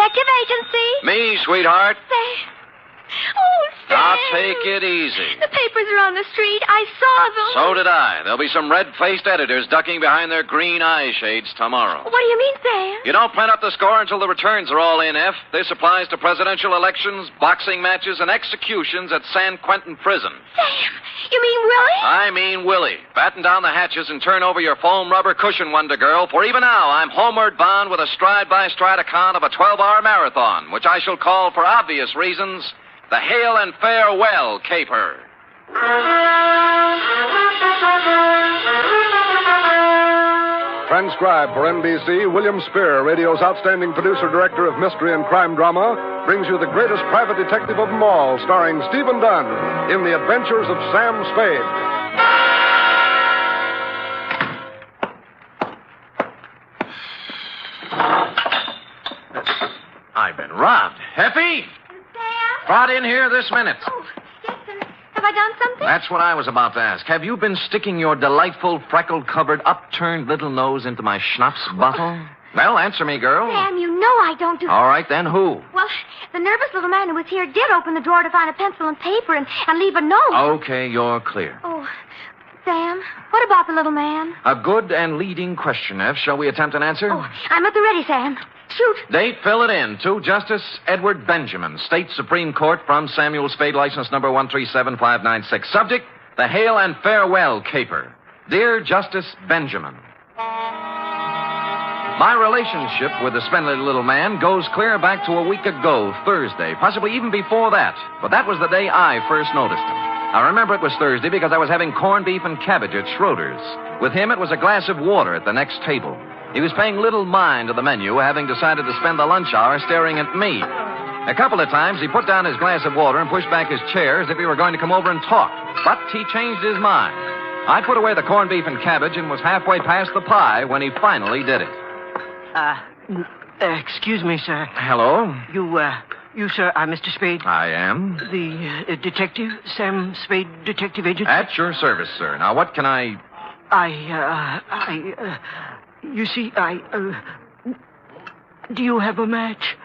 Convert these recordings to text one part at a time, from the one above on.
Detective Agency. Me, sweetheart. Sam. Oh, Sam. Now, take it easy. The papers are on the street. I saw them. So did I. There'll be some red-faced editors ducking behind their green eye shades tomorrow. What do you mean, Sam? You don't print up the score until the returns are all in, F. This applies to presidential elections, boxing matches, and executions at San Quentin Prison. Sam, you mean Willie? I mean Willie. Batten down the hatches and turn over your foam rubber cushion, Wonder Girl, for even now I'm homeward bound with a stride-by-stride account of a 12-hour marathon, which I shall call, for obvious reasons, the Hail and Farewell Caper. Transcribed for NBC, William Spear, radio's outstanding producer-director of mystery and crime drama, brings you the greatest private detective of them all, starring Stephen Dunn in The Adventures of Sam Spade. I've been robbed. Heffy? Sam? Brought in here this minute. Oh, yes, sir. Have I done something? That's what I was about to ask. Have you been sticking your delightful, freckle-covered, upturned little nose into my schnapps bottle? Well, answer me, girl. Sam, you know I don't do... All right, then, who? Well, the nervous little man who was here did open the drawer to find a pencil and paper and leave a note. Okay, you're clear. Oh, Sam, what about the little man? A good and leading question, F. Shall we attempt an answer? Oh, I'm at the ready, Sam. Shoot. Date, fill it in. To Justice Edward Benjamin, State Supreme Court, from Samuel Spade, license number 137596. Subject, the Hail and Farewell Caper. Dear Justice Benjamin, my relationship with the spindly little man goes clear back to a week ago, Thursday, possibly even before that. But that was the day I first noticed him. I remember it was Thursday because I was having corned beef and cabbage at Schroeder's. With him, it was a glass of water at the next table. He was paying little mind to the menu, having decided to spend the lunch hour staring at me. A couple of times, he put down his glass of water and pushed back his chair as if he were going to come over and talk. But he changed his mind. I put away the corned beef and cabbage and was halfway past the pie when he finally did it. Excuse me, sir. Hello? You, sir, are Mr. Spade? I am. The detective, Sam Spade, detective agent? At your service, sir. Now, what can I... You see, do you have a match?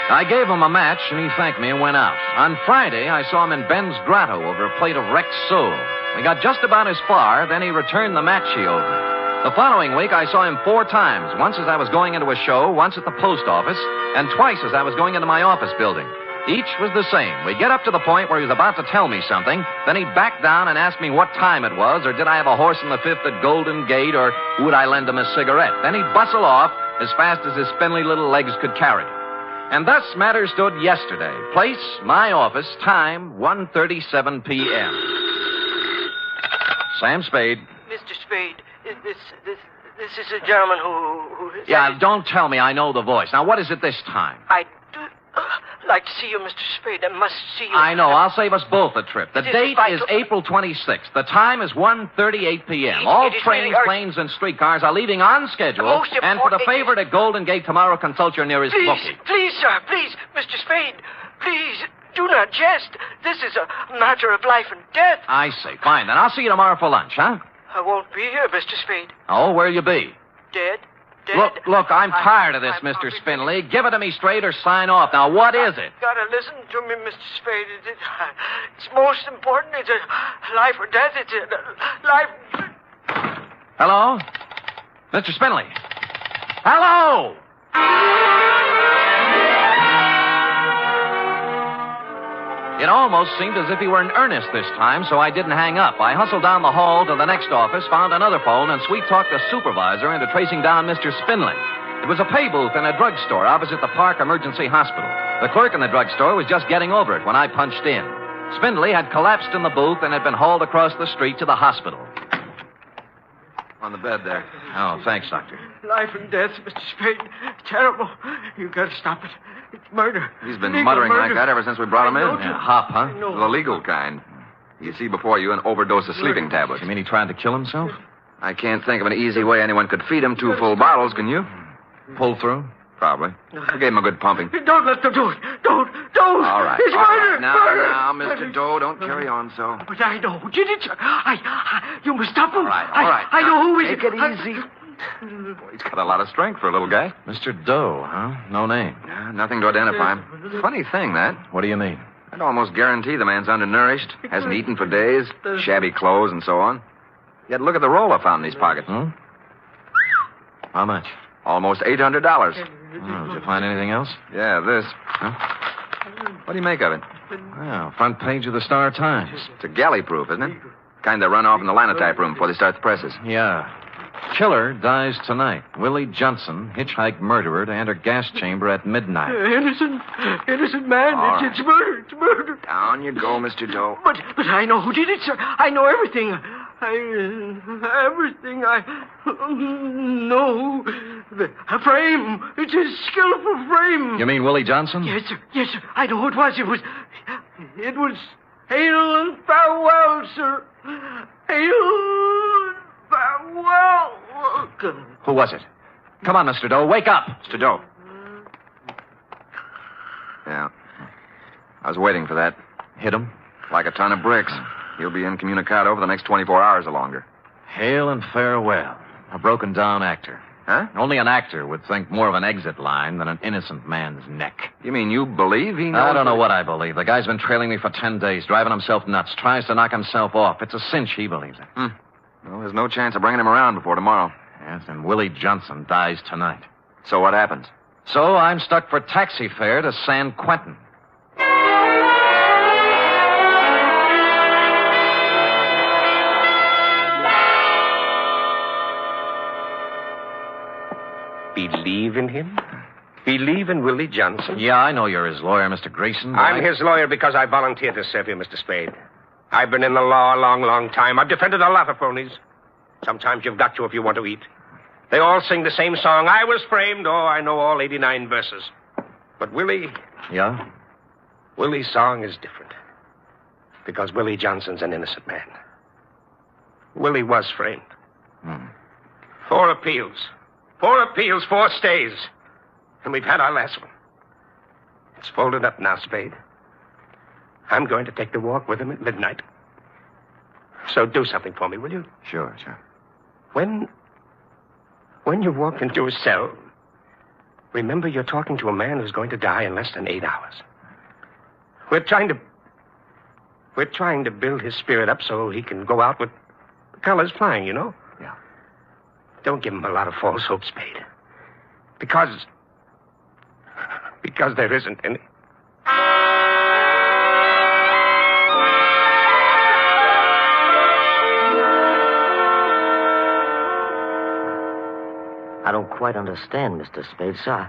I gave him a match, and he thanked me and went out. On Friday, I saw him in Ben's grotto over a plate of wrecked sole. We got just about as far, then he returned the match he owed me. The following week, I saw him 4 times, once as I was going into a show, once at the post office, and twice as I was going into my office building. Each was the same. We'd get up to the point where he was about to tell me something, then he'd back down and ask me what time it was, or did I have a horse in the fifth at Golden Gate, or would I lend him a cigarette. Then he'd bustle off as fast as his spindly little legs could carry. And thus matters stood yesterday. Place, my office, time, 1:37 p.m. Sam Spade. Mr. Spade, this is a gentleman who Yeah, don't tell me I know the voice. Now, what is it this time? I'd like to see you, Mr. Spade. I must see you. I know. I'll save us both a trip. The date is April 26th. The time is 1:38 p.m. All trains, really planes, and streetcars are leaving on schedule. And for the favorite at Golden Gate tomorrow, consult your nearest bookie. Please, sir, please, Mr. Spade, please, do not jest. This is a matter of life and death. I see. Fine, then I'll see you tomorrow for lunch, huh? I won't be here, Mr. Spade. Oh, where'll you be? Dead. Look, I'm tired of this, Mr. Spindley. Give it to me straight or sign off. Now, what is it? Gotta listen to me, Mr. Spade. It's most important. It's a life or death. It's a life... Hello? Mr. Spindley? Hello! It almost seemed as if he were in earnest this time, so I didn't hang up. I hustled down the hall to the next office, found another phone, and sweet-talked the supervisor into tracing down Mr. Spindley. It was a pay booth in a drugstore opposite the Park Emergency Hospital. The clerk in the drugstore was just getting over it when I punched in. Spindley had collapsed in the booth and had been hauled across the street to the hospital. On the bed there. Oh, thanks, Doctor. Life and death, Mr. Spade. Terrible. You've got to stop it. It's murder. He's been Legal muttering murder. like that ever since we brought him in. Yeah, hop, huh? The legal kind. You see before you an overdose of sleeping tablets. You mean he tried to kill himself? I can't think of an easy way anyone could feed him 2 full bottles, can you? Pull through? Probably. We gave him a good pumping. Don't let them do it. Don't. All right. It's all murder. right. Murder. Now, Mr. Doe, don't carry on so. But I know who did it, sir. You must stop him. All right. I know who is Take it easy. Boy, he's got a lot of strength for a little guy. Mr. Doe, huh? No name. Yeah, nothing to identify him. Funny thing, that. What do you mean? I'd almost guarantee the man's undernourished, hasn't eaten for days, shabby clothes and so on. Yet look at the roll I found in his pocket. Hmm? How much? Almost $800. Oh, did you find anything else? Yeah, this. Huh? What do you make of it? Well, front page of the Star Times. It's a galley proof, isn't it? Kind they run off in the linotype room before they start the presses. Yeah. Killer dies tonight. Willie Johnson, hitchhike murderer, to enter gas chamber at midnight. Innocent man. All It's murder. It's murder. Down you go, Mr. Doe. But I know who did it, sir. I know everything. Everything. I know. A frame. It's a skillful frame. You mean Willie Johnson? Yes, sir. Yes, sir. I know who it was. It was hail and farewell, sir. Hail and farewell. Who was it? Come on, Mr. Doe, wake up. Mr. Doe. Yeah. I was waiting for that. Hit him? Like a ton of bricks. He'll be incommunicado for the next 24 hours or longer. Hail and farewell. A broken down actor. Huh? Only an actor would think more of an exit line than an innocent man's neck. You mean you believe he knows? I don't know what I believe. The guy's been trailing me for 10 days, driving himself nuts, tries to knock himself off. It's a cinch he believes it. Well, there's no chance of bringing him around before tomorrow. Yes, and Willie Johnson dies tonight. So what happens? So I'm stuck for taxi fare to San Quentin. Believe in him? Believe in Willie Johnson? Yeah, I know you're his lawyer, Mr. Grayson. but I'm his lawyer because I volunteered to serve you, Mr. Spade. I've been in the law a long, long time. I've defended a lot of phonies. Sometimes you've got to if you want to eat. They all sing the same song. I was framed. Oh, I know all 89 verses. But Willie... Yeah? Willie's song is different. Because Willie Johnson's an innocent man. Willie was framed. 4 appeals. 4 appeals, 4 stays. And we've had our last one. It's folded up now, Spade. I'm going to take the walk with him at midnight. So do something for me, will you? Sure. When you walk into a cell, remember you're talking to a man who's going to die in less than 8 hours. We're trying to build his spirit up so he can go out with the colors flying, you know? Yeah. Don't give him a lot of false hope, Spade. Because there isn't any. I don't quite understand, Mr. Spade, sir.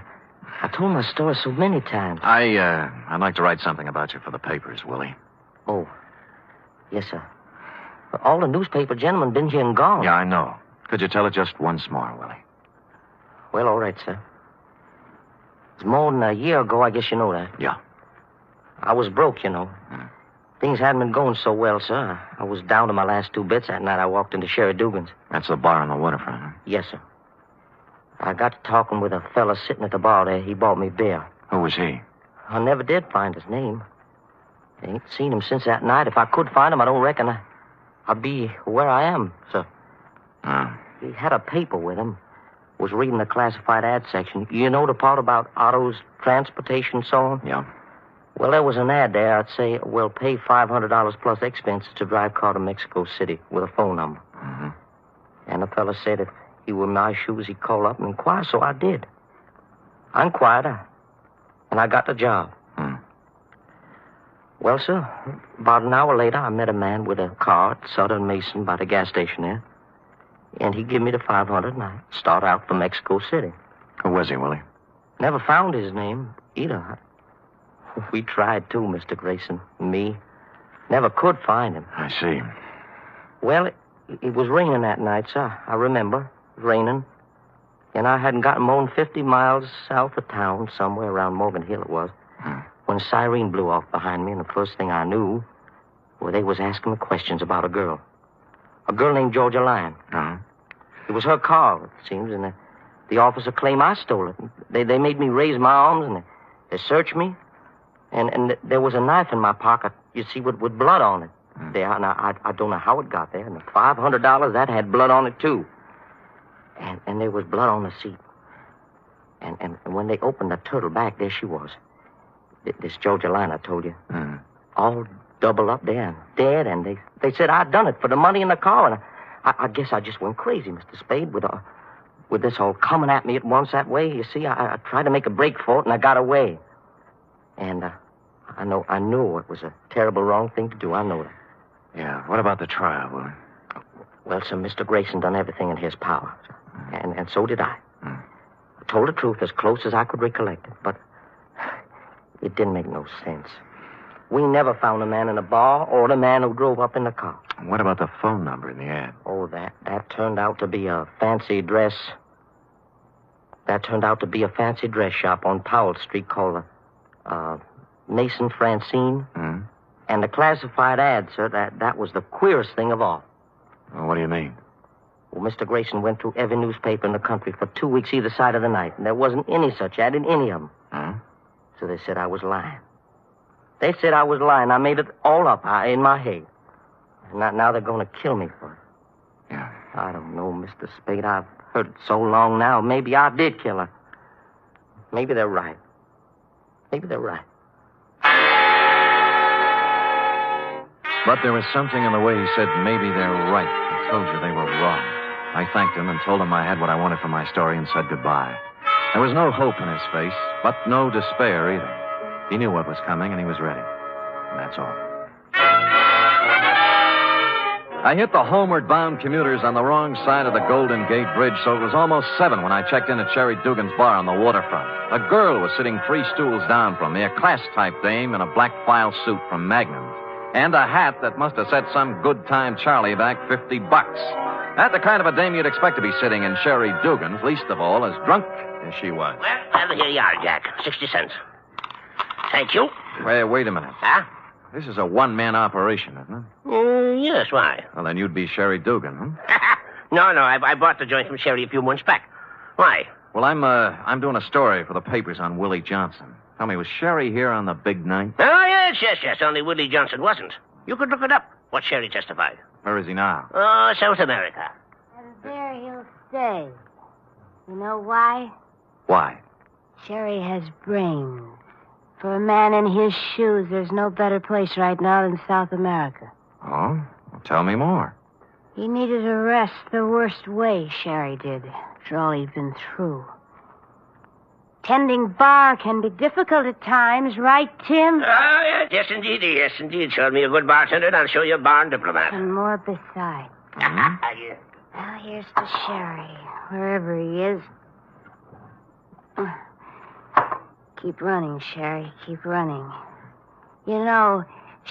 I told my story so many times. I'd like to write something about you for the papers, Willie. Oh, yes, sir. All the newspaper gentlemen been here and gone. Yeah, I know. Could you tell it just once more, Willie? Well, all right, sir. It's more than a year ago, I guess you know that. Yeah. I was broke, you know. Things hadn't been going so well, sir. I was down to my last 2 bits that night. I walked into Sherry Dugan's. That's the bar on the waterfront, huh? Yes, sir. I got to talking with a fella sitting at the bar there. He bought me beer. Who was he? I never did find his name. I ain't seen him since that night. If I could find him, I don't reckon I'd be where I am, sir. He had a paper with him. Was reading the classified ad section. You know the part about autos, transportation, so on? Yeah. Well, there was an ad there. I'd say, we'll pay $500 plus expenses to drive car to Mexico City with a phone number. And the fella said if he were in my shoes, he'd call up and inquire, so I did. I inquired, and I got the job. Well, sir, about an hour later, I met a man with a car at Southern Mason by the gas station there. And he gave me the $500, and I start out for Mexico City. Who was he, Willie? Never found his name either. We tried too, Mr. Grayson. Me. Never could find him. I see. Well, it was raining that night, sir. I remember. It was raining. And I hadn't gotten more than 50 miles south of town, somewhere around Morgan Hill it was, when a siren blew off behind me, and the first thing I knew, well, they was asking me questions about a girl. A girl named Georgia Lyon. It was her car, it seems, and the officer claimed I stole it. They made me raise my arms, and they searched me. And there was a knife in my pocket, you see, with blood on it. There, and I don't know how it got there. And the $500, that had blood on it, too. And there was blood on the seat. And when they opened the turtle back, there she was. This Georgia line I told you. All doubled up there and dead, and they said I'd done it for the money in the car, and I guess I just went crazy, Mr. Spade, with this all coming at me at once that way. You see, I tried to make a break for it, and I got away. And I knew it was a terrible wrong thing to do. I know that. Yeah, what about the trial, Willie? Well, sir, Mr. Grayson done everything in his power, and so did I. I told the truth as close as I could recollect it, but it didn't make no sense. We never found the man in the bar or the man who drove up in the car. What about the phone number in the ad? Oh, that turned out to be a fancy dress. That turned out to be a fancy dress shop on Powell Street called Mason Francine. And the classified ad, sir, that was the queerest thing of all. Well, what do you mean? Well, Mr. Grayson went through every newspaper in the country for 2 weeks either side of the night, and there wasn't any such ad in any of them. So they said I was lying. They said I was lying. I made it all up in my head. And now they're going to kill me for it. Yeah. I don't know, Mr. Spade. I've heard it so long now. Maybe I did kill her. Maybe they're right. Maybe they're right. But there was something in the way he said, maybe they're right. I told you they were wrong. I thanked him and told him I had what I wanted for my story and said goodbye. There was no hope in his face, but no despair either. He knew what was coming, and he was ready. And that's all. I hit the homeward-bound commuters on the wrong side of the Golden Gate Bridge, so it was almost 7 when I checked in at Sherry Dugan's bar on the waterfront. A girl was sitting 3 stools down from me, a class-type dame in a black file suit from Magnum, and a hat that must have set some good-time Charlie back $50. That's the kind of a dame you'd expect to be sitting in Sherry Dugan's, least of all as drunk as she was. Well, here you are, Jack. 60 cents. Thank you. Wait a minute. Huh? This is a one-man operation, isn't it? Yes, why? Well, then you'd be Sherry Dugan, huh? No, I bought the joint from Sherry a few months back. Why? Well, I'm doing a story for the papers on Willie Johnson. Tell me, was Sherry here on the big night? Oh, yes. Only Willie Johnson wasn't. You could look it up, what Sherry testified. Where is he now? Oh, South America. And there he'll stay. You know why? Why? Sherry has brains. For a man in his shoes, there's no better place right now than South America. Oh? Well, tell me more. He needed a rest the worst way, Sherry did, after all he'd been through. Tending bar can be difficult at times, right, Tim? Yes, indeed. Show me a good bartender, and I'll show you a barn diplomat. And more besides. Well, here's to Sherry, wherever he is. Keep running, Sherry. Keep running. You know,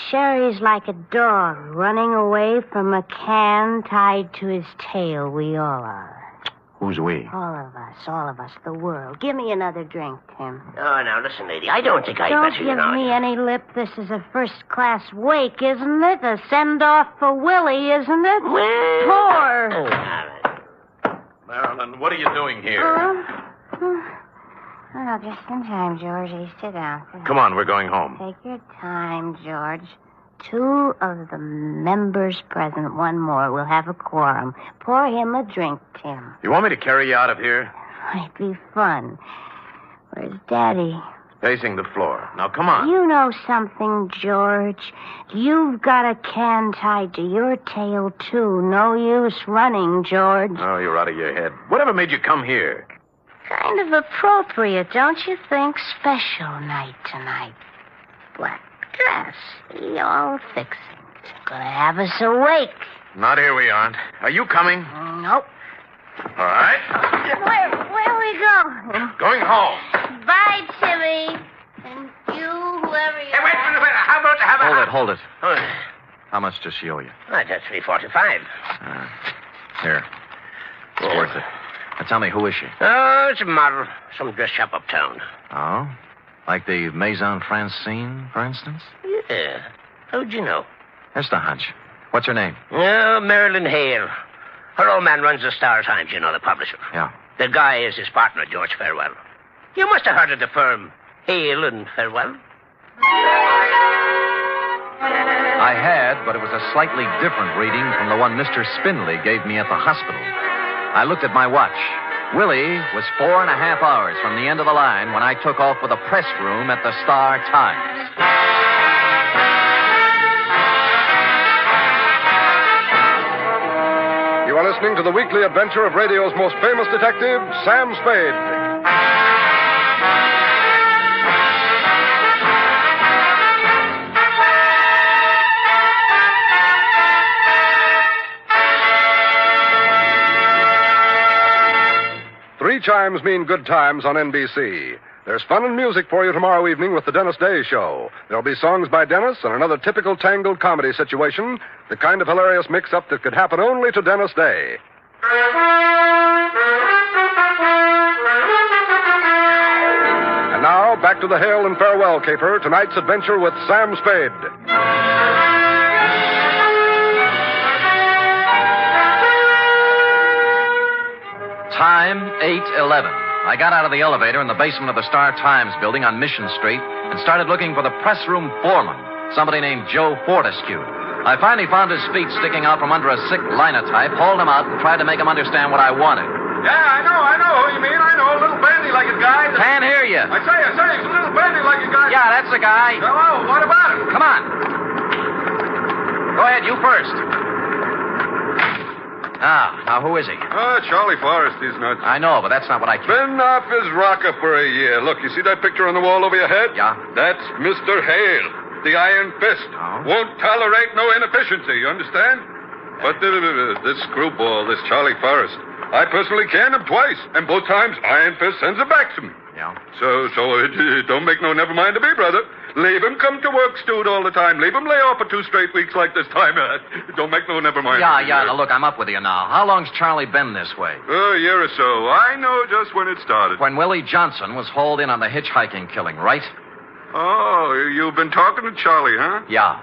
Sherry's like a dog running away from a can tied to his tail. We all are. Who's we? All of us, the world. Give me another drink, Tim. Oh, now, listen, lady. I don't think I'd Don't better, give me any lip. This is a first-class wake, isn't it? A send-off for Willie, isn't it? Well... Pour. all right. Marilyn, what are you doing here? Oh, just in time, Georgie. Sit down. Come on, we're going home. Take your time, George. 2 of the members present. 1 more. We'll have a quorum. Pour him a drink, Tim. You want me to carry you out of here? Might be fun. Where's Daddy? Pacing the floor. Now, come on. You know something, George. You've got a can tied to your tail, too. No use running, George. Oh, you're out of your head. Whatever made you come here? Kind of appropriate, don't you think? Special night tonight. Black dress. See, all fixings. Gonna have us awake. Not here we aren't. Are you coming? Nope. All right. Where we go? Going home. Bye, Timmy. And you, whoever you Hey, wait a minute. How about... Hold it. Oh, How much does she owe you? that's $3.45. Here. It's worth it. Now, tell me, who is she? Oh, it's a model. Some dress shop uptown. Oh? Like the Maison Francine, for instance? Yeah. How'd you know? Just a hunch. What's her name? Oh, Marilyn Hale. Her old man runs the Star Times, you know, the publisher. Yeah. The guy is his partner, George Farewell. You must have heard of the firm Hale and Farewell. I had, but it was a slightly different reading from the one Mr. Spindley gave me at the hospital. I looked at my watch. Willie was 4.5 hours from the end of the line when I took off for the press room at the Star-Times. You are listening to the weekly adventure of radio's most famous detective, Sam Spade. Three chimes mean good times on NBC. There's fun and music for you tomorrow evening with the Dennis Day Show. There'll be songs by Dennis and another typical tangled comedy situation, the kind of hilarious mix-up that could happen only to Dennis Day. And now, back to the hail and farewell caper, tonight's adventure with Sam Spade. Time 8:11. I got out of the elevator in the basement of the Star-Times building on Mission Street and started looking for the press room foreman, somebody named Joe Fortescue. I finally found his feet sticking out from under a sick linotype, hauled him out, and tried to make him understand what I wanted. Yeah, I know who you mean. I know, a little bandy-legged guy. Can't hear you. I say, he's a little bandy-legged guy. Yeah, that's the guy. Hello, what about him? Come on. Go ahead, you first. Now, who is he? Charlie Forrest, he's nuts. I know, but that's not what I care. Been off his rocker for a year. Look, you see that picture on the wall over your head? Yeah. That's Mr. Hale, the Iron Fist. Oh. Won't tolerate no inefficiency, you understand? But this screwball, this Charlie Forrest, I personally canned him twice, and both times Iron Fist sends it back to me. Yeah. So it don't make no never mind to me, brother. Leave him come to work, Stewed, all the time. Leave him lay off for 2 straight weeks like this time. Don't make no never mind. Yeah, now look, I'm up with you now. How long's Charlie been this way? A year or so. I know just when it started. When Willie Johnson was hauled in on the hitchhiking killing, right? Oh, you've been talking to Charlie, huh? Yeah.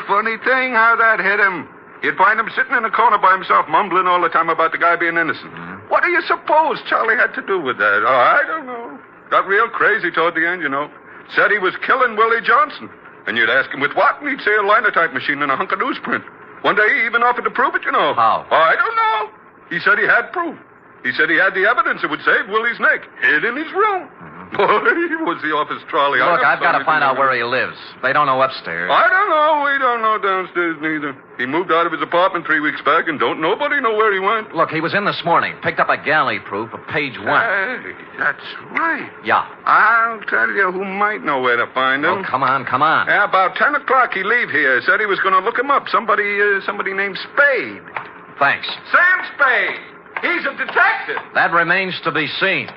Funny thing how that hit him. You'd find him sitting in a corner by himself, mumbling all the time about the guy being innocent. Mm-hmm. What do you suppose Charlie had to do with that? Oh, I don't know. Got real crazy toward the end, you know. Said he was killing Willie Johnson. And you'd ask him with what, and he'd say a linotype machine and a hunk of newsprint. One day he even offered to prove it, you know. How? Oh, I don't know. He said he had proof. He said he had the evidence that would save Willie's neck, hid in his room. Boy, was he off his trolley. Look, I've got to find out where he lives. They don't know upstairs. I don't know. We don't know downstairs neither. He moved out of his apartment 3 weeks back, and don't nobody know where he went. Look, he was in this morning. Picked up a galley proof of page 1. Hey, that's right. Yeah. I'll tell you who might know where to find him. Oh, come on. Yeah, about 10 o'clock he leave here. Said he was going to look him up. Somebody named Spade. Thanks. Sam Spade. He's a detective. That remains to be seen.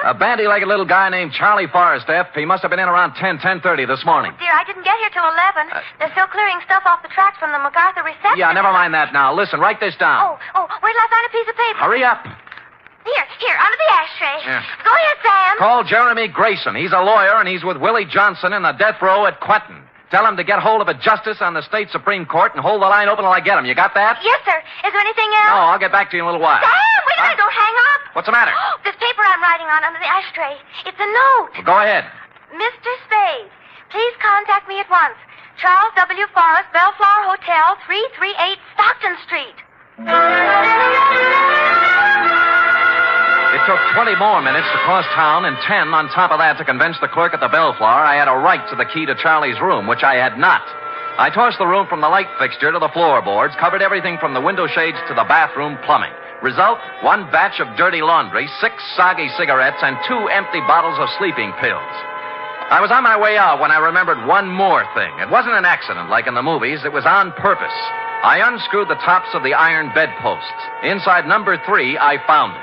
A bandy-legged little guy named Charlie Forrest, F. He must have been in around 10:30 this morning. Oh, dear, I didn't get here till 11. They're still clearing stuff off the tracks from the MacArthur reception. Yeah, never mind that now. Listen, write this down. Oh, where till I find a piece of paper? Hurry up. Here, under the ashtray. Yeah. Go ahead, Sam. Call Jeremy Grayson. He's a lawyer, and he's with Willie Johnson in the death row at Quentin. Tell him to get hold of a justice on the state Supreme Court and hold the line open till I get him. You got that? Yes, sir. Is there anything else? No, I'll get back to you in a little while. Sam, wait a minute. Don't hang up. What's the matter? This paper I'm writing on under the ashtray. It's a note. Well, go ahead. Mr. Spade, please contact me at once. Charles W. Forrest, Bellflower Hotel, 338 Stockton Street. It took 20 more minutes to cross town and 10 on top of that to convince the clerk at the Bellflower I had a right to the key to Charlie's room, which I had not. I tossed the room from the light fixture to the floorboards, covered everything from the window shades to the bathroom plumbing. Result, 1 batch of dirty laundry, 6 soggy cigarettes, and 2 empty bottles of sleeping pills. I was on my way out when I remembered one more thing. It wasn't an accident like in the movies. It was on purpose. I unscrewed the tops of the iron bedposts. Inside number 3, I found it.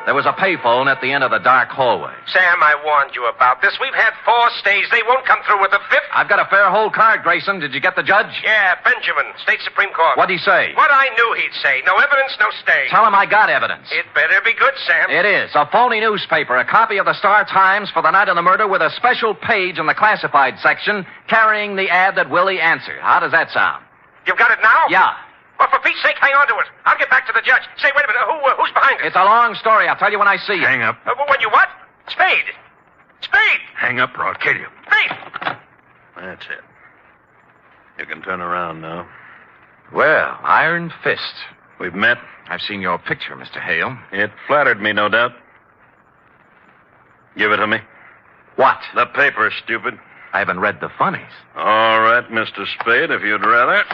There was a payphone at the end of the dark hallway. Sam, I warned you about this. We've had 4 stays. They won't come through with the 5th. I've got a fair hold card, Grayson. Did you get the judge? Yeah, Benjamin, State Supreme Court. What'd he say? What I knew he'd say. No evidence, no stay. Tell him I got evidence. It better be good, Sam. It is. A phony newspaper, a copy of the Star-Times for the night of the murder with a special page in the classified section carrying the ad that Willie answered. How does that sound? You've got it now? Yeah. Well, for Pete's sake, hang on to it. I'll get back to the judge. Say, wait a minute. Who's behind it? It's a long story. I'll tell you when I see you. Hang up. When you what? Spade. Spade. Hang hang up or I'll kill you. That's it. You can turn around now. Well, Iron Fist. We've met. I've seen your picture, Mr. Hale. It flattered me, no doubt. Give it to me. What? The paper, stupid. I haven't read the funnies. All right, Mr. Spade, if you'd rather.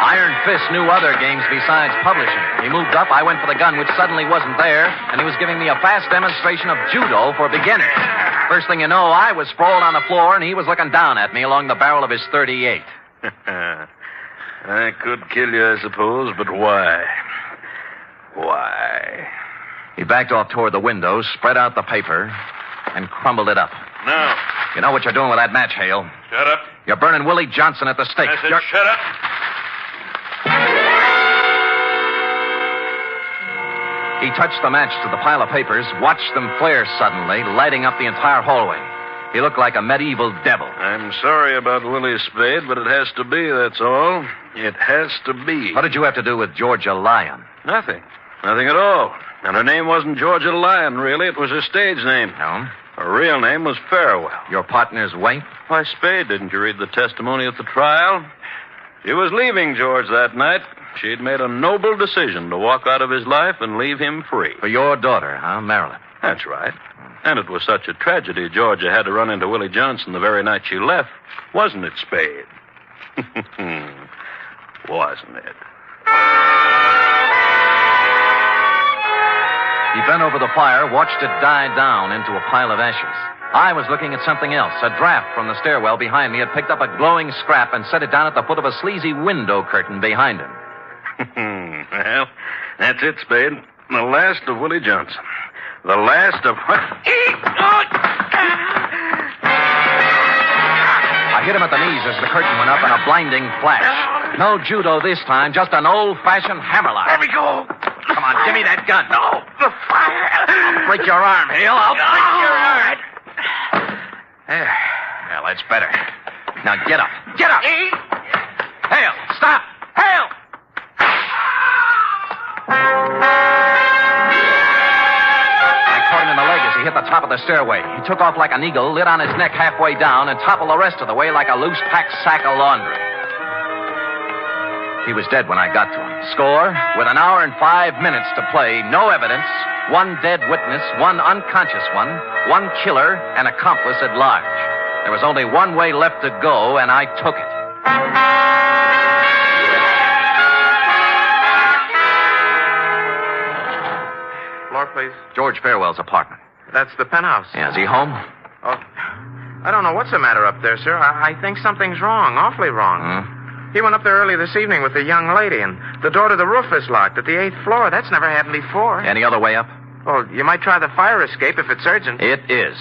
Iron Fist knew other games besides publishing. He moved up, I went for the gun, which suddenly wasn't there, and he was giving me a fast demonstration of judo for beginners. First thing you know, I was sprawled on the floor, and he was looking down at me along the barrel of his .38. I could kill you, I suppose, but why? Why? He backed off toward the window, spread out the paper, and crumbled it up. No. You know what you're doing with that match, Hale? Shut up. You're burning Willie Johnson at the stake. I said shut up. He touched the match to the pile of papers, watched them flare suddenly, lighting up the entire hallway. He looked like a medieval devil. I'm sorry about Willie Spade, but it has to be, that's all. It has to be. What did you have to do with Georgia Lyon? Nothing. Nothing at all. And her name wasn't Georgia Lyon, really. It was her stage name. No? Her real name was Farewell. Your partner's wife? Why, Spade, didn't you read the testimony at the trial? She was leaving George that night. She'd made a noble decision to walk out of his life and leave him free. For your daughter, huh, Marilyn? That's right. And it was such a tragedy Georgia had to run into Willie Johnson the very night she left. Wasn't it, Spade? Wasn't it? He bent over the fire, watched it die down into a pile of ashes. I was looking at something else. A draft from the stairwell behind me had picked up a glowing scrap and set it down at the foot of a sleazy window curtain behind him. Well, that's it, Spade. The last of Willie Johnson. The last of... I hit him at the knees as the curtain went up in a blinding flash. No judo this time, just an old-fashioned hammerlock. Let me go. Come on, give me that gun. No, the fire. I'll break your arm, Hale. I'll break your arm. There. Well, that's better. Now get up. Get up. Hale, stop. Hale! I caught him in the leg as he hit the top of the stairway. He took off like an eagle, lit on his neck halfway down, and toppled the rest of the way like a loose-packed sack of laundry. He was dead when I got to him. Score, with an hour and 5 minutes to play, no evidence, one dead witness, one unconscious one killer, and accomplice at large. There was only one way left to go, and I took it. Floor, please. George Farewell's apartment. That's the penthouse. Yeah, is he home? Oh, I don't know what's the matter up there, sir. I think something's wrong, awfully wrong. He went up there early this evening with a young lady, and the door to the roof is locked at the 8th floor. That's never happened before. Any other way up? Well, you might try the fire escape if it's urgent. It is.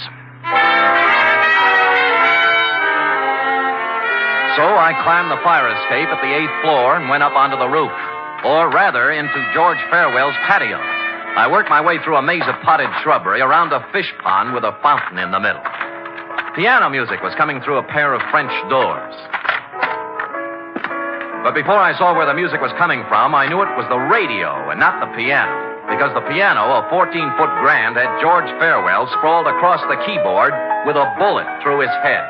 So I climbed the fire escape at the 8th floor and went up onto the roof. Or rather, into George Farewell's patio. I worked my way through a maze of potted shrubbery around a fish pond with a fountain in the middle. Piano music was coming through a pair of French doors. But before I saw where the music was coming from, I knew it was the radio and not the piano. Because the piano, a 14-foot grand, had George Farewell sprawled across the keyboard with a bullet through his head.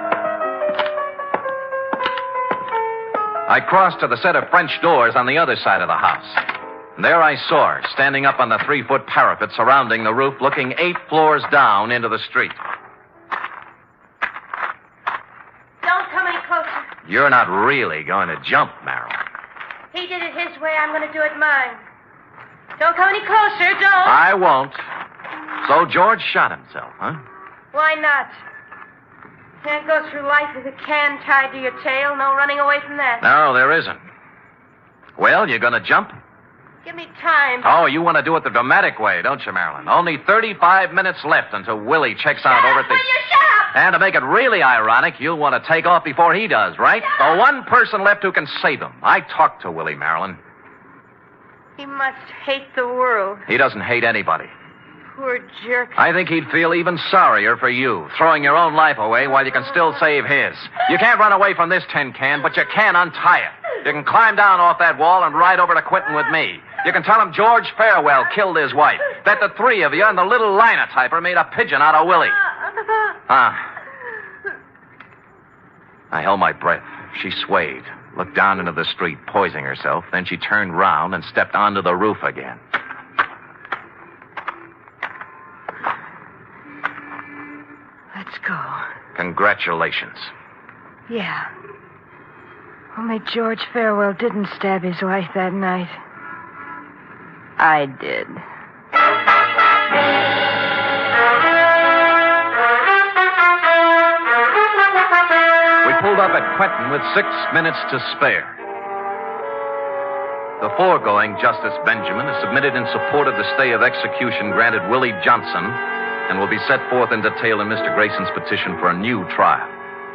I crossed to the set of French doors on the other side of the house. And there I saw her, standing up on the 3-foot parapet surrounding the roof, looking 8 floors down into the street. Don't come any closer. You're not really going to jump, Marilyn. He did it his way. I'm going to do it mine. Don't come any closer. Don't. I won't. So George shot himself, huh? Why not? You can't go through life with a can tied to your tail. No running away from that. No, there isn't. Well, you're going to jump? Give me time. Oh, you want to do it the dramatic way, don't you, Marilyn? Only 35 minutes left until Willie checks out over at the... Will you shut up? And to make it really ironic, you'll want to take off before he does, right? The one person left who can save him. I talked to Willie, Marilyn. He must hate the world. He doesn't hate anybody. Poor jerk. I think he'd feel even sorrier for you, throwing your own life away while you can still save his. You can't run away from this tin can, but you can untie it. You can climb down off that wall and ride over to Quentin with me. You can tell him George Farewell killed his wife. that the three of you and the little linotyper made a pigeon out of Willie. I held my breath. She swayed, looked down into the street, poising herself. Then she turned round and stepped onto the roof again. Let's go. Congratulations. Yeah. Only George Farewell didn't stab his wife that night. I did. We pulled up at Quentin with 6 minutes to spare. The foregoing Justice Benjamin is submitted in support of the stay of execution granted Willie Johnson and will be set forth in detail in Mr. Grayson's petition for a new trial.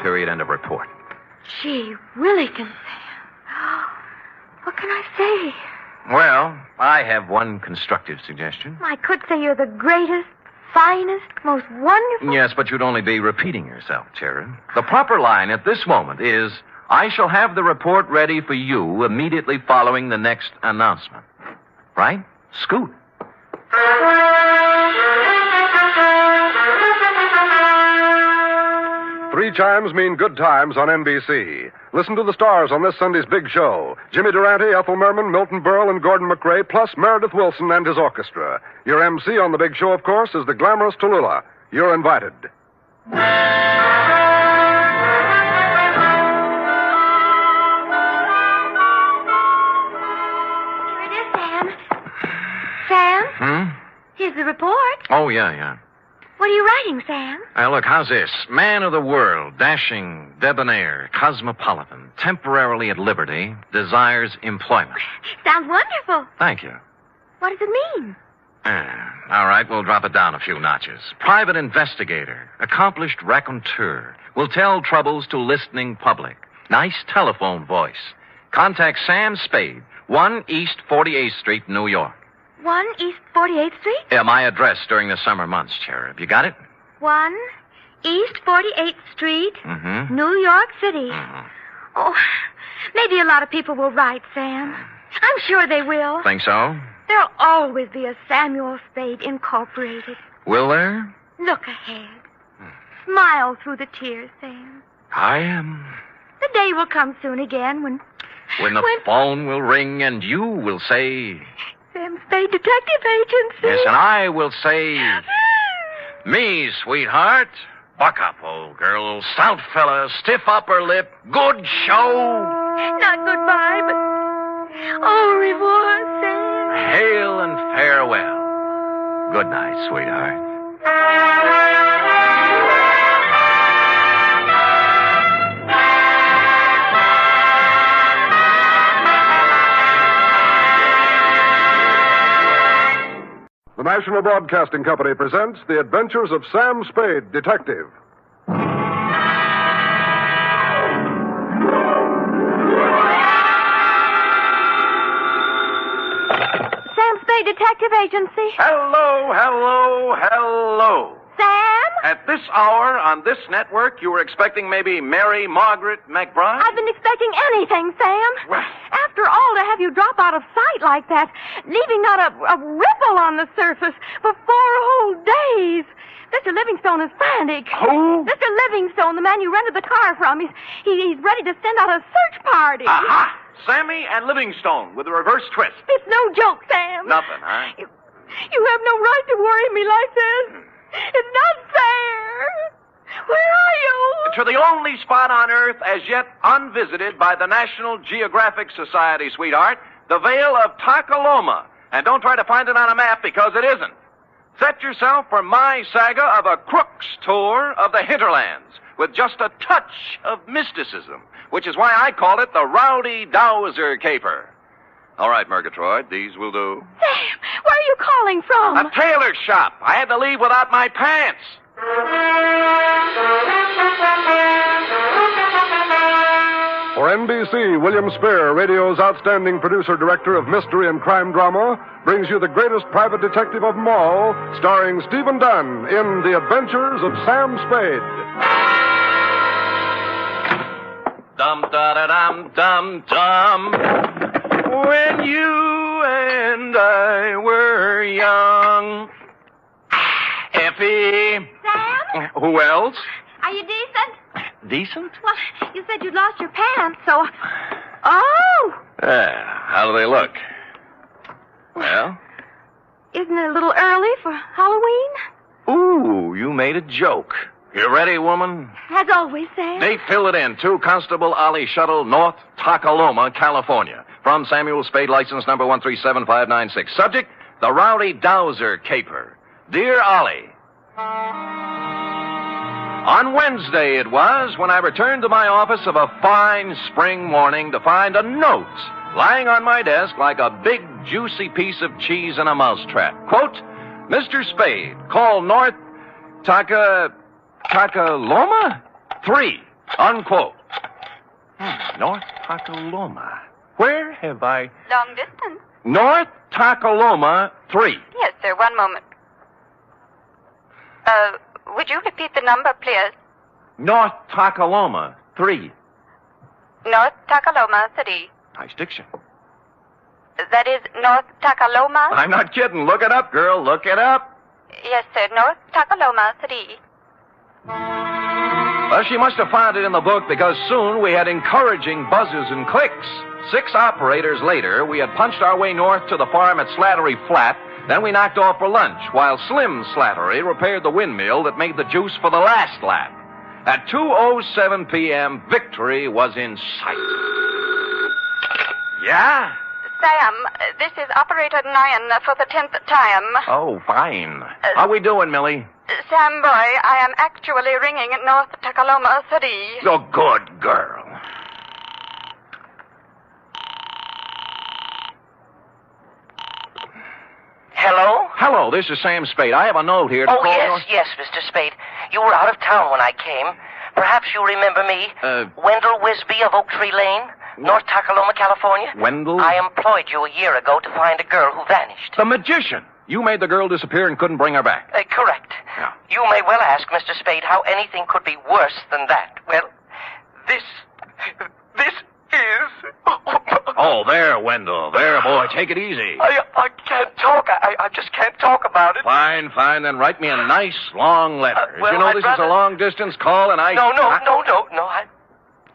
Period. End of report. Gee, Willie can say. What can I say? Well, I have one constructive suggestion. I could say you're the greatest, finest, most wonderful... Yes, but you'd only be repeating yourself, Sharon. The proper line at this moment is, I shall have the report ready for you immediately following the next announcement. Right? Scoot. Three chimes mean good times on NBC. Listen to the stars on this Sunday's big show. Jimmy Durante, Ethel Merman, Milton Berle, and Gordon McRae, plus Meredith Wilson and his orchestra. Your MC on the big show, of course, is the glamorous Tallulah. You're invited. Here it is, Sam. Sam? Here's the report. Oh, yeah. What are you writing, Sam? Look, how's this? Man of the world, dashing, debonair, cosmopolitan, temporarily at liberty, desires employment. Sounds wonderful. Thank you. What does it mean? All right, we'll drop it down a few notches. Private investigator, accomplished raconteur, will tell troubles to listening public. Nice telephone voice. Contact Sam Spade, 1 East 48th Street, New York. 1 East 48th Street? Yeah, my address during the summer months, Cherub. You got it? 1 East 48th Street, New York City. Oh, maybe a lot of people will write, Sam. I'm sure they will. Think so? There'll always be a Samuel Spade Incorporated. Will there? Look ahead. Smile through the tears, Sam. I am. The day will come soon again when the phone will ring and you will say... Sam Spade Detective Agency. Yes, and I will say... Me, sweetheart. Buck up, old girl. Stout fella, stiff upper lip. Good show. Not goodbye, but... au revoir, Sam. Hail and farewell. Good night, sweetheart. The National Broadcasting Company presents The Adventures of Sam Spade, Detective. Sam Spade Detective Agency. Hello. Sam? At this hour on this network, you were expecting maybe Mary Margaret McBride? I've been expecting anything, Sam. Well... After all, to have you drop out of sight like that, leaving not a ripple on the surface for 4 whole days. Mr. Livingstone is frantic. Who? Mr. Livingstone, the man you rented the car from. He's ready to send out a search party. Aha! Sammy and Livingstone with a reverse twist. It's no joke, Sam. Nothing, huh? You have no right to worry me like this. It's not fair. Where are you? To the only spot on Earth as yet unvisited by the National Geographic Society, sweetheart, the Vale of Takaloma. And don't try to find it on a map because it isn't. Set yourself for my saga of a crook's tour of the hinterlands with just a touch of mysticism, which is why I call it the Rowdy Dowser caper. All right, Murgatroyd, these will do. Sam, where are you calling from? A tailor shop. I had to leave without my pants. For NBC, William Spear, radio's outstanding producer-director of mystery and crime drama, brings you the greatest private detective of them all, starring Stephen Dunn in The Adventures of Sam Spade. Dum-da-da-dum-dum-dum. When you and I were young. Who else? Are you decent? Decent? Well, you said you'd lost your pants, so... Oh! How do they look? Well? Isn't it a little early for Halloween? Ooh, you made a joke. You ready, woman? As always, Sam. Date, fill it in. 2 Constable Ollie Shuttle, North Takaloma, California. From Samuel Spade, license number 1375596. Subject, the Rowdy Dowser caper. Dear Ollie, on Wednesday it was when I returned to my office of a fine spring morning to find a note lying on my desk like a big, juicy piece of cheese in a mousetrap. Quote, Mr. Spade, call North Takaloma 3, unquote. North Takaloma. Where have I... Long distance. North Takaloma 3. Yes, sir. One moment. Would you repeat the number, please? North Takaloma 3. North Takaloma 3. Nice diction. That is North Takaloma? I'm not kidding. Look it up, girl. Look it up. Yes, sir. North Takaloma 3. Well, she must have found it in the book because soon we had encouraging buzzes and clicks. 6 operators later, we had punched our way north to the farm at Slattery Flat. Then we knocked off for lunch, while Slim Slattery repaired the windmill that made the juice for the last lap. At 2:07 p.m., victory was in sight. Yeah? Sam, this is Operator Nyan for the 10th time. Oh, fine. How we doing, Millie? Sam, boy, I am actually ringing at North Takaloma 3. Oh, good girl. Hello? Hello, this is Sam Spade. I have a note here to Oh, call yes, Mr. Spade. You were out of town when I came. Perhaps you remember me. Wendell Wisby of Oak Tree Lane, North Takaloma, California. Wendell? I employed you a year ago to find a girl who vanished. The magician. You made the girl disappear and couldn't bring her back. Correct. Yeah. You may well ask, Mr. Spade, how anything could be worse than that. Well, this is... Oh, there, Wendell. There, boy. Take it easy. I can't talk. I just can't talk about it. Fine. Then write me a nice, long letter. Well, you know, I'd this rather... is a long-distance call, and I... No.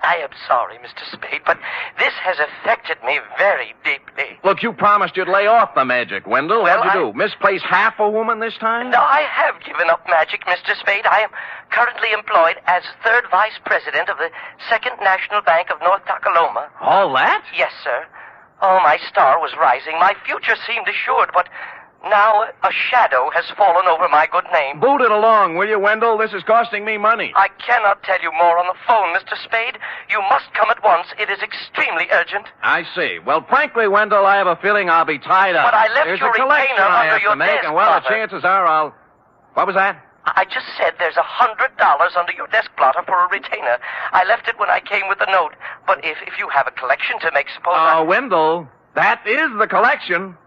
I am sorry, Mr. Spade, but this has affected me very deeply. Look, you promised you'd lay off the magic, Wendell. Well, What'd you do? Misplace half a woman this time? No, I have given up magic, Mr. Spade. I am currently employed as 3rd Vice President of the 2nd National Bank of North Takaloma. All that? Yes, sir. Oh, my star was rising. My future seemed assured, but now a shadow has fallen over my good name. Boot it along, will you, Wendell? This is costing me money. I cannot tell you more on the phone, Mr. Spade. You must come at once. It is extremely urgent. I see. Well, frankly, Wendell, I have a feeling I'll be tied up. But I left There's your a collection retainer I under have your to make, desk, and well, the Father. chances are I'll... What was that? I just said there's $100 under your desk blotter for a retainer. I left it when I came with the note. But if you have a collection to make, suppose Wendell, that is the collection.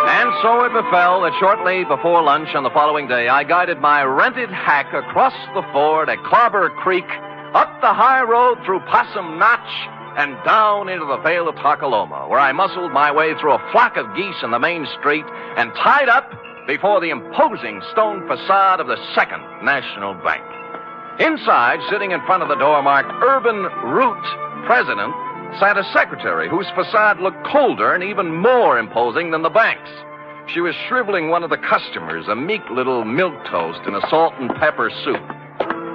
And so it befell that shortly before lunch on the following day, I guided my rented hack across the ford at Clobber Creek, up the high road through Possum Notch, and down into the Vale of Takaloma, where I muscled my way through a flock of geese in the main street and tied up before the imposing stone facade of the 2nd National Bank. Inside, sitting in front of the door marked Urban Root President, sat a secretary whose facade looked colder and even more imposing than the bank's. She was shriveling one of the customers, a meek little milquetoast in a salt and pepper soup.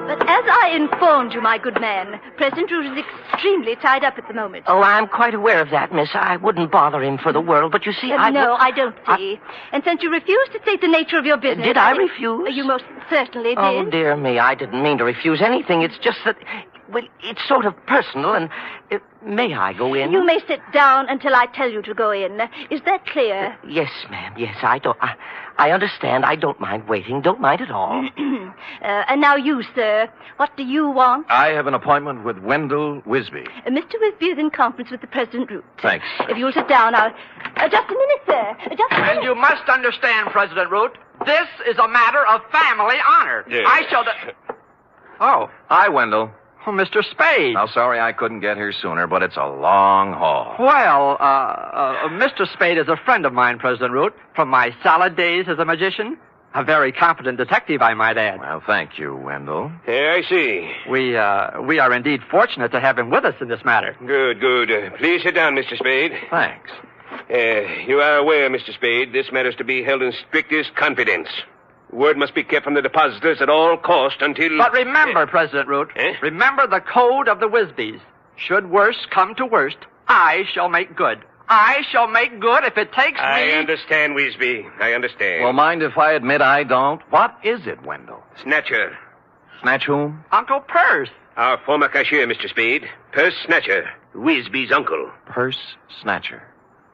But as I informed you, my good man, President Root is extremely tied up at the moment. Oh, I'm quite aware of that, miss. I wouldn't bother him for the world, but you see, No, I don't see. And since you refused to state the nature of your business... Did I refuse? You most certainly did. Oh, dear me, I didn't mean to refuse anything. It's just that... Well, it's sort of personal, and... may I go in? You may sit down until I tell you to go in. Is that clear? Yes, ma'am. Yes, I understand. I don't mind waiting. Don't mind at all. And now you, sir. What do you want? I have an appointment with Wendell Wisby. Mr. Wisby is in conference with the President Root. Thanks. If you'll sit down, I'll... just a minute, sir. Just a minute. And you must understand, President Root, this is a matter of family honor. Yes. I shall... Oh, hi, Wendell. Oh, Mr. Spade. Now, sorry I couldn't get here sooner, but it's a long haul. Well, Mr. Spade is a friend of mine, President Root, from my salad days as a magician. A very competent detective, I might add. Well, thank you, Wendell. I see. We are indeed fortunate to have him with us in this matter. Good, good. Please sit down, Mr. Spade. Thanks. You are aware, Mr. Spade, this matter is to be held in strictest confidence. Word must be kept from the depositors at all cost until... But remember, President Root, remember the code of the Wisbys. Should worst come to worst, I shall make good. I shall make good if it takes me... I understand, Wisby. I understand. Well, mind if I admit I don't? What is it, Wendell? Snatcher. Snatch whom? Uncle Purse. Our former cashier, Mr. Spade. Purse Snatcher. Wisby's uncle. Purse Snatcher.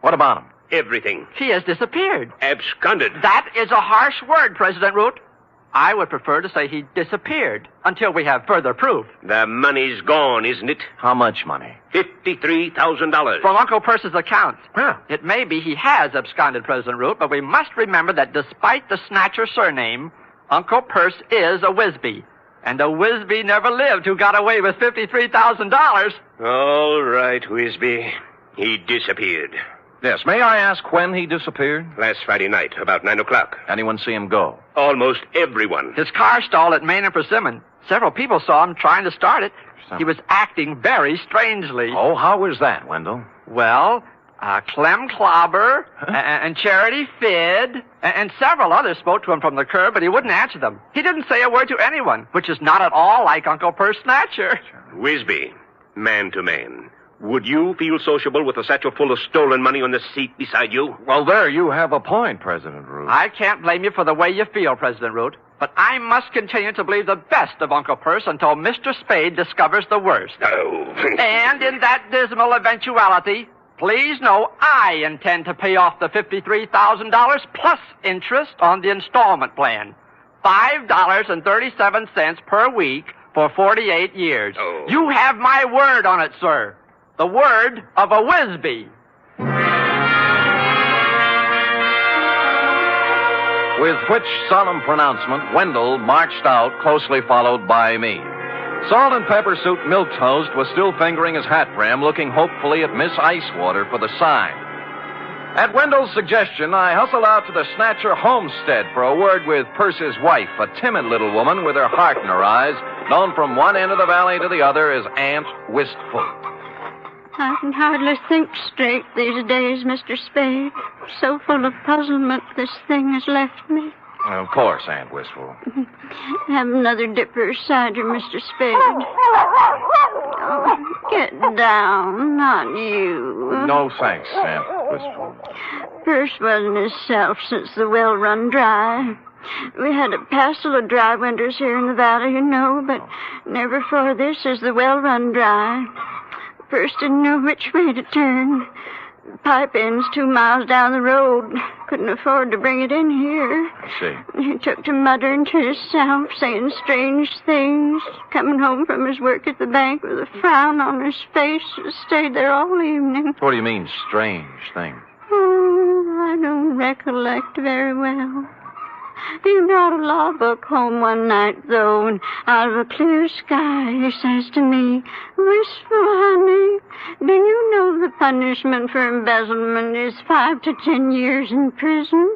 What about him? Everything. He has disappeared. Absconded. That is a harsh word, President Root. I would prefer to say he disappeared until we have further proof. The money's gone, isn't it? How much money? $53,000. From Uncle Purse's accounts. Huh. It may be he has absconded, President Root, but we must remember that despite the Snatcher surname, Uncle Purse is a Wisby. And a Wisby never lived who got away with $53,000. All right, Wisby. He disappeared. Yes, may I ask when he disappeared? Last Friday night, about 9 o'clock. Anyone see him go? Almost everyone. His car stalled at Main and Persimmon. Several people saw him trying to start it. He was acting very strangely. Oh, how was that, Wendell? Well, Clem Clobber and Charity Fid and several others spoke to him from the curb, but he wouldn't answer them. He didn't say a word to anyone, which is not at all like Uncle Purse Snatcher. Wisby, man to man. Would you feel sociable with a satchel full of stolen money on the seat beside you? Well, there you have a point, President Root. I can't blame you for the way you feel, President Root, but I must continue to believe the best of Uncle Purse until Mr. Spade discovers the worst. Oh. And in that dismal eventuality, please know I intend to pay off the $53,000 plus interest on the installment plan. $5.37 per week for 48 years. Oh. You have my word on it, sir. The word of a Wisby. With which solemn pronouncement, Wendell marched out, closely followed by me. Salt and Pepper Suit Milquetoast was still fingering his hat brim, looking hopefully at Miss Icewater for the sign. At Wendell's suggestion, I hustled out to the Snatcher homestead for a word with Percy's wife, a timid little woman with her heart in her eyes, known from one end of the valley to the other as Aunt Wistful. I can hardly think straight these days, Mr. Spade. So full of puzzlement this thing has left me. Of course, Aunt Wistful. Have another dipper of cider, Mr. Spade. Oh, get down, not you. No thanks, Aunt Wistful. Purse wasn't himself since the well run dry. We had a passel of dry winters here in the valley, you know, but never for this is the well run dry. First didn't know which way to turn. The pipe end's 2 miles down the road. Couldn't afford to bring it in here. I see. He took to muttering to himself, saying strange things. Coming home from his work at the bank with a frown on his face. Stayed there all evening. What do you mean, strange thing? Oh, I don't recollect very well. He brought a law book home one night, though, and out of a clear sky, he says to me, "Wistful, honey, do you know the punishment for embezzlement is 5 to 10 years in prison?"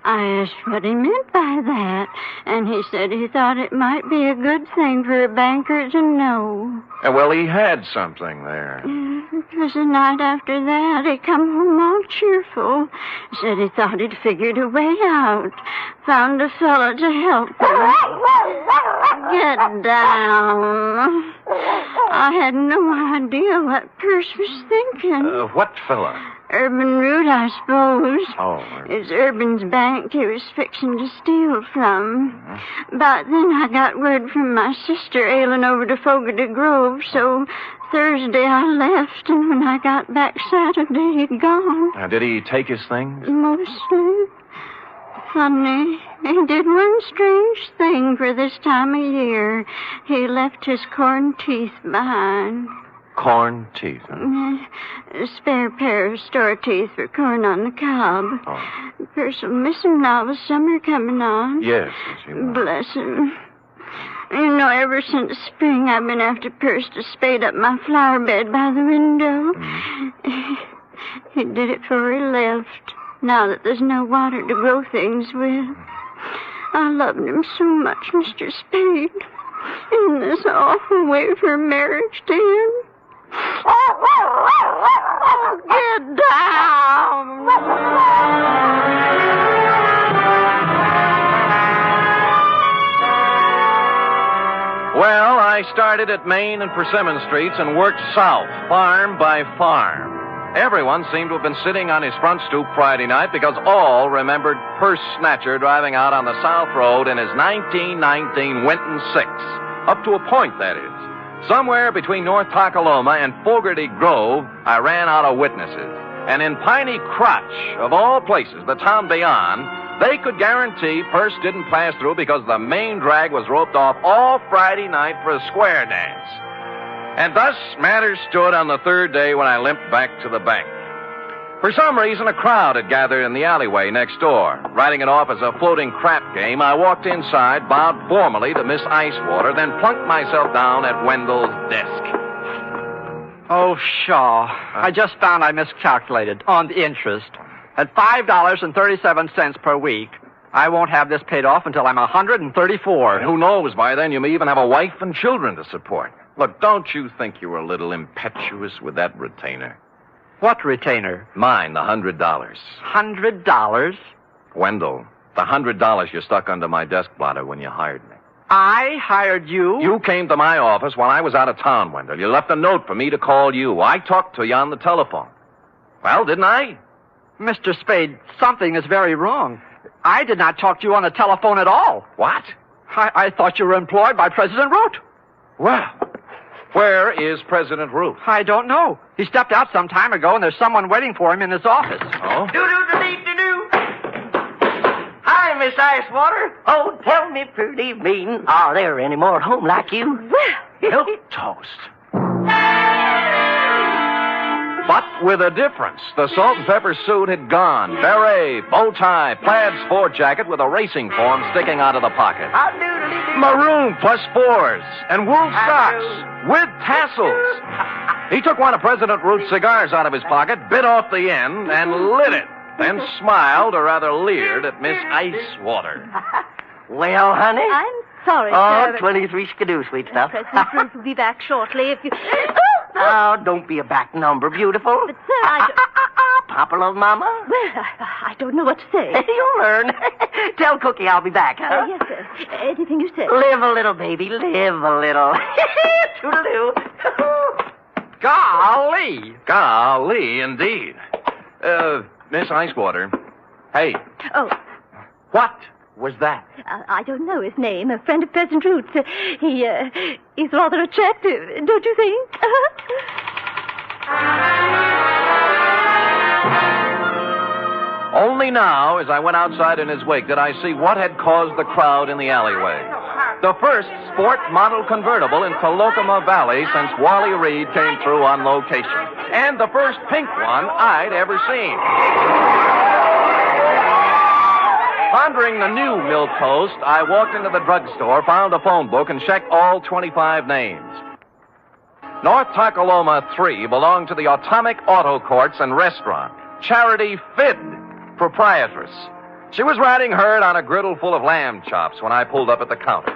I asked what he meant by that, and he said he thought it might be a good thing for a banker to know. Well, he had something there. It was the night after that. He come home all cheerful. Said he thought he'd figured a way out. Found a fella to help him. Get down. I had no idea what Purse was thinking. What fella? Urban Root, I suppose. Oh. It's Urban's bank he was fixing to steal from. But then I got word from my sister ailing over to Fogarty Grove, so Thursday I left, and when I got back Saturday, he'd gone. Did he take his things? Mostly. Funny, he did one strange thing for this time of year. He left his corn teeth behind. Corn teeth, huh? A spare pair of store teeth for corn on the cob. Oh. Purse will miss him now with summer coming on. Yes, he will. Bless him. You know, ever since spring, I've been after Perce to spade up my flower bed by the window. He did it before he left, now that there's no water to grow things with. I loved him so much, Mr. Spade. In this awful way for marriage to him. Get down! Well, I started at Main and Persimmon Streets and worked south, farm by farm. Everyone seemed to have been sitting on his front stoop Friday night because all remembered Purse Snatcher driving out on the South Road in his 1919 Winton 6. Up to a point, that is. Somewhere between North Takaloma and Fogarty Grove, I ran out of witnesses. And in Piney Crotch, of all places, the town beyond, they could guarantee Purse didn't pass through because the main drag was roped off all Friday night for a square dance. And thus matters stood on the third day when I limped back to the bank. For some reason, a crowd had gathered in the alleyway next door. Writing it off as a floating crap game, I walked inside, bowed formally to Miss Icewater, then plunked myself down at Wendell's desk. Oh, Shaw. I just found I miscalculated on the interest. At $5.37 per week, I won't have this paid off until I'm 134. And who knows, by then you may even have a wife and children to support. Look, don't you think you were a little impetuous with that retainer? What retainer? Mine, the $100. $100? Wendell, the $100 you stuck under my desk blotter when you hired me. I hired you? You came to my office while I was out of town, Wendell. You left a note for me to call you. I talked to you on the telephone. Well, didn't I? Mr. Spade, something is very wrong. I did not talk to you on the telephone at all. What? I thought you were employed by President Root. Well, where is President Root? I don't know. He stepped out some time ago, and there's someone waiting for him in his office. Oh? Do-do-do-dee-do-do. Hi, Miss Icewater. Oh, tell me, pretty mean, are there any more at home like you? Milk toast. But with a difference. The salt and pepper suit had gone. Beret, bow tie, plaid sport jacket with a racing form sticking out of the pocket. Maroon plus fours and wool socks with tassels. He took one of President Root's cigars out of his pocket, bit off the end, and lit it. Then smiled, or rather leered, at Miss Icewater. Well, honey? I'm sorry, Oh, sir. 23 skidoo, sweet stuff. President Root will be back shortly if you... Oh, don't be a back number, beautiful. But, sir, I... Papa love Mama? Well, I don't know what to say. You'll learn. Tell Cookie I'll be back, huh? Yes, sir. Anything you say. Live a little, baby. Live a little. Toodaloo. Golly. Golly, indeed. Miss Icewater. Hey. Oh. What was that? I don't know his name. A friend of President Root's. He's rather attractive, don't you think? Only now, as I went outside in his wake, did I see what had caused the crowd in the alleyway. The first sport model convertible in Colocoma Valley since Wally Reed came through on location. And the first pink one I'd ever seen. Pondering the new milk toast, I walked into the drugstore, found a phone book, and checked all 25 names. North Takaloma 3 belonged to the Atomic Auto Courts and Restaurant. Charity Fid, proprietress. She was riding herd on a griddle full of lamb chops when I pulled up at the counter.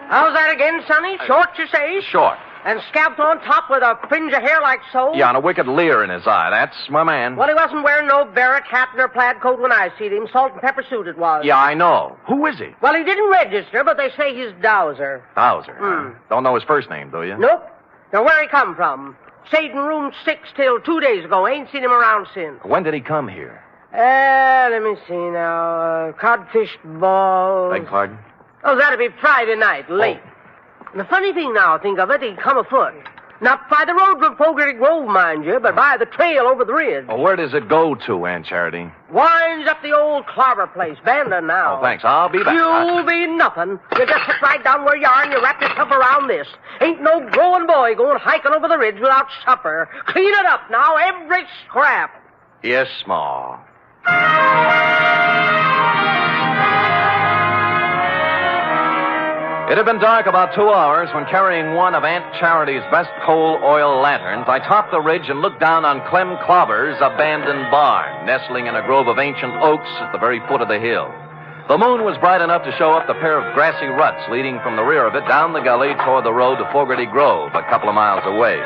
How's that again, Sonny? Short, you say? Short. And scalped on top with a fringe of hair like so? Yeah, and a wicked leer in his eye. That's my man. Well, he wasn't wearing no barrack hat nor plaid coat when I seen him. Salt and pepper suit it was. Yeah, I know. Who is he? Well, he didn't register, but they say he's Dowser. Dowser. Don't know his first name, do you? Nope. Now, where he come from? Stayed in room 6 till 2 days ago. Ain't seen him around since. When did he come here? Let me see now. Codfish ball. Beg pardon? Oh, that'd be Friday night, late. And the funny thing now, think of it, he come afoot. Not by the road from Fogarty Grove, mind you, but by the trail over the ridge. Oh, where does it go to, Aunt Charity? Winds up the old clobber place, Panda now. Oh, thanks. I'll be back. You'll be nothing. You just sit right down where you are and you wrap yourself around this. Ain't no growing boy going hiking over the ridge without supper. Clean it up now, every scrap. Yes, Ma. It had been dark about 2 hours when, carrying one of Aunt Charity's best coal oil lanterns, I topped the ridge and looked down on Clem Clobber's abandoned barn, nestling in a grove of ancient oaks at the very foot of the hill. The moon was bright enough to show up the pair of grassy ruts leading from the rear of it down the gully toward the road to Fogarty Grove, a couple of miles away.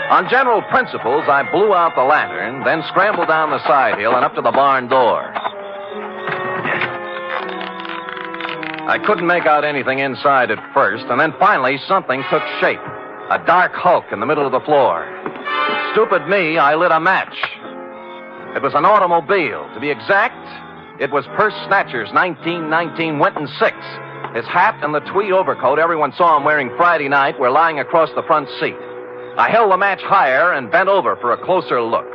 On general principles, I blew out the lantern, then scrambled down the side hill and up to the barn door. I couldn't make out anything inside at first, and then finally something took shape. A dark hulk in the middle of the floor. Stupid me, I lit a match. It was an automobile. To be exact, it was Purse Snatcher's 1919 Winton 6. His hat and the tweed overcoat everyone saw him wearing Friday night were lying across the front seat. I held the match higher and bent over for a closer look,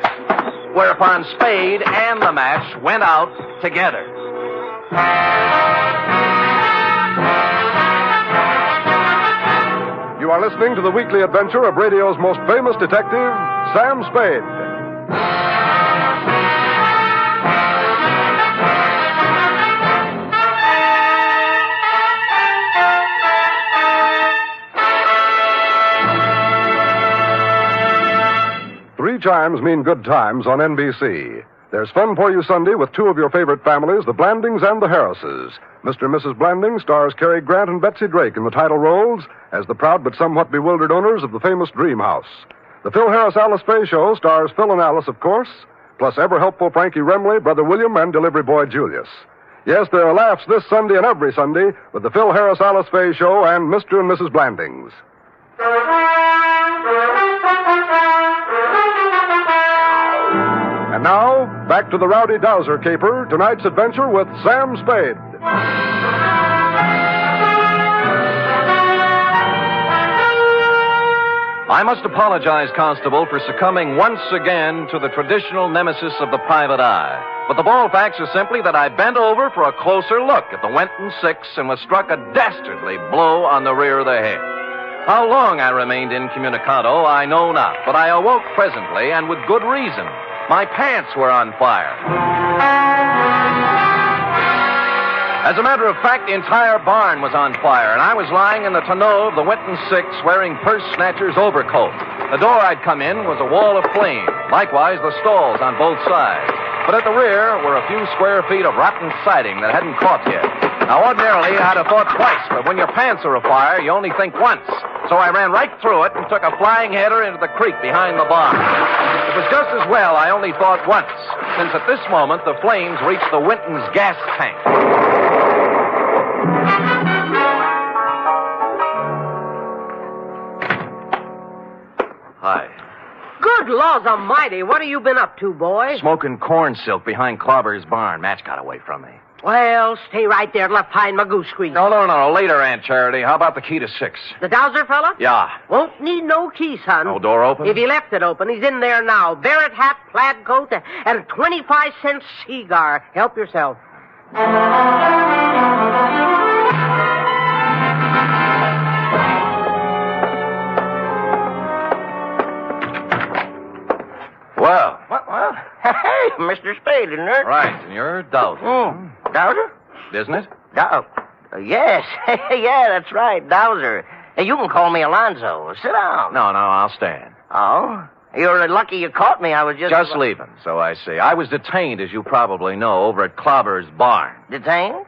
whereupon Spade and the match went out together. You are listening to the weekly adventure of radio's most famous detective, Sam Spade. Three chimes mean good times on NBC. There's fun for you Sunday with two of your favorite families, the Blandings and the Harrises. Mr. and Mrs. Blanding stars Cary Grant and Betsy Drake in the title roles as the proud but somewhat bewildered owners of the famous Dream House. The Phil Harris-Alice Faye Show stars Phil and Alice, of course, plus ever-helpful Frankie Remley, Brother William, and delivery boy Julius. Yes, there are laughs this Sunday and every Sunday with the Phil Harris-Alice Faye Show and Mr. and Mrs. Blandings. And now, back to the Rowdy Dowser caper, tonight's adventure with Sam Spade. I must apologize, Constable, for succumbing once again to the traditional nemesis of the private eye. But the bald facts are simply that I bent over for a closer look at the Winton 6 and was struck a dastardly blow on the rear of the head. How long I remained incommunicado, I know not, but I awoke presently, and with good reason. My pants were on fire. As a matter of fact, the entire barn was on fire, and I was lying in the tonneau of the Winton 6 wearing Purse Snatcher's overcoat. The door I'd come in was a wall of flame, likewise the stalls on both sides. But at the rear were a few square feet of rotten siding that hadn't caught yet. Now, ordinarily, I'd have thought twice, but when your pants are afire, you only think once. So I ran right through it and took a flying header into the creek behind the barn. It was just as well I only thought once, since at this moment the flames reached the Winton's gas tank. Hi. Good laws almighty, what have you been up to, boy? Smoking corn silk behind Clobber's barn. Match got away from me. Well, stay right there left behind my goose squeak. No. Later, Aunt Charity. How about the key to 6? The Dowser fella? Yeah. Won't need no key, son. No door open? If he left it open, he's in there now. Barrett hat, plaid coat, and a 25-cent cigar. Help yourself. Well. Well, hey, Mr. Spade, isn't it? Right, and you're Dowser. Dowser? Isn't it? Yes. Yeah, that's right, Dowser. You can call me Alonzo. Sit down. No, I'll stand. Oh? You're lucky you caught me. I was just leaving, so I see. I was detained, as you probably know, over at Clobber's barn. Detained?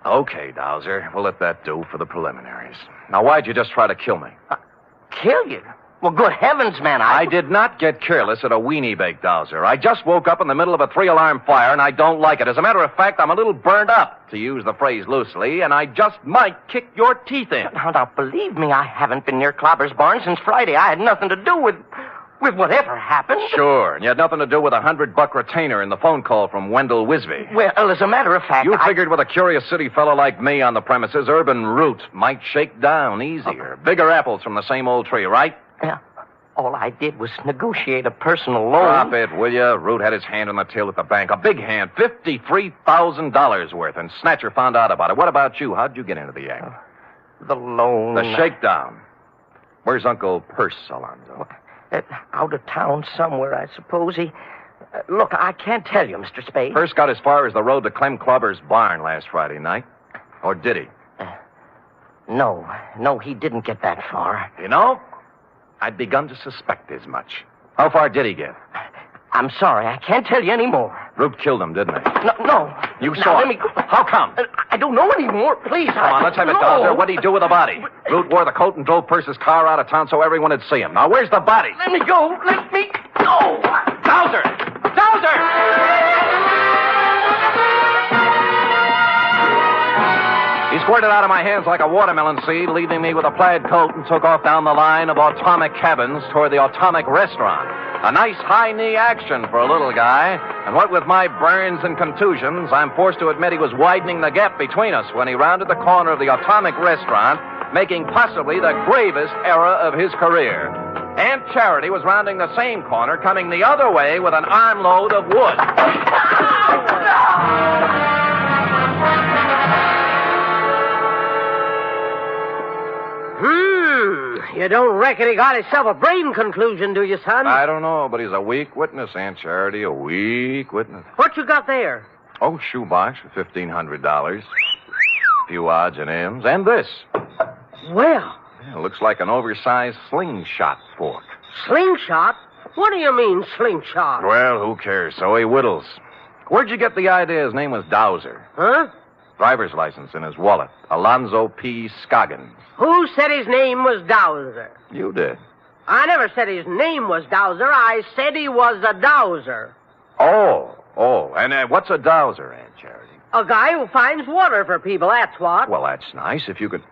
Okay, Dowser. We'll let that do for the preliminaries. Now, why'd you just try to kill me? Kill you? Well, good heavens, man, I did not get careless at a weenie bake, Dowser. I just woke up in the middle of a 3-alarm fire, and I don't like it. As a matter of fact, I'm a little burned up, to use the phrase loosely, and I just might kick your teeth in. Now, believe me, I haven't been near Clobber's barn since Friday. I had nothing to do with whatever happened. Sure, and you had nothing to do with a $100 retainer in the phone call from Wendell Wisby. Well, as a matter of fact, You figured with a curious city fellow like me on the premises, urban root might shake down easier. Bigger apples from the same old tree, right? Yeah. All I did was negotiate a personal loan. Drop it, will you? Root had his hand on the till at the bank. A big hand, $53,000 worth, and Snatcher found out about it. What about you? How'd you get into the act? The loan. The shakedown. Where's Uncle Purse, Alonzo? Out of town somewhere, I suppose. Look, I can't tell you, Mr. Spade. Purse got as far as the road to Clem Clobber's barn last Friday night. Or did he? No, he didn't get that far. You know, I'd begun to suspect as much. How far did he get? I'm sorry, I can't tell you anymore. Root killed him, didn't he? No. You Now, saw let him. me go. How come? I don't know anymore. Please. Come on, let's have it, Dowser. What did he do with the body? Root wore the coat and drove Perce's car out of town so everyone would see him. Now, where's the body? Let me go. Let me go. Dowser! Dowser! He squirted out of my hands like a watermelon seed, leaving me with a plaid coat, and took off down the line of atomic cabins toward the atomic restaurant. A nice high-knee action for a little guy, and what with my burns and contusions, I'm forced to admit he was widening the gap between us when he rounded the corner of the atomic restaurant, making possibly the gravest error of his career. Aunt Charity was rounding the same corner, coming the other way with an armload of wood. You don't reckon he got himself a brain conclusion, do you, son? I don't know, but he's a weak witness, Aunt Charity, a weak witness. What you got there? Oh, shoebox for $1,500. A few odds and ends. And this. Well. Yeah, looks like an oversized slingshot fork. Slingshot? What do you mean, slingshot? Well, who cares? So he whittles. Where'd you get the idea his name was Dowser? Huh? Driver's license in his wallet. Alonzo P. Scoggins. Who said his name was Dowser? You did. I never said his name was Dowser. I said he was a dowser. Oh. And what's a dowser, Aunt Charity? A guy who finds water for people, that's what. Well, that's nice. If you could...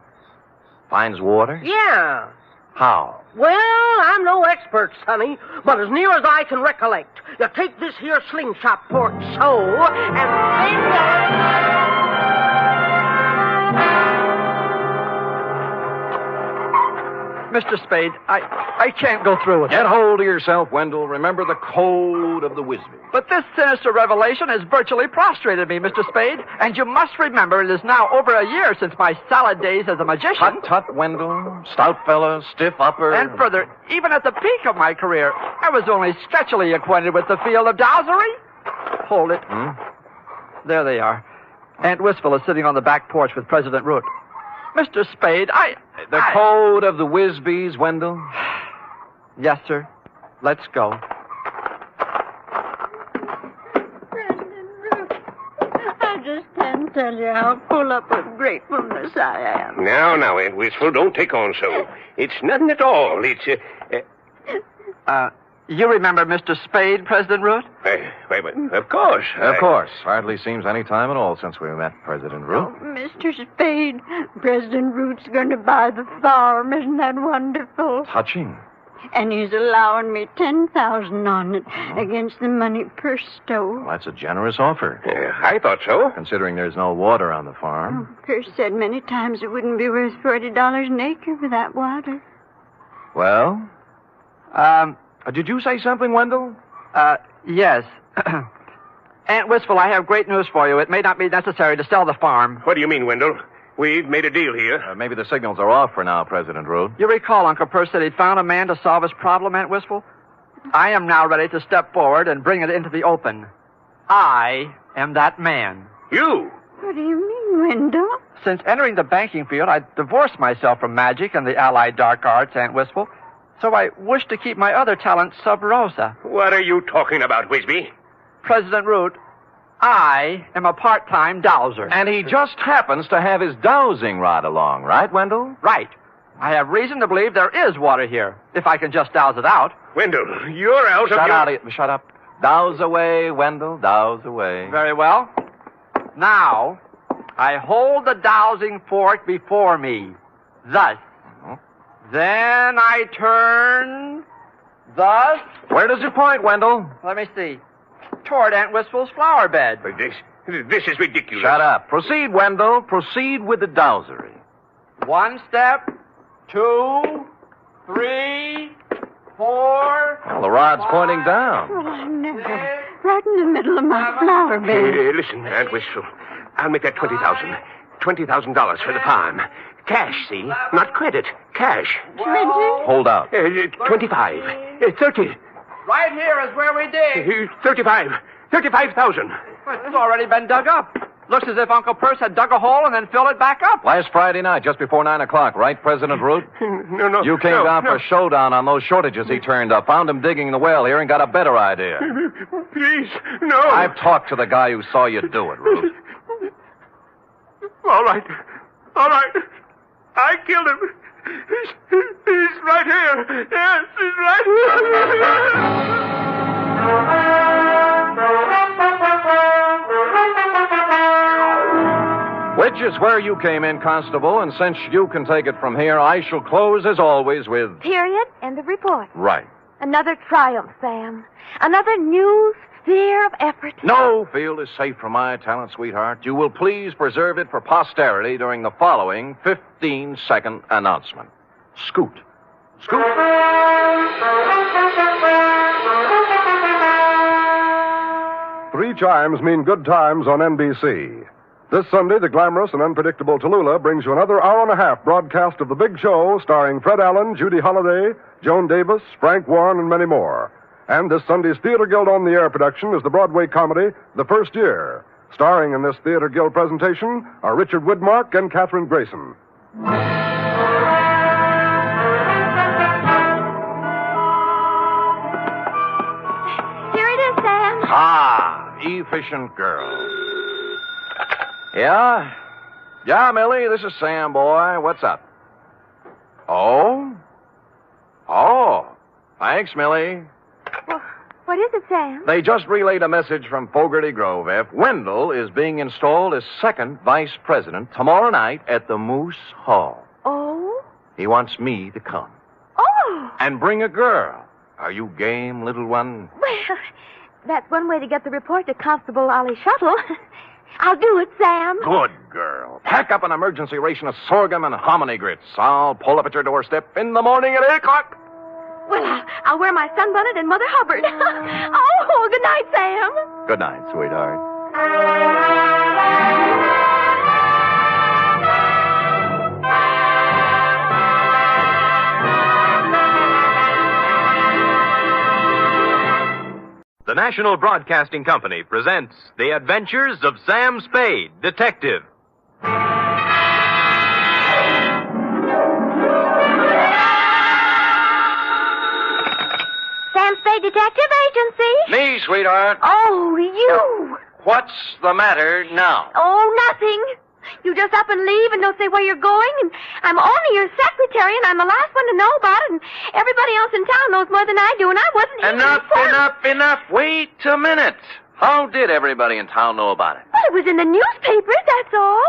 Finds water? Yeah. How? Well, I'm no expert, sonny, but as near as I can recollect, you take this here slingshot fork so, and then... Mr. Spade, I can't go through with it. Get hold of yourself, Wendell. Remember the code of the Wisby. But this sinister revelation has virtually prostrated me, Mr. Spade. And you must remember it is now over a year since my salad days as a magician. Tut, Wendell. Stout fella, stiff upper. And further, even at the peak of my career, I was only sketchily acquainted with the field of dowsery. Hold it. There they are. Aunt Wistful is sitting on the back porch with President Root. Mr. Spade, The code of the Wisbys, Wendell? Yes, sir. Let's go. I just can't tell you how full up with gratefulness I am. Now, Aunt Wistful, don't take on so. It's nothing at all. It's, You remember Mr. Spade, President Root? Wait, of course. Of course. Hardly seems any time at all since we met President Root. Oh, Mr. Spade, President Root's going to buy the farm. Isn't that wonderful? Touching. And he's allowing me $10,000 on it against the money Perce stole. Well, that's a generous offer. I thought so. Considering there's no water on the farm. Perce said many times it wouldn't be worth $40 an acre for that water. Well? Did you say something, Wendell? Yes. Aunt Wistful, I have great news for you. It may not be necessary to sell the farm. What do you mean, Wendell? We've made a deal here. Maybe the signals are off for now, President Root. You recall Uncle Perce said he'd found a man to solve his problem, Aunt Wistful? I am now ready to step forward and bring it into the open. I am that man. You? What do you mean, Wendell? Since entering the banking field, I divorced myself from magic and the allied dark arts, Aunt Wistful. So I wish to keep my other talents sub rosa. What are you talking about, Wisby? President Root, I am a part-time dowser. And he just happens to have his dowsing rod along, right, Wendell? Right. I have reason to believe there is water here, if I can just douse it out. Wendell, you're out of your... Shut up. Douse away, Wendell, douse away. Very well. Now, I hold the dowsing fork before me, thus. Then I turn, thus... Where does it point, Wendell? Let me see. Toward Aunt Wistful's flower bed. This is ridiculous. Shut up. Proceed, Wendell. Proceed with the dowsery. 1 step, 2, 3, 4... Well, the rod's pointing down. Well, I never. Right in the middle of my flower bed. Listen, Aunt Wistful. I'll make that $20,000. $20,000 for the farm. Cash, see? Not credit. Cash. 20? Hold out. 25. 30. Right here is where we dig. 35. 35,000. It's already been dug up. Looks as if Uncle Perce had dug a hole and then filled it back up. Last Friday night, just before 9 o'clock, right, President Root? No. You came down for a showdown on those shortages he turned up. Found him digging the well here and got a better idea. Please, no. I've talked to the guy who saw you do it, Root. All right. I killed him. He's right here. Yes, he's right here. Which is where you came in, Constable, and since you can take it from here, I shall close, as always, with... Period. End of report. Right. Another triumph, Sam. Another new sphere of effort. No field is safe from my talent, sweetheart. You will please preserve it for posterity during the following 15-second announcement. Scoot. Scoot. 3 chimes mean good times on NBC. This Sunday, the glamorous and unpredictable Tallulah brings you another hour-and-a-half broadcast of The Big Show, starring Fred Allen, Judy Holliday, Joan Davis, Frank Warren, and many more. And this Sunday's Theater Guild on the Air production is the Broadway comedy The First Year. Starring in this Theater Guild presentation are Richard Widmark and Katherine Grayson. Here it is, Sam. Ah, efficient girl. Yeah? Yeah, Millie, this is Sam, boy. What's up? Oh? Thanks, Millie. Well, what is it, Sam? They just relayed a message from Fogarty Grove, F. Wendell is being installed as second vice president tomorrow night at the Moose Hall. Oh? He wants me to come. Oh! And bring a girl. Are you game, little one? Well, that's one way to get the report to Constable Ollie Shuttle. I'll do it, Sam. Good girl. Pack up an emergency ration of sorghum and hominy grits. I'll pull up at your doorstep in the morning at 8 o'clock. Well, I'll wear my sunbonnet and Mother Hubbard. Oh, good night, Sam. Good night, sweetheart. The National Broadcasting Company presents The Adventures of Sam Spade, Detective. Sam Spade Detective Agency. Me, sweetheart. Oh, you. What's the matter now? Oh, nothing. You just up and leave and don't say where you're going, and I'm only your secretary, and I'm the last one to know about it, and everybody else in town knows more than I do, and I wasn't even Enough. Wait a minute. How did everybody in town know about it? Well, it was in the newspapers, that's all.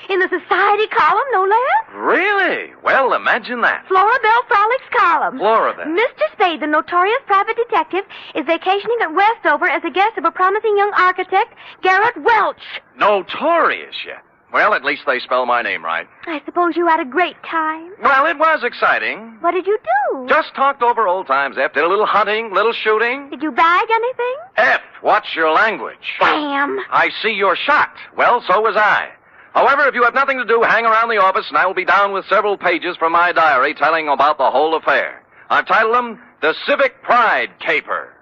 In the society column, no less. Really? Well, imagine that. Flora Belle Frolics column. Flora Belle. Mr. Spade, the notorious private detective, is vacationing at Westover as a guest of a promising young architect, Garrett Welch. Notorious yet. Well, at least they spell my name right. I suppose you had a great time. Well, it was exciting. What did you do? Just talked over old times, F. Did a little hunting, little shooting. Did you bag anything? F, watch your language. Sam. I see you're shocked. Well, so was I. However, if you have nothing to do, hang around the office, and I will be down with several pages from my diary telling about the whole affair. I've titled them The Civic Pride Caper.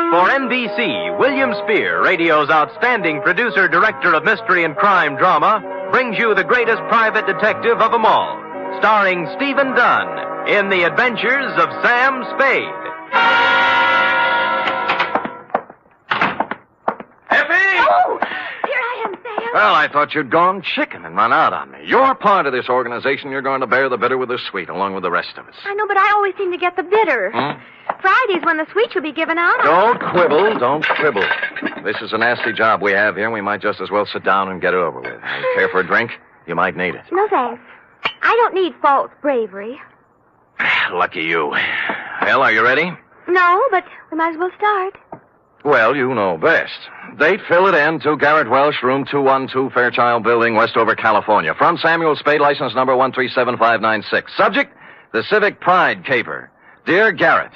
For NBC, William Spear, radio's outstanding producer-director of mystery and crime drama, brings you the greatest private detective of them all, starring Stephen Dunn in The Adventures of Sam Spade. Oh, here I am, Sam. Well, I thought you'd gone chicken and run out on me. You're part of this organization. You're going to bear the bitter with the sweet, along with the rest of us. I know, but I always seem to get the bitter. Friday's when the sweets will be given out. Don't quibble. This is a nasty job we have here, and we might just as well sit down and get it over with. You care for a drink? You might need it. No, thanks. I don't need false bravery. Lucky you. Well, are you ready? No, but we might as well start. Well, you know best. Date, fill it in, to Garrett Welsh, room 212, Fairchild Building, Westover, California. From Samuel Spade, license number 137596. Subject, the Civic Pride Caper. Dear Garrett,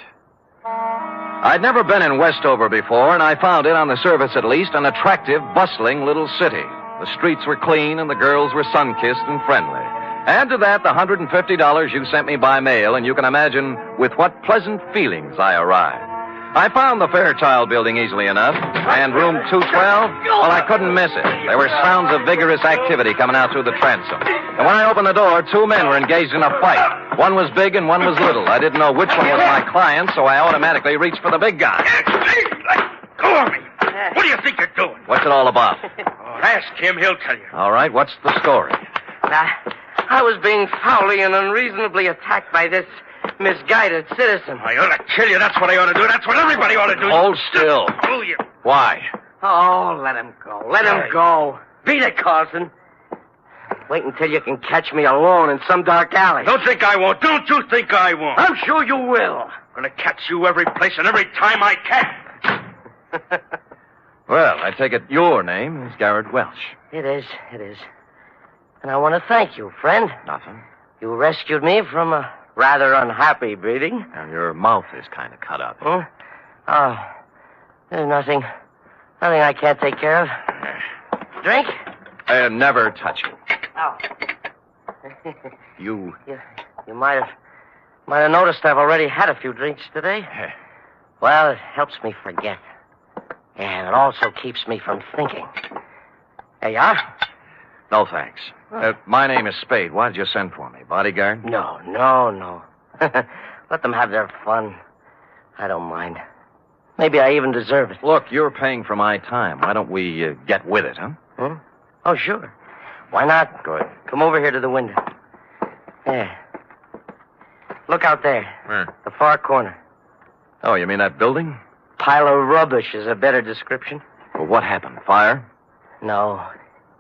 I'd never been in Westover before, and I found it, on the surface at least, an attractive, bustling little city. The streets were clean, and the girls were sun-kissed and friendly. Add to that the $150 you sent me by mail, and you can imagine with what pleasant feelings I arrived. I found the Fairchild building easily enough. And room 212, well, I couldn't miss it. There were sounds of vigorous activity coming out through the transom. And when I opened the door, 2 men were engaged in a fight. One was big and one was little. I didn't know which one was my client, so I automatically reached for the big guy. Go on me. What do you think you're doing? What's it all about? Ask him. He'll tell you. All right, what's the story? I was being foully and unreasonably attacked by this misguided citizen. I ought to kill you. That's what I ought to do. That's what everybody ought to do. Hold still. Oh, you. Why? Oh, let him go. Let him go. Beat it, Carlson. Wait until you can catch me alone in some dark alley. Don't think I won't. Don't you think I won't. I'm sure you will. I'm going to catch you every place and every time I can. Well, I take it your name is Garrett Welch. It is. And I want to thank you, friend. Nothing. You rescued me from a rather unhappy breeding. And your mouth is kind of cut up. Huh? Oh, there's nothing I can't take care of. Drink? Never touch it. Oh. You might have noticed I've already had a few drinks today. Well, it helps me forget. And it also keeps me from thinking. There you are. No, thanks. My name is Spade. Why did you send for me? Bodyguard? No. Let them have their fun. I don't mind. Maybe I even deserve it. Look, you're paying for my time. Why don't we get with it, huh? Oh, sure. Why not? Good. Come over here to the window. There. Look out there. Where? The far corner. Oh, you mean that building? Pile of rubbish is a better description. Well, what happened? Fire? No.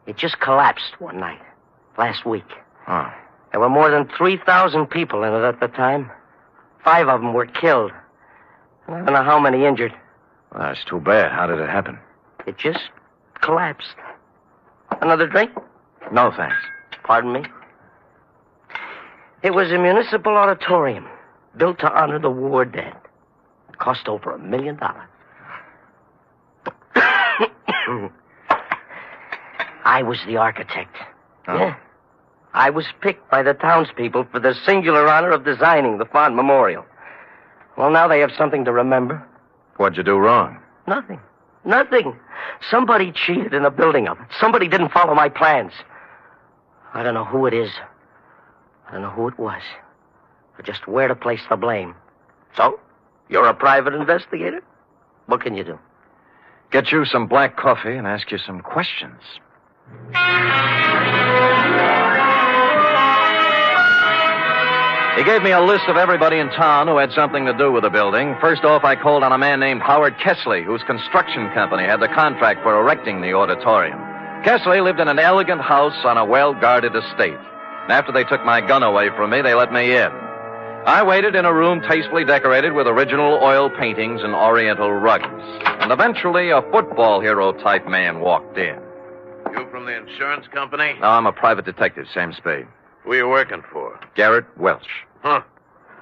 It just collapsed one night. Last week. Oh. There were more than 3,000 people in it at the time. 5 of them were killed. I don't know how many injured. Well, that's too bad. How did it happen? It just collapsed. Another drink? No, thanks. Pardon me? It was a municipal auditorium built to honor the war dead. It cost over $1 million. I was the architect. Oh. Yeah. I was picked by the townspeople for the singular honor of designing the fond memorial. Well, now they have something to remember. What'd you do wrong? Nothing. Somebody cheated in the building of it. Somebody didn't follow my plans. I don't know who it is. I don't know who it was. Or just where to place the blame. So, you're a private investigator? What can you do? Get you some black coffee and ask you some questions. He gave me a list of everybody in town who had something to do with the building. First off, I called on a man named Howard Kessley, whose construction company had the contract for erecting the auditorium. Kessley lived in an elegant house on a well-guarded estate. And after they took my gun away from me, they let me in. I waited in a room tastefully decorated with original oil paintings and oriental rugs. And eventually, a football hero-type man walked in. You from the insurance company? No, I'm a private detective, Sam Spade. Who are you working for? Garrett Welch. Huh.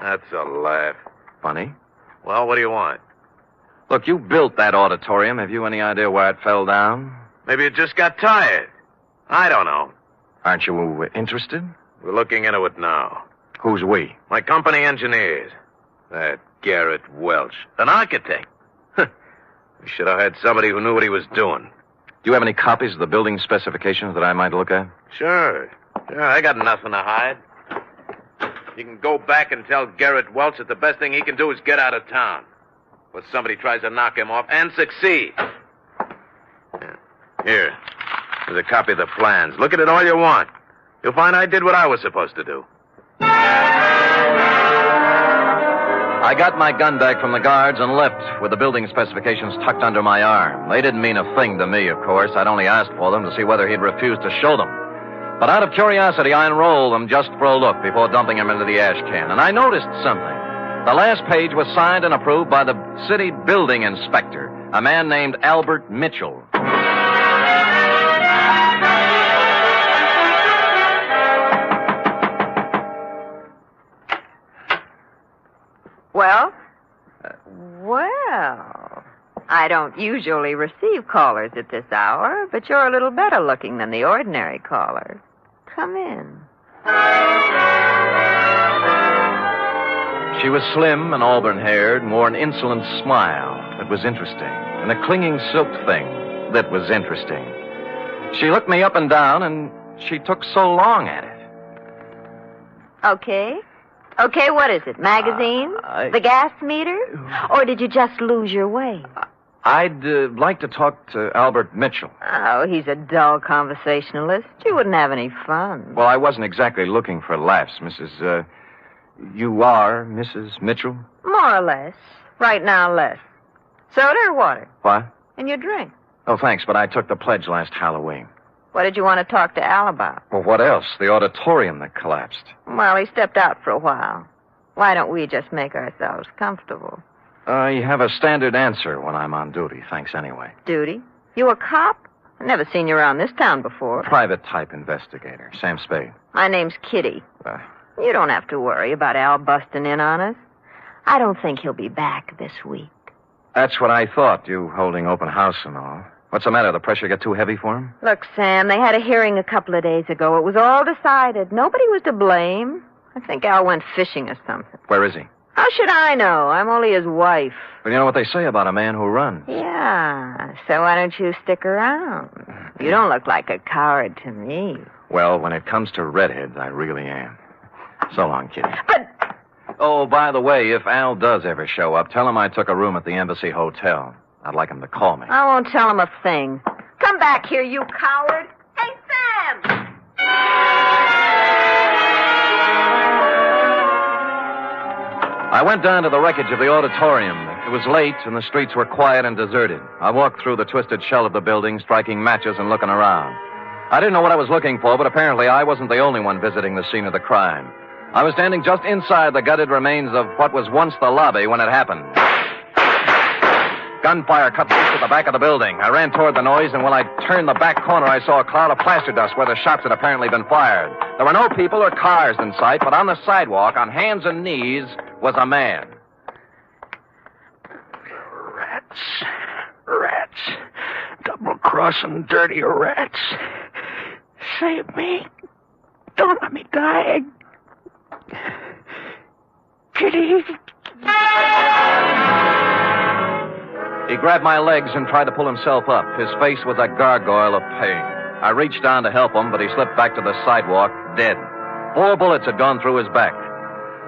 That's a laugh. Funny? Well, what do you want? Look, you built that auditorium. Have you any idea why it fell down? Maybe you just got tired. I don't know. Aren't you interested? We're looking into it now. Who's we? My company engineers. That Garrett Welch. An architect. We should have had somebody who knew what he was doing. Do you have any copies of the building specifications that I might look at? Sure, I got nothing to hide. You can go back and tell Garrett Welch that the best thing he can do is get out of town. But somebody tries to knock him off and succeed. Here. There's a copy of the plans. Look at it all you want. You'll find I did what I was supposed to do. I got my gun back from the guards and left with the building specifications tucked under my arm. They didn't mean a thing to me, of course. I'd only asked for them to see whether he'd refuse to show them. But out of curiosity, I unrolled them just for a look before dumping them into the ash can. And I noticed something. The last page was signed and approved by the city building inspector, a man named Albert Mitchell. Well? I don't usually receive callers at this hour, but you're a little better looking than the ordinary caller. Come in. She was slim and auburn-haired and wore an insolent smile that was interesting and a clinging silk thing that was interesting. She looked me up and down, and she took so long at it. Okay. Okay, what is it? Magazine? The gas meter? Or did you just lose your way? I'd like to talk to Albert Mitchell. Oh, he's a dull conversationalist. You wouldn't have any fun. Well, I wasn't exactly looking for laughs, Mrs. You are Mrs. Mitchell? More or less. Right now, less. Soda or water? What? And your drink. Oh, thanks, but I took the pledge last Halloween. What did you want to talk to Al about? Well, what else? The auditorium that collapsed. Well, he stepped out for a while. Why don't we just make ourselves comfortable? You have a standard answer when I'm on duty. Thanks anyway. Duty? You a cop? I've never seen you around this town before. Private type investigator. Sam Spade. My name's Kitty. You don't have to worry about Al busting in on us. I don't think he'll be back this week. That's what I thought, you holding open house and all. What's the matter? The pressure get too heavy for him? Look, Sam, they had a hearing a couple of days ago. It was all decided. Nobody was to blame. I think Al went fishing or something. Where is he? How should I know? I'm only his wife. Well, you know what they say about a man who runs. Yeah, so why don't you stick around? You don't look like a coward to me. Well, when it comes to redheads, I really am. So long, Kitty. But... Oh, by the way, if Al does ever show up, tell him I took a room at the Embassy Hotel. I'd like him to call me. I won't tell him a thing. Come back here, you coward. Hey, Sam! I went down to the wreckage of the auditorium. It was late, and the streets were quiet and deserted. I walked through the twisted shell of the building, striking matches and looking around. I didn't know what I was looking for, but apparently I wasn't the only one visiting the scene of the crime. I was standing just inside the gutted remains of what was once the lobby when it happened. Gunfire cut loose at the back of the building. I ran toward the noise, and when I turned the back corner, I saw a cloud of plaster dust where the shots had apparently been fired. There were no people or cars in sight, but on the sidewalk, on hands and knees, was a man. Rats. Double-crossing dirty rats. Save me. Don't let me die. Kitty. He grabbed my legs and tried to pull himself up. His face was a gargoyle of pain. I reached down to help him, but he slipped back to the sidewalk, dead. 4 bullets had gone through his back.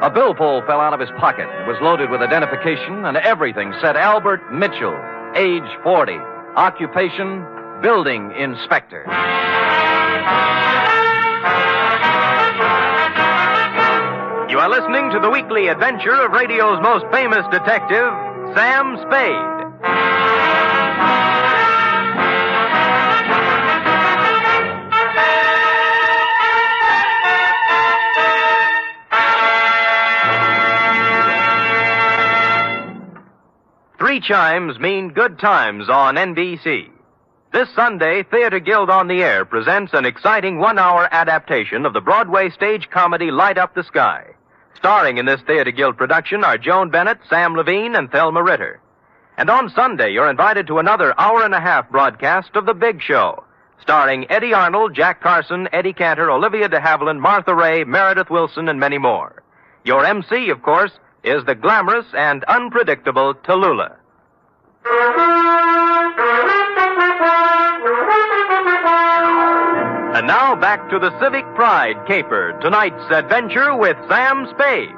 A billfold fell out of his pocket. It was loaded with identification, and everything said Albert Mitchell, age 40, occupation, building inspector. You are listening to the weekly adventure of radio's most famous detective, Sam Spade. Three chimes mean good times on NBC. This Sunday, Theater Guild on the Air presents an exciting 1-hour adaptation of the Broadway stage comedy Light Up the Sky. Starring in this Theater Guild production are Joan Bennett, Sam Levine, and Thelma Ritter. And on Sunday, you're invited to another hour-and-a-half broadcast of The Big Show, starring Eddie Arnold, Jack Carson, Eddie Cantor, Olivia de Havilland, Martha Ray, Meredith Wilson, and many more. Your MC, of course, is the glamorous and unpredictable Tallulah. And now back to the Civic Pride caper, tonight's adventure with Sam Spade.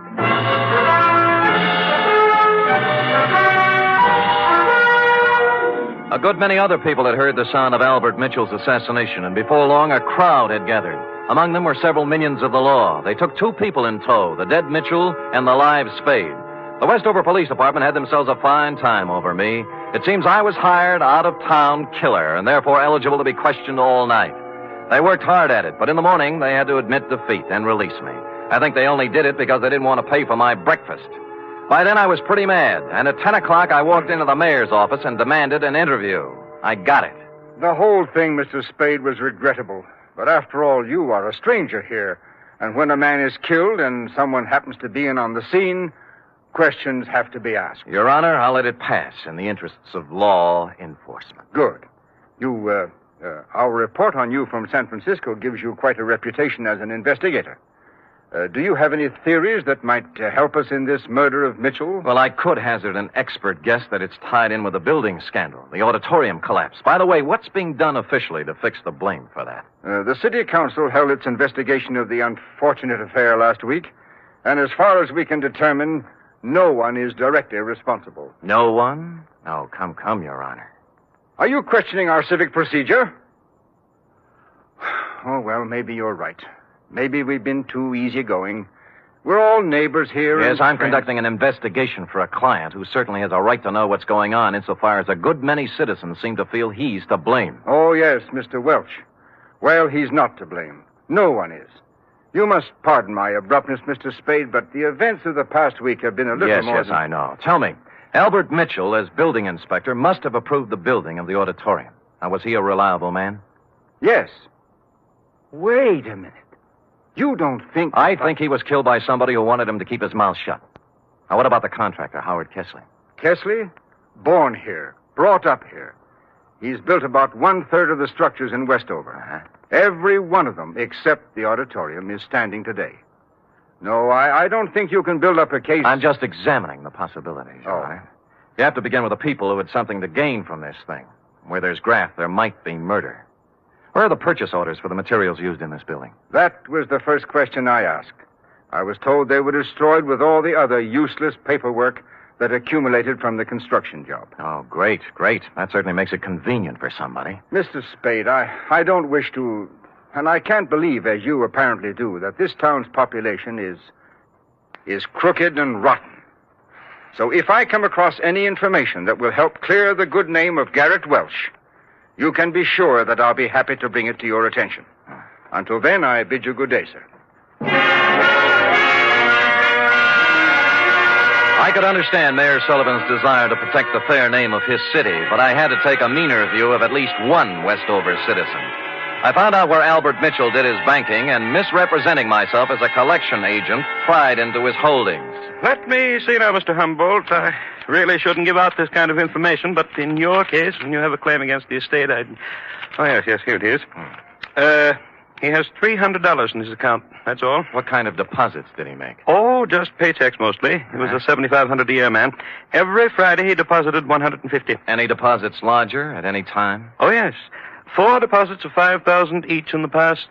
A good many other people had heard the sound of Albert Mitchell's assassination, and before long a crowd had gathered. Among them were several minions of the law. They took 2 people in tow, the dead Mitchell and the live Spade. The Westover Police Department had themselves a fine time over me. It seems I was hired out-of-town killer, and therefore eligible to be questioned all night. They worked hard at it, but in the morning they had to admit defeat and release me. I think they only did it because they didn't want to pay for my breakfast. By then I was pretty mad, and at 10 o'clock I walked into the mayor's office and demanded an interview. I got it. The whole thing, Mr. Spade, was regrettable. But after all, you are a stranger here. And when a man is killed and someone happens to be in on the scene, questions have to be asked. Your Honor, I'll let it pass in the interests of law enforcement. Good. Our report on you from San Francisco gives you quite a reputation as an investigator. Do you have any theories that might help us in this murder of Mitchell? Well, I could hazard an expert guess that it's tied in with the building scandal, the auditorium collapse. By the way, what's being done officially to fix the blame for that? The city council held its investigation of the unfortunate affair last week, and as far as we can determine, no one is directly responsible. No one? Oh, come, Your Honor. Are you questioning our civic procedure? Oh, well, maybe you're right. Maybe we've been too easygoing. We're all neighbors here. Yes, I'm friends. conducting an investigation for a client who certainly has a right to know what's going on insofar as a good many citizens seem to feel he's to blame. Oh, yes, Mr. Welch. Well, he's not to blame. No one is. You must pardon my abruptness, Mr. Spade, but the events of the past week have been a little more Yes, I know. Tell me, Albert Mitchell, as building inspector, must have approved the building of the auditorium. Now, was he a reliable man? Yes. Wait a minute. You don't think... I think he was killed by somebody who wanted him to keep his mouth shut. Now, what about the contractor, Howard Kessley? Kessley? Born here. Brought up here. He's built about 1/3 of the structures in Westover. Uh-huh. Every one of them, except the auditorium, is standing today. No, I don't think you can build up a case... I'm just examining the possibilities, all right? You have to begin with the people who had something to gain from this thing. Where there's graft, there might be murder. Where are the purchase orders for the materials used in this building? That was the first question I asked. I was told they were destroyed with all the other useless paperwork that accumulated from the construction job. Oh, great. That certainly makes it convenient for somebody. Mr. Spade, I don't wish to... And I can't believe, as you apparently do, that this town's population is crooked and rotten. So if I come across any information that will help clear the good name of Garrett Welch, you can be sure that I'll be happy to bring it to your attention. Until then, I bid you good day, sir. I could understand Mayor Sullivan's desire to protect the fair name of his city, but I had to take a meaner view of at least one Westover citizen. I found out where Albert Mitchell did his banking, and misrepresenting myself as a collection agent, pried into his holdings. Let me see now, Mr. Humboldt. I really shouldn't give out this kind of information, but in your case, when you have a claim against the estate, I'd... Oh, yes, here it is. He has $300 in his account, that's all. What kind of deposits did he make? Oh, just paychecks mostly. He was a $7,500 a year man. Every Friday he deposited $150. Any deposits larger at any time? Oh, yes. 4 deposits of $5,000 each in the past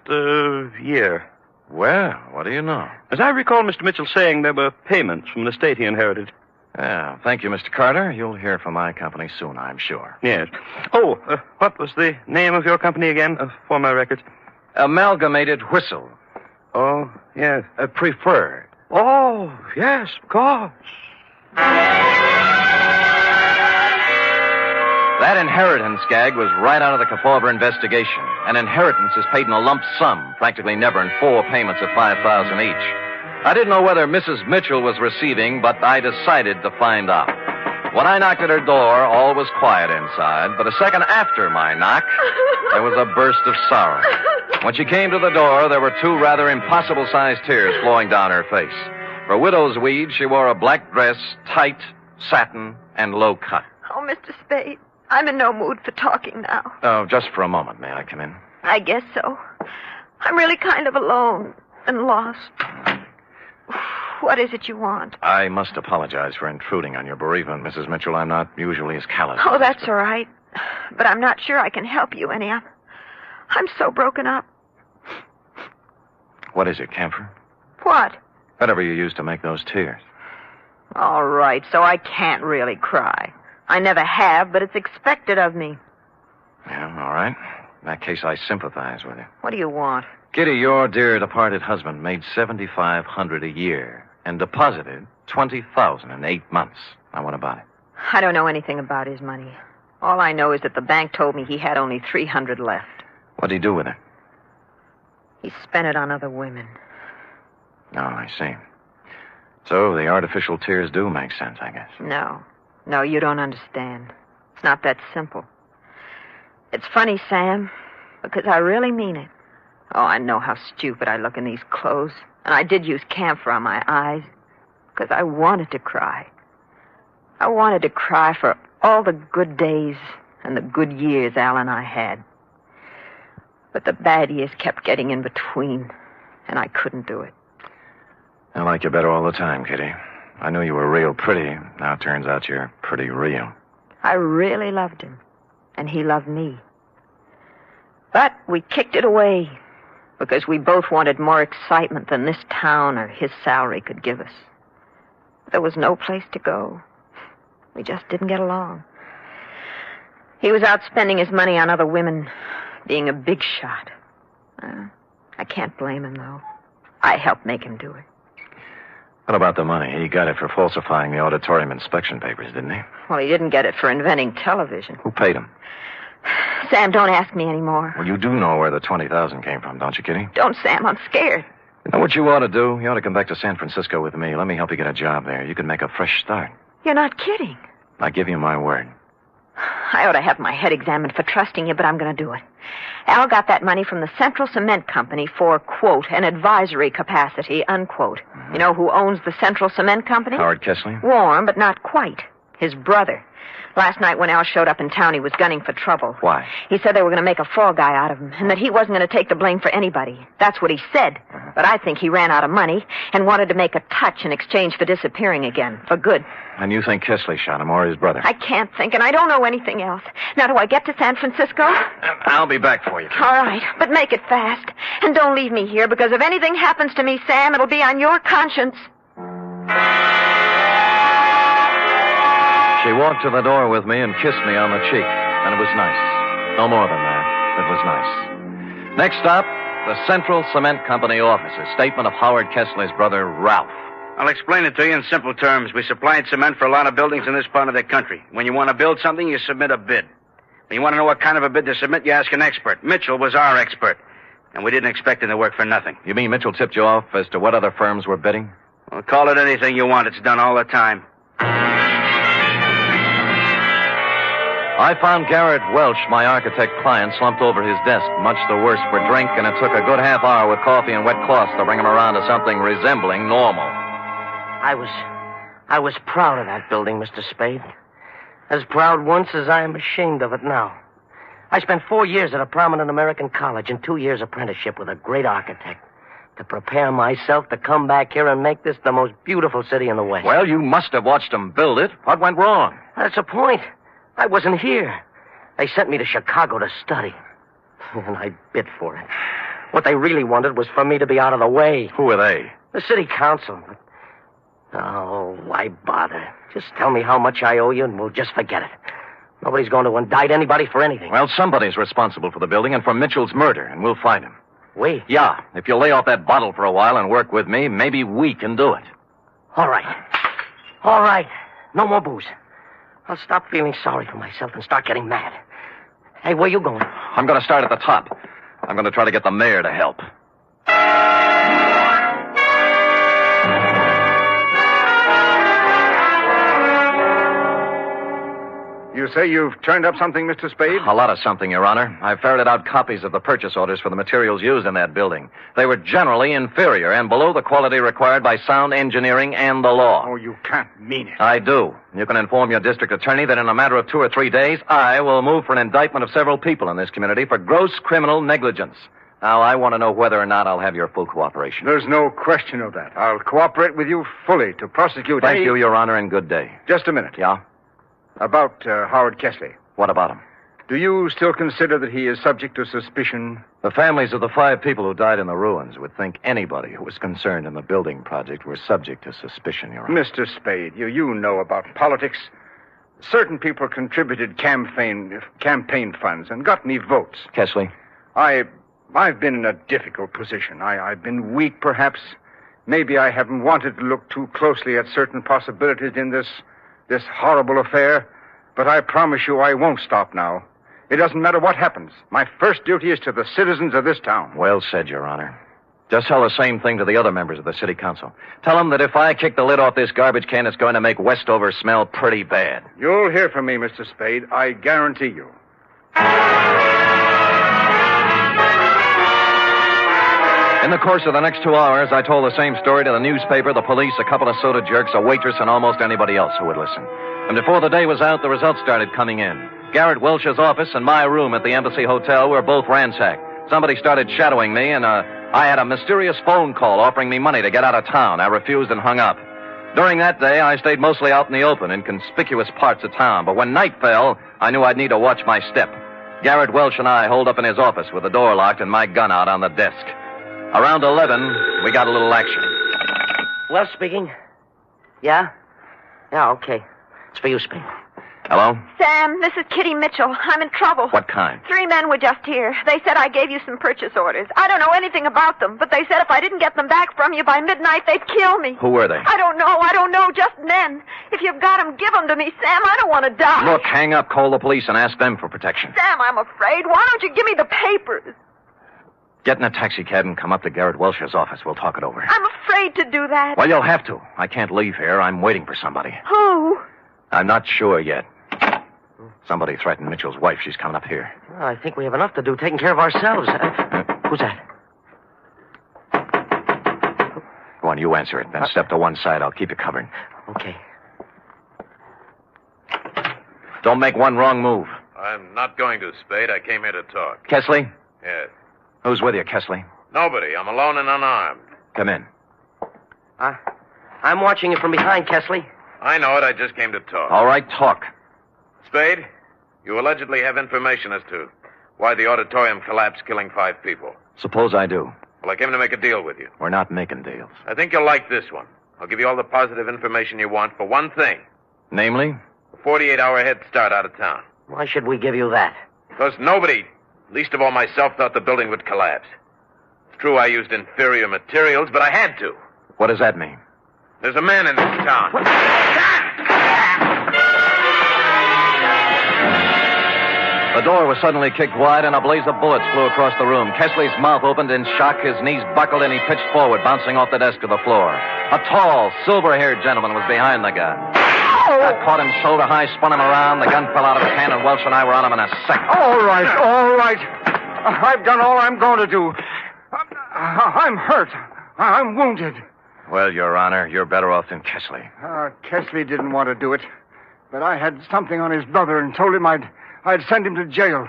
year. Well, what do you know? As I recall Mr. Mitchell saying there were payments from the estate he inherited. Yeah, thank you, Mr. Carter. You'll hear from my company soon, I'm sure. Yes. Oh, what was the name of your company again, for my records? Amalgamated Whistle. Oh, yes. Preferred. Oh, yes, of course. That inheritance gag was right out of the Kefauver investigation. An inheritance is paid in a lump sum, practically never in 4 payments of $5,000 each. I didn't know whether Mrs. Mitchell was receiving, but I decided to find out. When I knocked at her door, all was quiet inside, but a second after my knock, there was a burst of sorrow. When she came to the door, there were 2 rather impossible-sized tears flowing down her face. For widow's weed, she wore a black dress, tight, satin, and low cut. Oh, Mr. Spade, I'm in no mood for talking now. Oh, just for a moment. May I come in? I guess so. I'm really kind of alone and lost. What is it you want? I must apologize for intruding on your bereavement, Mrs. Mitchell. I'm not usually as callous. Oh, that's all right. But I'm not sure I can help you any. I'm so broken up. What is it, camphor? What? Whatever you used to make those tears. All right, so I can't really cry. I never have, but it's expected of me. Yeah, all right. In that case, I sympathize with you. What do you want? Kitty, your dear departed husband made $7,500 a year and deposited $20,000 in 8 months. Now, what about it? I don't know anything about his money. All I know is that the bank told me he had only $300 left. What'd he do with it? He spent it on other women. Oh, I see. So the artificial tears do make sense, I guess. No, you don't understand. It's not that simple. It's funny, Sam, because I really mean it. Oh, I know how stupid I look in these clothes. And I did use camphor on my eyes because I wanted to cry. I wanted to cry for all the good days and the good years Al and I had. But the bad years kept getting in between, and I couldn't do it. I like you better all the time, Kitty. I knew you were real pretty. Now it turns out you're pretty real. I really loved him, and he loved me. But we kicked it away because we both wanted more excitement than this town or his salary could give us. There was no place to go. We just didn't get along. He was out spending his money on other women, being a big shot. I can't blame him, though. I helped make him do it. What about the money? He got it for falsifying the auditorium inspection papers, didn't he? Well, he didn't get it for inventing television. Who paid him? Sam, don't ask me anymore. Well, you do know where the $20,000 came from, don't you, Kitty? Don't, Sam. I'm scared. You know what you ought to do? You ought to come back to San Francisco with me. Let me help you get a job there. You can make a fresh start. You're not kidding. I give you my word. I ought to have my head examined for trusting you, but I'm going to do it. Al got that money from the Central Cement Company for, quote, an advisory capacity, unquote. You know who owns the Central Cement Company? Howard Kessley? Warm, but not quite. His brother. Last night when Al showed up in town, he was gunning for trouble. Why? He said they were going to make a fall guy out of him, and that he wasn't going to take the blame for anybody. That's what he said. But I think he ran out of money and wanted to make a touch in exchange for disappearing again, for good. And you think Kessley shot him or his brother? I can't think, and I don't know anything else. Now, do I get to San Francisco? I'll be back for you. All right, but make it fast. And don't leave me here, because if anything happens to me, Sam, it'll be on your conscience. She walked to the door with me and kissed me on the cheek, and it was nice. No more than that. It was nice. Next stop, the Central Cement Company office. A statement of Howard Kessley's brother, Ralph. I'll explain it to you in simple terms. We supplied cement for a lot of buildings in this part of the country. When you want to build something, you submit a bid. When you want to know what kind of a bid to submit, you ask an expert. Mitchell was our expert. And we didn't expect him to work for nothing. You mean Mitchell tipped you off as to what other firms were bidding? Well, call it anything you want. It's done all the time. I found Garrett Welch, my architect client, slumped over his desk, much the worse for drink, and it took a good half hour with coffee and wet cloths to bring him around to something resembling normal. I was proud of that building, Mr. Spade. As proud once as I am ashamed of it now. I spent 4 years at a prominent American college and 2 years apprenticeship with a great architect to prepare myself to come back here and make this the most beautiful city in the West. Well, you must have watched them build it. What went wrong? That's the point. I wasn't here. They sent me to Chicago to study. And I bid for it. What they really wanted was for me to be out of the way. Who are they? The city council. Oh, why bother? Just tell me how much I owe you and we'll just forget it. Nobody's going to indict anybody for anything. Well, somebody's responsible for the building and for Mitchell's murder, and we'll find him. We? Yeah. If you lay off that bottle for a while and work with me, maybe we can do it. All right. All right. No more booze. I'll stop feeling sorry for myself and start getting mad. Hey, where you going? I'm going to start at the top. I'm going to try to get the mayor to help. You say you've turned up something, Mr. Spade? A lot of something, Your Honor. I ferreted out copies of the purchase orders for the materials used in that building. They were generally inferior and below the quality required by sound engineering and the law. Oh, you can't mean it. I do. You can inform your district attorney that in a matter of 2 or 3 days, I will move for an indictment of several people in this community for gross criminal negligence. Now, I want to know whether or not I'll have your full cooperation. There's no question of that. I'll cooperate with you fully to prosecute Thank you, Your Honor, and good day. Just a minute. Yeah? About Howard Kessley. What about him? Do you still consider that he is subject to suspicion? The families of the 5 people who died in the ruins would think anybody who was concerned in the building project were subject to suspicion, Your Honor. Mr. Spade, you know about politics. Certain people contributed campaign funds and got me votes. Kessley? I've been in a difficult position. I've been weak, perhaps. Maybe I haven't wanted to look too closely at certain possibilities in this horrible affair, but I promise you I won't stop now. It doesn't matter what happens. My first duty is to the citizens of this town. Well said, Your Honor. Just tell the same thing to the other members of the city council. Tell them that if I kick the lid off this garbage can, it's going to make Westover smell pretty bad. You'll hear from me, Mr. Spade. I guarantee you. In the course of the next 2 hours, I told the same story to the newspaper, the police, a couple of soda jerks, a waitress, and almost anybody else who would listen. And before the day was out, the results started coming in. Garrett Welch's office and my room at the Embassy Hotel were both ransacked. Somebody started shadowing me, and a I had a mysterious phone call offering me money to get out of town. I refused and hung up. During that day, I stayed mostly out in the open, in conspicuous parts of town. But when night fell, I knew I'd need to watch my step. Garrett Welch and I holed up in his office with the door locked and my gun out on the desk. Around 11, we got a little action. Welch speaking. Yeah? Yeah, okay. It's for you, Spade. Hello? Sam, this is Kitty Mitchell. I'm in trouble. What kind? 3 men were just here. They said I gave you some purchase orders. I don't know anything about them, but they said if I didn't get them back from you by midnight, they'd kill me. Who were they? I don't know, just men. If you've got them, give them to me, Sam. I don't want to die. Look, hang up, call the police, and ask them for protection. Sam, I'm afraid. Why don't you give me the papers? Get in a taxi cab and come up to Garrett Welch's office. We'll talk it over. I'm afraid to do that. Well, you'll have to. I can't leave here. I'm waiting for somebody. Who? I'm not sure yet. Somebody threatened Mitchell's wife. She's coming up here. Well, I think we have enough to do taking care of ourselves. Who's that? Go on, you answer it. Then step to one side. I'll keep you covered. Okay. Don't make one wrong move. I'm not going to, Spade. I came here to talk. Kesley? Yes. Who's with you, Kesley? Nobody. I'm alone and unarmed. Come in. I'm watching you from behind, Kesley. I know it. I just came to talk. All right, talk. Spade, you allegedly have information as to why the auditorium collapsed, killing 5 people. Suppose I do. Well, I came to make a deal with you. We're not making deals. I think you'll like this one. I'll give you all the positive information you want for one thing. Namely? A 48-hour head start out of town. Why should we give you that? Because nobody, least of all myself, thought the building would collapse. It's true I used inferior materials, but I had to. What does that mean? There's a man in this town. The door was suddenly kicked wide and a blaze of bullets flew across the room. Kesley's mouth opened in shock, his knees buckled, and he pitched forward, bouncing off the desk to the floor. A tall, silver-haired gentleman was behind the gun. I caught him shoulder high, spun him around. The gun fell out of his hand, and Welch and I were on him in a second. All right. I've done all I'm going to do. I'm hurt. I'm wounded. Well, Your Honor, you're better off than Kesley. Kesley didn't want to do it, but I had something on his brother and told him I'd send him to jail.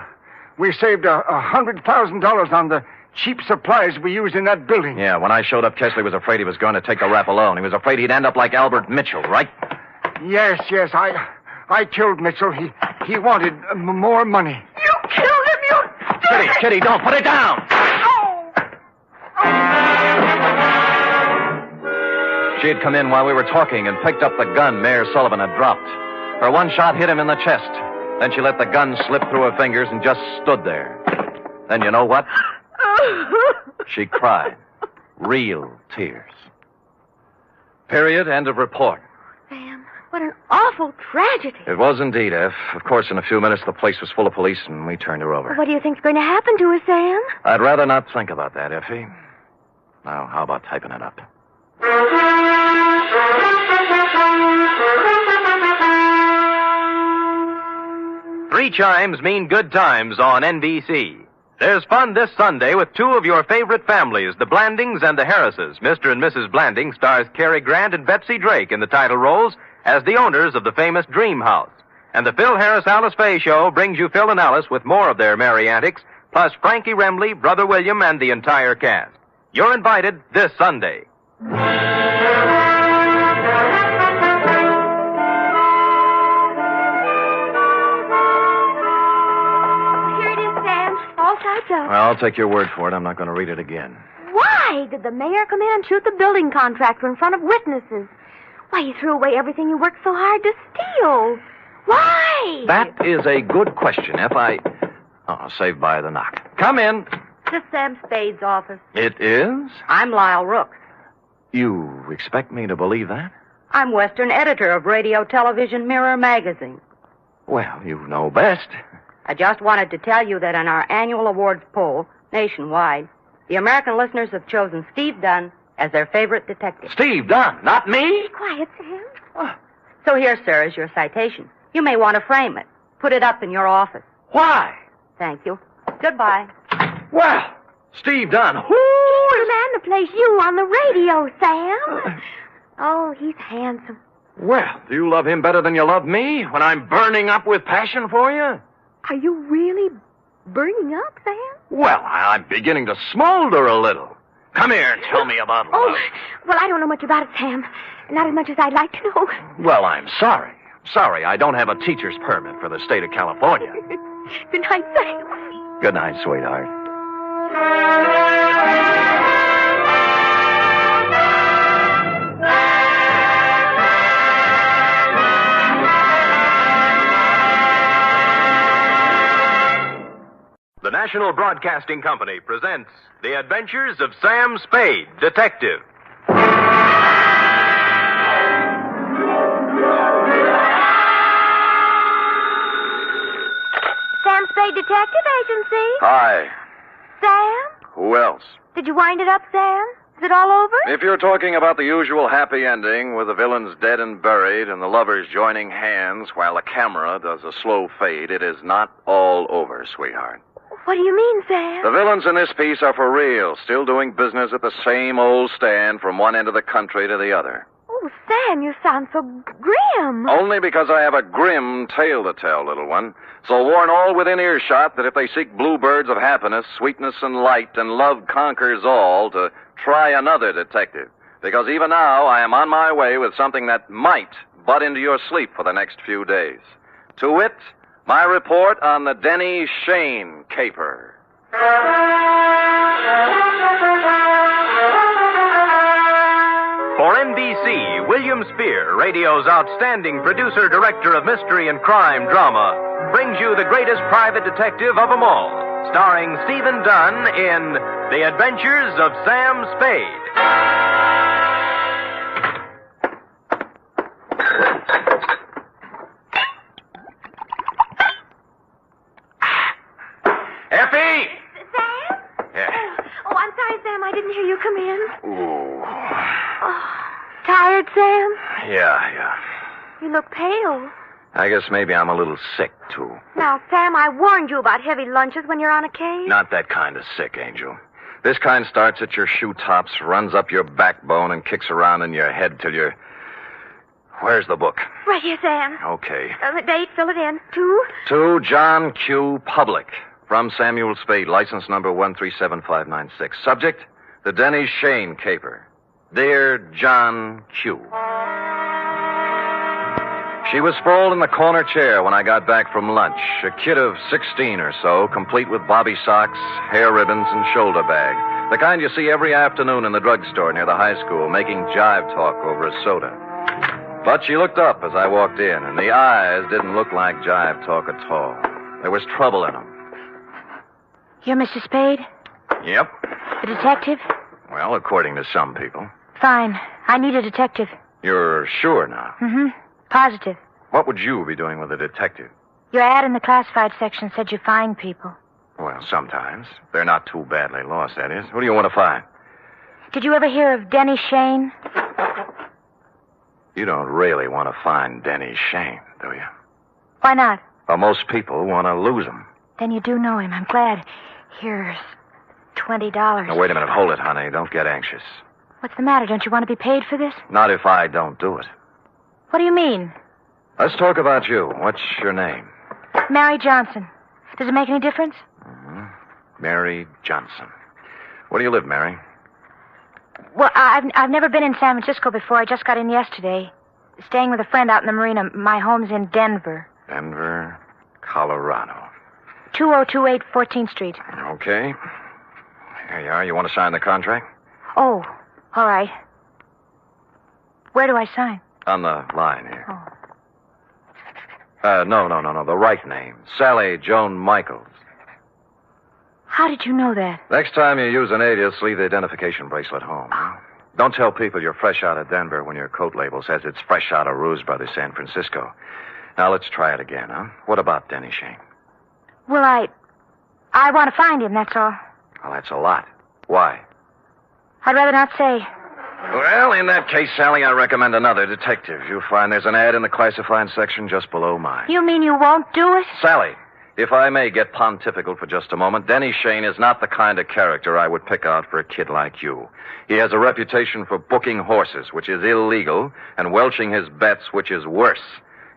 We saved $100,000 on the cheap supplies we used in that building. Yeah, when I showed up, Kesley was afraid he was going to take the rap alone. He was afraid he'd end up like Albert Mitchell, right? Yes. I killed Mitchell. He wanted more money. You killed him, you... Kitty, don't put it down! She had come in while we were talking and picked up the gun Mayor Sullivan had dropped. Her one shot hit him in the chest. Then she let the gun slip through her fingers and just stood there. Then you know what? She cried. Real tears. Period. End of report. Sam, what an awful tragedy. It was indeed, F. Of course, in a few minutes, the place was full of police, and we turned her over. What do you think's going to happen to her, Sam? I'd rather not think about that, Effie. Now, how about typing it up? Three chimes mean good times on NBC. There's fun this Sunday with 2 of your favorite families, the Blandings and the Harrises. Mr. and Mrs. Blanding stars Cary Grant and Betsy Drake in the title roles as the owners of the famous Dream House. And the Phil Harris-Alice Faye Show brings you Phil and Alice with more of their merry antics, plus Frankie Remley, Brother William, and the entire cast. You're invited this Sunday. Well, I'll take your word for it. I'm not going to read it again. Why did the mayor come in and shoot the building contractor in front of witnesses? Why, he threw away everything you worked so hard to steal. Why? That is a good question, F. Saved by the knock. Come in. To Sam Spade's office. It is? I'm Lyle Rooks. You expect me to believe that? I'm Western editor of Radio Television Mirror magazine. Well, you know best. I just wanted to tell you that in our annual awards poll, nationwide, the American listeners have chosen Steve Dunn as their favorite detective. Steve Dunn, not me? Be quiet, Sam. So here, sir, is your citation. You may want to frame it. Put it up in your office. Why? Thank you. Goodbye. Well, Steve Dunn. He's the man to place you on the radio, Sam. Oh, he's handsome. Well, do you love him better than you love me when I'm burning up with passion for you? Are you really burning up, Sam? Well, I'm beginning to smolder a little. Come here and tell me about love. Oh, well, I don't know much about it, Sam. Not as much as I'd like to know. Well, I'm sorry. Sorry, I don't have a teacher's permit for the state of California. Good night, Sam. Good night, sweetheart. The National Broadcasting Company presents The Adventures of Sam Spade, Detective. Sam Spade Detective Agency. Hi. Sam? Who else? Did you wind it up, Sam? Is it all over? If you're talking about the usual happy ending with the villains dead and buried and the lovers joining hands while the camera does a slow fade, it is not all over, sweetheart. What do you mean, Sam? The villains in this piece are for real, still doing business at the same old stand from one end of the country to the other. Oh, Sam, you sound so grim. Only because I have a grim tale to tell, little one. So warn all within earshot that if they seek bluebirds of happiness, sweetness, and light, and love conquers all, to try another detective. Because even now, I am on my way with something that might butt into your sleep for the next few days. To wit, my report on the Denny Shane caper. For NBC, William Spear, radio's outstanding producer-director of mystery and crime drama, brings you the greatest private detective of them all, starring Stephen Dunn in The Adventures of Sam Spade. Effie! Sam? Yeah. Oh, I'm sorry, Sam. I didn't hear you come in. Ooh. Oh, tired, Sam? Yeah. You look pale. I guess maybe I'm a little sick, too. Now, Sam, I warned you about heavy lunches when you're on a case. Not that kind of sick, Angel. This kind starts at your shoe tops, runs up your backbone, and kicks around in your head till you're... Where's the book? Right here, Sam. Okay. The date, fill it in. 2? To John Q. Public. From Samuel Spade, license number 137596. Subject, the Denny Shane caper. Dear John Q. She was sprawled in the corner chair when I got back from lunch. A kid of 16 or so, complete with bobby socks, hair ribbons, and shoulder bag. The kind you see every afternoon in the drugstore near the high school, making jive talk over a soda. But she looked up as I walked in, and the eyes didn't look like jive talk at all. There was trouble in them. You're Mr. Spade? Yep. The detective? Well, according to some people. Fine. I need a detective. You're sure now? Mm-hmm. Positive. What would you be doing with a detective? Your ad in the classified section said you find people. Well, sometimes. They're not too badly lost, that is. Who do you want to find? Did you ever hear of Denny Shane? You don't really want to find Denny Shane, do you? Why not? Well, most people want to lose him. Then you do know him. I'm glad. Here's $20. Now, wait a minute. Hold it, honey. Don't get anxious. What's the matter? Don't you want to be paid for this? Not if I don't do it. What do you mean? Let's talk about you. What's your name? Mary Johnson. Does it make any difference? Mm-hmm. Mary Johnson. Where do you live, Mary? Well, I've never been in San Francisco before. I just got in yesterday. Staying with a friend out in the marina. My home's in Denver. Denver, Colorado. 2028 14th Street. Okay. Here you are. You want to sign the contract? Oh, all right. Where do I sign? On the line here. Oh. No. The right name. Sally Joan Michaels. How did you know that? Next time you use an alias, leave the identification bracelet home. Huh? Don't tell people you're fresh out of Denver when your coat label says it's fresh out of Ruse Brothers, San Francisco. Now, let's try it again, huh? What about Denny Shane? Well, I want to find him, that's all. Well, that's a lot. Why? I'd rather not say. Well, in that case, Sally, I recommend another detective. You'll find there's an ad in the classified section just below mine. You mean you won't do it? Sally, if I may get pontifical for just a moment, Denny Shane is not the kind of character I would pick out for a kid like you. He has a reputation for booking horses, which is illegal, and welching his bets, which is worse.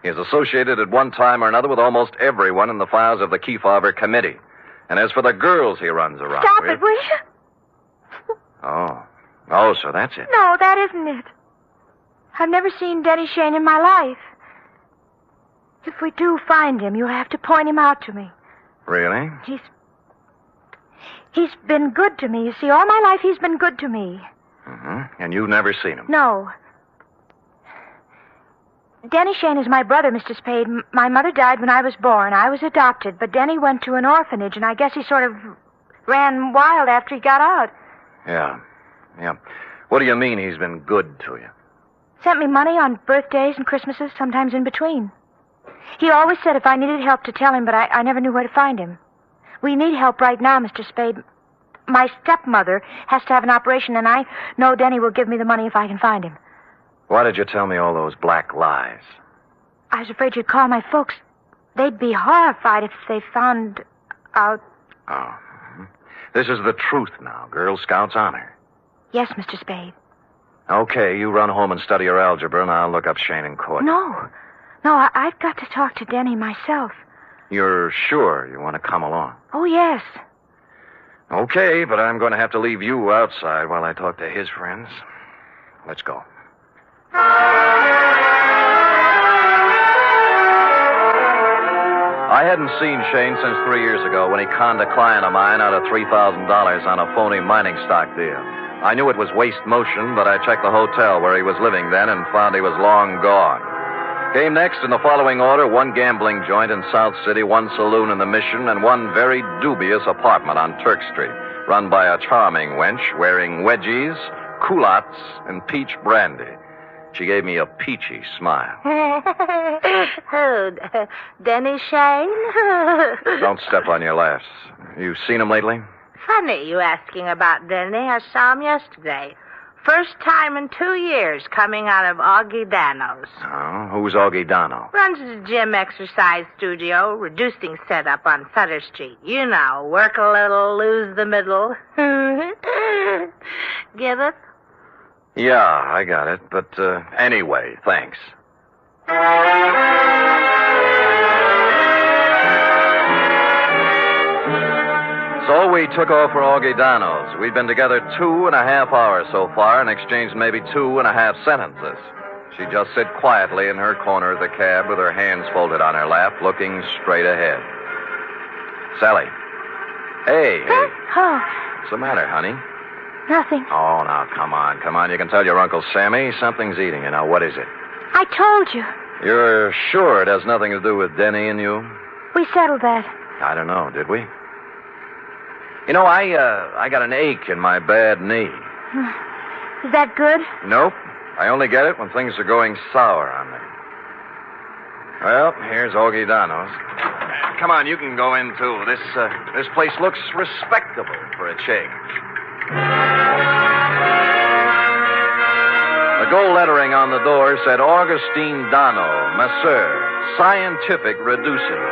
He is associated at one time or another with almost everyone in the files of the Kefauver Committee. And as for the girls he runs around Stop with... it, will you? Oh. Oh, so that's it. No, that isn't it. I've never seen Denny Shane in my life. If we do find him, you'll have to point him out to me. Really? He's been good to me. You see, all my life he's been good to me. Mm-hmm. And you've never seen him? No. Denny Shane is my brother, Mr. Spade. My mother died when I was born. I was adopted, but Denny went to an orphanage, and I guess he sort of ran wild after he got out. Yeah. What do you mean he's been good to you? Sent me money on birthdays and Christmases, sometimes in between. He always said if I needed help to tell him, but I never knew where to find him. We need help right now, Mr. Spade. My stepmother has to have an operation, and I know Denny will give me the money if I can find him. Why did you tell me all those black lies? I was afraid you'd call my folks. They'd be horrified if they found out. Oh. This is the truth now. Girl Scouts honor. Yes, Mr. Spade. Okay, you run home and study your algebra, and I'll look up Shane in court. No, I've got to talk to Denny myself. You're sure you want to come along? Oh, yes. Okay, but I'm going to have to leave you outside while I talk to his friends. Let's go. I hadn't seen Shane since 3 years ago when he conned a client of mine out of $3,000 on a phony mining stock deal. I knew it was waste motion, but I checked the hotel where he was living then and found he was long gone. Came next in the following order: one gambling joint in South City, one saloon in the Mission, and one very dubious apartment on Turk Street, run by a charming wench wearing wedgies, culottes, and peach brandy. She gave me a peachy smile. Oh, Denny Shane? Don't step on your laughs. You seen him lately? Funny you asking about Denny. I saw him yesterday. First time in 2 years coming out of Augie Dano's. Oh, who's Augie Dano? Runs a gym exercise studio, reducing setup on Sutter Street. You know, work a little, lose the middle. Get it? Yeah, I got it. But anyway, thanks. So we took off for Augie Dano's. We'd been together 2.5 hours so far and exchanged maybe 2.5 sentences. She just sit quietly in her corner of the cab with her hands folded on her lap, looking straight ahead. Sally. Hey. Oh, What's the matter, honey? nothing. Oh, now, come on. You can tell your Uncle Sammy something's eating you. Now, what is it? I told you. You're sure it has nothing to do with Denny and you? We settled that. I don't know, did we? You know, I got an ache in my bad knee. Is that good? Nope. I only get it when things are going sour on me. Well, here's Augie Dano's. Come on, you can go in, too. This place looks respectable for a change. The gold lettering on the door said Augustine Dano, Masseur, Scientific Reducing.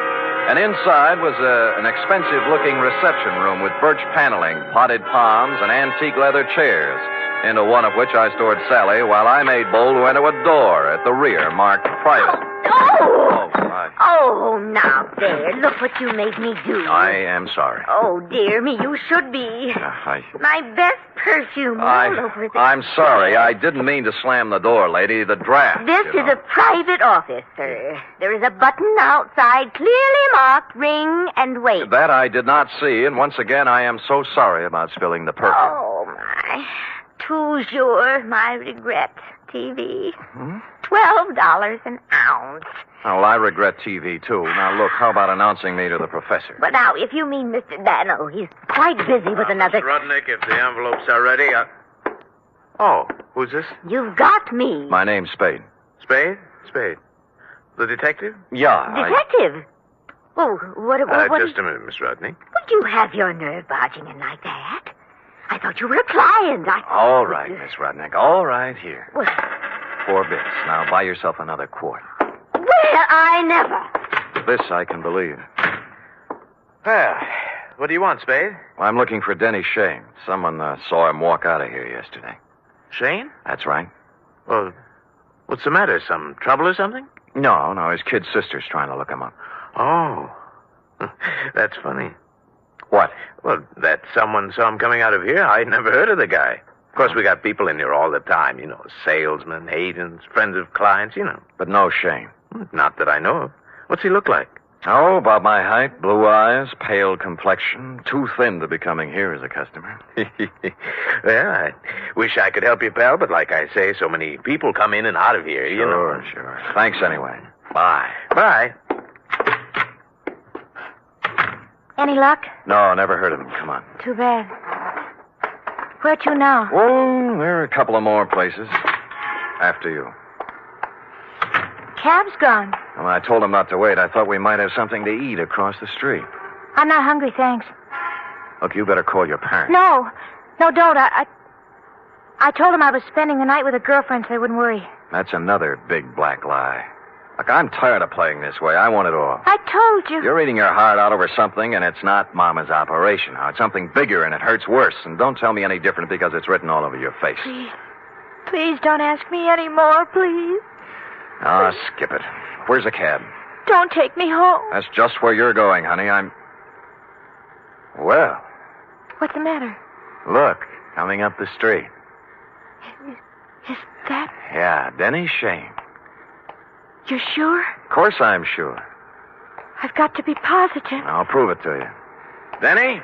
And inside was an expensive-looking reception room with birch paneling, potted palms, and antique leather chairs, into one of which I stored Sally while I made bold to enter a door at the rear marked private. Oh, now there. Look what you made me do. I am sorry. Oh, dear me, you should be. My best perfume all over there. I'm sorry. I didn't mean to slam the door, lady. The draft. This is a private office, sir. There is a button outside clearly marked ring and wait. That I did not see, and once again, I am so sorry about spilling the perfume. Oh, my. Toujours, my regret. TV. $12 an ounce. Oh, well, I regret TV, too. Now, look, how about announcing me to the professor? But now, if you mean Mr. Dano, he's quite busy with another... Miss Rudnick, if the envelopes are ready, Oh, who's this? You've got me. My name's Spade. Spade? Spade. The detective? Yeah, Detective? Oh, what just a minute, Miss Rudnick. Would you have your nerve barging in like that? I thought you were a client. All right, Miss Rudnick. All right, here. Well, 4 bits. Now, buy yourself another quart. well, I never. This I can believe. Well, what do you want, Spade? Well, I'm looking for Denny Shane. Someone saw him walk out of here yesterday. Shane? That's right. Well, what's the matter? Some trouble or something? No, his kid sister's trying to look him up. Oh. That's funny. What? Well, that someone saw him coming out of here. I'd never heard of the guy. Of course, we got people in here all the time, salesmen, agents, friends of clients, But no Shane. Not that I know of. What's he look like? Oh, about my height, blue eyes, pale complexion, too thin to be coming here as a customer. Well, I wish I could help you, pal, but like I say, so many people come in and out of here, Sure. Thanks anyway. Bye. Bye. Any luck? No, never heard of him. Come on. Too bad. Where to now? Oh, there are a couple of more places. After you. Cab's gone. Well, I told him not to wait. I thought we might have something to eat across the street. I'm not hungry, thanks. Look, you better call your parents. No, don't. I told him I was spending the night with a girlfriend so they wouldn't worry. That's another big black lie. Look, I'm tired of playing this way. I want it all. I told you. You're eating your heart out over something, and it's not Mama's operation. Now, it's something bigger, and it hurts worse. And don't tell me any different because it's written all over your face. Please don't ask me any more, please. Oh, skip it. Where's the cab? Don't take me home. That's just where you're going, honey. Well, What's the matter? look, coming up the street. Is that... Yeah, Denny Shane. You're sure? Of course I'm sure. I've got to be positive. I'll prove it to you. Denny?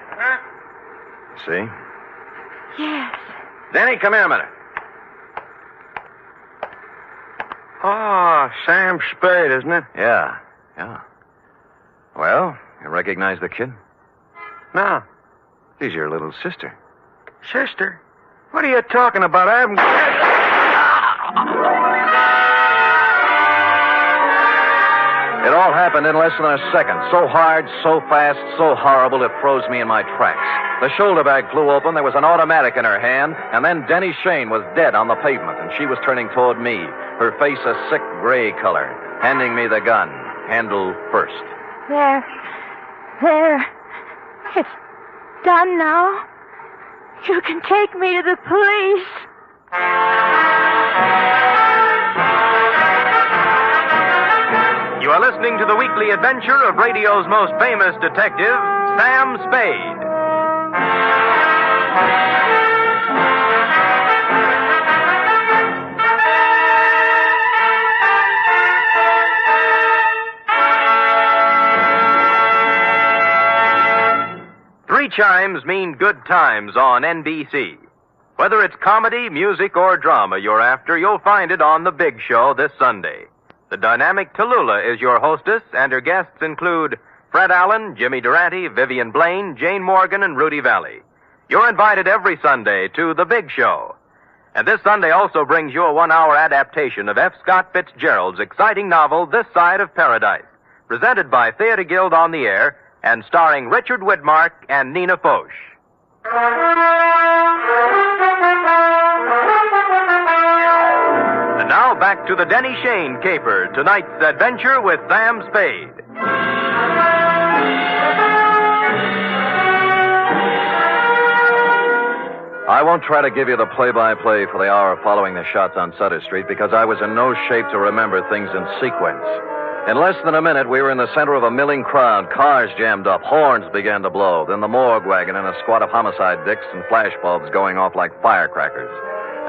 See? Yes. Denny, come here a minute. Oh, Sam Spade, isn't it? Yeah. Well, you recognize the kid? No. She's your little sister. Sister? What are you talking about? I haven't... It all happened in less than a second. So hard, so fast, so horrible, it froze me in my tracks. The shoulder bag flew open, there was an automatic in her hand, and then Denny Shane was dead on the pavement, and she was turning toward me, her face a sick gray color, handing me the gun, handle first. There. It's done now. You can take me to the police. You are listening to the weekly adventure of radio's most famous detective, Sam Spade. Three chimes mean good times on NBC. Whether it's comedy, music, or drama you're after, you'll find it on The Big Show this Sunday. The dynamic Tallulah is your hostess, and her guests include Fred Allen, Jimmy Durante, Vivian Blaine, Jane Morgan, and Rudy Valley. You're invited every Sunday to The Big Show. And this Sunday also brings you a 1-hour adaptation of F. Scott Fitzgerald's exciting novel, This Side of Paradise, presented by Theater Guild on the Air and starring Richard Widmark and Nina Foch. And now back to the Denny Shane caper, tonight's adventure with Sam Spade. I won't try to give you the play-by-play for the hour following the shots on Sutter Street because I was in no shape to remember things in sequence. In less than a minute, we were in the center of a milling crowd. Cars jammed up. Horns began to blow. Then the morgue wagon and a squad of homicide dicks and flashbulbs going off like firecrackers.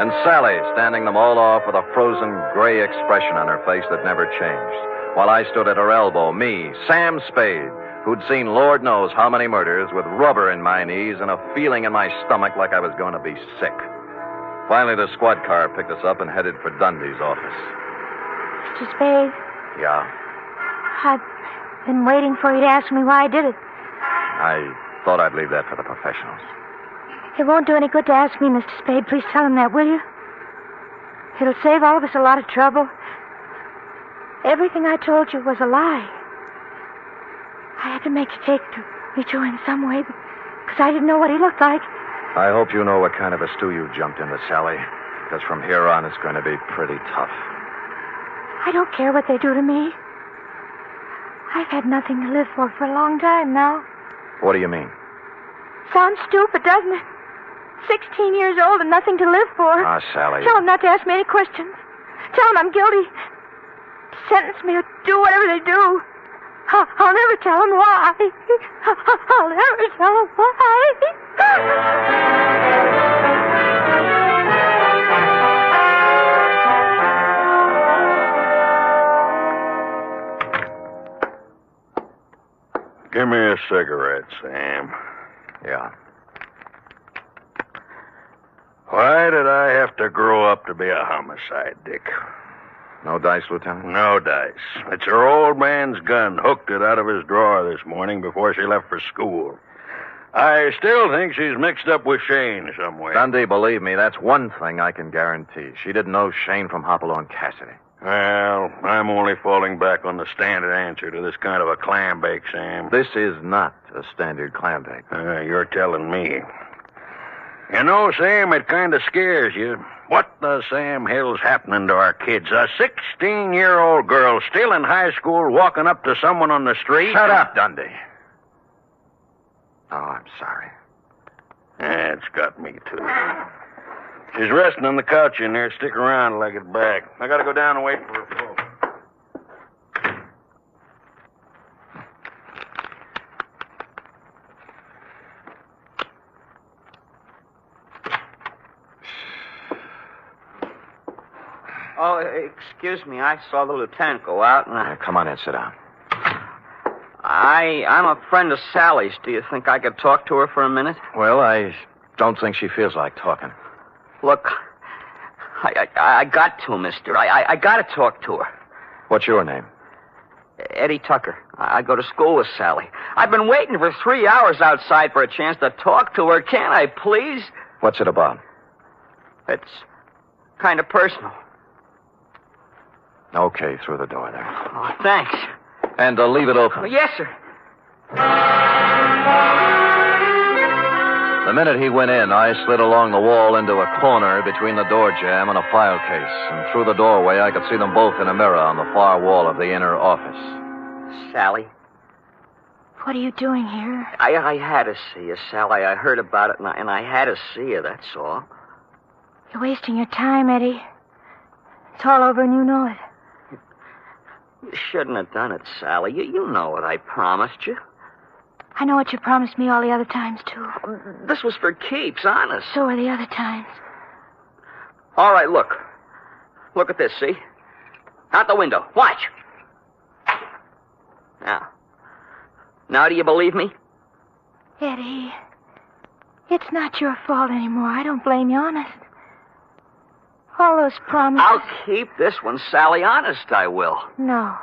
And Sally standing them all off with a frozen gray expression on her face that never changed. While I stood at her elbow, me, Sam Spade, who'd seen Lord knows how many murders, with rubber in my knees and a feeling in my stomach like I was going to be sick. Finally, the squad car picked us up and headed for Dundee's office. Mr. Spade, Yeah? I've been waiting for you to ask me why I did it. I thought I'd leave that for the professionals. It won't do any good to ask me, Mr. Spade. Please tell him that, will you? It'll save all of us a lot of trouble. Everything I told you was a lie. I had to make you take me to him some way because I didn't know what he looked like. I hope you know what kind of a stew you jumped into, Sally, because from here on it's going to be pretty tough. I don't care what they do to me. I've had nothing to live for a long time now. What do you mean? Sounds stupid, doesn't it? 16 years old and nothing to live for. Ah, Sally. Tell them not to ask me any questions. Tell them I'm guilty. Sentence me or do whatever they do. I'll never tell him why. I'll never tell him why. Give me a cigarette, Sam. Yeah. Why did I have to grow up to be a homicide, Dick? No dice, Lieutenant? No dice. It's her old man's gun. Hooked it out of his drawer this morning before she left for school. I still think she's mixed up with Shane somewhere. Dundee, believe me, that's one thing I can guarantee. She didn't know Shane from Hopalong Cassidy. Well, I'm only falling back on the standard answer to this kind of a clam bake, Sam. This is not a standard clam bake. You're telling me. You know, Sam, it kind of scares you. What the Sam hell's happening to our kids? A 16-year-old girl still in high school walking up to someone on the street? Shut up, Dundee. Oh, I'm sorry. It's got me, too. She's resting on the couch in there. Stick around till I get back. I gotta go down and wait for her folks. Oh, excuse me. I saw the lieutenant go out, and Come on in, sit down. I'm a friend of Sally's. Do you think I could talk to her for a minute? Well, I don't think she feels like talking. Look, I got to, mister. I got to talk to her. What's your name? Eddie Tucker. I go to school with Sally. I've been waiting for 3 hours outside for a chance to talk to her. Can't I, please? What's it about? It's kind of personal. Okay, through the door there. Oh, thanks. And leave it open. Yes, sir. The minute he went in, I slid along the wall into a corner between the door jamb and a file case. And through the doorway, I could see them both in a mirror on the far wall of the inner office. Sally? What are you doing here? I had to see you, Sally. I heard about it, and I had to see you, that's all. You're wasting your time, Eddie. It's all over and you know it. You shouldn't have done it, Sally. You know what I promised you. I know what you promised me all the other times, too. This was for keeps, honest. So are the other times. All right, look. Look at this, see? Out the window. Watch. Now do you believe me? Eddie, it's not your fault anymore. I don't blame you, honest. All those promises... I'll keep this one, Sally. Honest, I will. No.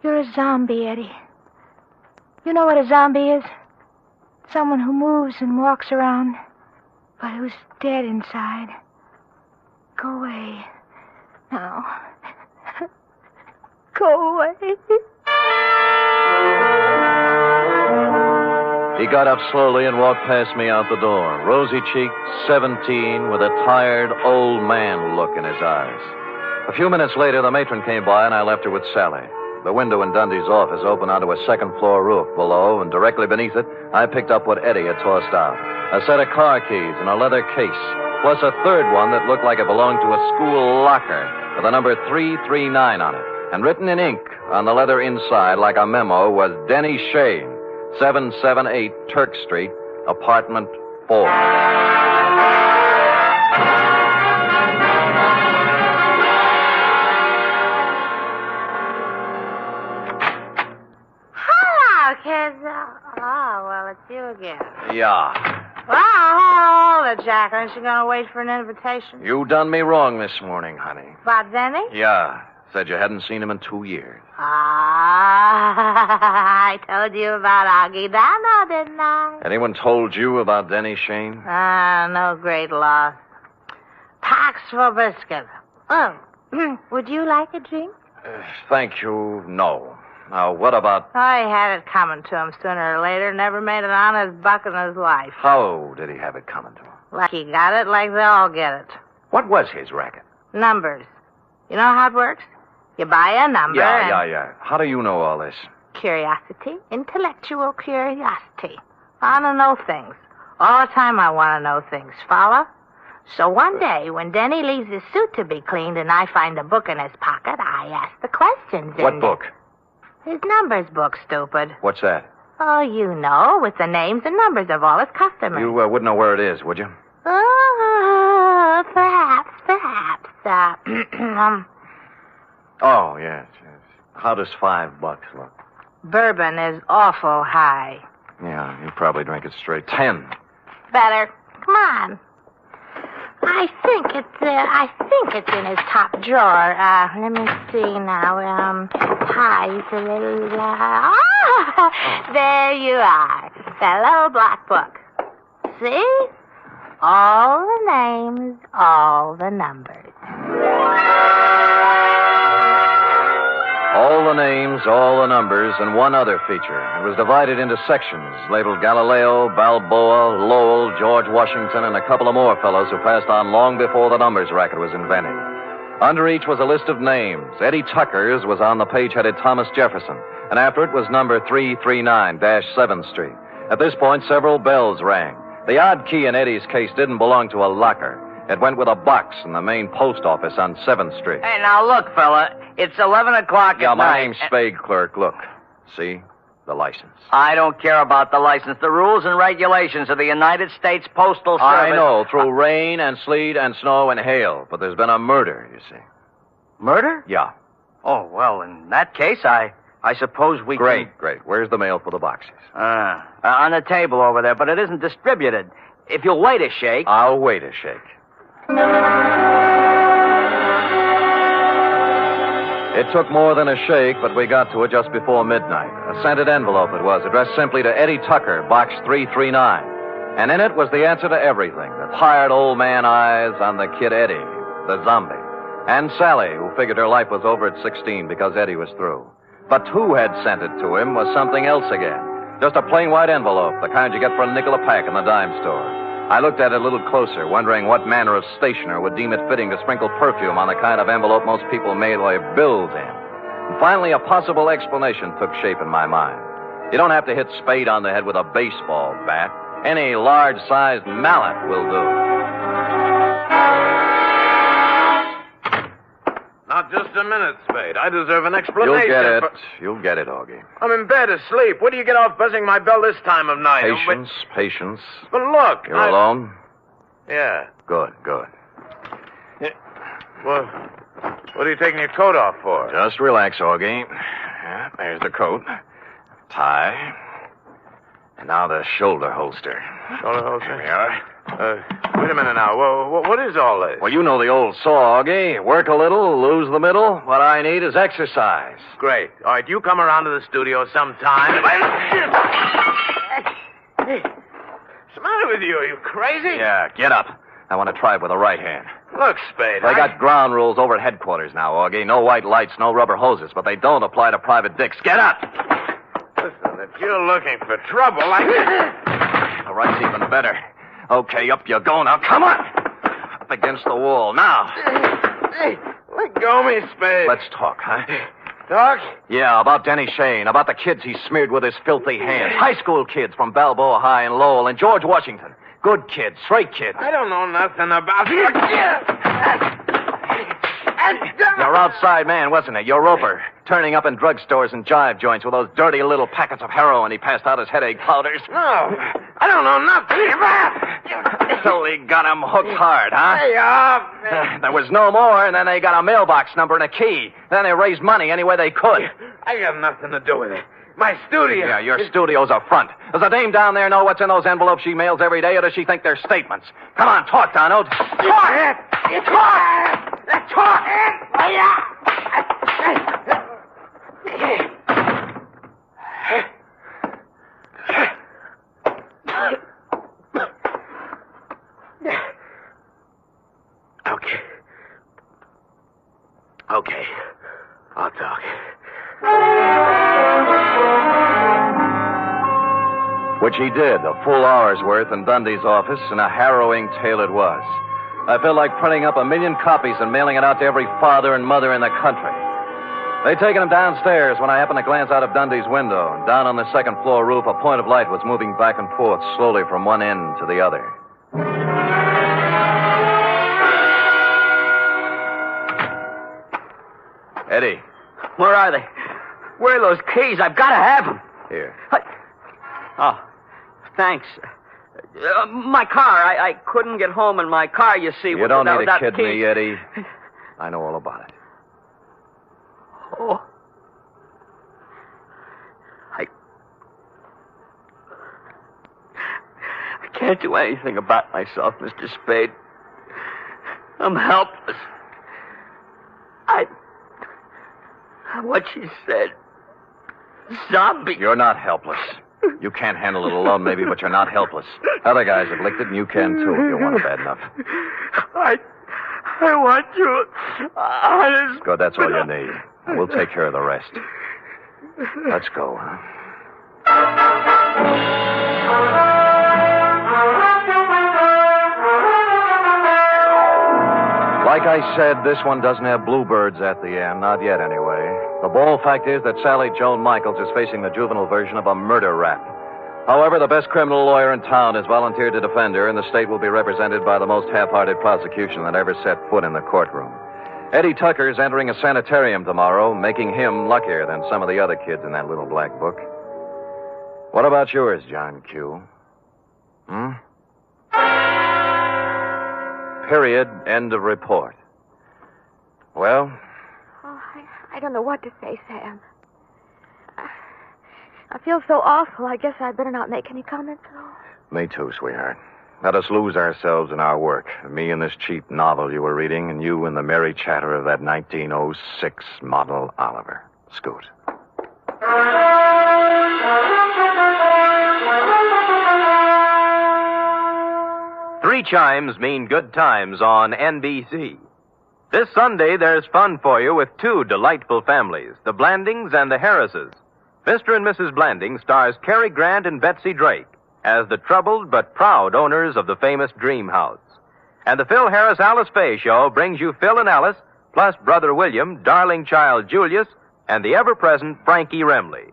You're a zombie, Eddie. You know what a zombie is? Someone who moves and walks around, but who's dead inside. Go away. Now. Go away. He got up slowly and walked past me out the door, rosy-cheeked, 17, with a tired, old man look in his eyes. A few minutes later, the matron came by, and I left her with Sally. The window in Dundee's office opened onto a second-floor roof below, and directly beneath it, I picked up what Eddie had tossed out. A set of car keys in a leather case, plus a third one that looked like it belonged to a school locker with a number 339 on it. And written in ink on the leather inside, like a memo, was Denny Shane, 778 Turk Street, apartment 4. Hello, kids. Oh, well, it's you again. Yeah. Well, hold it, Jack. Aren't you going to wait for an invitation? You done me wrong this morning, honey. About Denny? Yeah. Said you hadn't seen him in 2 years. I told you about Augie Dano, didn't I? Anyone told you about Denny Shane? No great loss. Pax for biscuit. Oh, would you like a drink? Thank you, no. Now, what about... Oh, he had it coming to him sooner or later. Never made an honest buck in his life. How did he have it coming to him? Like he got it, like they all get it. What was his racket? Numbers. You know how it works? You buy a number Yeah. How do you know all this? Curiosity. Intellectual curiosity. I want to know things. All the time I want to know things. Follow? So one day, when Denny leaves his suit to be cleaned and I find a book in his pocket, I ask the questions in What book? His numbers book, stupid. What's that? Oh, you know, with the names and numbers of all his customers. You wouldn't know where it is, would you? Oh, perhaps. Oh, yes. How does $5 look? Bourbon is awful high. Yeah, you probably drink it straight. 10. Better. Come on. I think it's in his top drawer. Let me see now. Pies. There you are. That little black book. See? All the names, all the numbers. All the names, all the numbers, and one other feature. It was divided into sections, labeled Galileo, Balboa, Lowell, George Washington, and a couple of more fellows who passed on long before the numbers racket was invented. Under each was a list of names. Eddie Tucker's was on the page headed Thomas Jefferson, and after it was number 339-7th Street. At this point, several bells rang. The odd key in Eddie's case didn't belong to a locker. It went with a box in the main post office on 7th Street. Hey, now look, fella. It's 11 o'clock at night. Yeah, my name's Spade, clerk. Look. See? The license. I don't care about the license. The rules and regulations of the United States Postal Service. I know, through rain and sleet and snow and hail. But there's been a murder, you see. Murder? Yeah. Oh, well, in that case, I suppose we Great. Where's the mail for the boxes? On the table over there, but it isn't distributed. If you'll wait a shake. I'll wait a shake. It took more than a shake, but we got to it just before midnight. A scented envelope it was, addressed simply to Eddie Tucker, Box 339. And in it was the answer to everything. The tired old man eyes on the kid Eddie, the zombie. And Sally, who figured her life was over at 16 because Eddie was through. But who had sent it to him was something else again. Just a plain white envelope, the kind you get for a nickel a pack in the dime store. I looked at it a little closer, wondering what manner of stationer would deem it fitting to sprinkle perfume on the kind of envelope most people mail their bills in. And finally, a possible explanation took shape in my mind. You don't have to hit Spade on the head with a baseball bat. Any large-sized mallet will do. Now, just a minute, Spade. I deserve an explanation. You'll get it, Augie. I'm in bed asleep. Where do you get off buzzing my bell this time of night? Patience. But look. You're alone? Yeah. Good. Yeah. Well, what are you taking your coat off for? Just relax, Augie. Yeah, there's the coat. Tie. And now the shoulder holster. Shoulder holster? There we are. Wait a minute now. What is all this? Well, you know the old saw, Augie. Work a little, lose the middle. What I need is exercise. Great. All right, you come around to the studio sometime. What's the matter with you? Are you crazy? Yeah, get up. I want to try it with the right hand. Look, Spade, They got ground rules over at headquarters now, Augie. No white lights, no rubber hoses, but they don't apply to private dicks. Get up! Listen, if you're looking for trouble, The right's even better. Okay, up you go now. Come on! Up against the wall. Now. Hey, let go of me, Spade. Let's talk, huh? Talk? Yeah, about Denny Shane, about the kids he smeared with his filthy hands. High school kids from Balboa High and Lowell and George Washington. Good kids, straight kids. I don't know nothing about you. Your outside man, wasn't it? Your roper. Turning up in drugstores and jive joints with those dirty little packets of heroin he passed out as headache powders. No, I don't know nothing about it. So he got him hooked hard, huh? Hey, There was no more, and then they got a mailbox number and a key. Then they raised money any way they could. I got nothing to do with it. My studio. Yeah, your studio's a front. Does the dame down there know what's in those envelopes she mails every day, or does she think they're statements? Come on, talk, Donald. Talk! Talk! Okay. I'll talk. Which he did, a full hour's worth in Dundee's office, and a harrowing tale it was. I felt like printing up 1 million copies and mailing it out to every father and mother in the country. They'd taken him downstairs when I happened to glance out of Dundee's window. And down on the second floor roof, a point of light was moving back and forth slowly from one end to the other. Eddie. Where are they? Where are those keys? I've got to have them. Here. Oh, thanks. My car. I couldn't get home in my car, you see. You don't need to without kid keys. me, Eddie. I know all about it. Oh. I can't do anything about myself, Mr. Spade. I'm helpless. What she said. Zombie. You're not helpless. You can't handle it alone, maybe, but you're not helpless. Other guys have licked it, and you can, too, if you want it bad enough. I want you. Honest. Good, that's all you need. We'll take care of the rest. Let's go, huh? Like I said, this one doesn't have bluebirds at the end. Not yet, anyway. The bold fact is that Sally Joan Michaels is facing the juvenile version of a murder rap. However, the best criminal lawyer in town has volunteered to defend her, and the state will be represented by the most half-hearted prosecution that ever set foot in the courtroom. Eddie Tucker's entering a sanitarium tomorrow, making him luckier than some of the other kids in that little black book. What about yours, John Q? Period. End of report. Well? Oh, I don't know what to say, Sam. I feel so awful. I guess I'd better not make any comments at all. Me too, sweetheart. Let us lose ourselves in our work. Me in this cheap novel you were reading, and you in the merry chatter of that 1906 model Oliver. Scoot. Three chimes mean good times on NBC. This Sunday, there's fun for you with two delightful families, the Blandings and the Harrises. Mr. and Mrs. Blanding stars Cary Grant and Betsy Drake as the troubled but proud owners of the famous Dream House. And the Phil Harris Alice Faye Show brings you Phil and Alice, plus Brother William, darling child Julius, and the ever-present Frankie Remley.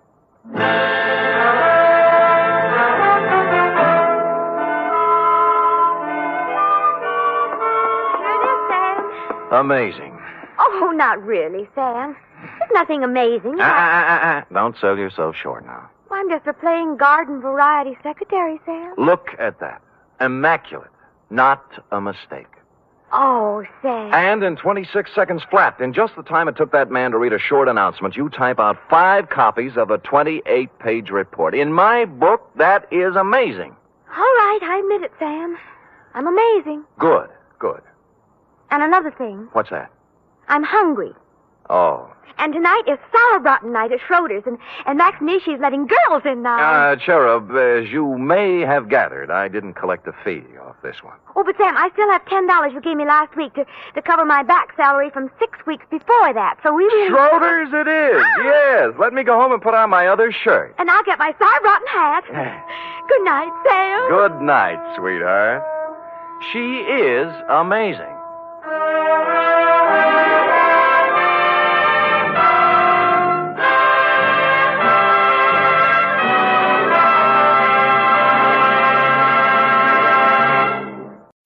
Amazing. Oh, not really, Sam. There's nothing amazing. Don't sell yourself short now. Well, I'm just a plain garden variety secretary, Sam. Look at that. Immaculate. Not a mistake. Oh, Sam. And in 26 seconds flat, in just the time it took that man to read a short announcement, you type out 5 copies of a 28-page report. In my book, that is amazing. All right, I admit it, Sam. I'm amazing. Good. And another thing. What's that? I'm hungry. Oh. And tonight is sauerbraten night at Schroeder's, and Max Nishi's letting girls in now. Cherub, as you may have gathered, I didn't collect a fee off this one. Oh, but Sam, I still have $10 you gave me last week to cover my back salary from 6 weeks before that, so we really... Schroeder's it is, yes. Let me go home and put on my other shirt. And I'll get my sauerbraten hat. Good night, Sam. Good night, sweetheart. She is amazing.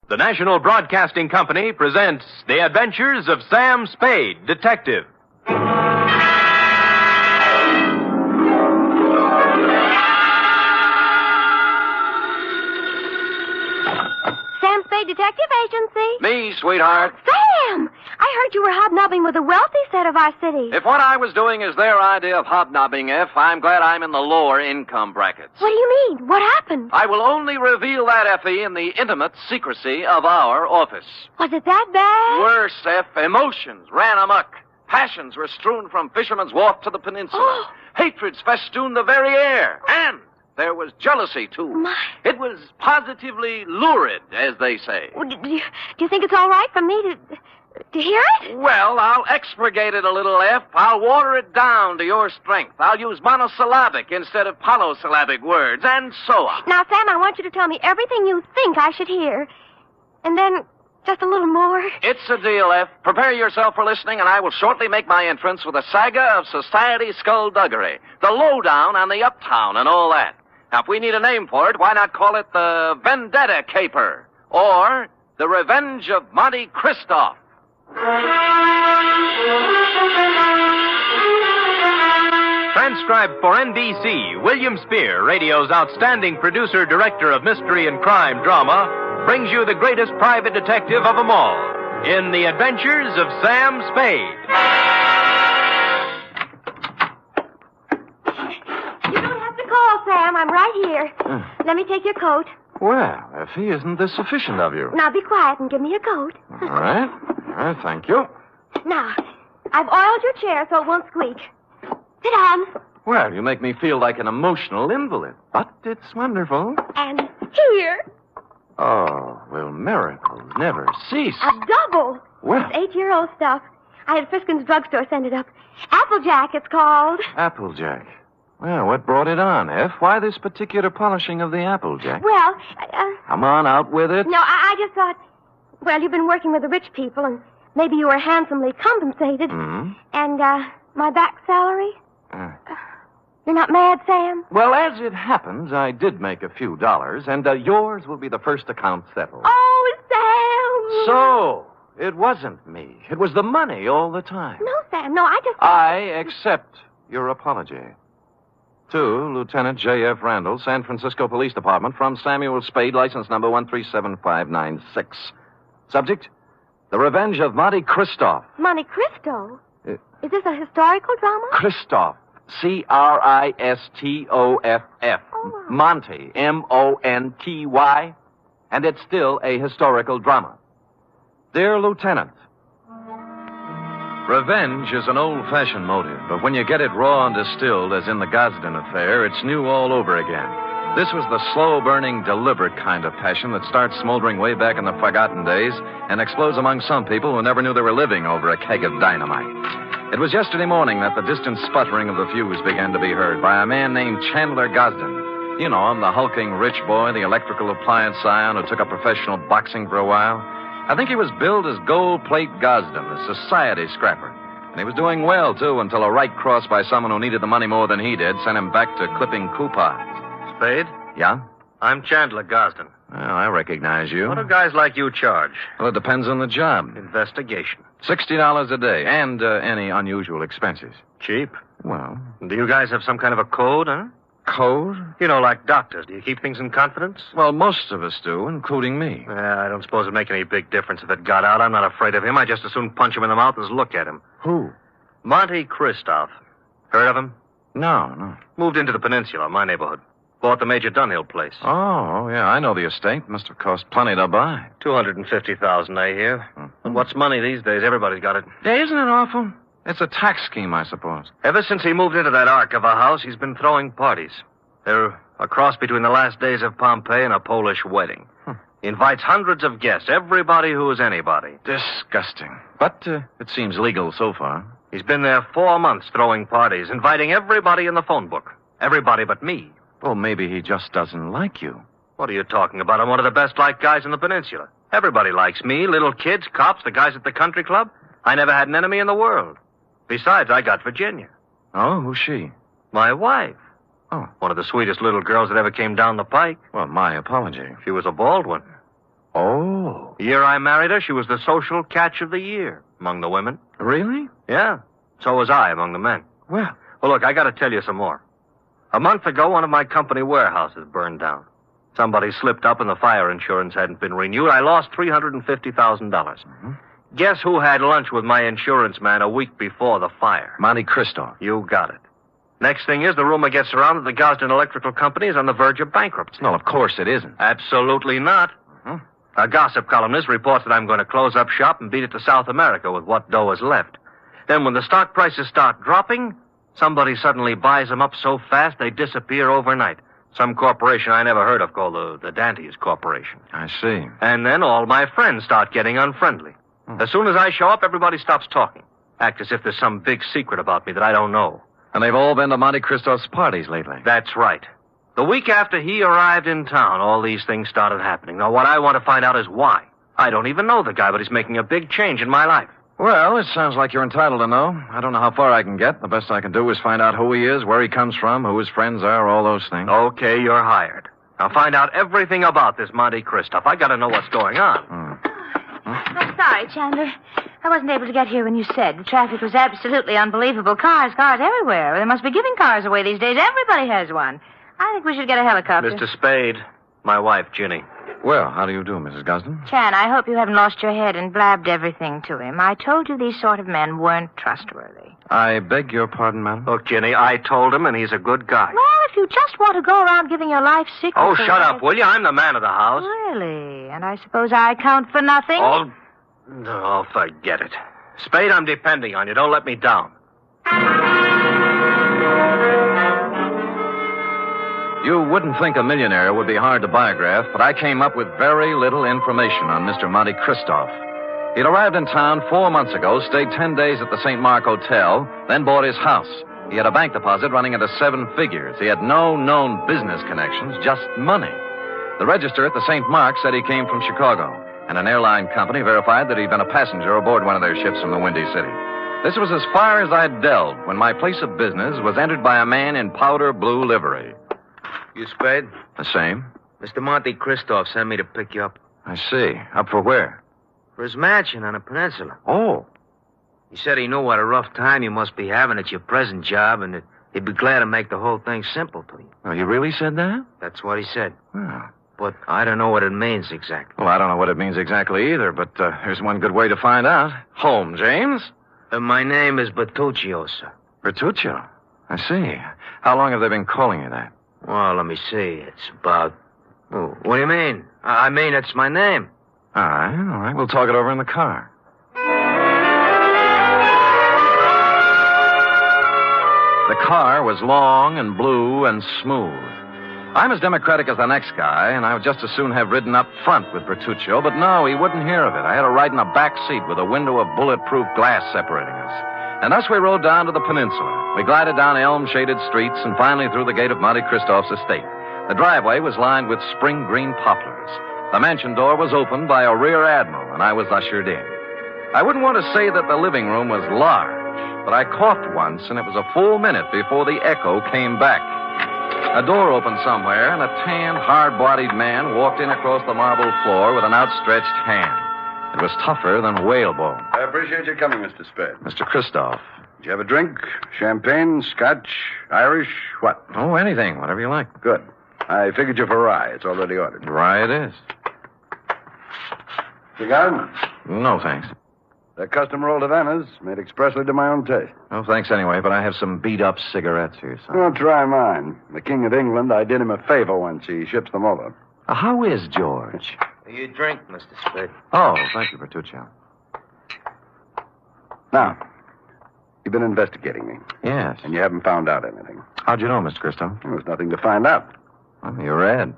The National Broadcasting Company presents The Adventures of Sam Spade, Detective. Sam Spade Detective Agency. Me, sweetheart. Sam! I heard you were hobnobbing with the wealthy set of our city. If what I was doing is their idea of hobnobbing, I'm glad I'm in the lower income brackets. What do you mean? What happened? I will only reveal that, Effie, in the intimate secrecy of our office. Was it that bad? Worse, F, emotions ran amok. Passions were strewn from Fisherman's Wharf to the peninsula. Hatreds festooned the very air. And there was jealousy, too. It was positively lurid, as they say. Well, do you think it's all right for me to hear it? Well, I'll expurgate it a little, F. I'll water it down to your strength. I'll use monosyllabic instead of polysyllabic words, and so on. Now, Sam, I want you to tell me everything you think I should hear. And then just a little more. It's a deal, F. Prepare yourself for listening, and I will shortly make my entrance with a saga of society skullduggery, the lowdown on the uptown and all that. Now, if we need a name for it, why not call it the Vendetta Caper or the Revenge of Monte Christoph? Transcribed for NBC, William Spear, radio's outstanding producer, director of mystery and crime drama, brings you the greatest private detective of them all in The Adventures of Sam Spade. You don't have to call, Sam. I'm right here. Let me take your coat. Well, Effie, isn't this sufficient of you? Now be quiet and give me your coat. All right. All right, thank you. Now, I've oiled your chair so it won't squeak. Sit down. Well, you make me feel like an emotional invalid, but it's wonderful. And here, Oh, will miracles never cease? a double. Well. It's 8-year-old stuff. I had Friskin's drugstore send it up. Applejack, it's called. Applejack. Well, what brought it on, F? Why this particular polishing of the Applejack? Well, Come on, out with it. no, I just thought, well, you've been working with the rich people, and maybe you were handsomely compensated. Hmm? And, my back salary? Uh. You're not mad, Sam? Well, as it happens, I did make a few dollars, and yours will be the first account settled. Oh, Sam! So, it wasn't me. It was the money all the time. No, Sam, no, I just... I accept your apology. To Lieutenant J.F. Randall, San Francisco Police Department, from Samuel Spade, license number 137596. Subject, The Revenge of Monte Cristoff. Monte Cristo? Is this a historical drama? Cristoff. Cristoff. Monty. Monty. And it's still a historical drama. Dear Lieutenant, revenge is an old-fashioned motive, but when you get it raw and distilled, as in the Gosden affair, it's new all over again. This was the slow-burning, deliberate kind of passion that starts smoldering way back in the forgotten days and explodes among some people who never knew they were living over a keg of dynamite. It was yesterday morning that the distant sputtering of the fuse began to be heard by a man named Chandler Gosden. You know him, the hulking rich boy, the electrical appliance scion who took up professional boxing for a while. I think he was billed as Gold Plate Gosden, a society scrapper. And he was doing well, too, until a right cross by someone who needed the money more than he did sent him back to clipping coupons. Spade? Yeah? I'm Chandler Gosden. Well, I recognize you. What do guys like you charge? Well, it depends on the job. Investigation. $60 a day, and any unusual expenses. Cheap? Well. Do you guys have some kind of a code, huh? Code? You know, like doctors. Do you keep things in confidence? Well, most of us do, including me. I don't suppose it'd make any big difference if it got out. I'm not afraid of him. I'd just as soon punch him in the mouth as look at him. Who? Monte Cristoff. Heard of him? No. Moved into the peninsula, my neighborhood. Bought the Major Dunhill place. Oh, yeah, I know the estate. Must have cost plenty to buy. $250,000, I hear. But what's money these days? Everybody's got it. Yeah, isn't it awful? It's a tax scheme, I suppose. Ever since he moved into that ark of a house, he's been throwing parties. They're a cross between the last days of Pompeii and a Polish wedding. He invites hundreds of guests, everybody who is anybody. Disgusting. But it seems legal so far. He's been there 4 months throwing parties, inviting everybody in the phone book. Everybody but me. Well, maybe he just doesn't like you. What are you talking about? I'm one of the best-liked guys in the peninsula. Everybody likes me, little kids, cops, the guys at the country club. I never had an enemy in the world. Besides, I got Virginia. Oh, who's she? My wife. Oh. One of the sweetest little girls that ever came down the pike. Well, my apology. She was a bald one. Oh. The year I married her, she was the social catch of the year among the women. Really? Yeah. So was I among the men. Well, look, I got to tell you some more. A month ago, one of my company warehouses burned down. Somebody slipped up and the fire insurance hadn't been renewed. I lost $350,000. Guess who had lunch with my insurance man a week before the fire? Monte Cristo. You got it. Next thing is, the rumor gets around that the Gosden Electrical Company is on the verge of bankruptcy. No, of course it isn't. Absolutely not. A gossip columnist reports that I'm going to close up shop and beat it to South America with what dough is left. Then when the stock prices start dropping, somebody suddenly buys them up so fast they disappear overnight. Some corporation I never heard of called the Dantes Corporation. I see. And then all my friends start getting unfriendly. As soon as I show up, everybody stops talking. Act as if there's some big secret about me that I don't know. And they've all been to Monte Cristo's parties lately. That's right. The week after he arrived in town, all these things started happening. Now, what I want to find out is why. I don't even know the guy, but he's making a big change in my life. Well, it sounds like you're entitled to know. I don't know how far I can get. The best I can do is find out who he is, where he comes from, who his friends are, all those things. Okay, you're hired. Now find out everything about this Monte Cristo. I got to know what's going on. I'm sorry. sorry, Chandler. I wasn't able to get here when you said. The traffic was absolutely unbelievable. Cars everywhere. They must be giving cars away these days. Everybody has one. I think we should get a helicopter. Mr. Spade, my wife, Ginny. Well, how do you do, Mrs. Gosden? Chan, I hope you haven't lost your head and blabbed everything to him. I told you these sort of men weren't trustworthy. I beg your pardon, madam? Look, Ginny, I told him, and he's a good guy. Well, if you just want to go around giving your life secrets... Oh, shut up, will you? I'm the man of the house. Really? And I suppose I count for nothing? Oh, no, forget it. Spade, I'm depending on you. Don't let me down. You wouldn't think a millionaire would be hard to biograph, but I came up with very little information on Mr. Monte Christoph. He'd arrived in town 4 months ago, stayed 10 days at the St. Mark Hotel, then bought his house. He had a bank deposit running into 7 figures. He had no known business connections, just money. The register at the St. Mark said he came from Chicago, and an airline company verified that he'd been a passenger aboard one of their ships from the Windy City. This was as far as I'd delved when my place of business was entered by a man in powder blue livery. You Spade? The same. Mr. Monte Christoph sent me to pick you up. I see. Up for where? For his mansion on the peninsula. Oh. He said he knew what a rough time you must be having at your present job and that he'd be glad to make the whole thing simple to you. Oh, he really said that? That's what he said. Oh. But I don't know what it means exactly. Well, I don't know what it means exactly either, but there's one good way to find out. Home, James? My name is Bertuccio, sir. Bertuccio? I see. How long have they been calling you that? Well, let me see. It's about... Oh, what do you mean? I mean, it's my name. All right. We'll talk it over in the car. The car was long and blue and smooth. I'm as democratic as the next guy, and I would just as soon have ridden up front with Bertuccio, but no, he wouldn't hear of it. I had to ride in a back seat with a window of bulletproof glass separating us. And thus we rode down to the peninsula. We glided down elm-shaded streets and finally through the gate of Monte Christoph's estate. The driveway was lined with spring green poplars. The mansion door was opened by a rear admiral, and I was ushered in. I wouldn't want to say that the living room was large, but I coughed once, and it was a full minute before the echo came back. A door opened somewhere, and a tan, hard-bodied man walked in across the marble floor with an outstretched hand. It was tougher than whalebone. I appreciate your coming, Mr. Spade. Mr. Christoph. Did you have a drink? Champagne, scotch, Irish, what? Oh, anything, whatever you like. Good. I figured you for rye. It's already ordered. Rye it is. Cigar? No, thanks. They're custom rolled Havanas, made expressly to my own taste. No, thanks anyway, but I have some beat-up cigarettes here, son. Well, try mine. The King of England, I did him a favor once. He ships them over. How is George? You drink, Mr. Spade. Oh, thank you, Bertuccio. Now, you've been investigating me. Yes. And you haven't found out anything. How'd you know, Mr. Christoph? There was nothing to find out. Well, you read.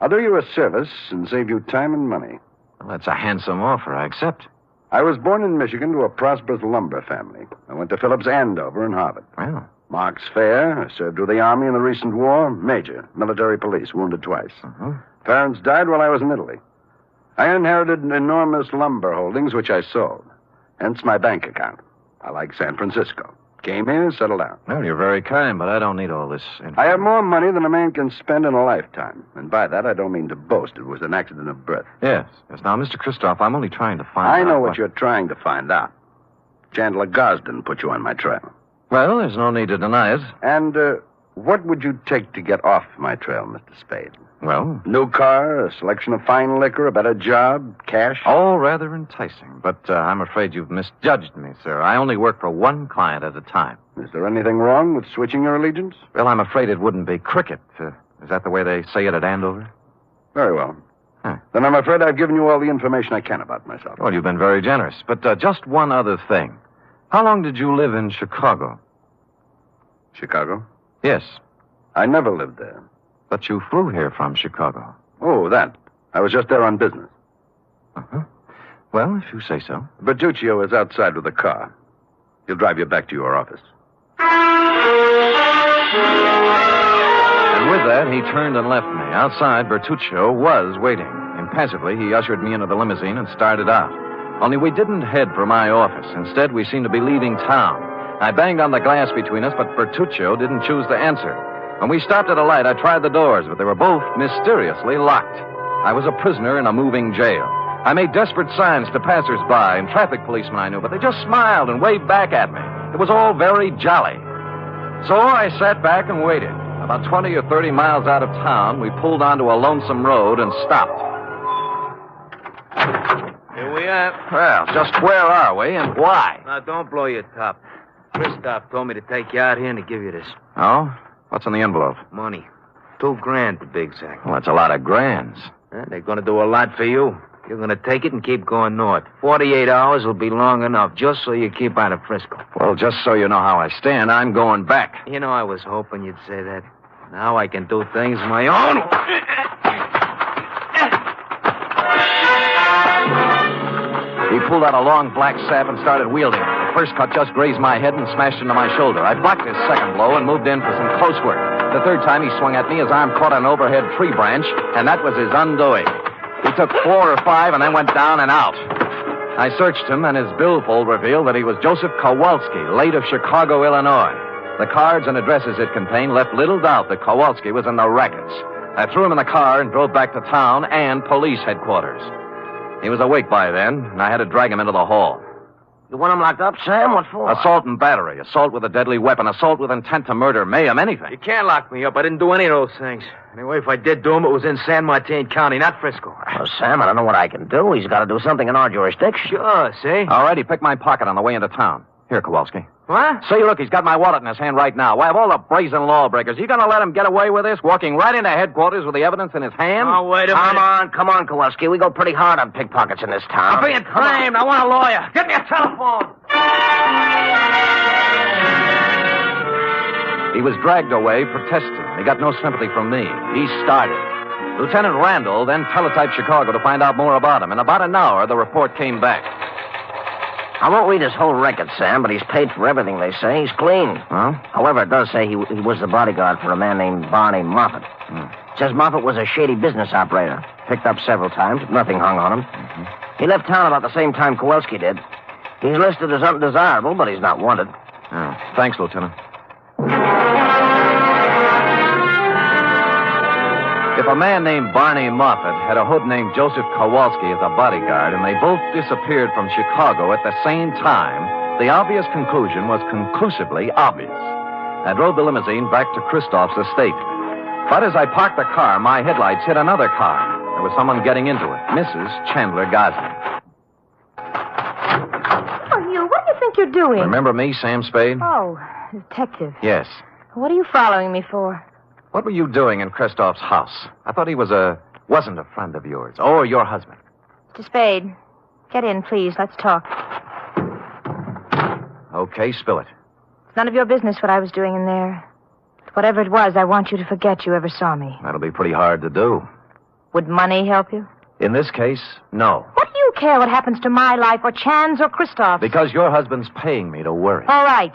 I'll do you a service and save you time and money. Well, that's a handsome offer. I accept. I was born in Michigan to a prosperous lumber family. I went to Phillips Andover and Harvard. Well. Marks Fair. I served with the Army in the recent war. Major. Military police. Wounded twice. Parents died while I was in Italy. I inherited enormous lumber holdings, which I sold. Hence my bank account. I like San Francisco. Came here, settled down. Well, you're very kind, but I don't need all this I have more money than a man can spend in a lifetime. And by that, I don't mean to boast. It was an accident of birth. Yes. Now, Mr. Christoph, I'm only trying to find out... I know what you're trying to find out. Chandler Gosden put you on my trail. Well, there's no need to deny it. And what would you take to get off my trail, Mr. Spade? Well? New car, a selection of fine liquor, a better job, cash? All rather enticing, but I'm afraid you've misjudged me, sir. I only work for one client at a time. Is there anything wrong with switching your allegiance? Well, I'm afraid it wouldn't be cricket. Is that the way they say it at Andover? Very well. Then I'm afraid I've given you all the information I can about myself. Well, you've been very generous. But just one other thing. How long did you live in Chicago? Chicago? Yes. I never lived there. But you flew here from Chicago. Oh, that. I was just there on business. Well, if you say so. Bertuccio is outside with a car. He'll drive you back to your office. And with that, he turned and left me. Outside, Bertuccio was waiting. Impassively, he ushered me into the limousine and started out. Only we didn't head for my office. Instead, we seemed to be leaving town. I banged on the glass between us, but Bertuccio didn't choose to answer. When we stopped at a light, I tried the doors, but they were both mysteriously locked. I was a prisoner in a moving jail. I made desperate signs to passers-by and traffic policemen I knew, but they just smiled and waved back at me. It was all very jolly. So I sat back and waited. About 20 or 30 miles out of town, we pulled onto a lonesome road and stopped. Here we are. Well, just where are we and why? Now, don't blow your top. Christoph told me to take you out here and to give you this. Oh? What's in the envelope? Money. $2,000 to be exact. Well, that's a lot of grands. They're going to do a lot for you. You're going to take it and keep going north. 48 hours will be long enough just so you keep out of Frisco. Well, just so you know how I stand, I'm going back. You know, I was hoping you'd say that. Now I can do things my own. He pulled out a long black sap and started wielding it. The first cut just grazed my head and smashed into my shoulder. I blocked his second blow and moved in for some close work. The third time he swung at me, his arm caught an overhead tree branch, and that was his undoing. He took 4 or 5 and then went down and out. I searched him, and his billfold revealed that he was Joseph Kowalski, late of Chicago, Illinois. The cards and addresses it contained left little doubt that Kowalski was in the rackets. I threw him in the car and drove back to town and police headquarters. He was awake by then, and I had to drag him into the hall. You want him locked up, Sam? What for? Assault and battery, assault with a deadly weapon, assault with intent to murder, mayhem, anything. You can't lock me up. I didn't do any of those things. Anyway, if I did do them, it was in San Martin County, not Frisco. Well, Sam, I don't know what I can do. He's got to do something in our jurisdiction. Sure, see? All right, he picked my pocket on the way into town. Here, Kowalski. What? See, look, he's got my wallet in his hand right now. Why, of all the brazen lawbreakers, you gonna let him get away with this, walking right into headquarters with the evidence in his hand? Oh, wait a minute. Come on, Kowalski. We go pretty hard on pickpockets in this town. I'm being framed. I want a lawyer. Get me a telephone. He was dragged away, protesting. He got no sympathy from me. He started. Lieutenant Randall then teletyped Chicago to find out more about him. In about an hour, the report came back. I won't read his whole record, Sam, but he's paid for everything, they say. He's clean. Huh? However, it does say he was the bodyguard for a man named Barney Moffat. It says Moffat was a shady business operator. Picked up several times, but nothing hung on him. He left town about the same time Kowalski did. He's listed as undesirable, but he's not wanted. Oh, thanks, Lieutenant. If a man named Barney Moffat had a hood named Joseph Kowalski as a bodyguard, and they both disappeared from Chicago at the same time, the obvious conclusion was conclusively obvious. I drove the limousine back to Christoph's estate. But as I parked the car, my headlights hit another car. There was someone getting into it, Mrs. Chandler Gosling. Oh, you, what do you think you're doing? Remember me, Sam Spade? Oh, detective. Yes. What are you following me for? What were you doing in Christoph's house? I thought he wasn't a friend of yours, or your husband. Mr. Spade, get in, please. Let's talk. Okay, spill it. It's none of your business what I was doing in there. Whatever it was, I want you to forget you ever saw me. That'll be pretty hard to do. Would money help you? In this case, no. What do you care what happens to my life, or Chan's, or Christoph's? Because your husband's paying me to worry. All right.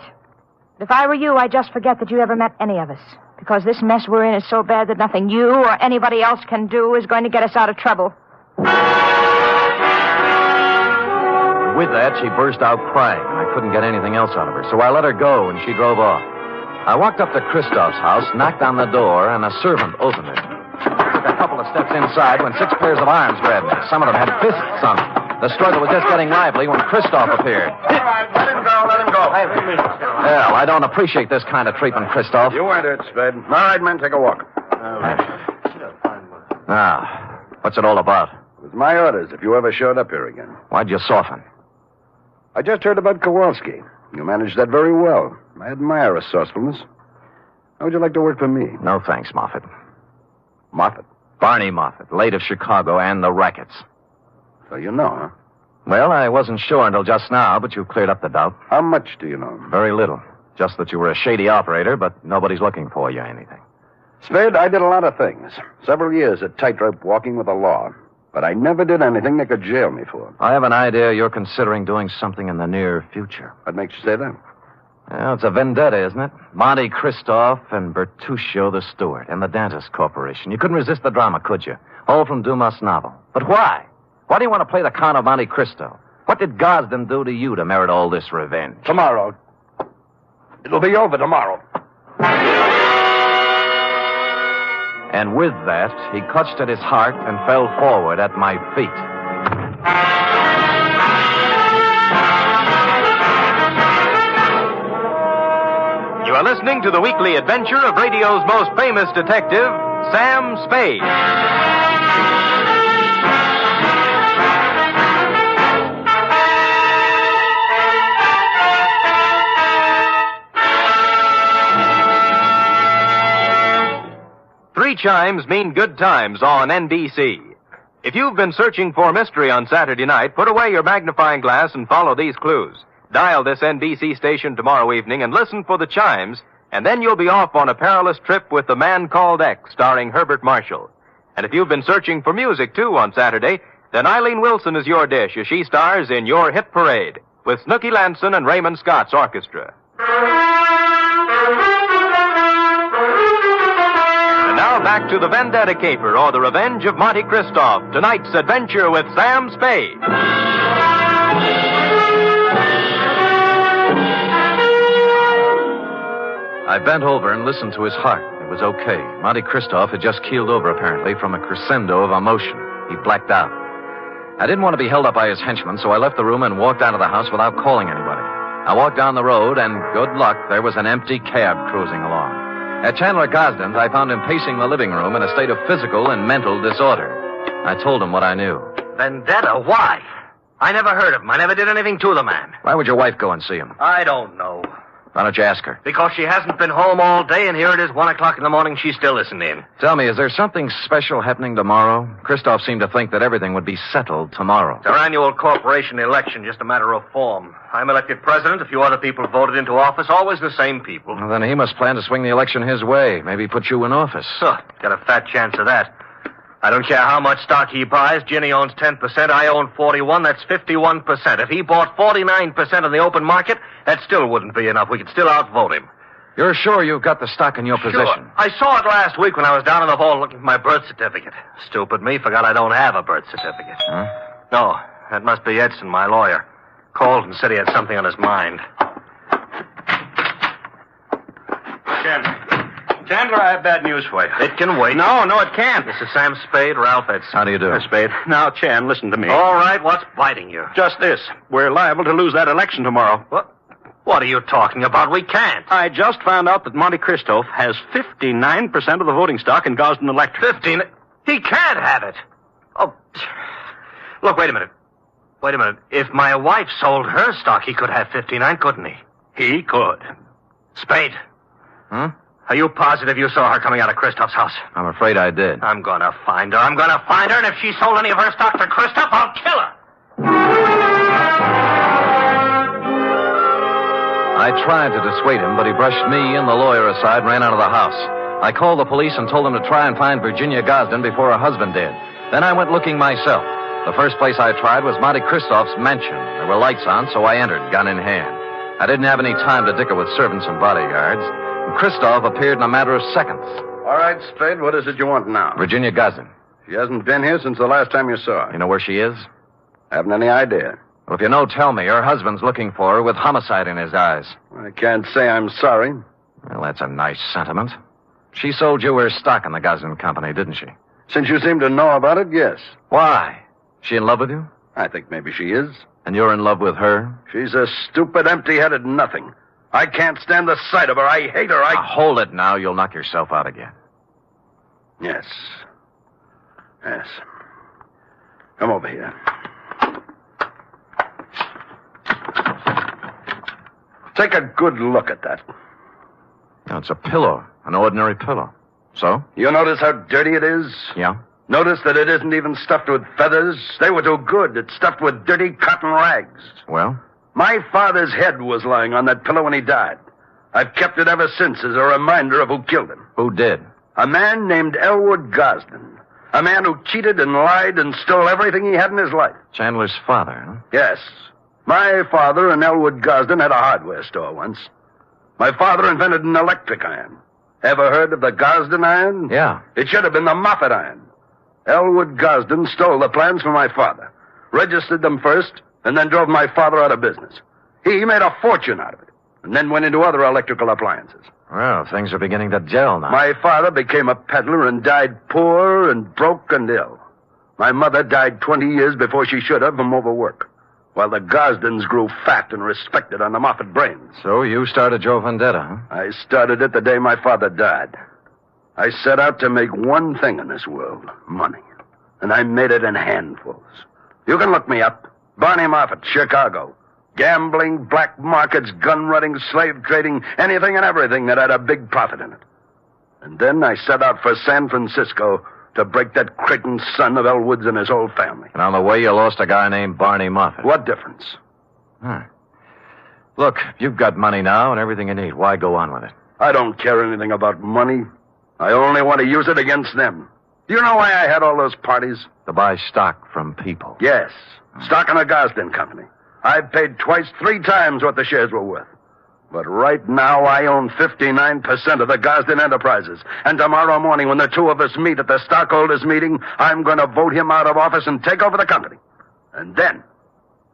If I were you, I'd just forget that you ever met any of us. Because this mess we're in is so bad that nothing you or anybody else can do is going to get us out of trouble. With that, she burst out crying, and I couldn't get anything else out of her, so I let her go, and she drove off. I walked up to Christoph's house, knocked on the door, and a servant opened it. Took a couple of steps inside when 6 pairs of arms grabbed me. Some of them had fists on them. The struggle was just getting lively when Christoph appeared. All right, let him go. Well, I don't appreciate this kind of treatment, Christoph. You earned it, Spade. All right, men, take a walk. Now, what's it all about? It was my orders if you ever showed up here again. Why'd you soften? I just heard about Kowalski. You managed that very well. I admire resourcefulness. How would you like to work for me? No thanks, Moffat. Moffat? Barney Moffat, late of Chicago and the rackets. So you know, huh? Well, I wasn't sure until just now, but you've cleared up the doubt. How much do you know? Very little. Just that you were a shady operator, but nobody's looking for you or anything. Spade, I did a lot of things. Several years at tightrope walking with the law. But I never did anything they could jail me for. I have an idea you're considering doing something in the near future. What makes you say that? Well, it's a vendetta, isn't it? Monte Christoph and Bertuccio the steward and the Dentist Corporation. You couldn't resist the drama, could you? All from Dumas' novel. But why? Why do you want to play the Count of Monte Cristo? What did Gosden do to you to merit all this revenge? Tomorrow. It'll be over tomorrow. And with that, he clutched at his heart and fell forward at my feet. You are listening to the weekly adventure of radio's most famous detective, Sam Spade. Three chimes mean good times on NBC. If you've been searching for mystery on Saturday night, put away your magnifying glass and follow these clues. Dial this NBC station tomorrow evening and listen for the chimes, and then you'll be off on a perilous trip with The Man Called X, starring Herbert Marshall. And if you've been searching for music, too, on Saturday, then Eileen Wilson is your dish as she stars in Your Hit Parade with Snooky Lanson and Raymond Scott's orchestra. And now back to the Vendetta Caper, or The Revenge of Monte Christoph, tonight's adventure with Sam Spade. I bent over and listened to his heart. It was okay. Monte Christoph had just keeled over, apparently, from a crescendo of emotion. He blacked out. I didn't want to be held up by his henchmen, so I left the room and walked out of the house without calling anybody. I walked down the road, and good luck, there was an empty cab cruising along. At Chandler Gosden's, I found him pacing the living room in a state of physical and mental disorder. I told him what I knew. Vendetta? Why? I never heard of him. I never did anything to the man. Why would your wife go and see him? I don't know. Why don't you ask her? Because she hasn't been home all day, and here it is 1 o'clock in the morning. She still isn't in. Tell me, is there something special happening tomorrow? Christoph seemed to think that everything would be settled tomorrow. It's our annual corporation election, just a matter of form. I'm elected president. A few other people voted into office, always the same people. Well, then he must plan to swing the election his way. Maybe put you in office. Got a fat chance of that. I don't care how much stock he buys. Ginny owns 10%. I own 41. That's 51%. If he bought 49% in the open market, that still wouldn't be enough. We could still outvote him. You're sure you've got the stock in your possession? I saw it last week when I was down in the vault looking for my birth certificate. Stupid me, forgot I don't have a birth certificate. Huh? No, that must be Edson, my lawyer. Called and said he had something on his mind. Chandler, I have bad news for you. It can wait. No, it can't. This is Sam Spade, Ralph Edson. How do you do? Spade. Now, Chan, listen to me. All right, what's biting you? Just this. We're liable to lose that election tomorrow. What are you talking about? We can't. I just found out that Monte Christoph has 59% of the voting stock in Gosden Electric. 15? He can't have it. Oh, look, wait a minute. If my wife sold her stock, he could have 59, couldn't he? He could. Spade. Hmm? Are you positive you saw her coming out of Christoph's house? I'm afraid I did. I'm gonna find her. And if she sold any of her stock to Christoph, I'll kill her. I tried to dissuade him, but he brushed me and the lawyer aside and ran out of the house. I called the police and told them to try and find Virginia Gosden before her husband did. Then I went looking myself. The first place I tried was Monte Christoph's mansion. There were lights on, so I entered, gun in hand. I didn't have any time to dicker with servants and bodyguards. Christoph appeared in a matter of seconds. All right, Spade, what is it you want now? Virginia Gosden. She hasn't been here since the last time you saw her. You know where she is? I haven't any idea. Well, if you know, tell me. Her husband's looking for her with homicide in his eyes. I can't say I'm sorry. Well, that's a nice sentiment. She sold you her stock in the Gosden Company, didn't she? Since you seem to know about it, yes. Why? She in love with you? I think maybe she is. And you're in love with her? She's a stupid, empty-headed nothing. I can't stand the sight of her. I hate her. Now, hold it now. You'll knock yourself out again. Yes. Come over here. Take a good look at that. No, it's a pillow. An ordinary pillow. So? You notice how dirty it is? Yeah. Notice that it isn't even stuffed with feathers. They were too good. It's stuffed with dirty cotton rags. Well? My father's head was lying on that pillow when he died. I've kept it ever since as a reminder of who killed him. Who did? A man named Elwood Gosden. A man who cheated and lied and stole everything he had in his life. Chandler's father, huh? Yes. My father and Elwood Gosden had a hardware store once. My father invented an electric iron. Ever heard of the Gosden iron? Yeah. It should have been the Moffat iron. Elwood Gosden stole the plans from my father, registered them first, and then drove my father out of business. He made a fortune out of it, and then went into other electrical appliances. Well, things are beginning to gel now. My father became a peddler and died poor and broke and ill. My mother died 20 years before she should have from overwork, while the Gosdens grew fat and respected on the Moffat brains. So you started your vendetta, huh? I started it the day my father died. I set out to make one thing in this world, money. And I made it in handfuls. You can look me up. Barney Moffat, Chicago. Gambling, black markets, gun running, slave trading, anything and everything that had a big profit in it. And then I set out for San Francisco to break that Creighton son of Elwood's and his whole family. And on the way, you lost a guy named Barney Moffat. What difference? Look, you've got money now and everything you need. Why go on with it? I don't care anything about money. I only want to use it against them. Do you know why I had all those parties? To buy stock from people. Yes. Stock in a Gosden company. I've paid twice, 3 times what the shares were worth. But right now, I own 59% of the Gosden Enterprises. And tomorrow morning, when the two of us meet at the stockholders' meeting, I'm going to vote him out of office and take over the company. And then,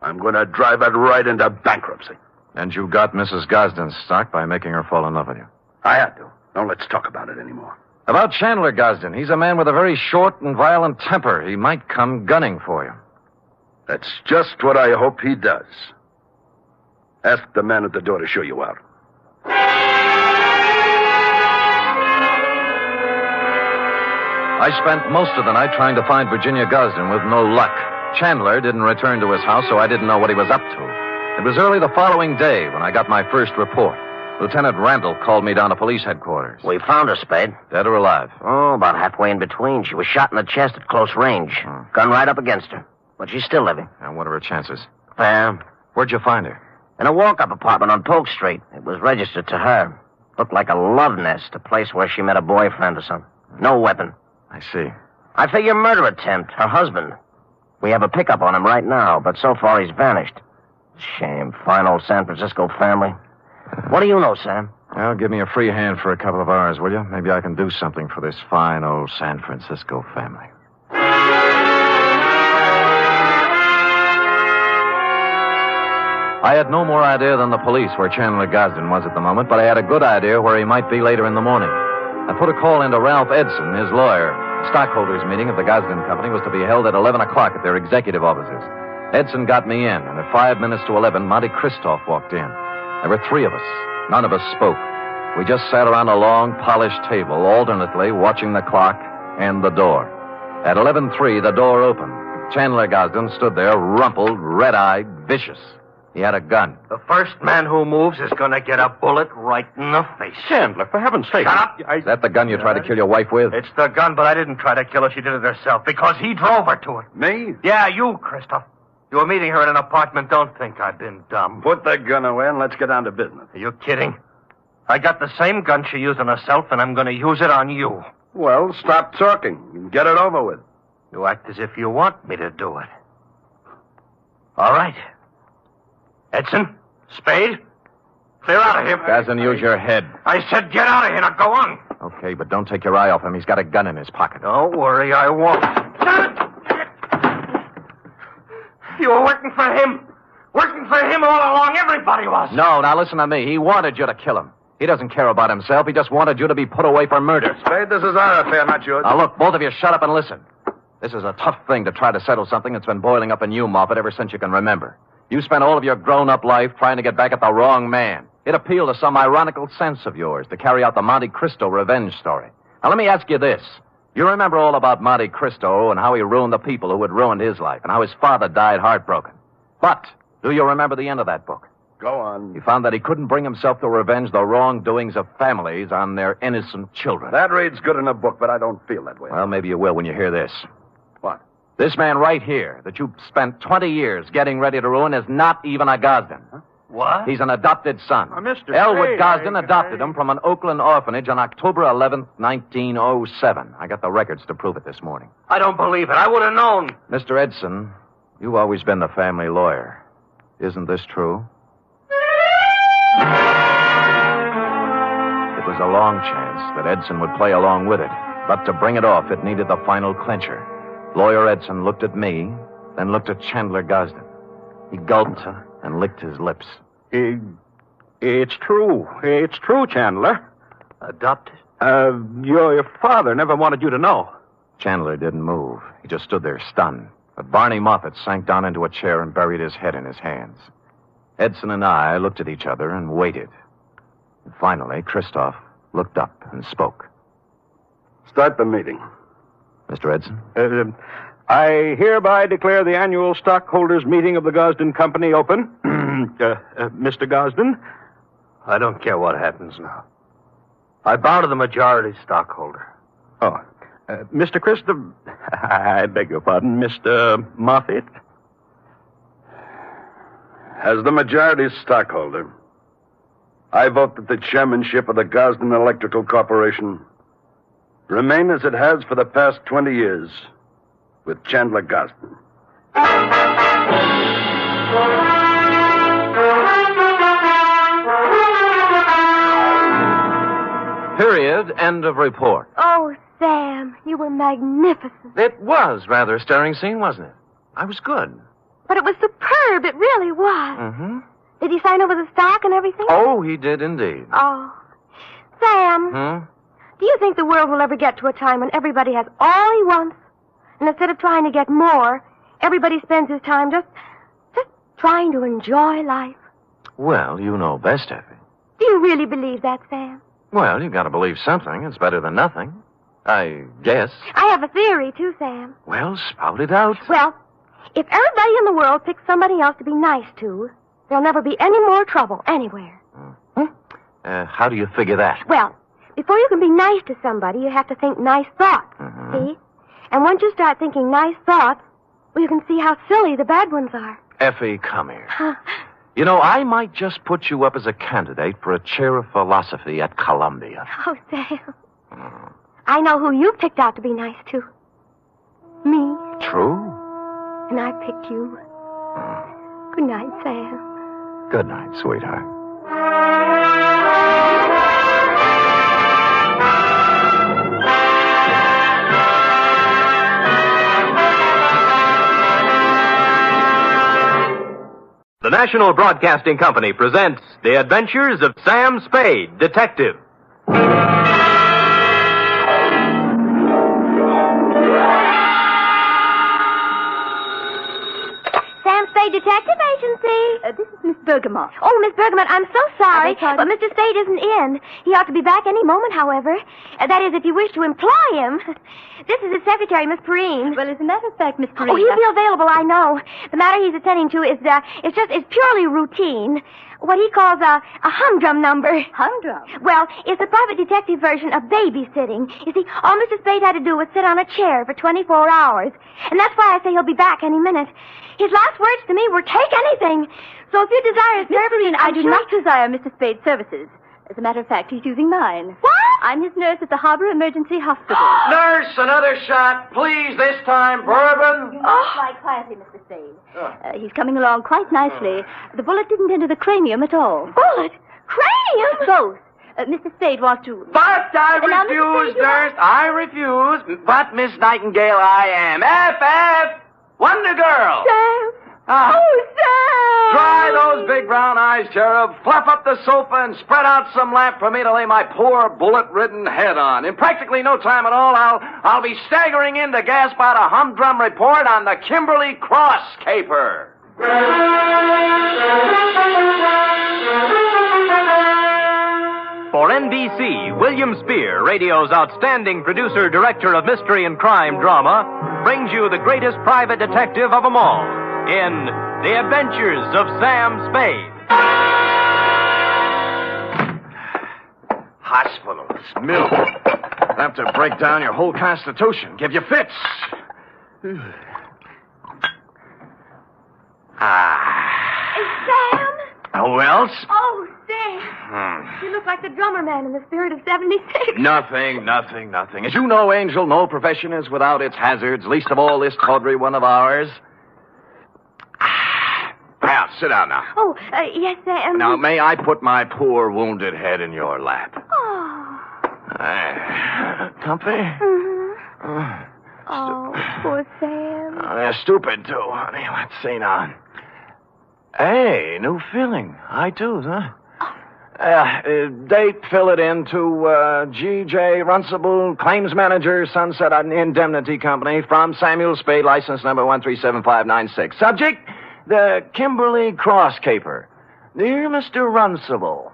I'm going to drive it right into bankruptcy. And you got Mrs. Gosden's stock by making her fall in love with you. I had to. Don't let's talk about it anymore. About Chandler Gosden, he's a man with a very short and violent temper. He might come gunning for you. That's just what I hope he does. Ask the man at the door to show you out. I spent most of the night trying to find Virginia Gosden with no luck. Chandler didn't return to his house, so I didn't know what he was up to. It was early the following day when I got my first report. Lieutenant Randall called me down to police headquarters. We found her, Spade. Dead or alive? Oh, about halfway in between. She was shot in the chest at close range. Gun right up against her. But she's still living. And what are her chances? Fair. Where'd you find her? In a walk-up apartment on Polk Street. It was registered to her. Looked like a love nest, a place where she met a boyfriend or something. No weapon. I see. I figure murder attempt, her husband. We have a pickup on him right now, but so far he's vanished. Shame. Fine old San Francisco family. What do you know, Sam? Well, give me a free hand for a couple of hours, will you? Maybe I can do something for this fine old San Francisco family. I had no more idea than the police where Chandler Gosden was at the moment, but I had a good idea where he might be later in the morning. I put a call into Ralph Edson, his lawyer. The stockholders' meeting of the Gosden Company was to be held at 11 o'clock at their executive offices. Edson got me in, and at 5 minutes to 11, Monty Christoph walked in. There were 3 of us. None of us spoke. We just sat around a long, polished table, alternately watching the clock and the door. At 11:03, the door opened. Chandler Gosden stood there, rumpled, red-eyed, vicious. He had a gun. The first man who moves is going to get a bullet right in the face. Chandler, for heaven's sake. Shut up! Is that the gun you tried to kill your wife with? It's the gun, but I didn't try to kill her. She did it herself because he drove her to it. Me? Yeah, you, Christoph. You were meeting her in an apartment. Don't think I've been dumb. Put the gun away and let's get down to business. Are you kidding? I got the same gun she used on herself, and I'm going to use it on you. Well, stop talking and get it over with. You act as if you want me to do it. All right. Edson, Spade, clear out of here. Gosden, use your head. I said get out of here. Now go on. Okay, but don't take your eye off him. He's got a gun in his pocket. Don't worry, I won't. You were working for him. Working for him all along. Everybody was. No, now listen to me. He wanted you to kill him. He doesn't care about himself. He just wanted you to be put away for murder. Spade, this is our affair, not yours. Now, look, both of you shut up and listen. This is a tough thing to try to settle something that's been boiling up in you, Moffat, ever since you can remember. You spent all of your grown-up life trying to get back at the wrong man. It appealed to some ironical sense of yours to carry out the Monte Cristo revenge story. Now, let me ask you this. You remember all about Monte Cristo and how he ruined the people who had ruined his life and how his father died heartbroken. But do you remember the end of that book? Go on. He found that he couldn't bring himself to revenge the wrongdoings of families on their innocent children. That reads good in a book, but I don't feel that way. Well, maybe you will when you hear this. What? This man right here that you spent 20 years getting ready to ruin is not even a Gosden. Huh? What? He's an adopted son. Mr. Elwood Spade, Gosden adopted him from an Oakland orphanage on October 11th, 1907. I got the records to prove it this morning. I don't believe it. I would have known. Mr. Edson, you've always been the family lawyer. Isn't this true? It was a long chance that Edson would play along with it. But to bring it off, it needed the final clincher. Lawyer Edson looked at me, then looked at Chandler Gosden. He gulped and licked his lips. It's true. It's true, Chandler. Adopted? Your father never wanted you to know. Chandler didn't move. He just stood there stunned. But Barney Moffett sank down into a chair and buried his head in his hands. Edson and I looked at each other and waited. And finally, Christoph looked up and spoke. Start the meeting. Mr. Edson? I hereby declare the annual stockholders' meeting of the Gosden Company open. Mr. Gosden? I don't care what happens now. I bow to the majority stockholder. Oh. Mr. Christopher... I beg your pardon, Mr. Moffett? As the majority stockholder, I vote that the chairmanship of the Gosden Electrical Corporation remain as it has for the past 20 years, with Chandler Gosden. Period. End of report. Oh, Sam, you were magnificent. It was rather a stirring scene, wasn't it? I was good. But it was superb. It really was. Mm-hmm. Did he sign over the stock and everything? Oh, he did indeed. Oh. Sam, do you think the world will ever get to a time when everybody has all he wants? And instead of trying to get more, everybody spends his time just trying to enjoy life? Well, you know best, Effie. Do you really believe that, Sam? Well, you've got to believe something. It's better than nothing. I guess. I have a theory, too, Sam. Well, spout it out. Well, if everybody in the world picks somebody else to be nice to, there'll never be any more trouble anywhere. How do you figure that? Well, before you can be nice to somebody, you have to think nice thoughts, see? And once you start thinking nice thoughts, well, you can see how silly the bad ones are. Effie, come here. You know, I might just put you up as a candidate for a chair of philosophy at Columbia. Oh, Sam. I know who you picked out to be nice to. Me. True. And I picked you. Good night, Sam. Good night, sweetheart. The National Broadcasting Company presents The Adventures of Sam Spade, Detective. Sam Spade Detective Agency. This is Miss Bergamot. Oh, Miss Bergamot, I'm so sorry, but Mr. Spade isn't in. He ought to be back any moment, however. That is, if you wish to employ him. This is his secretary, Miss Perrine. Well, as a matter of fact, Miss Perrine... Oh, he'll be available, I know. The matter he's attending to is purely routine. What he calls a humdrum number. Humdrum? Well, it's a private detective version of babysitting. You see, all Mr. Spade had to do was sit on a chair for 24 hours. And that's why I say he'll be back any minute. His last words to me were, take anything. So if you desire his services... I do not desire Mr. Spade's services. As a matter of fact, he's using mine. What? I'm his nurse at the Harbor Emergency Hospital. Nurse, another shot. Please, this time, bourbon. You must lie quietly, Mr. Spade. He's coming along quite nicely. The bullet didn't enter the cranium at all. Bullet? Cranium? Both. Mr. Spade wants to... But I refuse, nurse. I refuse. But, Miss Nightingale, I am. F. Wonder Girl. Sam. Oh, Sam! Dry those big brown eyes, Cherub. Fluff up the sofa and spread out some lamp for me to lay my poor bullet-ridden head on. In practically no time at all, I'll be staggering in to gasp out a humdrum report on the Kimberley Cross caper. For NBC, William Spear, radio's outstanding producer, director of mystery and crime drama, brings you the greatest private detective of them all in The Adventures of Sam Spade. Hospitals, milk. Enough to break down your whole constitution, give you fits. Sam? Who else? Oh, Sam. You look like the drummer man in the Spirit of 76. Nothing. As you know, Angel, no profession is without its hazards, least of all this tawdry one of ours. Now, sit down now. Oh, yes, Sam. Now, may I put my poor wounded head in your lap? Oh. Comfy? Mm-hmm. Oh, poor Sam. They're stupid, too, honey. Let's see now. Hey, new feeling. High twos, huh? Date, fill it in to G.J. Runcible, claims manager, Sunset Indemnity Company, from Samuel Spade, license number 137596. Subject, the Kimberley Cross Caper. Dear Mr. Runcible.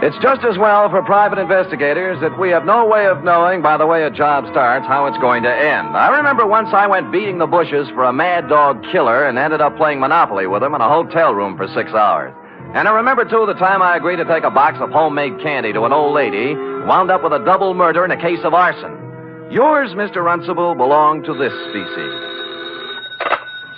It's just as well for private investigators that we have no way of knowing, by the way a job starts, how it's going to end. I remember once I went beating the bushes for a mad dog killer and ended up playing Monopoly with him in a hotel room for 6 hours. And I remember, too, the time I agreed to take a box of homemade candy to an old lady, wound up with a double murder and a case of arson. Yours, Mr. Runcible, belong to this species.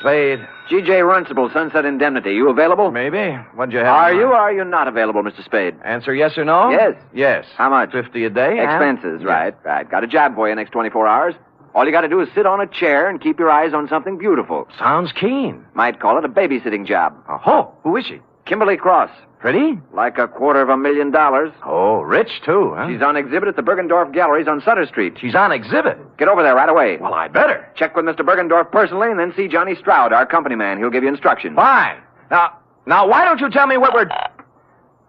Spade. G.J. Runcible, Sunset Indemnity. You available? Maybe. What'd you have? Are you or are you not available, Mr. Spade? Answer yes or no? Yes. Yes. How much? 50 a day. Expenses, right. Got a job for you next 24 hours. All you got to do is sit on a chair and keep your eyes on something beautiful. Sounds keen. Might call it a babysitting job. Oh, who is she? Kimberley Cross. Pretty? Like $250,000. Oh, rich, too, huh? She's on exhibit at the Bergendorf Galleries on Sutter Street. She's on exhibit? Get over there right away. Well, I'd better. Check with Mr. Bergendorf personally and then see Johnny Stroud, our company man. He'll give you instructions. Fine. Now, why don't you tell me what we're...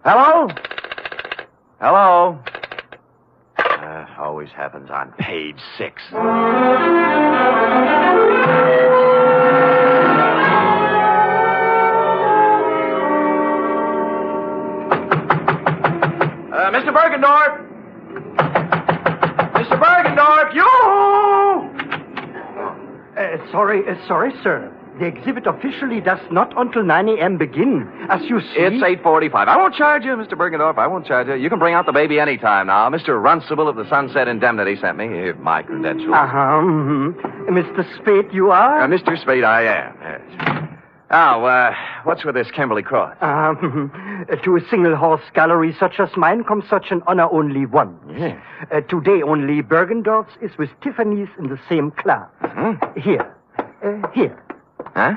Hello? Hello? Always happens on page 6. Mr. Bergendorf! Mr. Bergendorf, you! Sorry, sir. The exhibit officially does not until 9 a.m. begin. As you see... It's 8:45. I won't charge you, Mr. Bergendorf. I won't charge you. You can bring out the baby any time now. Mr. Runcible of the Sunset Indemnity sent me. Here's my credentials. Mr. Spade, you are? Mr. Spade, I am, yes. Now, what's with this Kimberley Cross? To a single-horse gallery such as mine comes such an honor only once. Yeah. Today only Bergendorf's is with Tiffany's in the same class. Mm-hmm. Here. Huh?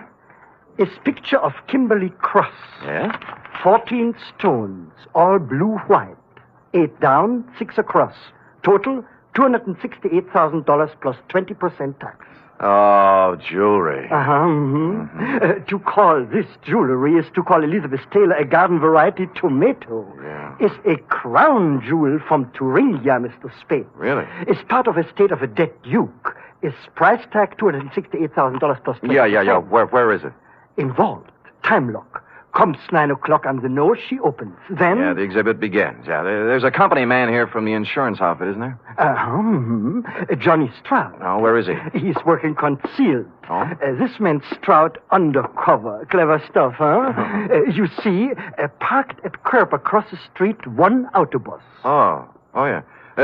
Is picture of Kimberley Cross. Yeah? 14 stones, all blue-white. 8 down, 6 across. Total, $268,000 plus 20% tax. Oh, jewelry. To call this jewelry is to call Elizabeth Taylor a garden variety tomato. Yeah. Is a crown jewel from Thuringia, Mr. Spade. Really? Is part of estate of a dead duke. Is price tag $268,000 plus 20%. Yeah. Where is it? Involved. Time lock. Comes 9 o'clock on the nose, she opens. Then... Yeah, the exhibit begins. Yeah, there's a company man here from the insurance outfit, isn't there? Johnny Stroud. Oh, where is he? He's working concealed. Oh? This man Stroud undercover. Clever stuff, huh? You see, parked at curb across the street, one autobus. Oh, yeah.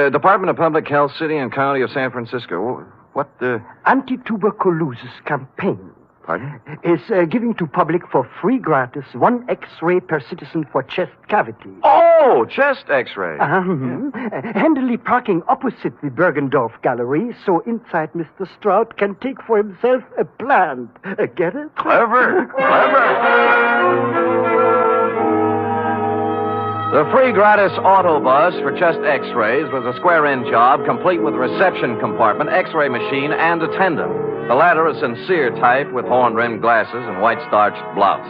Department of Public Health, City and County of San Francisco. What, Anti-tuberculosis campaign. Pardon? Is giving to public for free gratis 1 X-ray per citizen for chest cavity. Oh, chest X-ray. Handily parking opposite the Bergendorf Gallery, so inside Mr. Stroud can take for himself a plant. Get it? Clever. The free gratis autobus for chest X-rays was a square-in job, complete with reception compartment, X-ray machine, and attendant. The latter a sincere type with horn-rimmed glasses and white-starched blouse.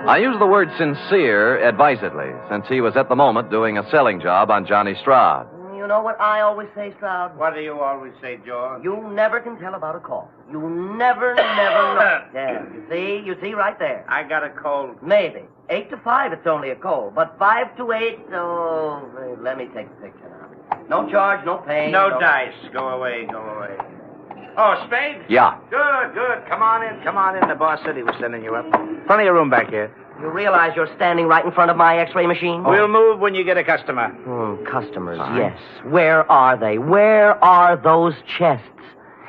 I use the word sincere advisedly, since he was at the moment doing a selling job on Johnny Stroud. You know what I always say, Stroud? What do you always say, George? You never can tell about a call. You never know. Yeah, you see right there. I got a cold. Maybe. 8 to 5, it's only a cold. But 5 to 8, oh, let me take the picture now. No charge, no pay. No dice. Go away. Oh, Spade? Yeah. Good. Come on in. The boss said he was sending you up. Plenty of room back here. You realize you're standing right in front of my X-ray machine? We'll move when you get a customer. Customers, yes. Where are they? Where are those chests?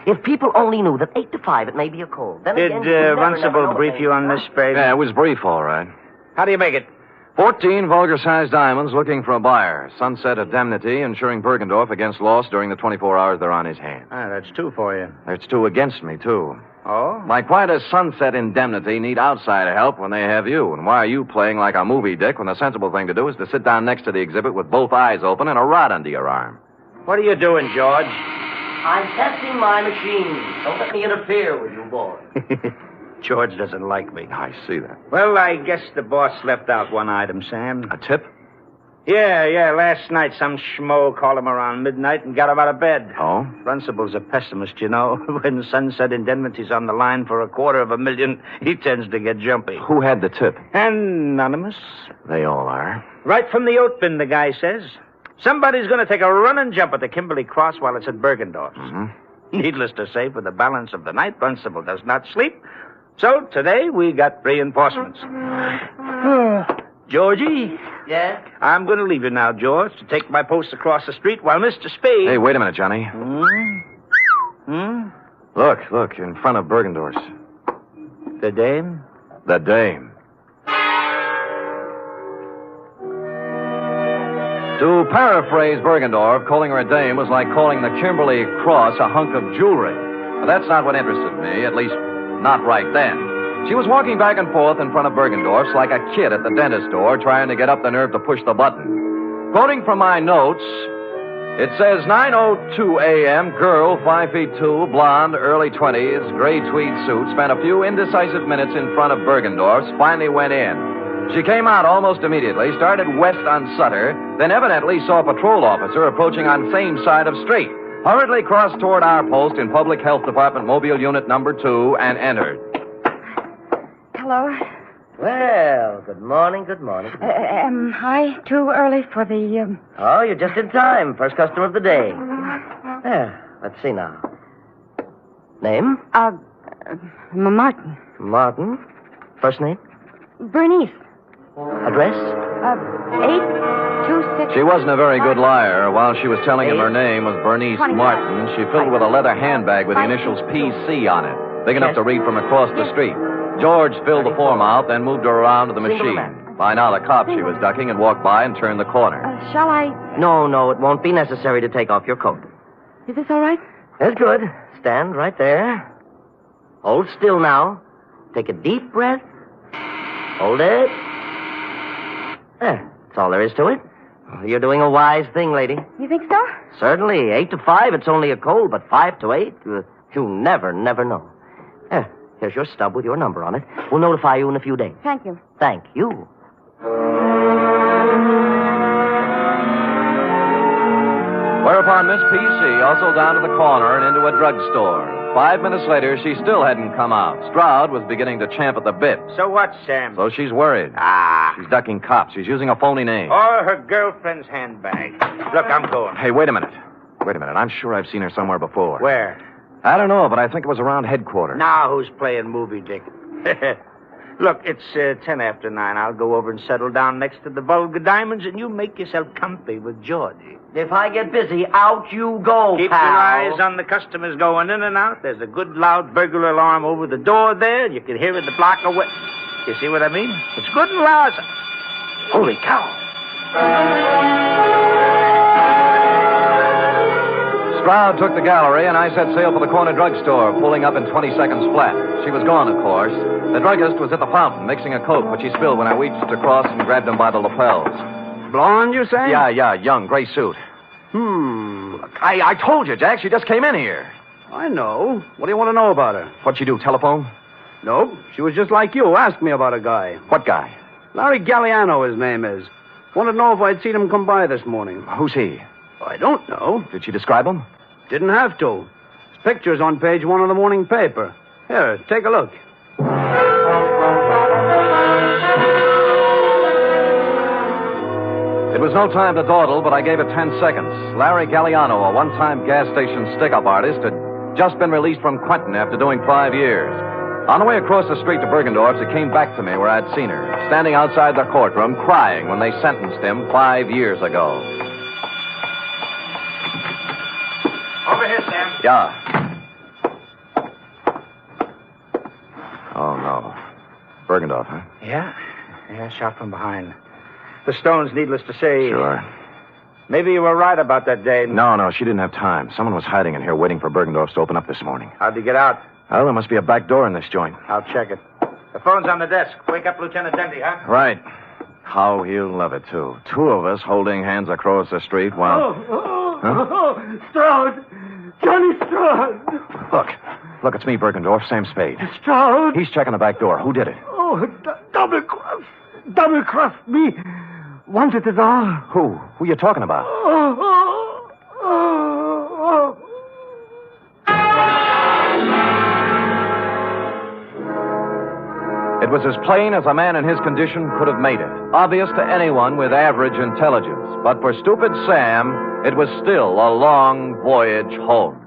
If people only knew that 8 to 5 it may be a cold. Then Did Runcible brief you on this, Spade? Yeah, it was brief, all right. How do you make it? 14 vulgar-sized diamonds looking for a buyer. Sunset Indemnity insuring Bergendorf against loss during the 24 hours they're on his hands. That's 2 for you. That's 2 against me, too. Oh? Like, why does Sunset Indemnity need outside help when they have you? And why are you playing like a movie dick when the sensible thing to do is to sit down next to the exhibit with both eyes open and a rod under your arm? What are you doing, George? I'm testing my machine. Don't let me interfere with you, boy. George doesn't like me. I see that. Well, I guess the boss left out one item, Sam. A tip? Yeah. Last night, some schmo called him around midnight and got him out of bed. Oh? Principal's a pessimist, you know. When Sunset Indemnity's on the line for $250,000, he tends to get jumpy. Who had the tip? Anonymous. They all are. Right from the oat bin, the guy says. Somebody's going to take a running jump at the Kimberley Cross while it's at Bergendorf's. Mm-hmm. Needless to say, for the balance of the night, Principal does not sleep. So today we got reinforcements. Georgie? Yes? I'm going to leave you now, George, to take my post across the street while Mr. Spade... Hey, wait a minute, Johnny. Look, in front of Bergendorf's. The dame? The dame. To paraphrase Bergendorf, calling her a dame was like calling the Kimberley Cross a hunk of jewelry. But that's not what interested me, at least not right then. She was walking back and forth in front of Bergendorf's like a kid at the dentist door trying to get up the nerve to push the button. Quoting from my notes, it says 9:02 a.m., girl, 5'2", blonde, early 20s, gray tweed suit, spent a few indecisive minutes in front of Bergendorf's, finally went in. She came out almost immediately, started west on Sutter, then evidently saw a patrol officer approaching on same side of street, hurriedly crossed toward our post in Public Health Department Mobile Unit number 2, and entered. Hello. Well, good morning. Am I too early for the, Oh, you're just in time. First customer of the day. There, let's see now. Name? Martin. Martin. First name? Bernice. Address? 826... She wasn't a very good liar. While she was telling him her name was Bernice Martin, she filled with a leather handbag with the initials PC on it, big enough to read from across the street. George filled the form out, then moved her around to the machine. By now, the cop she was ducking had walked by and turned the corner. Shall I... No, it won't be necessary to take off your coat. Is this all right? That's good. Stand right there. Hold still now. Take a deep breath. Hold it. There. That's all there is to it. You're doing a wise thing, lady. You think so? Certainly. 8 to 5, it's only a cold, but 5 to 8, you never know. There. Here's your stub with your number on it. We'll notify you in a few days. Thank you. Thank you. Whereupon Miss PC hustled down to the corner and into a drugstore. 5 minutes later, she still hadn't come out. Stroud was beginning to champ at the bit. So what, Sam? So she's worried. She's ducking cops. She's using a phony name. Or her girlfriend's handbag. Look, I'm going. Hey, wait a minute. I'm sure I've seen her somewhere before. Where? I don't know, but I think it was around headquarters. Now who's playing movie dick? Look, it's 10 after 9. I'll go over and settle down next to the Vulgar Diamonds, and you make yourself comfy with Georgie. If I get busy, out you go, Keep pal. your eyes on the customers going in and out. There's a good loud burglar alarm over the door there. You can hear it a block away. You see what I mean? It's good and loud. Holy cow. Stroud took the gallery, and I set sail for the corner drugstore, pulling up in 20 seconds flat. She was gone, of course. The druggist was at the fountain, mixing a Coke, which he spilled when I reached across and grabbed him by the lapels. Blonde, you say? Yeah, young, gray suit. I told you, Jack, she just came in here. I know. What do you want to know about her? What'd she do, telephone? Nope. She was just like you. Asked me about a guy. What guy? Larry Galliano, his name is. Wanted to know if I'd seen him come by this morning. Who's he? I don't know. Did she describe him? Didn't have to. His picture's on page 1 of the morning paper. Here, take a look. It was no time to dawdle, but I gave it 10 seconds. Larry Galliano, a one-time gas station stick-up artist, had just been released from Quentin after doing 5 years. On the way across the street to Bergendorf's, it came back to me where I'd seen her, standing outside the courtroom, crying when they sentenced him 5 years ago. Over here, Sam. Yeah. Oh, no. Bergendorf, huh? Yeah, shot from behind. The stones, needless to say. Sure. Maybe you were right about that day. No, she didn't have time. Someone was hiding in here waiting for Bergendorf's to open up this morning. How'd you get out? Well, there must be a back door in this joint. I'll check it. The phone's on the desk. Wake up Lieutenant Denny, huh? Right. How he'll love it, too. 2 of us holding hands across the street while... Stroud! Johnny Stroud! Look, it's me, Bergendorf, Sam Spade. Stroud? He's checking the back door. Who did it? Oh, double-crossed me. Wanted it all. Who? Who you talking about? It was as plain as a man in his condition could have made it. Obvious to anyone with average intelligence. But for stupid Sam, it was still a long voyage home.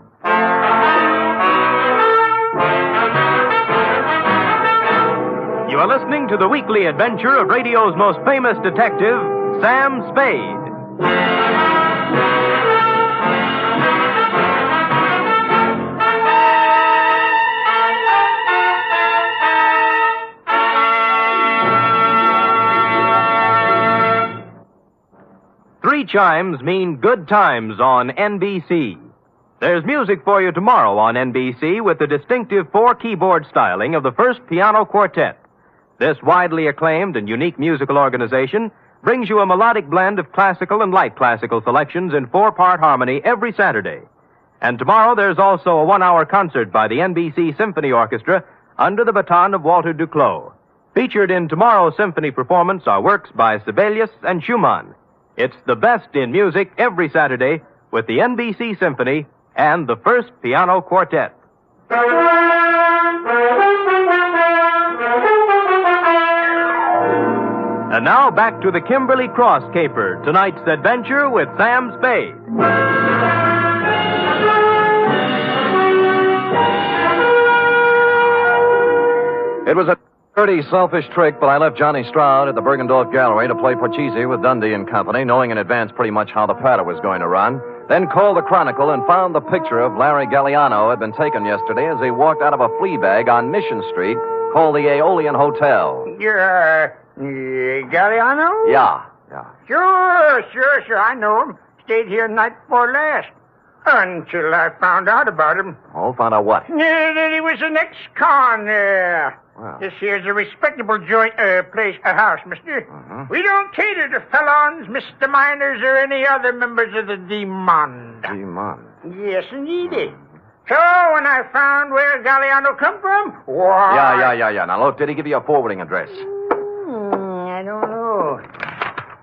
You are listening to the weekly adventure of radio's most famous detective, Sam Spade. Three chimes mean good times on NBC. There's music for you tomorrow on NBC with the distinctive four-keyboard styling of the First Piano Quartet. This widely acclaimed and unique musical organization brings you a melodic blend of classical and light classical selections in four-part harmony every Saturday. And tomorrow there's also a one-hour concert by the NBC Symphony Orchestra under the baton of Walter Duclos. Featured in tomorrow's symphony performance are works by Sibelius and Schumann. It's the best in music every Saturday with the NBC Symphony and the First Piano Quartet. And now back to the Kimberley Cross Caper, tonight's adventure with Sam Spade. It was a dirty, selfish trick, but I left Johnny Stroud at the Bergendorf Gallery to play Porchese with Dundee and Company, knowing in advance pretty much how the patter was going to run. Then called the Chronicle and found the picture of Larry Galliano had been taken yesterday as he walked out of a flea bag on Mission Street called the Aeolian Hotel. You're, Galliano? Yeah. Sure. I know him. Stayed here night before last. Until I found out about him. Oh, found out what? That he was an ex-con. Wow. This here's a respectable joint, a house, mister. We don't cater to felons, misdemeanors, or any other members of the Demon. Demon? Yes, indeed. So, when I found where Galliano come from, why... Yeah. Now, look, did he give you a forwarding address? I don't know.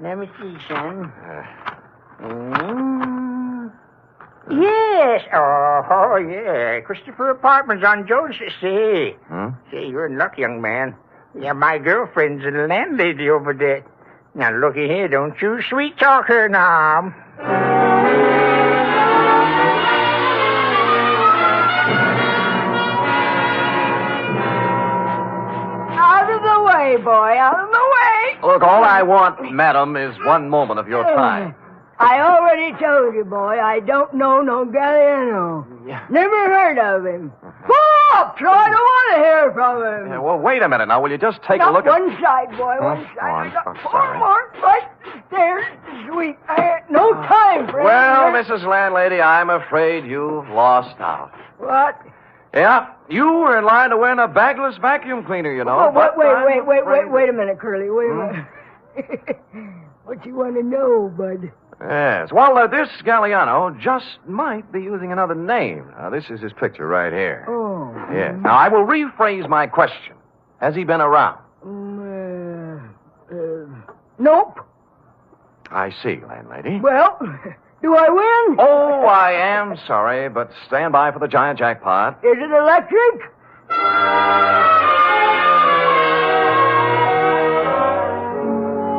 Let me see, son. Yes. Oh, yeah. Christopher Apartments on Jones. See, you're in luck, young man. Yeah, my girlfriend's a landlady over there. Now, looky here. Don't you sweet talk her now. Out of the way, boy. Out of the way. Look, all I want, madam, is one moment of your time. I already told you, boy, I don't know no Galliano. Yeah. Never heard of him. Pull up, so I don't want to hear from him. Yeah, well, wait a minute now. Will you just take a Not look one at... side, boy, one side. I'm I got sorry. four more right there, sweet. I ain't no time for Well, anything. Mrs. Landlady, I'm afraid you've lost out. What? Yeah, you were in line to win a bagless vacuum cleaner, you know. Oh, but wait a minute, Curly. Wait a minute. What you want to know, bud? Yes. Well, this Galliano just might be using another name. Now, this is his picture right here. Oh. Yes. Now, I will rephrase my question. Has he been around? Nope. I see, landlady. Well, do I win? Oh, I am sorry, but stand by for the giant jackpot. Is it electric?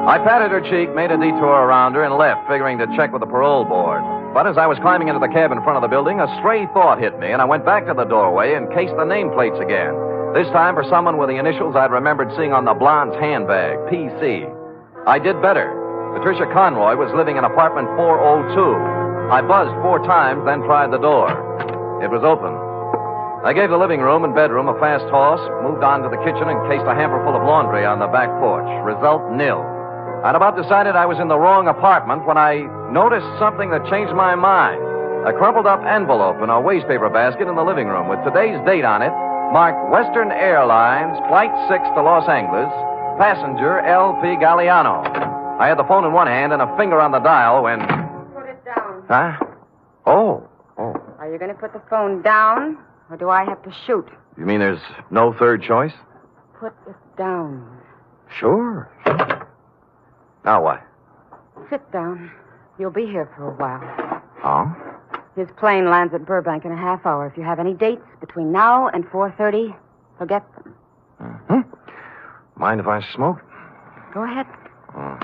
I patted her cheek, made a detour around her, and left, figuring to check with the parole board. But as I was climbing into the cab in front of the building, a stray thought hit me, and I went back to the doorway and cased the nameplates again. This time for someone with the initials I'd remembered seeing on the blonde's handbag, PC. I did better. Patricia Conroy was living in apartment 402. I buzzed 4 times, then tried the door. It was open. I gave the living room and bedroom a fast toss, moved on to the kitchen, and cased a hamper full of laundry on the back porch. Result, nil. I'd about decided I was in the wrong apartment when I noticed something that changed my mind. A crumpled up envelope in a wastepaper basket in the living room with today's date on it, marked Western Airlines, Flight 6 to Los Angeles, passenger L.P. Galliano. I had the phone in one hand and a finger on the dial when... Put it down. Huh? Oh. Are you going to put the phone down or do I have to shoot? You mean there's no third choice? Put it down. Sure. Now what? Sit down. You'll be here for a while. Oh? His plane lands at Burbank in a half hour. If you have any dates between now and 4:30, forget them. Mm-hmm. Mind if I smoke? Go ahead. Oh.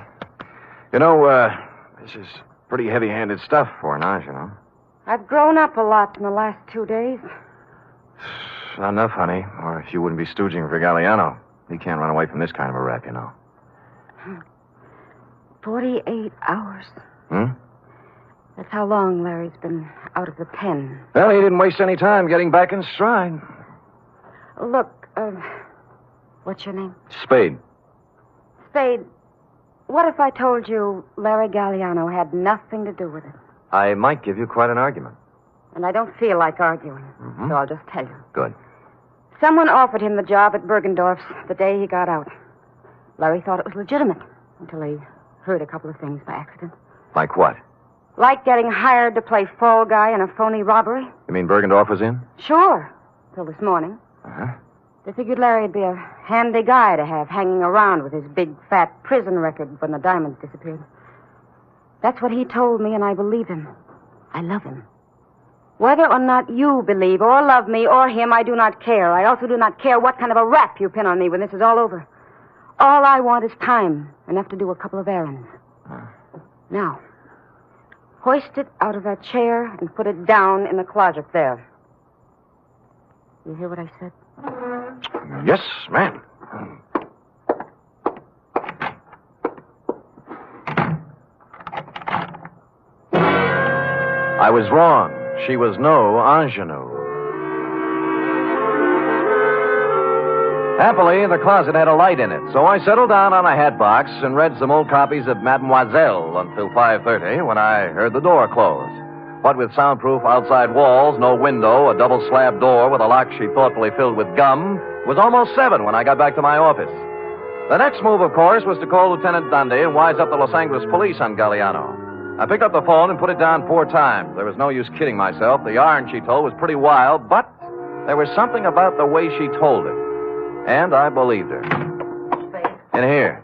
You know, this is pretty heavy-handed stuff for an ingenue. I've grown up a lot in the last 2 days. Not enough, honey, or you wouldn't be stooging for Galliano. He can't run away from this kind of a rap, you know. 48 hours. Hmm? That's how long Larry's been out of the pen. Well, he didn't waste any time getting back in stride. Look, what's your name? Spade. Spade, what if I told you Larry Galliano had nothing to do with it? I might give you quite an argument. And I don't feel like arguing, Mm-hmm. so I'll just tell you. Good. Someone offered him the job at Bergendorf's the day he got out. Larry thought it was legitimate until he heard a couple of things by accident. Like what? Like getting hired to play fall guy in a phony robbery? You mean Bergendorf was in? Sure, till this morning. Uh-huh. They figured Larry'd be a handy guy to have hanging around with his big, fat prison record when the diamonds disappeared. That's what he told me, and I believe him. I love him. Whether or not you believe or love me or him, I do not care. I also do not care what kind of a rap you pin on me when this is all over. All I want is time, enough to do a couple of errands. Now, hoist it out of that chair and put it down in the closet there. You hear what I said? Yes, ma'am. I was wrong. She was no ingenue. Happily, the closet had a light in it, so I settled down on a hat box and read some old copies of Mademoiselle until 5:30 when I heard the door close. What with soundproof outside walls, no window, a double slab door with a lock she thoughtfully filled with gum, it was almost 7 when I got back to my office. The next move, of course, was to call Lieutenant Dundee and wise up the Los Angeles police on Galliano. I picked up the phone and put it down 4 times. There was no use kidding myself. The yarn she told was pretty wild, but there was something about the way she told it. And I believed her. In here.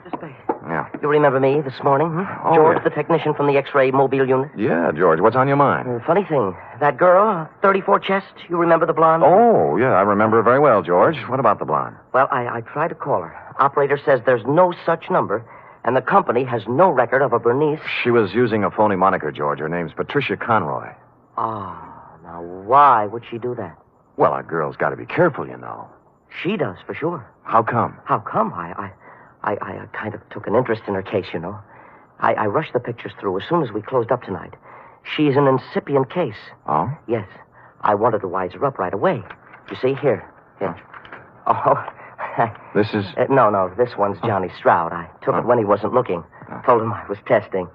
Yeah. You remember me this morning? Oh, George, yeah. the technician from the X-ray mobile unit? Yeah, George, what's on your mind? Funny thing, that girl, 34 chest, you remember the blonde? Oh, yeah, I remember her very well, George. What about the blonde? Well, I tried to call her. Operator says there's no such number, and the company has no record of a Bernice. She was using a phony moniker, George. Her name's Patricia Conroy. Ah, now why would she do that? Well, a girl's got to be careful, you know. She does, for sure. How come? How come? I kind of took an interest in her case, you know. I rushed the pictures through as soon as we closed up tonight. She's an incipient case. Oh? Yes. I wanted to wise her up right away. You see, here. Oh. This is... No, this one's Johnny Stroud. I took it when he wasn't looking. Told him I was testing.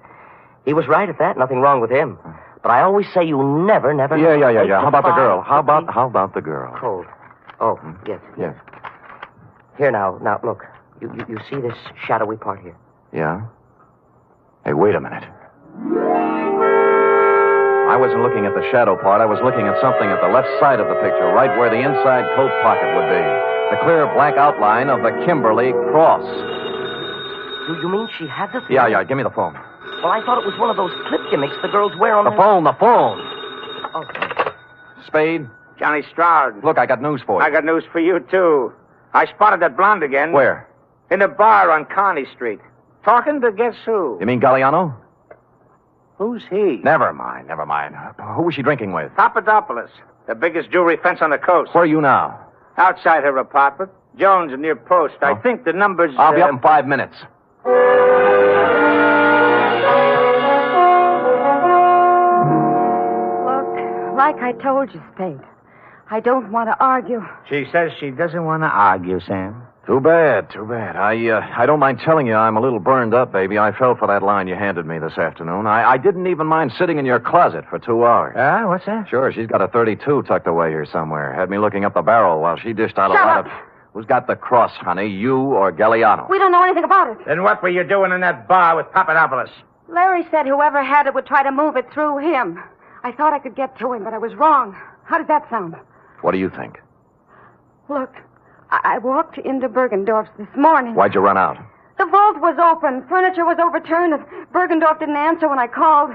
He was right at that. Nothing wrong with him. But I always say you never... Yeah. How about the girl? How about the girl? Cold. Oh, yes. Yes. Here, now, look. You see this shadowy part here? Yeah? Hey, wait a minute. I wasn't looking at the shadow part. I was looking at something at the left side of the picture, right where the inside coat pocket would be. The clear black outline of the Kimberley cross. You mean she had the thing? Yeah. Give me the phone. Well, I thought it was one of those clip gimmicks the girls wear on the phone. Oh. Spade? Johnny Stroud. Look, I got news for you. I got news for you, too. I spotted that blonde again. Where? In a bar on Kearney Street. Talking to guess who? You mean Galliano? Who's he? Never mind. Who was she drinking with? Papadopoulos, the biggest jewelry fence on the coast. Where are you now? Outside her apartment. Jones near Post. I think the number's... I'll be up in 5 minutes. Look, like I told you, Spade, I don't want to argue. She says she doesn't want to argue, Sam. Too bad. I don't mind telling you I'm a little burned up, baby. I fell for that line you handed me this afternoon. I didn't even mind sitting in your closet for 2 hours. What's that? Sure, she's got a 32 tucked away here somewhere. Had me looking up the barrel while she dished out a lot of... Who's got the cross, honey? You or Galliano? We don't know anything about it. Then what were you doing in that bar with Papadopoulos? Larry said whoever had it would try to move it through him. I thought I could get to him, but I was wrong. How did that sound? What do you think? Look, I walked into Bergendorf's this morning. Why'd you run out? The vault was open. Furniture was overturned, and Bergendorf didn't answer when I called.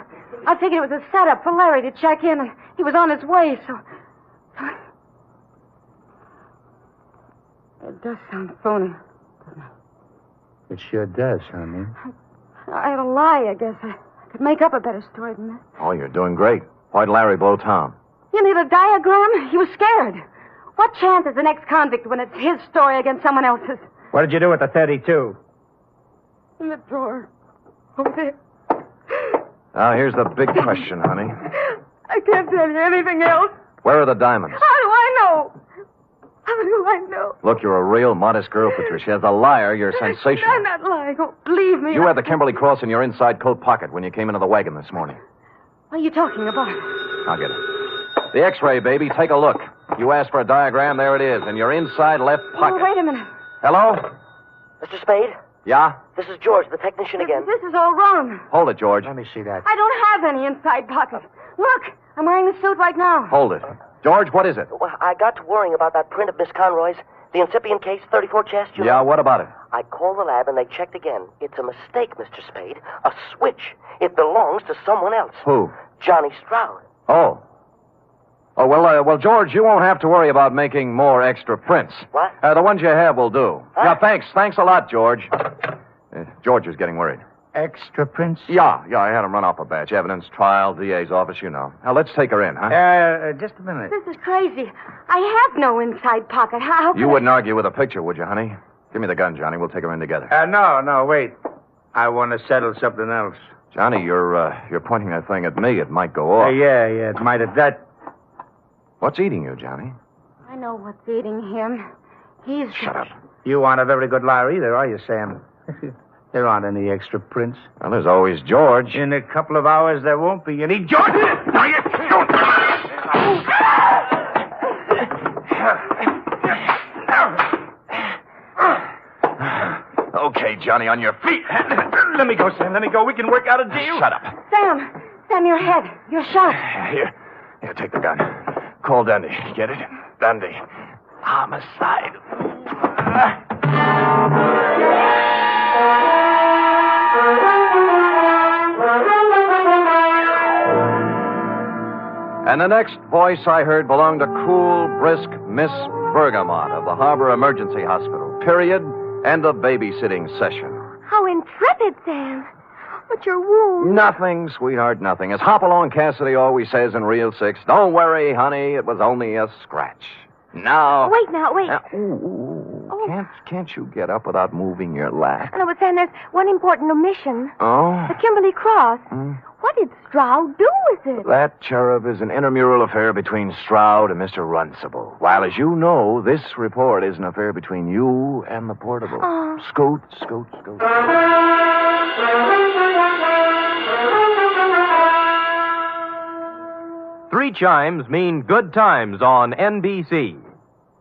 I figured it was a setup for Larry to check in, and he was on his way, so... It does sound phony. It sure does, honey. I had to lie, I guess. I could make up a better story than that. Oh, you're doing great. Why'd Larry blow Tom? You need a diagram? He was scared. What chance is the next convict when it's his story against someone else's? What did you do with the 32? In the drawer. Over there. Now, here's the big question, honey. I can't tell you anything else. Where are the diamonds? How do I know? How do I know? Look, you're a real modest girl, Patricia. As a liar, you're sensational. I'm not lying. Oh, believe me. You had the Kimberley cross in your inside coat pocket when you came into the wagon this morning. What are you talking about? I'll get it. The X-ray, baby. Take a look. You asked for a diagram. There it is. In your inside left pocket. Oh, wait a minute. Hello? Mr. Spade? Yeah? This is George, the technician again. This is all wrong. Hold it, George. Let me see that. I don't have any inside pocket. Look, I'm wearing the suit right now. Hold it. George, what is it? Well, I got to worrying about that print of Miss Conroy's. The incipient case, 34 chest, you know? Yeah, what about it? I called the lab and they checked again. It's a mistake, Mr. Spade. A switch. It belongs to someone else. Who? Johnny Stroud. Oh. Oh, well, George, you won't have to worry about making more extra prints. What? The ones you have will do. Huh? Yeah, thanks. Thanks a lot, George. George is getting worried. Extra prints? Yeah, I had him run off a batch. Evidence, trial, DA's office, you know. Now, let's take her in, huh? Just a minute. This is crazy. I have no inside pocket. How You wouldn't argue with a picture, would you, honey? Give me the gun, Johnny. We'll take her in together. No, wait. I want to settle something else. Johnny, you're pointing that thing at me. It might go off. Yeah, it might have that. What's eating you, Johnny? I know what's eating him. He's... Shut up. You aren't a very good liar either, are you, Sam? There aren't any extra prints. Well, there's always George. In a couple of hours, there won't be any George. Now you don't. Okay, Johnny, on your feet. Let me go, Sam. Let me go. We can work out a deal. Shut up. Sam, your head. You're shot. Here, take the gun. Call Dundee. Get it? Dundee. Homicide. And the next voice I heard belonged to cool, brisk Miss Bergamot of the Harbor Emergency Hospital. Period. End of babysitting session. How intrepid, Sam. What's your wound? Nothing, sweetheart, nothing. As Hopalong Cassidy always says in Reel 6, don't worry, honey, it was only a scratch. Now... Wait. Can't you get up without moving your lap? No, but Sam, there's one important omission. Oh? The Kimberley cross. What did Stroud do with it? That cherub is an intramural affair between Stroud and Mr. Runcible. While, as you know, this report is an affair between you and the portable. Oh. Scoot. 3 chimes mean good times on NBC.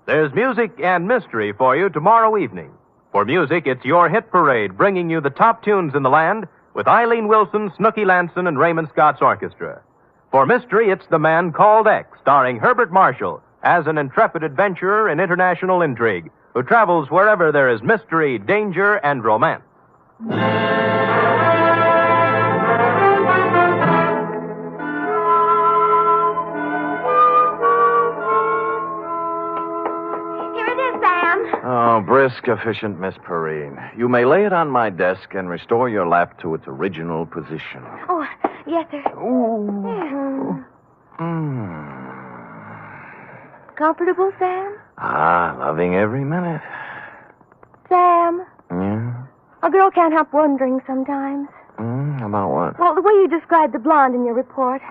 There's music and mystery for you tomorrow evening. For music, it's your hit parade, bringing you the top tunes in the land with Eileen Wilson, Snooky Lanson, and Raymond Scott's orchestra. For mystery, it's The Man Called X, starring Herbert Marshall as an intrepid adventurer in international intrigue who travels wherever there is mystery, danger, and romance. Oh, brisk, efficient Miss Perrine. You may lay it on my desk and restore your lap to its original position. Oh, yes, sir. Ooh. Comfortable, Sam? Loving every minute. Sam, Yeah? a girl can't help wondering sometimes. About what? Well, the way you described the blonde in your report.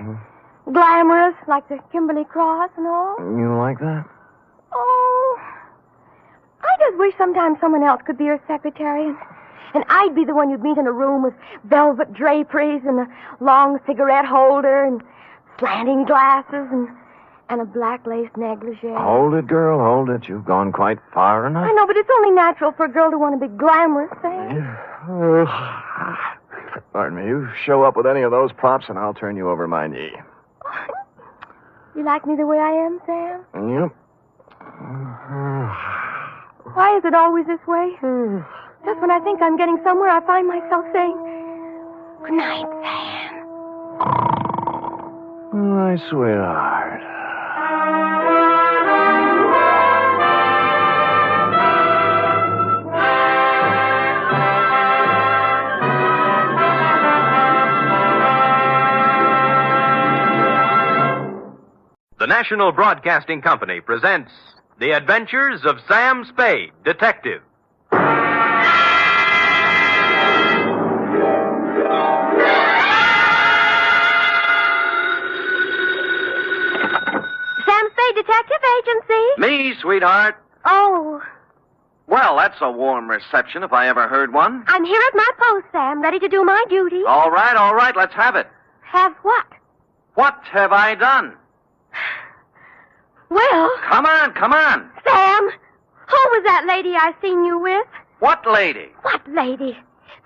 Glamorous, like the Kimberley cross and all. You like that? Oh, I just wish sometimes someone else could be your secretary. And I'd be the one you'd meet in a room with velvet draperies and a long cigarette holder and slanting glasses and a black lace negligee. Hold it, girl, hold it. You've gone quite far enough. I know, but it's only natural for a girl to want to be glamorous, Sam. Pardon me. You show up with any of those props and I'll turn you over my knee. You like me the way I am, Sam? Yep. Why is it always this way? Just when I think I'm getting somewhere, I find myself saying, "Good night, Sam." My sweetheart. The National Broadcasting Company presents The Adventures of Sam Spade, Detective. Sam Spade Detective Agency? Me, sweetheart. Oh, Well, that's a warm reception if I ever heard one. I'm here at my post, Sam, ready to do my duty. All right, let's have it. Have what? What have I done? Well, Come on. Sam, who was that lady I seen you with? What lady? What lady?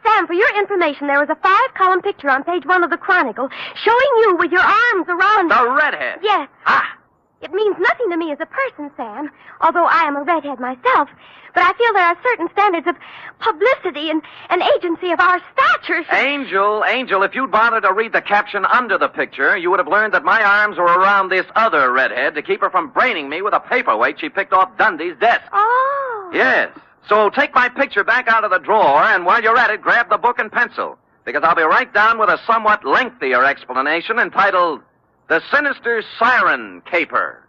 Sam, for your information, there was a 5-column picture on page 1 of the Chronicle showing you with your arms around... The redhead. Yes. Ah. It means nothing to me as a person, Sam, although I am a redhead myself. But I feel there are certain standards of publicity and agency of our stature. Angel, if you'd bothered to read the caption under the picture, you would have learned that my arms were around this other redhead to keep her from braining me with a paperweight she picked off Dundee's desk. Oh. Yes. So take my picture back out of the drawer, and while you're at it, grab the book and pencil, because I'll be right down with a somewhat lengthier explanation entitled The Sinister Siren Caper.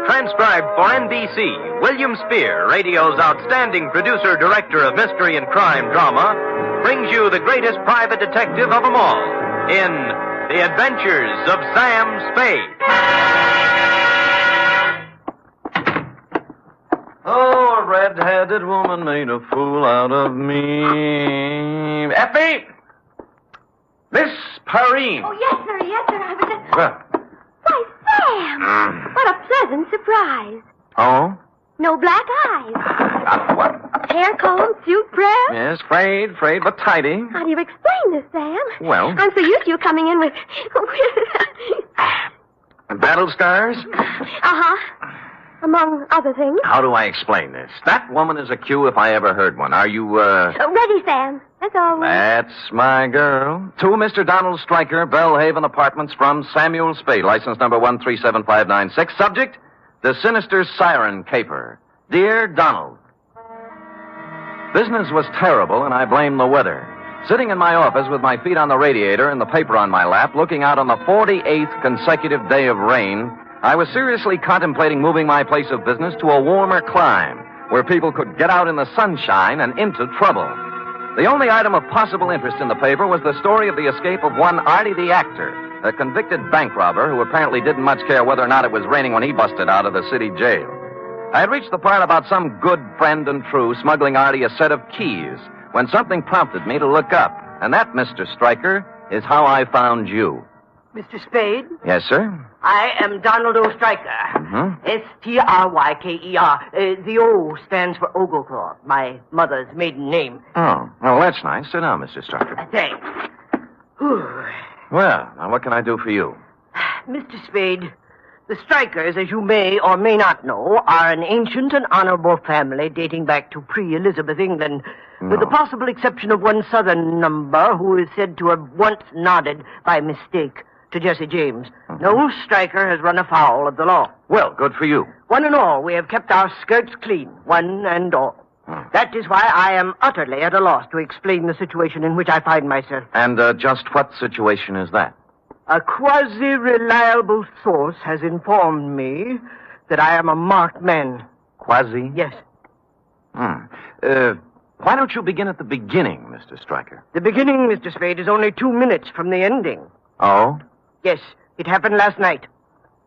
Transcribed for NBC, William Spear, radio's outstanding producer-director of mystery and crime drama, brings you the greatest private detective of them all in The Adventures of Sam Spade. Oh, a red-headed woman made a fool out of me. Effie! Miss Perrine. Oh, yes, sir. I was just... Well. Why, Sam! What a pleasant surprise. Oh? No black eyes. What? Hair comb, suit pressed. Yes, frayed, but tidy. How do you explain this, Sam? Well. I'm so used to you coming in with... Battle scars? Uh-huh. Among other things. How do I explain this? That woman is a cue if I ever heard one. Are you, Ready, Sam. That's all. That's my girl. To Mr. Donald Stryker, Bellhaven Apartments from Samuel Spade, license number 137596. Subject, The Sinister Siren Caper. Dear Donald, business was terrible, and I blame the weather. Sitting in my office with my feet on the radiator and the paper on my lap, looking out on the 48th consecutive day of rain, I was seriously contemplating moving my place of business to a warmer clime, where people could get out in the sunshine and into trouble. The only item of possible interest in the paper was the story of the escape of one Artie the actor, a convicted bank robber who apparently didn't much care whether or not it was raining when he busted out of the city jail. I had reached the part about some good friend and true smuggling Artie a set of keys when something prompted me to look up. And that, Mr. Stryker, is how I found you. Mr. Spade? Yes, sir? I am Donald O. Stryker. Mm-hmm. Stryker. The O stands for Ogleclaw, my mother's maiden name. Oh, well, that's nice. Sit down, Mr. Stryker. Thanks. Whew. Well, now what can I do for you? Mr. Spade, the Strykers, as you may or may not know, are an ancient and honorable family dating back to pre-Elizabeth England, with the possible exception of one southern number who is said to have once nodded by mistake to Jesse James. No Stryker has run afoul of the law. Well, good for you. One and all, we have kept our skirts clean, one and all. That is why I am utterly at a loss to explain the situation in which I find myself. And just what situation is that? A quasi-reliable source has informed me that I am a marked man. Quasi? Yes. Why don't you begin at the beginning, Mr. Stryker? The beginning, Mr. Spade, is only 2 minutes from the ending. Oh? Yes, it happened last night.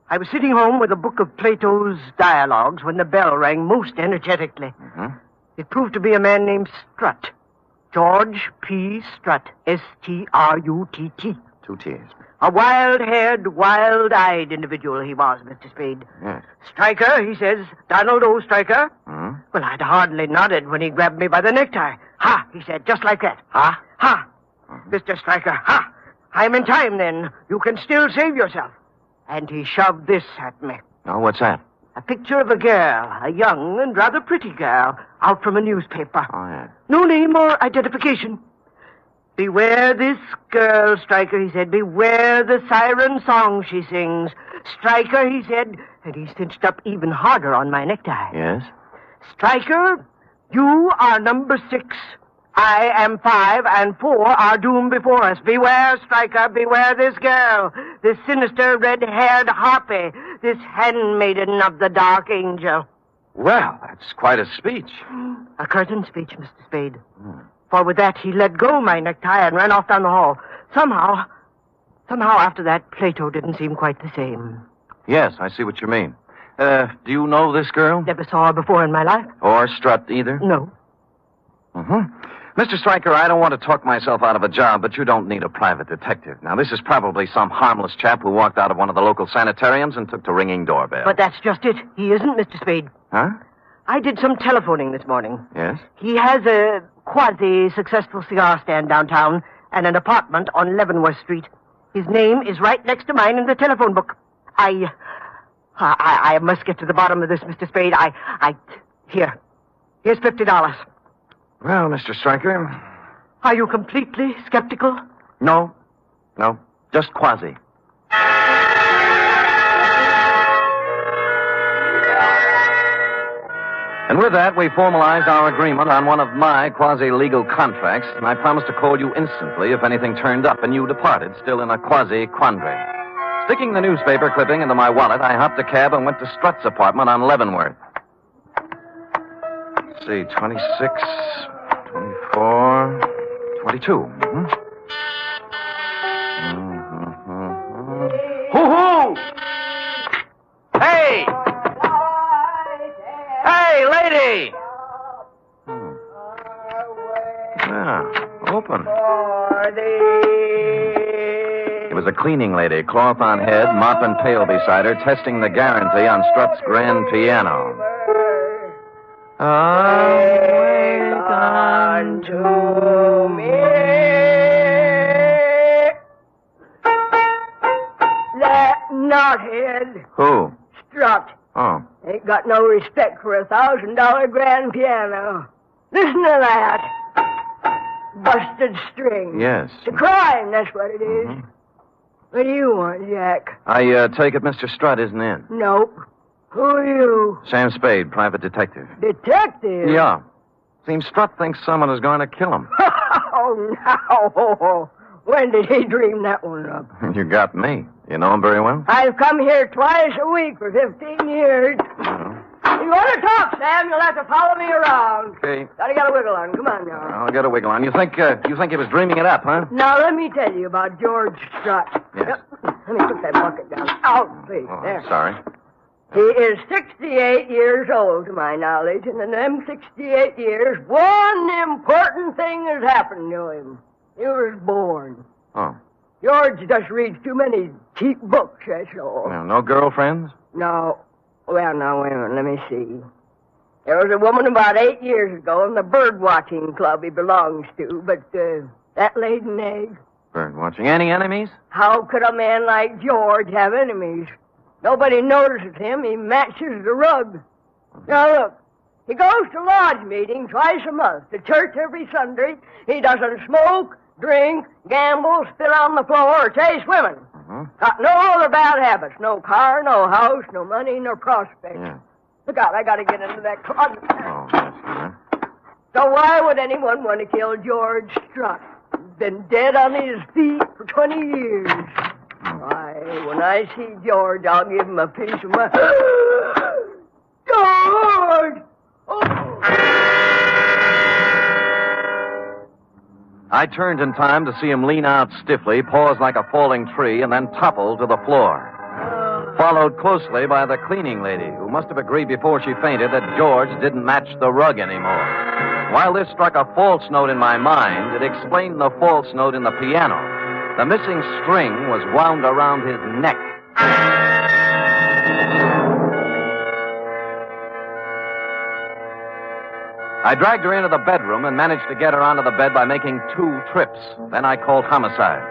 I was sitting home with a book of Plato's dialogues when the bell rang most energetically. Mm-hmm. It proved to be a man named Strutt. George P. Strutt. S-T-R-U-T-T. 2 T's. A wild-haired, wild-eyed individual he was, Mr. Spade. Yes. Stryker, he says. Donald O. Stryker. Hmm? Well, I'd hardly nodded when he grabbed me by the necktie. Ha, he said, just like that. Ha? Ha. Mr. Stryker, ha. I'm in time, then. You can still save yourself. And he shoved this at me. Oh, what's that? A picture of a girl, a young and rather pretty girl, out from a newspaper. Oh, yeah. No name or identification. Beware this girl, Stryker, he said. Beware the siren song she sings. Stryker, he said, and he cinched up even harder on my necktie. Yes? Stryker, you are number 6. I am 5, and 4 are doomed before us. Beware, Stryker, beware this girl, this sinister red-haired harpy, this handmaiden of the Dark Angel. Well, that's quite a speech. A curtain speech, Mr. Spade. For with that, he let go my necktie and ran off down the hall. Somehow after that, Plato didn't seem quite the same. Yes, I see what you mean. Do you know this girl? Never saw her before in my life. Or Strut either? No. Mr. Stryker, I don't want to talk myself out of a job, but you don't need a private detective. Now, this is probably some harmless chap who walked out of one of the local sanitariums and took the ringing doorbell. But that's just it. He isn't, Mr. Spade. Huh? I did some telephoning this morning. Yes? He has a quasi-successful cigar stand downtown and an apartment on Leavenworth Street. His name is right next to mine in the telephone book. I must get to the bottom of this, Mr. Spade. Here's $50. Well, Mr. Stryker... Are you completely skeptical? No, just quasi. And with that, we formalized our agreement on one of my quasi-legal contracts, and I promised to call you instantly if anything turned up, and you departed, still in a quasi-quandary. Sticking the newspaper clipping into my wallet, I hopped a cab and went to Strut's apartment on Leavenworth. Let's see, 26, 24, 22. Hoo-hoo! Hey! Hey, lady! Yeah, open. It was a cleaning lady, cloth on head, mop and pail beside her, testing the guarantee on Strut's grand piano. Wait unto me. That knothead. Who? Strut. Oh. Ain't got no respect for $1,000 grand piano. Listen to that. Busted string. Yes. It's a crime, that's what it is. What do you want, Jack? I take it Mr. Strut isn't in. Nope. Who are you? Sam Spade, private detective. Detective? Yeah. Seems Strut thinks someone is going to kill him. Oh, no. When did he dream that one up? You got me. You know him very well? I've come here twice a week for 15 years. You want to talk, Sam, you'll have to follow me around. Okay. Gotta get a wiggle on. Come on now. I'll get a wiggle on. You think he was dreaming it up, huh? Now, let me tell you about George Strut. Yes. Let me put that bucket down. Out, please. Oh, there. sorry. He is 68 years old, to my knowledge, and in them 68 years, one important thing has happened to him. He was born. Oh. George just reads too many cheap books, that's all. Well, no girlfriends? No. Well, now, wait a minute. Let me see. There was a woman about 8 years ago in the bird-watching club he belongs to, but that laid an egg. Bird watching. Any enemies? How could a man like George have enemies? Nobody notices him. He matches the rug. Now, look. He goes to lodge meeting twice a month, to church every Sunday. He doesn't smoke, drink, gamble, spit on the floor, or chase women. Got no other bad habits. No car, no house, no money, no prospects. Yeah. Look out, I gotta get into that closet. Oh, yes, So why would anyone want to kill George Strut? He's been dead on his feet for 20 years. Why, when I see George, I'll give him a piece of my... George! I turned in time to see him lean out stiffly, pause like a falling tree, and then topple to the floor. Followed closely by the cleaning lady, who must have agreed before she fainted that George didn't match the rug anymore. While this struck a false note in my mind, it explained the false note in the piano. The missing string was wound around his neck. I dragged her into the bedroom and managed to get her onto the bed by making 2 trips. Then I called homicide.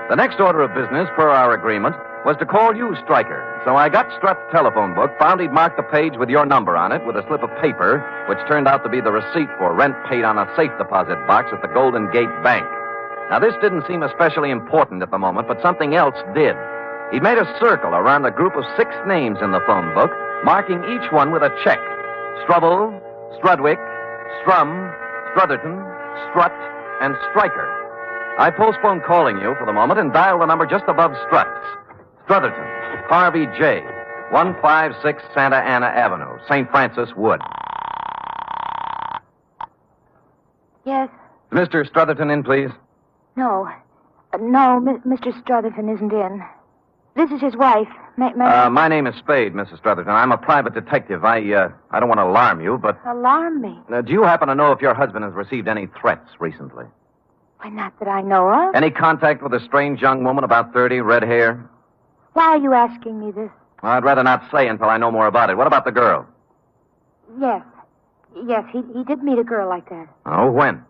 The next order of business, per our agreement, was to call you, Stryker. So I got Strutt's telephone book, found he'd marked the page with your number on it with a slip of paper, which turned out to be the receipt for rent paid on a safe deposit box at the Golden Gate Bank. Now, this didn't seem especially important at the moment, but something else did. He made a circle around a group of 6 names in the phone book, marking each one with a check. Strubble, Strudwick, Strum, Strutherton, Strutt, and Stryker. I postponed calling you for the moment and dialed the number just above Strutt's. Strutherton, Harvey J., 156 Santa Ana Avenue, St. Francis Wood. Yes? Mr. Strutherton in, please? No. Mr. Strutherton isn't in. This is his wife. My name is Spade, Mrs. Strutherton. I'm a private detective. I don't want to alarm you, but... Alarm me? Do you happen to know if your husband has received any threats recently? Why, not that I know of. Any contact with a strange young woman about 30, red hair? Why are you asking me this? Well, I'd rather not say until I know more about it. What about the girl? Yes. Yes, he did meet a girl like that. Oh, when?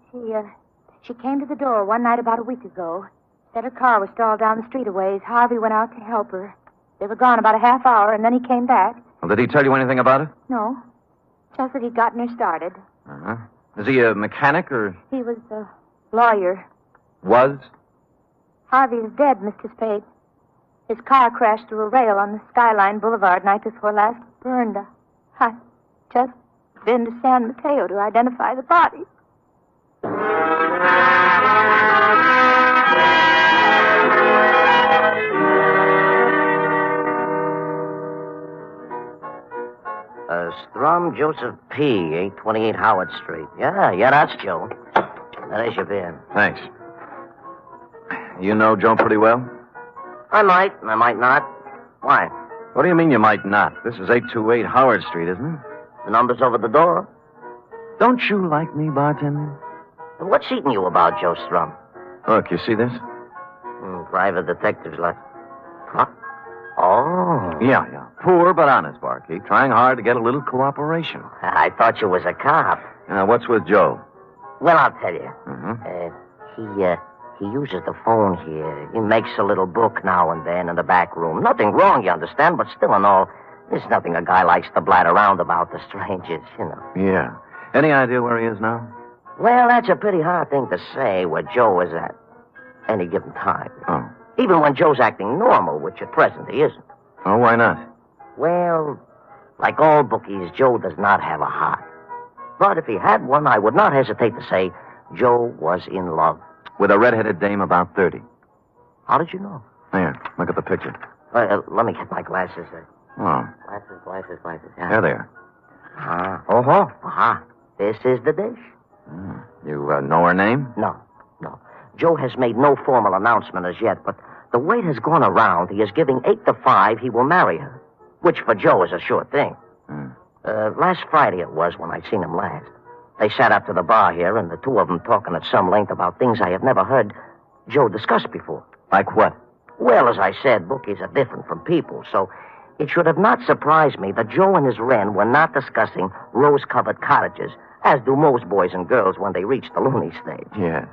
She came to the door one night about a week ago. Said her car was stalled down the street a ways. Harvey went out to help her. They were gone about a half hour, and then he came back. Well, did he tell you anything about it? No. Just that he'd gotten her started. Uh-huh. Is he a mechanic, or...? He was a lawyer. Was? Harvey is dead, Mr. Spade. His car crashed through a rail on the Skyline Boulevard night before last. Burned. I just been to San Mateo to identify the body. Strum Joseph P., 828 Howard Street. Yeah, that's Joe. There's your beer. Thanks. You know Joe pretty well? I might not. Why? What do you mean you might not? This is 828 Howard Street, isn't it? The number's over the door. Don't you like me, bartender? What's eating you about, Joe Strum? Look, you see this? Private detective's like... Huh? Oh. Yeah. Poor but honest, barkeep. Trying hard to get a little cooperation. I thought you was a cop. What's with Joe? Well, I'll tell you. Mm-hmm. He uses the phone here. He makes a little book now and then in the back room. Nothing wrong, you understand, but still and all, there's nothing a guy likes to blat around about to strangers, you know. Yeah. Any idea where he is now? Well, that's a pretty hard thing to say where Joe is at any given time. Oh. Even when Joe's acting normal, which at present he isn't. Oh, why not? Well, like all bookies, Joe does not have a heart. But if he had one, I would not hesitate to say Joe was in love. With a red-headed dame about 30. How did you know? Here, look at the picture. Let me get my glasses. Oh. Glasses. Yeah. There they are. Uh-huh. This is the dish. You know her name? No. Joe has made no formal announcement as yet, but the word has gone around he is giving 8 to 5 he will marry her, which for Joe is a sure thing. Last Friday it was when I seen him last. They sat up to the bar here, and the two of them talking at some length about things I had never heard Joe discuss before. Like what? Well, as I said, bookies are different from people, so it should have not surprised me that Joe and his wren were not discussing rose-covered cottages, as do most boys and girls when they reach the loony stage. Yeah.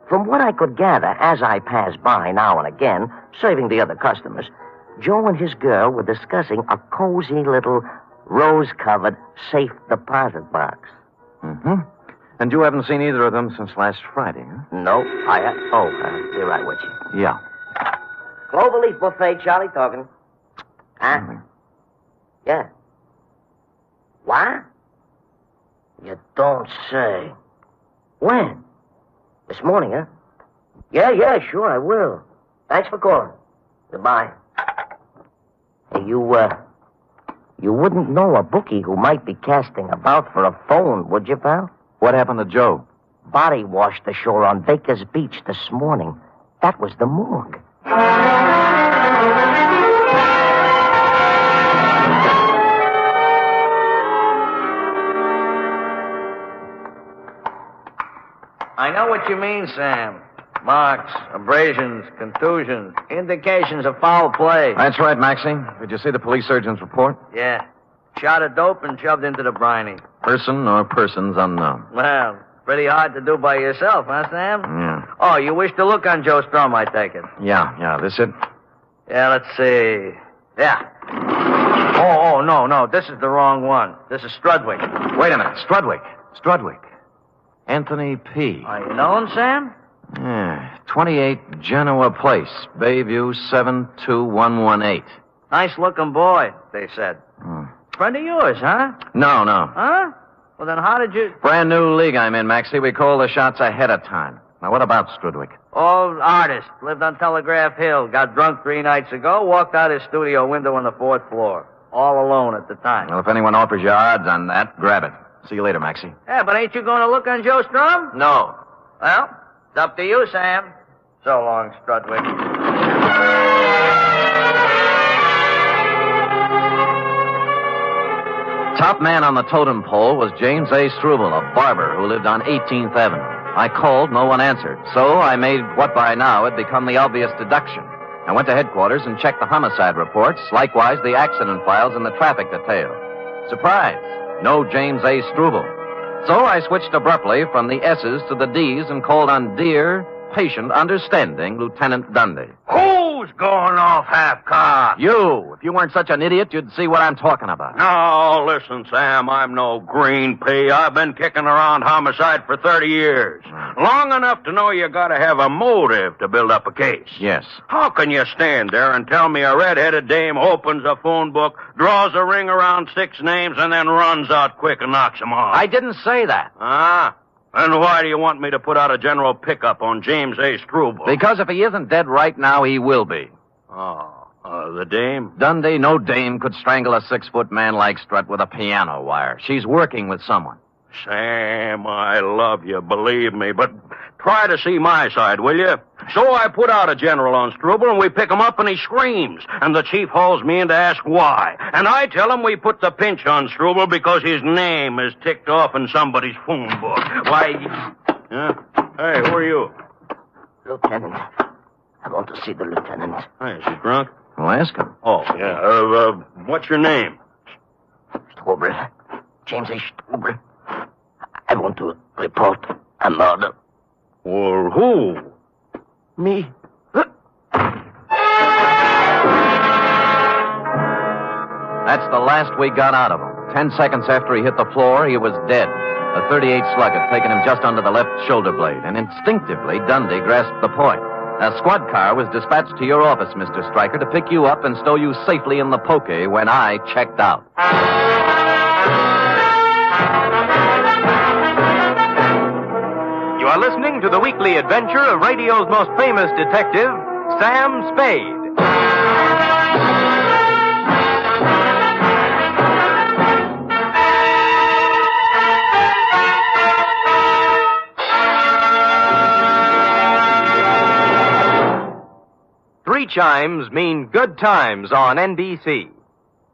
From what I could gather as I passed by now and again, serving the other customers, Joe and his girl were discussing a cozy little rose-covered safe deposit box. Mm-hmm. And you haven't seen either of them since last Friday, huh? No, be right with you. Yeah. Cloverleaf buffet, Charlie talking. Huh? Mm-hmm. Yeah. What? You don't say. When? This morning, huh? Yeah, sure, I will. Thanks for calling. Goodbye. Hey, you wouldn't know a bookie who might be casting about for a phone, would you, pal? What happened to Joe? Body washed ashore on Baker's Beach this morning. That was the morgue. I know what you mean, Sam. Marks, abrasions, contusions, indications of foul play. That's right, Maxie. Did you see the police surgeon's report? Yeah. Shot of dope and shoved into the briny. Person or persons unknown. Well, pretty hard to do by yourself, huh, Sam? Yeah. Oh, you wish to look on Joe Strum, I take it. Yeah, this it? Yeah, let's see. Yeah. Oh, no, this is the wrong one. This is Strudwick. Wait a minute, Strudwick. Anthony P. Are you known, Sam? Yeah, 28 Genoa Place, Bayview 72118. Nice-looking boy, they said. Friend of yours, huh? No. Huh? Well, then how did you... Brand new league I'm in, Maxie. We call the shots ahead of time. Now, what about Strudwick? Old artist. Lived on Telegraph Hill. Got drunk 3 nights ago. Walked out his studio window on the 4th floor. All alone at the time. Well, if anyone offers you odds on that, grab it. See you later, Maxie. Yeah, but ain't you going to look on Joe Strum? No. Well, it's up to you, Sam. So long, Strudwick. Top man on the totem pole was James A. Struble, a barber who lived on 18th Avenue. I called, no one answered. So I made what by now had become the obvious deduction. I went to headquarters and checked the homicide reports, likewise the accident files and the traffic detail. Surprise! No James A. Struble. So I switched abruptly from the S's to the D's and called on dear, patient, understanding Lieutenant Dundee. Who's going off half-cocked? You! If you weren't such an idiot, you'd see what I'm talking about. No, listen, Sam, I'm no green pea. I've been kicking around homicide for 30 years. Long enough to know you gotta have a motive to build up a case. Yes. How can you stand there and tell me a red-headed dame opens a phone book, draws a ring around 6 names, and then runs out quick and knocks them off? I didn't say that. And why do you want me to put out a general pickup on James A. Struble? Because if he isn't dead right now, he will be. The dame? Dundee, no dame could strangle a 6-foot man like Strut with a piano wire. She's working with someone. Sam, I love you, believe me, but try to see my side, will you? So I put out a general on Struble, and we pick him up, and he screams. And the chief hauls me in to ask why. And I tell him we put the pinch on Struble because his name is ticked off in somebody's phone book. Why... Hey, who are you? Lieutenant. I want to see the lieutenant. Hey, is he drunk? Well, ask him. Oh, yeah. What's your name? Struble. James A. Struble. I want to report a murder. Well, who? Me. That's the last we got out of him. 10 seconds after he hit the floor, he was dead. A .38 slug had taken him just under the left shoulder blade, and instinctively Dundee grasped the point. A squad car was dispatched to your office, Mr. Stryker, to pick you up and stow you safely in the poke when I checked out. You are listening to the weekly adventure of radio's most famous detective, Sam Spade. Three chimes mean good times on NBC.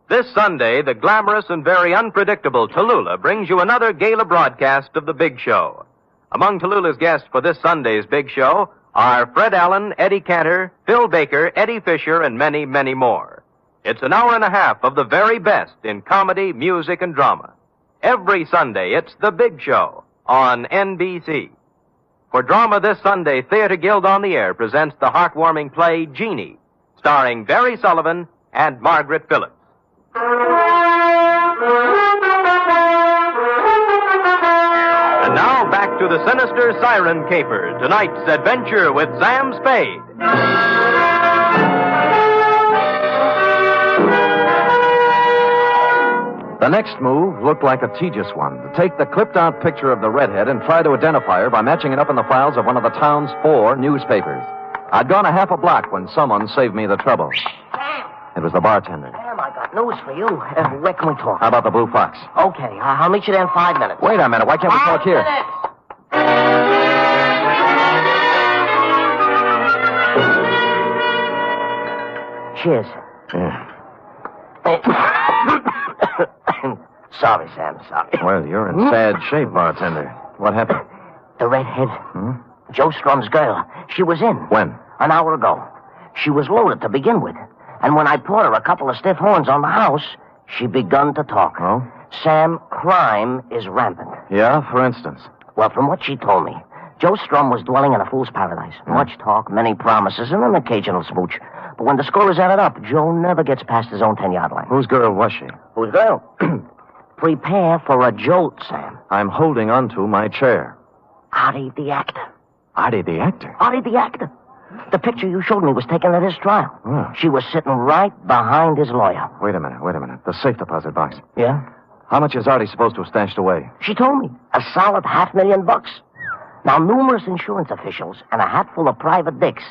This Sunday, the glamorous and very unpredictable Tallulah brings you another gala broadcast of The Big Show. Among Tallulah's guests for this Sunday's Big Show are Fred Allen, Eddie Cantor, Phil Baker, Eddie Fisher, and many, many more. It's an hour and a half of the very best in comedy, music, and drama. Every Sunday, it's The Big Show on NBC. For drama this Sunday, Theater Guild on the Air presents the heartwarming play Jeannie, starring Barry Sullivan and Margaret Phillips. And now back to the sinister Siren caper, tonight's adventure with Sam Spade. The next move looked like a tedious one. To take the clipped-out picture of the redhead and try to identify her by matching it up in the files of one of the town's 4 newspapers. I'd gone a half a block when someone saved me the trouble. Sam! It was the bartender. Sam, I got news for you. Where can we talk? How about the Blue Fox? Okay, I'll meet you there in 5 minutes. Wait a minute. Why can't we talk here? Cheers. Yeah. Sorry, Sam, sorry. Well, you're in sad shape, bartender. What happened? The redhead. Joe Strum's girl. She was in. When? An hour ago. She was loaded to begin with. And when I poured her a couple of stiff horns on the house, she begun to talk. Oh? Sam, crime is rampant. Yeah, for instance? Well, from what she told me, Joe Strum was dwelling in a fool's paradise. Much talk, many promises, and an occasional smooch. But when the score is added up, Joe never gets past his own 10-yard line. Whose girl was she? Whose girl? Prepare for a jolt, Sam. I'm holding onto my chair. Artie the actor. Artie the actor? Artie the actor. The picture you showed me was taken at his trial. Oh. She was sitting right behind his lawyer. Wait a minute. The safe deposit box. Yeah? How much is Artie supposed to have stashed away? She told me. A solid $500,000. Now, numerous insurance officials and a hatful of private dicks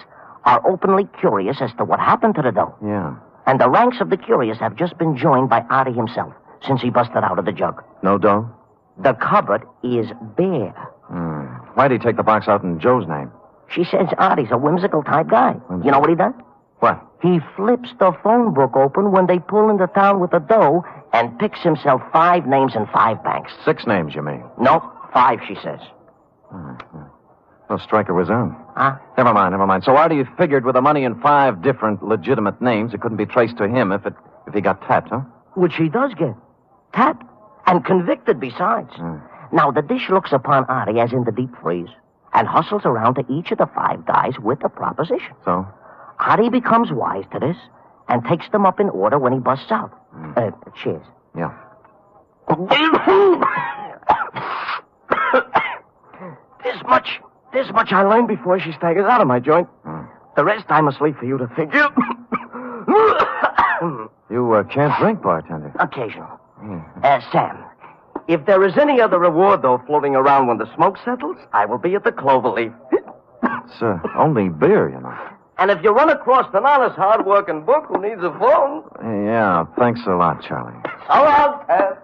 are openly curious as to what happened to the dough. Yeah. And the ranks of the curious have just been joined by Artie himself since he busted out of the jug. No dough? The cupboard is bare. Why'd he take the box out in Joe's name? She says Artie's a whimsical type guy. You know what he does? What? He flips the phone book open when they pull into town with the dough and picks himself 5 names in 5 banks. 6 names, you mean? No, 5, she says. Well, Stryker was on. Huh? Never mind. So Artie figured with the money in 5 different legitimate names, it couldn't be traced to him if he got tapped, huh? Which he does get. Tapped. And convicted besides. Now, the dish looks upon Artie as in the deep freeze and hustles around to each of the 5 guys with a proposition. So? Artie becomes wise to this and takes them up in order when he busts out. Cheers. Yeah. This much I learned before she staggers out of my joint. The rest I must leave for you to figure. You can't drink, bartender. Occasional. Sam, if there is any other reward, though, floating around when the smoke settles, I will be at the Cloverleaf. It's only beer, you know. And if you run across an honest, hard-working book who needs a phone... Yeah, thanks a lot, Charlie. So long, Sam.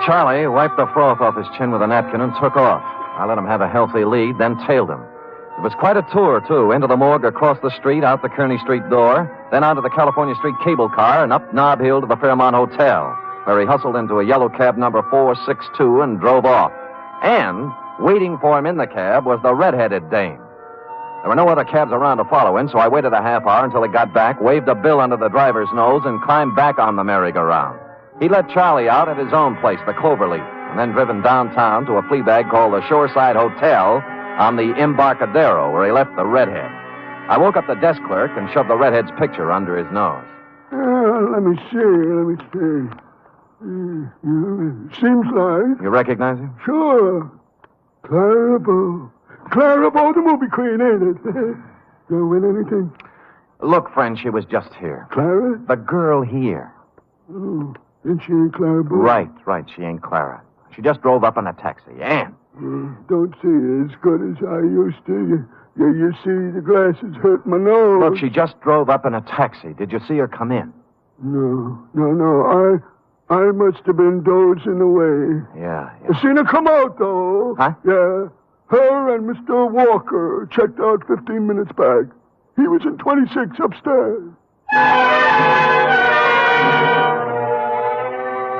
Charlie wiped the froth off his chin with a napkin and took off. I let him have a healthy lead, then tailed him. It was quite a tour, too. Into the morgue, across the street, out the Kearney Street door, then onto the California Street cable car, and up Nob Hill to the Fairmont Hotel, where he hustled into a yellow cab number 462 and drove off. And waiting for him in the cab was the red-headed dame. There were no other cabs around to follow him, so I waited a half hour until he got back, waved a bill under the driver's nose, and climbed back on the merry-go-round. He let Charlie out at his own place, the Cloverleaf, and then driven downtown to a flea bag called the Shoreside Hotel on the Embarcadero, where he left the redhead. I woke up the desk clerk and shoved the redhead's picture under his nose. Let me see. Seems like... You recognize him? Sure. Clara Bow, the movie queen, ain't it? Gonna win anything? Look, friend, she was just here. Clara? The girl here. Oh, and she ain't Clara Bow? Right, she ain't Clara. She just drove up in a taxi, and... Don't see her as good as I used to. You see, the glasses hurt my nose. Look, she just drove up in a taxi. Did you see her come in? No. I must have been dozing away. Yeah. I seen her come out, though. Huh? Yeah. Her and Mr. Walker checked out 15 minutes back. He was in 26 upstairs.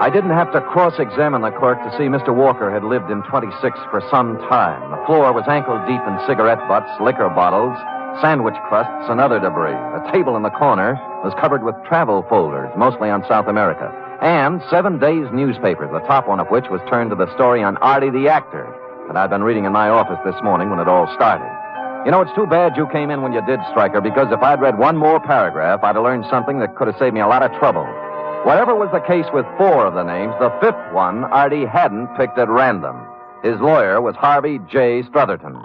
I didn't have to cross-examine the clerk to see Mr. Walker had lived in 26 for some time. The floor was ankle-deep in cigarette butts, liquor bottles, sandwich crusts, and other debris. A table in the corner was covered with travel folders, mostly on South America, and 7 days' newspapers, the top one of which was turned to the story on Artie the actor that I'd been reading in my office this morning when it all started. You know, it's too bad you came in when you did, Stryker, because if I'd read one more paragraph, I'd have learned something that could have saved me a lot of trouble. Whatever was the case with 4 of the names, the 5th one Artie hadn't picked at random. His lawyer was Harvey J. Strutherton.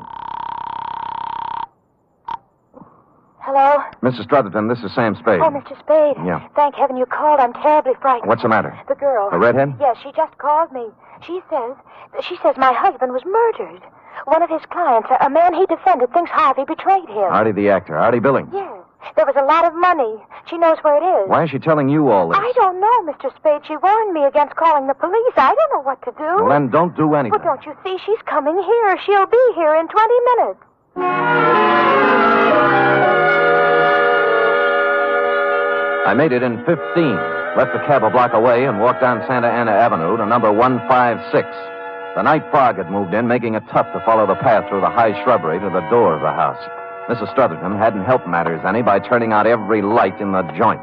Hello? Mrs. Strutherton, this is Sam Spade. Oh, Mr. Spade. Yeah. Thank heaven you called. I'm terribly frightened. What's the matter? The girl. The redhead? Yes, she just called me. She says my husband was murdered. One of his clients, a man he defended, thinks Harvey betrayed him. Artie the actor. Artie Billings. Yes. There was a lot of money. She knows where it is. Why is she telling you all this? I don't know, Mr. Spade. She warned me against calling the police. I don't know what to do. Well, then don't do anything. Well, don't you see? She's coming here. She'll be here in 20 minutes. I made it in 15, left the cab a block away, and walked down Santa Ana Avenue to number 156. The night fog had moved in, making it tough to follow the path through the high shrubbery to the door of the house. Mrs. Strutherton hadn't helped matters any by turning out every light in the joint.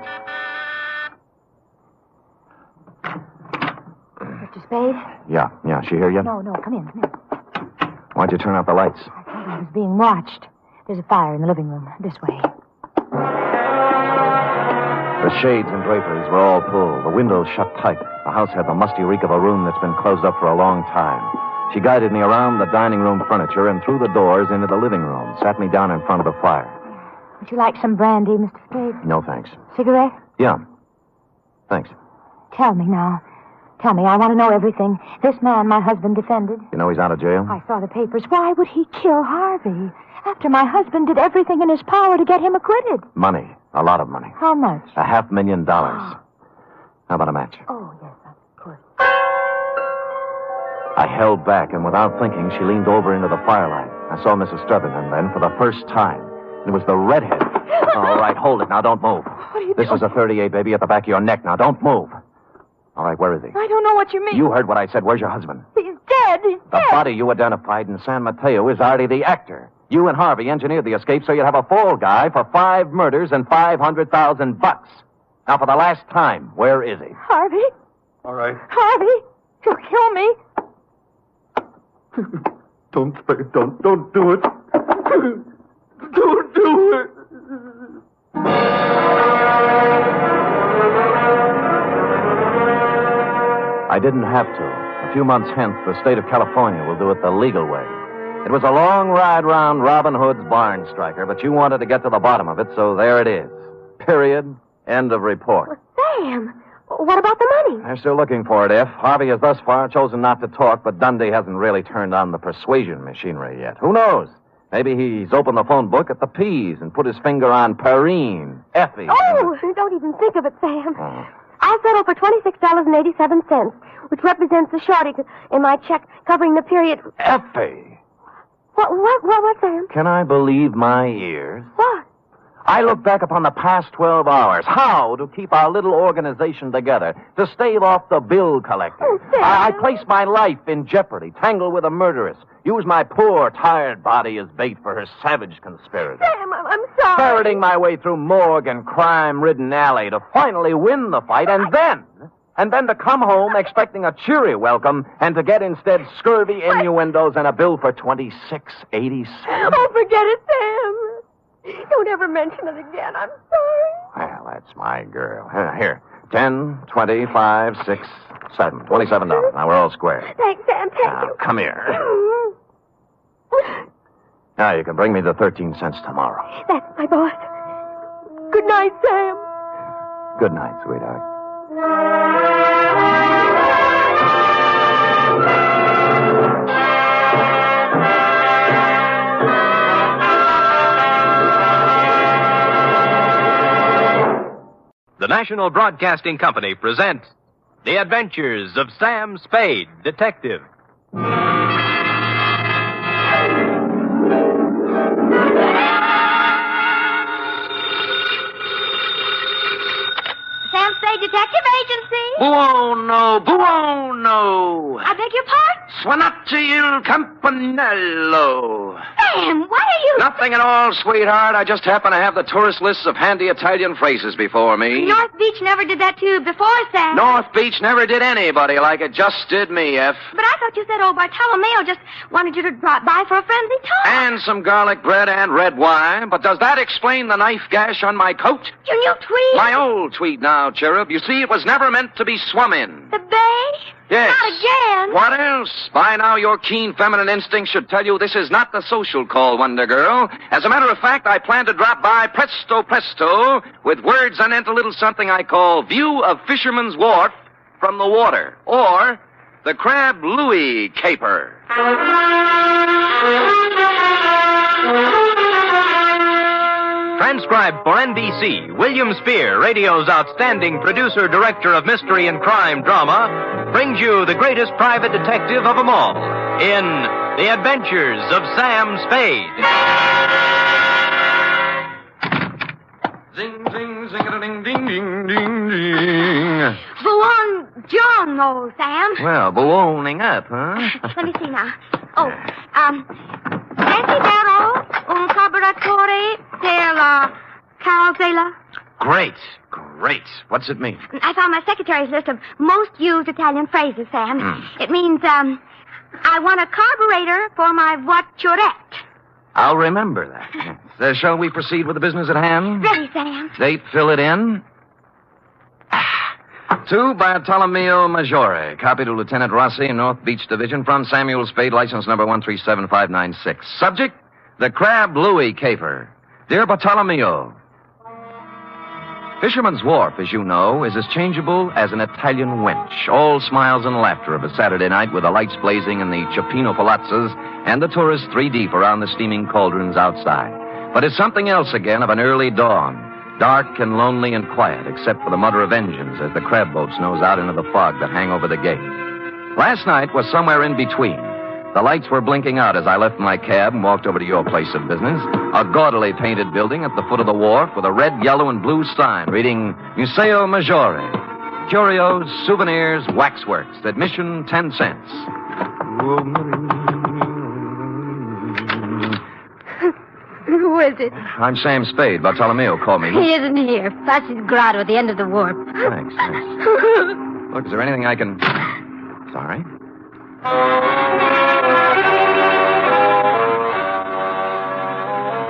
Spade? Yeah, she hear you? No, come in. Why'd you turn out the lights? I thought I was being watched. There's a fire in the living room. This way. The shades and draperies were all pulled. The windows shut tight. The house had the musty reek of a room that's been closed up for a long time. She guided me around the dining room furniture and through the doors into the living room, sat me down in front of the fire. Would you like some brandy, Mr. Spade? No, thanks. Cigarette? Yeah. Thanks. Tell me now. Tell me, I want to know everything. This man my husband defended. You know he's out of jail? I saw the papers. Why would he kill Harvey? After my husband did everything in his power to get him acquitted. Money. A lot of money. How much? $500,000. How about a match? Oh, yes, of course. I held back, and without thinking, she leaned over into the firelight. I saw Mrs. Struther, and then, for the first time, it was the redhead. All right, hold it. Now, don't move. What are you This doing? is a 38, baby, at the back of your neck. Now, don't move. All right, where is he? I don't know what you mean. You heard what I said. Where's your husband? He's dead. He's The dead. body you identified in San Mateo is Artie the actor. You and Harvey engineered the escape so you'd have a fall guy for 5 murders and $500,000. Now, for the last time, where is he? Harvey? All right. Harvey? You'll kill me. Don't do it. Don't do it. I didn't have to. A few months hence, the state of California will do it the legal way. It was a long ride round Robin Hood's barn striker, but you wanted to get to the bottom of it, so there it is. Period. End of report. Sam, what about the money? They're still looking for it, F. Harvey has thus far chosen not to talk, but Dundee hasn't really turned on the persuasion machinery yet. Who knows? Maybe he's opened the phone book at the P's and put his finger on Perrine, Effie. Oh, don't even think of it, Sam. I'll settle for $26.87, which represents the shortage in my check covering the period. Effie! What, Sam? Can I believe my ears? What? I look back upon the past 12 hours. How to keep our little organization together, to stave off the bill collector. Oh, Sam. I place my life in jeopardy, tangle with a murderess, use my poor, tired body as bait for her savage conspirator. Sam, I'm sorry. Ferreting my way through morgue and crime-ridden alley to finally win the fight, and then to come home expecting a cheery welcome, and to get instead scurvy innuendos and a bill for $26.87. Oh, forget it, Sam. Don't ever mention it again. I'm sorry. Well, that's my girl. Here, 10, 25, 6, 7, $27. Now we're all square. Thanks, Sam. Thank you. Come here. Now you can bring me the 13 cents tomorrow. That's my boss. Good night, Sam. Good night, sweetheart. The National Broadcasting Company presents The Adventures of Sam Spade, Detective. Sam Spade Detective Agency. Buono. I beg your pardon? Suonate il campanello. Sam, what are you... Nothing at all, sweetheart. I just happen to have the tourist lists of handy Italian phrases before me. North Beach never did that to you before, Sam. North Beach never did anybody like it. Just did me, F. But I thought you said old Bartolomeo just wanted you to drop by for a friendly talk. And some garlic bread and red wine. But does that explain the knife gash on my coat? Your new tweed? My old tweed now, Cherub. You see, it was never meant to be swum in. The bay? Yes. Not again. What else? By now, your keen feminine instinct should tell you this is not the social call, Wonder Girl. As a matter of fact, I plan to drop by presto with words anent a little something I call View of Fisherman's Wharf from the Water, or the Crab Louis Caper. Transcribed for NBC, William Spear, radio's outstanding producer-director of mystery and crime drama, brings you the greatest private detective of them all in The Adventures of Sam Spade. Zing, zing, zing-a-ding-ding-ding-ding. Buongiorno, Sam. Well, ballooning up, huh? Let me see now. Oh, desidero un carburatore per la carrozzella. Great. What's it mean? I found my secretary's list of most used Italian phrases, Sam. It means, I want a carburetor for my voiturette. I'll remember that. Yes. Shall we proceed with the business at hand? Ready, Sam. Date, fill it in. To Bartolomeo Maggiore. Copy to Lieutenant Rossi, North Beach Division, from Samuel Spade, license number 137596. Subject, the Crab Louis Caper. Dear Bartolomeo, Fisherman's Wharf, as you know, is as changeable as an Italian wench. All smiles and laughter of a Saturday night with the lights blazing in the Cioppino palazzas and the tourists 3 deep around the steaming cauldrons outside. But it's something else again of an early dawn. Dark and lonely and quiet, except for the mutter of engines as the crab boats nose out into the fog that hang over the gate. Last night was somewhere in between. The lights were blinking out as I left my cab and walked over to your place of business, a gaudily painted building at the foot of the wharf with a red, yellow, and blue sign reading Museo Maggiore. Curios, souvenirs, waxworks. Admission 10 cents. Who is it? I'm Sam Spade. Bartolomeo called me. He isn't here. That's his grotto at the end of the wharf. Thanks. Look, is there anything I can... Sorry.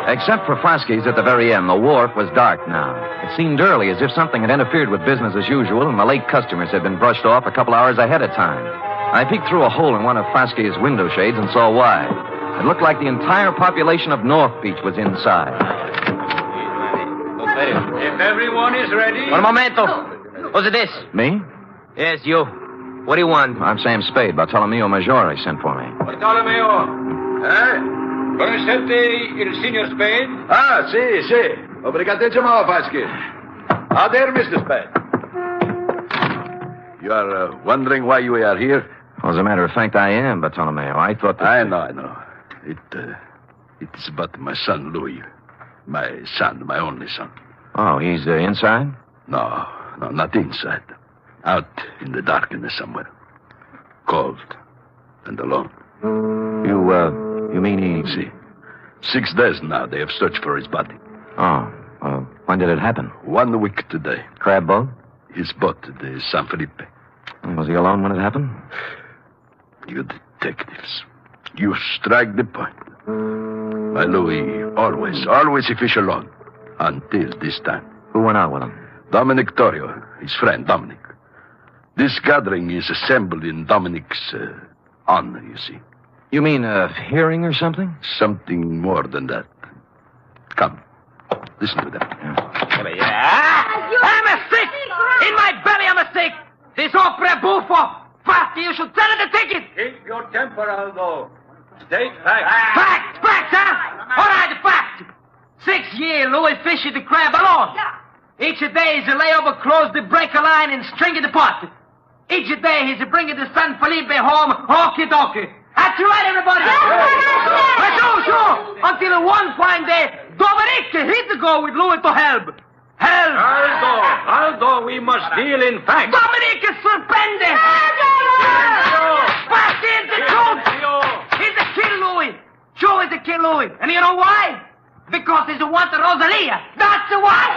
Except for Frosky's at the very end, the wharf was dark now. It seemed early, as if something had interfered with business as usual, and the late customers had been brushed off a couple hours ahead of time. I peeked through a hole in one of Frosky's window shades and saw why. It looked like the entire population of North Beach was inside. If everyone is ready... Un momento. Who's this? Me? Yes, you. What do you want? I'm Sam Spade. Bartolomeo Maggiore sent for me. Bartolomeo. Conoscete il signor Spade? Ah, sì. Obrigatissimo, Vasquez. Ah, there, Mr. Spade. You are wondering why you are here? Well, as a matter of fact, I am, Bartolomeo. I thought that... I know. It is about my son, Louis. My son, my only son. Oh, he's inside? No, not inside. Out in the darkness somewhere. Cold and alone. You mean he... See, 6 days now they have searched for his body. Oh, when did it happen? 1 week today. Crab boat? His boat, the San Felipe. Was he alone when it happened? You detectives, you strike the point. My Louis, always he fish alone. Until this time. Who went out with him? Dominic Torrio, his friend Dominic. This gathering is assembled in Dominic's honor, you see. You mean a hearing or something? Something more than that. Come, listen to them. I'm a sick! In my belly, I'm a sick! This opera buffo! Fasti, you should sell the ticket! Keep your temper, Aldo. State facts. Facts, huh? All right, fact. 6 years, Louis fished the crab alone. Each day he's a layover, close the breaker line, and string the pot. Each day he's bringing the San Felipe home, hokey-dokey. That's right, everybody. Sure. Until one fine day, Dominic hit the go with Louis to help. Aldo, we must deal in facts. Dominic is suspended. Fast is the truth. He's the kill Louis. Sure, he's the kill Louis. And you know why? Because he's the one to Rosalia. That's the one.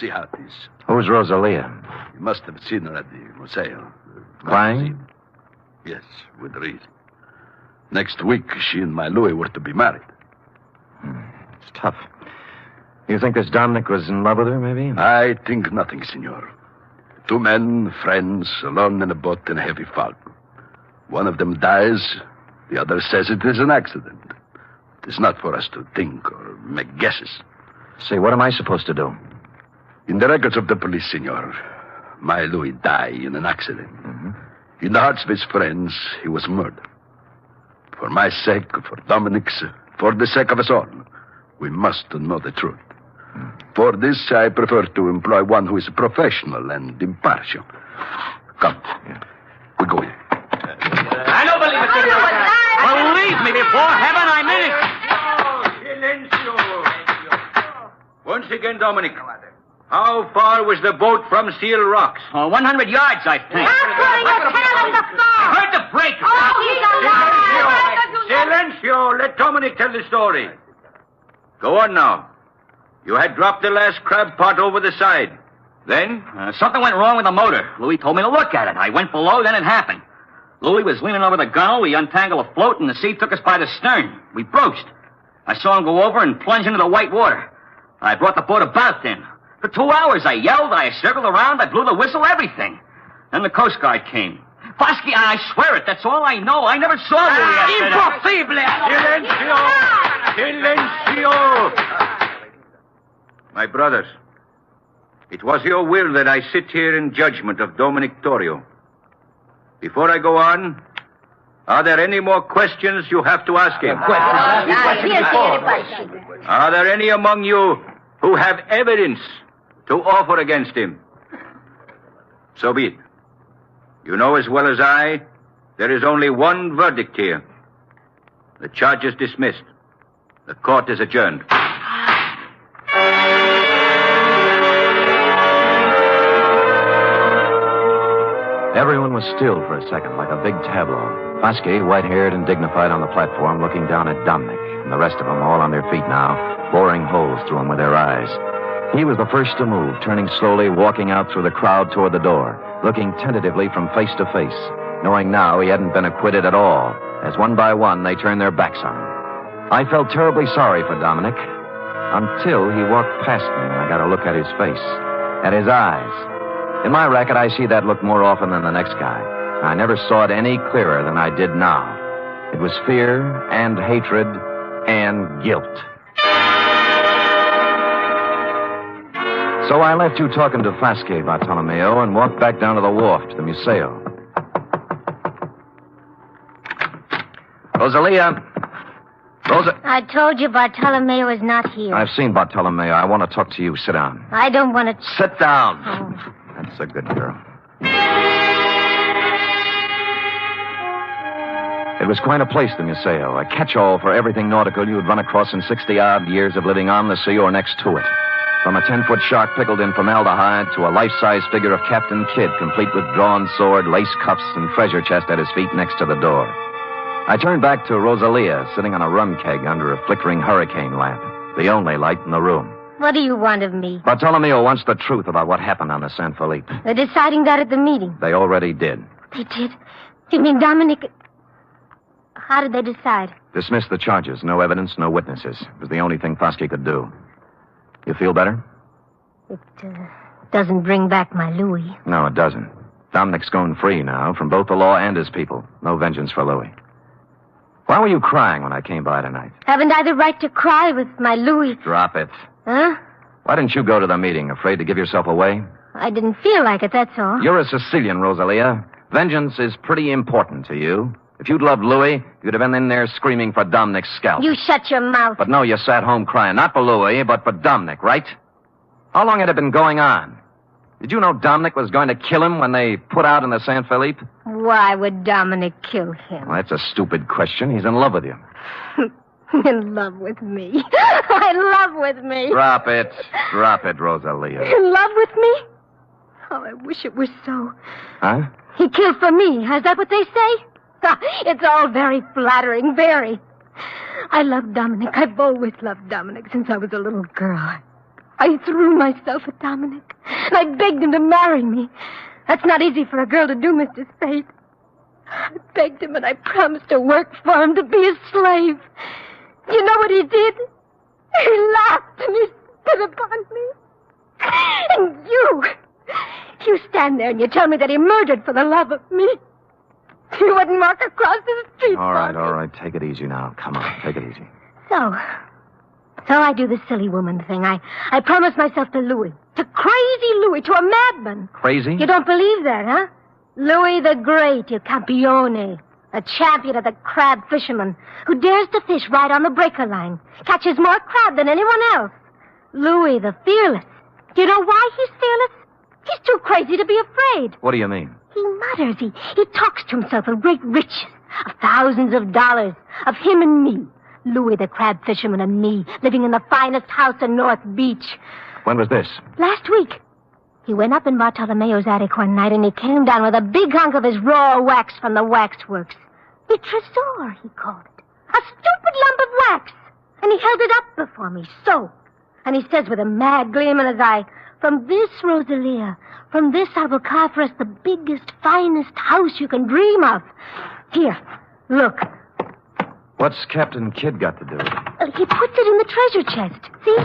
See how it is. Who's Rosalia? You must have seen her at the museo. Crying? Yes, with reason. Next week, she and my Louis were to be married. It's tough. You think this Dominic was in love with her, maybe? I think nothing, senor. 2 men, friends, alone in a boat in a heavy fog. One of them dies. The other says it is an accident. It is not for us to think or make guesses. Say, what am I supposed to do? In the records of the police, senor, my Louis died in an accident. Mm-hmm. In the hearts of his friends, he was murdered. For my sake, for Dominic's, for the sake of us all, we must know the truth. For this, I prefer to employ one who is professional and impartial. Come. We go in. I don't believe it, senor. Believe me, before heaven, I mean it. Silencio. Once again, Dominic. How far was the boat from Seal Rocks? 100 yards, I think. I heard the break. Silencio. Let Dominic tell the story. Go on now. You had dropped the last crab pot over the side. Then? Something went wrong with the motor. Louis told me to look at it. I went below, then it happened. Louis was leaning over the gunwale. We untangled a float, and the sea took us by the stern. We broached. I saw him go over and plunge into the white water. I brought the boat about then. For 2 hours, I yelled, I circled around, I blew the whistle, everything. Then the Coast Guard came. Fosky, I swear it, that's all I know. I never saw Louis after that. Silencio! Silencio! My brothers, it was your will that I sit here in judgment of Dominic Torrio. Before I go on, are there any more questions you have to ask him? Are there any among you who have evidence to offer against him? So be it. You know as well as I, there is only one verdict here. The charge is dismissed. The court is adjourned. Everyone was still for a second, like a big tableau. Fosky, white-haired and dignified on the platform, looking down at Dominic, and the rest of them all on their feet now, boring holes through them with their eyes. He was the first to move, turning slowly, walking out through the crowd toward the door, looking tentatively from face to face, knowing now he hadn't been acquitted at all, as one by one they turned their backs on him. I felt terribly sorry for Dominic, until he walked past me and I got a look at his face, at his eyes. In my racket, I see that look more often than the next guy. I never saw it any clearer than I did now. It was fear and hatred and guilt. So I left you talking to Fosky, Bartolomeo, and walked back down to the wharf to the Museo. Rosalia. I told you Bartolomeo is not here. I've seen Bartolomeo. I want to talk to you. Sit down. I don't want to... Sit down. Oh. That's a good girl. It was quite a place, the Museo, a catch-all for everything nautical you would run across in 60-odd years of living on the sea or next to it. From a 10-foot shark pickled in formaldehyde to a life-size figure of Captain Kidd, complete with drawn sword, lace cuffs, and treasure chest at his feet next to the door. I turned back to Rosalia, sitting on a rum keg under a flickering hurricane lamp, the only light in the room. What do you want of me? Bartolomeo wants the truth about what happened on the San Felipe. They're deciding that at the meeting. They already did. They did? You mean Dominic... How did they decide? Dismiss the charges. No evidence, no witnesses. It was the only thing Fosky could do. You feel better? It doesn't bring back my Louis. No, it doesn't. Dominic's going free now, from both the law and his people. No vengeance for Louis. Why were you crying when I came by tonight? Haven't I the right to cry with my Louis? Drop it. Huh? Why didn't you go to the meeting? Afraid to give yourself away? I didn't feel like it, that's all. You're a Sicilian, Rosalia. Vengeance is pretty important to you. If you'd loved Louis, you'd have been in there screaming for Dominic's scalp. You shut your mouth. But no, you sat home crying. Not for Louis, but for Dominic, right? How long had it been going on? Did you know Dominic was going to kill him when they put out in the San Felipe? Why would Dominic kill him? Well, that's a stupid question. He's in love with you. In love with me? In love with me? Drop it. Drop it, Rosalia. In love with me? Oh, I wish it was so. Huh? He killed for me. Is that what they say? It's all very flattering, very. I love Dominic. I've always loved Dominic since I was a little girl. I threw myself at Dominic, and I begged him to marry me. That's not easy for a girl to do, Mr. Spade. I begged him, and I promised to work for him, to be his slave. You know what he did? He laughed and he spit upon me. And you stand there and you tell me that he murdered for the love of me. You wouldn't walk across the street. All right. Take it easy now. Come on, take it easy. So I do the silly woman thing. I promise myself to Louis. To crazy Louis, to a madman. Crazy? You don't believe that, huh? Louis the Great, il Campione. A champion of the crab fishermen who dares to fish right on the breaker line. Catches more crab than anyone else. Louis the Fearless. Do you know why he's fearless? He's too crazy to be afraid. What do you mean? He mutters. He talks to himself of great riches, of thousands of dollars, of him and me. Louis the crab fisherman and me, living in the finest house in North Beach. When was this? Last week. He went up in Bartolomeo's attic one night and he came down with a big hunk of his raw wax from the waxworks. A tresor, he called it. A stupid lump of wax. And he held it up before me, so. And he says with a mad gleam in his eye, "From this, Rosalia, from this I will carve for us the biggest, finest house you can dream of. Here, look." What's Captain Kidd got to do with it? He puts it in the treasure chest. See?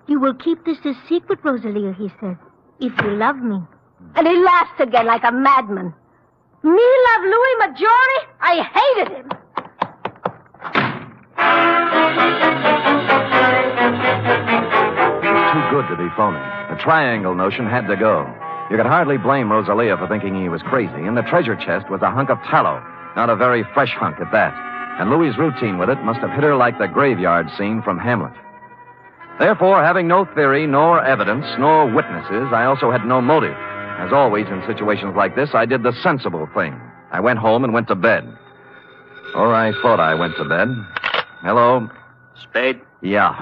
"You will keep this a secret, Rosalia," he says, "if you love me." And he laughs again like a madman. Me love Louis Maggiore? I hated him. He was too good to be phony. The triangle notion had to go. You could hardly blame Rosalia for thinking he was crazy, and the treasure chest was a hunk of tallow, not a very fresh hunk at that. And Louis's routine with it must have hit her like the graveyard scene from Hamlet. Therefore, having no theory, nor evidence, nor witnesses, I also had no motive. As always in situations like this, I did the sensible thing. I went home and went to bed. Or I thought I went to bed. Hello? Spade? Yeah.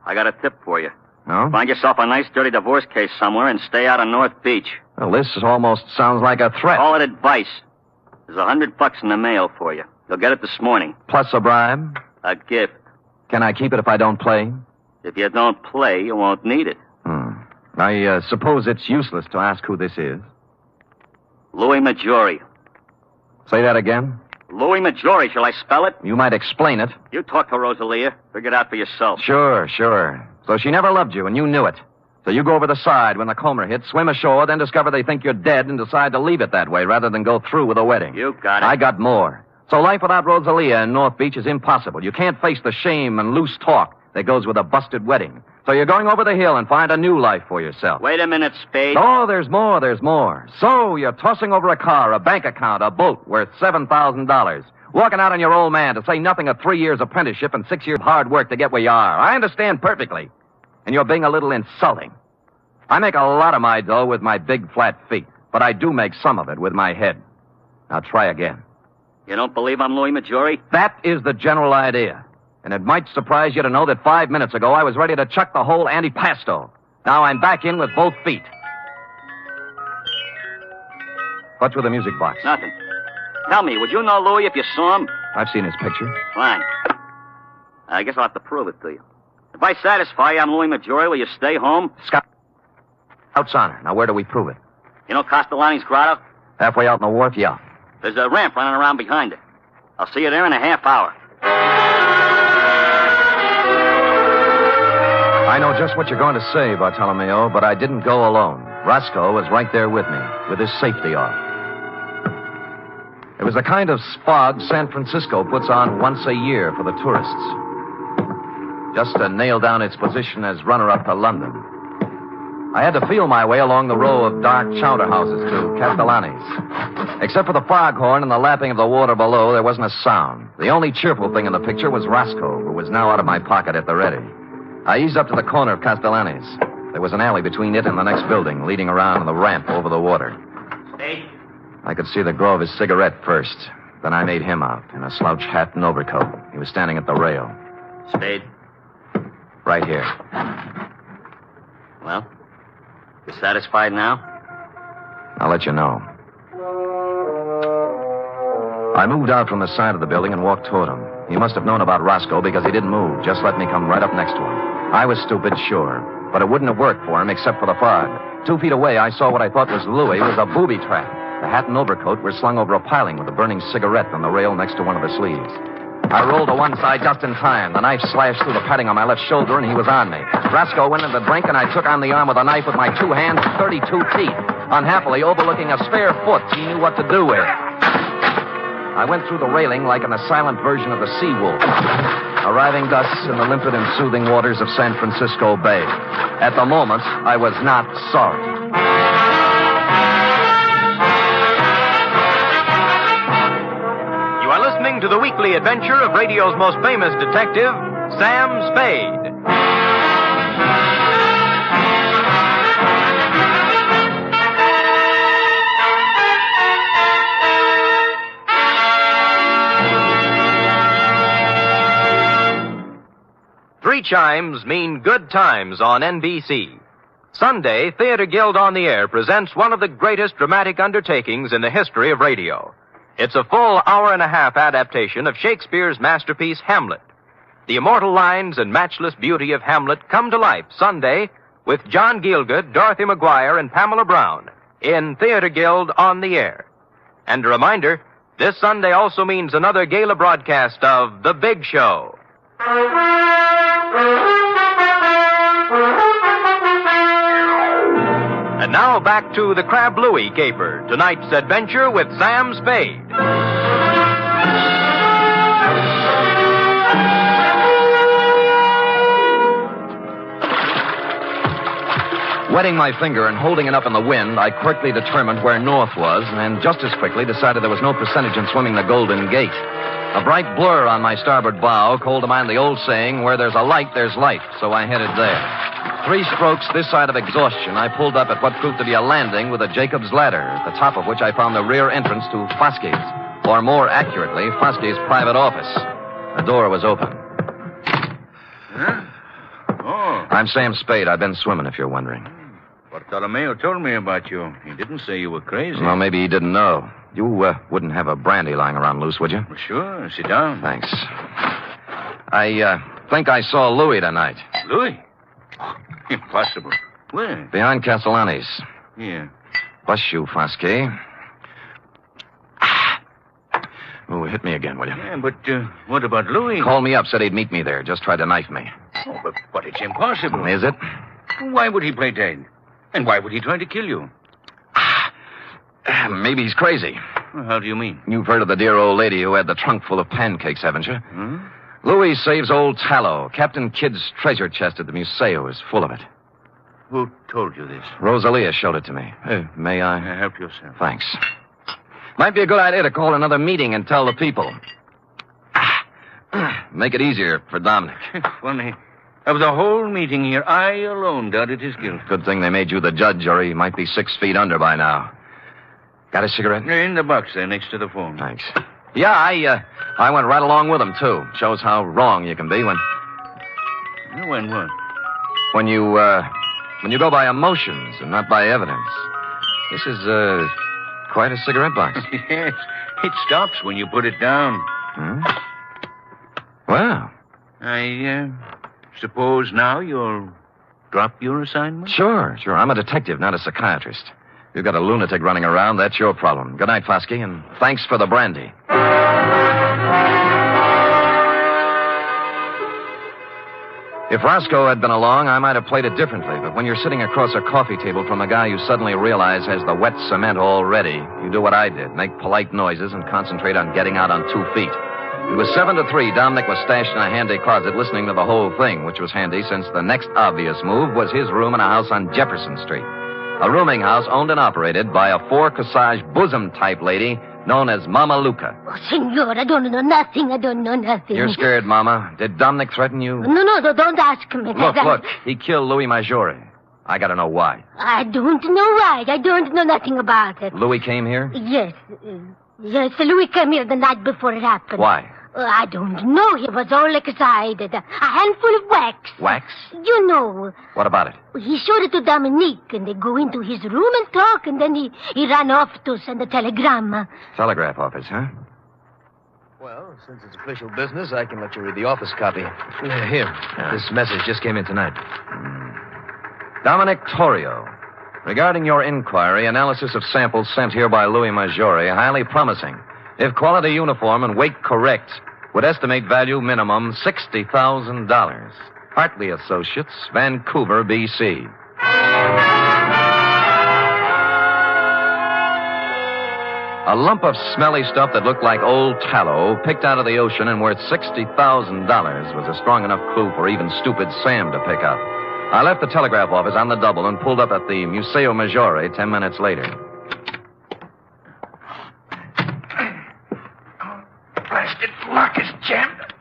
I got a tip for you. No? Find yourself a nice, dirty divorce case somewhere and stay out of North Beach. Well, this almost sounds like a threat. Call it advice. There's $100 in the mail for you. You'll get it this morning. Plus a bribe? A gift. Can I keep it if I don't play? If you don't play, you won't need it. I suppose it's useless to ask who this is. Louis Maggiore. Say that again? Louis Maggiore, shall I spell it? You might explain it. You talk to Rosalia. Figure it out for yourself. Sure. So she never loved you, and you knew it. So you go over the side when the comber hits, swim ashore, then discover they think you're dead and decide to leave it that way rather than go through with a wedding. You got it. I got more. So life without Rosalia in North Beach is impossible. You can't face the shame and loose talk that goes with a busted wedding. So you're going over the hill and find a new life for yourself. Wait a minute, Spade. Oh, there's more. So you're tossing over a car, a bank account, a boat worth $7,000. Walking out on your old man, to say nothing of 3 years apprenticeship and 6 years of hard work to get where you are. I understand perfectly. And you're being a little insulting. I make a lot of my dough with my big flat feet, but I do make some of it with my head. Now try again. You don't believe I'm Louis Maggiore? That is the general idea. And it might surprise you to know that 5 minutes ago I was ready to chuck the whole antipasto. Now I'm back in with both feet. What's with the music box? Nothing. Tell me, would you know Louis if you saw him? I've seen his picture. Fine. I guess I'll have to prove it to you. If I satisfy you I'm Louis Maggiore, will you stay home? Scout's honor. Now where do we prove it? You know Castellani's grotto? Halfway out in the wharf, yeah. There's a ramp running around behind it. I'll see you there in a half hour. I know just what you're going to say, Bartolomeo, but I didn't go alone. Roscoe was right there with me, with his safety off. It was the kind of fog San Francisco puts on once a year for the tourists. Just to nail down its position as runner-up to London. I had to feel my way along the row of dark chowder houses to Castellani's. Except for the foghorn and the lapping of the water below, there wasn't a sound. The only cheerful thing in the picture was Roscoe, who was now out of my pocket at the ready. I eased up to the corner of Castellani's. There was an alley between it and the next building, leading around on the ramp over the water. Spade? I could see the glow of his cigarette first. Then I made him out, in a slouch hat and overcoat. He was standing at the rail. Spade? Right here. Well, you satisfied now? I'll let you know. I moved out from the side of the building and walked toward him. He must have known about Roscoe because he didn't move, just let me come right up next to him. I was stupid, sure, but it wouldn't have worked for him except for the fog. 2 feet away, I saw what I thought was Louis was a booby trap. The hat and overcoat were slung over a piling with a burning cigarette on the rail next to one of the sleeves. I rolled to one side just in time. The knife slashed through the padding on my left shoulder, and he was on me. Roscoe went in the drink, and I took on the arm with a knife with my 2 hands and 32 teeth. Unhappily, overlooking a spare foot he knew what to do with. I went through the railing like in a silent version of the Sea Wolf, arriving thus in the limpid and soothing waters of San Francisco Bay. At the moment, I was not sorry. You are listening to the weekly adventure of radio's most famous detective, Sam Spade. Three chimes mean good times on NBC. Sunday, Theater Guild on the Air presents one of the greatest dramatic undertakings in the history of radio. It's a full hour-and-a-half adaptation of Shakespeare's masterpiece, Hamlet. The immortal lines and matchless beauty of Hamlet come to life Sunday with John Gielgud, Dorothy McGuire, and Pamela Brown in Theater Guild on the Air. And a reminder, this Sunday also means another gala broadcast of The Big Show. And now back to the Crab Louie caper, tonight's adventure with Sam Spade. Wetting my finger and holding it up in the wind, I quickly determined where north was, and just as quickly decided there was no percentage in swimming the Golden Gate. A bright blur on my starboard bow called to mind the old saying, where there's a light, there's life, so I headed there. 3 strokes this side of exhaustion, I pulled up at what proved to be a landing with a Jacob's ladder, at the top of which I found the rear entrance to Foskey's, or more accurately, Foskey's private office. The door was open. Huh? Oh. I'm Sam Spade. I've been swimming, if you're wondering. Bartolomeo told me about you. He didn't say you were crazy. Well, maybe he didn't know. You wouldn't have a brandy lying around loose, would you? Well, sure. Sit down. Thanks. I think I saw Louis tonight. Louis? Impossible. Where? Behind Castellani's. Yeah. Bless you, Foskey. Oh, hit me again, will you? Yeah, but what about Louis? Called me up, said he'd meet me there. Just tried to knife me. Oh, but it's impossible. Is it? Why would he play dead? And why would he try to kill you? Maybe he's crazy. Well, how do you mean? You've heard of the dear old lady who had the trunk full of pancakes, haven't you? Hmm? Louis saves old Tallow. Captain Kidd's treasure chest at the Museo is full of it. Who told you this? Rosalia showed it to me. May I? Help yourself. Thanks. Might be a good idea to call another meeting and tell the people. Make it easier for Dominic. Funny. Of the whole meeting here, I alone doubted his guilt. Good thing they made you the judge, or he might be 6 feet under by now. Got a cigarette? In the box there, next to the phone. Thanks. Yeah, I went right along with him, too. Shows how wrong you can be when what? When you go by emotions and not by evidence. This is, quite a cigarette box. Yes. It stops when you put it down. Hmm? Well. I suppose now you'll drop your assignment? Sure. I'm a detective, not a psychiatrist. You've got a lunatic running around, that's your problem. Good night, Foskey, and thanks for the brandy. If Roscoe had been along, I might have played it differently, but when you're sitting across a coffee table from a guy you suddenly realize has the wet cement all ready, you do what I did, make polite noises and concentrate on getting out on 2 feet. It was 7-3. Dominic was stashed in a handy closet listening to the whole thing, which was handy since the next obvious move was his room in a house on Jefferson Street. A rooming house owned and operated by a 4-corsage bosom-type lady known as Mama Luca. Oh, senor, I don't know nothing. You're scared, Mama. Did Dominic threaten you? No, don't ask me. Look. He killed Louis Maggiore. I gotta know why. I don't know why. I don't know nothing about it. Louis came here? Yes, Louis came here the night before it happened. Why? I don't know. He was all excited. A handful of wax. Wax? You know. What about it? He showed it to Dominique, and they go into his room and talk, and then he ran off to send a telegram. Telegraph office, huh? Well, since it's official business, I can let you read the office copy. Here. This message just came in tonight. Dominic Torrio. Regarding your inquiry, analysis of samples sent here by Louis Maggiore, highly promising. If quality uniform and weight correct, would estimate value minimum $60,000. Hartley Associates, Vancouver, B.C. A lump of smelly stuff that looked like old tallow, picked out of the ocean and worth $60,000, was a strong enough clue for even stupid Sam to pick up. I left the telegraph office on the double and pulled up at the Museo Maggiore 10 minutes later. Blasted lock is jammed.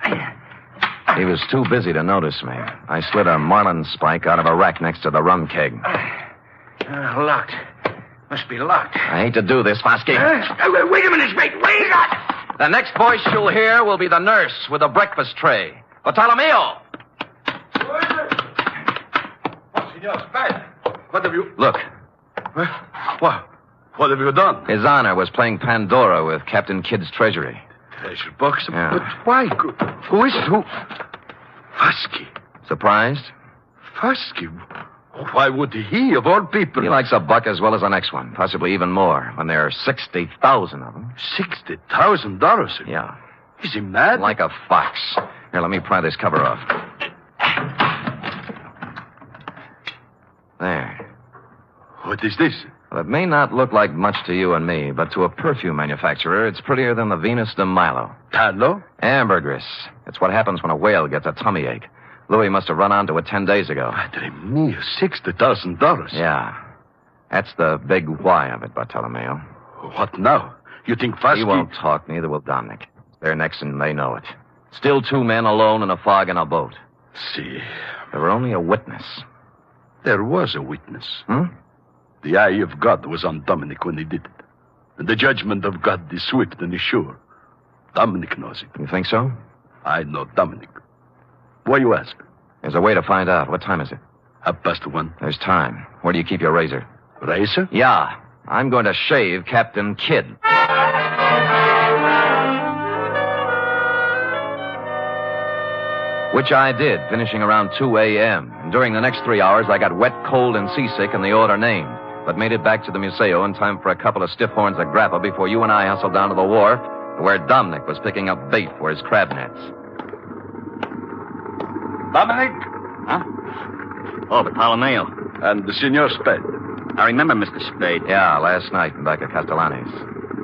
He was too busy to notice me. I slid a marlin spike out of a rack next to the rum keg. Locked. Must be locked. I hate to do this, Foskey. Wait a minute, mate. Wait a minute. The next voice you'll hear will be the nurse with the breakfast tray. Bartolomeo! Senor Spade, what have you... Look. What have you done? His Honor was playing Pandora with Captain Kidd's treasury. Treasure box? Yeah. But why? Who is it? Who? Fusky. Surprised? Fusky? Why would he, of all people? He likes a buck as well as the next one, possibly even more, when there are 60,000 of them. $60,000? Yeah. Is he mad? Like a fox. Here, let me pry this cover off. There. What is this? Well, it may not look like much to you and me, but to a perfume manufacturer, it's prettier than the Venus de Milo. Tallow? Ambergris. It's what happens when a whale gets a tummy ache. Louis must have run onto it 10 days ago. Padre mio, $60,000. Yeah. That's the big why of it, Bartolomeo. What now? You think Fusky... He won't talk, neither will Dominic. They're next and they know it. Still 2 men alone in a fog in a boat. See. There were only a witness. There was a witness. The eye of God was on Dominic when he did it. And the judgment of God is swift and is sure. Dominic knows it. You think so? I know Dominic. Why you ask? There's a way to find out. What time is it? 1:30. There's time. Where do you keep your razor? Razor? Yeah. I'm going to shave Captain Kidd. Which I did, finishing around 2 a.m. And during the next 3 hours, I got wet, cold, and seasick in the order named, but made it back to the Museo in time for a couple of stiff horns of grappa before you and I hustled down to the wharf, where Dominic was picking up bait for his crab nets. Dominic? Huh? Oh, Bartolomeo. And the Senor Spade. I remember Mr. Spade. Yeah, last night in back at Castellani's.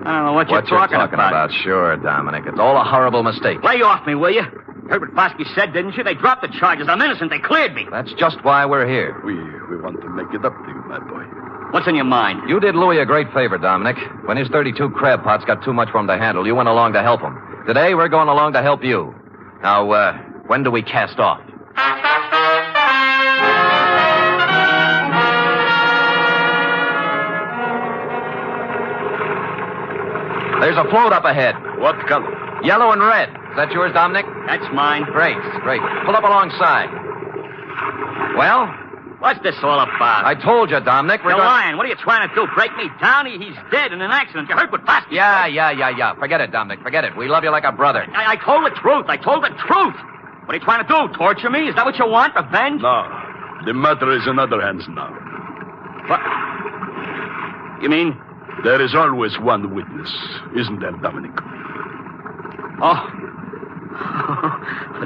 I don't know what you're talking about. Sure, Dominic. It's all a horrible mistake. Lay off me, will you? Heard what Fosky said, didn't you? They dropped the charges. I'm innocent. They cleared me. That's just why we're here. We want to make it up to you, my boy. What's in your mind? You did Louis a great favor, Dominic. When his 32 crab pots got too much for him to handle, you went along to help him. Today, we're going along to help you. Now, when do we cast off? There's a float up ahead. What color? Yellow and red. Is that yours, Dominic? That's mine. Great. Pull up alongside. Well? What's this all about? I told you, Dominic. You're lying. What are you trying to do? Break me down? He's dead in an accident. You heard what Fosky said? Yeah. Forget it, Dominic. Forget it. We love you like a brother. I told the truth. What are you trying to do? Torture me? Is that what you want? Revenge? No. The matter is in other hands now. What? You mean? There is always one witness, isn't there, Dominic? Oh.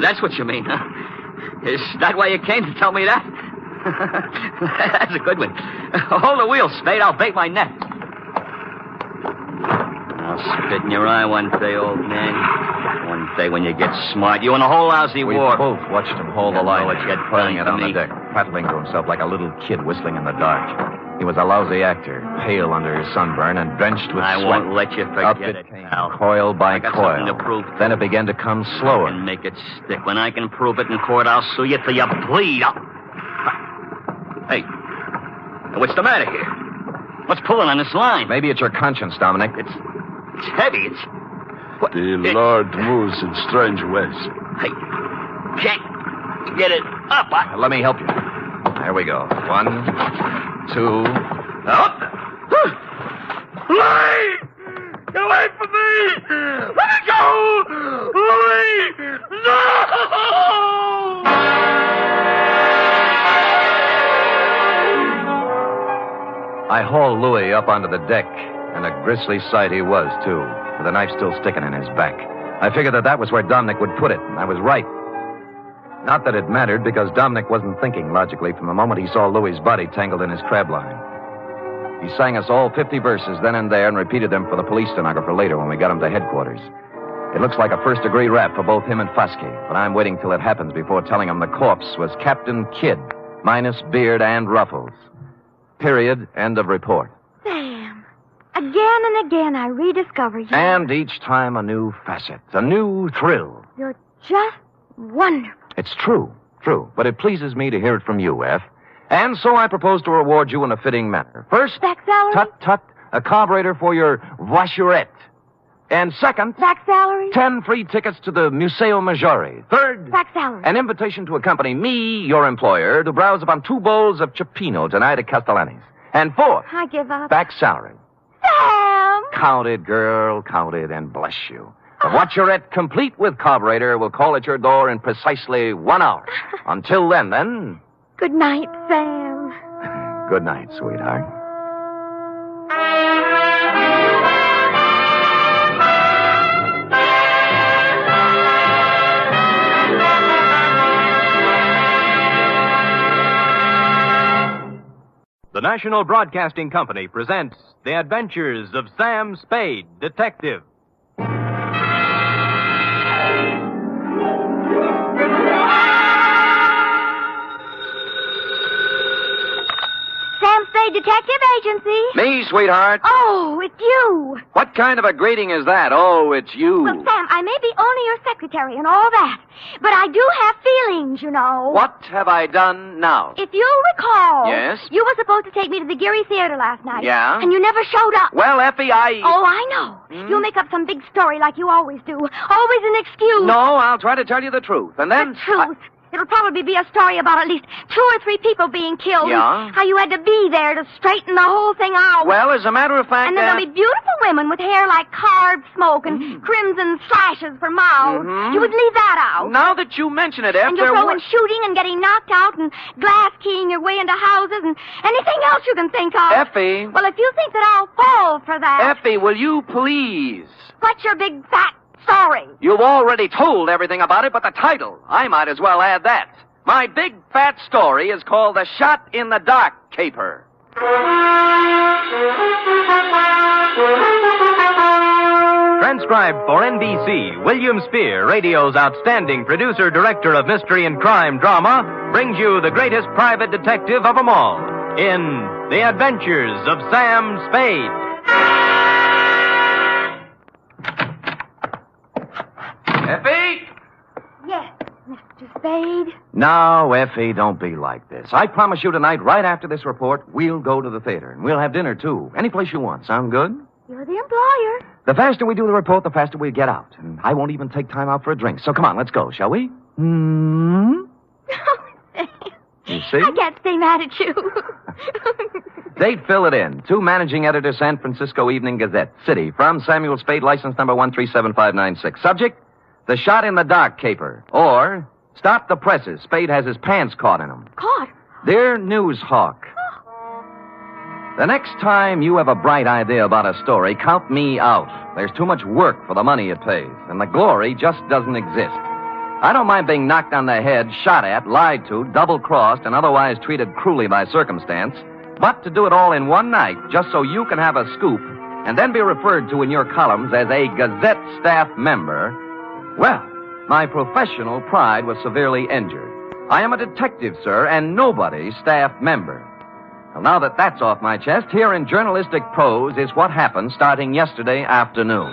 That's what you mean, huh? Is that why you came to tell me that? That's a good one. Hold the wheel, Spade. I'll bait my net. I'll spit in your eye one day, old man. One day when you get smart. You and the whole lousy We war. both watched him hold the line, putting it on me. the deck, prattling to himself like a little kid whistling in the dark. He was a lousy actor, pale under his sunburn and drenched with sweat. I won't let you Up forget it came, pal. coil by I got coil. something to prove. Then it began to come slower. I can make it stick. When I can prove it in court, I'll sue you till you bleed. Hey, what's the matter here? What's pulling on this line? Maybe it's your conscience, Dominic. It's heavy. It's... What? The Lord moves in strange ways. Hey, can't get it up. Let me help you. There we go. 1, 2, up. Louis! Get away from me! Let me go! Louis! No! I hauled Louis up onto the deck, and a grisly sight he was, too, with a knife still sticking in his back. I figured that was where Dominic would put it, and I was right. Not that it mattered, because Dominic wasn't thinking logically from the moment he saw Louis's body tangled in his crab line. He sang us all 50 verses then and there and repeated them for the police stenographer later when we got him to headquarters. It looks like a first-degree rap for both him and Fosky, but I'm waiting till it happens before telling him the corpse was Captain Kidd, minus beard and ruffles. Period. End of report. Sam, again and again I rediscover you. And each time a new facet, a new thrill. You're just wonderful. It's true. But it pleases me to hear it from you, F. And so I propose to reward you in a fitting manner. First, back salary? Tut, a carburetor for your voiturette. And second, back salary? 10 free tickets to the Museo Maggiore. Third, back salary. An invitation to accompany me, your employer, to browse upon 2 bowls of cioppino tonight at Castellani's. And fourth, I give up. Back salary. Sam! Count it, girl, count it, and bless you. The voiturette, complete with carburetor, will call at your door in precisely 1 hour. Until then... Good night, Sam. Good night, sweetheart. The National Broadcasting Company presents The Adventures of Sam Spade, Detective. Sam Spade Detective Agency. Me, sweetheart. Oh, it's you. What kind of a greeting is that? Oh, it's you. Well, Sam, I may be only your secretary and all that, but I do have feelings, you know. What have I done now? If you recall... Yes? You were supposed to take me to the Geary Theater last night. Yeah? And you never showed up. Well, Effie, Oh, I know. You'll make up some big story like you always do. Always an excuse. No, I'll try to tell you the truth. And then... The truth? It'll probably be a story about at least 2 or 3 people being killed. Yeah? How you had to be there to straighten the whole thing out. Well, as a matter of fact... And then there'll be beautiful women with hair like carved smoke and crimson slashes for mouths. You would leave that out. Now that you mention it, Eff, And you'll there throw in was... shooting and getting knocked out and glass keying your way into houses and anything else you can think of. Effie. Well, if you think that I'll fall for that... Effie, will you please... What's your big fat story? You've already told everything about it, but the title, I might as well add that. My big fat story is called The Shot in the Dark Caper. Transcribed for NBC, William Spear, radio's outstanding producer-director of mystery and crime drama, brings you the greatest private detective of them all in The Adventures of Sam Spade. Effie? Yes, Mr. Spade. No, Effie, don't be like this. I promise you tonight, right after this report, we'll go to the theater. And we'll have dinner, too. Any place you want. Sound good? You're the employer. The faster we do the report, the faster we get out. And I won't even take time out for a drink. So come on, let's go, shall we? You see? I can't stay mad at you. Date, fill it in. To managing editor, San Francisco Evening Gazette. City, from Samuel Spade, license number 137596. Subject, The Shot in the Dark Caper. Or, Stop the Presses. Spade has his pants caught in them. Caught? Dear Newshawk. The next time you have a bright idea about a story, count me out. There's too much work for the money it pays, and the glory just doesn't exist. I don't mind being knocked on the head, shot at, lied to, double-crossed, and otherwise treated cruelly by circumstance, but to do it all in one night, just so you can have a scoop, and then be referred to in your columns as a Gazette staff member, well, my professional pride was severely injured. I am a detective, sir, and nobody's staff member. Well, now that that's off my chest, here in journalistic prose is what happened starting yesterday afternoon.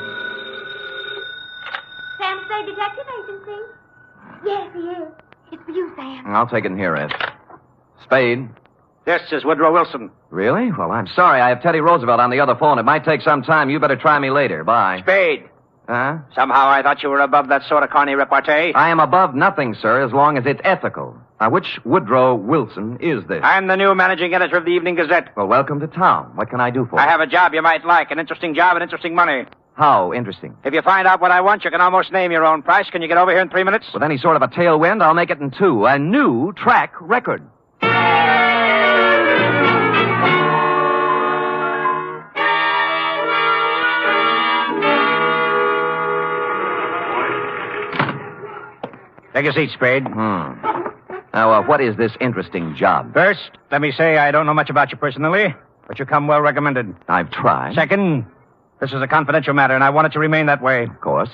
Sam Spade Detective Agency? Yes, he is. It's for you, Sam. I'll take it in here, Ed. Spade. This is Woodrow Wilson. Really? Well, I'm sorry. I have Teddy Roosevelt on the other phone. It might take some time. You better try me later. Bye. Spade. Huh? Somehow I thought you were above that sort of corny repartee. I am above nothing, sir, as long as it's ethical. Now, which Woodrow Wilson is this? I'm the new managing editor of the Evening Gazette. Well, welcome to town. What can I do for you? I have a job you might like, an interesting job and interesting money. How interesting? If you find out what I want, you can almost name your own price. Can you get over here in 3 minutes? With any sort of a tailwind, I'll make it in 2. A new track record. Take a seat, Spade. Now, what is this interesting job? First, let me say I don't know much about you personally, but you come well recommended. I've tried. Second, this is a confidential matter, and I want it to remain that way. Of course.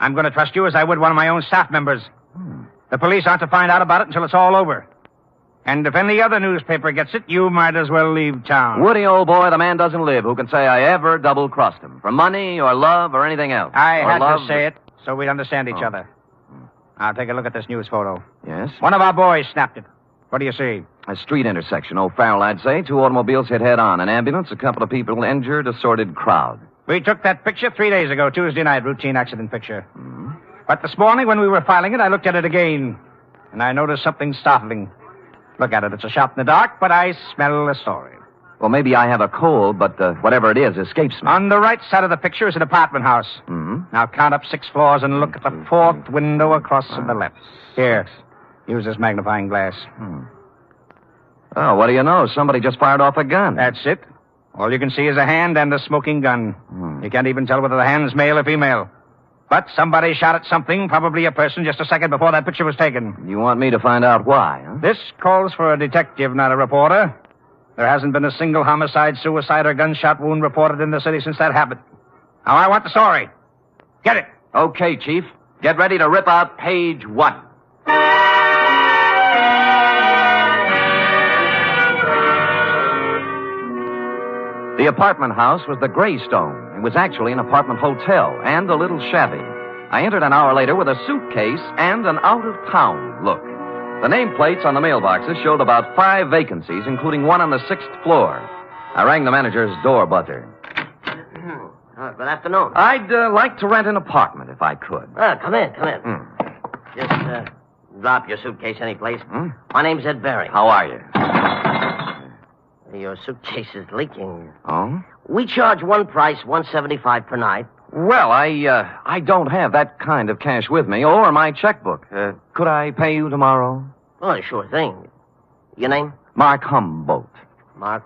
I'm going to trust you as I would one of my own staff members. The police aren't to find out about it until it's all over. And if any other newspaper gets it, you might as well leave town. Woody, old boy, the man doesn't live who can say I ever double-crossed him. For money or love or anything else. I or had love... to say it so we'd understand each other. Now, take a look at this news photo. Yes? One of our boys snapped it. What do you see? A street intersection. O'Farrell, I'd say. 2 automobiles hit head-on. An ambulance, a couple of people injured, a sordid crowd. We took that picture 3 days ago, Tuesday night, routine accident picture. But this morning, when we were filing it, I looked at it again, and I noticed something startling. Look at it. It's a shot in the dark, but I smell a story. Well, maybe I have a cold, but whatever it is escapes me. On the right side of the picture is an apartment house. Mm-hmm. Now count up 6 floors and look at the 4th window across to the left. Here, use this magnifying glass. Oh, what do you know? Somebody just fired off a gun. That's it. All you can see is a hand and a smoking gun. You can't even tell whether the hand's male or female. But somebody shot at something, probably a person, just a second before that picture was taken. You want me to find out why, huh? This calls for a detective, not a reporter. There hasn't been a single homicide, suicide, or gunshot wound reported in the city since that happened. Now, I want the story. Get it. Okay, Chief. Get ready to rip out page 1. The apartment house was the Greystone. It was actually an apartment hotel and a little shabby. I entered an hour later with a suitcase and an out-of-town look. The nameplates on the mailboxes showed about 5 vacancies, including one on the 6th floor. I rang the manager's door buzzer. Good afternoon. I'd like to rent an apartment if I could. Come in. Just drop your suitcase anyplace. My name's Ed Barry. How are you? Your suitcase is leaking. Oh? We charge one price, $175 per night. Well, I don't have that kind of cash with me, or my checkbook. Could I pay you tomorrow? Oh, sure thing. Your name? Mark Humboldt. Mark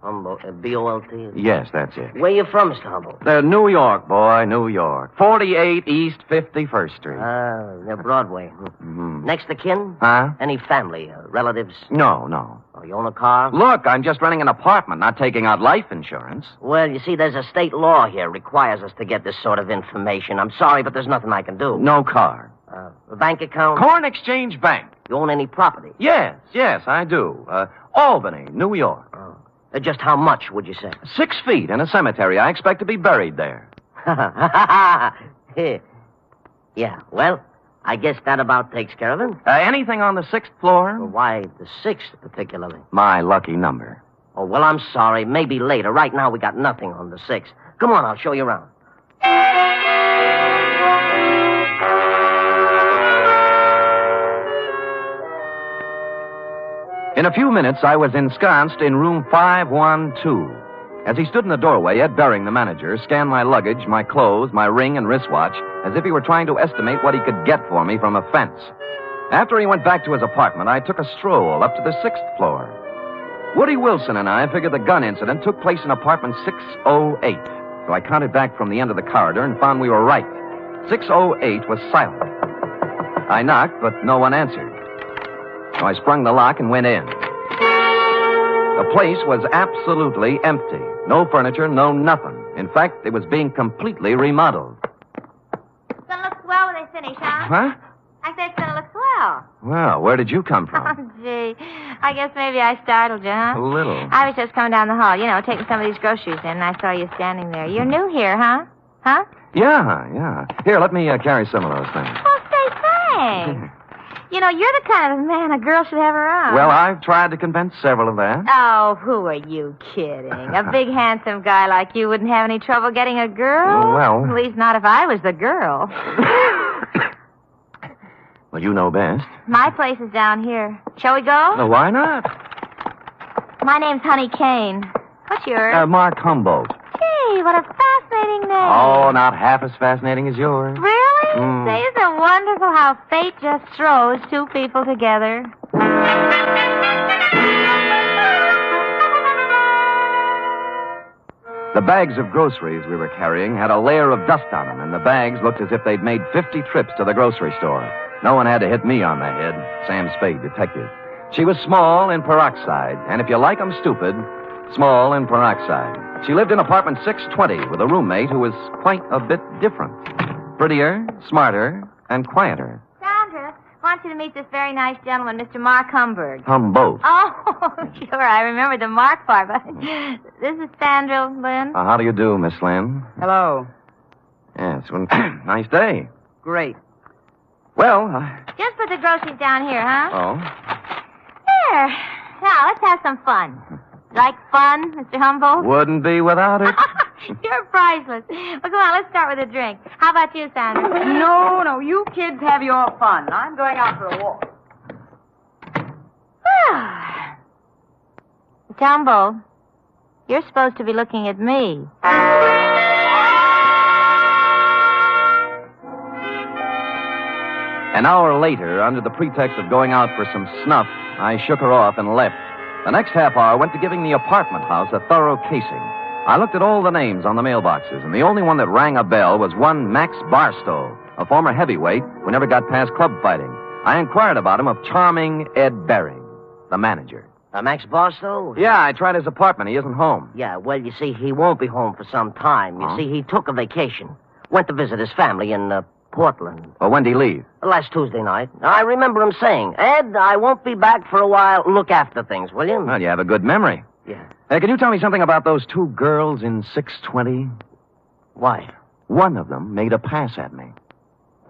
Humboldt, B-O-L-T? Yes, that's it. Where you from, Mr. Humboldt? New York, boy, New York. 48 East 51st Street. Near Broadway. Next to kin? Huh? Any family, relatives? No. Oh, you own a car? Look, I'm just renting an apartment, not taking out life insurance. Well, you see, there's a state law here requires us to get this sort of information. I'm sorry, but there's nothing I can do. No car. A bank account? Corn Exchange Bank. You own any property? Yes, I do. Albany, New York. Just how much, would you say? 6 feet in a cemetery. I expect to be buried there. Yeah, well, I guess that about takes care of it. Anything on the 6th floor? Well, why the 6th particularly? My lucky number. Oh, well, I'm sorry. Maybe later. Right now, we got nothing on the 6th. Come on, I'll show you around. In a few minutes, I was ensconced in room 512. As he stood in the doorway, Ed Baring, the manager, scanned my luggage, my clothes, my ring and wristwatch, as if he were trying to estimate what he could get for me from a fence. After he went back to his apartment, I took a stroll up to the 6th floor. Woody Wilson and I figured the gun incident took place in apartment 608. So I counted back from the end of the corridor and found we were right. 608 was silent. I knocked, but no one answered. So I sprung the lock and went in. The place was absolutely empty. No furniture, no nothing. In fact, it was being completely remodeled. It's gonna look swell when they finish, huh? Huh? I said it's gonna look swell. Well, where did you come from? Oh, gee. I guess maybe I startled you, huh? A little. I was just coming down the hall, taking some of these groceries in, and I saw you standing there. You're new here, huh? Huh? Yeah. Here, let me carry some of those things. Oh, say thanks. You're the kind of man a girl should have around. Well, I've tried to convince several of that. Oh, who are you kidding? A big, handsome guy like you wouldn't have any trouble getting a girl? Well... At least not if I was the girl. Well, you know best. My place is down here. Shall we go? Well, why not? My name's Honey Kane. What's yours? Mark Humboldt. Gee, what a fascinating name. Oh, not half as fascinating as yours. Really? Say, isn't it wonderful how fate just throws two people together? The bags of groceries we were carrying had a layer of dust on them, and the bags looked as if they'd made 50 trips to the grocery store. No one had to hit me on the head. Sam Spade, detective. She was small in peroxide, and if you like 'em stupid, small in peroxide. She lived in apartment 620 with a roommate who was quite a bit different. Prettier, smarter, and quieter. Sandra, I want you to meet this very nice gentleman, Mr. Mark Humberg. Humboldt. Oh, sure, I remember the Mark part, but this is Sandra Lynn. How do you do, Miss Lynn? Hello. Yes, well, nice day. Great. Well, Just put the groceries down here, huh? Oh? There. Now, let's have some fun. Like fun, Mr. Humboldt? Wouldn't be without it. You're priceless. Well, come on, let's start with a drink. How about you, Sandra? No, you kids have your fun. I'm going out for a walk. Tumble, you're supposed to be looking at me. An hour later, under the pretext of going out for some snuff, I shook her off and left. The next half hour went to giving the apartment house a thorough casing. I looked at all the names on the mailboxes, and the only one that rang a bell was one Max Barstow, a former heavyweight who never got past club fighting. I inquired about him of charming Ed Bering, the manager. Max Barstow? Yeah, I tried his apartment. He isn't home. Yeah, well, you see, he won't be home for some time. You see, he took a vacation. Went to visit his family in Portland. Well, when did he leave? Last Tuesday night. I remember him saying, Ed, I won't be back for a while. Look after things, will you? Well, you have a good memory. Yeah. Hey, can you tell me something about those two girls in 620? Why? One of them made a pass at me.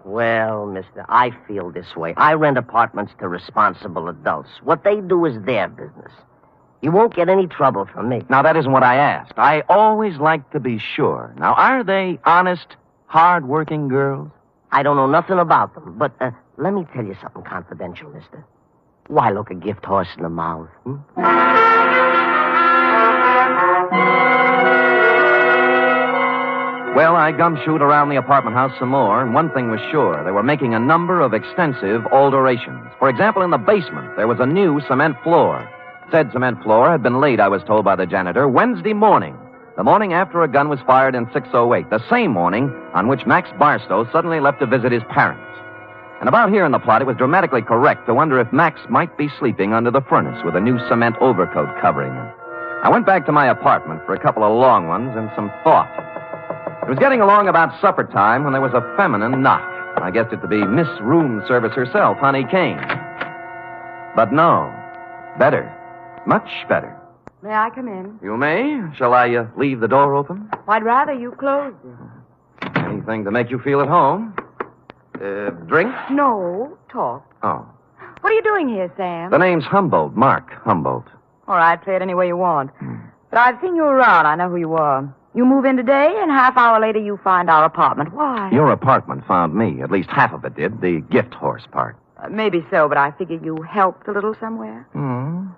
Well, mister, I feel this way. I rent apartments to responsible adults. What they do is their business. You won't get any trouble from me. Now, that isn't what I asked. I always like to be sure. Now, are they honest, hard-working girls? I don't know nothing about them, but let me tell you something confidential, mister. Why look a gift horse in the mouth? Well, I gumshoed around the apartment house some more, and one thing was sure. They were making a number of extensive alterations. For example, in the basement, there was a new cement floor. Said cement floor had been laid, I was told by the janitor, Wednesday morning, the morning after a gun was fired in 608, the same morning on which Max Barstow suddenly left to visit his parents. And about here in the plot, it was dramatically correct to wonder if Max might be sleeping under the furnace with a new cement overcoat covering him. I went back to my apartment for a couple of long ones and some thought. It was getting along about supper time when there was a feminine knock. I guessed it to be Miss Room Service herself, Honey Kane. But no. Better. Much better. May I come in? You may. Shall I leave the door open? I'd rather you closed it. Anything to make you feel at home? Drink? No, talk. Oh. What are you doing here, Sam? The name's Humboldt, Mark Humboldt. All right, play it any way you want. But I've seen you around. I know who you are. You move in today, and half hour later you find our apartment. Why? Your apartment found me. At least half of it did. The gift horse part. Maybe so, but I figure you helped a little somewhere. Hmm.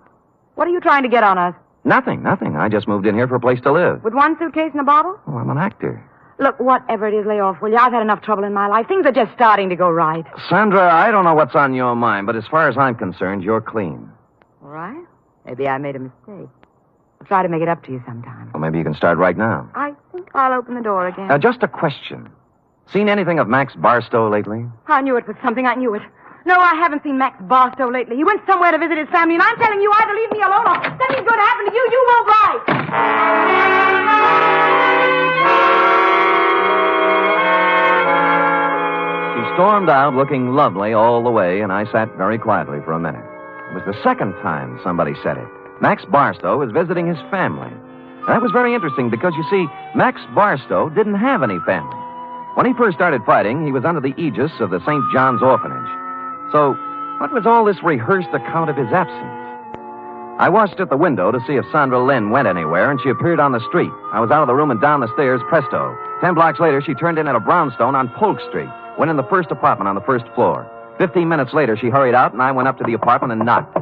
What are you trying to get on us? Nothing. I just moved in here for a place to live. With one suitcase and a bottle? Oh, I'm an actor. Look, whatever it is, lay off, will you? I've had enough trouble in my life. Things are just starting to go right. Sandra, I don't know what's on your mind, but as far as I'm concerned, you're clean. All right. Maybe I made a mistake. I'll try to make it up to you sometime. Well, maybe you can start right now. I think I'll open the door again. Now, just a question. Seen anything of Max Barstow lately? I knew it was something. I knew it. No, I haven't seen Max Barstow lately. He went somewhere to visit his family, and I'm telling you, either leave me alone or something's going to happen to you. You won't write. She stormed out looking lovely all the way, and I sat very quietly for a minute. It was the second time somebody said it. Max Barstow was visiting his family. That was very interesting because, you see, Max Barstow didn't have any family. When he first started fighting, he was under the aegis of the St. John's Orphanage. So, what was all this rehearsed account of his absence? I watched at the window to see if Sandra Lynn went anywhere, and she appeared on the street. I was out of the room and down the stairs, presto. 10 blocks later, she turned in at a brownstone on Polk Street, went in the first apartment on the first floor. 15 minutes later, she hurried out, and I went up to the apartment and knocked.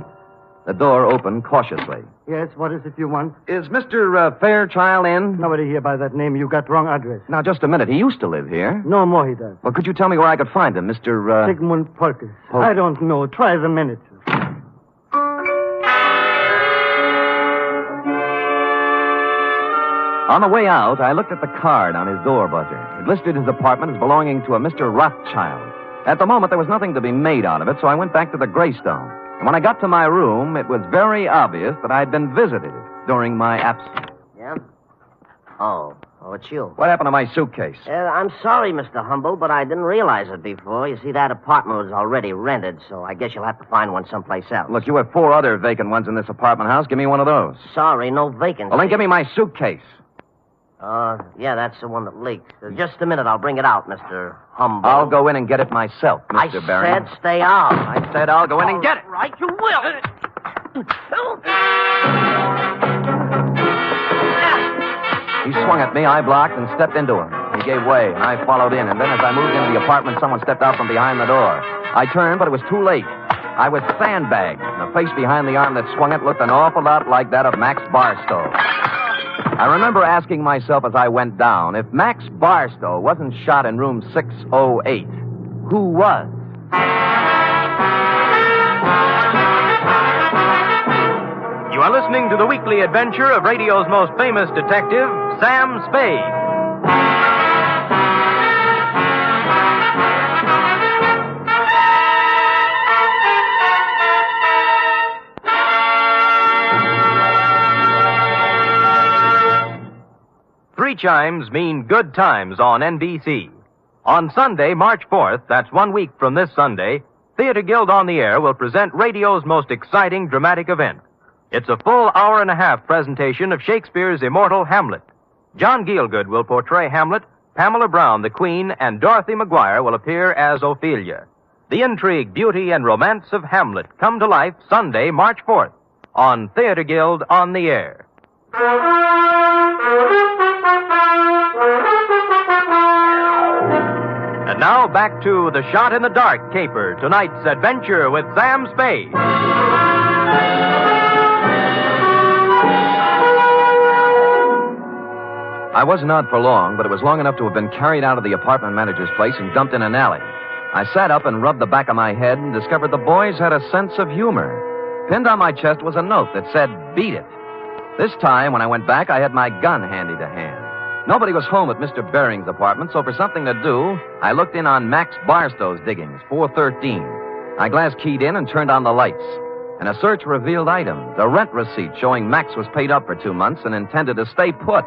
The door opened cautiously. Yes, what is it you want? Is Mr. Fairchild in? Nobody here by that name. You got wrong address. Now, just a minute. He used to live here. No more he does. Well, could you tell me where I could find him, Mr. Sigmund Polkes. I don't know. Try the manager. On the way out, I looked at the card on his door buzzer. It listed his apartment as belonging to a Mr. Rothschild. At the moment, there was nothing to be made out of it, so I went back to the Greystone. And when I got to my room, it was very obvious that I'd been visited during my absence. Yeah? Oh, it's you. What happened to my suitcase? I'm sorry, Mr. Humble, but I didn't realize it before. You see, that apartment was already rented, so I guess you'll have to find one someplace else. Look, you have 4 other vacant ones in this apartment house. Give me one of those. Sorry, no vacancy. Well, then give me my suitcase. Yeah, that's the one that leaked. Just a minute, I'll bring it out, Mr. Humble. I'll go in and get it myself, Mr. Barry. I said stay out. I said I'll go in and get it. Right, you will. He swung at me, I blocked, and stepped into him. He gave way, and I followed in, and then as I moved into the apartment, someone stepped out from behind the door. I turned, but it was too late. I was sandbagged, and the face behind the arm that swung it looked an awful lot like that of Max Barstow. I remember asking myself as I went down, if Max Barstow wasn't shot in room 608, who was? You are listening to the weekly adventure of radio's most famous detective, Sam Spade. Three chimes mean good times on NBC. On Sunday, March 4th, that's 1 week from this Sunday, Theater Guild on the Air will present radio's most exciting dramatic event. It's a full hour-and-a-half presentation of Shakespeare's immortal Hamlet. John Gielgud will portray Hamlet, Pamela Brown, the Queen, and Dorothy Maguire will appear as Ophelia. The intrigue, beauty, and romance of Hamlet come to life Sunday, March 4th, on Theater Guild on the Air. And now back to The Shot in the Dark caper, tonight's adventure with Sam Spade. I wasn't out for long, but it was long enough to have been carried out of the apartment manager's place and dumped in an alley. I sat up and rubbed the back of my head and discovered the boys had a sense of humor. Pinned on my chest was a note that said, "Beat it." This time, when I went back, I had my gun handy to hand. Nobody was home at Mr. Bering's apartment, so for something to do, I looked in on Max Barstow's diggings, 413. I glass keyed in and turned on the lights. And a search revealed items, a rent receipt showing Max was paid up for 2 months and intended to stay put.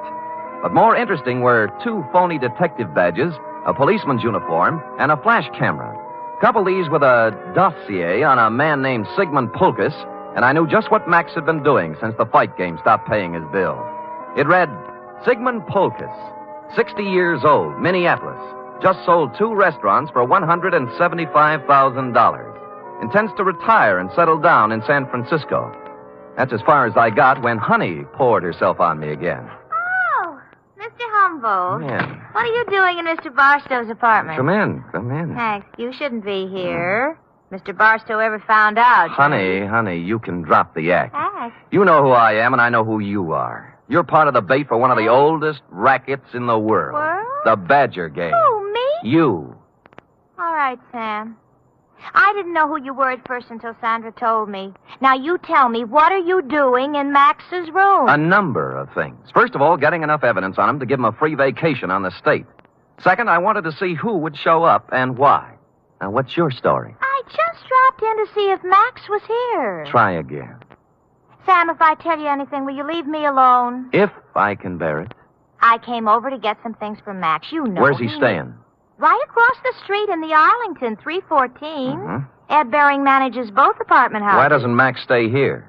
But more interesting were 2 phony detective badges, a policeman's uniform, and a flash camera. Couple these with a dossier on a man named Sigmund Pulkus, and I knew just what Max had been doing since the fight game stopped paying his bill. It read, Sigmund Pulkus, 60 years old, Minneapolis, just sold 2 restaurants for $175,000. Intends to retire and settle down in San Francisco. That's as far as I got when Honey poured herself on me again. Mr. Humboldt. Yeah. What are you doing in Mr. Barstow's apartment? Come in. Thanks. You shouldn't be here. Mr. Barstow ever found out. Honey, you can drop the act. Act? You know who I am, and I know who you are. You're part of the bait for one of the oldest rackets in the world. The Badger Game. Who, me? You. All right, Sam. I didn't know who you were at first until Sandra told me. Now, you tell me, what are you doing in Max's room? A number of things. First of all, getting enough evidence on him to give him a free vacation on the state. Second, I wanted to see who would show up and why. Now, what's your story? I just dropped in to see if Max was here. Try again. Sam, if I tell you anything, will you leave me alone? If I can bear it. I came over to get some things from Max. You know. Where's he staying? Right across the street in the Arlington, 314. Mm-hmm. Ed Bering manages both apartment houses. Why doesn't Max stay here?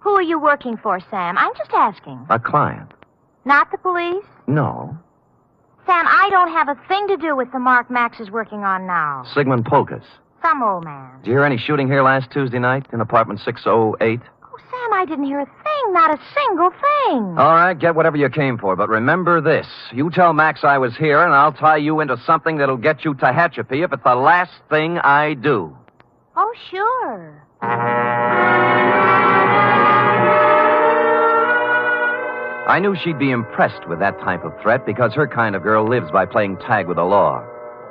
Who are you working for, Sam? I'm just asking. A client. Not the police? No. Sam, I don't have a thing to do with the mark Max is working on now. Sigmund Pulkus. Some old man. Did you hear any shooting here last Tuesday night in apartment 608? Oh, Sam, I didn't hear a thing. Not a single thing. All right, get whatever you came for, but remember this. You tell Max I was here, and I'll tie you into something that'll get you Tehachapi if it's the last thing I do. Oh, sure. I knew she'd be impressed with that type of threat because her kind of girl lives by playing tag with the law.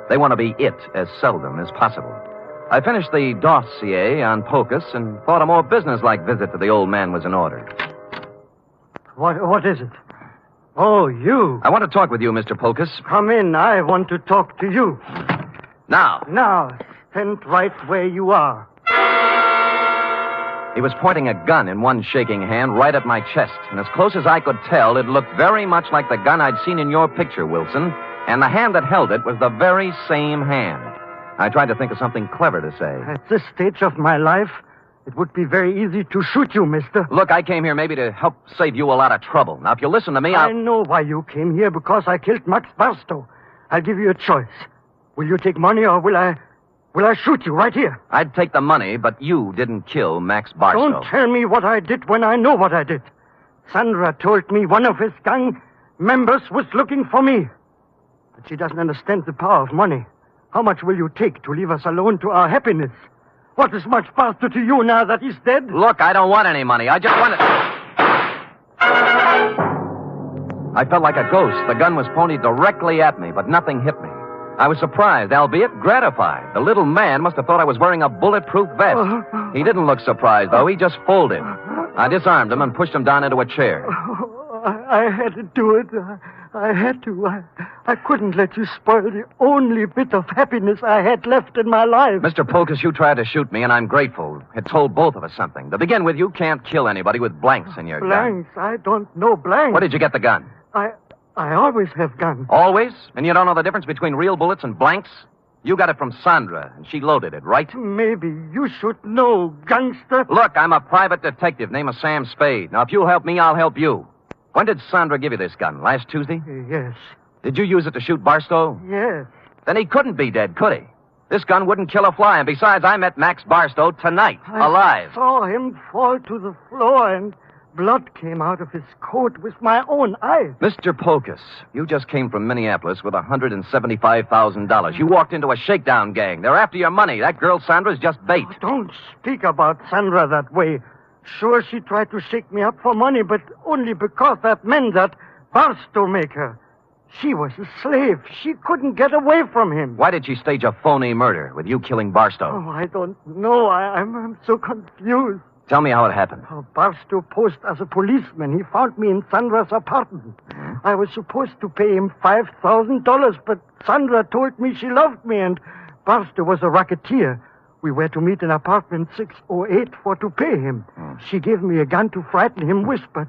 They want to be it as seldom as possible. I finished the dossier on Pulkus and thought a more businesslike visit to the old man was in order. What is it? Oh, you. I want to talk with you, Mr. Pulkus. Come in. I want to talk to you. Now. Stand right where you are. He was pointing a gun in one shaking hand right at my chest, and as close as I could tell, it looked very much like the gun I'd seen in your picture, Wilson, and the hand that held it was the very same hand. I tried to think of something clever to say. At this stage of my life, it would be very easy to shoot you, mister. Look, I came here maybe to help save you a lot of trouble. Now, if you listen to me, I know why you came here, because I killed Max Barstow. I'll give you a choice. Will you take money, or will I shoot you right here? I'd take the money, but you didn't kill Max Barstow. Don't tell me what I did when I know what I did. Sandra told me one of his gang members was looking for me. But she doesn't understand the power of money. How much will you take to leave us alone to our happiness? What is Max Barstow to you now that he's dead? Look, I don't want any money. I just want it. I felt like a ghost. The gun was pointed directly at me, but nothing hit me. I was surprised, albeit gratified. The little man must have thought I was wearing a bulletproof vest. He didn't look surprised, though. He just folded. I disarmed him and pushed him down into a chair. I had to do it. I had to. I couldn't let you spoil the only bit of happiness I had left in my life. Mr. Polkus, you tried to shoot me, and I'm grateful. It told both of us something. To begin with, you can't kill anybody with blanks in your gun. Blanks? I don't know blanks. Where did you get the gun? I always have guns. Always? And you don't know the difference between real bullets and blanks? You got it from Sandra, and she loaded it, right? Maybe you should know, gangster. Look, I'm a private detective named Sam Spade. Now, if you'll help me, I'll help you. When did Sandra give you this gun? Last Tuesday? Yes. Did you use it to shoot Barstow? Yes. Then he couldn't be dead, could he? This gun wouldn't kill a fly, and besides, I met Max Barstow tonight, alive. I saw him fall to the floor, and blood came out of his coat with my own eyes. Mr. Polkus, you just came from Minneapolis with $175,000. You walked into a shakedown gang. They're after your money. That girl Sandra's just bait. Oh, don't speak about Sandra that way. Sure, she tried to shake me up for money, but only because that man, that Barstow maker. She was a slave. She couldn't get away from him. Why did she stage a phony murder with you killing Barstow? Oh, I don't know. I'm so confused. Tell me how it happened. Barstow posed as a policeman. He found me in Sandra's apartment. I was supposed to pay him $5,000, but Sandra told me she loved me, and Barstow was a racketeer. We were to meet in apartment 608 for to pay him. She gave me a gun to frighten him with, but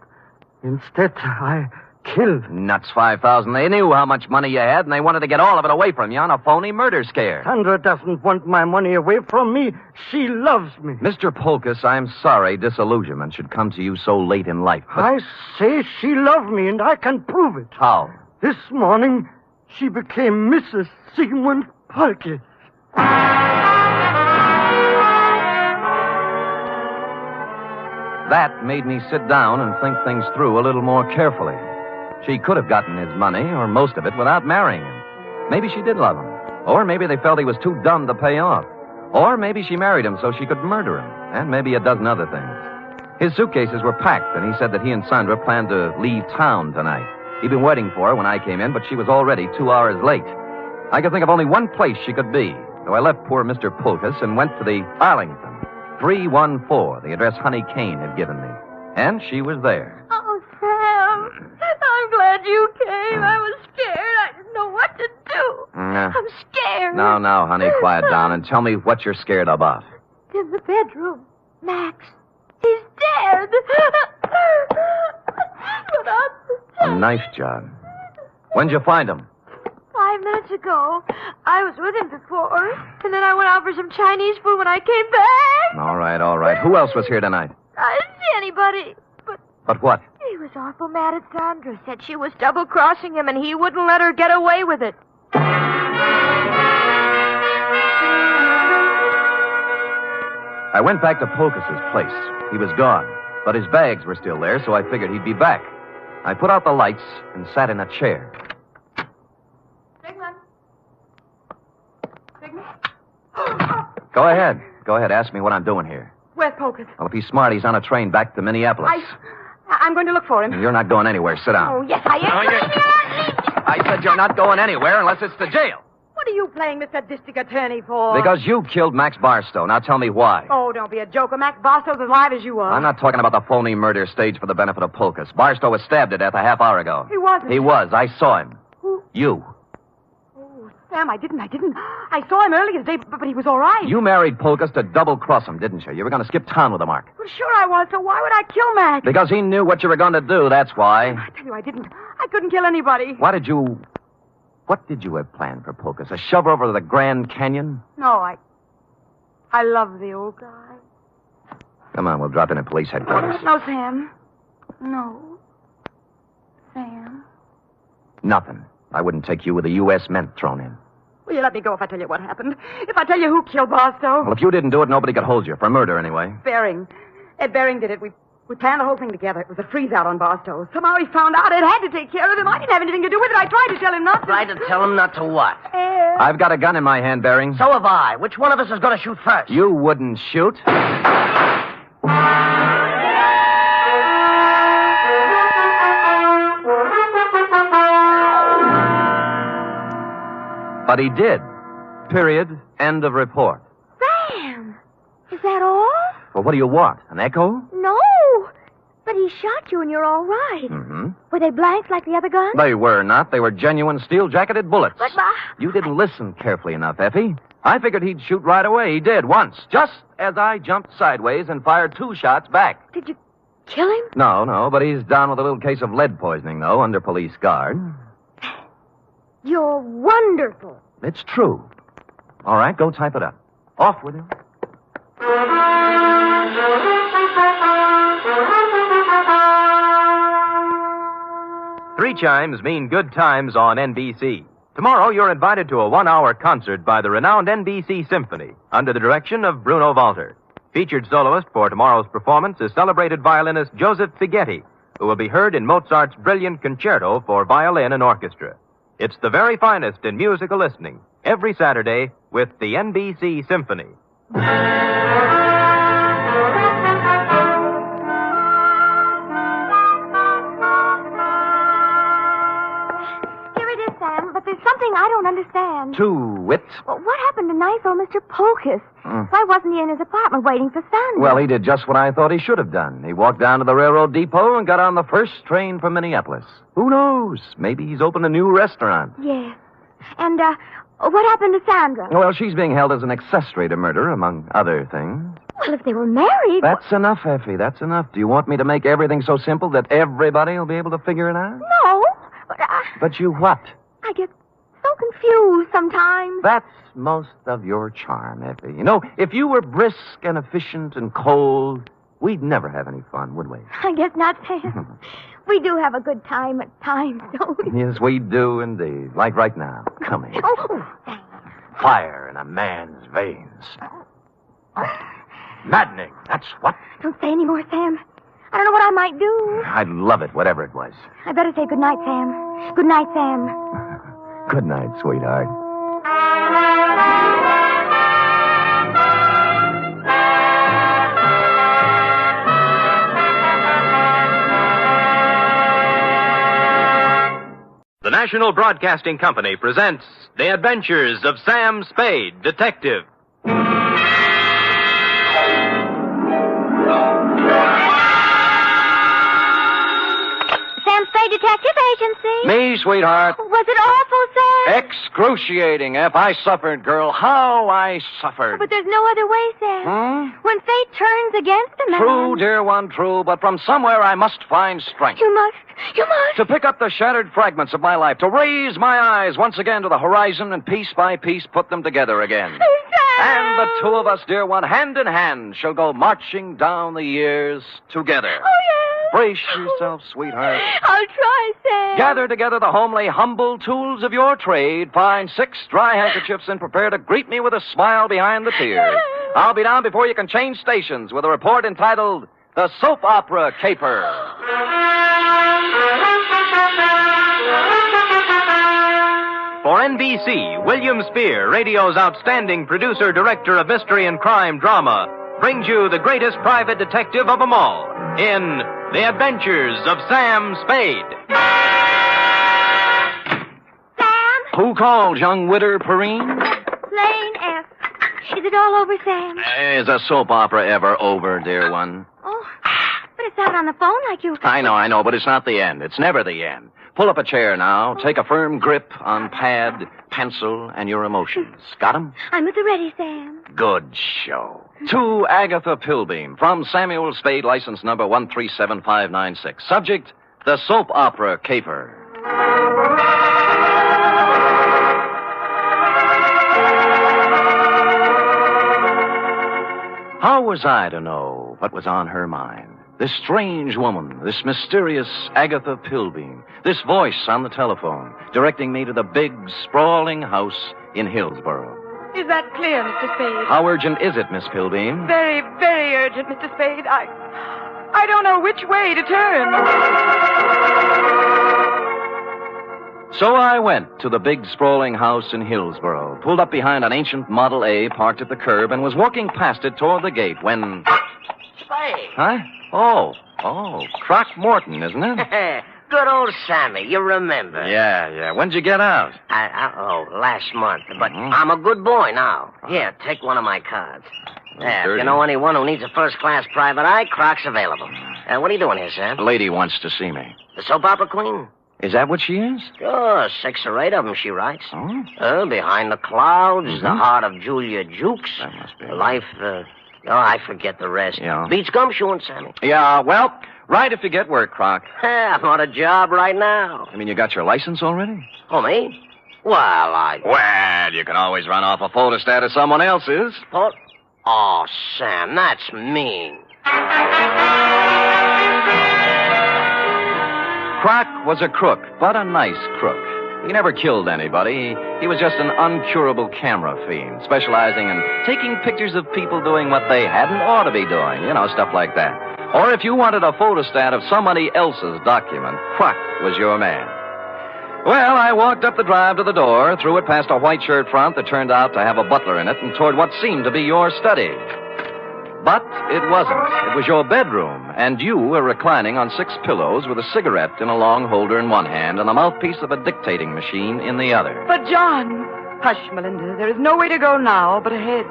instead I killed. Nuts, $5,000. They knew how much money you had, and they wanted to get all of it away from you on a phony murder scare. Sandra doesn't want my money away from me. She loves me. Mr. Polkus, I'm sorry disillusionment should come to you so late in life. But... I say she loved me, and I can prove it. How? This morning, she became Mrs. Sigmund Polkus. That made me sit down and think things through a little more carefully. She could have gotten his money, or most of it, without marrying him. Maybe she did love him. Or maybe they felt he was too dumb to pay off. Or maybe she married him so she could murder him. And maybe a dozen other things. His suitcases were packed, and he said that he and Sandra planned to leave town tonight. He'd been waiting for her when I came in, but she was already 2 hours late. I could think of only one place she could be. So I left poor Mr. Polkus and went to the Arlington. 314, the address Honey Kane had given me. And she was there. Oh, Sam, I'm glad you came. I was scared. I didn't know what to do. I'm scared. Now, honey, quiet down and tell me what you're scared about. In the bedroom, Max. He's dead. A knife job. When'd you find him? 5 minutes ago. I was with him before, and then I went out for some Chinese food when I came back. All right. Who else was here tonight? I didn't see anybody, But what? he was awful mad at Sandra. Said she was double-crossing him, and he wouldn't let her get away with it. I went back to Polkus's place. He was gone, but his bags were still there, so I figured he'd be back. I put out the lights and sat in a chair. Go ahead. Ask me what I'm doing here. Where's Polkus? Well, if he's smart, he's on a train back to Minneapolis. I'm going to look for him. You're not going anywhere. Sit down. Oh, yes, I am. I said you're not going anywhere unless it's to jail. What are you playing Mr. District Attorney for? Because you killed Max Barstow. Now tell me why. Oh, don't be a joker. Max Barstow's as alive as you are. I'm not talking about the phony murder staged for the benefit of Polkus. Barstow was stabbed to death a half hour ago. He wasn't. He was. I saw him. Who? You. Sam, I didn't. I saw him earlier today, but he was all right. You married Polkus to double-cross him, didn't you? You were going to skip town with the mark. Well, sure I was, so why would I kill Max? Because he knew what you were going to do, that's why. I tell you, I didn't. I couldn't kill anybody. What did you have planned for Polkus? A shove over to the Grand Canyon? No, I love the old guy. Come on, we'll drop in at police headquarters. No, Sam. No. Sam. Nothing. I wouldn't take you with a U.S. Mint thrown in. Will you let me go if I tell you what happened? If I tell you who killed Barstow? Well, if you didn't do it, nobody could hold you. For murder, anyway. Bering. Ed Bering did it. We We planned the whole thing together. It was a freeze-out on Barstow. Somehow he found out it had to take care of him. I didn't have anything to do with it. I tried to tell him not to. Tried to tell him not to what? I've got a gun in my hand, Bering. So have I. Which one of us is going to shoot first? You wouldn't shoot. But he did. Period. End of report. Sam! Is that all? Well, what do you want? An echo? No. But he shot you and you're all right. Mm-hmm. Were they blanks like the other guns? They were not. They were genuine steel-jacketed bullets. But, You didn't listen carefully enough, Effie. I figured he'd shoot right away. He did, once. Just as I jumped sideways and fired 2 shots back. Did you kill him? No, but he's down with a little case of lead poisoning, though, under police guard. You're wonderful. It's true. All right, go type it up. Off with him. Three chimes mean good times on NBC. Tomorrow, you're invited to a 1-hour concert by the renowned NBC Symphony under the direction of Bruno Walter. Featured soloist for tomorrow's performance is celebrated violinist Joseph Fighetti, who will be heard in Mozart's brilliant concerto for violin and orchestra. It's the very finest in musical listening, every Saturday with the NBC Symphony. Here it is, Sam, but there's something I don't understand. To wit. Well, what happened to nice old Mr. Polkus? Why wasn't he in his apartment waiting for Sandra? Well, he did just what I thought he should have done. He walked down to the railroad depot and got on the first train from Minneapolis. Who knows? Maybe he's opened a new restaurant. Yes. And, what happened to Sandra? Well, she's being held as an accessory to murder, among other things. Well, if they were married... That's enough, Effie. That's enough. Do you want me to make everything so simple that everybody will be able to figure it out? No, but But you what? I get so confused sometimes. That's most of your charm, Effie. You know, if you were brisk and efficient and cold, we'd never have any fun, would we? I guess not, Sam. We do have a good time at times, don't we? Yes, we do indeed. Like right now. Come here. Oh, Fire in a man's veins. Maddening, that's what. don't say any more, Sam. I don't know what I might do. I'd love it, whatever it was. I better say good night, Sam. Good night, Sam. Good night, sweetheart. The National Broadcasting Company presents The Adventures of Sam Spade, Detective. Sam Spade Detective Agency. Me, sweetheart. Was it awful, Sam? Excruciating, F. I suffered, girl. How I suffered. But there's no other way, Sam. When fate turns against a man... True, dear one, true. But from somewhere I must find strength. You must. To pick up the shattered fragments of my life, to raise my eyes once again to the horizon and piece by piece put them together again. And the two of us, dear one, hand in hand, shall go marching down the years together. Oh, yes. Brace yourself, sweetheart. I'll try, Sam. Gather together the homely, humble tools of your trade. Find 6 dry handkerchiefs and prepare to greet me with a smile behind the tears. I'll be down before you can change stations with a report entitled The Soap Opera Caper. For NBC, William Spear, radio's outstanding producer-director of mystery and crime drama, brings you the greatest private detective of them all in The Adventures of Sam Spade. Sam? Who called, young widder Perrine? Lane F. Is it all over, Sam? Is a soap opera ever over, dear one? Oh, but it's out on the phone like you... I know, but it's not the end. It's never the end. Pull up a chair now. Take a firm grip on pad, pencil, and your emotions. Got 'em? I'm at the ready, Sam. Good show. To Agatha Pilbeam, from Samuel Spade, license number 137596. Subject, the soap opera caper. How was I to know what was on her mind? This strange woman, this mysterious Agatha Pilbeam, this voice on the telephone, directing me to the big, sprawling house in Hillsborough. Is that clear, Mr. Spade? How urgent is it, Miss Pilbeam? Very, very urgent, Mr. Spade. I don't know which way to turn. So I went to the big, sprawling house in Hillsboro, pulled up behind an ancient Model A parked at the curb, and was walking past it toward the gate when... Spade. Huh? Oh, Croc Morton, isn't it? Good old Sammy, you remember. Yeah. When'd you get out? Last month. But I'm a good boy now. Here, take one of my cards. If you know anyone who needs a first-class private eye, Croc's available. What are you doing here, Sam? A lady wants to see me. The soap opera queen? Is that what she is? Sure, 6 or 8 of them, she writes. Behind the Clouds, The Heart of Julia Jukes. That must be. Life, I forget the rest. Yeah. Beats gumshoeing, Sammy. Yeah, well, right if you get work, Croc. I'm on a job right now. I mean, you got your license already? Oh, me? Well, you can always run off a photostat of someone else's. Oh, Sam, that's mean. Croc was a crook, but a nice crook. He never killed anybody. He was just an uncurable camera fiend, specializing in taking pictures of people doing what they hadn't ought to be doing. Stuff like that. Or if you wanted a photostat of somebody else's document, Croc was your man. Well, I walked up the drive to the door, threw it past a white shirt front that turned out to have a butler in it, and toward what seemed to be your study. But it wasn't. It was your bedroom, and you were reclining on 6 pillows with a cigarette in a long holder in one hand and the mouthpiece of a dictating machine in the other. But, John... Hush, Melinda. There is no way to go now but ahead.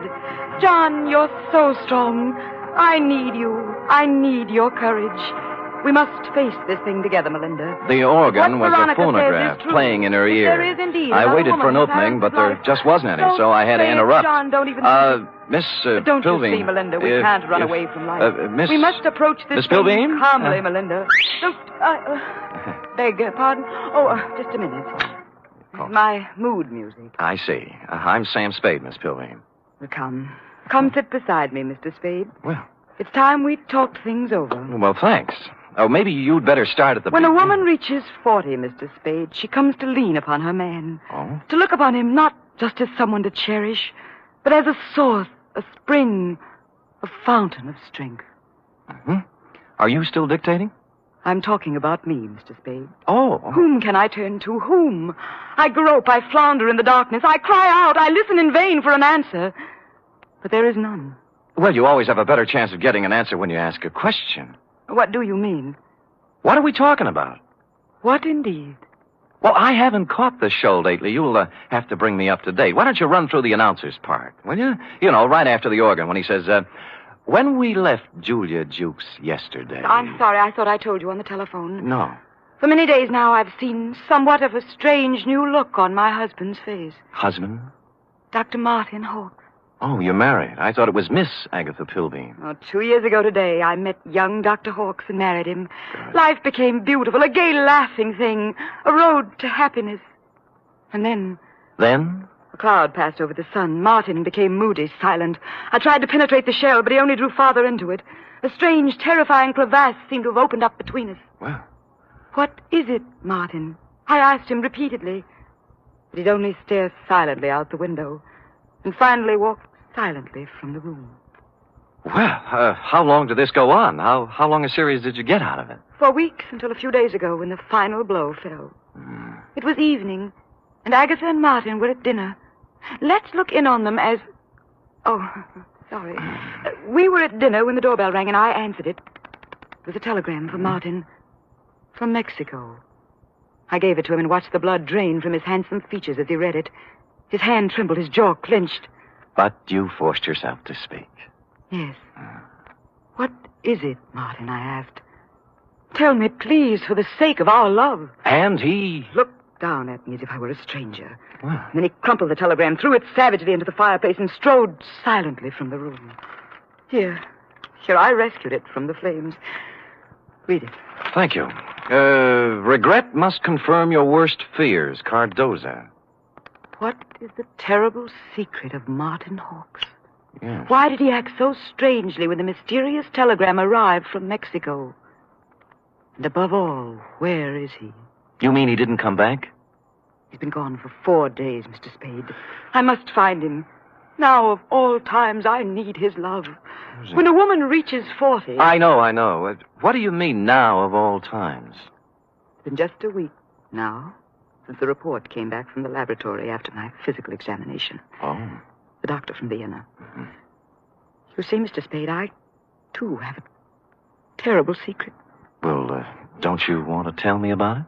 John, you're so strong. I need you. I need your courage. We must face this thing together, Melinda. The organ was Veronica a phonograph playing in her ear. There is indeed. I waited for an opening, but there just wasn't any, so I had to interrupt. John, don't even... Miss Don't Pilbeam, you see, Melinda? We can't run away from life. Miss... We must approach this Miss thing Pilbeam? calmly, Melinda. Don't... beg pardon? Just a minute. My mood music. I see. I'm Sam Spade, Miss Pilbeam. Come. Come sit beside me, Mr. Spade. Well... It's time we talked things over. Well, thanks. Maybe you'd better start at the When beginning. a woman reaches 40, Mr. Spade, she comes to lean upon her man. Oh? To look upon him not just as someone to cherish, but as a source, a spring, a fountain of strength. Mm-hmm. Are you still dictating? I'm talking about me, Mr. Spade. Oh. Whom can I turn to? Whom? I grope, I flounder in the darkness. I cry out, I listen in vain for an answer. But there is none. Well, you always have a better chance of getting an answer when you ask a question. What do you mean? What are we talking about? What indeed? Well, I haven't caught the show lately. You'll have to bring me up to date. Why don't you run through the announcer's part, will you? Right after the organ when he says, when we left Julia Jukes yesterday... I'm sorry. I thought I told you on the telephone. No. For many days now, I've seen somewhat of a strange new look on my husband's face. Husband? Dr. Martin Hawks. Oh, you're married. I thought it was Miss Agatha Pilbeam. 2 years ago today, I met young Dr. Hawks and married him. Good. Life became beautiful, a gay, laughing thing, a road to happiness. And then... Then? A cloud passed over the sun. Martin became moody, silent. I tried to penetrate the shell, but he only drew farther into it. A strange, terrifying crevasse seemed to have opened up between us. Well... What is it, Martin? I asked him repeatedly. But he'd only stare silently out the window, and finally walked silently from the room. Well, how long did this go on? How long a series did you get out of it? For weeks, until a few days ago when the final blow fell. It was evening, and Agatha and Martin were at dinner. Let's look in on them as... Oh, sorry. We were at dinner when the doorbell rang, and I answered it. It was a telegram from Martin. From Mexico. I gave it to him and watched the blood drain from his handsome features as he read it. His hand trembled, his jaw clenched. But you forced yourself to speak. Yes. What is it, Martin? I asked. Tell me, please, for the sake of our love. And he... Looked down at me as if I were a stranger. Well. Then he crumpled the telegram, threw it savagely into the fireplace, and strode silently from the room. Here, I rescued it from the flames. Read it. Thank you. Regret must confirm your worst fears, Cardoza. What is the terrible secret of Martin Hawks? Yes. Why did he act so strangely when the mysterious telegram arrived from Mexico? And above all, where is he? You mean he didn't come back? He's been gone for 4 days, Mr. Spade. I must find him. Now, of all times, I need his love. When a woman reaches 40... I know. What do you mean, now of all times? It's been just a week now since the report came back from the laboratory after my physical examination. Oh. The doctor from Vienna. Mm-hmm. You see, Mr. Spade, I, too, have a terrible secret. Well, don't you want to tell me about it?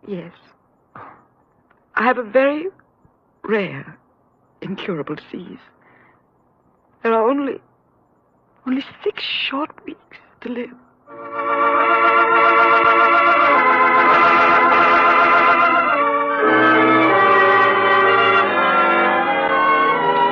Yes. I have a very rare, incurable disease. There are only 6 short weeks to live.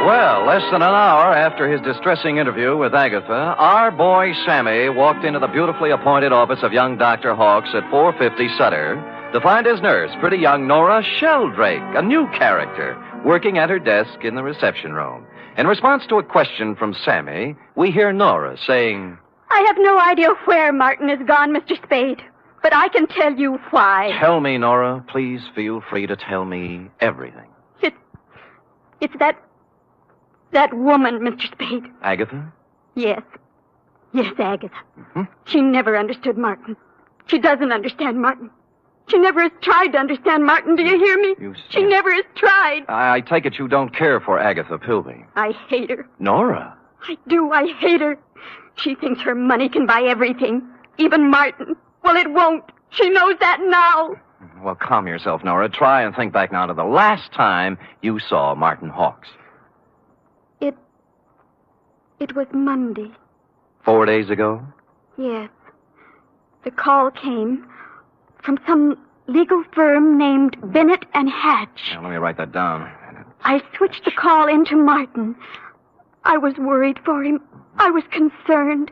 Well, less than an hour after his distressing interview with Agatha, our boy Sammy walked into the beautifully appointed office of young Dr. Hawks at 450 Sutter to find his nurse, pretty young Nora Sheldrake, a new character, working at her desk in the reception room. In response to a question from Sammy, we hear Nora saying, I have no idea where Martin has gone, Mr. Spade, but I can tell you why. Tell me, Nora. Please feel free to tell me everything. It's that woman, Mr. Spade. Agatha? Yes, Agatha. Mm-hmm. She never understood Martin. She doesn't understand Martin. She never has tried to understand Martin. Do you hear me? She never has tried. I take it you don't care for Agatha Pilby. I hate her. Nora? I do. I hate her. She thinks her money can buy everything, even Martin. Well, it won't. She knows that now. Well, calm yourself, Nora. Try and think back now to the last time you saw Martin Hawks. It was Monday. 4 days ago? Yes. The call came from some legal firm named Bennett and Hatch. Now, let me write that down. I switched the call into Martin. I was worried for him. I was concerned.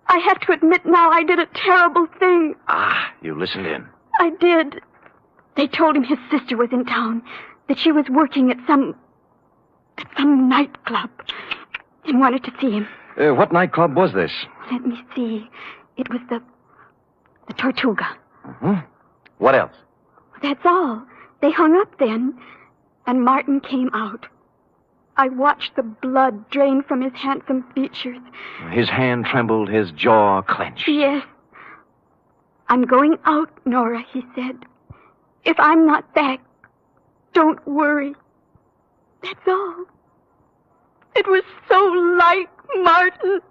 I have to admit now I did a terrible thing. You listened in. I did. They told him his sister was in town, that she was working at some nightclub, and wanted to see him. What nightclub was this? Let me see. It was the Tortuga. Mm-hmm. What else? That's all. They hung up then, and Martin came out. I watched the blood drain from his handsome features. His hand trembled, his jaw clenched. Yes. I'm going out, Nora, he said. If I'm not back, don't worry. That's all. It was so like Martin.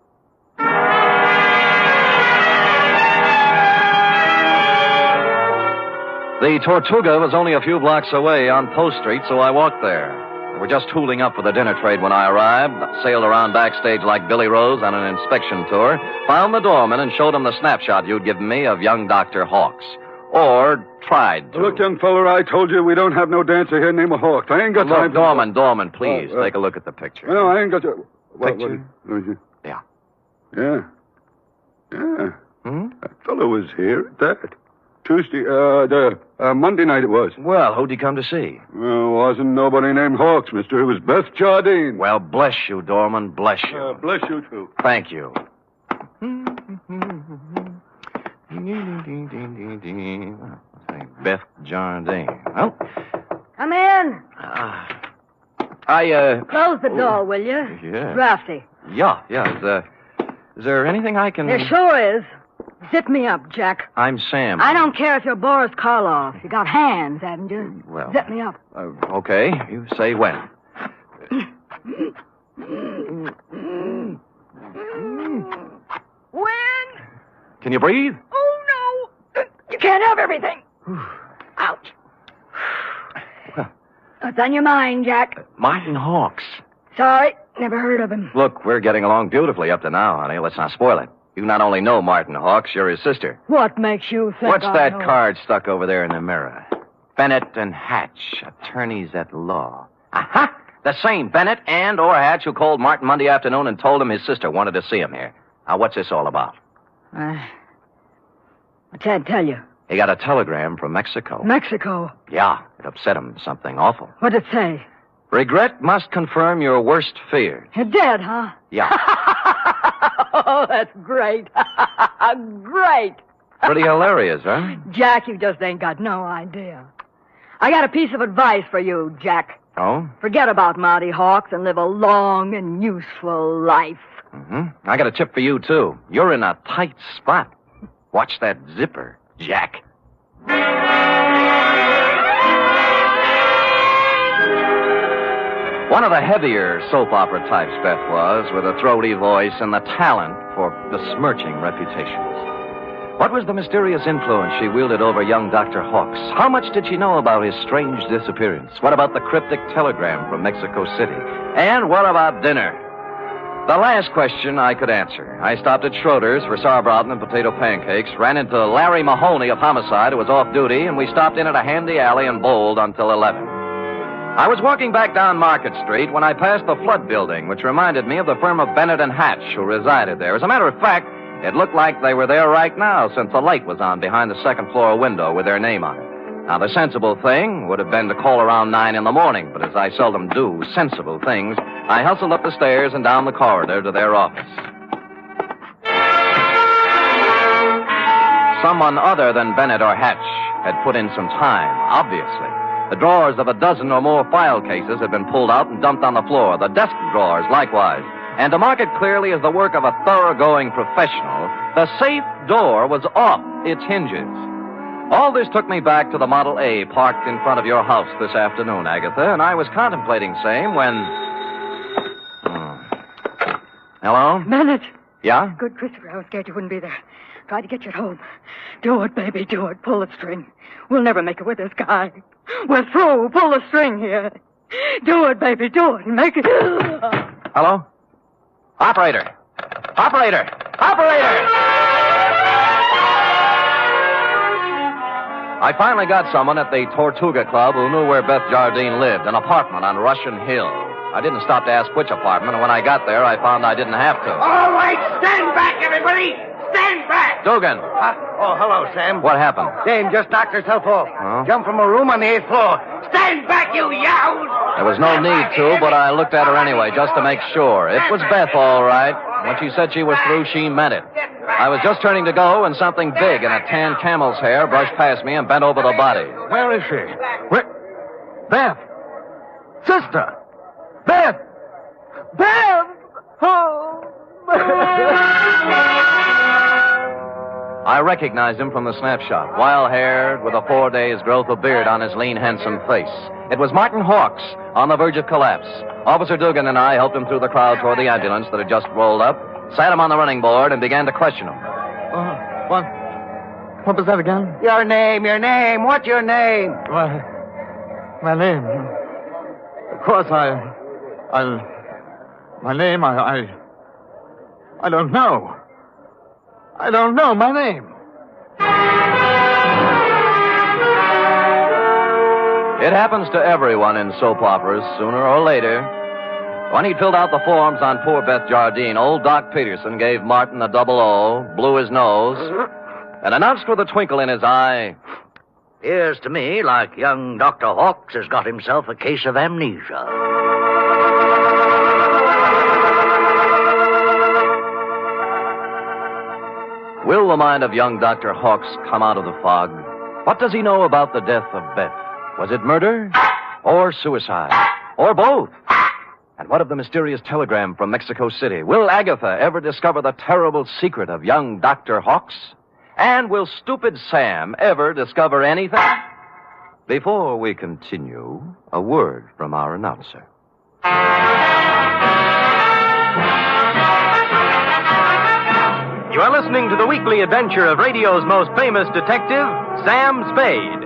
The Tortuga was only a few blocks away on Post Street, so I walked there. They were just tooling up for the dinner trade when I arrived, sailed around backstage like Billy Rose on an inspection tour, found the doorman and showed him the snapshot you'd given me of young Dr. Hawks. Or tried to. Look, young feller, I told you we don't have no dancer here named Hawks. I ain't got time for... Doorman, please, take a look at the picture. No, I ain't got to... Picture? Yeah. Yeah. That fellow was here at that. Tuesday, Monday night it was. Well, who'd he come to see? Well, wasn't nobody named Hawks, mister. It was Beth Jardine. Well, bless you, Doorman, bless you. Bless you, too. Thank you. Beth Jardine. Well, come in. Close the door, will you? Yeah. Drafty. Yeah. Is there anything I can... There sure is. Zip me up, Jack. I'm Sam. I don't care if you're Boris Karloff. You got hands, haven't you? Well... Zip me up. Okay. You say when. When? Can you breathe? Oh, no. You can't have everything. Ouch. What's on your mind, Jack? Martin Hawks. Sorry, never heard of him. Look, we're getting along beautifully up to now, honey. Let's not spoil it. You not only know Martin Hawks, you're his sister. What makes you think What's I that know? card stuck over there in the mirror? Bennett and Hatch, attorneys at law. Aha! The same Bennett and or Hatch who called Martin Monday afternoon and told him his sister wanted to see him here. Now, what's this all about? I can't tell you. He got a telegram from Mexico. Mexico? Yeah, it upset him. Something awful. What'd it say? Regret must confirm your worst fears. You're dead, huh? Yeah. Oh, that's great. Great. Pretty hilarious, huh? Jack, you just ain't got no idea. I got a piece of advice for you, Jack. Oh? Forget about Marty Hawks and live a long and useful life. Mm-hmm. I got a tip for you, too. You're in a tight spot. Watch that zipper, Jack. One of the heavier soap opera types, Beth was, with a throaty voice and the talent for besmirching reputations. What was the mysterious influence she wielded over young Dr. Hawks? How much did she know about his strange disappearance? What about the cryptic telegram from Mexico City? And what about dinner? The last question I could answer. I stopped at Schroeder's for sauerbraten and potato pancakes, ran into Larry Mahoney of Homicide, who was off duty, and we stopped in at a handy alley and bowled until 11. I was walking back down Market Street when I passed the Flood Building, which reminded me of the firm of Bennett and Hatch, who resided there. As a matter of fact, it looked like they were there right now, since the light was on behind the second-floor window with their name on it. Now, the sensible thing would have been to call around 9 in the morning, but as I seldom do sensible things, I hustled up the stairs and down the corridor to their office. Someone other than Bennett or Hatch had put in some time, obviously. The drawers of a dozen or more file cases had been pulled out and dumped on the floor, the desk drawers likewise. And to mark it clearly as the work of a thoroughgoing professional, the safe door was off its hinges. All this took me back to the Model A parked in front of your house this afternoon, Agatha, and I was contemplating same when... Hello? Bennett. Yeah? Good, Christopher. I was scared you wouldn't be there. Tried to get you at home. Do it, baby, do it. Pull the string. We'll never make it with this guy. We're through. Pull the string here. Do it, baby, do it. Make it... Hello? Operator! Operator! Operator! I finally got someone at the Tortuga Club who knew where Beth Jardine lived, an apartment on Russian Hill. I didn't stop to ask which apartment, and when I got there, I found I didn't have to. All right, stand back, everybody! Stand back! Dugan! Hello, Sam. What happened? Dame just knocked herself off. Huh? Jumped from a room on the 8th floor. Stand back, you yahoos! There was no need to, but I looked at her anyway, just to make sure. It was Beth, all right. When she said she was through, she meant it. I was just turning to go, and something big in a tan camel's hair brushed past me and bent over the body. Where is she? Where? Beth! Sister! Beth! Beth! Oh! I recognized him from the snapshot. Wild-haired, with a 4 days' growth of beard on his lean, handsome face. It was Martin Hawks, on the verge of collapse. Officer Dugan and I helped him through the crowd toward the ambulance that had just rolled up, sat him on the running board, and began to question him. What was that again? Your name. What's your name? My name. Of course, my name, I don't know. I don't know my name. It happens to everyone in soap operas, sooner or later. When he filled out the forms on poor Beth Jardine, old Doc Peterson gave Martin a double O, blew his nose, and announced with a twinkle in his eye, "Appears to me like young Dr. Hawks has got himself a case of amnesia." Will the mind of young Dr. Hawks come out of the fog? What does he know about the death of Beth? Was it murder? Or suicide? Or both? And what of the mysterious telegram from Mexico City? Will Agatha ever discover the terrible secret of young Dr. Hawks? And will stupid Sam ever discover anything? Before we continue, a word from our announcer. You are listening to the weekly adventure of radio's most famous detective, Sam Spade.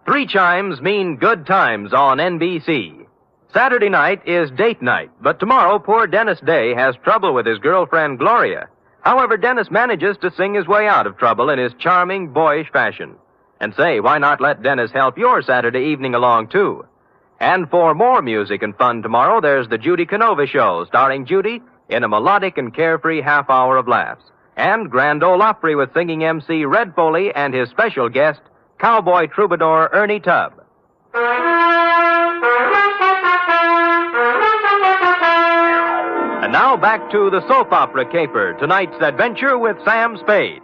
Three chimes mean good times on NBC. Saturday night is date night, but tomorrow poor Dennis Day has trouble with his girlfriend Gloria. However, Dennis manages to sing his way out of trouble in his charming, boyish fashion. And say, why not let Dennis help your Saturday evening along, too? And for more music and fun tomorrow, there's the Judy Canova Show, starring Judy in a melodic and carefree half hour of laughs. And Grand Ole Opry with singing MC Red Foley and his special guest, cowboy troubadour Ernie Tubb. Now back to the soap opera caper, tonight's adventure with Sam Spade.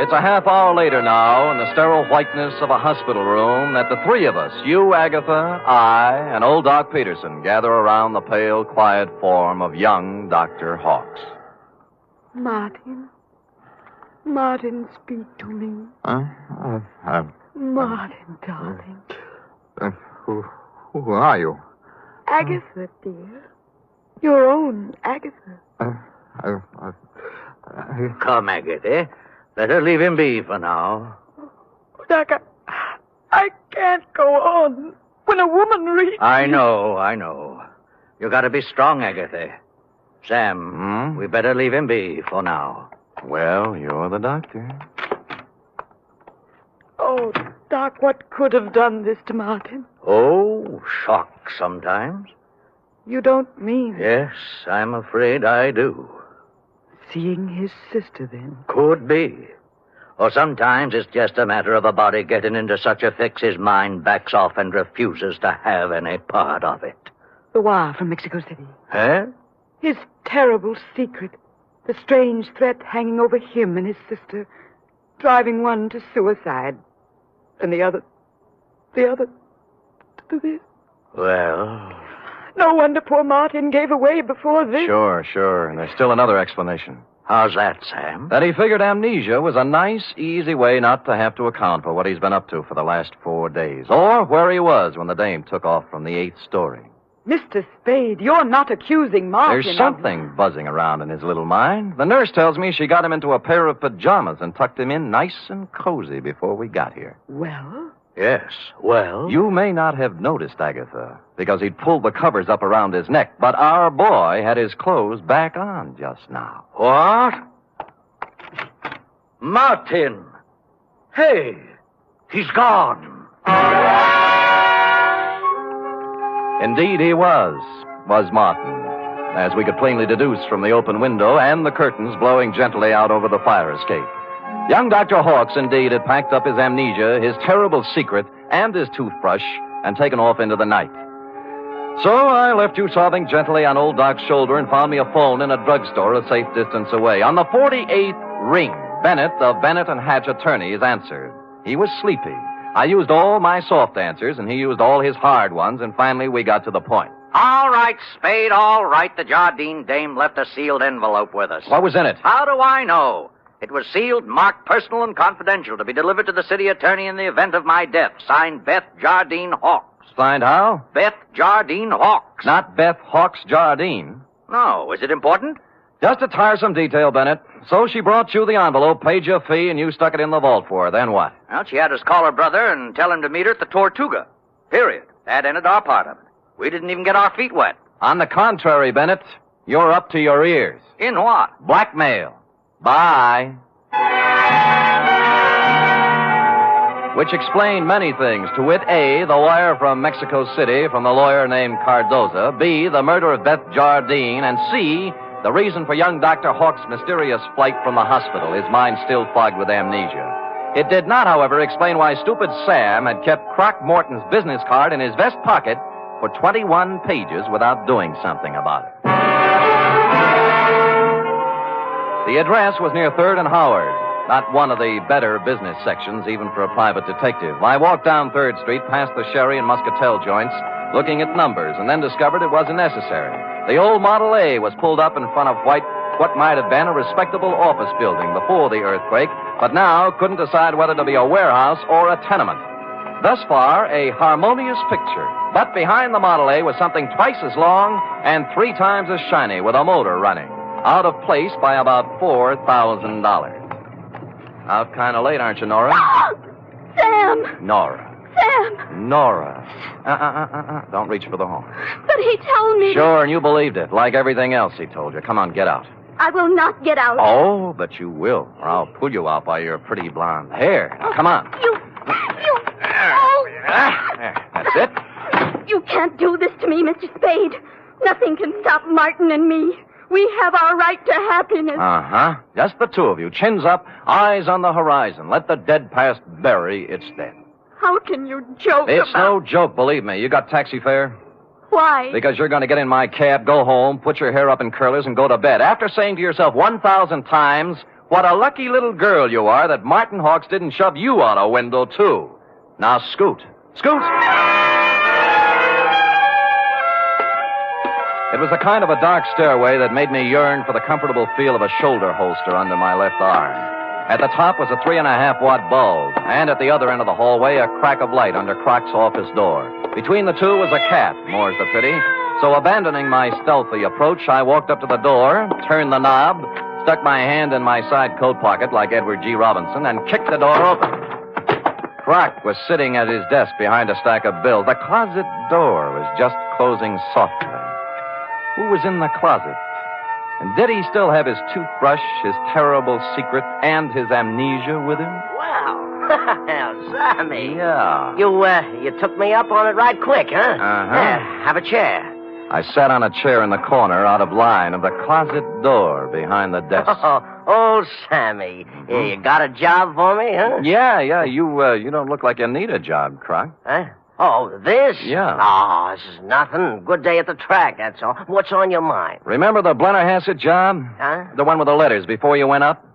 It's a half hour later now, in the sterile whiteness of a hospital room, that the three of us, you, Agatha, I, and old Doc Peterson, gather around the pale, quiet form of young Dr. Hawks. Martin. Martin, speak to me. Martin, darling. Who are you? Agatha, dear. Your own Agatha. Come, Agatha. Better leave him be for now. Doc, I can't go on. When a woman reads... I know. You gotta be strong, Agatha. Sam, we better leave him be for now. Well, you're the doctor. Oh, Doc, what could have done this to Martin? Oh, shock sometimes. You don't mean... Yes, I'm afraid I do. Seeing his sister, then? Could be. Or sometimes it's just a matter of a body getting into such a fix his mind backs off and refuses to have any part of it. The wire from Mexico City. Huh? His terrible secret. The strange threat hanging over him and his sister. Driving one to suicide. And the other to this. Well... No wonder poor Martin gave away before this. Sure. And there's still another explanation. How's that, Sam? That he figured amnesia was a nice, easy way not to have to account for what he's been up to for the last 4 days. Or where he was when the dame took off from the 8th story. Mr. Spade, you're not accusing Martin. There's something buzzing around in his little mind. The nurse tells me she got him into a pair of pajamas and tucked him in nice and cozy before we got here. Well? Yes, well? You may not have noticed, Agatha, because he'd pulled the covers up around his neck, but our boy had his clothes back on just now. What? Martin! Hey, he's gone. Indeed he was Martin, as we could plainly deduce from the open window and the curtains blowing gently out over the fire escape. Young Dr. Hawks, indeed, had packed up his amnesia, his terrible secret, and his toothbrush, and taken off into the night. So I left you sobbing gently on old Doc's shoulder and found me a phone in a drugstore a safe distance away. On the 48th ring, Bennett, of Bennett and Hatch attorneys, answered. He was sleepy. I used all my soft answers, and he used all his hard ones, and finally we got to the point. All right, Spade, all right. The Jardine dame left a sealed envelope with us. What was in it? How do I know? It was sealed, marked personal and confidential, to be delivered to the city attorney in the event of my death. Signed, Beth Jardine Hawks. Signed how? Beth Jardine Hawks. Not Beth Hawks Jardine. No, is it important? Just a tiresome detail, Bennett. So she brought you the envelope, paid you a fee, and you stuck it in the vault for her. Then what? Well, she had us call her brother and tell him to meet her at the Tortuga. Period. That ended our part of it. We didn't even get our feet wet. On the contrary, Bennett, you're up to your ears. In what? Blackmail. Bye. Which explained many things. To wit, A, the wire from Mexico City from the lawyer named Cardoza. B, the murder of Beth Jardine. And C, the reason for young Dr. Hawks' mysterious flight from the hospital, his mind still fogged with amnesia. It did not, however, explain why stupid Sam had kept Croc Morton's business card in his vest pocket for 21 pages without doing something about it. The address was near 3rd and Howard, not one of the better business sections, even for a private detective. I walked down 3rd Street, past the sherry and muscatel joints, looking at numbers, and then discovered it wasn't necessary. The old Model A was pulled up in front of what might have been a respectable office building before the earthquake, but now couldn't decide whether to be a warehouse or a tenement. Thus far, a harmonious picture. But behind the Model A was something twice as long and 3 times as shiny, with a motor running. Out of place by about $4,000. Out kind of late, aren't you, Nora? Sam! Nora. Sam! Nora. Don't reach for the horn. But he told me... Sure, and you believed it, like everything else he told you. Come on, get out. I will not get out. Oh, but you will, or I'll pull you out by your pretty blonde hair. Now, come on. Oh! There, that's it. You can't do this to me, Mr. Spade. Nothing can stop Martin and me. We have our right to happiness. Uh-huh. Just the two of you, chins up, eyes on the horizon. Let the dead past bury its dead. How can you joke It's about... no joke, believe me. You got taxi fare? Why? Because you're going to get in my cab, go home, put your hair up in curlers, and go to bed. After saying to yourself 1,000 times, what a lucky little girl you are that Martin Hawks didn't shove you out a window, too. Now scoot. Scoot! It was a kind of a dark stairway that made me yearn for the comfortable feel of a shoulder holster under my left arm. At the top was a 3.5-watt bulb, and at the other end of the hallway, a crack of light under Croc's office door. Between the two was a cat, more's the pity. So abandoning my stealthy approach, I walked up to the door, turned the knob, stuck my hand in my side coat pocket like Edward G. Robinson, and kicked the door open. Croc was sitting at his desk behind a stack of bills. The closet door was just closing softly. Who was in the closet? And did he still have his toothbrush, his terrible secret, and his amnesia with him? Wow. Sammy. Yeah. You took me up on it right quick, huh? Uh-huh. Yeah, have a chair. I sat on a chair in the corner out of line of the closet door behind the desk. Oh, Sammy. Yeah, you got a job for me, huh? Yeah. You don't look like you need a job, Croc. Huh? Oh, this? Yeah. Oh, this is nothing. Good day at the track, that's all. What's on your mind? Remember the Blennerhassett job? Huh? The one with the letters before you went up?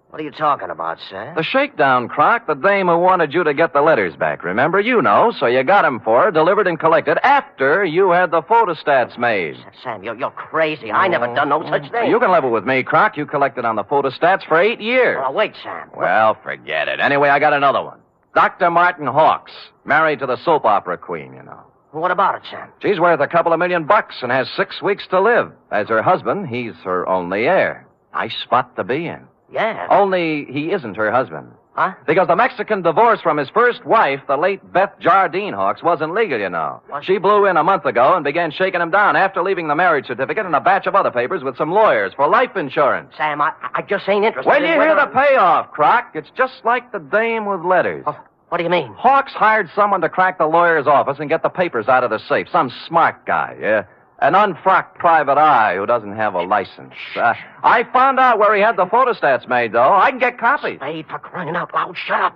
What are you talking about, sir? The shakedown, Croc. The dame who wanted you to get the letters back. Remember? You know, so you got them for her, delivered and collected after you had the photostats made. Sam, you're crazy. I never done no such thing. You can level with me, Croc. You collected on the photostats for 8 years. Oh, wait, Sam. Well, forget it. Anyway, I got another one. Dr. Martin Hawks, married to the soap opera queen, you know. What about it, Sam? She's worth a couple of $1 million and has 6 weeks to live. As her husband, he's her only heir. Nice spot to be in. Yeah. Only he isn't her husband. Huh? Because the Mexican divorce from his first wife, the late Beth Jardine Hawks, wasn't legal, you know. What? She blew in a month ago and began shaking him down after leaving the marriage certificate and a batch of other papers with some lawyers for life insurance. Sam, I just ain't interested When in you hear the payoff, Croc, it's just like the dame with letters. Oh, what do you mean? Hawks hired someone to crack the lawyer's office and get the papers out of the safe. Some smart guy, yeah. An unfrocked private eye who doesn't have a license. I found out where he had the photostats made, though. I can get copies. Hey, for crying out loud, shut up.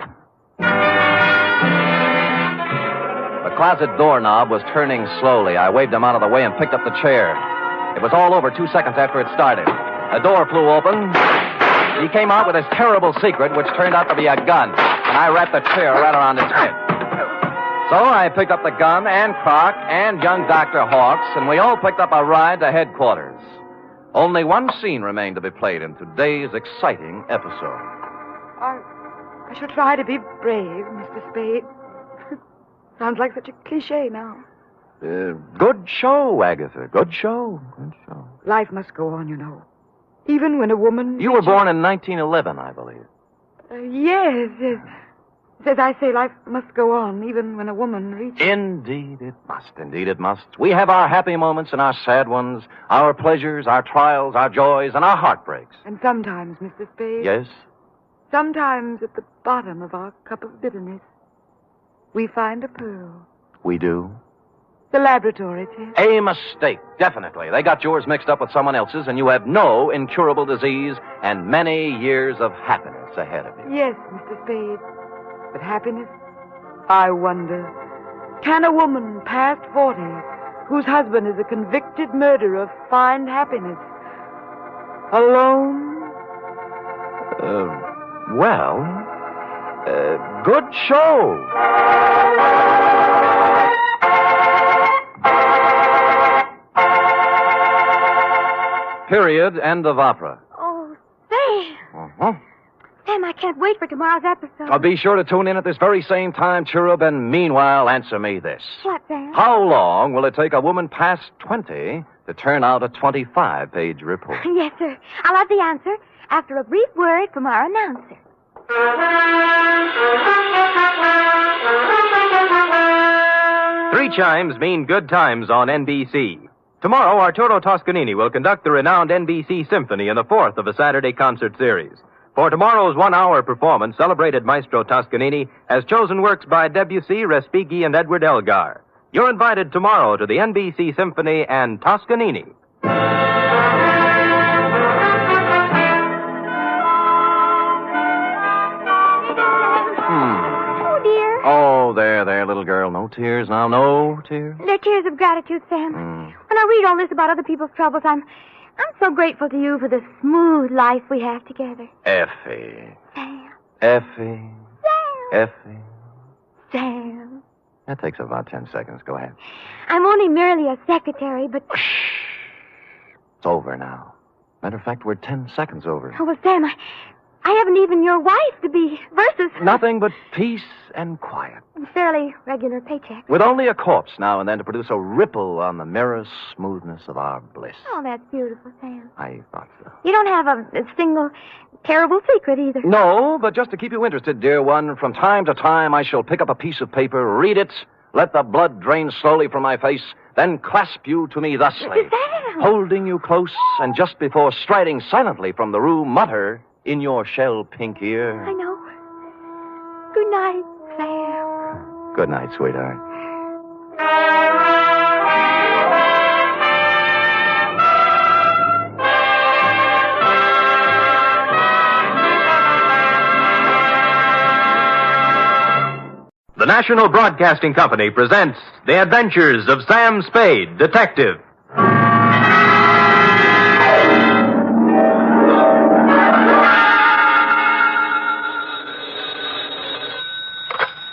The closet doorknob was turning slowly. I waved him out of the way and picked up the chair. It was all over 2 seconds after it started. The door flew open. He came out with his terrible secret, which turned out to be a gun. And I wrapped the chair right around his head. So I picked up the gun and Croc and young Dr. Hawks, and we all picked up a ride to headquarters. Only one scene remained to be played in today's exciting episode. I shall try to be brave, Mr. Spade. Sounds like such a cliche now. Good show, Agatha. Good show. Good show. Life must go on, you know. Even when a woman... You were born in 1911, I believe. Yes. As I say, life must go on, even when a woman reaches... Indeed it must. Indeed it must. We have our happy moments and our sad ones, our pleasures, our trials, our joys, and our heartbreaks. And sometimes, Mr. Spade... Yes? Sometimes at the bottom of our cup of bitterness, we find a pearl. We do? The laboratory test. A mistake, definitely. They got yours mixed up with someone else's, and you have no incurable disease and many years of happiness ahead of you. Yes, Mr. Spade. But happiness? I wonder. Can a woman past 40, whose husband is a convicted murderer, find happiness? Alone? Good show. Period. End of opera. Oh, say. Uh-huh. Sam, I can't wait for tomorrow's episode. I'll be sure to tune in at this very same time, Cherub, and meanwhile, answer me this. What, Sam? How long will it take a woman past 20 to turn out a 25-page report? Yes, sir. I'll have the answer after a brief word from our announcer. 3 chimes mean good times on NBC. Tomorrow, Arturo Toscanini will conduct the renowned NBC Symphony in the 4th of a Saturday concert series. For tomorrow's 1-hour performance, celebrated Maestro Toscanini has chosen works by Debussy, Respighi, and Edward Elgar. You're invited tomorrow to the NBC Symphony and Toscanini. Oh, dear. Oh, there, little girl. No tears now. No tears. They're tears of gratitude, Sam. When I read all this about other people's troubles, I'm so grateful to you for the smooth life we have together. Effie. Sam. Effie. Sam. Effie. Sam. That takes about 10 seconds. Go ahead. I'm only merely a secretary, but... It's over now. Matter of fact, we're 10 seconds over. Oh, well, Sam, I haven't even your wife to be versus... Nothing but peace and quiet. Fairly regular paycheck. With only a corpse now and then to produce a ripple on the mirror smoothness of our bliss. Oh, that's beautiful, Sam. I thought so. You don't have a single terrible secret either. No, but just to keep you interested, dear one, from time to time I shall pick up a piece of paper, read it, let the blood drain slowly from my face, then clasp you to me thusly, Sam! Holding you close, and just before striding silently from the room, mutter in your shell-pink ear. I know. Good night, Sam. Good night, sweetheart. The National Broadcasting Company presents The Adventures of Sam Spade, Detective.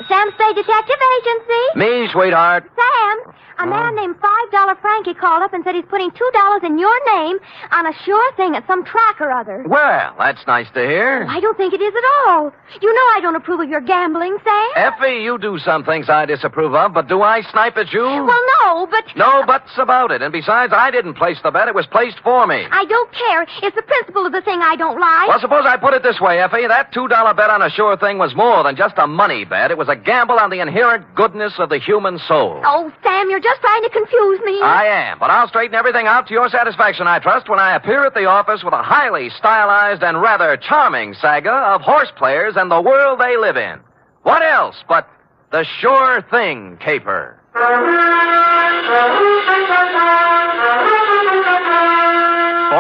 Sam Spade Detective Agency. Me, sweetheart. Sam, a man named $5 Frankie called up and said he's putting $2 in your name on a sure thing at some track or other. Well, that's nice to hear. I don't think it is at all. You know I don't approve of your gambling, Sam. Effie, you do some things I disapprove of, but do I snipe at you? Well, no, but... No buts about it. And besides, I didn't place the bet. It was placed for me. I don't care. It's the principle of the thing I don't like. Well, suppose I put it this way, Effie. That $2 bet on a sure thing was more than just a money bet. It was a gamble on the inherent goodness of the human soul. Oh, Sam, you're just trying to confuse me. I am, but I'll straighten everything out to your satisfaction, I trust, when I appear at the office with a highly stylized and rather charming saga of horse players and the world they live in. What else but the sure thing caper? For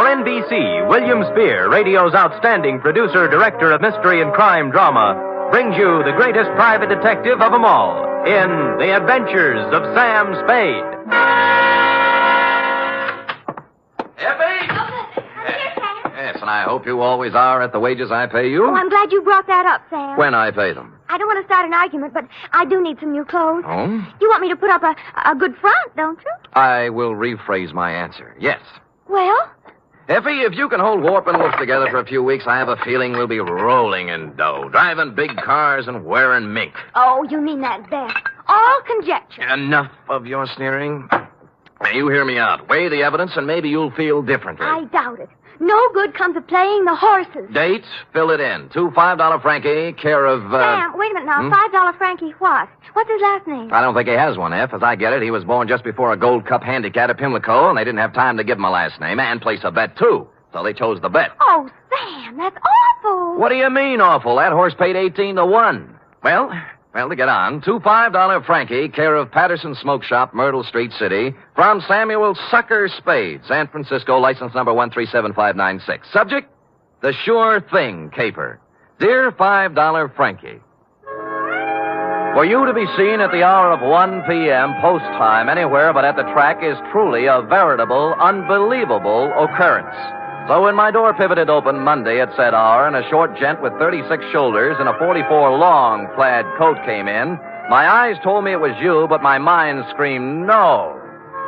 NBC, William Spear, radio's outstanding producer, director of mystery and crime drama, brings you the greatest private detective of them all in The Adventures of Sam Spade. Yes, and I hope you always are at the wages I pay you. Oh, I'm glad you brought that up, Sam. When I pay them. I don't want to start an argument, but I do need some new clothes. Oh? You want me to put up a good front, don't you? I will rephrase my answer. Yes. Well? Effie, if you can hold Warp and Wolf together for a few weeks, I have a feeling we'll be rolling in dough, driving big cars and wearing mink. Oh, you mean that best. All conjecture. Enough of your sneering. Now, you hear me out. Weigh the evidence, and maybe you'll feel differently. I doubt it. No good comes of playing the horses. Dates? Fill it in. Two $5 Frankie, care of... Sam, wait a minute now. $5 Frankie what? What's his last name? I don't think he has one, F. As I get it, he was born just before a Gold Cup handicap at Pimlico, and they didn't have time to give him a last name and place a bet, too. So they chose the bet. Oh, Sam, that's awful. What do you mean, awful? That horse paid 18-1. Well, to get on, two $5 Frankie, care of Patterson Smoke Shop, Myrtle Street City, from Samuel Sucker Spade, San Francisco, license number 1375596. Subject, the sure thing caper. Dear $5 Frankie, for you to be seen at the hour of 1 p.m. post time anywhere but at the track is truly a veritable, unbelievable occurrence. So when my door pivoted open Monday at said hour and a short gent with 36 shoulders and a 44 long plaid coat came in, my eyes told me it was you, but my mind screamed no.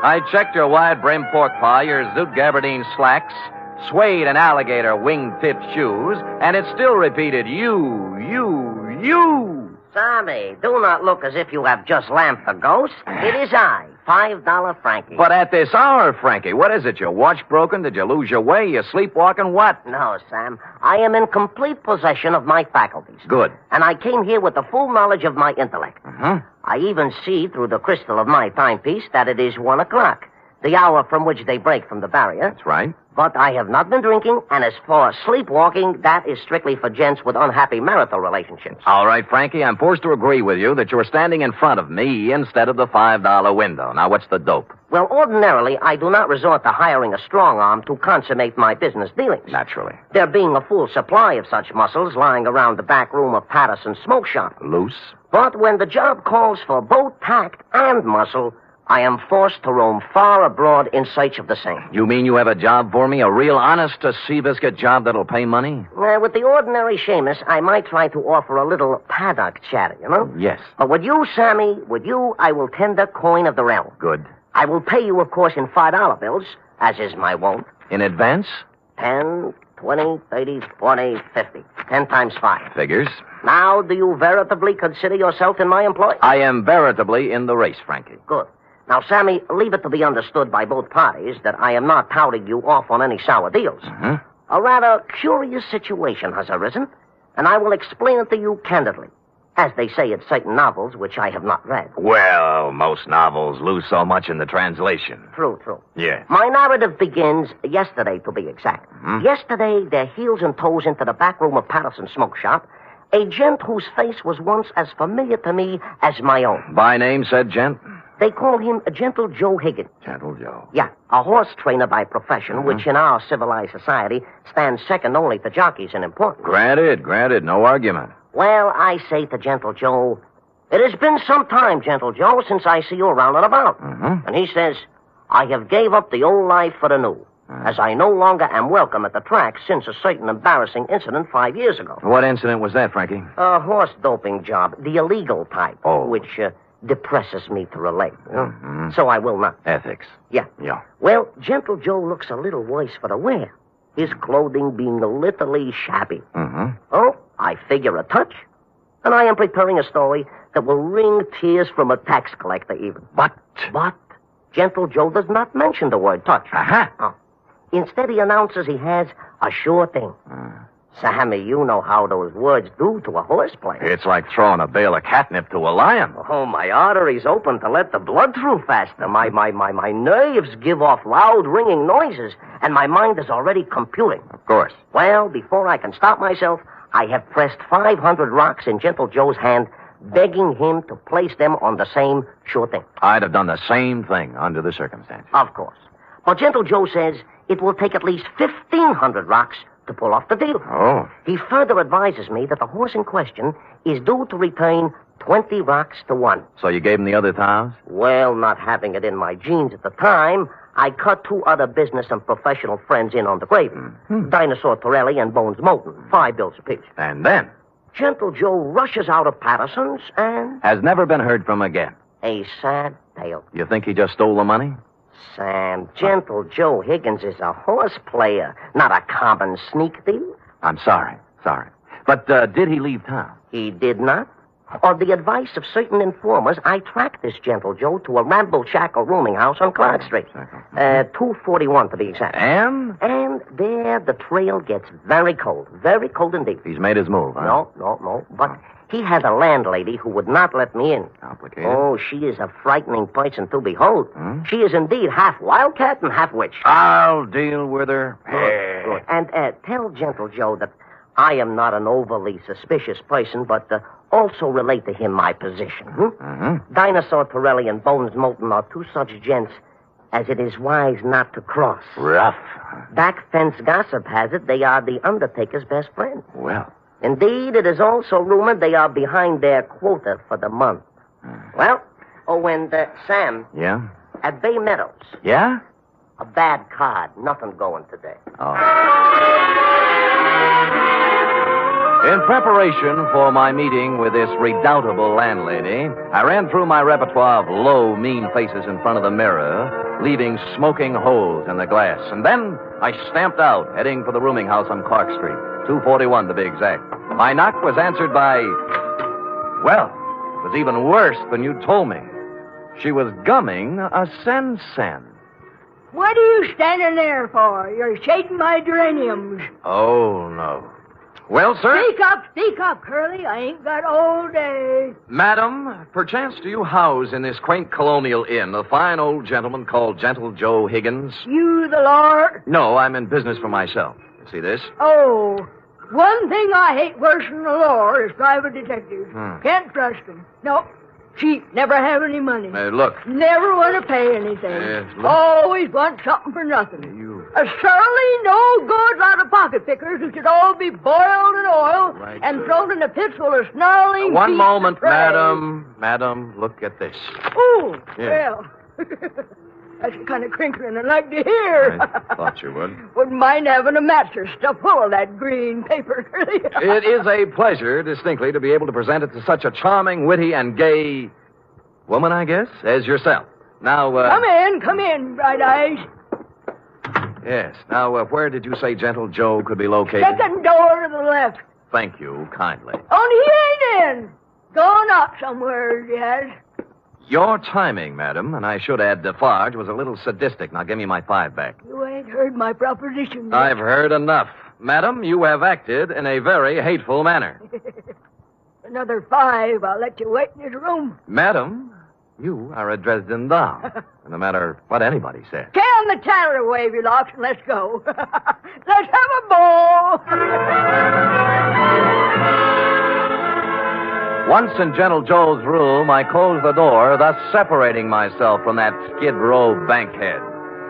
I checked your wide-brimmed pork pie, your zoot gabardine slacks, suede and alligator wing-tipped shoes, and it still repeated you. Sammy, do not look as if you have just lamped the ghost. It is I, $5 Frankie. But at this hour, Frankie, what is it? Your watch broken? Did you lose your way? You sleepwalking? What? No, Sam. I am in complete possession of my faculties. Good. And I came here with the full knowledge of my intellect. I even see through the crystal of my timepiece that it is 1 o'clock, the hour from which they break from the barrier. That's right. But I have not been drinking, and as for sleepwalking, that is strictly for gents with unhappy marital relationships. All right, Frankie, I'm forced to agree with you that you're standing in front of me instead of the $5 window. Now, what's the dope? Well, ordinarily, I do not resort to hiring a strong arm to consummate my business dealings. Naturally. There being a full supply of such muscles lying around the back room of Patterson's Smoke Shop. Loose? But when the job calls for both tact and muscle, I am forced to roam far abroad in search of the same. You mean you have a job for me? A real honest-to-Seabiscuit job that'll pay money? With the ordinary Seamus, I might try to offer a little paddock chatter, you know? Yes. But with you, Sammy, with you, I will tender coin of the realm. Good. I will pay you, of course, in $5 bills, as is my wont. In advance? 10, 20, 30, 40, 50. 10 times 5. Figures. Now, do you veritably consider yourself in my employ? I am veritably in the race, Frankie. Good. Now, Sammy, leave it to be understood by both parties that I am not touting you off on any sour deals. Mm-hmm. A rather curious situation has arisen, and I will explain it to you candidly, as they say in certain novels which I have not read. Well, most novels lose so much in the translation. True. Yeah. My narrative begins yesterday, to be exact. Mm-hmm. Yesterday, their heels and toes into the back room of Patterson's smoke shop, a gent whose face was once as familiar to me as my own. By name, said gent? They call him Gentle Joe Higgins. Gentle Joe. Yeah, a horse trainer by profession, which in our civilized society stands second only to jockeys in importance. Granted, no argument. Well, I say to Gentle Joe, it has been some time, Gentle Joe, since I see you around and about. Mm-hmm. And he says, I have gave up the old life for the new, as I no longer am welcome at the track since a certain embarrassing incident 5 years ago. What incident was that, Frankie? A horse doping job, the illegal type, Oh. which depresses me to relate. You know? Mm-hmm. So I will not. Ethics. Yeah. Yeah. Well, Gentle Joe looks a little worse for the wear, his clothing being literally shabby. Mm-hmm. Oh, I figure a touch, and I am preparing a story that will wring tears from a tax collector even. But Gentle Joe does not mention the word touch. Uh-huh. Oh. Instead, he announces he has a sure thing. Sammy, you know how those words do to a horse player. It's like throwing a bale of catnip to a lion. Oh, my arteries open to let the blood through faster. My nerves give off loud ringing noises, and my mind is already computing. Of course. Well, before I can stop myself, I have pressed 500 rocks in Gentle Joe's hand, begging him to place them on the same sure thing. I'd have done the same thing under the circumstances. Of course. But Gentle Joe says it will take at least 1,500 rocks to pull off the deal. Oh. He further advises me that the horse in question is due to return 20 rocks to 1. So you gave him the other towels? Well, not having it in my genes at the time, I cut 2 other business and professional friends in on the gravy. Dinosaur Torelli and Bones Moulton, 5 bills apiece. And then? Gentle Joe rushes out of Patterson's and... Has never been heard from again. A sad tale. You think he just stole the money? Sam, Gentle Joe Higgins is a horse player, not a common sneak thief. I'm sorry. But did he leave town? He did not. On the advice of certain informers, I tracked this Gentle Joe to a ramble-shackle rooming house on Clark Street. 241 to be exact. And? And there the trail gets very cold indeed. He's made his move, huh? No. But he has a landlady who would not let me in. Complicated. Oh, she is a frightening person to behold. She is indeed half wildcat and half witch. I'll deal with her. Good. And tell Gentle Joe that I am not an overly suspicious person, but also relate to him my position. Dinosaur Torelli and Bones Moulton are 2 such gents as it is wise not to cross. Rough. Back fence gossip has it they are the Undertaker's best friends. Well. Indeed, it is also rumored they are behind their quota for the month. Well, and Sam. Yeah? At Bay Meadows. Yeah? A bad card. Nothing going today. Oh. In preparation for my meeting with this redoubtable landlady, I ran through my repertoire of low, mean faces in front of the mirror, leaving smoking holes in the glass. And then I stamped out, heading for the rooming house on Clark Street, 241 to be exact. My knock was answered by... Well, it was even worse than you told me. She was gumming a sen-sen. What are you standing there for? You're shading my geraniums. Oh, no. Well, sir? Speak up, Curly. I ain't got all day. Madam, perchance do you house in this quaint colonial inn a fine old gentleman called Gentle Joe Higgins? You the Lord? No, I'm in business for myself. You see this? Oh, one thing I hate worse than the law is private detectives. Can't trust them. No, Cheap, never have any money. Look. Never want to pay anything. Look. Always want something for nothing. A surly, no good lot of pocket pickers who should all be boiled in oil and thrown in a pit full of snarling One beasts moment, and prey. madam. Madam, look at this. Oh, Yeah. well. That's the kind of crinkling I'd like to hear. I thought you would. Wouldn't mind having a mattress stuffed full of that green paper. It is a pleasure, distinctly, to be able to present it to such a charming, witty, and gay woman, I guess, as yourself. Now, Come in, Bright Eyes. Yes. Now, where did you say Gentle Joe could be located? Second door to the left. Thank you, kindly. Only he ain't in. Gone out somewhere, he has. Your timing, madam, and I should add Defarge, was a little sadistic. Now, give me my 5 back. You ain't heard my proposition yet. I've heard enough. Madam, you have acted in a very hateful manner. Another 5, I'll let you wait in his room. Madam, you are a Dresden doll, no matter what anybody says. Can the tatter wave your locks and let's go. Let's have a ball. Once in Gentle Joe's room, I closed the door, thus separating myself from that Skid Row bankhead.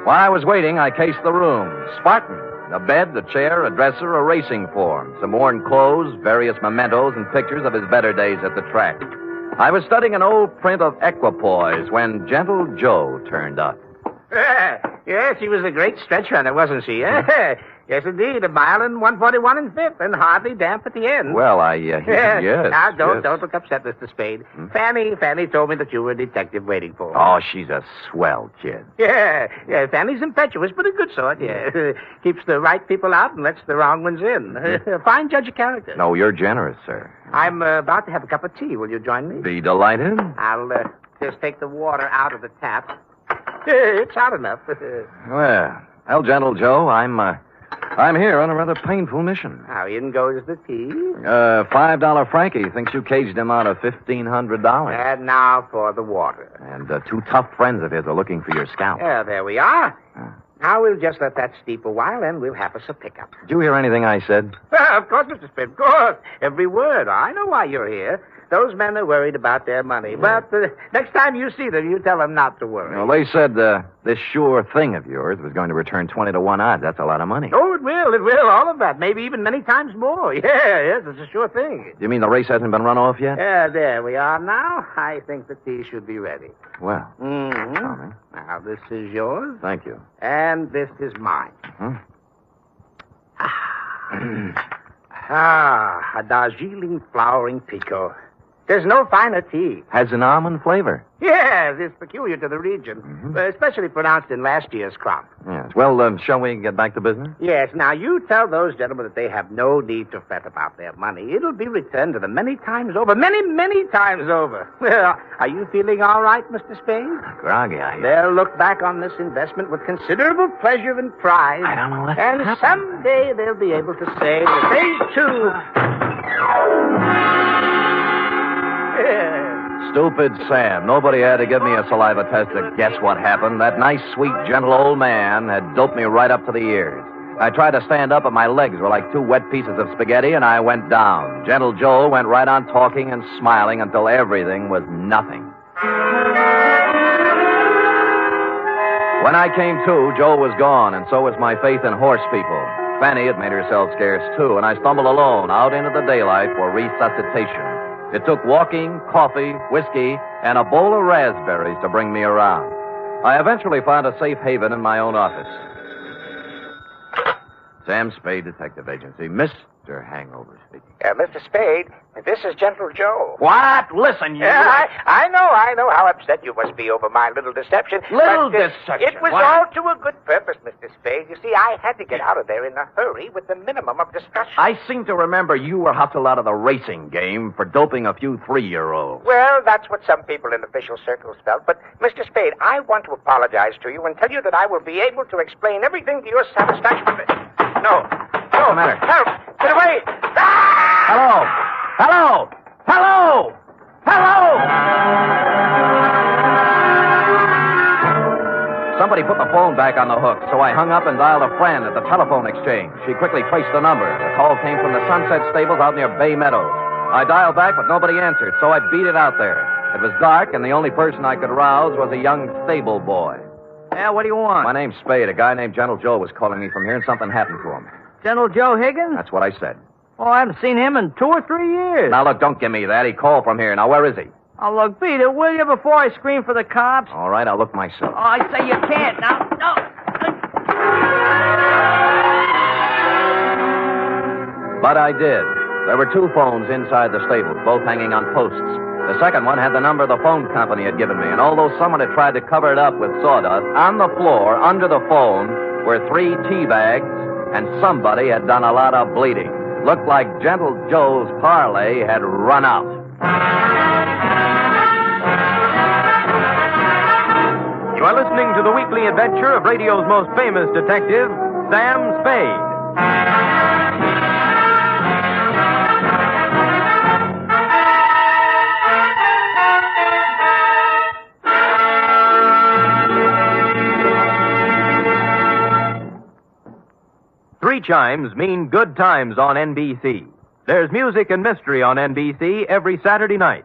While I was waiting, I cased the room. Spartan. A bed, a chair, a dresser, a racing form, some worn clothes, various mementos, and pictures of his better days at the track. I was studying an old print of Equipoise when Gentle Joe turned up. Yes, she was a great stretch runner, wasn't she? Yes, indeed. 1 mile and 1:41 and 5th, and hardly damp at the end. Well, yes. Now, don't yes. look upset, Mr. Spade. Fanny told me that you were a detective waiting for her. Oh, she's a swell kid. Yeah, Fanny's impetuous, but a good sort, yeah. Keeps the right people out and lets the wrong ones in. A fine judge of character. No, you're generous, sir. I'm about to have a cup of tea. Will you join me? Be delighted. I'll just take the water out of the tap. It's hot enough. Well, Gentle Joe, I'm here on a rather painful mission. How in goes the tea? $5 Frankie thinks you caged him out of $1,500. And now for the water. And 2 tough friends of his are looking for your scalp. Yeah, there we are. Now we'll just let that steep a while, and we'll have us a pickup. Did you hear anything I said? Of course, Mr. Spade, of course. Every word. I know why you're here. Those men are worried about their money. But next time you see them, you tell them not to worry. Well, they said this sure thing of yours was going to return 20 to 1 odds. That's a lot of money. Oh, it will. All of that. Maybe even many times more. Yes, it's a sure thing. You mean the race hasn't been run off yet? Yeah, there we are now. I think the tea should be ready. Well. Mm-hmm. Now, this is yours. Thank you. And this is mine. A Darjeeling flowering pekoe. There's no finer tea. Has an almond flavor. Yes, it's peculiar to the region, especially pronounced in last year's crop. Yes. Well, shall we get back to business? Yes. Now, you tell those gentlemen that they have no need to fret about their money. It'll be returned to them many times over. Many, many times over. Well, are you feeling all right, Mr. Spade? Groggy, I hear. They'll look back on this investment with considerable pleasure and pride. I don't know what And someday they'll be able to say that they, too... Stupid Sam. Nobody had to give me a saliva test to guess what happened. That nice, sweet, gentle old man had doped me right up to the ears. I tried to stand up, but my legs were like 2 wet pieces of spaghetti, and I went down. Gentle Joe went right on talking and smiling until everything was nothing. When I came to, Joe was gone, and so was my faith in horse people. Fanny had made herself scarce, too, and I stumbled alone out into the daylight for resuscitation. It took walking, coffee, whiskey, and a bowl of raspberries to bring me around. I eventually found a safe haven in my own office. Sam Spade Detective Agency. Mr. Hangover speaking. Mr. Spade, this is Gentle Joe. What? Listen, you... Yeah, I know how upset you must be over my little deception. Deception? It was all to a good purpose, Mr. Spade. You see, I had to get out of there in a hurry with the minimum of discussion. I seem to remember you were hustled out of the racing game for doping a few 3-year-olds. Well, that's what some people in official circles felt. But, Mr. Spade, I want to apologize to you and tell you that I will be able to explain everything to your satisfaction. No. What's the matter? Help! Get away! Ah! Hello! Hello! Hello! Hello! Somebody put the phone back on the hook, so I hung up and dialed a friend at the telephone exchange. She quickly traced the number. The call came from the Sunset Stables out near Bay Meadows. I dialed back, but nobody answered, so I beat it out there. It was dark, and the only person I could rouse was a young stable boy. Yeah, what do you want? My name's Spade. A guy named Gentle Joe was calling me from here, and something happened to him. Gentle Joe Higgins? That's what I said. Oh, I haven't seen him in 2 or 3 years. Now, look, don't give me that. He called from here. Now, where is he? Oh, look, beat it, will you, before I scream for the cops? All right, I'll look myself. Oh, I say you can't. Now, no. But I did. There were 2 phones inside the stable, both hanging on posts. The second one had the number the phone company had given me, and although someone had tried to cover it up with sawdust, on the floor, under the phone, were 3 tea bags, and somebody had done a lot of bleeding. Looked like Gentle Joe's parlay had run out. You are listening to the weekly adventure of radio's most famous detective, Sam Spade. 3 chimes mean good times on NBC. There's music and mystery on NBC every Saturday night.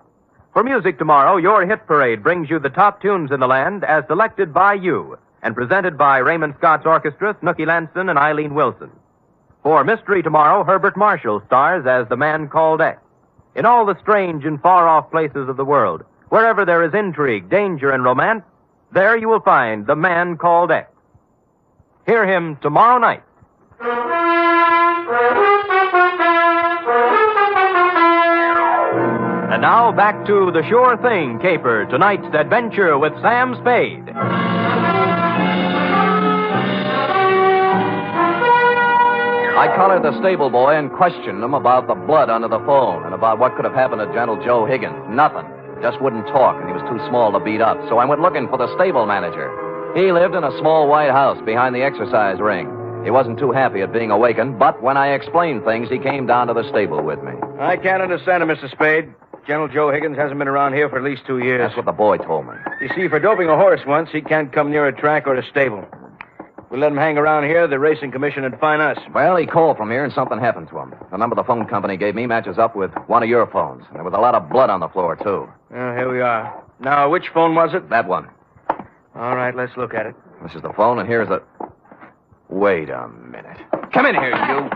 For music tomorrow, your hit parade brings you the top tunes in the land as selected by you and presented by Raymond Scott's Orchestra, Snooky Lanson, and Eileen Wilson. For mystery tomorrow, Herbert Marshall stars as the man called X. In all the strange and far-off places of the world, wherever there is intrigue, danger, and romance, there you will find the man called X. Hear him tomorrow night. And now back to The Sure Thing caper, tonight's adventure with Sam Spade. I collared the stable boy and questioned him about the blood under the phone and about what could have happened to Gentle Joe Higgins. Nothing. Just wouldn't talk, and he was too small to beat up. So I went looking for the stable manager. He lived in a small white house behind the exercise ring. He wasn't too happy at being awakened, but when I explained things, he came down to the stable with me. I can't understand it, Mr. Spade. Gentle Joe Higgins hasn't been around here for at least 2 years. That's what the boy told me. You see, for doping a horse once, he can't come near a track or a stable. If we let him hang around here, the racing commission would fine us. Well, he called from here and something happened to him. The number the phone company gave me matches up with one of your phones. There was a lot of blood on the floor, too. Well, here we are. Now, which phone was it? That one. All right, let's look at it. This is the phone, and here's the... Wait a minute. Come in here, you.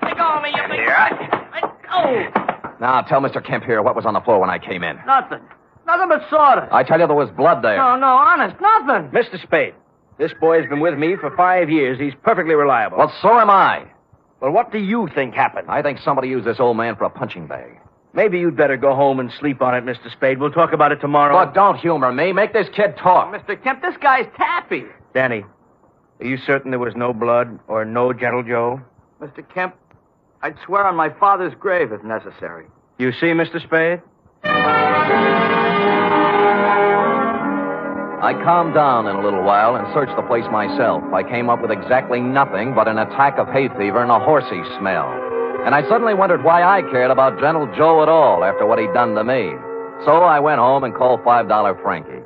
Let go of me, you big... Let go. Now, tell Mr. Kemp here what was on the floor when I came in. Nothing. Nothing but sawdust. I tell you there was blood there. No, honest, nothing. Mr. Spade, this boy's been with me for 5 years. He's perfectly reliable. Well, so am I. Well, what do you think happened? I think somebody used this old man for a punching bag. Maybe you'd better go home and sleep on it, Mr. Spade. We'll talk about it tomorrow. Look, don't humor me. Make this kid talk. Mr. Kemp, this guy's tappy. Danny, are you certain there was no blood or no Gentle Joe? Mr. Kemp, I'd swear on my father's grave if necessary. You see, Mr. Spade? I calmed down in a little while and searched the place myself. I came up with exactly nothing but an attack of hay fever and a horsey smell. And I suddenly wondered why I cared about Gentle Joe at all after what he'd done to me. So I went home and called $5 Frankie.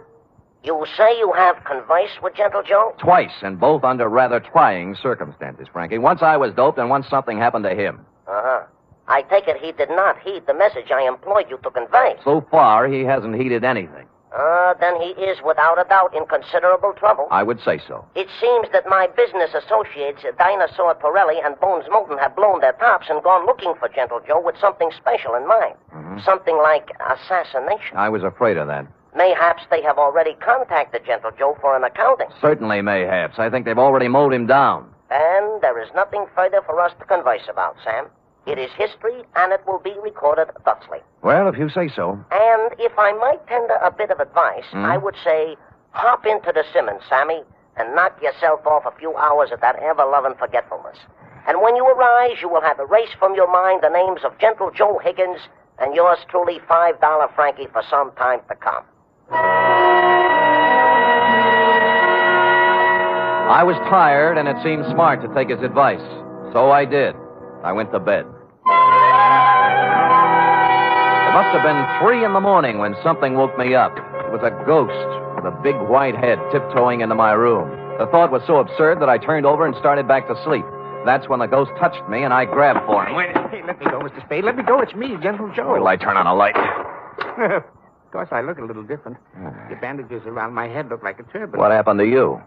You say you have conversed with Gentle Joe? Twice, and both under rather trying circumstances, Frankie. Once I was doped, and once something happened to him. Uh-huh. I take it he did not heed the message I employed you to convey. So far, he hasn't heeded anything. Then he is, without a doubt, in considerable trouble. I would say so. It seems that my business associates, Dinosaur Torelli and Bones Moulton, have blown their tops and gone looking for Gentle Joe with something special in mind. Mm-hmm. Something like assassination. I was afraid of that. Mayhaps they have already contacted Gentle Joe for an accounting. Certainly, mayhaps. I think they've already mowed him down. And there is nothing further for us to converse about, Sam. It is history, and it will be recorded thusly. Well, if you say so. And if I might tender a bit of advice, I would say, hop into the Simmons, Sammy, and knock yourself off a few hours of that ever-loving forgetfulness. And when you arise, you will have erased from your mind the names of Gentle Joe Higgins and yours truly, $5 Frankie, for some time to come. I was tired, and it seemed smart to take his advice. So I did. I went to bed. It must have been 3 a.m. when something woke me up. It was a ghost with a big white head tiptoeing into my room. The thought was so absurd that I turned over and started back to sleep. That's when the ghost touched me, and I grabbed for him. Hey, let me go, Mr. Spade. Let me go. It's me, Gentle Joe. Wait till I turn on a light. Of course, I look a little different. The bandages around my head look like a turban. What happened to you?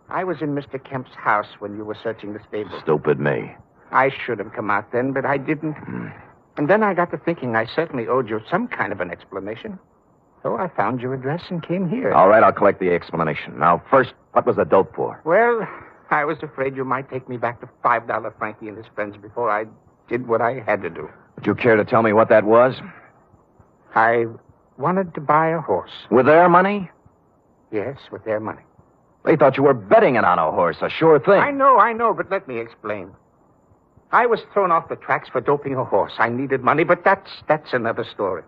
I was in Mr. Kemp's house when you were searching the stable. Stupid me. I should have come out then, but I didn't. And then I got to thinking I certainly owed you some kind of an explanation. So I found your address and came here. All right, I'll collect the explanation. Now, first, what was the dope for? Well, I was afraid you might take me back to $5 Frankie and his friends before I did what I had to do. Would you care to tell me what that was? I wanted to buy a horse. With their money? Yes, with their money. They thought you were betting it on a horse, a sure thing. I know, but let me explain. I was thrown off the tracks for doping a horse. I needed money, but that's another story.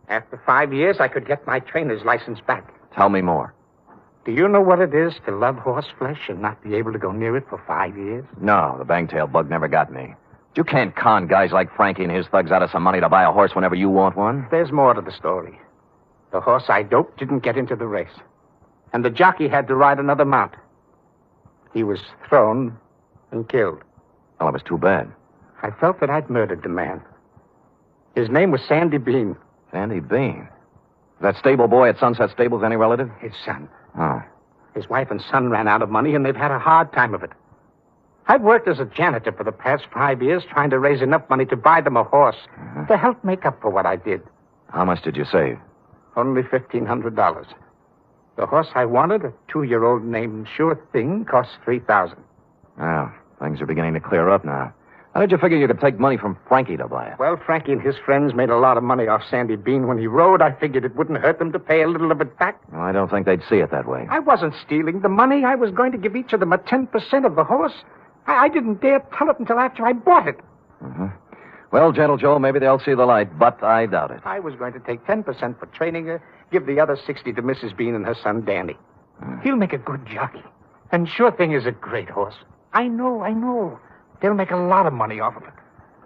After 5 years, I could get my trainer's license back. Tell me more. Do you know what it is to love horse flesh and not be able to go near it for 5 years? No, the bangtail bug never got me. You can't con guys like Frankie and his thugs out of some money to buy a horse whenever you want one. There's more to the story. The horse I doped didn't get into the race. And the jockey had to ride another mount. He was thrown and killed. Well, it was too bad. I felt that I'd murdered the man. His name was Sandy Bean. Sandy Bean? That stable boy at Sunset Stables any relative? His son. Oh. His wife and son ran out of money, and they've had a hard time of it. I've worked as a janitor for the past 5 years trying to raise enough money to buy them a horse to help make up for what I did. How much did you save? Only $1,500. The horse I wanted, a 2-year-old named Sure Thing, cost $3,000. Well, things are beginning to clear up now. How did you figure you could take money from Frankie to buy it? Well, Frankie and his friends made a lot of money off Sandy Bean when he rode. I figured it wouldn't hurt them to pay a little of it back. Well, I don't think they'd see it that way. I wasn't stealing the money. I was going to give each of them a 10% of the horse. I didn't dare tell it until after I bought it. Well, Gentle Joe, maybe they'll see the light, but I doubt it. I was going to take 10% for training her, give the other 60 to Mrs. Bean and her son, Danny. He'll make a good jockey. And Sure Thing is a great horse. I know. They'll make a lot of money off of it.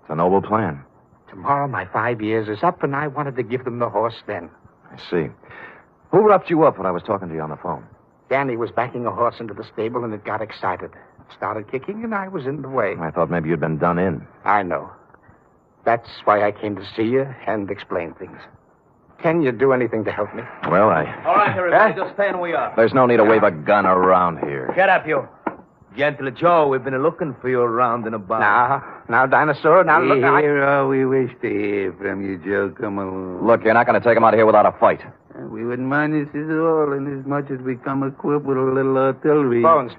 It's a noble plan. Tomorrow my 5 years is up, and I wanted to give them the horse then. I see. Who roughed you up when I was talking to you on the phone? Danny was backing a horse into the stable, and it got excited. It started kicking, and I was in the way. I thought maybe you'd been done in. I know. That's why I came to see you and explain things. Can you do anything to help me? Well, All right, everybody, just stand where we are. There's no need to wave a gun around here. Get up, you. Gentle Joe, we've been looking for you around and about. Now, Dinosaur, now look... Here all we wish to hear from you, Joe. Come along. Look, you're not going to take him out of here without a fight. We wouldn't mind this at all, inasmuch as we come equipped with a little artillery. Bones,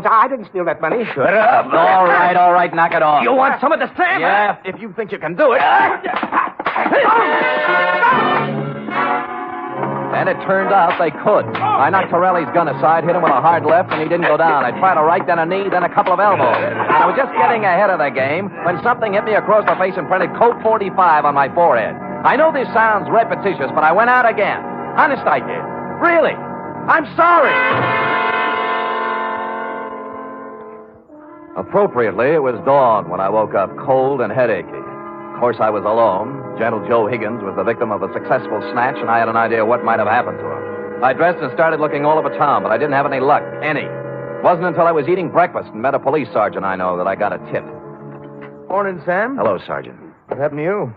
I didn't steal that money. Shut up. All right, knock it off. You want some of the Sam? Yeah, if you think you can do it. And it turned out they could. I knocked Torelli's gun aside, hit him with a hard left, and he didn't go down. I tried a right, then a knee, then a couple of elbows. And I was just getting ahead of the game when something hit me across the face and printed Colt 45 on my forehead. I know this sounds repetitious, but I went out again. Honest, I did. Really. I'm sorry. Appropriately, it was dawn when I woke up cold and headachy. Of course, I was alone. Gentle Joe Higgins was the victim of a successful snatch, and I had an idea what might have happened to him. I dressed and started looking all over town, but I didn't have any luck. Any. It wasn't until I was eating breakfast and met a police sergeant I know that I got a tip. Morning, Sam. Hello, Sergeant. What happened to you?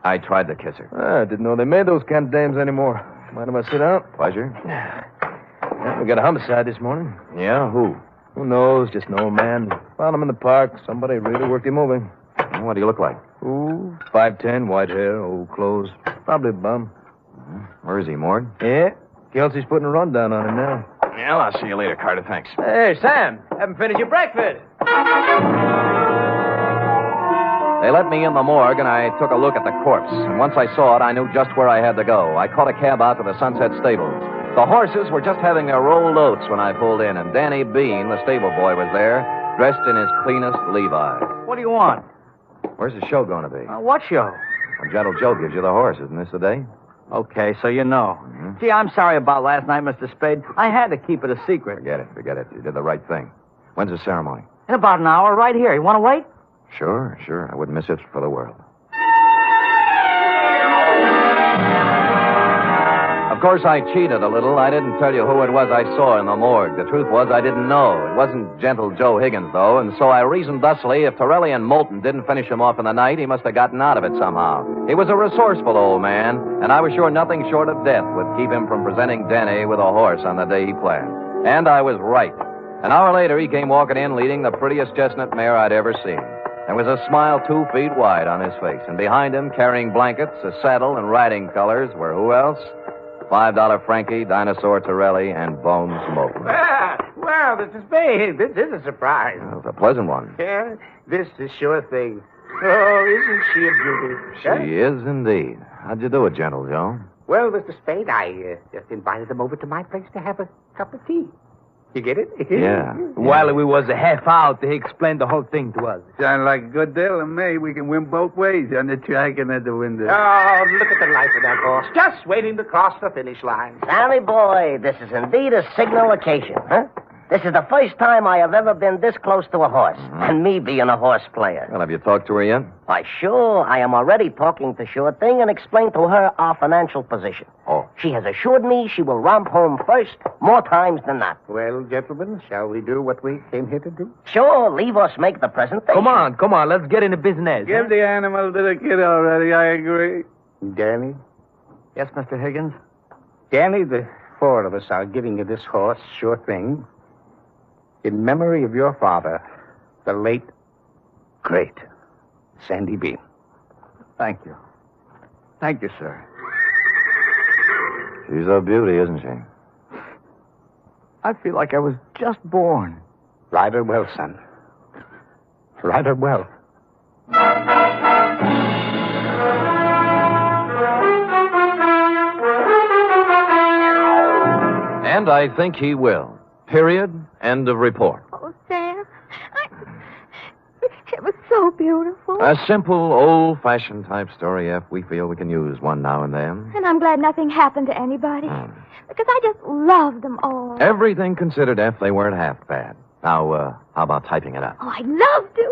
I tried to kiss her. I didn't know they made those kind of dames anymore. Mind if I sit down? Pleasure. Yeah, we got a homicide this morning. Yeah, who? Who knows? Just an old man. Found him in the park. Somebody really worked him over. What do you look like? Ooh, 5'10", white hair, old clothes. Probably a bum. Where is he, Mord? Yeah. Kelsey's putting a rundown on him now. Well, I'll see you later, Carter. Thanks. Hey, Sam, haven't finished your breakfast. They let me in the morgue, and I took a look at the corpse. And once I saw it, I knew just where I had to go. I caught a cab out to the Sunset Stables. The horses were just having their rolled oats when I pulled in, and Danny Bean, the stable boy, was there, dressed in his cleanest Levi's. What do you want? Where's the show going to be? What show? When Gentle Joe gives you the horse. Isn't this the day? Okay, so you know. Gee, I'm sorry about last night, Mr. Spade. I had to keep it a secret. Forget it. You did the right thing. When's the ceremony? In about an hour, right here. You want to wait? Sure. I wouldn't miss it for the world. Of course, I cheated a little. I didn't tell you who it was I saw in the morgue. The truth was I didn't know. It wasn't gentle Joe Higgins, though, and so I reasoned thusly if Torelli and Moulton didn't finish him off in the night, he must have gotten out of it somehow. He was a resourceful old man, and I was sure nothing short of death would keep him from presenting Denny with a horse on the day he planned. And I was right. An hour later, he came walking in leading the prettiest chestnut mare I'd ever seen. There was a smile 2 feet wide on his face, and behind him, carrying blankets, a saddle, and riding colors, were who else? $5 Frankie, Dinosaur Torelli, and Bones Moulton. Well, Mr. Spade, this is a surprise. It was a pleasant one. Yeah, this is sure thing. Oh, isn't she a beauty? She is indeed. How'd you do it, gentle Joe? Well, Mr. Spade, I just invited them over to my place to have a cup of tea. You get it? Yeah. While we was half out, he explained the whole thing to us. Sound like a good deal to me. We can win both ways on the track and at the window. Oh, look at the life of that horse. Just waiting to cross the finish line. Sammy boy, this is indeed a signal occasion, huh? This is the first time I have ever been this close to a horse, and me being a horse player. Well, have you talked to her yet? Why, sure. I am already talking to Sure Thing and explained to her our financial position. Oh. She has assured me she will romp home first, more times than not. Well, gentlemen, shall we do what we came here to do? Sure, leave us make the presentation. Come on, let's get into business. Give the animal to the kid already, I agree. Danny? Yes, Mr. Higgins? Danny, the four of us are giving you this horse, Sure Thing, in memory of your father, the late, great Sandy Bean. Thank you. Thank you, sir. She's a beauty, isn't she? I feel like I was just born. Ride her well, son. Ride her well. And I think he will. Period. End of report. Oh, Sam, it was so beautiful. A simple, old-fashioned type story, F. We feel we can use one now and then. And I'm glad nothing happened to anybody. Because I just love them all. Everything considered, F, they weren't half bad. Now, how about typing it up? Oh, I'd love to.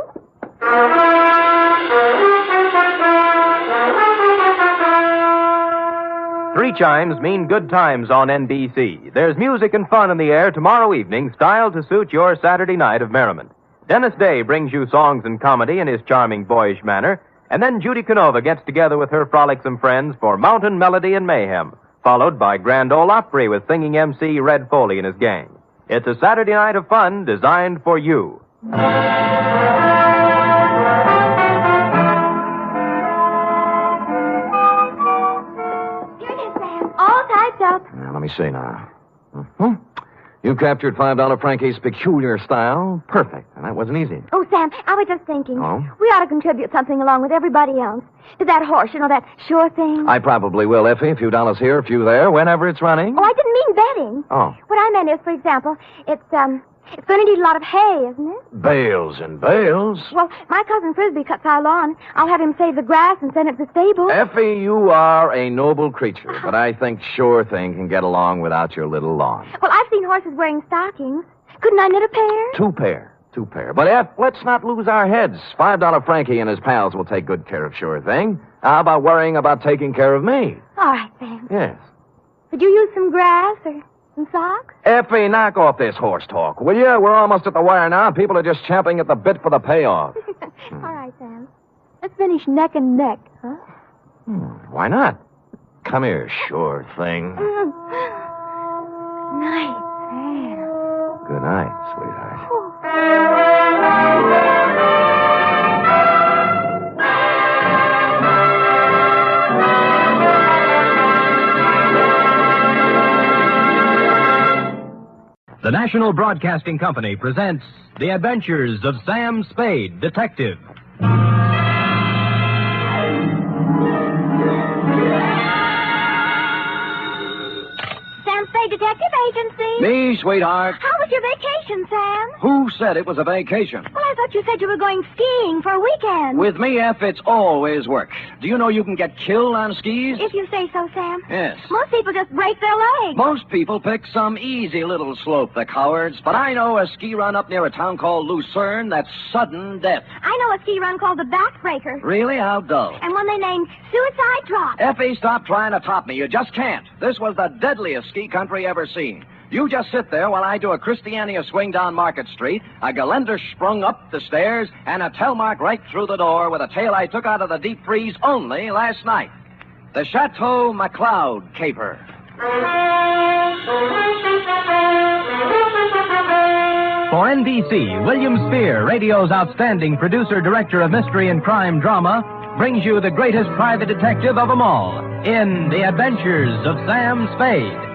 Three chimes mean good times on NBC. There's music and fun in the air tomorrow evening, styled to suit your Saturday night of merriment. Dennis Day brings you songs and comedy in his charming, boyish manner, and then Judy Canova gets together with her frolicsome friends for Mountain Melody and Mayhem, followed by Grand Ole Opry with singing MC Red Foley and his gang. It's a Saturday night of fun designed for you. All typed up. Now, let me see now. You captured $5 Frankie's peculiar style. Perfect. And that wasn't easy. Oh, Sam, I was just thinking. Oh? We ought to contribute something along with everybody else. To that horse, that Sure Thing. I probably will, Effie. A few dollars here, a few there, whenever it's running. Oh, I didn't mean betting. Oh. What I meant is, for example, it's going to need a lot of hay, isn't it? Bales and bales. Well, my cousin Frisbee cuts our lawn. I'll have him save the grass and send it to the stable. Effie, you are a noble creature, but I think Sure Thing can get along without your little lawn. Well, I've seen horses wearing stockings. Couldn't I knit a pair? Two pair. But, Eff, let's not lose our heads. $5 Frankie and his pals will take good care of Sure Thing. How about worrying about taking care of me? All right, Sam. Yes. Could you use some grass or some socks? Effie, knock off this horse talk, will you? We're almost at the wire now. People are just champing at the bit for the payoff. All right, Sam. Let's finish neck and neck, huh? Why not? Come here, Sure Thing. Night, Sam. Good night, sweetheart. The National Broadcasting Company presents The Adventures of Sam Spade, Detective. Sam Spade Detective Agency. Me, sweetheart. How was your vacation, Sam? Who said it was a vacation? Well, I thought you said you were going skiing for a weekend. With me, F, it's always work. Do you know you can get killed on skis? If you say so, Sam. Yes. Most people just break their legs. Most people pick some easy little slope, the cowards. But I know a ski run up near a town called Lucerne that's sudden death. I know a ski run called the Backbreaker. Really? How dull. And one they named Suicide Drop. Effie, stop trying to top me. You just can't. This was the deadliest ski country ever seen. You just sit there while I do a Christiania swing down Market Street, a Geländer sprung up the stairs, and a Telmark right through the door with a tail I took out of the deep freeze only last night. The Chateau McCloud caper. For NBC, William Spear, radio's outstanding producer-director of mystery and crime drama, brings you the greatest private detective of them all in The Adventures of Sam Spade.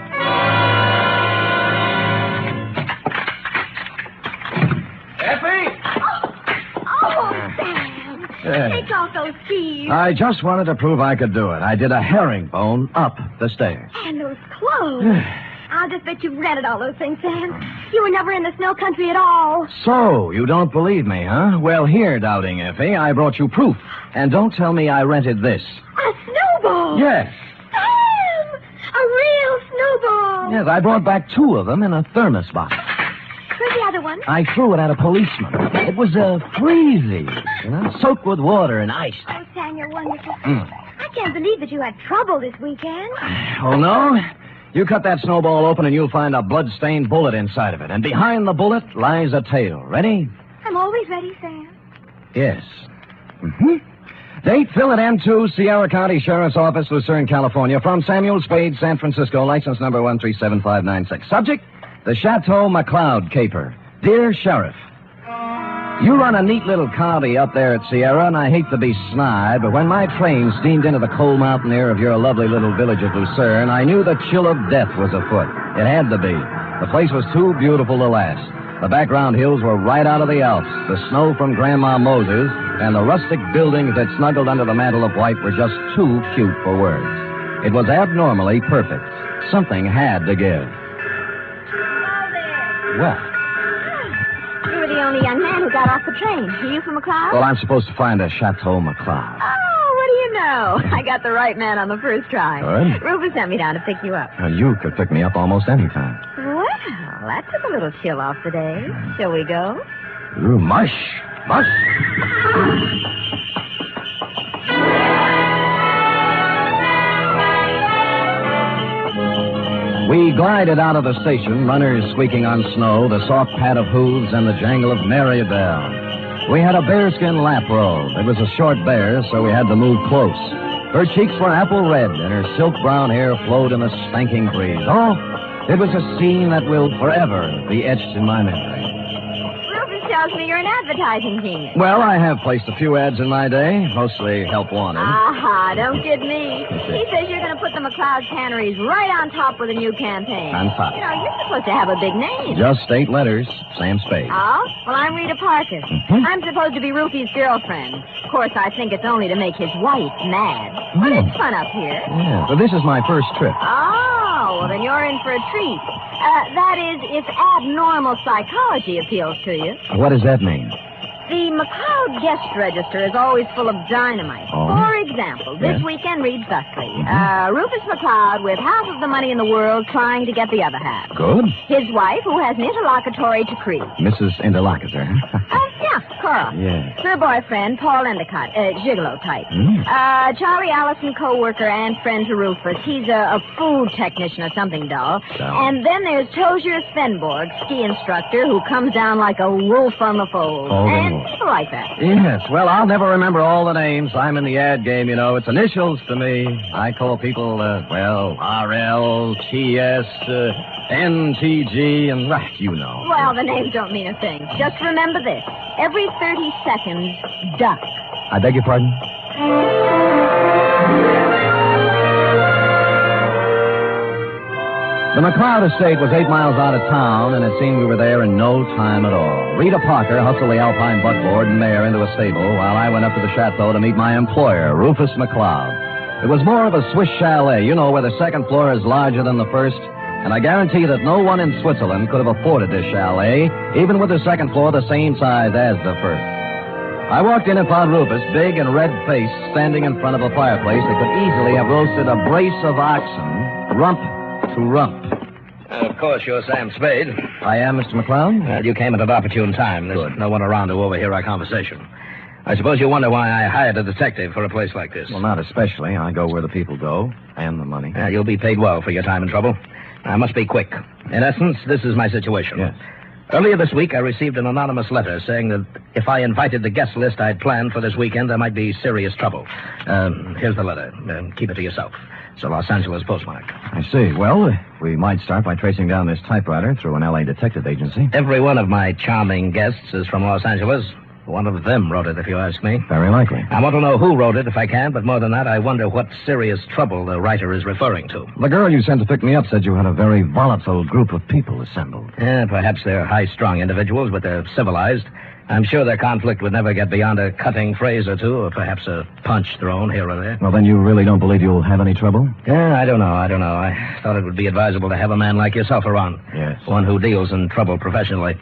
Take off those skis. I just wanted to prove I could do it. I did a herringbone up the stairs. And those clothes. I'll just bet you've rented all those things, Sam. You were never in the snow country at all. So, you don't believe me, huh? Well, here, Doubting Effie, I brought you proof. And don't tell me I rented this. A snowball. Yes. Sam! A real snowball. Yes, I brought back 2 of them in a thermos box. Where's the other one? I threw it at a policeman. It was freezy, soaked with water and ice. Oh, Sam, you're wonderful. I can't believe that you had trouble this weekend. Oh, no? You cut that snowball open and you'll find a blood-stained bullet inside of it. And behind the bullet lies a tail. Ready? I'm always ready, Sam. Yes. Date, fill it M2, Sierra County Sheriff's Office, Lucerne, California. From Samuel Spade, San Francisco, license number 137596. Subject, the Chateau McCloud caper. Dear Sheriff, you run a neat little county up there at Sierra, and I hate to be snide, but when my train steamed into the cold mountain air of your lovely little village of Lucerne, I knew the chill of death was afoot. It had to be. The place was too beautiful to last. The background hills were right out of the Alps. The snow from Grandma Moses and the rustic buildings that snuggled under the mantle of white were just too cute for words. It was abnormally perfect. Something had to give. Well, you were the only young man who got off the train. Are you from McCloud? Well, I'm supposed to find a Chateau McCloud. Oh, what do you know? I got the right man on the first try. Good. Rufus sent me down to pick you up. You could pick me up almost any time. Well, that took a little chill off the day. Shall we go? Ooh, mush. Mush. We glided out of the station, runners squeaking on snow, the soft pad of hooves, and the jangle of merry bells. We had a bearskin lap robe. It was a short bear, so we had to move close. Her cheeks were apple red, and her silk brown hair flowed in the stanking breeze. Oh, it was a scene that will forever be etched in my memory. Rufus tells me you're an advertising genius. Well, I have placed a few ads in my day, mostly help wanted. Aha, don't kid me. He says you're going to put the McCloud canneries right on top with a new campaign. On top. You know, you're supposed to have a big name. Just 8 letters, Sam Spade. Oh? Well, I'm Rita Parker. I'm supposed to be Rufy's girlfriend. Of course, I think it's only to make his wife mad. But it's fun up here. Yeah, but this is my first trip. Oh, well, then you're in for a treat. That is, if abnormal psychology appeals to you. What does that mean? The McCloud guest register is always full of dynamite. Oh? For example, this Yeah. weekend reads thusly. Rufus McCloud with half of the money in the world trying to get the other half. Good. His wife, who has an interlocutory decree. Mrs. Interlocutor. Yeah, Cora. Yes. Her boyfriend, Paul Endicott, gigolo type. Charlie Allison, co-worker and friend to Rufus. He's a food technician or something dull. So? And then there's Tozier Svenborg, ski instructor, who comes down like a wolf on the fold. Oh, the and wolf. people like that. Yes, well, I'll never remember all the names. I'm in the ad game, you know. It's initials to me. I call people, RL, TS, NTG, and, you know. Well, the names don't mean a thing. Just remember this. Every 30 seconds, duck. I beg your pardon? The McCloud estate was 8 miles out of town, and it seemed we were there in no time at all. Rita Parker hustled the Alpine buckboard and mare into a stable while I went up to the Chateau to meet my employer, Rufus McCloud. It was more of a Swiss chalet, you know, where the second floor is larger than the first, And I guarantee that no one in Switzerland could have afforded this chalet, even with the second floor the same size as the first. I walked in and found Rufus, big and red-faced, standing in front of a fireplace that could easily have roasted a brace of oxen, rump to rump. Of course, you're Sam Spade. I am, Mr. McCloud. Well, you came at an opportune time. There's no one around to overhear our conversation. I suppose you wonder why I hired a detective for a place like this. Well, not especially. I go where the people go, and the money. You'll be paid well for your time and trouble. I must be quick. In essence, this is my situation. Yes. Earlier this week, I received an anonymous letter saying that if I invited the guest list I'd planned for this weekend, there might be serious trouble. Here's the letter. Keep it to yourself. It's a Los Angeles postmark. I see. Well, we might start by tracing down this typewriter through an L.A. detective agency. Every one of my charming guests is from Los Angeles. One of them wrote it, if you ask me. Very likely. I want to know who wrote it, if I can, but more than that, I wonder what serious trouble the writer is referring to. The girl you sent to pick me up said you had a very volatile group of people assembled. Perhaps they're high-strung individuals, but they're civilized. I'm sure their conflict would never get beyond a cutting phrase or two, or perhaps a punch thrown here or there. Well, then you really don't believe you'll have any trouble? I don't know. I thought it would be advisable to have a man like yourself around. Yes. One who deals in trouble professionally.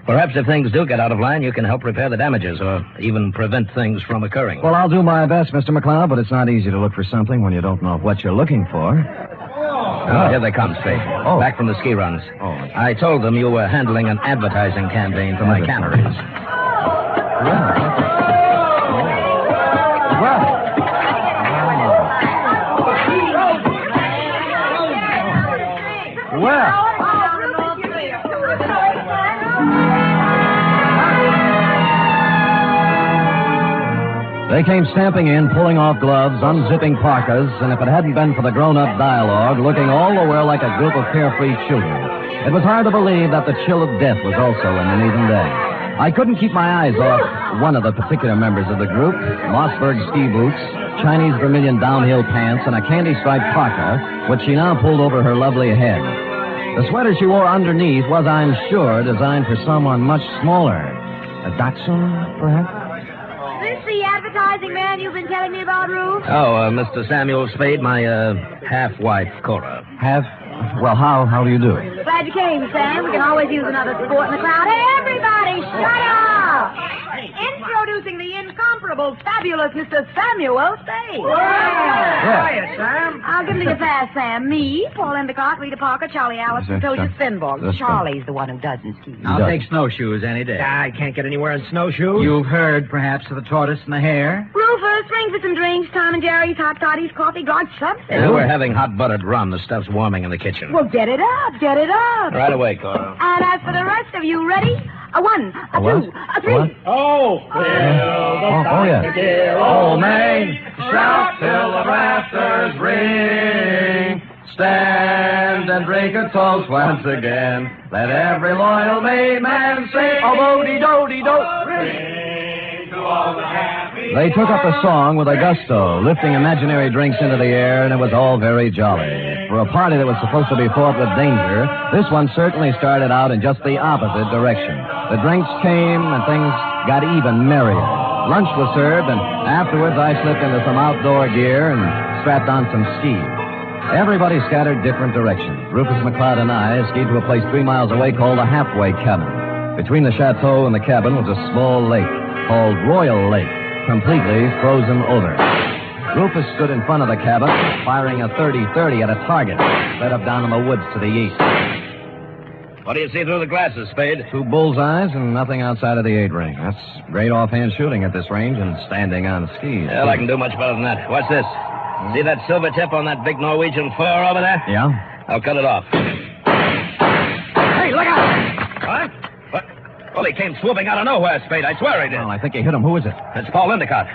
Perhaps if things do get out of line, you can help repair the damages or even prevent things from occurring. Well, I'll do my best, Mr. McCloud, but it's not easy to look for something when you don't know what you're looking for. Oh, here they come, Spade. Oh. Back from the ski runs. Oh. I told them you were handling an advertising campaign for my canneries. Well. They came stamping in, pulling off gloves, unzipping parkas, and if it hadn't been for the grown-up dialogue, looking all the while like a group of carefree children, it was hard to believe that the chill of death was also in an even day. I couldn't keep my eyes off one of the particular members of the group, Mossberg ski boots, Chinese vermilion downhill pants, and a candy-striped parka, which she now pulled over her lovely head. The sweater she wore underneath was, I'm sure, designed for someone much smaller. A Dachshund, perhaps? This the advertising man you've been telling me about, Ruth? Oh, Mr. Samuel Spade, my half-wife, Cora. Well, how do you do? Glad you came, Sam. We can always use another sport in the crowd. Hey, everybody, shut up! Introducing the incomparable, fabulous Mr. Samuel Spade. Hiya, Sam. I'll give him to you fast, Sam. Me, Paul Endicott, Rita Parker, Charlie Allison, Toja Svenborg. Charlie's the one who doesn't ski. I'll take snowshoes any day. I can't get anywhere in snowshoes. You've heard, perhaps, of the tortoise and the hare? Rufus, ring for some drinks. Tom and Jerry's, hot toddies, coffee, God, something. We're having hot buttered rum. The stuff's warming in the kitchen. Well, get it up, get it up. Right away, Cora. And as for the rest of you, ready? A one, a two, a three. Oh, yeah. Old Main, shout till the rafters ring. Stand and drink a toast once again. Let every loyal Maine man sing. Oh, do-de-do-de-do. They took up the song with a gusto, lifting imaginary drinks into the air, and it was all very jolly. For a party that was supposed to be fraught with danger, this one certainly started out in just the opposite direction. The drinks came, and things got even merrier. Lunch was served, and afterwards I slipped into some outdoor gear and strapped on some skis. Everybody scattered different directions. Rufus McCloud and I skied to a place 3 miles away called the Halfway Cabin. Between the chateau and the cabin was a small lake called Royal Lake, completely frozen over. Rufus stood in front of the cabin, firing a .30-30 at a target set up down in the woods to the east. What do you see through the glasses, Spade? 2 bullseyes and nothing outside of the 8-ring. That's great offhand shooting at this range and standing on skis. Well, I can do much better than that. What's this? See that silver tip on that big Norwegian fur over there? Yeah? I'll cut it off. Hey, look out! What? Well, he came swooping out of nowhere, Spade. I swear he did. Well, I think he hit him. Who is it? It's Paul Endicott.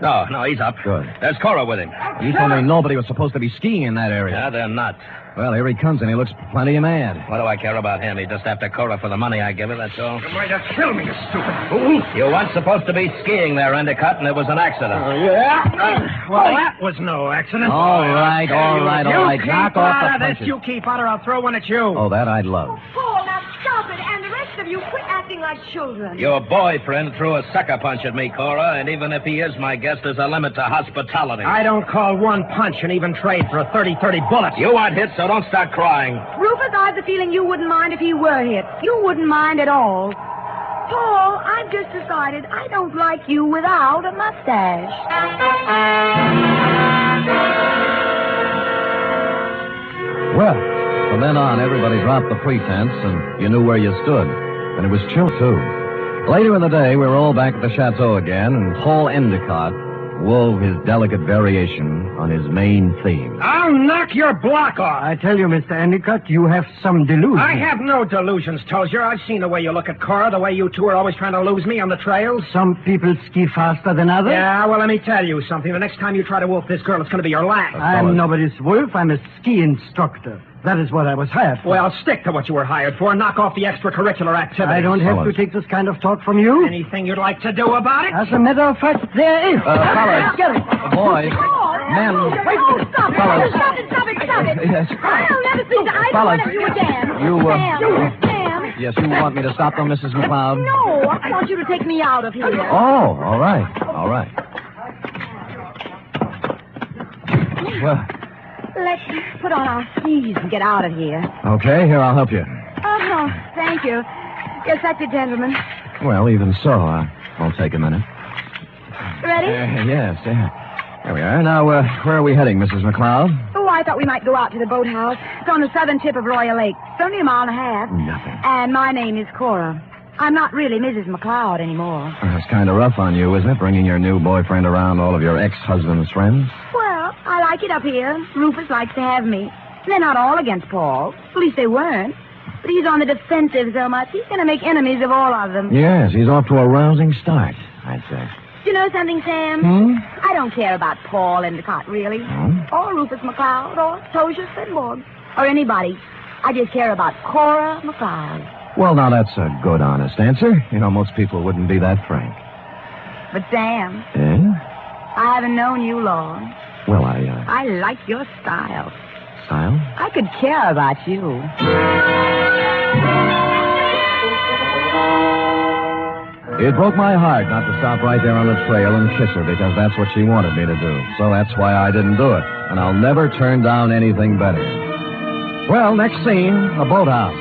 No, he's up. Good. There's Cora with him. You told me nobody was supposed to be skiing in that area. Yeah, they're not. Well, here he comes, and he looks plenty mad. What do I care about him? He's just after Cora for the money I give her, that's all. You might have killed me, you stupid fool. You weren't supposed to be skiing there, Endicott, and it was an accident. Yeah? Well, that was no accident. All right. Knock off the punches. You keep out or I'll throw one at you. Oh, that I'd love. Paul, now stop it. And the rest of you quit acting like children? Your boyfriend threw a sucker punch at me, Cora, and even if he is my guest, there's a limit to hospitality. I don't call one punch an even trade for a 30-30 bullet. You aren't hit, so don't start crying. Rufus, I have the feeling you wouldn't mind if he were hit. You wouldn't mind at all. Paul, I've just decided I don't like you without a mustache. Well, from then on, everybody dropped the pretense, and you knew where you stood. And it was chill, too. Later in the day, we were all back at the Chateau again, and Paul Endicott wove his delicate variation on his main theme. I'll knock your block off. I tell you, Mr. Endicott, you have some delusions. I have no delusions, Tozier. I've seen the way you look at Cora, the way you two are always trying to lose me on the trails. Some people ski faster than others. Yeah, well, let me tell you something. The next time you try to wolf this girl, it's going to be your last. I'm nobody's wolf. I'm a ski instructor. That is what I was hired for. Well, stick to what you were hired for and knock off the extracurriculaar activities. I don't have to take this kind of talk from you. Anything you'd like to do about it? As a matter of fact, there is. Fellas. Get it. Boys. Men. Wait a minute. Stop Fellas. Stop it. Yes. I'll never see the either one of you again. Sam. Yes, you want me to stop them, Mrs. McCloud? No, I want you to take me out of here. Oh, all right. All right. Well, Let's put on our skis and get out of here. okay, here, I'll help you. Oh, thank you. Yes, that's it, gentlemen. Well, even so, I'll take a minute. Ready? Yes. There we are. Now, where are we heading, Mrs. McCloud? Oh, I thought we might go out to the boathouse. It's on the southern tip of Royal Lake. It's only a mile and a half. Nothing. And my name is Cora. I'm not really Mrs. McCloud anymore. That's kind of rough on you, isn't it, bringing your new boyfriend around all of your ex-husband's friends? Well, I like it up here. Rufus likes to have me. They're not all against Paul. At least they weren't. But he's on the defensive so much, he's going to make enemies of all of them. Yes, he's off to a rousing start, I'd say. Do you know something, Sam? I don't care about Paul Endicott, really. Or Rufus McCloud, or Tozier Finborg, or anybody. I just care about Cora McCloud. Well, now, that's a good, honest answer. You know, most people wouldn't be that frank. But, Sam, Yeah? I haven't known you long. Well, I like your style. Style? I could care about you. It broke my heart not to stop right there on the trail and kiss her because that's what she wanted me to do. So that's why I didn't do it. And I'll never turn down anything better. Well, next scene, the boathouse.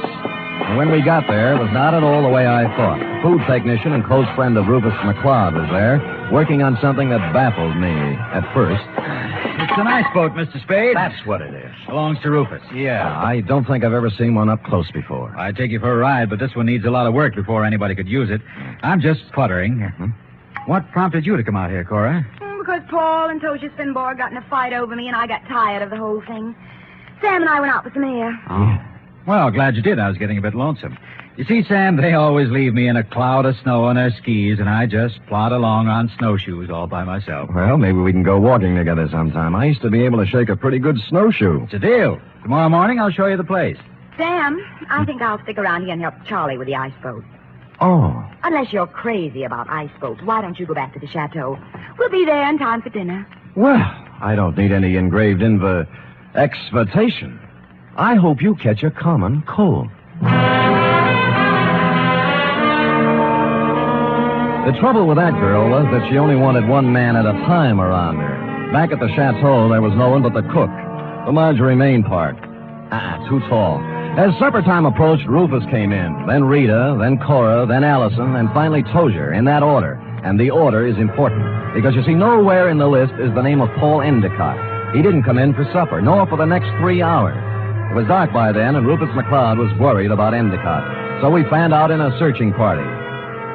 And when we got there, it was not at all the way I thought. The food technician and close friend of Rufus McCloud was there, working on something that baffled me at first. It's an ice boat, Mr. Spade. That's what it is. Belongs to Rufus. Yeah, I don't think I've ever seen one up close before. I'd take you for a ride, but this one needs a lot of work before anybody could use it. I'm just puttering. What prompted you to come out here, Cora? Because Paul and Tozier Finborg got in a fight over me, and I got tired of the whole thing. Sam and I went out for some air. Oh. Well, glad you did. I was getting a bit lonesome. You see, Sam, they always leave me in a cloud of snow on their skis, and I just plod along on snowshoes all by myself. Well, maybe we can go walking together sometime. I used to be able to shake a pretty good snowshoe. It's a deal. Tomorrow morning, I'll show you the place. Sam, I think I'll stick around here and help Charlie with the ice boat. Oh. Unless you're crazy about ice boats, why don't you go back to the chateau? We'll be there in time for dinner. Well, I don't need any engraved exvitation. I hope you catch a common cold. The trouble with that girl was that she only wanted one man at a time around her. Back at the chateau, there was no one but the cook, the Marjorie Main part. Too tall. As supper time approached, Rufus came in, then Rita, then Cora, then Allison, and finally Tozier, in that order. And the order is important, because you see, nowhere in the list is the name of Paul Endicott. He didn't come in for supper, nor for the next 3 hours. It was dark by then, and Rufus McCloud was worried about Endicott. So we fanned out in a searching party.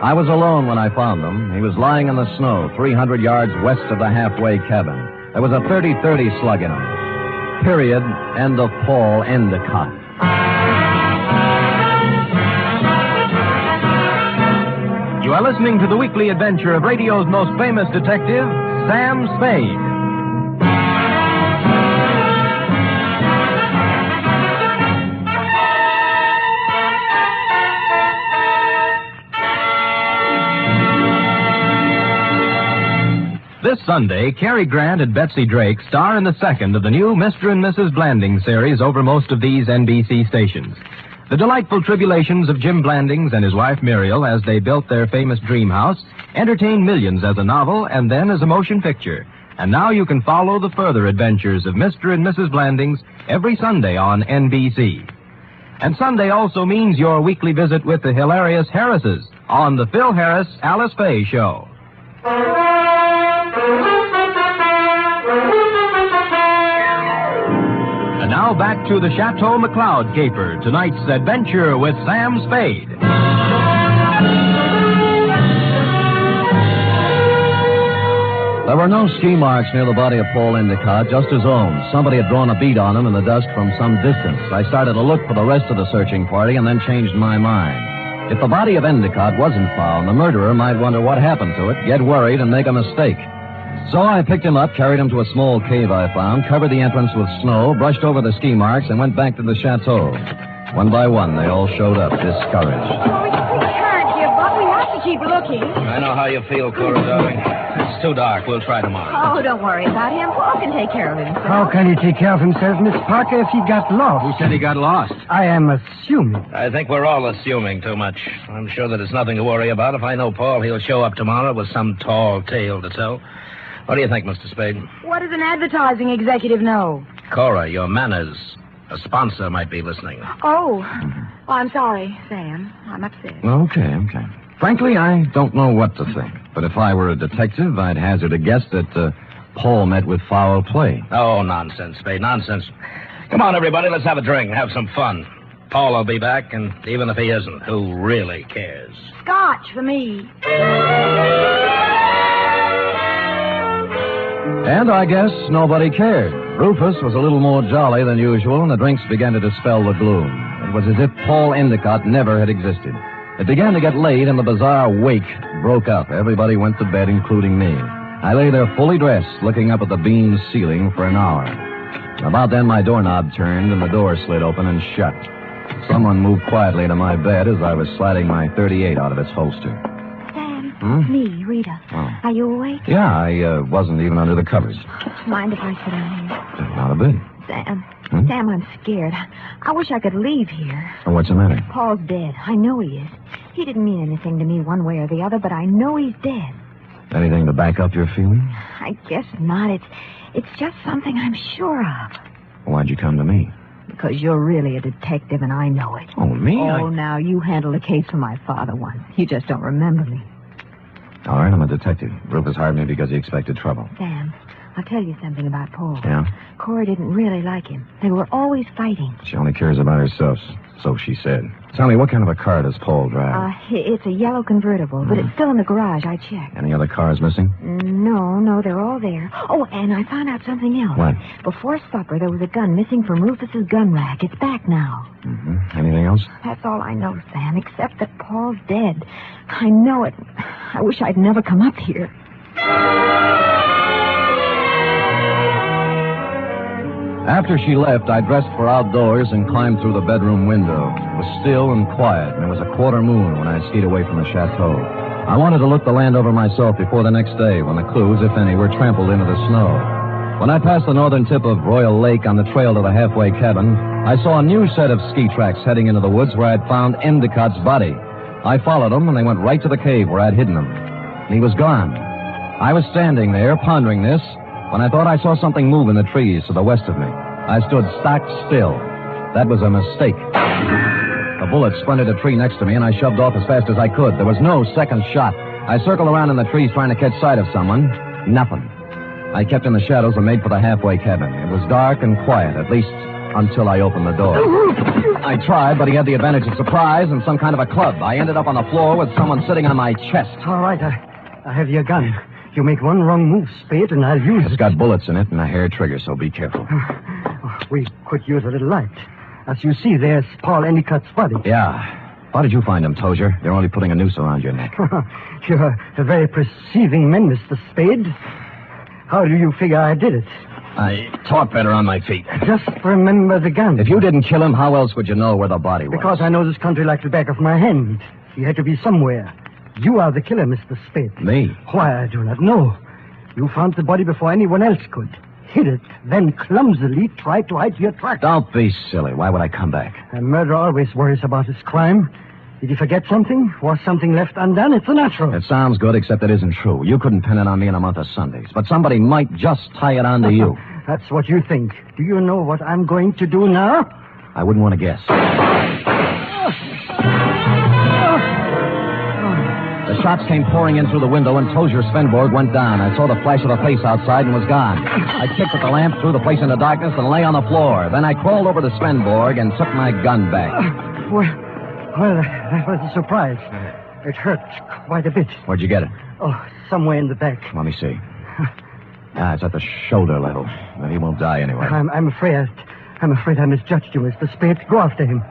I was alone when I found him. He was lying in the snow, 300 yards west of the halfway cabin. There was a 30-30 slug in him. Period. End of Paul Endicott. You are listening to the weekly adventure of radio's most famous detective, Sam Spade. This Sunday, Cary Grant and Betsy Drake star in the second of the new Mr. and Mrs. Blanding series over most of these NBC stations. The delightful tribulations of Jim Blandings and his wife Muriel as they built their famous dream house entertained millions as a novel and then as a motion picture. And now you can follow the further adventures of Mr. and Mrs. Blandings every Sunday on NBC. And Sunday also means your weekly visit with the hilarious Harrises on the Phil Harris Alice Faye Show. And now back to the Chateau McCloud caper, tonight's adventure with Sam Spade. There were no ski marks near the body of Paul Endicott, just his own. Somebody had drawn a bead on him in the dust from some distance. I started to look for the rest of the searching party and then changed my mind. If the body of Endicott wasn't found, the murderer might wonder what happened to it, get worried, and make a mistake. So I picked him up, carried him to a small cave I found, covered the entrance with snow, brushed over the ski marks, and went back to the chateau. One by one, they all showed up, discouraged. Oh, we can't give up. We have to keep looking. I know how you feel, Cora, darling. It's too dark. We'll try tomorrow. Oh, don't worry about him. Paul can take care of himself. How can he take care of himself, Miss Parker, if he got lost? Who said he got lost? I am assuming. I think we're all assuming too much. I'm sure that it's nothing to worry about. If I know Paul, he'll show up tomorrow with some tall tale to tell. What do you think, Mr. Spade? What does an advertising executive know? Cora, your manners. A sponsor might be listening. Oh. Oh, I'm sorry, Sam. I'm upset. Okay. Frankly, I don't know what to think. But if I were a detective, I'd hazard a guess that Paul met with foul play. Oh, nonsense, Spade, nonsense. Come on, everybody, let's have a drink, have some fun. Paul will be back, and even if he isn't, who really cares? Scotch for me. And I guess nobody cared. Rufus was a little more jolly than usual, and the drinks began to dispel the gloom. It was as if Paul Endicott never had existed. It began to get late, and the bizarre wake broke up. Everybody went to bed, including me. I lay there fully dressed, looking up at the beamed ceiling for an hour. About then, my doorknob turned, and the door slid open and shut. Someone moved quietly to my bed as I was sliding my .38 out of its holster. Sam, me, Rita. Oh. Are you awake? Yeah, I wasn't even under the covers. Mind if I sit down here? Not a bit. Sam, Sam, I'm scared. I wish I could leave here. Oh, what's the matter? Paul's dead. I know he is. He didn't mean anything to me one way or the other, but I know he's dead. Anything to back up your feeling? I guess not. It's just something I'm sure of. Why'd you come to me? Because you're really a detective, and I know it. Oh, me? Oh, now, you handled a case for my father once. You just don't remember me. All right, I'm a detective. Rufus hired me because he expected trouble. Sam, I'll tell you something about Paul. Yeah? Cora didn't really like him. They were always fighting. She only cares about herself, so she said. Tell me, what kind of a car does Paul drive? It's a yellow convertible, but it's still in the garage. I checked. Any other cars missing? No, they're all there. Oh, and I found out something else. What? Before supper, there was a gun missing from Rufus's gun rack. It's back now. Mm-hmm. Anything else? That's all I know, Sam, except that Paul's dead. I know it. I wish I'd never come up here. After she left, I dressed for outdoors and climbed through the bedroom window. It was still and quiet, and it was a quarter moon when I skied away from the chateau. I wanted to look the land over myself before the next day, when the clues, if any, were trampled into the snow. When I passed the northern tip of Royal Lake on the trail to the halfway cabin, I saw a new set of ski tracks heading into the woods where I'd found Endicott's body. I followed them, and they went right to the cave where I'd hidden him. And he was gone. I was standing there, pondering this, when I thought I saw something move in the trees to the west of me. I stood stock still. That was a mistake. A bullet splintered a tree next to me, and I shoved off as fast as I could. There was no second shot. I circled around in the trees trying to catch sight of someone. Nothing. I kept in the shadows and made for the halfway cabin. It was dark and quiet, at least until I opened the door. I tried, but he had the advantage of surprise and some kind of a club. I ended up on the floor with someone sitting on my chest. All right, I have your gun. You make one wrong move, Spade, and I'll use it. It's got bullets in it and a hair trigger, so be careful. We could use a little light. As you see, there's Paul Endicott's body. Yeah. How did you find him, Tozier? They're only putting a noose around your neck. You're a very perceiving man, Mr. Spade. How do you figure I did it? I talk better on my feet. Just remember the gun. If you didn't kill him, how else would you know where the body was? Because I know this country like the back of my hand. He had to be somewhere. You are the killer, Mr. Spade. Me? Why, I do not know. You found the body before anyone else could. hid it, then clumsily tried to hide your tracks. Don't be silly. Why would I come back? A murderer always worries about his crime. Did he forget something? Was something left undone? It's a natural. It sounds good, except it isn't true. You couldn't pin it on me in a month of Sundays, but somebody might just tie it on to you. That's what you think. Do you know what I'm going to do now? I wouldn't want to guess. The shots came pouring in through the window, and Tozier Svenborg went down. I saw the flash of a face outside and was gone. I kicked at the lamp, threw the place into darkness, and lay on the floor. Then I crawled over to Svenborg and took my gun back. Well, that was a surprise. It hurt quite a bit. Where'd you get it? Oh, somewhere in the back. Let me see. It's at the shoulder level. But he won't die anyway. I'm afraid I misjudged you, Mr. Spade. Go after him.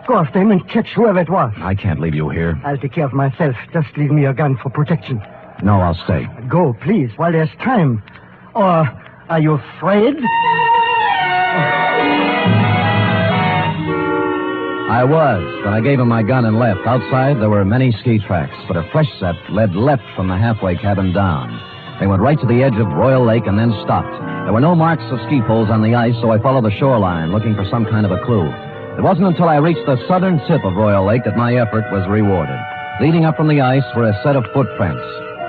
Go after him and catch whoever it was. I can't leave you here. I'll take care of myself. Just leave me your gun for protection. No, I'll stay. Go, please, while there's time. Or are you afraid? I was, but I gave him my gun and left. Outside, there were many ski tracks, but a fresh set led left from the halfway cabin down. They went right to the edge of Royal Lake and then stopped. There were no marks of ski poles on the ice, so I followed the shoreline, looking for some kind of a clue. It wasn't until I reached the southern tip of Royal Lake that my effort was rewarded. Leading up from the ice were a set of footprints,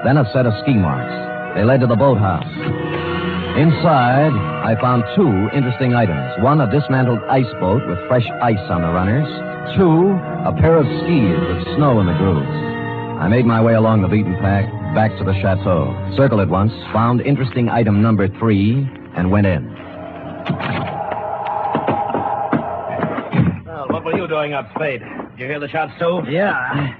then a set of ski marks. They led to the boathouse. Inside, I found two interesting items. One, a dismantled ice boat with fresh ice on the runners. Two, a pair of skis with snow in the grooves. I made my way along the beaten path back to the Chateau. Circled it once, found interesting item number 3, and went in. Well, what were you doing up, Spade? Did you hear the shots, too? Yeah.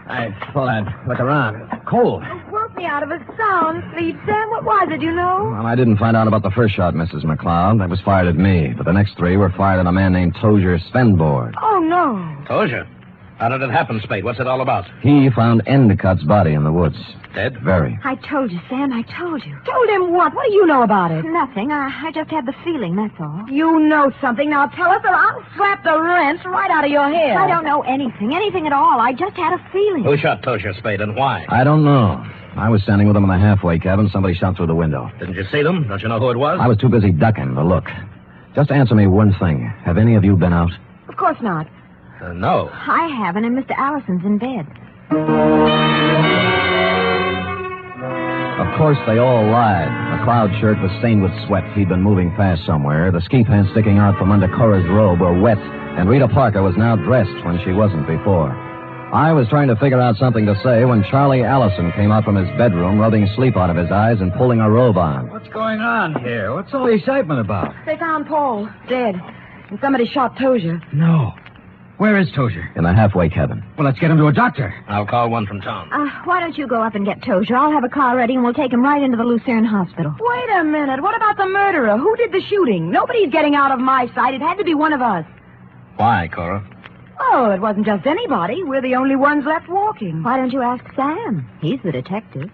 I thought I'd look around. Cold. Woke me out of a sound sleep, Sam. What was it, you know? Well, I didn't find out about the first shot, Mrs. McCloud. That was fired at me. But the next 3 were fired at a man named Tozier Svenborg. Oh, no. Tozier? How did it happen, Spade? What's it all about? He found Endicott's body in the woods. Dead? Very. I told you, Sam. I told you. Told him what? What do you know about it? Nothing. I just had the feeling, that's all. You know something. Now tell us or I'll slap the rents right out of your head. I don't know anything at all. I just had a feeling. Who shot Tozier, Spade, and why? I don't know. I was standing with them in the halfway cabin. Somebody shot through the window. Didn't you see them? Don't you know who it was? I was too busy ducking to look. Just answer me one thing. Have any of you been out? Of course not. No. I haven't, and Mr. Allison's in bed. Of course, they all lied. McCloud's shirt was stained with sweat. He'd been moving fast somewhere. The ski pants sticking out from under Cora's robe were wet, and Rita Parker was now dressed when she wasn't before. I was trying to figure out something to say when Charlie Allison came out from his bedroom, rubbing sleep out of his eyes and pulling a robe on. What's going on here? What's all the excitement about? They found Paul, dead. And somebody shot Tozier. No. Where is Tozier? In the halfway cabin. Well, let's get him to a doctor. I'll call one from town. Why don't you go up and get Tozier? I'll have a car ready, and we'll take him right into the Lucerne Hospital. Wait a minute. What about the murderer? Who did the shooting? Nobody's getting out of my sight. It had to be one of us. Why, Cora? Oh, it wasn't just anybody. We're the only ones left walking. Why don't you ask Sam? He's the detective.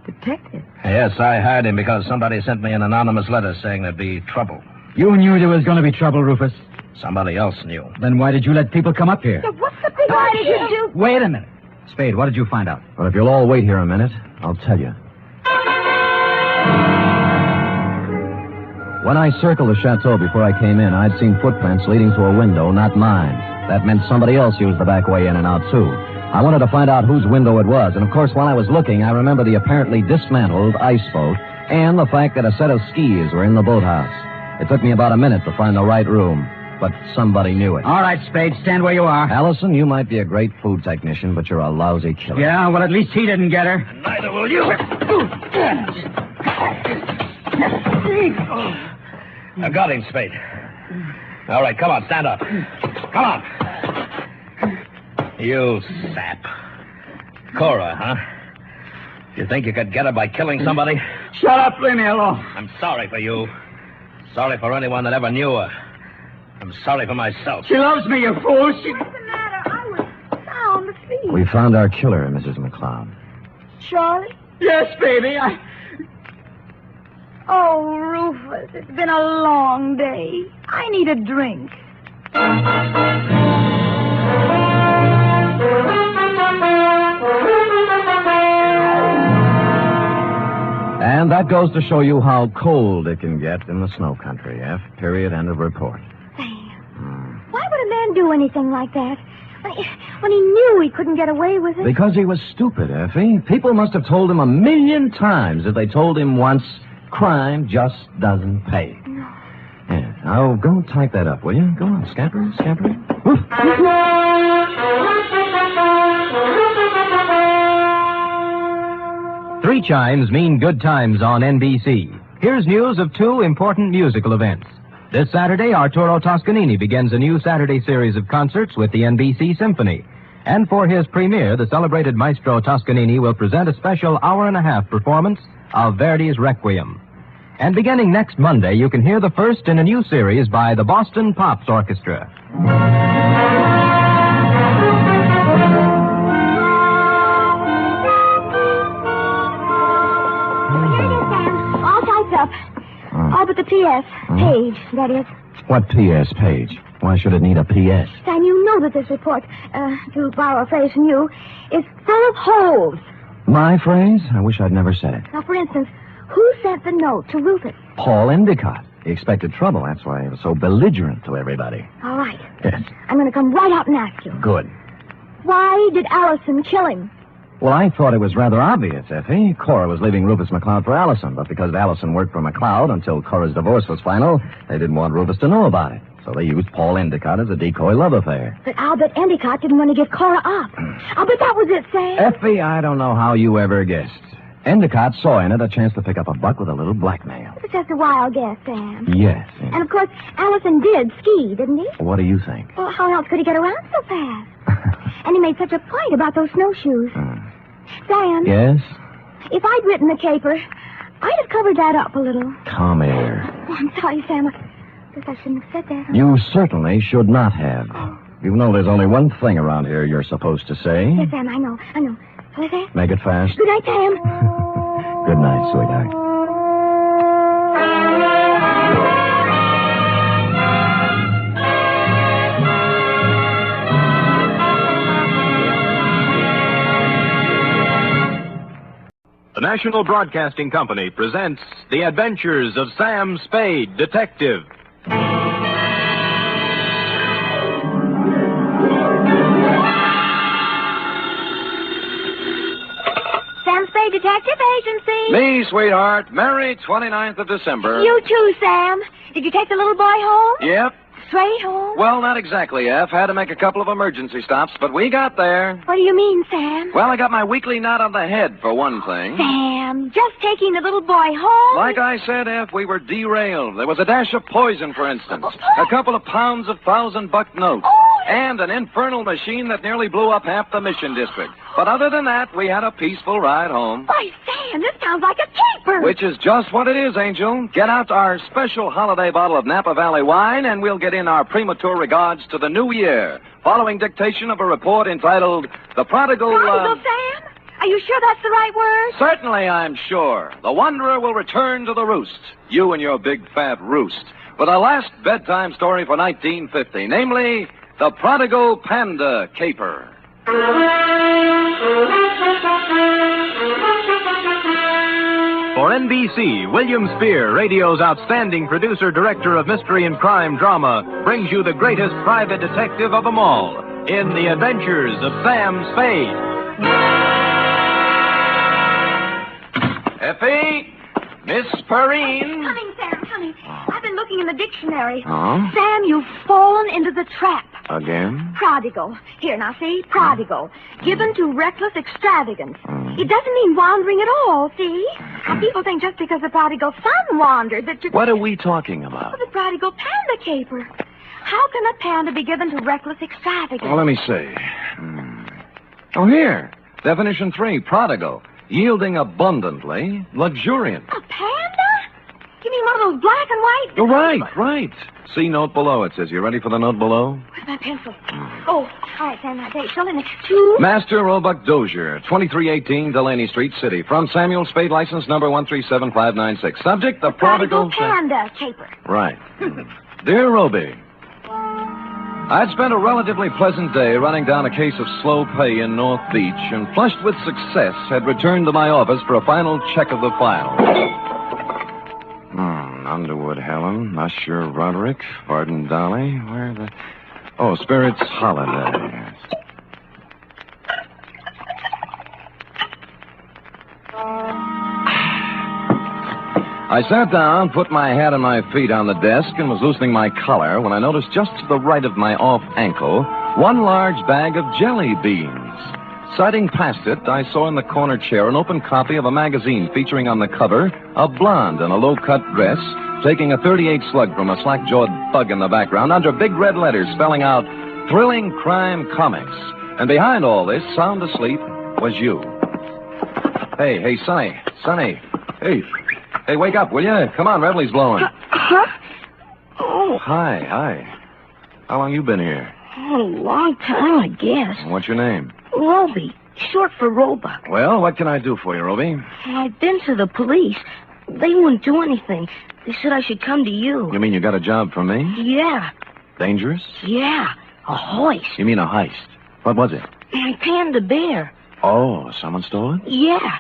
Detective? Yes, I hired him because somebody sent me an anonymous letter saying there'd be trouble. You knew there was going to be trouble, Rufus. Somebody else knew. Then why did you let people come up here? What's the big Why did you do... Wait a minute. Spade, what did you find out? Well, if you'll all wait here a minute, I'll tell you. When I circled the chateau before I came in, I'd seen footprints leading to a window, not mine. That meant somebody else used the back way in and out, too. I wanted to find out whose window it was, and of course, while I was looking, I remember the apparently dismantled ice boat and the fact that a set of skis were in the boathouse. It took me about a minute to find the right room, but somebody knew it. All right, Spade, stand where you are. Allison, you might be a great food technician, but you're a lousy killer. Yeah, well, at least he didn't get her. Neither will you. I got him, Spade. All right, come on, stand up. Come on. You sap. Cora, huh? You think you could get her by killing somebody? Shut up, leave me alone. I'm sorry for you. Sorry for anyone that ever knew her. I'm sorry for myself. She loves me, you fool. What's the matter? I was sound asleep. We found our killer, Mrs. McCloud. Charlie? Yes, baby, Oh, Rufus, it's been a long day. I need a drink. And that goes to show you how cold it can get in the snow country, F. Period. End of report. Why would a man do anything like that? When he knew he couldn't get away with it? Because he was stupid, Effie. People must have told him 1,000,000 times if they told him once, crime just doesn't pay. No. Yeah. Now, go type that up, will you? Go on, scamper. Woof. 3 chimes mean good times on NBC. Here's news of 2 important musical events. This Saturday, Arturo Toscanini begins a new Saturday series of concerts with the NBC Symphony. And for his premiere, the celebrated maestro Toscanini will present a special hour-and-a-half performance of Verdi's Requiem. And beginning next Monday, you can hear the first in a new series by the Boston Pops Orchestra. All typed up. All but the P.S. Page, that is. What P.S. page? Why should it need a P.S.? Sam, you know that this report, to borrow a phrase from you, is full of holes. My phrase? I wish I'd never said it. Now, for instance, who sent the note to Rufus? Paul Endicott. He expected trouble. That's why he was so belligerent to everybody. All right. Yes. I'm going to come right out and ask you. Good. Why did Allison kill him? Well, I thought it was rather obvious, Effie. Cora was leaving Rufus McCloud for Allison, but because Allison worked for McCloud until Cora's divorce was final, they didn't want Rufus to know about it. So they used Paul Endicott as a decoy love affair. But I'll bet Endicott didn't want to give Cora up. I'll bet that was it, Sam. Effie, I don't know how you ever guessed. Endicott saw in it a chance to pick up a buck with a little blackmail. It's just a wild guess, Sam. Yes. And, of course, Allison did ski, didn't he? What do you think? Well, how else could he get around so fast? And he made such a point about those snowshoes. Sam? Yes? If I'd written the caper, I'd have covered that up a little. Come here. Oh, I'm sorry, Sam. I guess I shouldn't have said that. You certainly should not have. You know there's only one thing around here you're supposed to say. Yes, Sam, I know. Shall I say it? Make it fast. Good night, Sam. Good night, sweetheart. The National Broadcasting Company presents The Adventures of Sam Spade, Detective. Sam Spade Detective Agency. Me, sweetheart. Merry 29th of December. You too, Sam. Did you take the little boy home? Yep. Straight home? Well, not exactly, F. Had to make a couple of emergency stops, but we got there. What do you mean, Sam? Well, I got my weekly knot on the head, for one thing. Sam, just taking the little boy home? Like I said, F, we were derailed. There was a dash of poison, for instance. A couple of pounds of $1,000 notes. And an infernal machine that nearly blew up half the Mission District. But other than that, we had a peaceful ride home. Why, Sam, this sounds like a caper. Which is just what it is, Angel. Get out our special holiday bottle of Napa Valley wine, and we'll get in our premature regards to the new year, following dictation of a report entitled The Prodigal... Prodigal, Sam? Are you sure that's the right word? Certainly, I'm sure. The Wanderer will return to the roost. You and your big fat roost. With a last bedtime story for 1950, namely... The Prodigal Panda Caper. For NBC, William Spear, radio's outstanding producer-director of mystery and crime drama, brings you the greatest private detective of them all in The Adventures of Sam Spade. Effie! Miss Perrine! Coming, Sam, coming. I've been looking in the dictionary. Huh? Sam, you've fallen into the trap. Again? Prodigal. Here, now, see? Prodigal. Given to reckless extravagance. It doesn't mean wandering at all, see? Now, people think just because the prodigal son wandered that you... What are we talking about? The prodigal panda caper. How can a panda be given to reckless extravagance? Well, let me see. Oh, here. Definition 3, prodigal. Yielding abundantly, luxuriant. A panda? You mean one of those black and white? Oh, right. See note below, it says. You ready for the note below? Where's my pencil? Oh, all right, Sam, that date. Fill in it. 2... Master Roebuck Dozier, 2318 Delaney Street, City. From Samuel Spade, license number 137596. Subject, the prodigal panda caper. Right. Dear Roby, I'd spent a relatively pleasant day running down a case of slow pay in North Beach and, flushed with success, had returned to my office for a final check of the file. Underwood Helen, Usher Roderick, Varden Dolly. Where the... Oh, Spirits Holiday. I sat down, put my hat and my feet on the desk, and was loosening my collar when I noticed just to the right of my off ankle one large bag of jelly beans. Sighting past it, I saw in the corner chair an open copy of a magazine featuring on the cover a blonde in a low-cut dress taking a .38 slug from a slack-jawed thug in the background under big red letters spelling out Thrilling Crime Comics. And behind all this, sound asleep, was you. Hey, Sonny. Hey, wake up, will you? Come on, Revelie's blowing. Huh? Oh. Hi. How long you been here? Oh, a long time, I guess. What's your name? Roby, short for Roebuck. Well, what can I do for you, Roby? I've been to the police. They wouldn't do anything. They said I should come to you. You mean you got a job for me? Yeah. Dangerous? Yeah, a hoist. You mean a heist? What was it? My Panda bear. Oh, someone stole it? Yeah.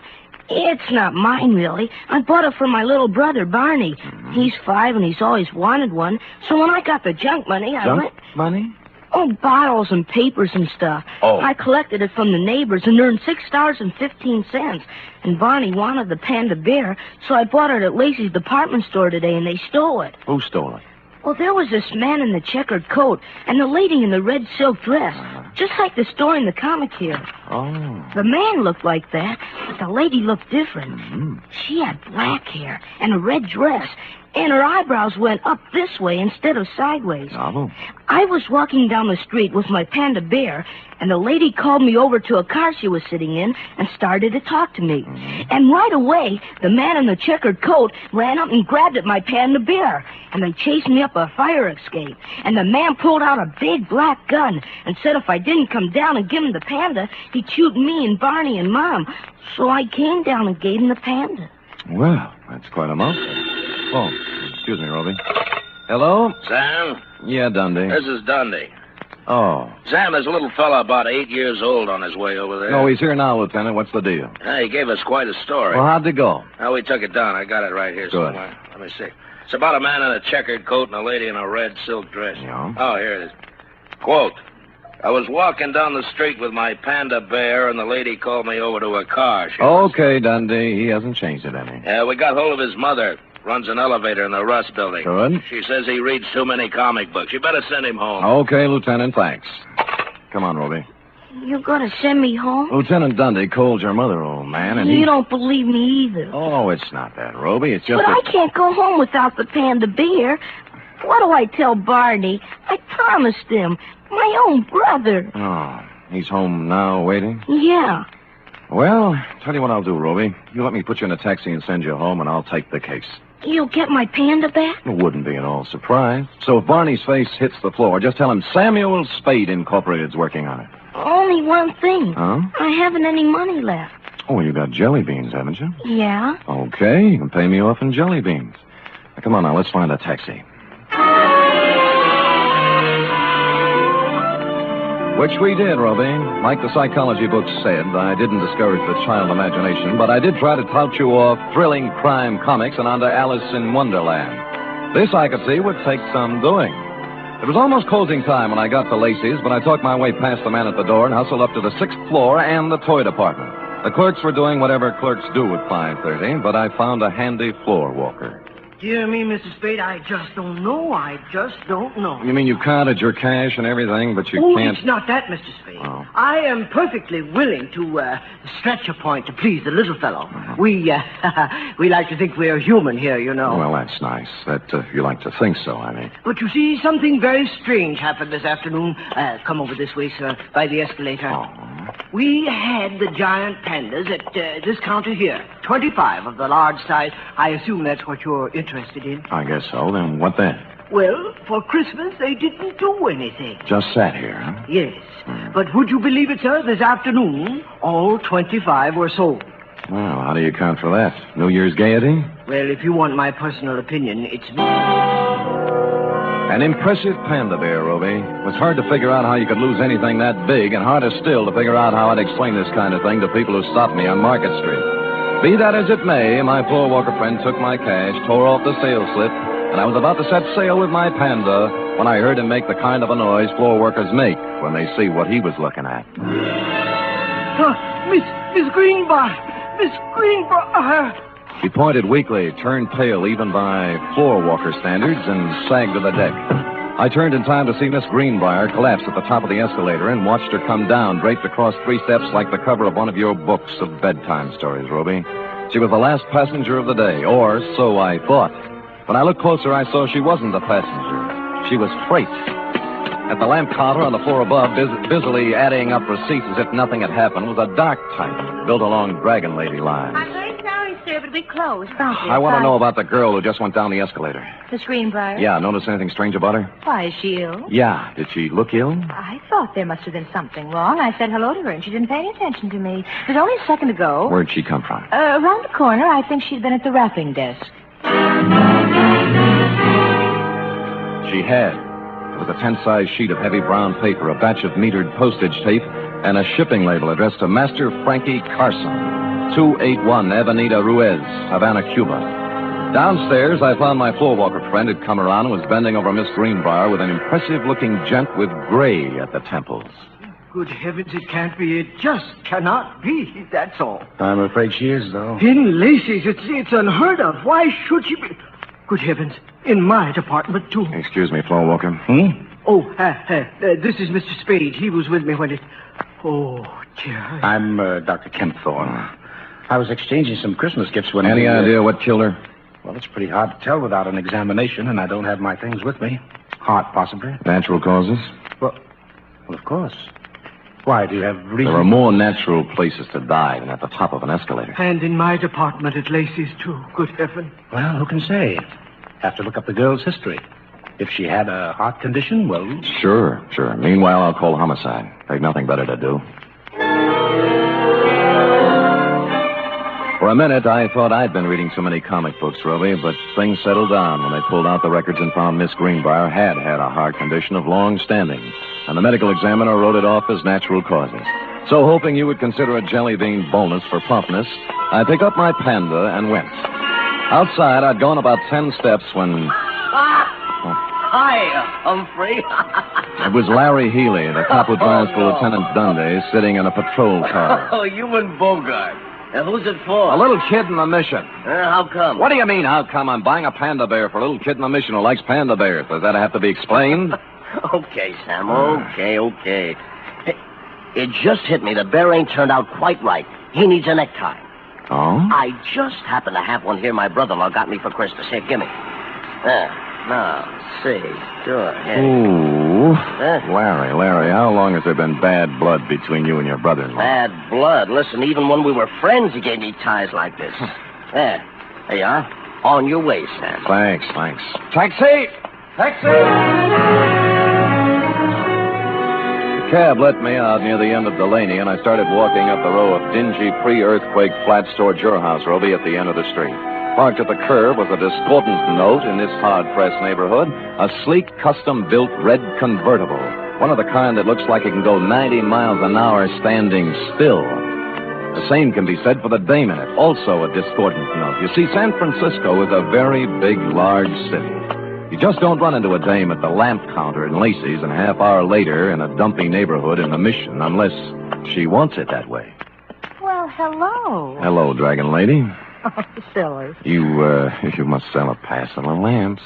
It's not mine, really. I bought it for my little brother, Barney. Mm-hmm. He's 5 and he's always wanted one. So when I got the junk money, I went... money? Oh, bottles and papers and stuff. Oh. I collected it from the neighbors and earned $6.15. And Barney wanted the Panda bear, so I bought it at Lacey's department store today, and they stole it. Who stole it? Well, there was this man in the checkered coat and the lady in the red silk dress, just like the story in the comic here. Oh. The man looked like that, but the lady looked different. Mm-hmm. She had black hair and a red dress, and her eyebrows went up this way instead of sideways. Oh. I was walking down the street with my Panda bear, and the lady called me over to a car she was sitting in and started to talk to me. Mm-hmm. And right away, the man in the checkered coat ran up and grabbed at my Panda bear, and they chased me up a fire escape. And the man pulled out a big black gun and said if I didn't come down and give him the Panda, he'd shoot me and Barney and Mom. So I came down and gave him the Panda. Well, that's quite a mouthful. Oh, excuse me, Roby. Hello? Sam? Yeah, Dundee. This is Dundee. Oh. Sam, there's a little fella about 8 years old on his way over there. No, he's here now, Lieutenant. What's the deal? He gave us quite a story. Well, how'd it go? Well, we took it down. I got it right here Good. somewhere. Let me see. It's about a man in a checkered coat and a lady in a red silk dress. Yeah. Oh, here it is. Quote, I was walking down the street with my Panda bear, and the lady called me over to her car. Okay, Dundee. He hasn't changed it any. Yeah, we got hold of his mother. Runs an elevator in the Russ building. Good. She says he reads too many comic books. You better send him home. Okay, Lieutenant, thanks. Come on, Roby. You're going to send me home? Lieutenant Dundee called your mother, old man, and You don't believe me either. Oh, it's not that, Roby. It's just But I can't go home without the Panda bear. What do I tell Barney? I promised him. My own brother. Oh, he's home now, waiting? Yeah. Well, tell you what I'll do, Roby. You let me put you in a taxi and send you home, and I'll take the case. You'll get my Panda back? It wouldn't be at all surprised. So if Barney's face hits the floor, just tell him Samuel Spade Incorporated's working on it. Only one thing. Huh? I haven't any money left. Oh, you got jelly beans, haven't you? Yeah? Okay, you can pay me off in jelly beans. Now, come on now, let's find a taxi. Which we did, Roby. Like the psychology books said, I didn't discourage the child imagination, but I did try to tout you off thrilling crime comics and onto Alice in Wonderland. This, I could see, would take some doing. It was almost closing time when I got to Lacey's, but I talked my way past the man at the door and hustled up to the 6th floor and the toy department. The clerks were doing whatever clerks do at 5:30, but I found a handy floor walker. Dear me, Mrs. Spade, I just don't know. I just don't know. You mean you counted your cash and everything, but you can't... it's not that, Mr. Spade. Oh. I am perfectly willing to stretch a point to please the little fellow. We like to think we're human here, you know. Well, that's nice. That you like to think so, I mean. But you see, something very strange happened this afternoon. Come over this way, sir, by the escalator. Oh. We had the giant pandas at this counter here. 25 of the large size. I assume that's what you're interested in. I guess so. Then what then? Well, for Christmas, they didn't do anything. Just sat here, huh? Yes. But would you believe it, sir? This afternoon, all 25 were sold. Well, how do you account for that? New Year's gaiety? Well, if you want my personal opinion, it's me. An impressive panda bear, Roby. It was hard to figure out how you could lose anything that big, and harder still to figure out how I'd explain this kind of thing to people who stopped me on Market Street. Be that as it may, my floor walker friend took my cash, tore off the sales slip, and I was about to set sail with my Panda when I heard him make the kind of a noise floor workers make when they see what he was looking at. Miss Greenbar! Miss Greenbar! He pointed weakly, turned pale even by floor walker standards, and sagged to the deck. I turned in time to see Miss Greenbrier collapse at the top of the escalator and watched her come down, draped across 3 steps like the cover of one of your books of bedtime stories, Ruby. She was the last passenger of the day, or so I thought. When I looked closer, I saw she wasn't a passenger. She was freight. At the lamp counter on the floor above, busily adding up receipts as if nothing had happened, was a dark type built along Dragon Lady lines. I'm very sorry, sir, but we closed, promptly. I want to know about the girl who just went down the escalator. Miss Greenbrier? Yeah, notice anything strange about her? Why, is she ill? Yeah. Did she look ill? I thought there must have been something wrong. I said hello to her, and she didn't pay any attention to me. It was only a second ago. Where'd she come from? Around the corner. I think she'd been at the wrapping desk. She had. It was a 10-size sheet of heavy brown paper, a batch of metered postage tape, and a shipping label addressed to Master Frankie Carson, 281 Avenida Ruiz, Havana, Cuba. Downstairs, I found my floor walker friend had come around and was bending over Miss Greenbrier with an impressive-looking gent with gray at the temples. Good heavens, it can't be. It just cannot be. That's all. I'm afraid she is, though. In Lacey's, it's unheard of. Why should she be? Good heavens, in my department, too. Excuse me, floor walker. Oh, this is Mr. Spade. He was with me when it... Oh, dear. I'm Dr. Kempthorne. I was exchanging some Christmas gifts when... Any idea what killed her? Well, it's pretty hard to tell without an examination, and I don't have my things with me. Heart, possibly. Natural causes? Well, of course. Why, do you have reason? There are more natural places to die than at the top of an escalator. And in my department at Lacey's, too. Good heaven. Well, who can say? Have to look up the girl's history. If she had a heart condition, well... Sure. Meanwhile, I'll call homicide. They've nothing better to do. For a minute, I thought I'd been reading too many comic books, Ruby, but things settled down when they pulled out the records and found Miss Greenbrier had a heart condition of long standing, and the medical examiner wrote it off as natural causes. So, hoping you would consider a jelly bean bonus for promptness, I picked up my Panda and went. Outside, I'd gone about 10 steps when... Hi, Humphrey. It was Larry Healy, the cop who drives for Lieutenant Dundee, sitting in a patrol car. Oh, you and Bogart. Who's it for? A little kid in the mission. How come? What do you mean, how come? I'm buying a panda bear for a little kid in the mission who likes panda bears. Does that have to be explained? Okay, Sam, okay. It just hit me. The bear ain't turned out quite right. He needs a necktie. Oh? I just happen to have one here my brother-in-law got me for Christmas. Here, gimme. Now, see. Sure. Here. Ooh. Larry, how long has there been bad blood between you and your brother-in-law? Bad blood. Listen, even when we were friends, he gave me ties like this. There you are. On your way, Sam. Thanks. Taxi! The cab let me out near the end of Delaney, and I started walking up the row of dingy pre-earthquake flats toward your house, Roby, at the end of the street. Parked at the curb was a discordant note in this hard-pressed neighborhood, a sleek, custom-built red convertible, one of the kind that looks like it can go 90 miles an hour standing still. The same can be said for the dame in it, also a discordant note. You see, San Francisco is a very big, large city. You just don't run into a dame at the lamp counter in Lacey's and a half hour later in a dumpy neighborhood in the Mission, unless she wants it that way. Well, hello. Hello, Dragon Lady. Oh, silly. You must sell a pass of the lamps.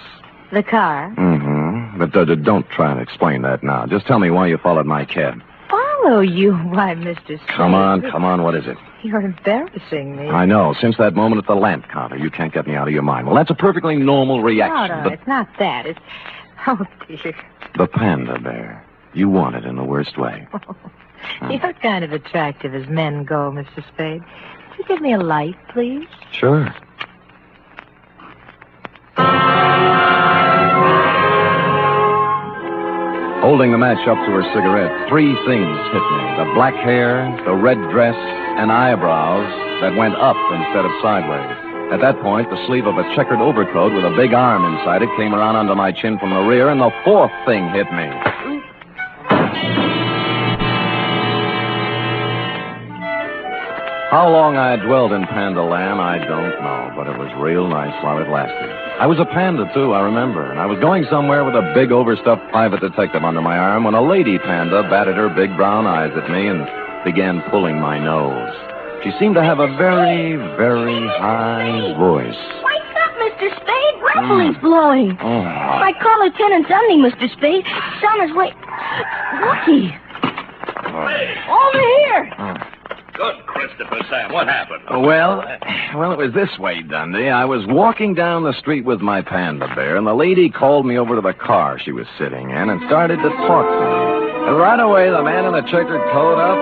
The car? Mm-hmm. But don't try and explain that now. Just tell me why you followed my cab. Follow you? Why, Mr. Spade. Come on, what is it? You're embarrassing me. I know. Since that moment at the lamp counter, you can't get me out of your mind. Well, that's a perfectly normal reaction. No, it's not that. It's... Oh, dear. The panda bear. You want it in the worst way. You're kind of attractive as men go, Mr. Spade. Could you give me a light, please? Sure. Holding the match up to her cigarette, 3 things hit me. The black hair, the red dress, and eyebrows that went up instead of sideways. At that point, the sleeve of a checkered overcoat with a big arm inside it came around under my chin from the rear, and the 4th thing hit me. How long I dwelled in Panda Land, I don't know, but it was real nice while it lasted. I was a panda, too, I remember, and I was going somewhere with a big overstuffed private detective under my arm when a lady panda batted her big brown eyes at me and began pulling my nose. She seemed to have a very, very high voice. Wake up, Mr. Spade. Revelry's blowing. Oh. I call Lieutenant Denny, Mr. Spade. It's on his way. Looky. Over here. Good, Christopher, Sam. What happened? Well, it was this way, Dundee. I was walking down the street with my panda bear, and the lady called me over to the car she was sitting in and started to talk to me. And right away, the man in the checkered coat up.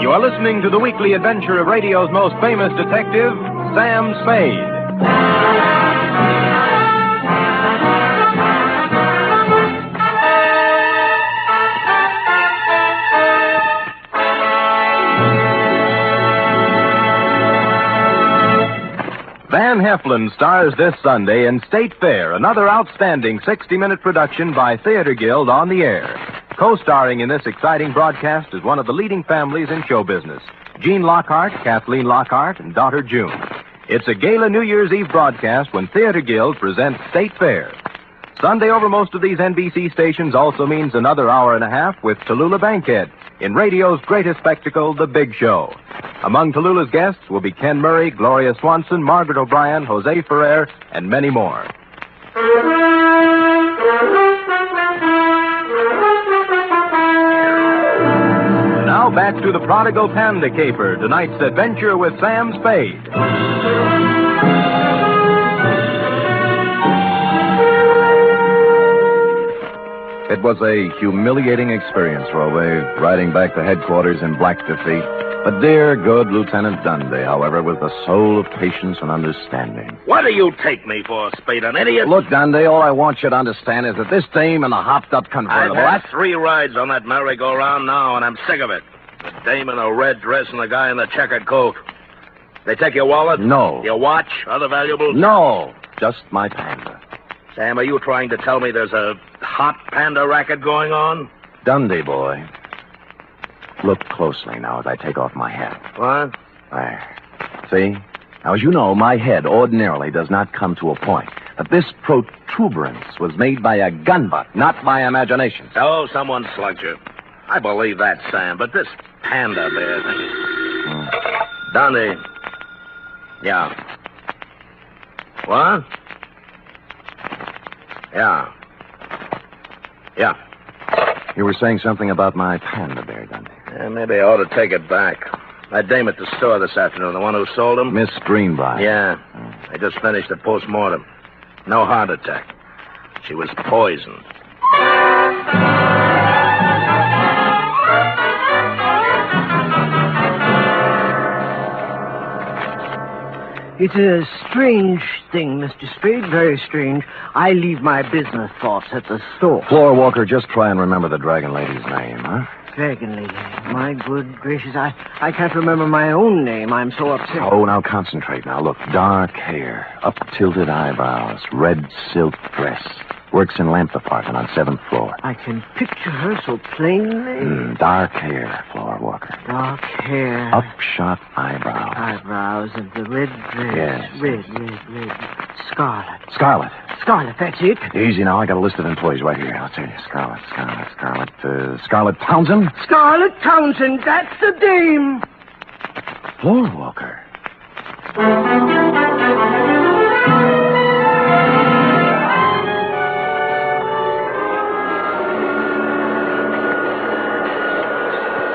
You are listening to the weekly adventure of radio's most famous detective, Sam Spade. Van Heflin stars this Sunday in State Fair, another outstanding 60-minute production by Theater Guild on the Air. Co-starring in this exciting broadcast is one of the leading families in show business, Jean Lockhart, Kathleen Lockhart, and daughter June. It's a gala New Year's Eve broadcast when Theater Guild presents State Fair. Sunday over most of these NBC stations also means another hour and a half with Tallulah Bankhead in radio's greatest spectacle, The Big Show. Among Tallulah's guests will be Ken Murray, Gloria Swanson, Margaret O'Brien, Jose Ferrer, and many more. Now back to the Prodigal Panda Caper, tonight's adventure with Sam Spade. It was a humiliating experience, Roe, riding back to headquarters in black defeat. But dear, good Lieutenant Dundee, however, was the soul of patience and understanding. What do you take me for, Spade, an idiot? Look, Dundee, all I want you to understand is that this dame in the hopped-up convertible... I've had 3 rides on that merry-go-round now, and I'm sick of it. The dame in a red dress and the guy in the checkered coat. They take your wallet? No. Your watch? Other valuables? No. Just my panda. Sam, are you trying to tell me there's a hot panda racket going on? Dundee, boy. Look closely now as I take off my hat. What? There. See? Now, as you know, my head ordinarily does not come to a point. But this protuberance was made by a gun butt, not by imagination. Oh, someone slugged you. I believe that, Sam, but this panda bear thing... Dundee. Yeah. What? Yeah. Yeah. You were saying something about my panda bear, Dundee. Yeah, maybe I ought to take it back. That dame at the store this afternoon, the one who sold him? Miss Greenbrier. Yeah. I just finished the post-mortem. No heart attack. She was poisoned. It's a strange thing, Mr. Spade, very strange. I leave my business thoughts at the store. Floor Walker, just try and remember the Dragon Lady's name, huh? Dragon Lady. My good gracious, I can't remember my own name. I'm so upset. Oh, now concentrate. Now, look, dark hair, up-tilted eyebrows, red silk dress. Works in lamp department on 7th floor. I can picture her so plainly. Dark hair, Floor Walker. Dark hair. Upshot eyebrows. Eyebrows and the red dress. Yes. Red. Scarlet. Scarlet, that's it. Easy now. I got a list of employees right here. I'll tell you. Scarlet Townsend? Scarlet Townsend, that's the dame. Floor Walker.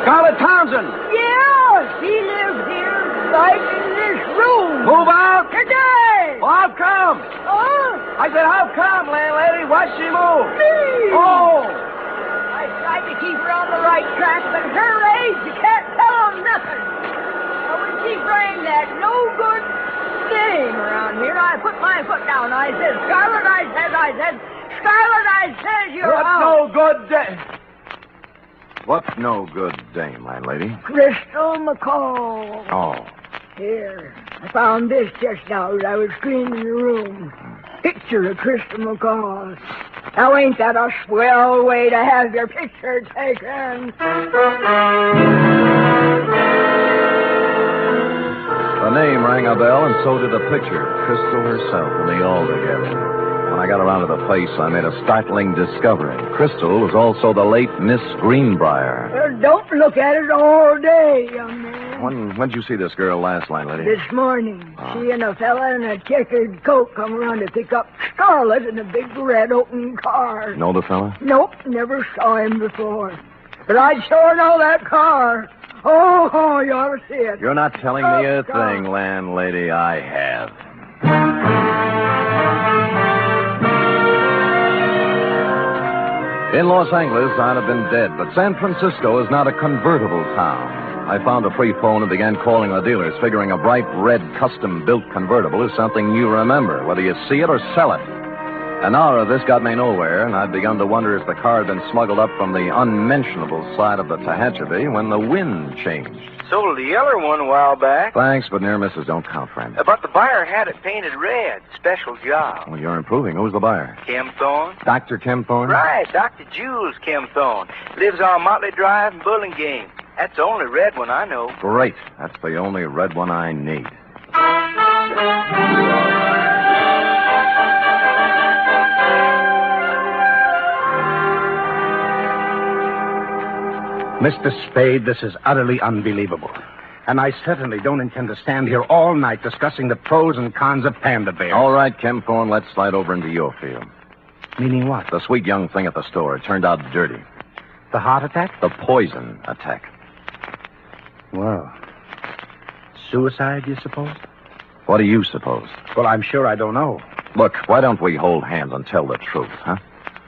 Scarlet Townsend! Yeah, he lives here, right in this room. Move out! Today! Well, how come? Oh? I said, how come, landlady? Why'd she move? Me! Oh! I tried to keep her on the right track, but at her age, you can't tell them nothing. Now, when she bring that no good thing around here, I put my foot down. I said, Scarlet, Scarlet, you're What out. no good day? What's no good dame, landlady? Crystal McCall. Oh. Here, I found this just now as I was cleaning the room. Picture of Crystal McCall. Now, ain't that a swell way to have your picture taken? The name rang a bell, and so did the picture. Crystal herself and me all together. When I got around to the place, I made a startling discovery. Crystal was also the late Miss Greenbrier. Don't look at it all day, young man. When'd you see this girl last, landlady? This morning, she and a fella in a checkered coat come around to pick up Scarlet in a big red open car. Know the fella? Nope, never saw him before. But I'd sure know that car. Oh, you ought to see it. You're not telling me a thing, landlady. I have. In Los Angeles, I'd have been dead, but San Francisco is not a convertible town. I found a free phone and began calling the dealers, figuring a bright red custom-built convertible is something you remember, whether you see it or sell it. An hour of this got me nowhere, and I'd begun to wonder if the car had been smuggled up from the unmentionable side of the Tehachapi when the wind changed. Sold the yellow one a while back. Thanks, but near misses don't count, friend. But the buyer had it painted red. Special job. Well, you're improving. Who's the buyer? Kim Thorne. Dr. Kim Thorne? Right, Dr. Jules Kim Thorne. Lives on Motley Drive in Burlingame. That's the only red one I know. Great. That's the only red one I need. Mr. Spade, this is utterly unbelievable. And I certainly don't intend to stand here all night discussing the pros and cons of panda bears. All right, Kim Thorne, let's slide over into your field. Meaning what? The sweet young thing at the store. It turned out dirty. The heart attack? The poison attack. Well, suicide, you suppose? What do you suppose? Well, I'm sure I don't know. Look, why don't we hold hands and tell the truth, huh?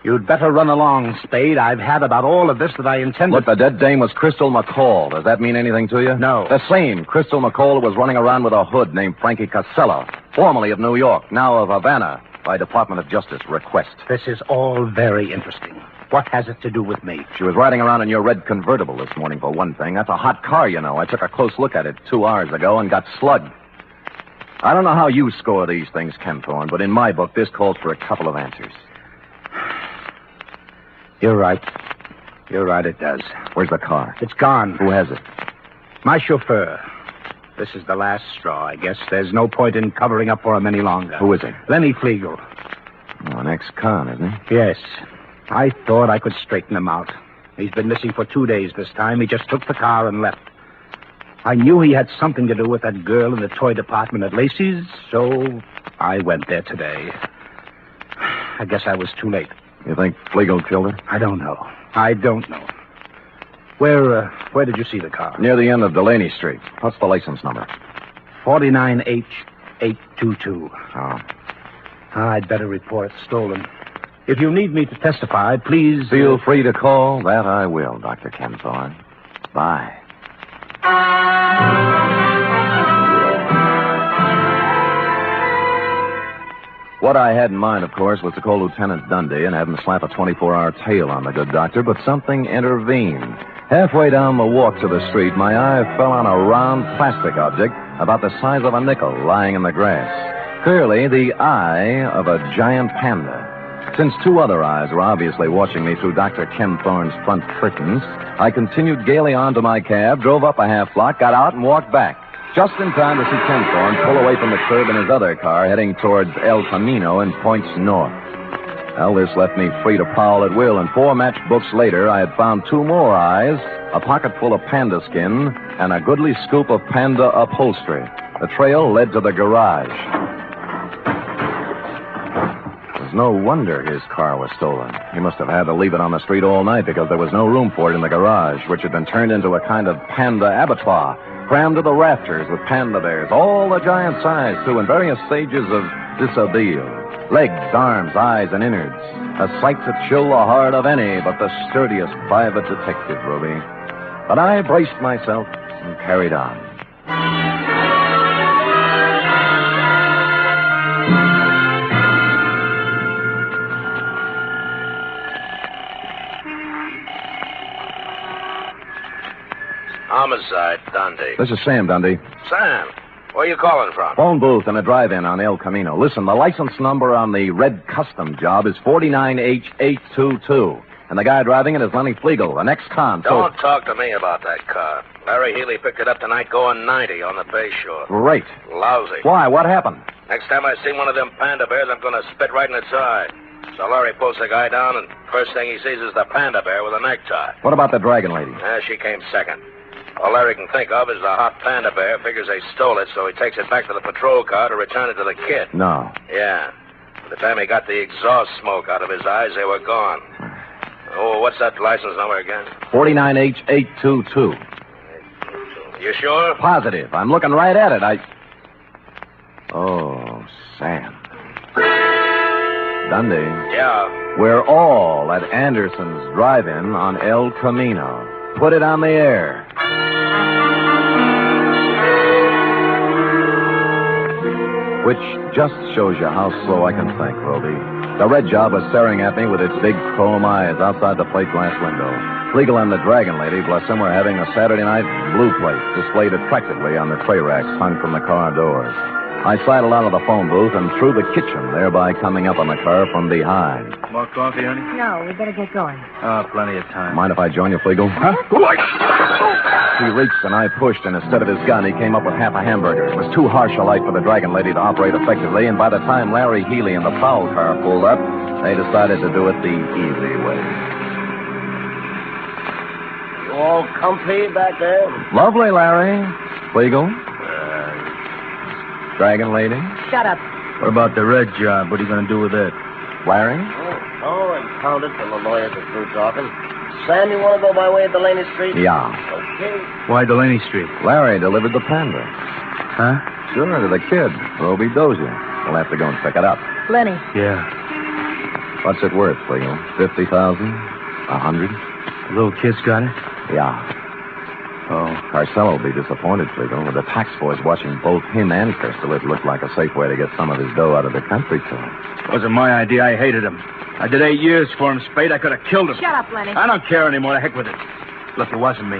You'd better run along, Spade. I've had about all of this that I intended. Look, the dead dame was Crystal McCall. Does that mean anything to you? No. The same Crystal McCall who was running around with a hood named Frankie Casella, formerly of New York, now of Havana, by Department of Justice request. This is all very interesting. What has it to do with me? She was riding around in your red convertible this morning, for one thing. That's a hot car, you know. I took a close look at it 2 hours ago and got slugged. I don't know how you score these things, Ken Thorne, but in my book, this calls for a couple of answers. You're right. You're right, it does. Where's the car? It's gone. Who has it? My chauffeur. This is the last straw, I guess. There's no point in covering up for him any longer. Who is he? Lenny Flegel. Oh, an ex-con, isn't he? Yes. I thought I could straighten him out. He's been missing for 2 days this time. He just took the car and left. I knew he had something to do with that girl in the toy department at Lacey's, so I went there today. I guess I was too late. You think Flegel killed her? I don't know. I don't know. Where did you see the car? Near the end of Delaney Street. What's the license number? 49H822. Oh. I'd better report it stolen. If you need me to testify, please... Feel free to call. That I will, Dr. Ken Thorne. Bye. What I had in mind, of course, was to call Lieutenant Dundee and have him slap a 24-hour tail on the good doctor, but something intervened. Halfway down the walk to the street, my eye fell on a round plastic object about the size of a nickel lying in the grass. Clearly, the eye of a giant panda. Since 2 other eyes were obviously watching me through Dr. Ken Thorne's front curtains, I continued gaily on to my cab, drove up a half block, got out, and walked back. Just in time to see Ken Thorne pull away from the curb in his other car, heading towards El Camino and points north. Well, this left me free to prowl at will, and 4 matchbooks later, I had found 2 more eyes, a pocket full of panda skin, and a goodly scoop of panda upholstery. The trail led to the garage. It was no wonder his car was stolen. He must have had to leave it on the street all night because there was no room for it in the garage, which had been turned into a kind of panda abattoir, crammed to the rafters with panda bears, all the giant size, too, in various stages of dishabille. Legs, arms, eyes, and innards. A sight to chill the heart of any but the sturdiest private detective, Ruby. But I braced myself and carried on. Homicide, Dundee. This is Sam, Dundee. Sam, Where are you calling from? Phone booth in a drive-in on El Camino. Listen, the license number on the red custom job is 49H822. And the guy driving it is Lenny Flegel, an ex-con. Don't talk to me about that car. Larry Healy picked it up tonight going 90 on the Bay Shore. Great. Lousy. Why? What happened? Next time I see one of them Panda bears, I'm going to spit right in its eye. So Larry pulls the guy down, and first thing he sees is the Panda bear with a necktie. What about the dragon lady? She came second. All Larry can think of is the hot Panda bear. Figures they stole it, so he takes it back to the patrol car to return it to the kid. No. Yeah. By the time he got the exhaust smoke out of his eyes, they were gone. Oh, what's that license number again? 49H822. You sure? Positive. I'm looking right at it. Oh, Sam. Dundee. Yeah. We're all at Anderson's drive-in on El Camino. Put it on the air. Which just shows you how slow I can think, Rowdy. The red job was staring at me with its big chrome eyes outside the plate glass window. Flegel and the dragon lady, bless them, were having a Saturday night blue plate displayed attractively on the tray racks hung from the car doors. I sidled out of the phone booth and through the kitchen, thereby coming up on the car from behind. More coffee, honey? No, we better get going. Oh, plenty of time. Mind if I join you, Flegel? Huh? He reached and I pushed, and instead of his gun, he came up with half a hamburger. It was too harsh a light for the dragon lady to operate effectively, and by the time Larry Healy and the foul car pulled up, they decided to do it the easy way. You all comfy back there? Lovely, Larry. Flegel? Dragon lady? Shut up. What about the red job? What are you going to do with it? Larry? Oh, and pound it till the lawyers are through talking. Sam, you want to go by way of Delaney Street? Yeah. Okay. Why Delaney Street? Larry delivered the Panda. Huh? Sure, to the kid, Roby Dozier. We'll have to go and pick it up. Lenny. Yeah. What's it worth, Flegel? 50,000? 100? The little kid's got it? Yeah. Oh, Carcelo will be disappointed, Flegel. With the tax boys watching both him and Crystal, it looked like a safe way to get some of his dough out of the country club. Wasn't my idea. I hated him. I did 8 years for him, Spade. I could have killed him. Shut up, Lenny. I don't care anymore. The heck with it. Look, it wasn't me.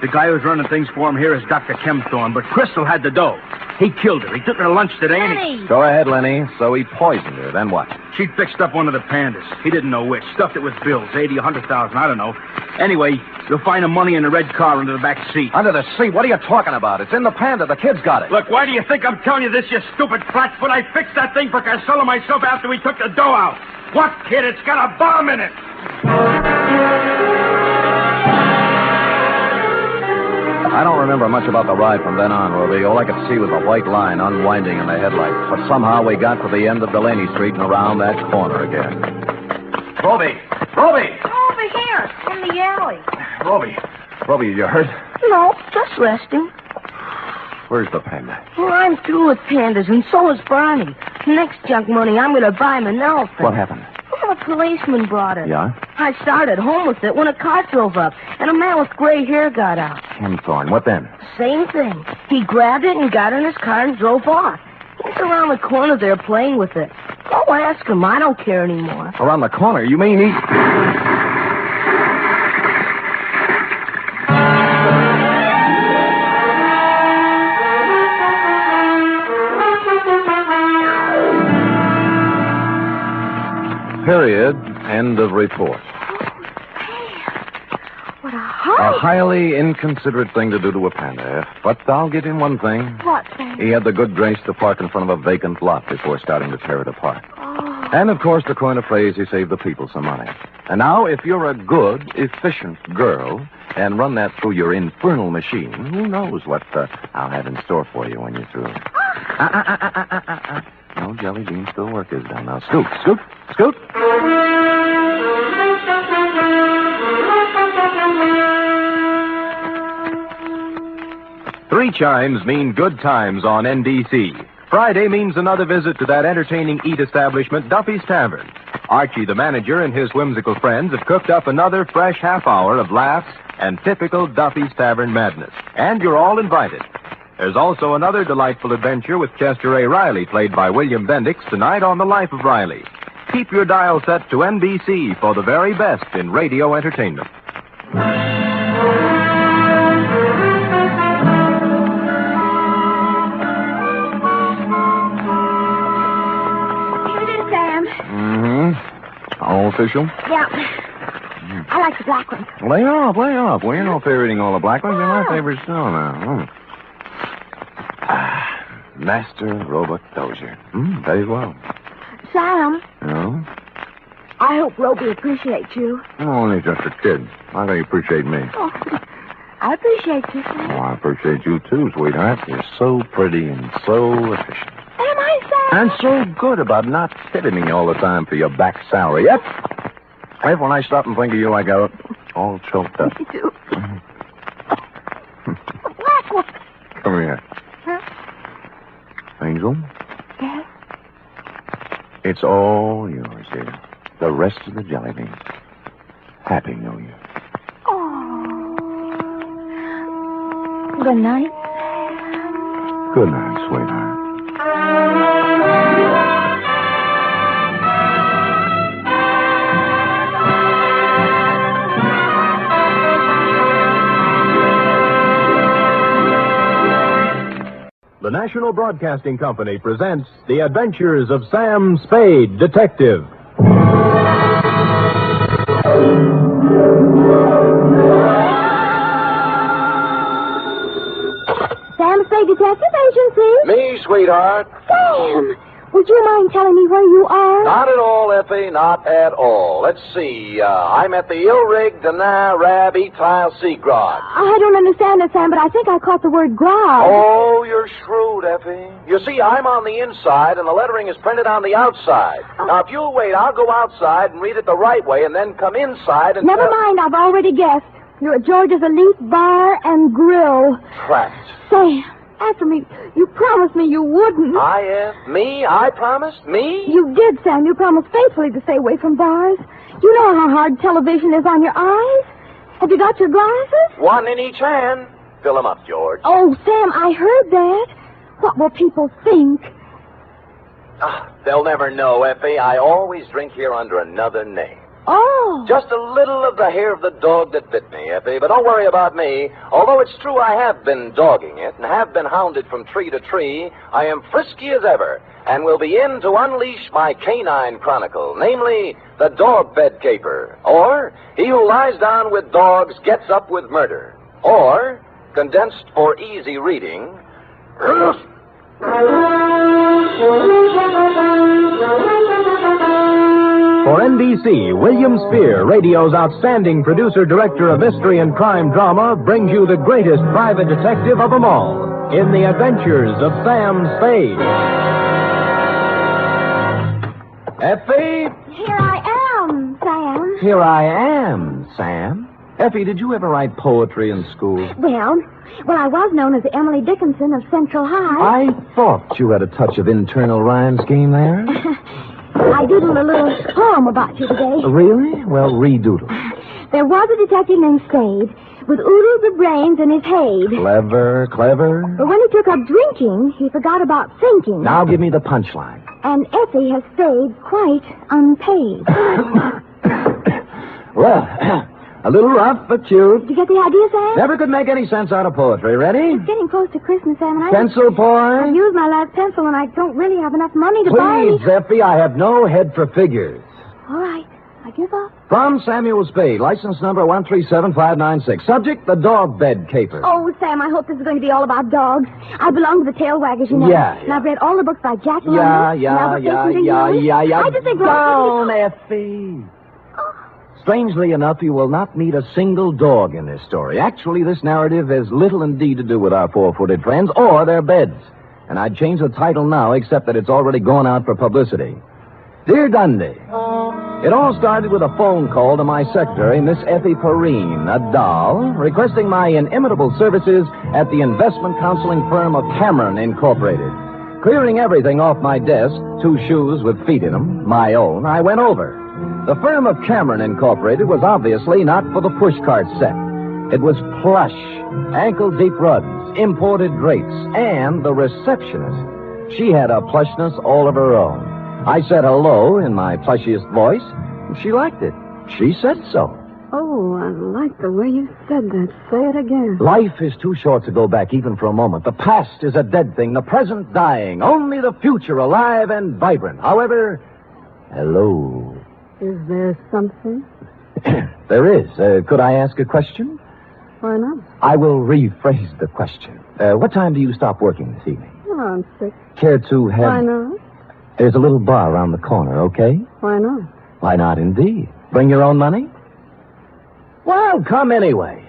The guy who's running things for him here is Dr. Kempthorne, but Crystal had the dough. He killed her. He took her to lunch today, Lenny! Go ahead, Lenny. So he poisoned her. Then what? She'd fixed up one of the Pandas. He didn't know which. Stuffed it with bills, 80, 100,000, I don't know. Anyway, you'll find the money in the red car under the back seat. Under the seat? What are you talking about? It's in the Panda. The kid's got it. Look, why do you think I'm telling you this, you stupid flatfoot? I fixed that thing for Carcelo myself after we took the dough out. What, kid? It's got a bomb in it. I don't remember much about the ride from then on, Roby. All I could see was a white line unwinding in the headlights. But somehow we got to the end of Delaney Street and around that corner again. Roby! Roby! Over here, in the alley. Roby! Roby, you hurt? No, just resting. Where's the Panda? Well, I'm through with pandas, and so is Barney. Next junk money, I'm going to buy him an elephant. What happened? Well, a policeman brought it. Yeah? I started home with it when a car drove up, and a man with gray hair got out. Kempthorne. What then? Same thing. He grabbed it and got in his car and drove off. He's around the corner there playing with it. Go ask him. I don't care anymore. Around the corner? You mean he... Period. End of report. What a A highly inconsiderate thing to do to a panda. But I'll give him one thing. What thing? He had the good grace to park in front of a vacant lot before starting to tear it apart. Oh. And, of course, to coin a phrase, he saved the people some money. And now, if you're a good, efficient girl and run that through your infernal machine, who knows what I'll have in store for you when you're through. No, Jelly Bean, still work is done. Now, scoot, scoot, scoot. Three chimes mean good times on NBC. Friday means another visit to that entertaining eat establishment, Duffy's Tavern. Archie, the manager, and his whimsical friends have cooked up another fresh half hour of laughs and typical Duffy's Tavern madness. And you're all invited. There's also another delightful adventure with Chester A. Riley, played by William Bendix, tonight on The Life of Riley. Keep your dial set to NBC for the very best in radio entertainment. All official? Yeah. I like the black one. Lay off. Well, you're no fair eating all the black ones. They're my favorite still now. Master Robot Dozier. Very well. Sam, No? I hope Roby appreciates you. I'm only just a kid. How can you appreciate me? Oh, I appreciate you, Sam. Oh, I appreciate you too, sweetheart. You're so pretty and so efficient. Am I, Sam? And so good about not tipping me all the time for your back salary. Yep. Right when I stop and think of you, I got all choked up. Me too. The black one. Come here. Huh? Angel, Yes? it's all yours, dear. The rest of the jelly beans. Happy New Year. Oh. Good night. Good night, sweetheart. The National Broadcasting Company presents The Adventures of Sam Spade, Detective. Sam Spade Detective Agency? Me, sweetheart. Sam, would you mind telling me where you are? Not at all, Effie, not at all. Let's see. I'm at the Ilrig Dana Rab Etile Seagrod. I don't understand it, Sam, but I think I caught the word grog. Oh, you're shrewd, Effie. You see, I'm on the inside, and the lettering is printed on the outside. Now, if you'll wait, I'll go outside and read it the right way, and then come inside and... Never mind, I've already guessed. You're at George's Elite Bar and Grill. Trapped. Sam, answer me. You promised me you wouldn't. Me? I promised? Me? You did, Sam. You promised faithfully to stay away from bars. You know how hard television is on your eyes. Have you got your glasses? One in each hand. Fill 'em up, George. Oh, Sam, I heard that. What will people think? They'll never know, Effie. I always drink here under another name. Oh. Just a little of the hair of the dog that bit me, Effie. But don't worry about me. Although it's true I have been dogging it and have been hounded from tree to tree, I am frisky as ever and will be in to unleash my canine chronicle, namely, the dog bed caper, or he who lies down with dogs gets up with murder, or, condensed for easy reading, For NBC, William Spear, radio's outstanding producer-director of mystery and crime drama, brings you the greatest private detective of them all in The Adventures of Sam Spade. Effie? Here I am, Sam. Here I am, Sam. Effie, did you ever write poetry in school? Well, I was known as Emily Dickinson of Central High. I thought you had a touch of internal rhyme scheme there. I doodled a little poem about you today. Really? Well, redoodle. There was a detective named Spade with oodles of brains in his head. Clever. But when he took up drinking, he forgot about thinking. Now give me the punchline. And Effie has stayed quite unpaid. Well, a little rough, but cute. Did you get the idea, Sam? Never could make any sense out of poetry. Ready? It's getting close to Christmas, Sam, and Pencil point? I've used my last pencil, and I don't really have enough money to buy Please, Effie, I have no head for figures. All right, I give up. From Samuel Spade, license number 137596. Subject, the dog bed caper. Oh, Sam, I hope this is going to be all about dogs. I belong to the tail waggers, you know. Yeah. And I've read all the books by Jack London. Yeah. I just think... Down, Effie. Strangely enough, you will not meet a single dog in this story. Actually, this narrative has little indeed to do with our four-footed friends or their beds. And I'd change the title now, except that it's already gone out for publicity. Dear Dundee, it all started with a phone call to my secretary, Miss Effie Perrine, a doll, requesting my inimitable services at the investment counseling firm of Cameron Incorporated. Clearing everything off my desk, 2 shoes with feet in them, my own, I went over. The firm of Cameron Incorporated was obviously not for the pushcart set. It was plush, ankle-deep rugs, imported drapes, and the receptionist. She had a plushness all of her own. I said hello in my plushiest voice, and she liked it. She said so. Oh, I like the way you said that. Say it again. Life is too short to go back even for a moment. The past is a dead thing, the present dying, only the future alive and vibrant. However, hello. Is there something? There is. Could I ask a question? Why not? I will rephrase the question. What time do you stop working this evening? Around 6. Care to have... Why not? There's a little bar around the corner, okay? Why not? Why not, indeed? Bring your own money? Well, come anyway.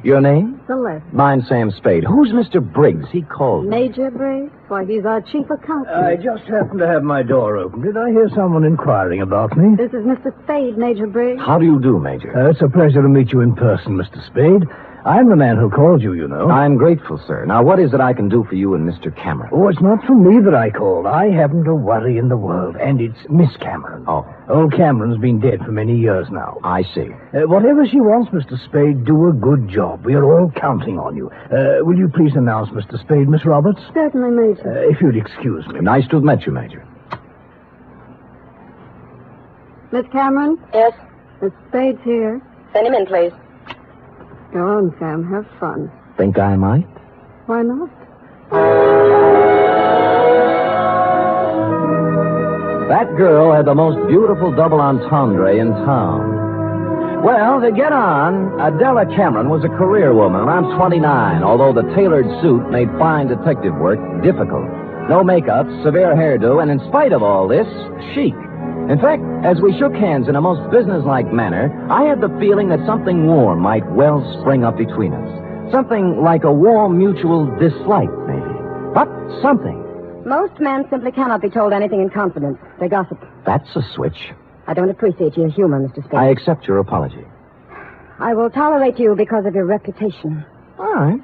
Your name? Celeste. Mine's Sam Spade. Who's Mr. Briggs? He called me. Major Briggs? Why, he's our chief accountant. I just happened to have my door open. Did I hear someone inquiring about me? This is Mr. Spade, Major Briggs. How do you do, Major? It's a pleasure to meet you in person, Mr. Spade. I'm the man who called you, you know. I'm grateful, sir. Now, what is it I can do for you and Mr. Cameron? Oh, it's not for me that I called. I haven't a worry in the world, and it's Miss Cameron. Oh. Old Cameron's been dead for many years now. I see. Whatever she wants, Mr. Spade, do a good job. We are all counting on you. Will you please announce Mr. Spade, Miss Roberts? Certainly, Major. If you'd excuse me. Nice to have met you, Major. Miss Cameron? Yes? Miss Spade's here. Send him in, please. Go on, Sam. Have fun. Think I might? Why not? That girl had the most beautiful double entendre in town. Well, to get on, Adela Cameron was a career woman around 29, although the tailored suit made fine detective work difficult. No makeup, severe hairdo, and in spite of all this, chic. In fact, as we shook hands in a most businesslike manner, I had the feeling that something warm might well spring up between us. Something like a warm mutual dislike, maybe. But something. Most men simply cannot be told anything in confidence. They gossip. That's a switch. I don't appreciate your humor, Mr. Spade. I accept your apology. I will tolerate you because of your reputation. All right.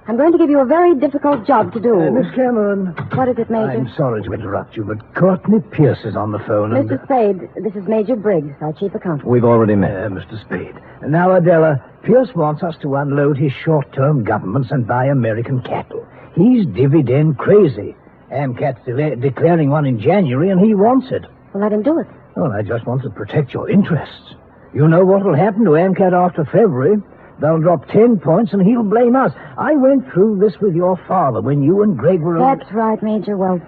I'm going to give you a very difficult job to do. Miss Cameron. What is it, Major? I'm sorry to interrupt you, but Courtney Pierce is on the phone. Mr. Spade, this is Major Briggs, our chief accountant. We've already met. Mr. Spade. Now, Adela, Pierce wants us to unload his short-term governments and buy American cattle. He's dividend crazy. AMCAT's declaring one in January, and he wants it. Well, let him do it. Well, I just want to protect your interests. You know what will happen to AMCAT after February. They'll drop 10 points, and he'll blame us. I went through this with your father when you and Greg were... That's right, Major. Well,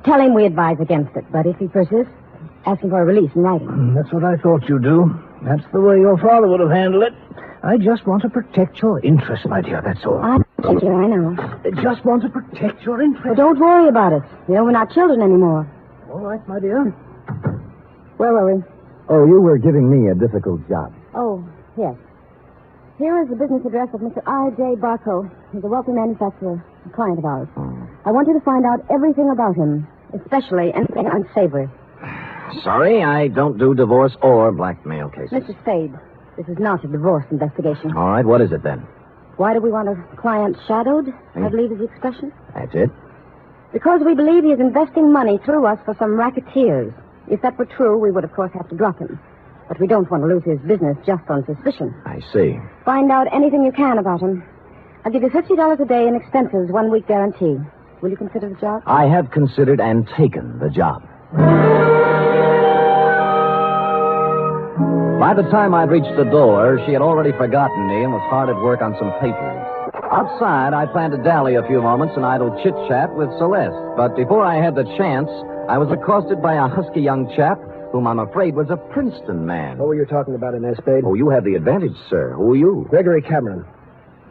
tell him we advise against it. But if he persists, ask him for a release in writing. That's what I thought you'd do. That's the way your father would have handled it. I just want to protect your interests, my dear, that's all. Major, I know. I just want to protect your interests. Well, don't worry about it. You know, we're not children anymore. All right, my dear. Where were we? Oh, you were giving me a difficult job. Oh, yes. Here is the business address of Mr. R.J. Barco. He's a wealthy manufacturer, a client of ours. I want you to find out everything about him, especially anything unsavory. Sorry, I don't do divorce or blackmail cases. Mr. Spade, this is not a divorce investigation. All right, what is it then? Why do we want a client shadowed, I believe is the expression? That's it? Because we believe he is investing money through us for some racketeers. If that were true, we would, of course, have to drop him. But we don't want to lose his business just on suspicion. I see. Find out anything you can about him. I'll give you $50 a day in expenses, 1 week guarantee. Will you consider the job? I have considered and taken the job. By the time I'd reached the door, she had already forgotten me and was hard at work on some papers. Outside, I planned to dally a few moments in idle chit-chat with Celeste. But before I had the chance, I was accosted by a husky young chap whom I'm afraid was a Princeton man. What were you talking about in there, Spade? Oh, you have the advantage, sir. Who are you? Gregory Cameron.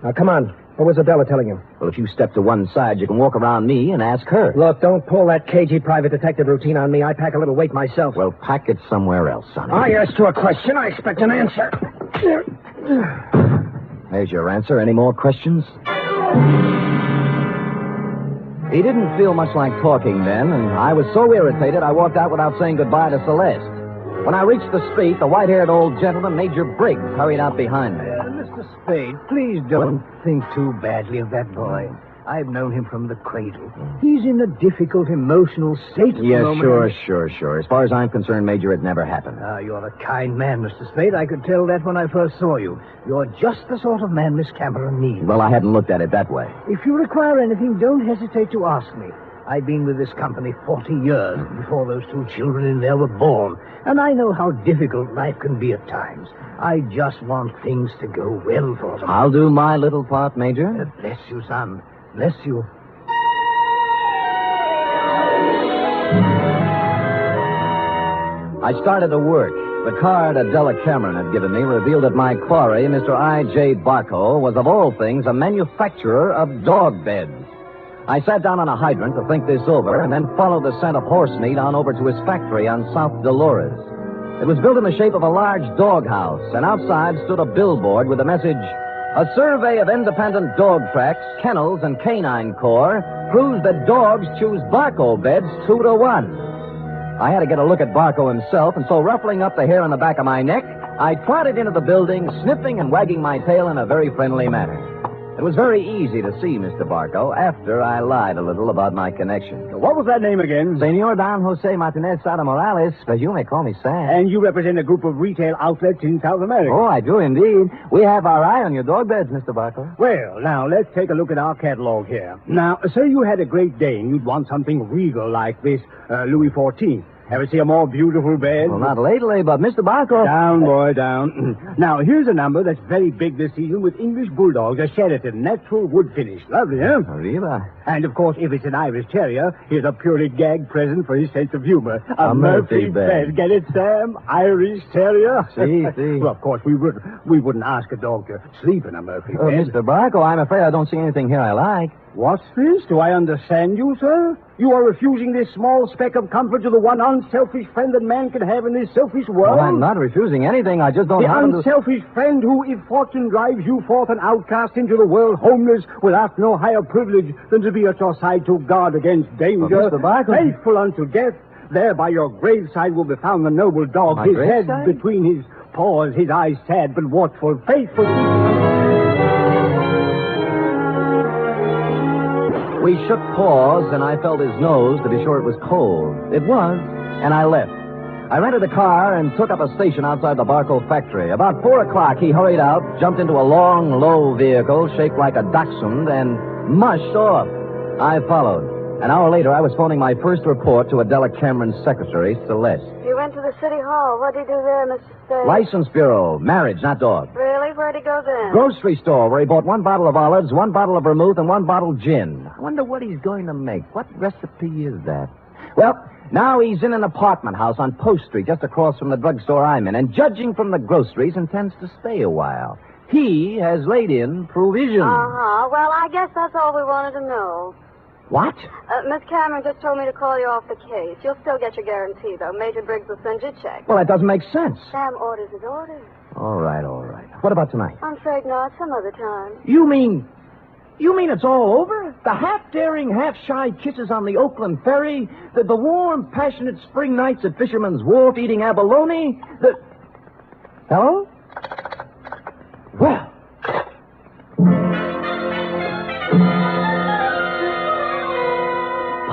Now, come on. What was Adela telling you? Well, if you step to one side, you can walk around me and ask her. Look, don't pull that cagey private detective routine on me. I pack a little weight myself. Well, pack it somewhere else, sonny. I asked you a question. I expect an answer. There's your answer. Any more questions? He didn't feel much like talking then, and I was so irritated I walked out without saying goodbye to Celeste. When I reached the street, the white-haired old gentleman, Major Briggs, hurried out behind me. Mr. Spade, please don't think too badly of that boy. I've known him from the cradle. He's in a difficult emotional state at the Yes, moment. sure. As far as I'm concerned, Major, it never happened. You're a kind man, Mr. Spade. I could tell that when I first saw you. You're just the sort of man Miss Cameron needs. Well, I hadn't looked at it that way. If you require anything, don't hesitate to ask me. I've been with this company 40 years before those two children in there were born, and I know how difficult life can be at times. I just want things to go well for them. I'll do my little part, Major. Bless you, son. Bless you. I started to work. The card Adela Cameron had given me revealed that my quarry, Mr. I.J. Barco, was of all things a manufacturer of dog beds. I sat down on a hydrant to think this over and then followed the scent of horse meat on over to his factory on South Dolores. It was built in the shape of a large doghouse, and outside stood a billboard with the message, "A survey of independent dog tracks, kennels, and canine corps proves that dogs choose Barco beds 2-1. I had to get a look at Barco himself, and so ruffling up the hair on the back of my neck, I trotted into the building, sniffing and wagging my tail in a very friendly manner. It was very easy to see Mr. Barco after I lied a little about my connection. What was that name again? Senor Don Jose Martinez Sada Morales, but you may call me Sam. And you represent a group of retail outlets in South America. Oh, I do indeed. We have our eye on your dog beds, Mr. Barco. Well, now, let's take a look at our catalog here. Now, say you had a Great Dane. You'd want something regal like this Louis XIV. Ever see a more beautiful bed? Well, not lately, but Mr. Barco... Down, boy, down. Now, here's a number that's very big this season with English Bulldogs, a Sheraton, natural wood finish. Lovely, huh? Arriba. And, of course, if it's an Irish Terrier, here's a purely gag present for his sense of humor. A Murphy bed. Get it, Sam? Irish Terrier? See. Well, of course, we wouldn't ask a dog to sleep in a Murphy bed. Mr. Barco, I'm afraid I don't see anything here I like. What's this? Do I understand you, sir? You are refusing this small speck of comfort to the one unselfish friend that man can have in this selfish world? Well, I'm not refusing anything. I just don't happen to... The unselfish friend who, if fortune drives you forth an outcast into the world, homeless, without no higher privilege than to be at your side to guard against danger, Mr. Barco... faithful unto death, there by your graveside will be found the noble dog, My his graveside? head between his paws, his eyes sad but watchful, faithful... We shook paws, and I felt his nose to be sure it was cold. It was, and I left. I rented a car and took up a station outside the Barco factory. About 4 o'clock, he hurried out, jumped into a long, low vehicle shaped like a dachshund, and mushed off. I followed. An hour later, I was phoning my first report to Adela Cameron's secretary, Celeste. You went to the city hall. What did you do there, Mr. Spade? License bureau, marriage, not dog. Really? Where'd he go then? Grocery store, where he bought 1 bottle of olives, 1 bottle of vermouth, and 1 bottle gin. I wonder what he's going to make. What recipe is that? Well, now he's in an apartment house on Post Street, just across from the drugstore I'm in, and judging from the groceries, intends to stay a while. He has laid in provisions. Uh-huh. Well, I guess that's all we wanted to know. What? Miss Cameron just told me to call you off the case. You'll still get your guarantee, though. Major Briggs will send you a check. Well, that doesn't make sense. Sam orders his orders. All right. What about tonight? I'm afraid not. Some other time. You mean it's all over? The half-daring, half-shy kisses on the Oakland ferry? The warm, passionate spring nights at Fisherman's Wharf eating abalone? Hello? Well...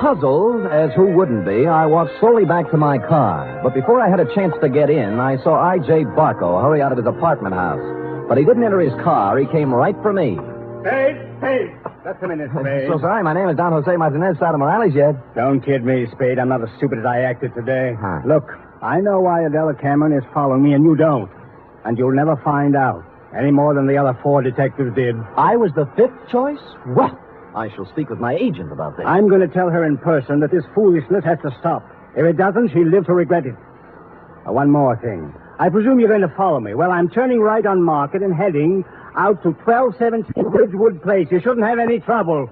Puzzled, as who wouldn't be, I walked slowly back to my car. But before I had a chance to get in, I saw I.J. Barco hurry out of his apartment house. But he didn't enter his car. He came right for me. Spade! Just a minute, Spade. So sorry, my name is Don Jose Martinez Sada Morales yet. Don't kid me, Spade. I'm not as stupid as I acted today. Huh. Look, I know why Adela Cameron is following me, and you don't. And you'll never find out. Any more than the other 4 detectives did. I was the 5th choice? Well, I shall speak with my agent about this. I'm going to tell her in person that this foolishness has to stop. If it doesn't, she'll live to regret it. One more thing. I presume you're going to follow me. Well, I'm turning right on Market and heading out to 1217 Ridgewood Place. You shouldn't have any trouble.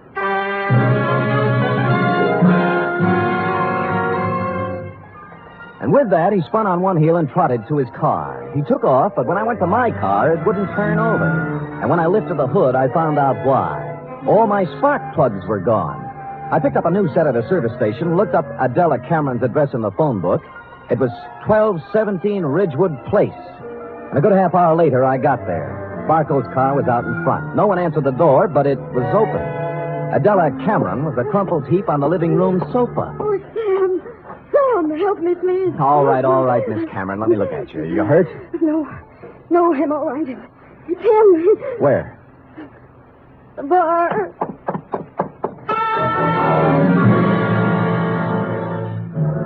And with that, he spun on one heel and trotted to his car. He took off, but when I went to my car, it wouldn't turn over. And when I lifted the hood, I found out why. All my spark plugs were gone. I picked up a new set at a service station, looked up Adela Cameron's address in the phone book. It was 1217 Ridgewood Place. And a good half hour later, I got there. Barco's car was out in front. No one answered the door, but it was open. Adela Cameron was a crumpled heap on the living room sofa. Oh, Sam, help me, please. All right, Miss Cameron. Let me look at you. You hurt? No, I'm all right. It's him. Where? The bar.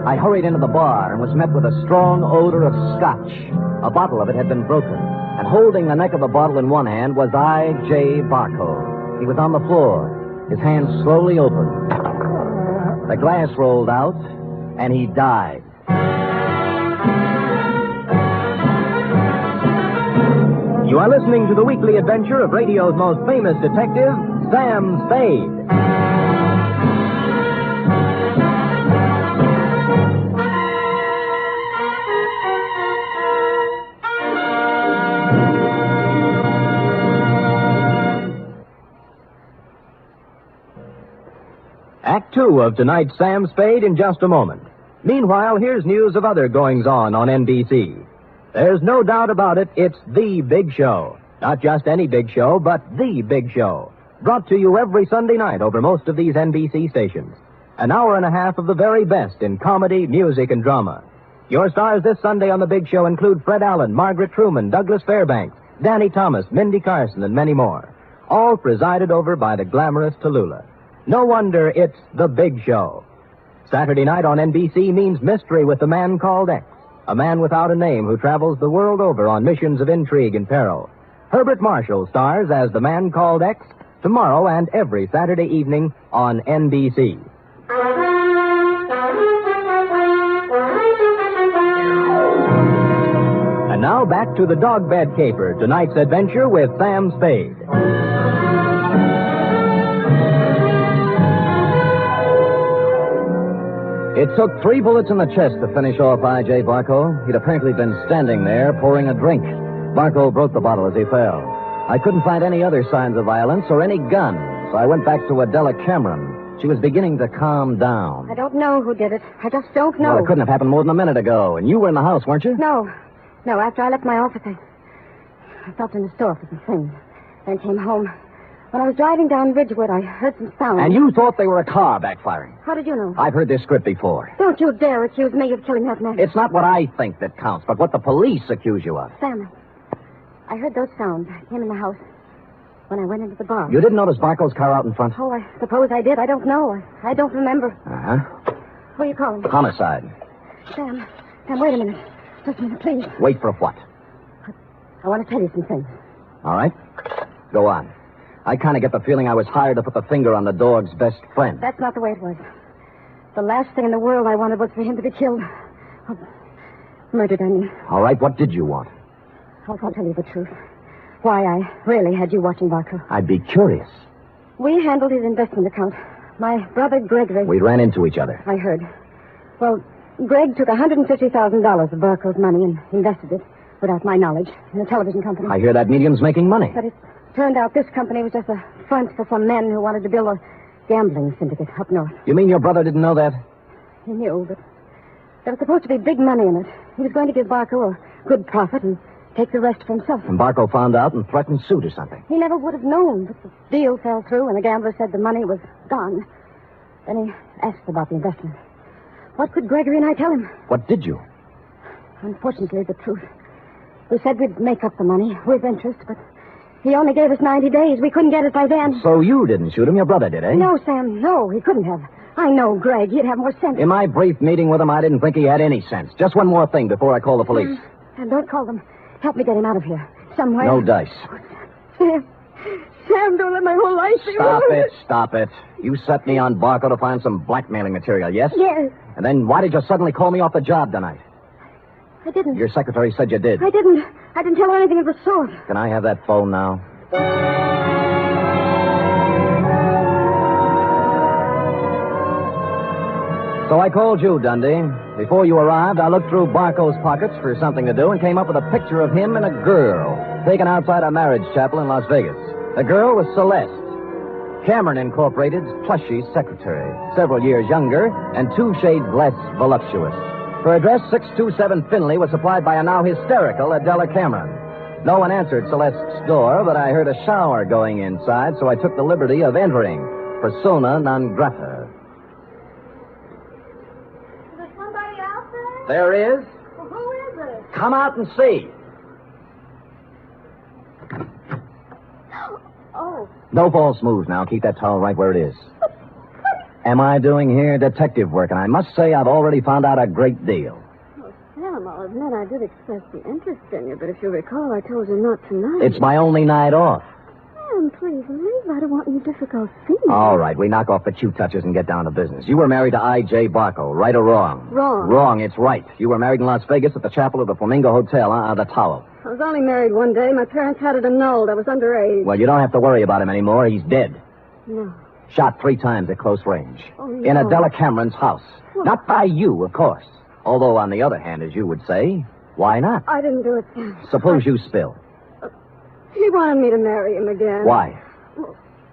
I hurried into the bar and was met with a strong odor of scotch. A bottle of it had been broken, and holding the neck of the bottle in one hand was I.J. Barco. He was on the floor, his hands slowly opened. The glass rolled out, and he died. You are listening to the weekly adventure of radio's most famous detective, Sam Spade. Act 2 of tonight's Sam Spade in just a moment. Meanwhile, here's news of other goings-on on NBC. There's no doubt about it, it's the big show. Not just any big show, but the big show. Brought to you every Sunday night over most of these NBC stations. An hour and a half of the very best in comedy, music, and drama. Your stars this Sunday on the big show include Fred Allen, Margaret Truman, Douglas Fairbanks, Danny Thomas, Mindy Carson, and many more. All presided over by the glamorous Tallulah. No wonder it's the big show. Saturday night on NBC means mystery with the man called X. A man without a name who travels the world over on missions of intrigue and peril. Herbert Marshall stars as the man called X tomorrow and every Saturday evening on NBC. And now back to the dog bed caper, tonight's adventure with Sam Spade. It took 3 bullets in the chest to finish off I.J. Barco. He'd apparently been standing there pouring a drink. Barco broke the bottle as he fell. I couldn't find any other signs of violence or any gun, so I went back to Adela Cameron. She was beginning to calm down. I don't know who did it. I just don't know. Well, it couldn't have happened more than a minute ago, and you were in the house, weren't you? No. No, after I left my office, I stopped in the store for some things. Then came home. When I was driving down Ridgewood, I heard some sound. And you thought they were a car backfiring. How did you know? I've heard this script before. Don't you dare accuse me of killing that man. It's not what I think that counts, but what the police accuse you of. Sam, I heard those sounds. I came in the house when I went into the bar. You didn't notice Barco's car out in front? Oh, I suppose I did. I don't know. I don't remember. Uh-huh. Who are you calling? Homicide. Sam, wait a minute. Just a minute, please. Wait for what? I want to tell you some things. All right. Go on. I kind of get the feeling I was hired to put the finger on the dog's best friend. That's not the way it was. The last thing in the world I wanted was for him to be killed. Oh, murdered, I mean. All right, what did you want? I'll tell you the truth. Why I really had you watching Barco. I'd be curious. We handled his investment account. My brother Gregory... We ran into each other. I heard. Well, Greg took $150,000 of Barco's money and invested it, without my knowledge, in a television company. I hear that medium's making money. But it turned out this company was just a front for some men who wanted to build a gambling syndicate up north. You mean your brother didn't know that? He knew, but there was supposed to be big money in it. He was going to give Barco a good profit and take the rest for himself. And Barco found out and threatened suit or something. He never would have known, but the deal fell through and the gambler said the money was gone. Then he asked about the investment. What could Gregory and I tell him? What did you? Unfortunately, the truth. We said we'd make up the money with interest, but he only gave us 90 days. We couldn't get it by then. So you didn't shoot him, your brother did, eh? No, Sam, no, he couldn't have. I know Greg. He'd have more sense. In my brief meeting with him, I didn't think he had any sense. Just one more thing before I call the police. And don't call them. Help me get him out of here. Somewhere. No dice. Sam, don't let my whole life... Stop it. You set me on Barco to find some blackmailing material, yes? Yes. And then why did you suddenly call me off the job tonight? I didn't. Your secretary said you did. I didn't tell her anything of the sort. Can I have that phone now? So I called you, Dundee. Before you arrived, I looked through Barco's pockets for something to do and came up with a picture of him and a girl taken outside a marriage chapel in Las Vegas. The girl was Celeste, Cameron Incorporated's plushy secretary, several years younger and 2 shades less voluptuous. Her address, 627 Finley, was supplied by a now hysterical Adela Cameron. No one answered Celeste's door, but I heard a shower going inside, so I took the liberty of entering. Persona non grata. Is there somebody out there? There is. Well, who is it? Come out and see. Oh. No false moves now. Keep that towel right where it is. Am I doing here detective work? And I must say I've already found out a great deal. Oh, Sam, I'll admit I did express the interest in you, but if you recall, I told you not tonight. It's my only night off. Sam, please leave. I don't want any difficult scenes. All right, we knock off the cute touches and get down to business. You were married to I.J. Barco, right or wrong? Wrong. Wrong, it's right. You were married in Las Vegas at the chapel of the Flamingo Hotel, the Tower. I was only married one day. My parents had it annulled. I was underage. Well, you don't have to worry about him anymore. He's dead. No. Shot 3 times at close range. Oh, no. In Adela Cameron's house. What? Not by you, of course. Although, on the other hand, as you would say, why not? I didn't do it, Sam. Suppose you spill. He wanted me to marry him again. Why?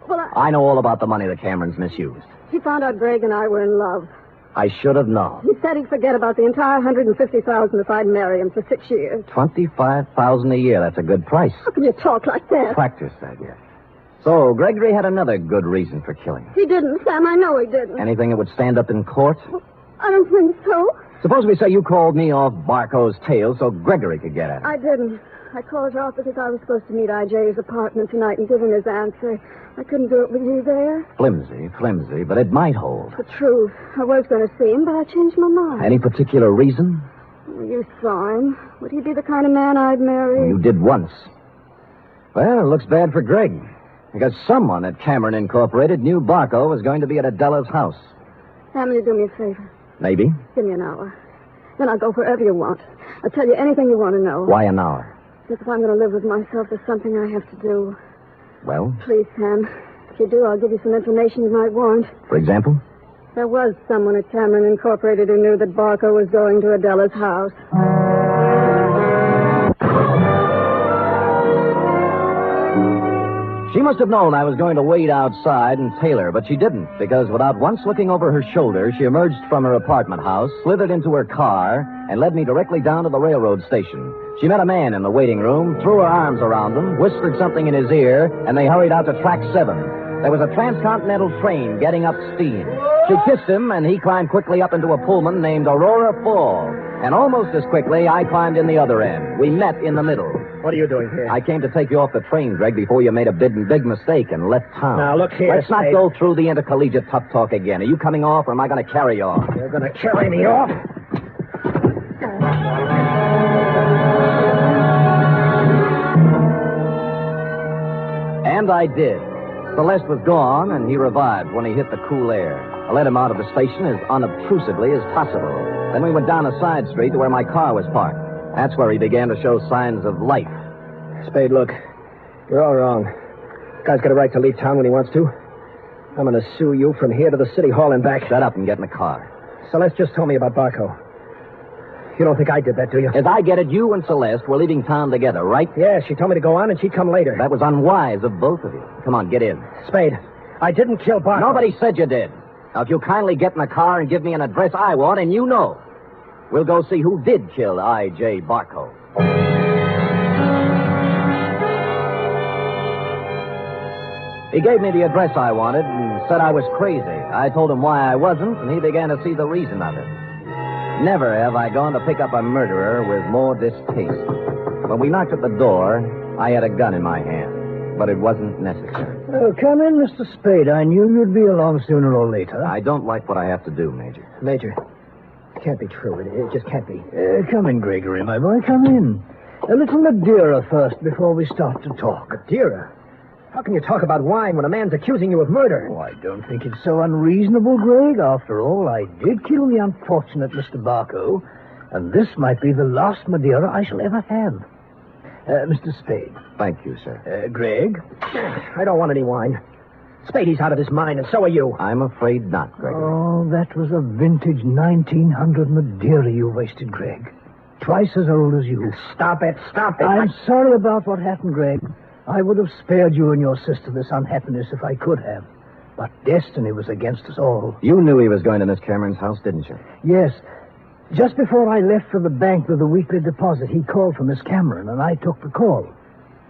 Well, I know all about the money the Camerons misused. He found out Greg and I were in love. I should have known. He said he'd forget about the entire $150,000 if I'd marry him for 6 years. $25,000 a year. That's a good price. How can you talk like that? Practice that, yes. So, Gregory had another good reason for killing him. He didn't, Sam. I know he didn't. Anything that would stand up in court? I don't think so. Suppose we say you called me off Barco's tail so Gregory could get at him. I didn't. I called her off because I was supposed to meet IJ's apartment tonight and give him his answer. I couldn't do it with you there. Flimsy, but it might hold. The truth. I was going to see him, but I changed my mind. Any particular reason? You saw him. Would he be the kind of man I'd marry? You did once. Well, it looks bad for Greg. Because someone at Cameron Incorporated knew Barco was going to be at Adela's house. Sam, will you do me a favor? Maybe. Give me an hour. Then I'll go wherever you want. I'll tell you anything you want to know. Why an hour? Because if I'm going to live with myself, there's something I have to do. Well? Please, Sam. If you do, I'll give you some information you might want. For example? There was someone at Cameron Incorporated who knew that Barco was going to Adela's house. She must have known I was going to wait outside and tail her, but she didn't, because without once looking over her shoulder, she emerged from her apartment house, slithered into her car, and led me directly down to the railroad station. She met a man in the waiting room, threw her arms around him, whispered something in his ear, and they hurried out to track 7. There was a transcontinental train getting up steam. She kissed him, and he climbed quickly up into a Pullman named Aurora Fall. And almost as quickly, I climbed in the other end. We met in the middle. What are you doing here? I came to take you off the train, Greg, before you made a big mistake and left town. Now, look here, Let's not Spade. go through the intercollegiate tough talk again. Are you coming off, or am I going to carry you off? You're going to carry me off? And I did. Celeste was gone, and he revived when he hit the cool air. I let him out of the station as unobtrusively as possible. Then we went down a side street to where my car was parked. That's where he began to show signs of life. Spade, look. You're all wrong. Guy's got a right to leave town when he wants to. I'm going to sue you from here to the city hall and back. Shut up and get in the car. Celeste just told me about Barco. You don't think I did that, do you? As I get it, you and Celeste were leaving town together, right? Yeah, she told me to go on and she'd come later. That was unwise of both of you. Come on, get in. Spade, I didn't kill Barco. Nobody said you did. Now, if you kindly get in the car and give me an address I want, and you know, we'll go see who did kill I.J. Barco. He gave me the address I wanted and said I was crazy. I told him why I wasn't, and he began to see the reason of it. Never have I gone to pick up a murderer with more distaste. When we knocked at the door, I had a gun in my hand, but it wasn't necessary. Oh, come in, Mr. Spade. I knew you'd be along sooner or later. I don't like what I have to do, Major. Major, it can't be true. It just can't be. Come in, Gregory, my boy. Come in. A little Madeira first before we start to talk. Madeira? How can you talk about wine when a man's accusing you of murder? Oh, I don't think it's so unreasonable, Greg. After all, I did kill the unfortunate Mr. Barco, and this might be the last Madeira I shall ever have. Mr. Spade. Thank you, sir. Greg? I don't want any wine. Spadey's out of his mind, and so are you. I'm afraid not, Greg. Oh, that was a vintage 1900 Madeira you wasted, Greg. Twice as old as you. Stop it. I'm sorry about what happened, Greg. I would have spared you and your sister this unhappiness if I could have. But destiny was against us all. You knew he was going to Miss Cameron's house, didn't you? Yes. Just before I left for the bank with the weekly deposit, he called for Miss Cameron, and I took the call.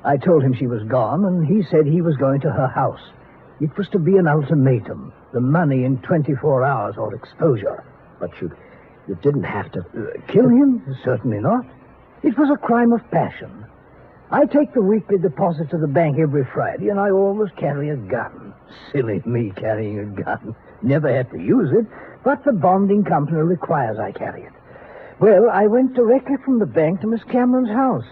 I told him she was gone, and he said he was going to her house. It was to be an ultimatum. The money in 24 hours or exposure. But you didn't have to... kill him? Certainly not. It was a crime of passion. I take the weekly deposit to the bank every Friday, and I always carry a gun. Silly me carrying a gun. Never had to use it, but the bonding company requires I carry it. Well, I went directly from the bank to Miss Cameron's house.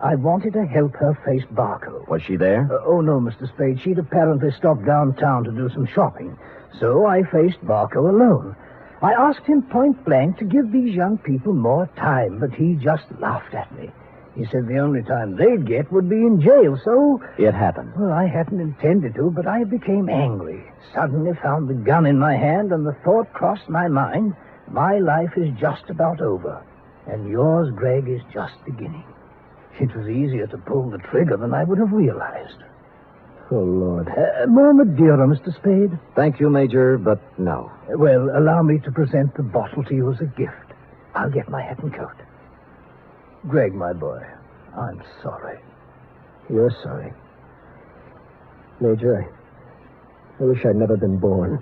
I wanted to help her face Barco. Was she there? Oh, no, Mr. Spade. She'd apparently stopped downtown to do some shopping. So I faced Barco alone. I asked him point blank to give these young people more time, but he just laughed at me. He said the only time they'd get would be in jail, so... It happened. Well, I hadn't intended to, but I became angry. Suddenly found the gun in my hand, and the thought crossed my mind, my life is just about over, and yours, Greg, is just beginning. It was easier to pull the trigger than I would have realized. Oh, Lord. More Madeira, Mr. Spade? Thank you, Major, but no. Well, allow me to present the bottle to you as a gift. I'll get my hat and coat. Greg, my boy, I'm sorry. You're sorry. Major, I wish I'd never been born.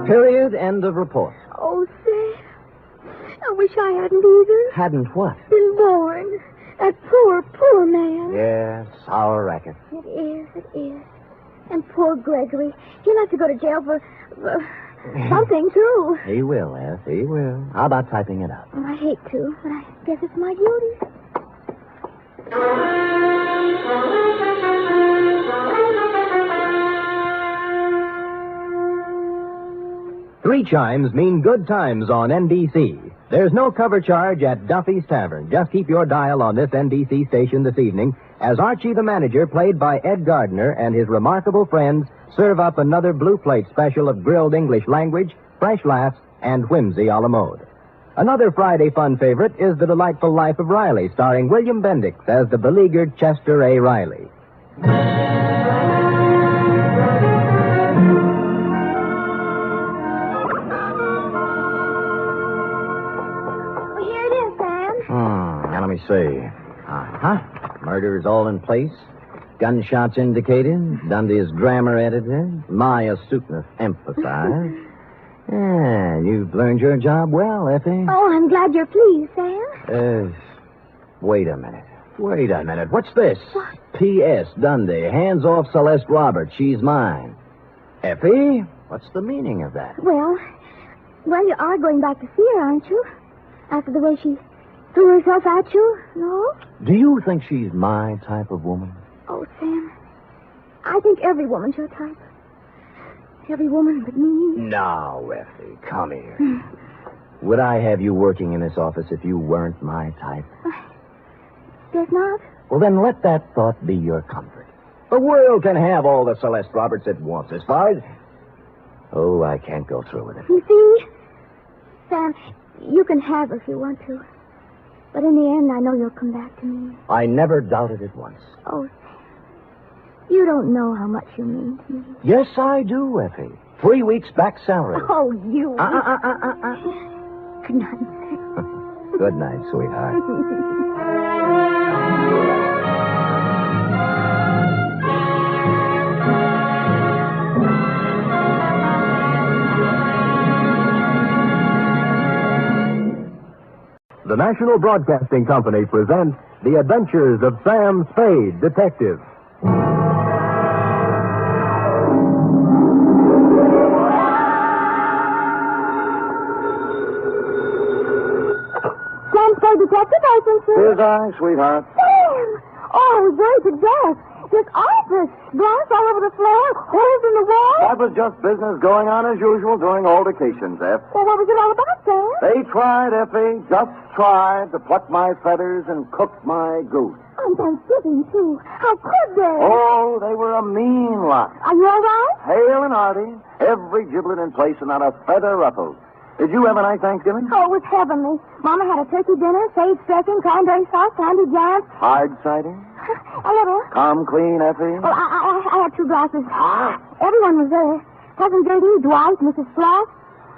Period. End of report. Oh, Sam, I wish I hadn't either. Hadn't what? Been born. That poor, poor man. Yes, sour racket. It is. And poor Gregory. He'll have to go to jail for something, too. He will, Eth. He will. How about typing it up? I hate to, but I guess it's my duty. 3 chimes mean good times on NBC. There's no cover charge at Duffy's Tavern. Just keep your dial on this NBC station this evening as Archie the Manager, played by Ed Gardner, and his remarkable friends serve up another Blue Plate special of grilled English language, fresh laughs, and whimsy a la mode. Another Friday fun favorite is The Delightful Life of Riley, starring William Bendix as the beleaguered Chester A. Riley. Now, let me see. Murder is all in place. Gunshots indicated. Dundee's grammar edited. My astuteness emphasized. Yeah, you've learned your job well, Effie. Oh, I'm glad you're pleased, Sam. Wait a minute. What's this? What? P.S. Dundee, hands off Celeste Roberts. She's mine. Effie, what's the meaning of that? Well, you are going back to see her, aren't you? After the way she threw herself at you, no? Do you think she's my type of woman? Oh, Sam, I think every woman's your type. Every woman but me. Now, Effie, come here. Would I have you working in this office if you weren't my type? Guess not. Well, then let that thought be your comfort. The world can have all the Celeste Roberts it wants as far as... Oh, I can't go through with it. You see, Sam, you can have her if you want to. But in the end, I know you'll come back to me. I never doubted it once. Oh, Sam, you don't know how much you mean to me. Yes, I do, Effie. 3 weeks back salary. Oh, you... Good night, Sam. Good night, sweetheart. The National Broadcasting Company presents The Adventures of Sam Spade, Detective. Sam Spade detective license. Here's I, sweetheart. Sam! Oh, worried to death. This office. Glass all over the floor, holes in the wall. That was just business going on as usual during old occasions, Eff. Well, what was it all about, Sam? They tried, Effie, just tried to pluck my feathers and cook my goose. On Thanksgiving, too. How could they? Oh, they were a mean lot. Are you all right? Hale and hearty, every giblet in place and not a feather ruffled. Did you have a nice Thanksgiving? Oh, it was heavenly. Mama had a turkey dinner, sage dressing, cranberry sauce, candy jams. Hard cider? A little. Come clean, Effie? Well, I had 2 glasses. Everyone was there. Cousin Gertie, Dwight, Mrs. Floss.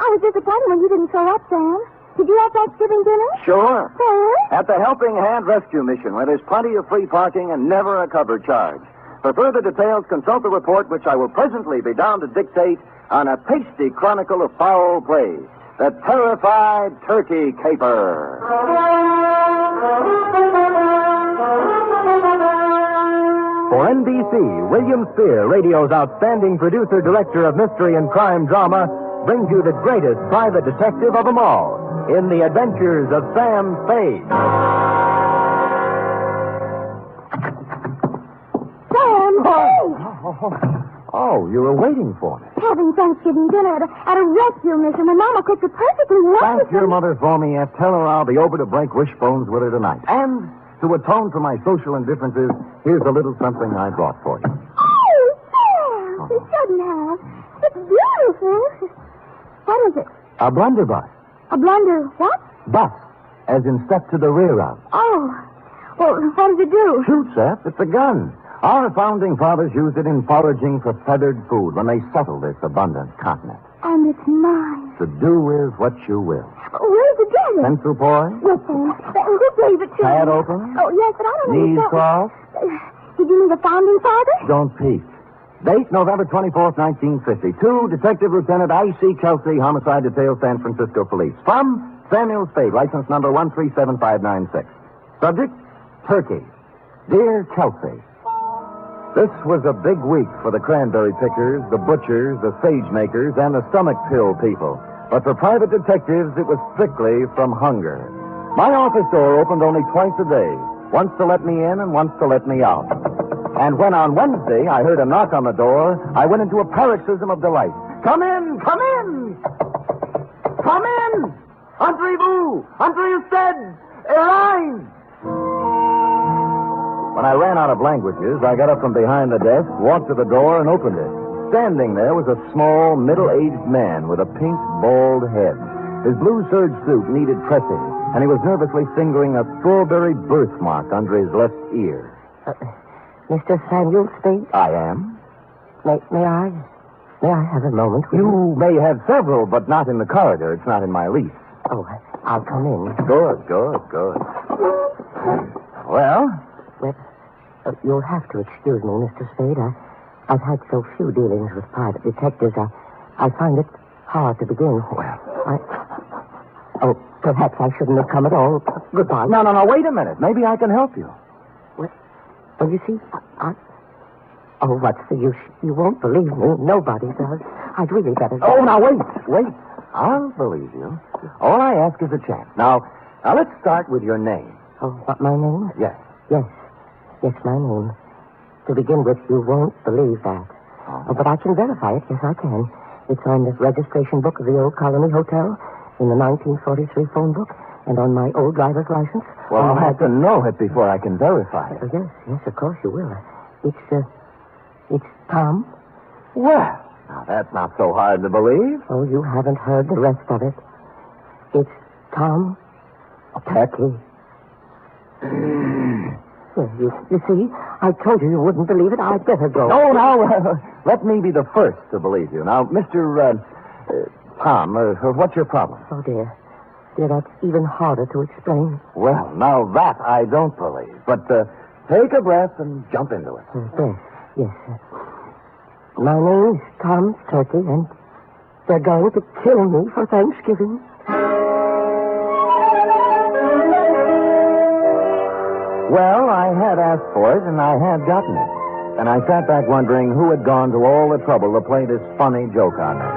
I was disappointed when you didn't show up, Sam. Did you have Thanksgiving dinner? Sure. Sam? At the Helping Hand Rescue Mission, where there's plenty of free parking and never a cover charge. For further details, consult the report, which I will presently be down to dictate on a pasty chronicle of foul play. The Terrified Turkey Caper. For NBC, William Spear, radio's outstanding producer-director of mystery and crime drama, brings you the greatest private detective of them all in The Adventures of Sam Spade. Sam, hey! Oh, you were waiting for me. Having Thanksgiving dinner at a rescue mission when Mama cooked it perfectly wonderful. Thank your mother for me, Aunt. Tell her I'll be over to break wishbones with her tonight. And to atone for my social indifferences, here's a little something I brought for you. Oh, Sam! You shouldn't have. It's beautiful. What is it? A blunderbuss. A blunder what? Bus, as in step to the rear of. Oh. Well, what does it do? Shoot, Seth. It's a gun. Our founding fathers used it in foraging for feathered food when they settled this abundant continent. And it's mine. To do with what you will. Where's the desert? Pencil boy? Yes, Sam. Who gave it to Pad me? open? Oh, yes, but I don't know. Knees crossed? Did you mean the founding father? Don't peek. Date, November 24th, 1950. To Detective Lieutenant I.C. Kelsey, Homicide Detail, San Francisco Police. From Samuel Spade, license number 137596. Subject, Turkey. Dear Kelsey, this was a big week for the cranberry pickers, the butchers, the sage makers, and the stomach pill people. But for private detectives, it was strictly from hunger. My office door opened only twice a day, once to let me in and once to let me out. And when on Wednesday I heard a knock on the door, I went into a paroxysm of delight. Come in! Come in! Come in! Entrez-vous! Entrez-vous! Arise! When I ran out of languages, I got up from behind the desk, walked to the door, and opened it. Standing there was a small, middle-aged man with a pink, bald head. His blue serge suit needed pressing, and he was nervously fingering a strawberry birthmark under his left ear. Mr. Samuel Spade? I am. May I have a moment with you? May have several, but not in the corridor. It's not in my lease. Oh, I'll come in. Good. Well? You'll have to excuse me, Mr. Spade. I've had so few dealings with private detectives. I find it hard to begin. Well. Perhaps I shouldn't have come at all. Goodbye. No, wait a minute. Maybe I can help you. Well, you see, what's the use? You won't believe me. Nobody does. I'd really better... Oh, now, wait. I'll believe you. All I ask is a chance. Now, let's start with your name. Oh, what, my name? Yes. Yes, my name. To begin with, you won't believe that. Oh, but I can verify it. Yes, I can. It's on the registration book of the old Colony Hotel, in the 1943 phone book, and on my old driver's license. Well, I'll have to know it before I can verify it. Yes, of course you will. It's Tom. Well, now that's not so hard to believe. Oh, you haven't heard the rest of it. It's Tom Turkey. You see, I told you wouldn't believe it. I'd better go. No, now, let me be the first to believe you. Now, Mr. Tom, what's your problem? Oh, dear, that's even harder to explain. Well, now that I don't believe. But take a breath and jump into it. Yes. My name's Tom Turkey, and they're going to kill me for Thanksgiving. Well, I had asked for it, and I had gotten it. And I sat back wondering who had gone to all the trouble to play this funny joke on me.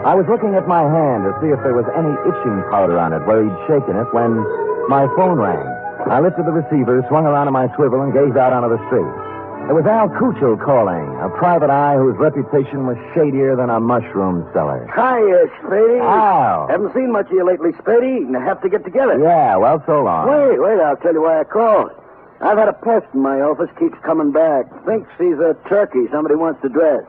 I was looking at my hand to see if there was any itching powder on it where he'd shaken it when my phone rang. I lifted the receiver, swung around on my swivel, and gazed out onto the street. It was Al Cuccio calling, a private eye whose reputation was shadier than a mushroom cellar. Hiya, Spady. Al. Haven't seen much of you lately, Spady. And I have to get together. Yeah, well, so long. Wait, I'll tell you why I called. I've had a pest in my office, keeps coming back. Thinks he's a turkey somebody wants to dress.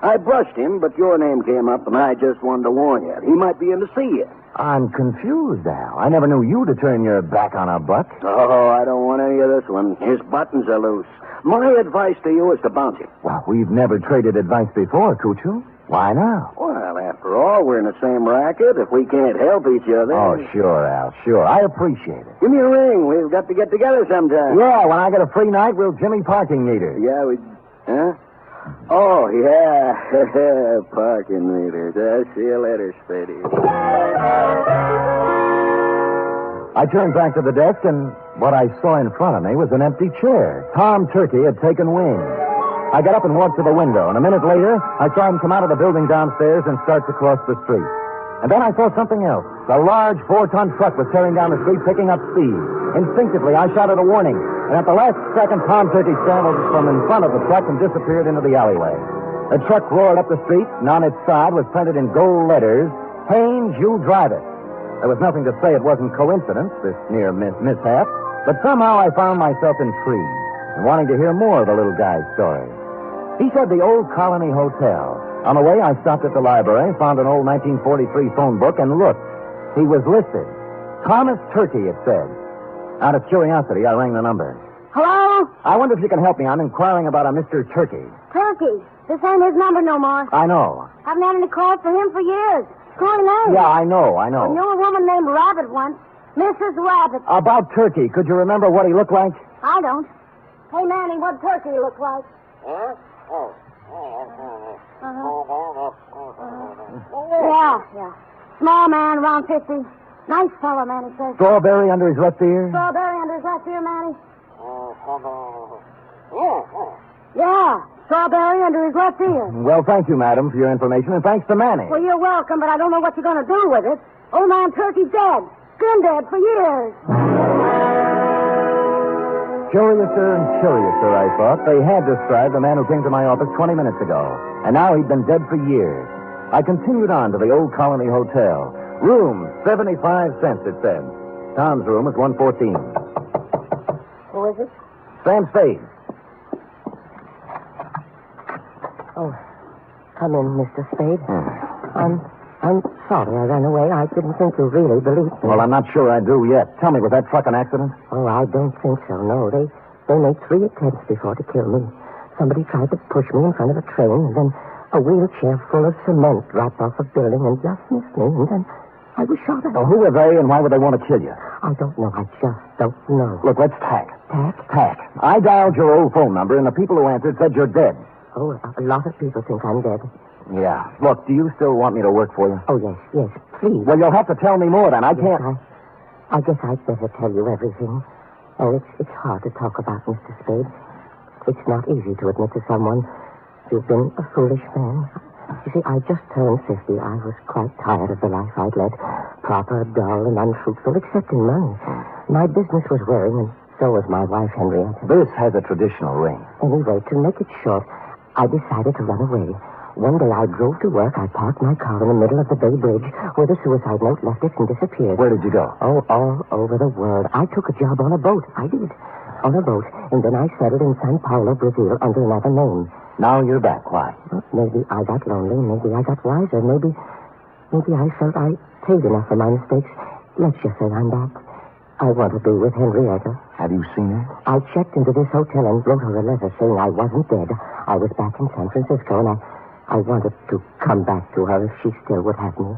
I brushed him, but your name came up, and I just wanted to warn you. He might be in to see you. I'm confused, Al. I never knew you to turn your back on a buck. Oh, I don't want any of this one. His buttons are loose. My advice to you is to bounce him. Well, we've never traded advice before, Cuccio. Why now? Well, after all, we're in the same racket. If we can't help each other... Oh, sure, Al, sure. I appreciate it. Give me a ring. We've got to get together sometime. Yeah, when I get a free night, we'll Jimmy parking meter. Yeah, Huh? Oh, yeah. Parking meters. I'll see you later, Spady. I turned back to the desk, and what I saw in front of me was an empty chair. Tom Turkey had taken wing. I got up and walked to the window, and a minute later, I saw him come out of the building downstairs and start to cross the street. And then I saw something else. A large 4-ton truck was tearing down the street, picking up speed. Instinctively, I shouted a warning, and at the last second, Tom Turkey scrambled from in front of the truck and disappeared into the alleyway. The truck roared up the street, and on its side was printed in gold letters, Haynes, you drive it. There was nothing to say it wasn't coincidence, this near mishap, but somehow I found myself intrigued and wanting to hear more of the little guy's story. He said the Old Colony Hotel. On the way, I stopped at the library, found an old 1943 phone book, and looked. He was listed. Thomas Turkey, it said. Out of curiosity, I rang the number. Hello? I wonder if you can help me. I'm inquiring about a Mr. Turkey. Turkey. This ain't his number no more. I know. Haven't had any calls for him for years. Call him name. Yeah, I know. I knew a woman named Rabbit once. Mrs. Rabbit. About Turkey, could you remember what he looked like? I don't. Hey, Manny, what Turkey look like? Yeah. Small man, around 50. Nice fellow, Manny says. Strawberry under his left ear? Strawberry under his left ear, Manny? Yeah, strawberry under his left ear. Well, thank you, madam, for your information, and thanks to Manny. Well, you're welcome, but I don't know what you're going to do with it. Old man Turkey's dead. Been dead for years. Curiouser and curiouser, I thought. They had described the man who came to my office 20 minutes ago, and now he'd been dead for years. I continued on to the Old Colony Hotel. Room, 75 cents, it said. Tom's room is 114. Who is it? Sam Spade. Oh, come in, Mr. Spade. I'm sorry I ran away. I didn't think you really believed me. Well, I'm not sure I do yet. Tell me, was that truck an accident? Oh, I don't think so, no. They made 3 attempts before to kill me. Somebody tried to push me in front of a train, and then a wheelchair full of cement dropped off a building and just missed me, and then I was shot at. Oh, who were they, and why would they want to kill you? I don't know. I just don't know. Look, let's tack. Tack? Tack. I dialed your old phone number, and the people who answered said you're dead. Oh, a lot of people think I'm dead. Yeah. Look, do you still want me to work for you? Oh, yes, please. Well, you'll have to tell me more then. I can't... I guess I'd better tell you everything. Oh, it's hard to talk about, Mr. Spade. It's not easy to admit to someone you've been a foolish man. You see, I just turned 50. I was quite tired of the life I'd led. Proper, dull, and unfruitful, except in money. My business was wearing, and so was my wife, Henrietta. This has a traditional ring. Anyway, to make it short, I decided to run away. One day I drove to work. I parked my car in the middle of the Bay Bridge where the suicide note left it and disappeared. Where did you go? Oh, all over the world. I took a job on a boat. I did. On a boat. And then I settled in Sao Paulo, Brazil, under another name. Now you're back. Why? Well, maybe I got lonely. Maybe I got wiser. Maybe I felt I paid enough for my mistakes. Let's just say I'm back. I want to be with Henrietta. Have you seen her? I checked into this hotel and wrote her a letter saying I wasn't dead. I was back in San Francisco, and I wanted to come back to her if she still would have me.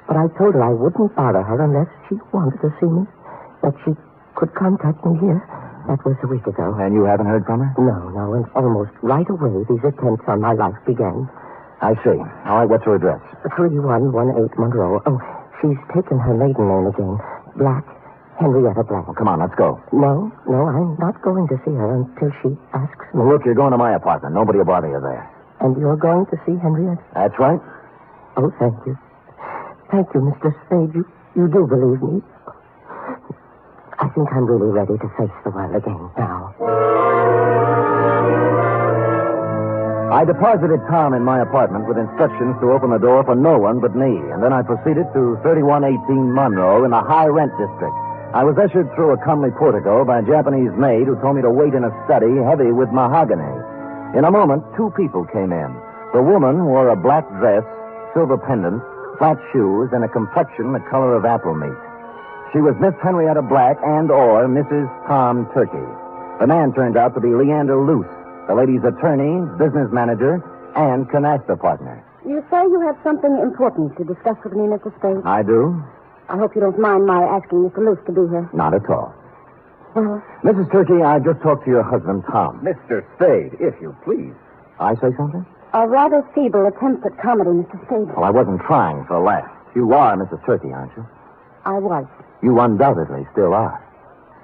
But I told her I wouldn't bother her unless she wanted to see me, that she could contact me here. That was a week ago. And you haven't heard from her? No, and almost right away these attempts on my life began. I see. All right, what's her address? 3118 Monroe. Oh, she's taken her maiden name again. Black. Henrietta Black. Well, come on, let's go. No, I'm not going to see her until she asks me. Well, look, you're going to my apartment. Nobody will bother you there. And you're going to see Henrietta? That's right. Oh, thank you. Thank you, Mr. Spade. You do believe me. I think I'm really ready to face the world again now. I deposited Tom in my apartment with instructions to open the door for no one but me, and then I proceeded to 3118 Monroe in the high-rent district. I was ushered through a comely portico by a Japanese maid who told me to wait in a study heavy with mahogany. In a moment, 2 people came in. The woman wore a black dress, silver pendant, flat shoes, and a complexion the color of apple meat. She was Miss Henrietta Black and/or Mrs. Tom Turkey. The man turned out to be Leander Luce, the lady's attorney, business manager, and canasta partner. You say you have something important to discuss with me, Mr. Spade? I do. I hope you don't mind my asking Mr. Luce to be here. Not at all. Well? Mrs. Turkey, I just talked to your husband, Tom. Mr. Spade, if you please. I say something? A rather feeble attempt at comedy, Mr. Spade. Well, I wasn't trying for a laugh. You are Mrs. Turkey, aren't you? I was. You undoubtedly still are.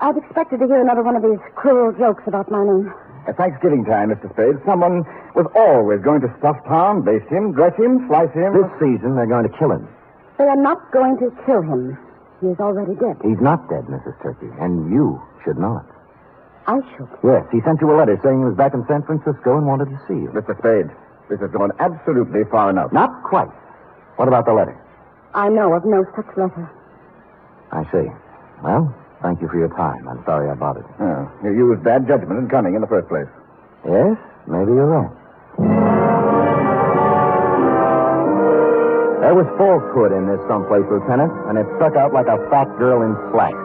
I'd expected to hear another one of these cruel jokes about my name. At Thanksgiving time, Mr. Spade, someone was always going to stuff Tom, baste him, dress him, slice him. This season, they're going to kill him. They are not going to kill him. He is already dead. He's not dead, Mrs. Turkey, and you should know it. I should. Yes, he sent you a letter saying he was back in San Francisco and wanted to see you. Mr. Spade, This has gone absolutely far enough. Not quite. What about the letter? I know of no such letter. I see. Well, thank you for your time. I'm sorry I bothered. Oh, you used bad judgment in coming in the first place. Yes, maybe you're right. There was falsehood in this someplace, Lieutenant, and it stuck out like a fat girl in slacks.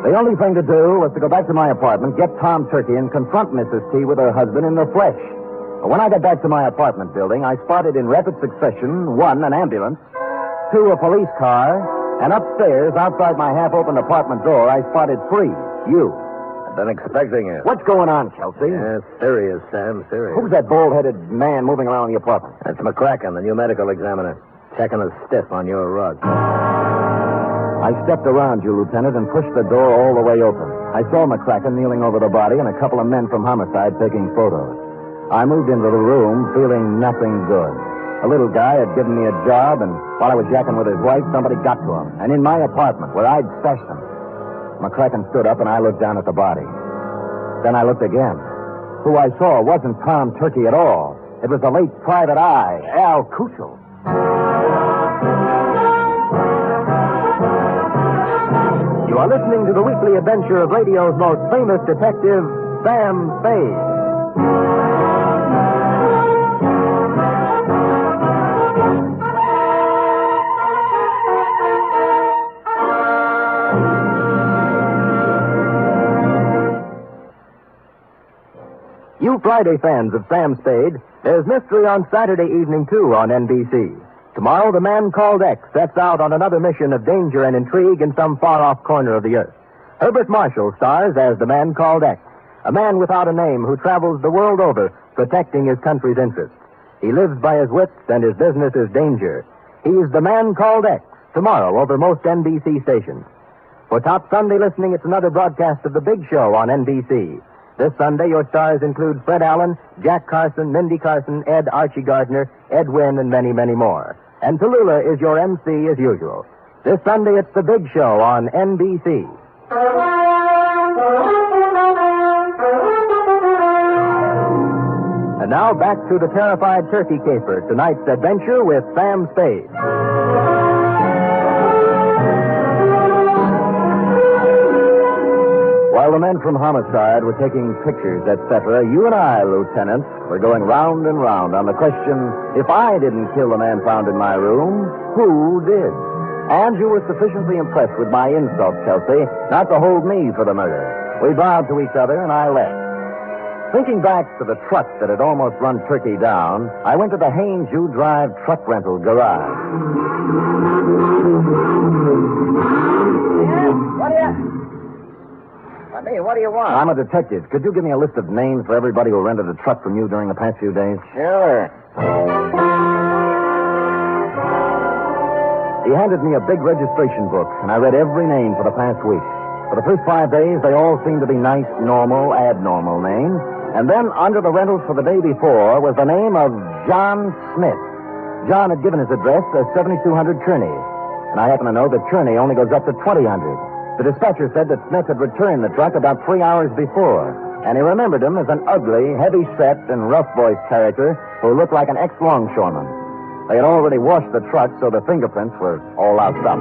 The only thing to do was to go back to my apartment, get Tom Turkey, and confront Mrs. T with her husband in the flesh. But when I got back to my apartment building, I spotted in rapid succession, 1, an ambulance, 2, a police car, and upstairs, outside my half-opened apartment door, I spotted 3, you. I've been expecting you. What's going on, Chelsea? Yes, serious, Sam, serious. Who's that bald-headed man moving around the apartment? That's McCracken, the new medical examiner. Checking a stiff on your rug. I stepped around you, Lieutenant, and pushed the door all the way open. I saw McCracken kneeling over the body and a couple of men from homicide taking photos. I moved into the room feeling nothing good. A little guy had given me a job, and while I was yakking with his wife, somebody got to him. And in my apartment, where I'd stashed him. McCracken stood up, and I looked down at the body. Then I looked again. Who I saw wasn't Tom Turkey at all. It was the late Private Eye, Al Kuchel. You are listening to the weekly adventure of radio's most famous detective, Sam Spade. You Friday fans of Sam Spade, there's mystery on Saturday evening, too, on NBC. Tomorrow, the man called X sets out on another mission of danger and intrigue in some far-off corner of the earth. Herbert Marshall stars as the man called X, a man without a name who travels the world over protecting his country's interests. He lives by his wits, and his business is danger. He's the man called X, tomorrow over most NBC stations. For top Sunday listening, it's another broadcast of The Big Show on NBC. This Sunday, your stars include Fred Allen, Jack Carson, Mindy Carson, Ed Archie Gardner, Ed Wynn, and many, many more. And Tallulah is your MC as usual. This Sunday, it's The Big Show on NBC. And now back to the terrified turkey caper, tonight's adventure with Sam Spade. While the men from homicide were taking pictures, etc., you and I, Lieutenant, were going round and round on the question, if I didn't kill the man found in my room, who did? And you were sufficiently impressed with my insult, Chelsea, not to hold me for the murder. We bowed to each other, and I left. Thinking back to the truck that had almost run Turkey down, I went to the Haynes U Drive truck rental garage. What do you want? I'm a detective. Could you give me a list of names for everybody who rented a truck from you during the past few days? Sure. He handed me a big registration book, and I read every name for the past week. For the first 5 days, they all seemed to be nice, normal, abnormal names. And then, under the rentals for the day before, was the name of John Smith. John had given his address as 7200 Kearney. And I happen to know that Kearney only goes up to 2000. The dispatcher said that Smith had returned the truck about 3 hours before, and he remembered him as an ugly, heavy-set, and rough-voiced character who looked like an ex-longshoreman. They had already washed the truck, so the fingerprints were all out up.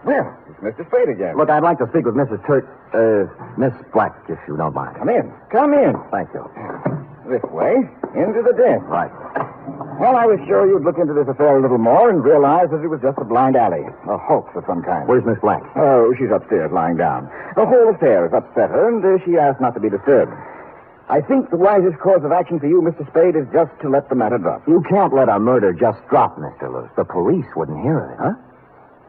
Well, it's Mr. Spade again. Look, I'd like to speak with Miss Black, if you don't mind. Come in. Come in. Thank you. This way, into the den. Right. Well, I was sure you'd look into this affair a little more and realize that it was just a blind alley, a hoax of some kind. Where's Miss Black? Oh, she's upstairs, lying down. The whole affair has upset her, and she asked not to be disturbed. I think the wisest course of action for you, Mr. Spade, is just to let the matter drop. You can't let a murder just drop, Mr. Lewis. The police wouldn't hear of it. Huh?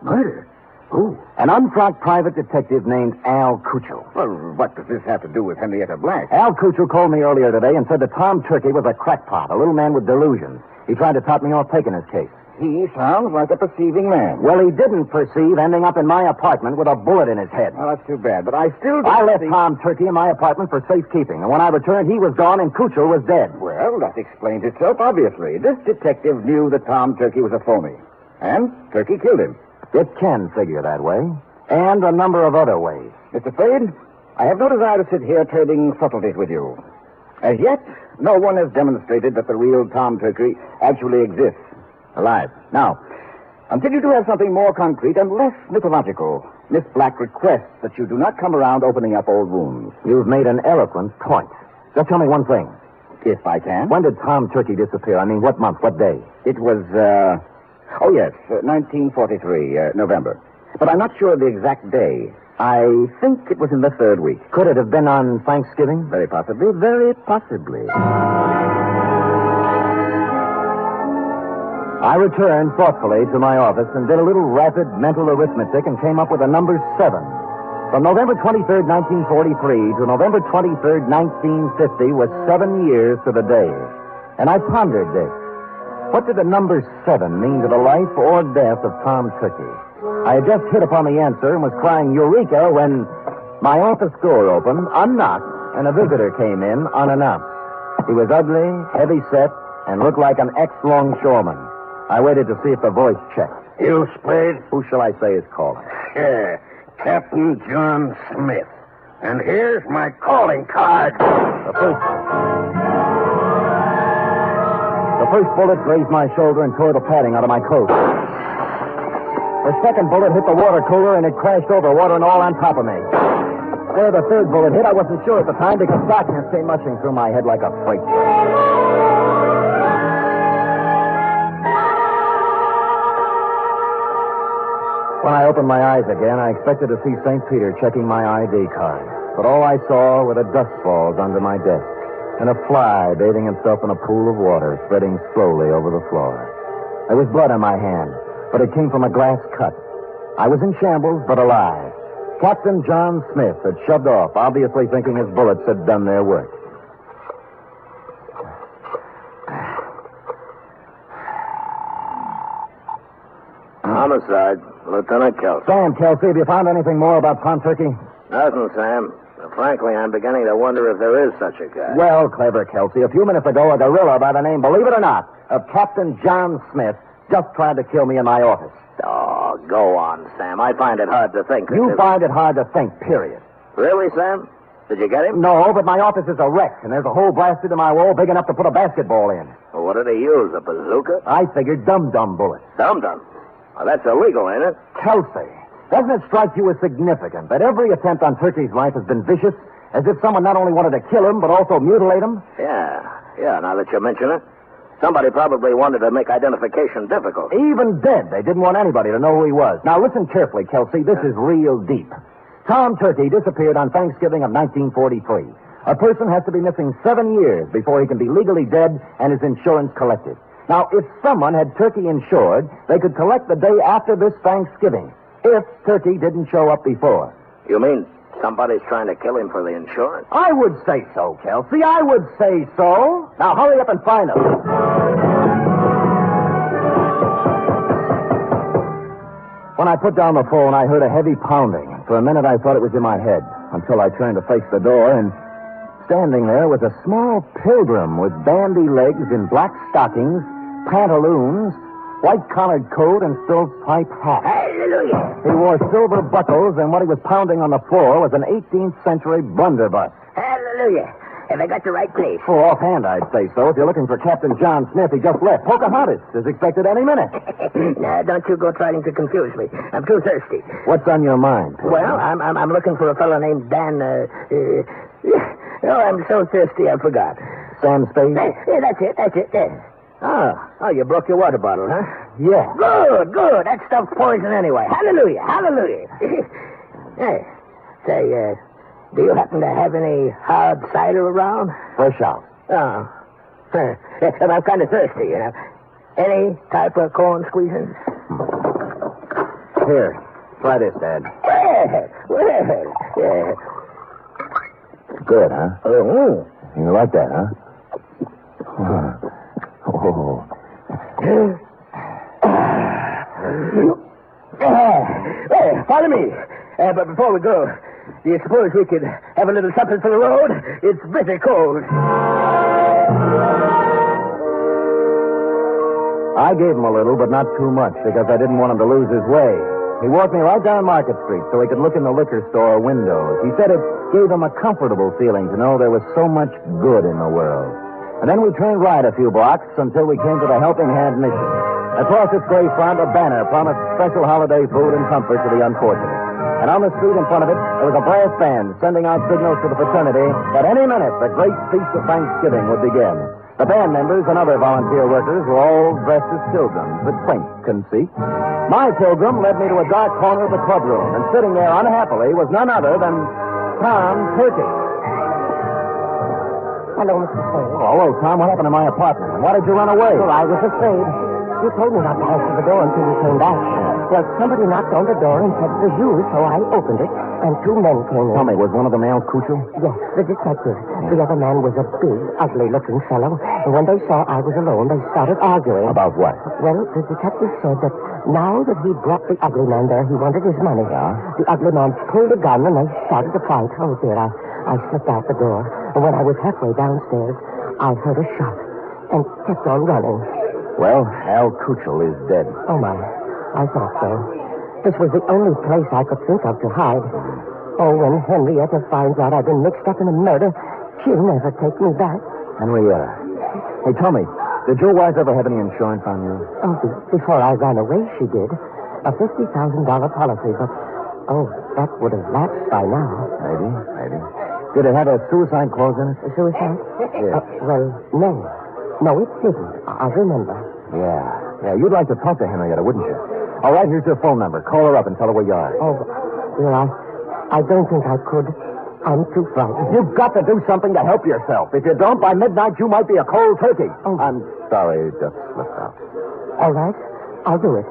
Murder? Who? An unfrocked private detective named Al Kuchel. Well, what does this have to do with Henrietta Black? Al Kuchel called me earlier today and said that Tom Turkey was a crackpot, a little man with delusions. He tried to top me off taking his case. He sounds like a perceiving man. Well, he didn't perceive ending up in my apartment with a bullet in his head. Well, that's too bad, but I still I left Tom Turkey in my apartment for safekeeping, and when I returned, he was gone and Kuchel was dead. Well, that explains itself, obviously. This detective knew that Tom Turkey was a phony, and Turkey killed him. It can figure that way. And a number of other ways. Mr. Spade, I have no desire to sit here trading subtleties with you. As yet, no one has demonstrated that the real Tom Turkey actually exists. Alive. Now, until you do have something more concrete and less mythological, Miss Black requests that you do not come around opening up old wounds. You've made an eloquent point. Just tell me one thing. If I can. When did Tom Turkey disappear? I mean, what month, what day? It was, 1943, November. But I'm not sure of the exact day. I think it was in the third week. Could it have been on Thanksgiving? Very possibly, very possibly. I returned thoughtfully to my office and did a little rapid mental arithmetic and came up with a number 7. From November 23rd, 1943 to November 23rd, 1950 was 7 years to the day. And I pondered this. What did the number 7 mean to the life or death of Tom Turkey? I had just hit upon the answer and was crying Eureka when my office door opened, unlocked, and a visitor came in unannounced. He was ugly, heavy-set, and looked like an ex-longshoreman. I waited to see if the voice checked. You, Spade? Who shall I say is calling? Yeah, Captain John Smith. And here's my calling card. The first bullet grazed my shoulder and tore the padding out of my coat. The second bullet hit the water cooler and it crashed over, water and all on top of me. Where the third bullet hit, I wasn't sure at the time because darkness came rushing through my head like a freight train. When I opened my eyes again, I expected to see St. Peter checking my ID card. But all I saw were the dust balls under my desk and a fly bathing himself in a pool of water spreading slowly over the floor. There was blood on my hand, but it came from a glass cut. I was in shambles, but alive. Captain John Smith had shoved off, obviously thinking his bullets had done their work. Homicide, Lieutenant Kelsey. Sam, Kelsey, have you found anything more about Tom Turkey? Nothing, Sam. Frankly, I'm beginning to wonder if there is such a guy. Well, clever, Kelsey. A few minutes ago, a gorilla by the name, believe it or not, of Captain John Smith just tried to kill me in my office. Oh, go on, Sam. I find it hard to think. You find it hard to think, period. Really, Sam? Did you get him? No, but my office is a wreck, and there's a hole blasted in my wall big enough to put a basketball in. Well, what did he use, a bazooka? I figured dum-dum bullets. Dum-dum? Well, that's illegal, ain't it? Kelsey, doesn't it strike you as significant that every attempt on Turkey's life has been vicious, as if someone not only wanted to kill him, but also mutilate him? Yeah, now that you mention it. Somebody probably wanted to make identification difficult. Even dead, they didn't want anybody to know who he was. Now, listen carefully, Kelsey. This is real deep. Tom Turkey disappeared on Thanksgiving of 1943. A person has to be missing 7 years before he can be legally dead and his insurance collected. Now, if someone had Turkey insured, they could collect the day after this Thanksgiving, if Turkey didn't show up before. You mean somebody's trying to kill him for the insurance? I would say so, Kelsey. I would say so. Now, hurry up and find him. When I put down the phone, I heard a heavy pounding. For a minute, I thought it was in my head, until I turned to face the door, and standing there was a small pilgrim with bandy legs in black stockings, pantaloons, white-collared coat, and stovepipe hat. Hallelujah! He wore silver buckles, and what he was pounding on the floor was an 18th century blunderbuss. Hallelujah! Have I got the right place? Oh, offhand, I'd say so. If you're looking for Captain John Smith, he just left. Pocahontas is expected any minute. Now, don't you go trying to confuse me. I'm too thirsty. What's on your mind, Pilgrim? Well, I'm looking for a fellow named Dan, Oh, I'm so thirsty, I forgot. Sam Spade? Yeah, that's it. Yeah. Oh, you broke your water bottle, huh? Yeah. Good. That stuff's poison anyway. Hallelujah. Hey, say, do you happen to have any hard cider around? Fresh out. Oh. I'm kind of thirsty, you know. Any type of corn squeezing? Here, try this, Dad. Yeah. Good, huh? Oh. You like that, huh? Oh. Follow me. But before we go, do you suppose we could have a little something for the road? It's bitter cold. I gave him a little, but not too much, because I didn't want him to lose his way. He walked me right down Market Street so he could look in the liquor store windows. He said it gave him a comfortable feeling to know there was so much good in the world. And then we turned right a few blocks until we came to the Helping Hand Mission. Across its gray front, a banner promised special holiday food and comfort to the unfortunate. And on the street in front of it, there was a brass band sending out signals to the fraternity that any minute the great feast of Thanksgiving would begin. The band members and other volunteer workers were all dressed as pilgrims with quaint conceit. My pilgrim led me to a dark corner of the clubroom, and sitting there unhappily was none other than Tom Turkey. Hello, Mr. Spade. Oh, hello, Tom. What happened to my apartment? And why did you run away? Well, I was afraid. You told me not to answer the door until you came back. Well, somebody knocked on the door and said it was you, so I opened it, and two men came in. Tell me, was one of them Al Cuccio? Yes, the detective. The other man was a big, ugly-looking fellow, and when they saw I was alone, they started arguing. About what? Well, the detective said that now that he brought the ugly man there, he wanted his money. Yeah? The ugly man pulled a gun, and they started to fight. Oh, dear, I slipped out the door, and when I was halfway downstairs, I heard a shot and kept on running. Well, Al Cuccio is dead. Oh, my. I thought so. This was the only place I could think of to hide. Oh, when Henrietta finds out I've been mixed up in a murder, she'll never take me back. Henrietta. Hey, tell me, did your wife ever have any insurance on you? Oh, before I ran away, she did. A $50,000 policy, but, oh, that would have lapsed by now. Maybe. Did it have a suicide clause in it? A suicide? Yeah. Well, no. No, it didn't. I remember. Yeah, you'd like to talk to Henrietta, wouldn't you? All right, here's her phone number. Call her up and tell her where you are. Oh, dear, I don't think I could. I'm too frightened. You've got to do something to help yourself. If you don't, by midnight, you might be a cold turkey. Oh. I'm sorry, it just slipped out. All right, I'll do it.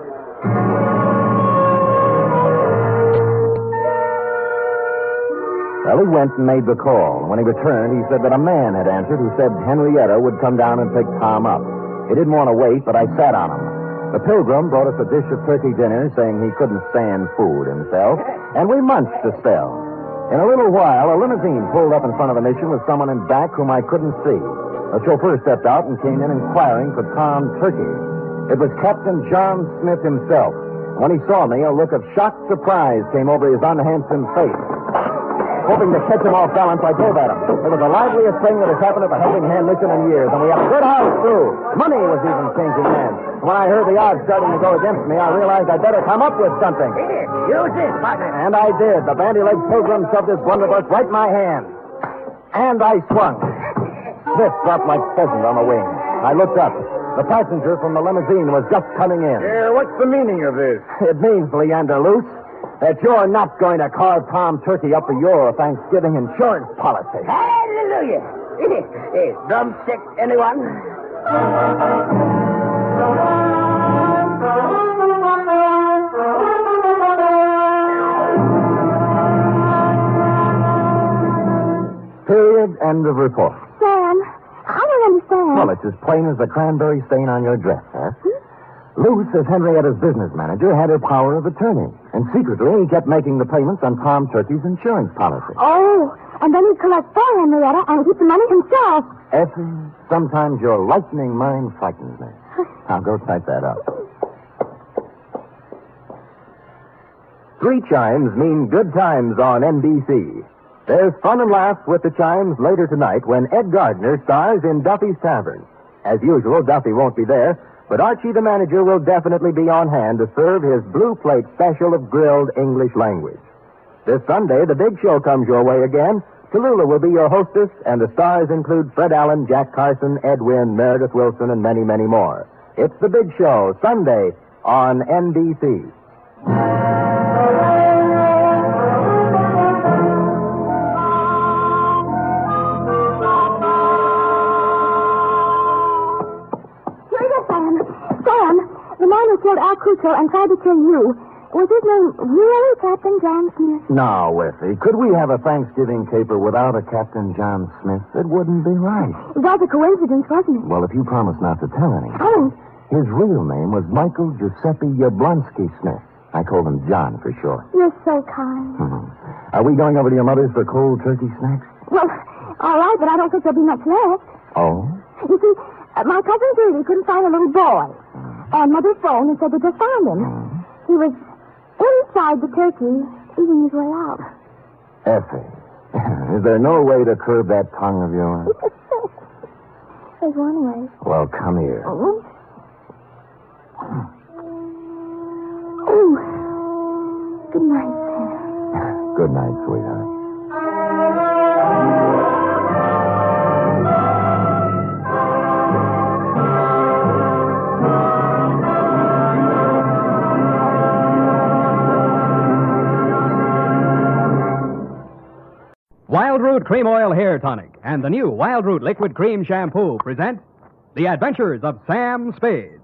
Well, he went and made the call. When he returned, he said that a man had answered who said Henrietta would come down and pick Tom up. He didn't want to wait, but I sat on him. The pilgrim brought us a dish of turkey dinner, saying he couldn't stand food himself, and we munched a spell. In a little while, a limousine pulled up in front of the mission with someone in back whom I couldn't see. The chauffeur stepped out and came in inquiring for Tom Turkey. It was Captain John Smith himself. When he saw me, a look of shocked surprise came over his unhandsome face. Hoping to catch him off balance, I drove at him. It was the liveliest thing that has happened at the Helping Hand Mission in years, and we had a good house, too. Money was even changing hands. When I heard the odds starting to go against me, I realized I'd better come up with something. Use this, partner. And I did. The bandy-legged pilgrim shoved his blunderbuss right in my hand. And I swung. Smith dropped like pheasant on the wing. I looked up. The passenger from the limousine was just coming in. What's the meaning of this? It means, Leander Luce, that you're not going to carve Tom Turkey up for your Thanksgiving insurance policy. Hallelujah. Drumstick, anyone? Period. End of report. Sam, I don't understand. Well, it's as plain as the cranberry stain on your dress, huh? Luce, as Henrietta's business manager, had her power of attorney. And secretly, he kept making the payments on Tom Turkey's insurance policy. Oh, and then he'd collect for Henrietta and keep the money himself. Effie, sometimes your lightning mind frightens me. Now, go type that up. 3 chimes mean good times on NBC. There's fun and laughs with the chimes later tonight when Ed Gardner stars in Duffy's Tavern. As usual, Duffy won't be there, but Archie, the manager, will definitely be on hand to serve his blue plate special of grilled English language. This Sunday, the big show comes your way again. Tallulah will be your hostess, and the stars include Fred Allen, Jack Carson, Ed Wynn, Meredith Wilson, and many, many more. It's the big show, Sunday, on NBC. The man who killed Al Cuccio and tried to kill you, was his name really Captain John Smith? Now, Effie, could we have a Thanksgiving caper without a Captain John Smith? It wouldn't be right. It was a coincidence, wasn't it? Well, if you promise not to tell anyone. I won't. His real name was Michael Giuseppe Yablonsky Smith. I called him John for short. You're so kind. Are we going over to your mother's for cold turkey snacks? Well, all right, but I don't think there'll be much left. Oh? You see, my cousin Judy couldn't find a little boy. And Mother phoned and said they just found him. He was in inside the turkey, eating his way out. Effie, is there no way to curb that tongue of yours? There's one way. Well, come here. Oh. Good night, Sam. Good night, sweetheart. Wild Root Cream Oil Hair Tonic and the new Wild Root Liquid Cream Shampoo present The Adventures of Sam Spade.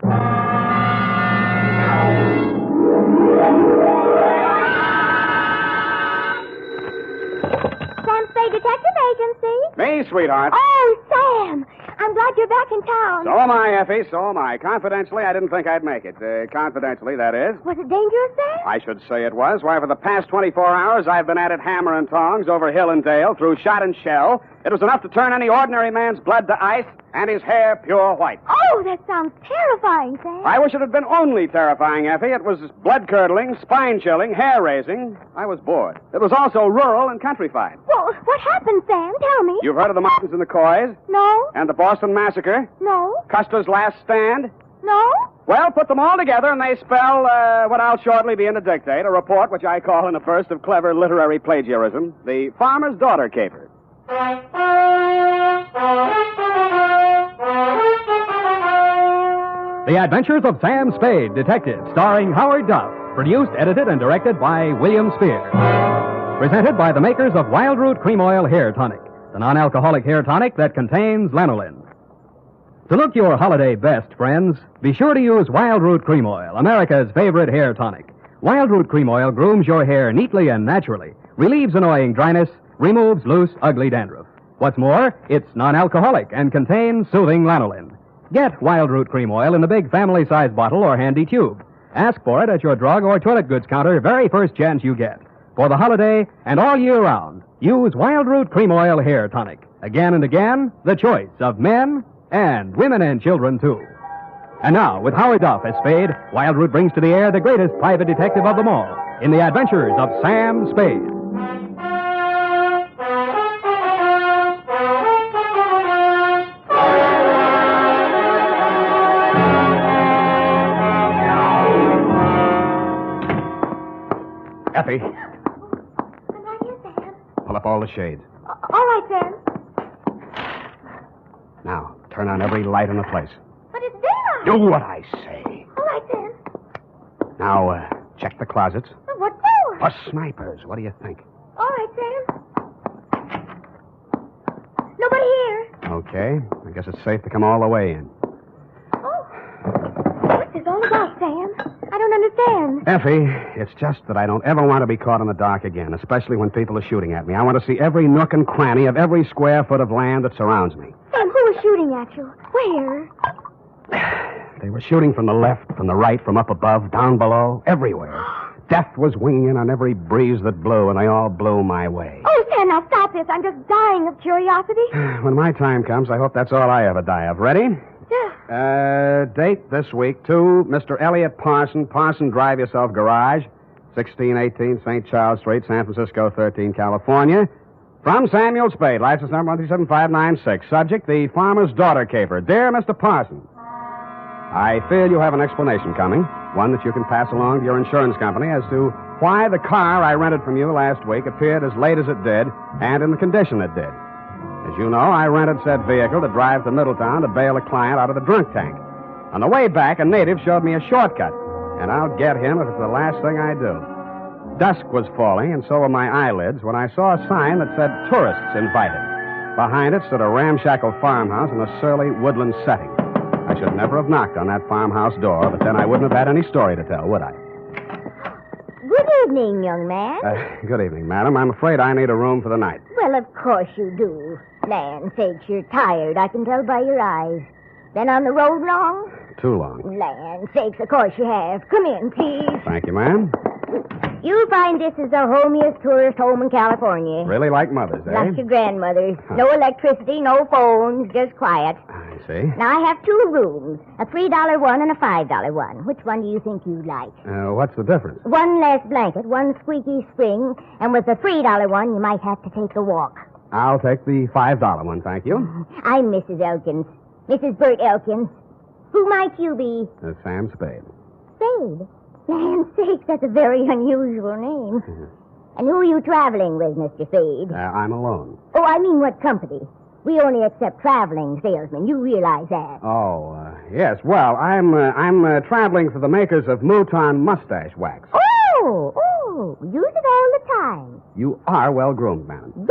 Sam Spade Detective Agency. Me, sweetheart. Oh, Sam! I'm glad you're back in town. So am I, Effie, so am I. Confidentially, I didn't think I'd make it. Confidentially, that is. Was it dangerous, Sam? I should say it was. Why, for the past 24 hours, I've been at it hammer and tongs over hill and dale, through shot and shell. It was enough to turn any ordinary man's blood to ice and his hair pure white. Oh, that sounds terrifying, Sam. I wish it had been only terrifying, Effie. It was blood-curdling, spine-chilling, hair-raising. I was bored. It was also rural and countrified. Well, what happened, Sam? Tell me. You've heard of the Martins and the Coys? No. And the Boston Massacre? No. Custer's Last Stand? No. Well, put them all together, and they spell what I'll shortly begin to dictate, a report which I call, in a burst of clever literary plagiarism, The Farmer's Daughter Caper. The Adventures of Sam Spade, Detective, starring Howard Duff. Produced, edited, and directed by William Spear. Presented by the makers of Wild Root Cream Oil Hair Tonic, the non-alcoholic hair tonic that contains lanolin. To look your holiday best, friends, be sure to use Wild Root Cream Oil, America's favorite hair tonic. Wild Root Cream Oil grooms your hair neatly and naturally, relieves annoying dryness, removes loose, ugly dandruff. What's more, it's non-alcoholic and contains soothing lanolin. Get Wild Root Cream Oil in the big family-size bottle or handy tube. Ask for it at your drug or toilet goods counter very first chance you get. For the holiday and all year round, use Wild Root Cream Oil Hair Tonic. Again and again, the choice of men and women and children, too. And now, with Howard Duff as Spade, Wild Root brings to the air the greatest private detective of them all in The Adventures of Sam Spade. Effie, I'm right here, Sam. pull up all the shades. All right, Sam. Now, turn on every light in the place. But it's daylight. Do what I say. All right, Sam. Now, check the closets. But what for? For snipers. What do you think? All right, Sam. Nobody here. Okay. I guess it's safe to come all the way in. Oh. What's this all about, Sam? I don't understand. Effie, it's just that I don't ever want to be caught in the dark again, especially when people are shooting at me. I want to see every nook and cranny of every square foot of land that surrounds me. Sam, who was shooting at you? Where? They were shooting from the left, from the right, from up above, down below, everywhere. Death was winging on every breeze that blew, and they all blew my way. Oh, Sam, now stop this. I'm just dying of curiosity. When my time comes, I hope that's all I ever die of. Ready? Yeah. Date this week, to Mr. Elliot Parson, Parson Drive Yourself Garage, 1618 St. Charles Street, San Francisco, 13, California. From Samuel Spade, license number 137596. Subject, the farmer's daughter caper. Dear Mr. Parson, I feel you have an explanation coming, one that you can pass along to your insurance company as to why the car I rented from you last week appeared as late as it did and in the condition it did. As you know, I rented said vehicle to drive to Middletown to bail a client out of the drunk tank. On the way back, a native showed me a shortcut, and I'll get him if it's the last thing I do. Dusk was falling, and so were my eyelids, when I saw a sign that said tourists invited. Behind it stood a ramshackle farmhouse in a surly woodland setting. I should never have knocked on that farmhouse door, but then I wouldn't have had any story to tell, would I? Good evening, young man. Good evening, madam. I'm afraid I need a room for the night. Well, of course you do. Land sakes, you're tired. I can tell by your eyes. Been on the road long? Too long. Land sakes, of course you have. Come in, please. Thank you, ma'am. You'll find this is the homiest tourist home in California. Really like Mother's, eh? Like your grandmother's. No electricity, no phones, just quiet. I see. Now, I have 2 rooms, a $3 one and a $5 one. Which one do you think you'd like? What's the difference? One less blanket, one squeaky spring, and with the $3 one, you might have to take a walk. I'll take the $5 one, thank you. I'm Mrs. Elkins. Mrs. Bert Elkins. Who might you be? Sam Spade. Spade? Land's sakes, that's a very unusual name. And who are you traveling with, Mr. Spade? I'm alone. Oh, I mean what company? We only accept traveling salesmen. You realize that. Oh, yes. Well, I'm traveling for the makers of Mouton mustache wax. Oh, use it all the time. You are well-groomed, madam.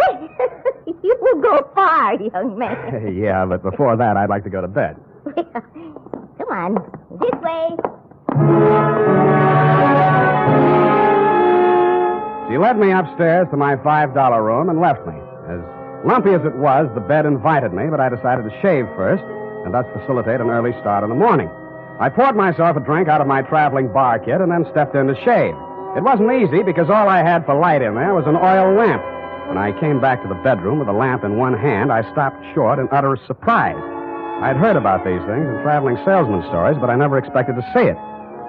You will go far, young man. Yeah, but before that, I'd like to go to bed. Come on, this way. She led me upstairs to my $5 room and left me. As lumpy as it was, the bed invited me, but I decided to shave first and thus facilitate an early start in the morning. I poured myself a drink out of my traveling bar kit and then stepped in to shave. It wasn't easy because all I had for light in there was an oil lamp. When I came back to the bedroom with the lamp in one hand, I stopped short in utter surprise. I'd heard about these things in traveling salesman stories, but I never expected to see it.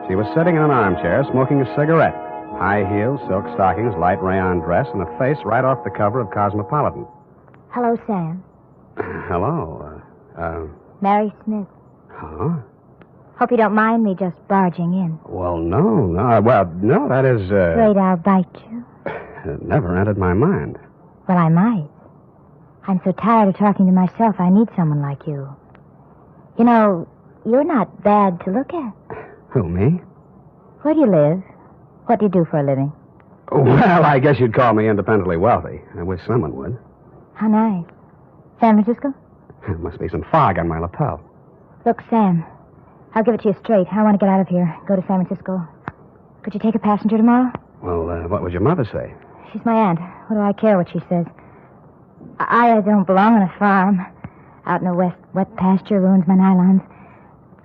She was sitting in an armchair, smoking a cigarette. High heels, silk stockings, light rayon dress, and a face right off the cover of Cosmopolitan. Hello, Sam. Hello. Mary Smith. Huh? Hope you don't mind me just barging in. Well, no. No, that is, Afraid I'll bite you? It never entered my mind. Well, I might. I'm so tired of talking to myself, I need someone like you. You know, you're not bad to look at. Who, me? Where do you live? What do you do for a living? Well, I guess you'd call me independently wealthy. I wish someone would. How nice. San Francisco? There must be some fog on my lapel. Look, Sam, I'll give it to you straight. I want to get out of here, go to San Francisco. Could you take a passenger tomorrow? Well, what would your mother say? She's my aunt. What do I care what she says? I don't belong on a farm. Out in the wet pasture ruins my nylons.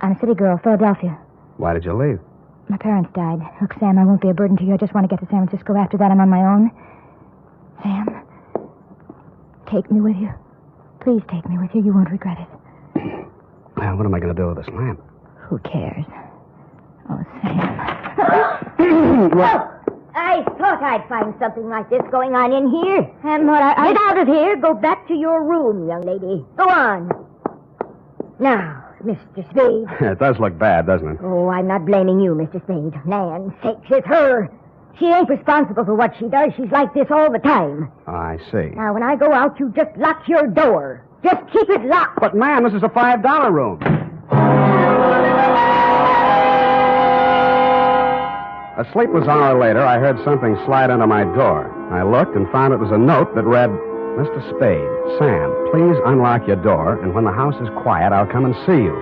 I'm a city girl, Philadelphia. Why did you leave? My parents died. Look, Sam, I won't be a burden to you. I just want to get to San Francisco. After that, I'm on my own. Sam, take me with you. Please take me with you. You won't regret it. Well, what am I going to do with this lamp? Who cares? Oh, Sam. Well, I thought I'd find something like this going on in here. Get out of here. Go back to your room, young lady. Go on. Now, Mr. Spade. It does look bad, doesn't it? Oh, I'm not blaming you, Mr. Spade. Land's sakes, it's her. She ain't responsible for what she does. She's like this all the time. I see. Now, when I go out, you just lock your door. Just keep it locked. But, ma'am, this is a $5 room. A sleepless hour later, I heard something slide under my door. I looked and found it was a note that read, Mr. Spade, Sam, please unlock your door, and when the house is quiet, I'll come and see you.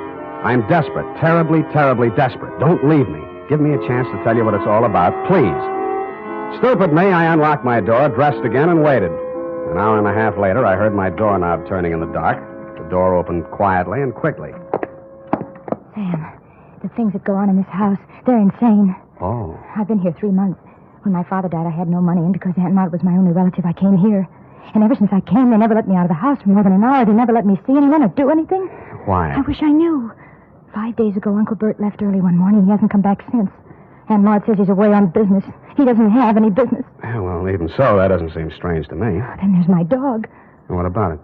I'm desperate, terribly, terribly desperate. Don't leave me. Give me a chance to tell you what it's all about, please. Stupid me, I unlocked my door, dressed again, and waited. An hour and a half later, I heard my doorknob turning in the dark. The door opened quietly and quickly. Sam, the things that go on in this house, they're insane. Oh. I've been here 3 months. When my father died, I had no money, and because Aunt Maud was my only relative, I came here. And ever since I came, they never let me out of the house for more than an hour. They never let me see anyone or do anything. Why? I wish I knew. 5 days ago, Uncle Bert left early one morning. He hasn't come back since. Aunt Maud says he's away on business. He doesn't have any business. Yeah, well, even so, that doesn't seem strange to me. Then there's my dog. And what about it?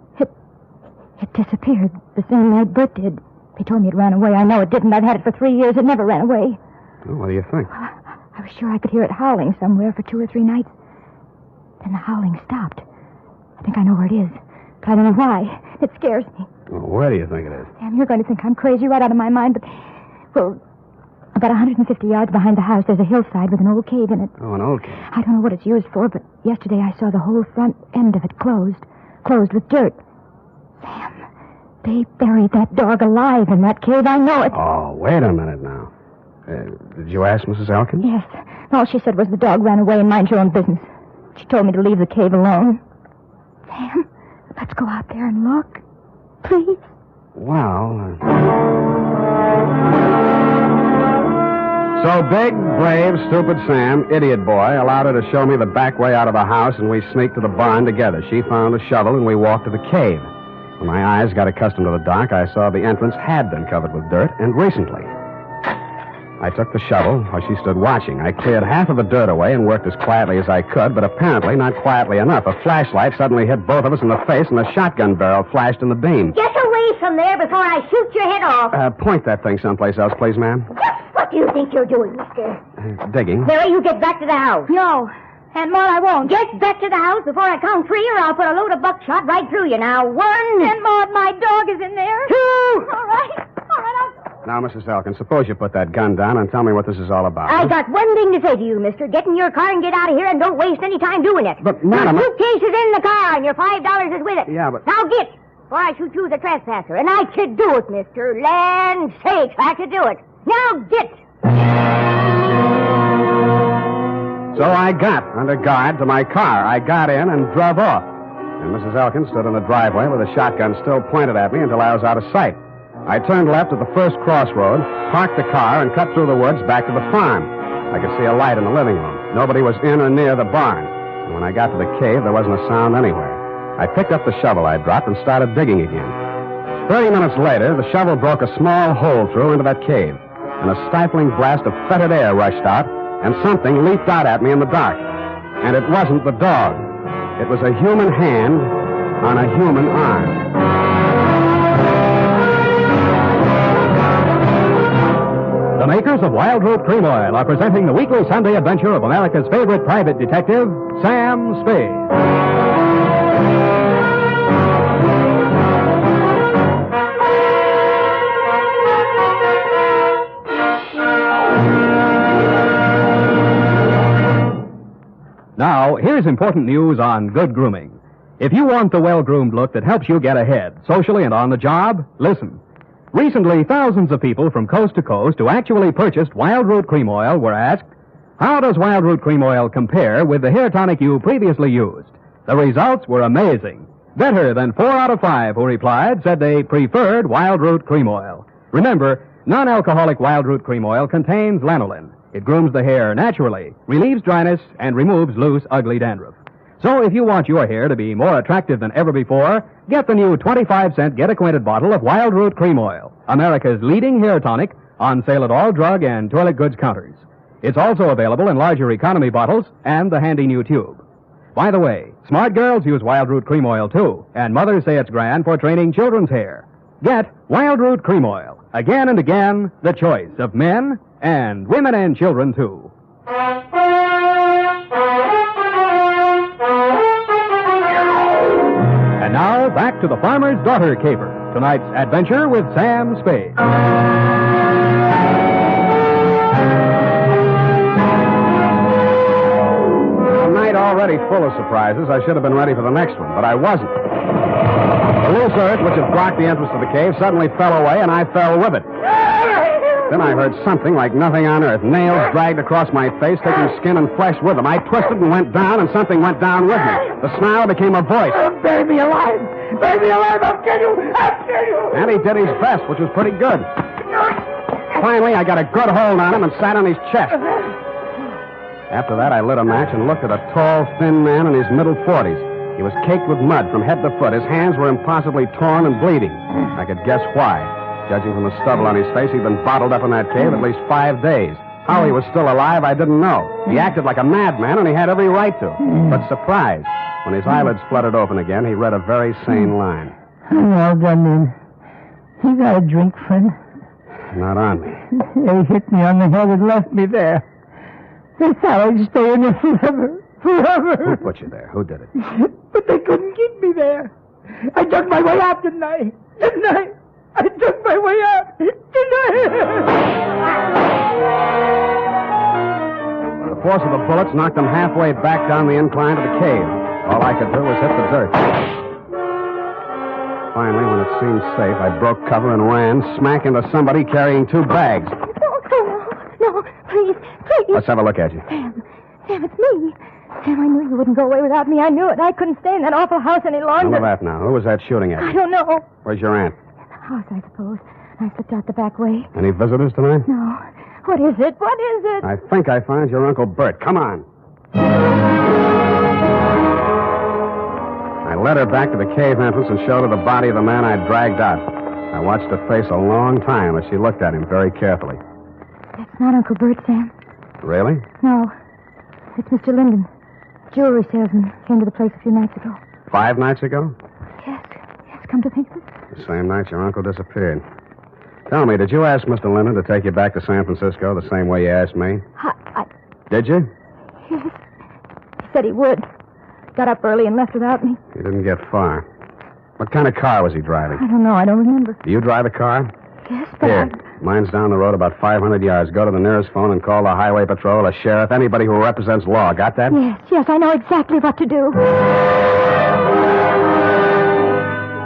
It disappeared the same night Bert did. They told me it ran away. I know it didn't. I've had it for 3 years. It never ran away. Well, what do you think? I was sure I could hear it howling somewhere for 2 or 3 nights. Then the howling stopped. I think I know where it is, but I don't know why. It scares me. Well, where do you think it is? Sam, you're going to think I'm crazy right out of my mind, but... Well, about 150 yards behind the house, there's a hillside with an old cave in it. Oh, an old cave. I don't know what it's used for, but yesterday I saw the whole front end of it closed with dirt. Sam, they buried that dog alive in that cave. I know it. Oh, wait a minute now. Did you ask Mrs. Elkins? Yes. All she said was the dog ran away and mind your own business. She told me to leave the cave alone. Sam, let's go out there and look. Please. Well... So big, brave, stupid Sam, idiot boy, allowed her to show me the back way out of the house, and we sneaked to the barn together. She found a shovel, and we walked to the cave. When my eyes got accustomed to the dark, I saw the entrance had been covered with dirt, and recently. I took the shovel while she stood watching. I cleared half of the dirt away and worked as quietly as I could, but apparently not quietly enough. A flashlight suddenly hit both of us in the face, and a shotgun barrel flashed in the beam. Get away from there before I shoot your head off. Point that thing someplace else, please, ma'am. What do you think you're doing, mister? Digging. Mary, you get back to the house. No. Aunt Maud, I won't. Get back to the house before I count 3, or I'll put a load of buckshot right through you. Now, 1. Aunt Maud, my dog is in there. 2. All right. Now, Mrs. Elkins, suppose you put that gun down and tell me what this is all about. I got one thing to say to you, mister. Get in your car and get out of here, and don't waste any time doing it. But, madam... Your suitcase is in the car, and your $5 is with it. Yeah, but... Now get, before I shoot you as a trespasser. And I could do it, mister. Land sakes, I could do it. Now get. So I got under guard to my car. I got in and drove off. And Mrs. Elkins stood in the driveway with a shotgun still pointed at me until I was out of sight. I turned left at the first crossroad, parked the car, and cut through the woods back to the farm. I could see a light in the living room. Nobody was in or near the barn. And when I got to the cave, there wasn't a sound anywhere. I picked up the shovel I dropped and started digging again. 30 minutes later, the shovel broke a small hole through into that cave, and a stifling blast of fetid air rushed out, and something leaped out at me in the dark. And it wasn't the dog. It was a human hand on a human arm. The makers of Wild Root Cream Oil are presenting the weekly Sunday adventure of America's favorite private detective, Sam Spade. Now, here's important news on good grooming. If you want the well-groomed look that helps you get ahead, socially and on the job, listen. Recently, thousands of people from coast to coast who actually purchased Wild Root Cream Oil were asked, how does Wild Root Cream Oil compare with the hair tonic you previously used? The results were amazing. Better than 4 out of 5 who replied said they preferred Wild Root Cream Oil. Remember, non-alcoholic Wild Root Cream Oil contains lanolin. It grooms the hair naturally, relieves dryness, and removes loose, ugly dandruff. So if you want your hair to be more attractive than ever before, get the new 25-cent get-acquainted bottle of Wild Root Cream Oil, America's leading hair tonic, on sale at all drug and toilet goods counters. It's also available in larger economy bottles and the handy new tube. By the way, smart girls use Wild Root Cream Oil, too, and mothers say it's grand for training children's hair. Get Wild Root Cream Oil. Again and again, the choice of men and women and children, too. And now, back to the Farmer's Daughter caper. Tonight's adventure with Sam Spade. A night already full of surprises. I should have been ready for the next one, but I wasn't. The loose earth, which had blocked the entrance to the cave, suddenly fell away, and I fell with it. Then I heard something like nothing on earth. Nails dragged across my face, taking skin and flesh with them. I twisted and went down, and something went down with me. The snarl became a voice. Bury me alive! Bury me alive! I'll kill you! I'll kill you! And he did his best, which was pretty good. Finally, I got a good hold on him and sat on his chest. After that, I lit a match and looked at a tall, thin man in his middle 40s. He was caked with mud from head to foot. His hands were impossibly torn and bleeding. I could guess why. Judging from the stubble on his face, he'd been bottled up in that cave at least 5 days. How he was still alive, I didn't know. He acted like a madman, and he had every right to. But surprise, when his eyelids fluttered open again, he read a very sane line. I'm all done then. You got a drink, friend? Not on me. They hit me on the head and left me there. They thought I'd stay in there forever. Forever. Who put you there? Who did it? But they couldn't keep me there. I dug my way out, didn't I? Didn't I? I took my way out. Didn't I? The force of the bullets knocked them halfway back down the incline to the cave. All I could do was hit the dirt. Finally, when it seemed safe, I broke cover and ran, smack into somebody carrying 2 bags. No, please. Let's have a look at you. Sam, it's me. Sam, I knew you wouldn't go away without me. I knew it. I couldn't stay in that awful house any longer. None of that now. Who was that shooting at you? I don't know. Where's your aunt? House, I suppose. I slipped out the back way. Any visitors tonight? No. What is it? What is it? I think I found your Uncle Bert. Come on. I I led her back to the cave entrance and showed her the body of the man I'd dragged out. I watched her face a long time as she looked at him very carefully. That's not Uncle Bert, Sam. Really? No. It's Mr. Linden. Jewelry salesman. Came to the place a few nights ago. 5 nights ago? Yes, come to think of it. The same night your uncle disappeared. Tell me, did you ask Mr. Linden to take you back to San Francisco the same way you asked me? Did you? Yes. He said he would. Got up early and left without me. He didn't get far. What kind of car was he driving? I don't know. I don't remember. Do you drive a car? Yes, but Here. Mine's down the road about 500 yards. Go to the nearest phone and call the highway patrol, a sheriff, anybody who represents law. Got that? Yes, I know exactly what to do.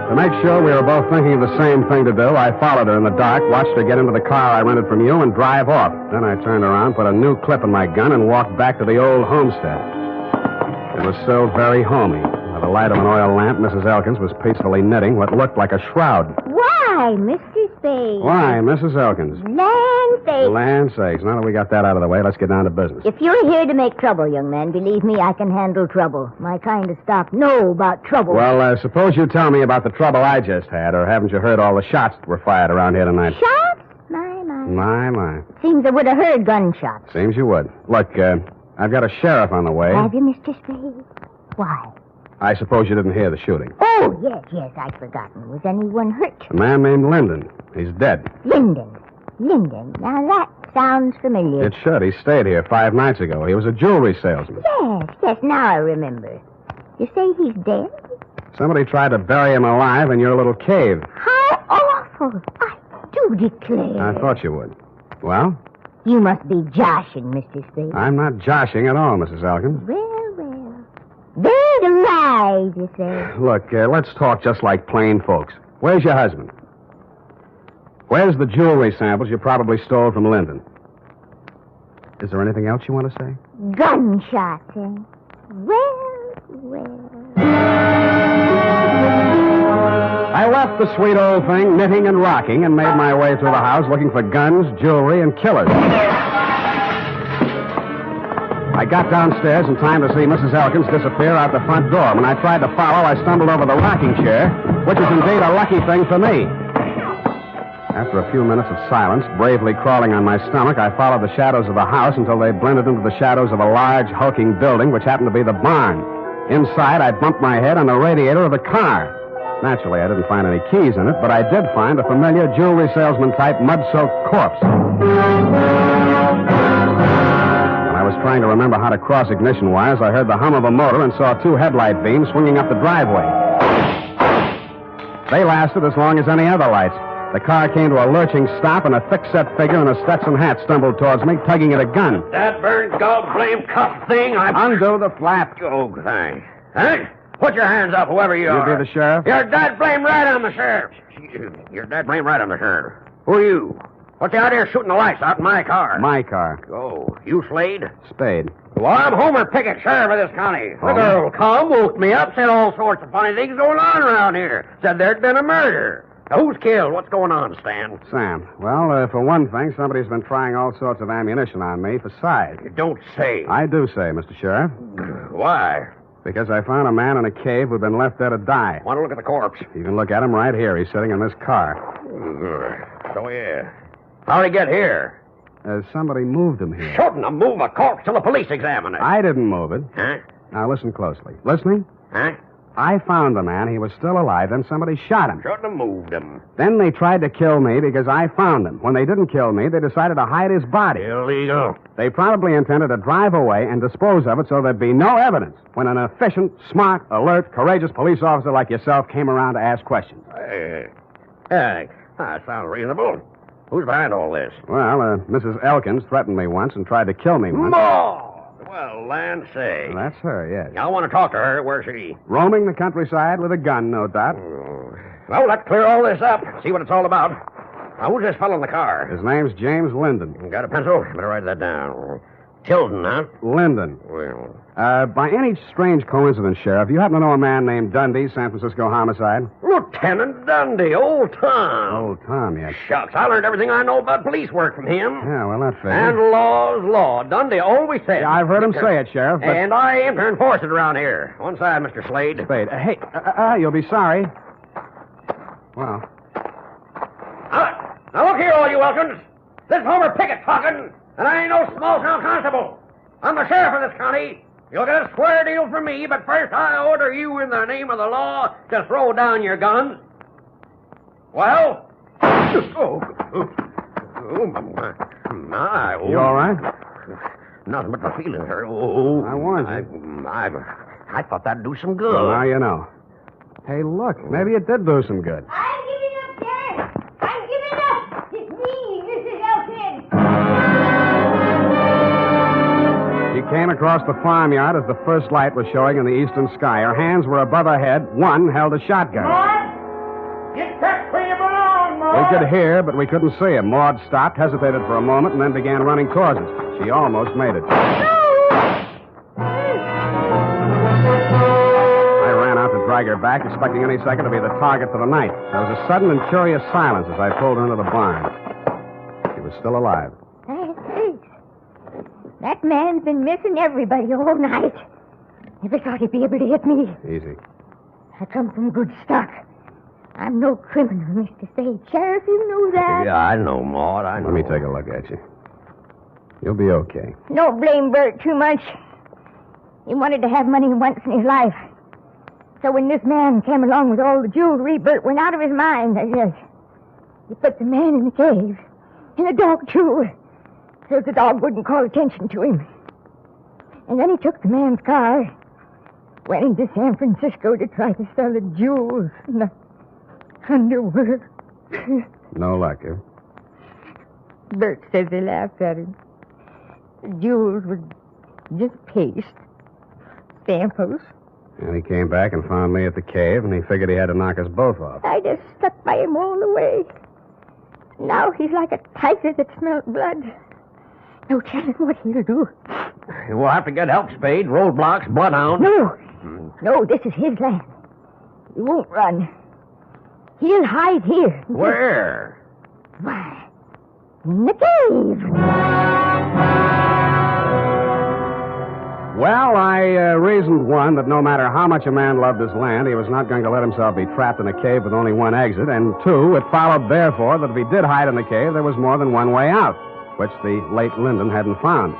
To make sure we were both thinking of the same thing to do, I followed her in the dark, watched her get into the car I rented from you, and drive off. Then I turned around, put a new clip in my gun, and walked back to the old homestead. It was still very homey. By the light of an oil lamp, Mrs. Elkins was peacefully knitting what looked like a shroud. Why, Mr. Spade? Why, Mrs. Elkins? Land sakes. Land sakes. Now that we got that out of the way, let's get down to business. If you're here to make trouble, young man, believe me, I can handle trouble. My kind of stock know about trouble. Well, suppose you tell me about the trouble I just had, or haven't you heard all the shots that were fired around here tonight? Shots? My. Seems I would have heard gunshots. Seems you would. Look, I've got a sheriff on the way. Have you, Mr. Spade? Why? I suppose you didn't hear the shooting. Oh, yes, I'd forgotten. Was anyone hurt? A man named Linden. He's dead. Linden. Now that sounds familiar. It should. He stayed here 5 nights ago. He was a jewelry salesman. Yes, now I remember. You say he's dead? Somebody tried to bury him alive in your little cave. How awful. I do declare. I thought you would. Well? You must be joshing, Mr. Spade. I'm not joshing at all, Mrs. Elkins. Well. Buried alive, you say? Look, let's talk just like plain folks. Where's your husband? Where's the jewelry samples you probably stole from Linden? Is there anything else you want to say? Gunshots, eh? Well. I left the sweet old thing knitting and rocking and made my way through the house looking for guns, jewelry, and killers. I got downstairs in time to see Mrs. Elkins disappear out the front door. When I tried to follow, I stumbled over the rocking chair, which is indeed a lucky thing for me. After a few minutes of silence, bravely crawling on my stomach, I followed the shadows of the house until they blended into the shadows of a large, hulking building, which happened to be the barn. Inside, I bumped my head on the radiator of the car. Naturally, I didn't find any keys in it, but I did find a familiar jewelry salesman-type mud-soaked corpse. I was trying to remember how to cross ignition wires. I heard the hum of a motor and saw 2 headlight beams swinging up the driveway. They lasted as long as any other lights. The car came to a lurching stop, and a thick-set figure in a Stetson hat stumbled towards me, tugging at a gun. That burned dog-blame cuff thing, Undo the flap. Oh, thanks. Huh? Put your hands up, whoever you are. You be the sheriff? You're dead blame right on the sheriff. You're dead blame right on the sheriff. Who are you? What's the idea of shooting the lights out in my car? My car. Oh, you Slade? Spade. Well, I'm Homer Pickett, sheriff of this county. The girl come, woke me up, said all sorts of funny things going on around here. Said there'd been a murder. Now, who's killed? What's going on, Stan? Sam. Well, for one thing, somebody's been trying all sorts of ammunition on me for size. You don't say. I do say, Mr. Sheriff. Why? Because I found a man in a cave who'd been left there to die. Want to look at the corpse? You can look at him right here. He's sitting in this car. So, yeah. How'd he get here? Somebody moved him here. Shouldn't have moved a corpse till the police examine it. I didn't move it. Huh? Now, listen closely. Listening? Huh? I found the man. He was still alive. Then somebody shot him. Shouldn't have moved him. Then they tried to kill me because I found him. When they didn't kill me, they decided to hide his body. Illegal. They probably intended to drive away and dispose of it so there'd be no evidence when an efficient, smart, alert, courageous police officer like yourself came around to ask questions. That sounds reasonable. Who's behind all this? Well, Mrs. Elkins threatened me once and tried to kill me once. Well, land say. That's her, yes. I want to talk to her. Where's she? Roaming the countryside with a gun, no doubt. Well, let's clear all this up. See what it's all about. Now, who's this fellow in the car? His name's James Linden. Got a pencil? Better write that down. Tilden, huh? Linden. Well, By any strange coincidence, Sheriff, you happen to know a man named Dundee, San Francisco homicide? Lieutenant Dundee, old Tom. Old Tom, yes. Shucks, I learned everything I know about police work from him. Yeah, well, that figures. And law's law. Dundee always said. Yeah, I've heard him say it, Sheriff, but... And I aim to enforce it around here. One side, Mr. Slade. Spade. Hey, you'll be sorry. Well... Now look here, all you Elkins. This Homer Pickett talking, and I ain't no small-town constable. I'm the sheriff of this county. You'll get a square deal from me, but first I order you in the name of the law to throw down your guns. Well? My. You all right? Nothing but my feelings hurt. I warned you. I thought that'd do some good. Well, now you know. Hey, look, maybe it did do some good. I'm giving up, Sheriff. I'm giving up. It's me, Mrs. Elkins. She came across the farmyard as the first light was showing in the eastern sky. Her hands were above her head. One held a shotgun. Get back where you belong, Maud. We could hear, but we couldn't see him. Maud stopped, hesitated for a moment, and then began running towards us. She almost made it. I ran out to drag her back, expecting any second to be the target for the night. There was a sudden and curious silence as I pulled her into the barn. She was still alive. That man's been missing everybody all night. Never thought he'd be able to hit me. Easy. I come from good stock. I'm no criminal, Mr. Spade. Sheriff, you know that. Yeah, I know, Maud. I know. Let me take a look at you. You'll be okay. Don't blame Bert too much. He wanted to have money once in his life. So when this man came along with all the jewelry, Bert went out of his mind, I guess. He put the man in the cave. And the dog, too. So the dog wouldn't call attention to him. And then he took the man's car, went into San Francisco to try to sell the jewels and the underwear. No luck, eh? Bert says they laughed at him. The jewels were just paste. Samples. And he came back and found me at the cave, and he figured he had to knock us both off. I just stuck by him all the way. Now he's like a tiger that smelled blood. No telling what he'll do. We'll have to get help, Spade. Roadblocks, bloodhound. No, this is his land. He won't run. He'll hide here. Where? Why, in the cave. Well, I reasoned, one, that no matter how much a man loved his land, he was not going to let himself be trapped in a cave with only one exit. And two, it followed, therefore, that if he did hide in the cave, there was more than one way out, which the late Linden hadn't found.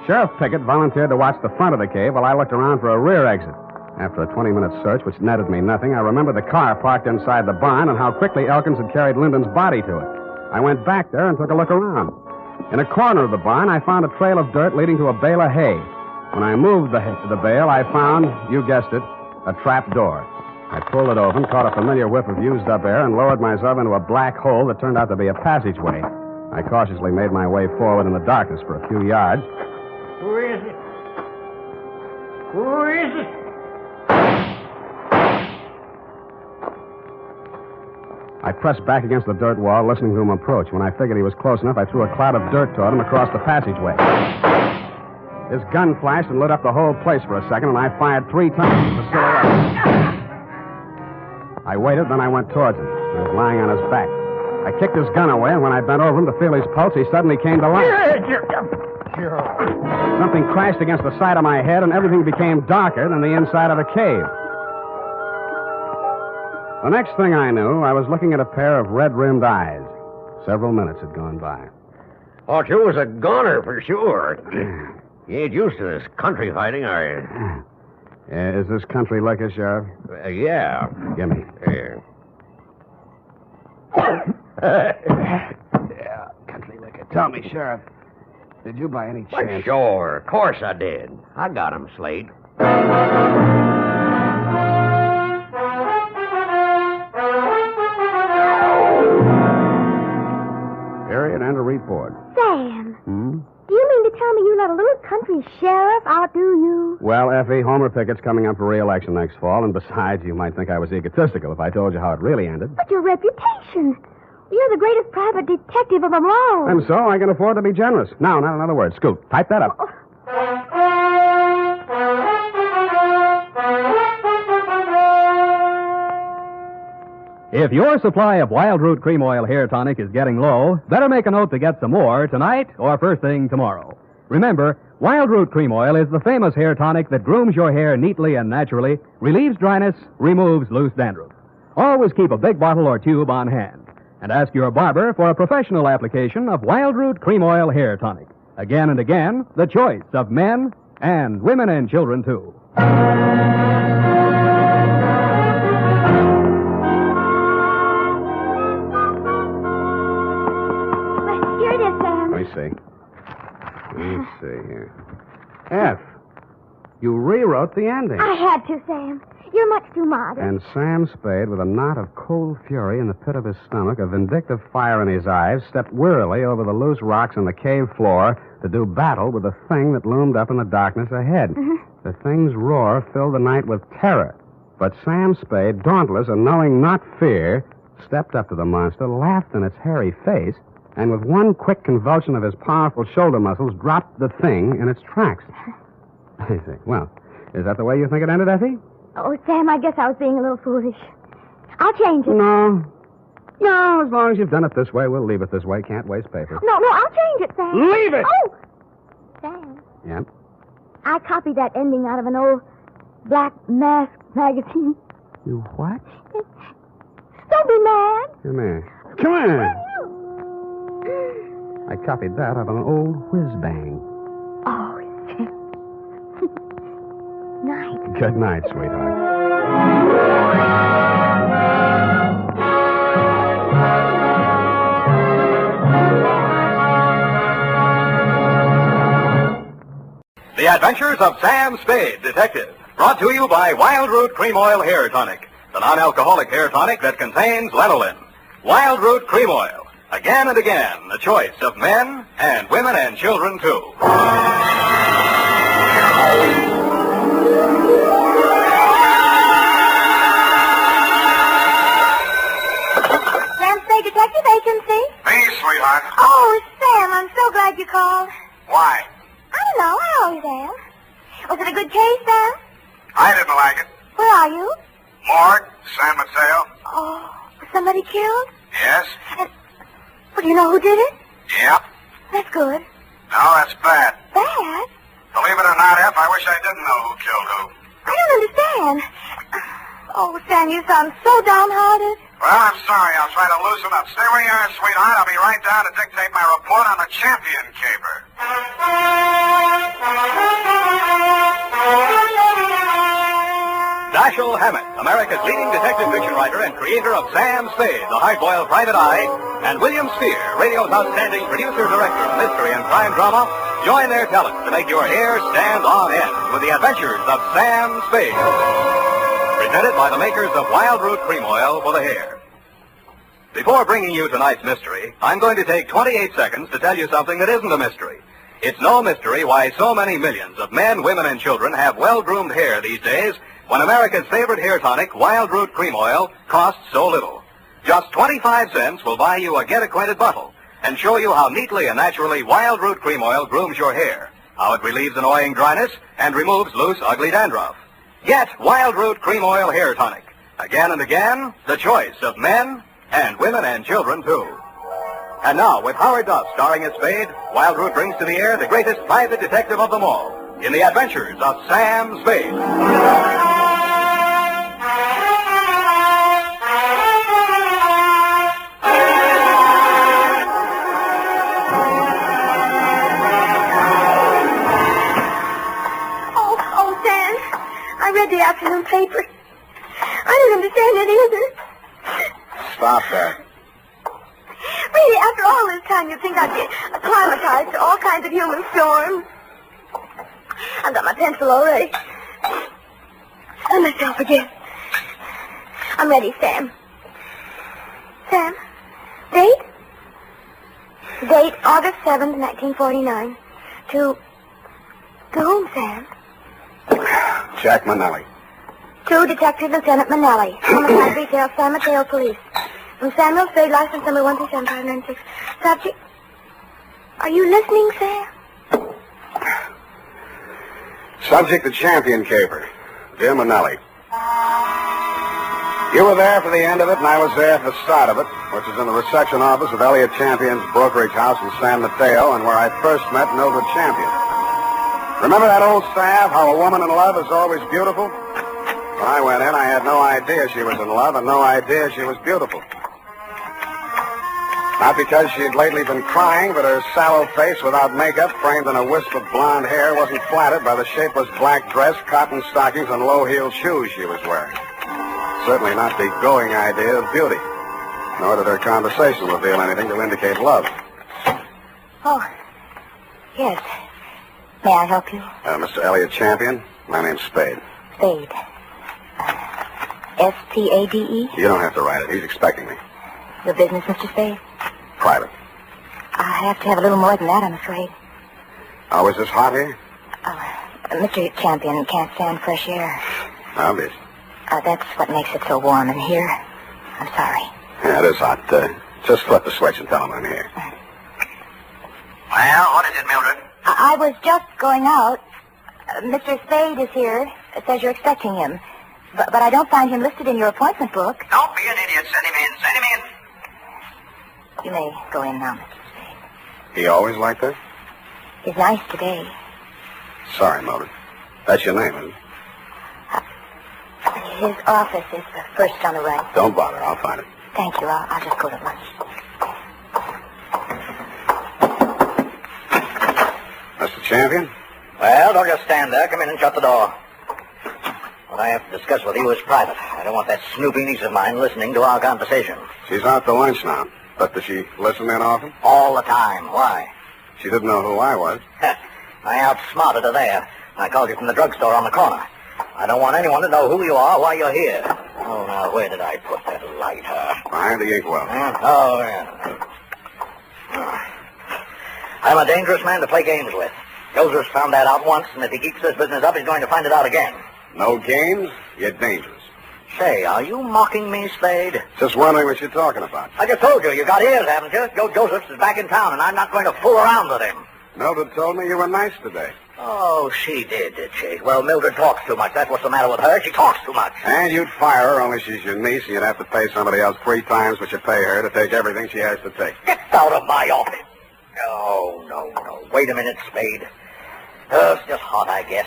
Sheriff Pickett volunteered to watch the front of the cave while I looked around for a rear exit. After a 20-minute search, which netted me nothing, I remembered the car parked inside the barn and how quickly Elkins had carried Linden's body to it. I went back there and took a look around. In a corner of the barn, I found a trail of dirt leading to a bale of hay. When I moved the bale, I found, you guessed it, a trap door. I pulled it open, caught a familiar whiff of used-up air, and lowered myself into a black hole that turned out to be a passageway. I cautiously made my way forward in the darkness for a few yards. Who is it? Who is it? I pressed back against the dirt wall, listening to him approach. When I figured he was close enough, I threw a cloud of dirt toward him across the passageway. His gun flashed and lit up the whole place for a second, and I fired 3 times at the silhouette. I waited, then I went towards him. He was lying on his back. I kicked his gun away, and when I bent over him to feel his pulse, he suddenly came to life. Something crashed against the side of my head, and everything became darker than the inside of the cave. The next thing I knew, I was looking at a pair of red-rimmed eyes. Several minutes had gone by. Thought you was a goner for sure. You ain't used to this country fighting, are you? Is this country liquor, Sheriff? Yeah. Gimme. Here. Yeah, country liquor. Tell me, Sheriff, did you by any chance... Well, sure. Of course I did. I got him, Slade. Period and a report. Sam. Do you mean to tell me you let a little country sheriff outdo you? Well, Effie, Homer Pickett's coming up for re-election next fall, and besides, you might think I was egotistical if I told you how it really ended. But your reputation. You're the greatest private detective of them all. And so I can afford to be generous. Now, not another word. Scoot, type that up. If your supply of Wild Root Cream Oil Hair Tonic is getting low, better make a note to get some more tonight or first thing tomorrow. Remember, Wild Root Cream Oil is the famous hair tonic that grooms your hair neatly and naturally, relieves dryness, removes loose dandruff. Always keep a big bottle or tube on hand. And ask your barber for a professional application of Wild Root Cream Oil Hair Tonic. Again and again, the choice of men and women and children, too. Here it is, Sam. Let me see here. F, you rewrote the ending. I had to, Sam. You're much too modest. And Sam Spade, with a knot of cold fury in the pit of his stomach, a vindictive fire in his eyes, stepped wearily over the loose rocks on the cave floor to do battle with the thing that loomed up in the darkness ahead. The thing's roar filled the night with terror. But Sam Spade, dauntless and knowing not fear, stepped up to the monster, laughed in its hairy face, and with one quick convulsion of his powerful shoulder muscles, dropped the thing in its tracks. I see. Well, is that the way you think it ended, Effie? Oh, Sam, I guess I was being a little foolish. I'll change it. No, as long as you've done it this way, we'll leave it this way. Can't waste paper. No, I'll change it, Sam. Leave it! Oh! Sam, Yep. I copied that ending out of an old Black Mask magazine. You what? Don't be mad. Come here. Come on. I copied that out of an old whiz-bang. Oh, night. Good night, sweetheart. The Adventures of Sam Spade, Detective. Brought to you by Wild Root Cream Oil Hair Tonic, the non-alcoholic hair tonic that contains lanolin. Wild Root Cream Oil. Again and again, the choice of men and women and children, too. Sam Spade Detective Agency? Me, sweetheart. Oh, Sam, I'm so glad you called. Why? I don't know. I always am. Was it a good case, Sam? I didn't like it. Where are you? Morgue, San Mateo. Oh, was somebody killed? Yes? Well, do you know who did it? Yep. That's good. No, that's bad. Bad? Believe it or not, F, I wish I didn't know who killed who. I don't understand. Oh, Sam, you sound so downhearted. Well, I'm sorry. I'll try to loosen up. Stay where you are, sweetheart. I'll be right down to dictate my report on the champion caper. Dashiell Hammett, America's leading detective fiction writer and creator of Sam Spade, the hard-boiled private eye, and William Spear, radio's outstanding producer-director of mystery and crime drama, join their talents to make your hair stand on end with the Adventures of Sam Spade. Presented by the makers of Wild Root Cream Oil for the hair. Before bringing you tonight's mystery, I'm going to take 28 seconds to tell you something that isn't a mystery. It's no mystery why so many millions of men, women, and children have well-groomed hair these days when America's favorite hair tonic, Wild Root Cream Oil, costs so little. Just 25 cents will buy you a get-acquainted bottle and show you how neatly and naturally Wild Root Cream Oil grooms your hair, how it relieves annoying dryness and removes loose, ugly dandruff. Get Wild Root Cream Oil Hair Tonic. Again and again, the choice of men and women and children, too. And now, with Howard Duff starring as Spade, Wild Root brings to the air the greatest private detective of them all in the Adventures of Sam Spade. I read the afternoon paper. I don't understand it either. Stop that. Really, after all this time, you'd think I'd get acclimatized to all kinds of human storms. I've got my pencil already. And myself again. I'm ready, Sam. Sam, date? Date August 7th, 1949. To whom, Sam? Jack Manelli. To Detective Lieutenant Manelli, Homicide Detail, San Mateo Police. From Samuel Spade, license number 13796. Subject. Are you listening, Sam? Subject the champion caper. Dear Manelli. You were there for the end of it, and I was there for the start of it, which is in the reception office of Elliott Champion's brokerage house in San Mateo, and where I first met Mildred Champion. Remember that old salve, how a woman in love is always beautiful? When I went in, I had no idea she was in love and no idea she was beautiful. Not because she had lately been crying, but her sallow face without makeup, framed in a wisp of blonde hair, wasn't flattered by the shapeless black dress, cotton stockings, and low-heeled shoes she was wearing. Certainly not the going idea of beauty. Nor did her conversation reveal anything to indicate love. Oh, yes. May I help you? Mr. Elliott Champion, my name's Spade. Spade. S-P-A-D-E? You don't have to write it. He's expecting me. Your business, Mr. Spade? Private. I have to have a little more than that, I'm afraid. Oh, is this hot here? Mr. Champion can't stand fresh air. Obvious. That's what makes it so warm in here. I'm sorry. Yeah, it is hot. Just flip the switch and tell him I'm here. Well, what is it, Mildred? I was just going out. Mr. Spade is here. It says you're expecting him. But I don't find him listed in your appointment book. Don't be an idiot. Send him in. Send him in. You may go in now, Mr. Spade. He always like that? He's nice today. Sorry, Mildred. That's your name, isn't it? His office is the first on the right. Don't bother. I'll find it. Thank you. I'll just go to lunch. Mr. Champion? Well, don't just stand there. Come in and shut the door. What I have to discuss with you is private. I don't want that snoopy niece of mine listening to our conversation. She's out to lunch now. But does she listen in often? All the time. Why? She didn't know who I was. I outsmarted her there. I called you from the drugstore on the corner. I don't want anyone to know who you are while you're here. Oh, now, where did I put that lighter? Behind the inkwell. Oh, yeah. I'm a dangerous man to play games with. Joseph's found that out once, and if he keeps this business up, he's going to find it out again. No games? You're dangerous. Say, are you mocking me, Spade? Just wondering what you're talking about. I just told you. You got ears, haven't you? Joe Josephs is back in town, and I'm not going to fool around with him. Mildred told me you were nice today. Oh, she did she? Well, Mildred talks too much. That's what's the matter with her. She talks too much. And you'd fire her, only she's your niece, and you'd have to pay somebody else 3 times what you pay her to take everything she has to take. Get out of my office. Oh, no. Wait a minute, Spade. It's just hot, I guess.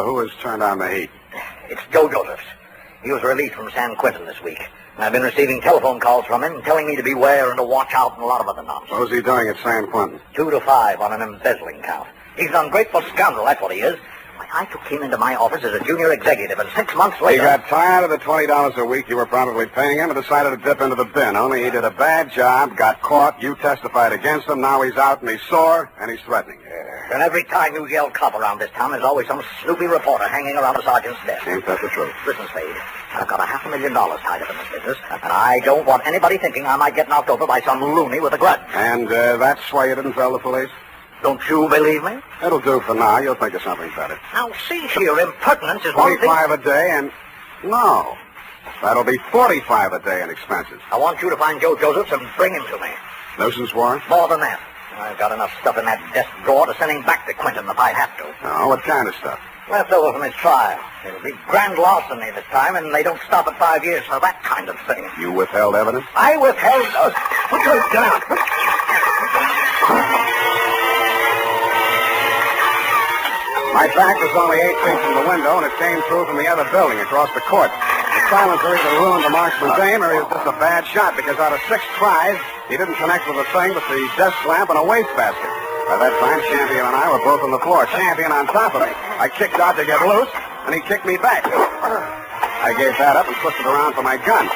Who has turned on the heat? It's Joe Josephs. He was released from San Quentin this week. And I've been receiving telephone calls from him telling me to beware and to watch out and a lot of other nonsense. What was he doing at San Quentin? 2 to 5 on an embezzling count. He's an ungrateful scoundrel, that's what he is. I took him into my office as a junior executive, and 6 months later... He got tired of the $20 a week you were probably paying him and decided to dip into the bin. Only he did a bad job, got caught, you testified against him, now he's out and he's sore and he's threatening. And every time you yell cop around this town, there's always some snoopy reporter hanging around the sergeant's desk. Ain't that the truth? Listen, Spade, I've got $500,000 tied up in this business, and I don't want anybody thinking I might get knocked over by some loony with a grudge. And that's why you didn't tell the police? Don't you believe me? It'll do for now. You'll think of something better. Now, see here, impertinence is one thing... 25 a day and... No. That'll be 45 a day in expenses. I want you to find Joe Josephs and bring him to me. Nuisance warrant? More than that. I've got enough stuff in that desk drawer to send him back to Quentin if I have to. Oh, what kind of stuff? Left over from his trial. It'll be grand larceny this time, and they don't stop at 5 years for that kind of thing. You withheld evidence? I withheld... Put your gun. My back was only 8 feet from the window, and it came through from the other building across the court. The silencer either ruined the marksman's aim, or he was just a bad shot, because out of 6 tries, he didn't connect with a thing but the desk lamp and a wastebasket. By that time, Champion and I were both on the floor, Champion on top of me. I kicked out to get loose, and he kicked me back. I gave that up and twisted around for my gun.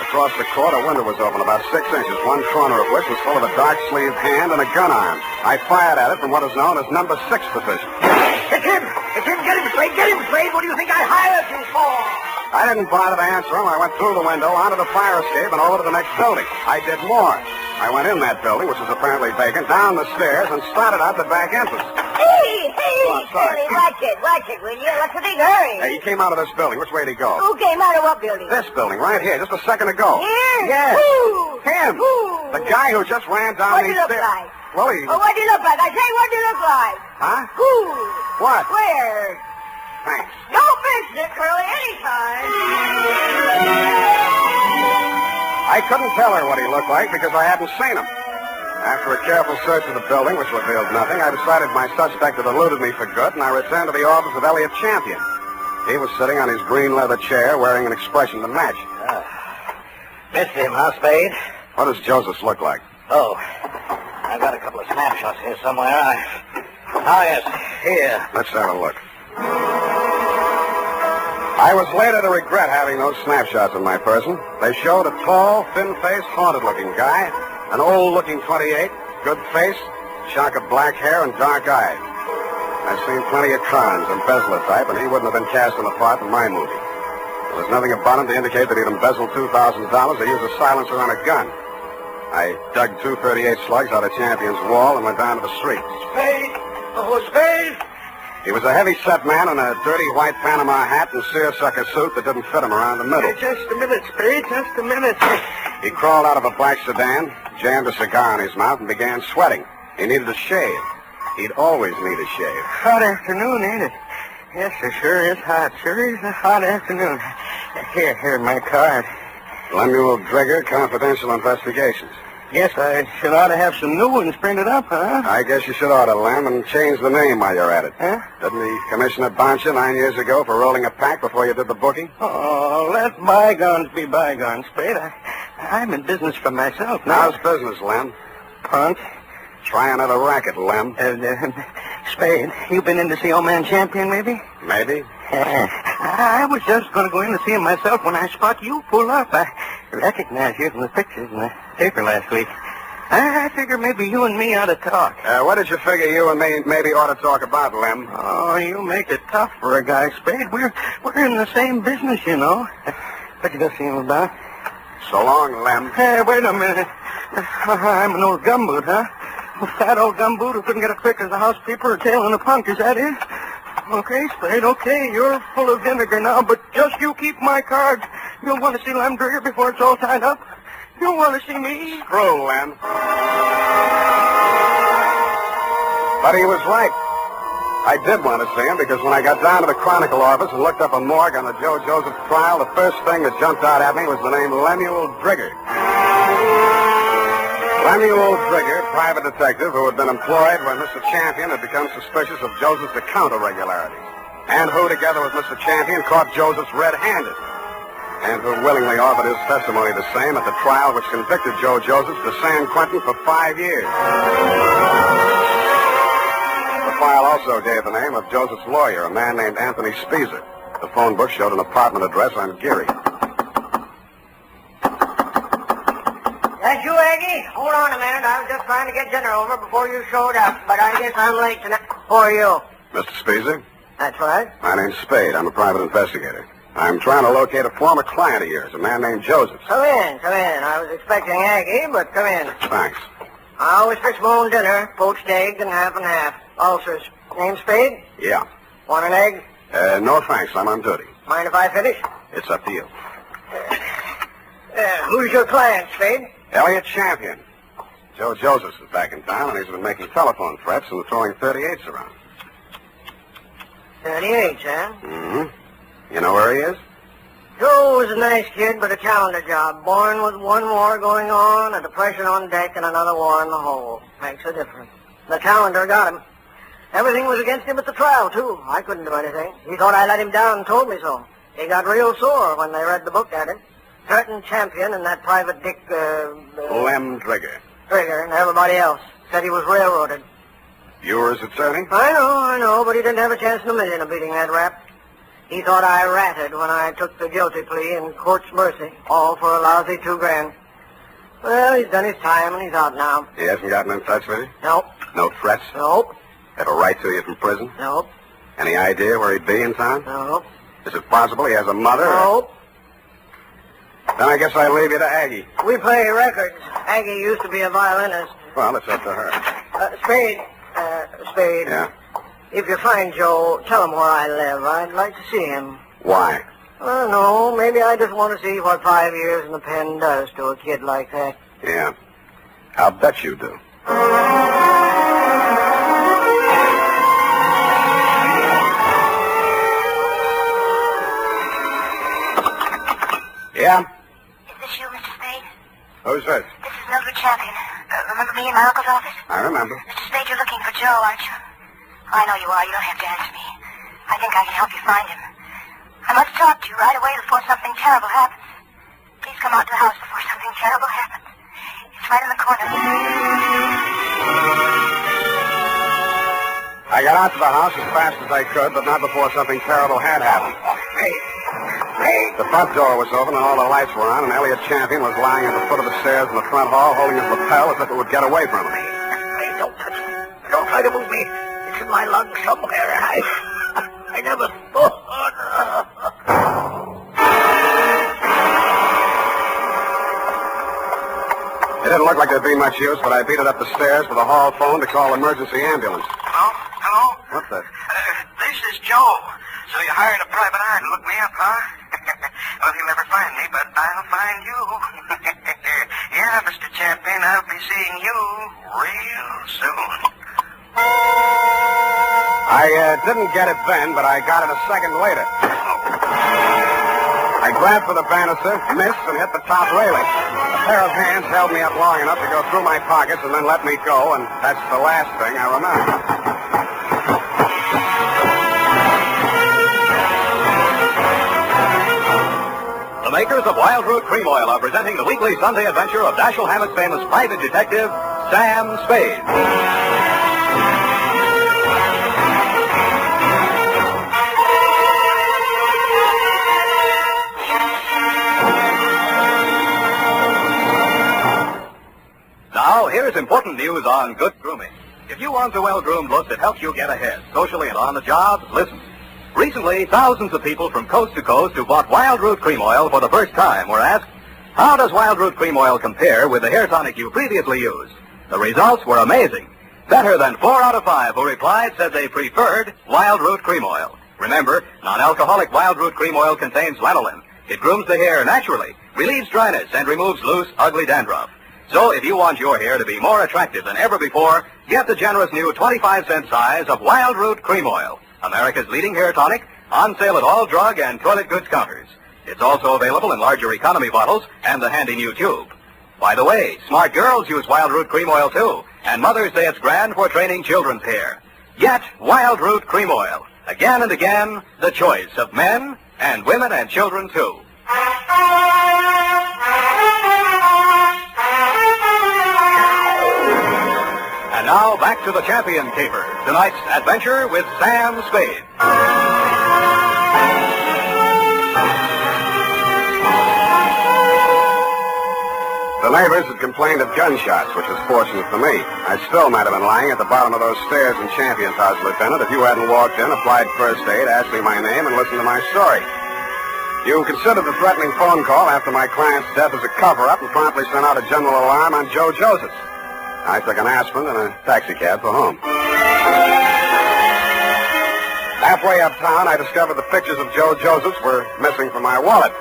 Across the court, a window was open about 6 inches, one corner of which was full of a dark-sleeved hand and a gun arm. I fired at it from what is known as number 6 position. It's him! It's him! Get him, Spade! Get him, Spade! What do you think I hired you for? I didn't bother to answer him. I went through the window, onto the fire escape, and over to the next building. I did more. I went in that building, which was apparently vacant, down the stairs, and started out the back entrance. Hey, Oh, I'm sorry. watch it, will you? What's the big hurry? Hey, he came out of this building. Which way did he go? Who came out of what building? This building, right here, just a second ago. Here? Yes. Who? Him. Who? The guy who just ran down What these do you look stairs. like? Well, he... Oh, what do you look like? I say, what do you look like? Huh? Who? What? Where? Thanks. No thanks, Dick Curly, anytime. I couldn't tell her what he looked like because I hadn't seen him. After a careful search of the building, which revealed nothing, I decided my suspect had eluded me for good, and I returned to the office of Elliot Champion. He was sitting on his green leather chair, wearing an expression to match. Missed him, huh, Spade? What does Joseph look like? Oh, I've got a couple of snapshots here somewhere. Oh, yes, here. Let's have a look. I was later to regret having those snapshots of my person. They showed a tall, thin-faced, haunted-looking guy, an old-looking 28, good face, shock of black hair, and dark eyes. I've seen plenty of crimes, embezzler type, and he wouldn't have been cast in a part in my movie. There was nothing about him to indicate that he'd embezzled $2,000 or used a silencer on a gun. I dug 238 slugs out of Champion's wall and went down to the street. Spade! Oh, Spade! He was a heavy-set man in a dirty white Panama hat and seersucker suit that didn't fit him around the middle. Just a minute, Spade, just a minute. He crawled out of a black sedan, jammed a cigar in his mouth, and began sweating. He needed a shave. He'd always need a shave. Hot afternoon, ain't it? Yes, it sure is hot. Sure is a hot afternoon. Here, my card. Lemuel Drigger, Confidential Investigations. Guess I should ought to have some new ones printed up, huh? I guess you should order, Lem, and change the name while you're at it. Huh? Didn't the commissioner bounce you 9 years ago for rolling a pack before you did the booking? Oh, let bygones be bygones, Spade. I'm in business for myself now. How's business, Lem? Punk. Try another racket, Lem. Spade, you been in to see old man Champion, maybe? Maybe. I was just going to go in to see him myself when I spot you pull up. I recognize you from the pictures in the paper last week. I figure maybe you and me ought to talk. What did you figure you and me maybe ought to talk about, Lem? Oh, you make it tough for a guy, Spade. We're in the same business, you know. What you going to see him about? So long, Lem. Hey, wait a minute. I'm an old gumboot, huh? A fat old gumboot who couldn't get a trick as a housekeeper or tail in a punk, is that it? Okay, Spade, okay, you're full of vinegar now, but just you keep my cards. You'll want to see Lem Drigger before it's all tied up. You'll want to see me. True, Lem. But he was right. I did want to see him because when I got down to the Chronicle office and looked up a morgue on the Joe Joseph trial, the first thing that jumped out at me was the name Lemuel Drigger. Lemuel Drigger, private detective who had been employed when Mr. Champion had become suspicious of Joseph's account irregularities, and who, together with Mr. Champion, caught Joseph's red-handed, and who willingly offered his testimony the same at the trial which convicted Joe Joseph to San Quentin for 5 years. The file also gave the name of Joseph's lawyer, a man named Anthony Speezer. The phone book showed an apartment address on Geary. That's you, Aggie? Hold on a minute. I was just trying to get dinner over before you showed up, but I guess I'm late tonight. Who are you? Mr. Speezer? That's right. My name's Spade. I'm a private investigator. I'm trying to locate a former client of yours, a man named Joseph. Come in. I was expecting Aggie, but come in. Thanks. I always fix my own dinner, poached eggs and half. Ulcers. Name Spade? Yeah. Want an egg? No thanks. I'm on duty. Mind if I finish? It's up to you. Who's your client, Spade? Elliot Champion. Joe Josephs is back in town, and he's been making telephone threats and throwing 38s around. 38s, huh? Mm-hmm. You know where he is? Joe was a nice kid, but a calendar job. Born with one war going on, a depression on deck, and another war in the hole. Makes a difference. The calendar got him. Everything was against him at the trial, too. I couldn't do anything. He thought I let him down and told me so. He got real sore when they read the book at him. Threatened Champion and that private dick, Lem Drigger. Drigger and everybody else. Said he was railroaded. You were his attorney? I know, but he didn't have a chance in a million of beating that rap. He thought I ratted when I took the guilty plea in court's mercy, all for a lousy $2,000. Well, he's done his time and he's out now. He hasn't gotten in touch with you? Nope. No threats? Nope. Ever write to you from prison? Nope. Any idea where he'd be in town? Nope. Is it possible he has a mother? Nope. Then I guess I leave you to Aggie. We play records. Aggie used to be a violinist. Well, it's up to her. Spade. Yeah? If you find Joe, tell him where I live. I'd like to see him. Why? I don't know. Maybe I just want to see what 5 years in the pen does to a kid like that. Yeah. I'll bet you do. Who's this? This is Mildred Champion. Remember me in my uncle's office? I remember. Mr. Spade, you're looking for Joe, aren't you? Oh, I know you are. You don't have to answer me. I think I can help you find him. I must talk to you right away before something terrible happens. Please come out to the house before something terrible happens. It's right in the corner. I got out to the house as fast as I could, but not before something terrible had happened. Hey. The front door was open and all the lights were on, and Elliot Champion was lying at the foot of the stairs in the front hall, holding his lapel as if it would get away from him. Hey, don't touch me. Don't try to move me. It's in my lungs somewhere. I never thought. It didn't look like there'd be much use, but I beat it up the stairs with a hall phone to call emergency ambulance. Hello? What's that? This is Joe. So you hired a private eye to look me up, huh? Well, you'll never find me, but I'll find you. Yeah, Mr. Champion, I'll be seeing you real soon. I didn't get it then, but I got it a second later. I grabbed for the banister, missed, and hit the top railing. A pair of hands held me up long enough to go through my pockets and then let me go, and that's the last thing I remember. The makers of Wild Root Cream Oil are presenting the weekly Sunday adventure of Dashiell Hammett's famous private detective, Sam Spade. Now, here's important news on good grooming. If you want a well-groomed look that helps you get ahead, socially and on the job, listen. Recently, thousands of people from coast to coast who bought Wild Root Cream Oil for the first time were asked, how does Wild Root Cream Oil compare with the hair tonic you previously used? The results were amazing. Better than 4 out of 5 who replied said they preferred Wild Root Cream Oil. Remember, non-alcoholic Wild Root Cream Oil contains lanolin. It grooms the hair naturally, relieves dryness, and removes loose, ugly dandruff. So if you want your hair to be more attractive than ever before, get the generous new 25-cent size of Wild Root Cream Oil, America's leading hair tonic, on sale at all drug and toilet goods counters. It's also available in larger economy bottles and the handy new tube. By the way, smart girls use Wild Root Cream Oil too, and mothers say it's grand for training children's hair. Get Wild Root Cream Oil. Again and again, the choice of men and women and children too. And now, back to the Champion Caper. Tonight's adventure with Sam Spade. The neighbors had complained of gunshots, which was fortunate for me. I still might have been lying at the bottom of those stairs in Champion's house, Lieutenant, if you hadn't walked in, applied first aid, asked me my name, and listened to my story. You considered the threatening phone call after my client's death as a cover-up and promptly sent out a general alarm on Joe Josephs. I took an aspirin and a taxicab for home. Halfway uptown, I discovered the pictures of Joe Josephs were missing from my wallet.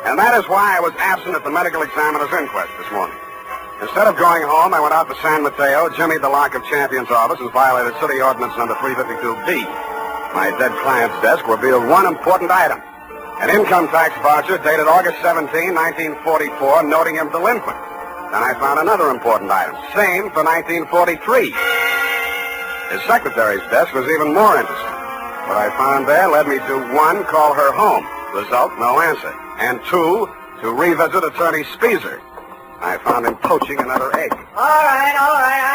And that is why I was absent at the medical examiner's inquest this morning. Instead of going home, I went out to San Mateo, jimmied the lock of Champion's office, and violated City Ordinance number 352B. My dead client's desk revealed one important item. An income tax voucher dated August 17, 1944, noting him delinquent. Then I found another important item, same for 1943. His secretary's desk was even more interesting. What I found there led me to 1, call her home. Result, no answer. And 2, to revisit Attorney Speezer. I found him poaching another egg. All right,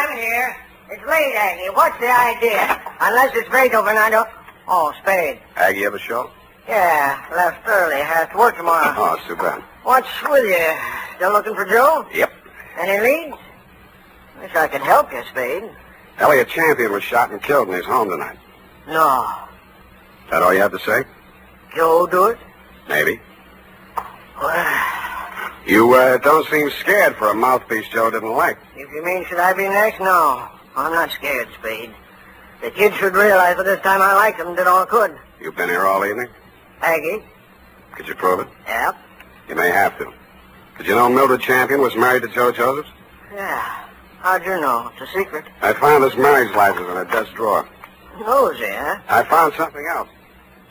I'm here. It's late, Aggie. What's the idea? Unless it's Vega Fernando. Oh, Spade. Aggie ever show? Yeah, left early. Has to work tomorrow. Oh, it's too bad. What's with you? Still looking for Joe? Yep. Any leads? Wish I could help you, Spade. Elliot Champion was shot and killed in his home tonight. No. That all you have to say? Joe do it? Maybe. Well, You don't seem scared for a mouthpiece Joe didn't like. if you mean should I be next, no. I'm not scared, Spade. The kid should realize by this time I liked him and did all I could. You've been here all evening? Aggie? Could you prove it? Yep. You may have to. Did you know Mildred Champion was married to Joe Josephs? Yeah. How'd you know? It's a secret. I found his marriage license in a desk drawer. Nosy, huh? I found something else.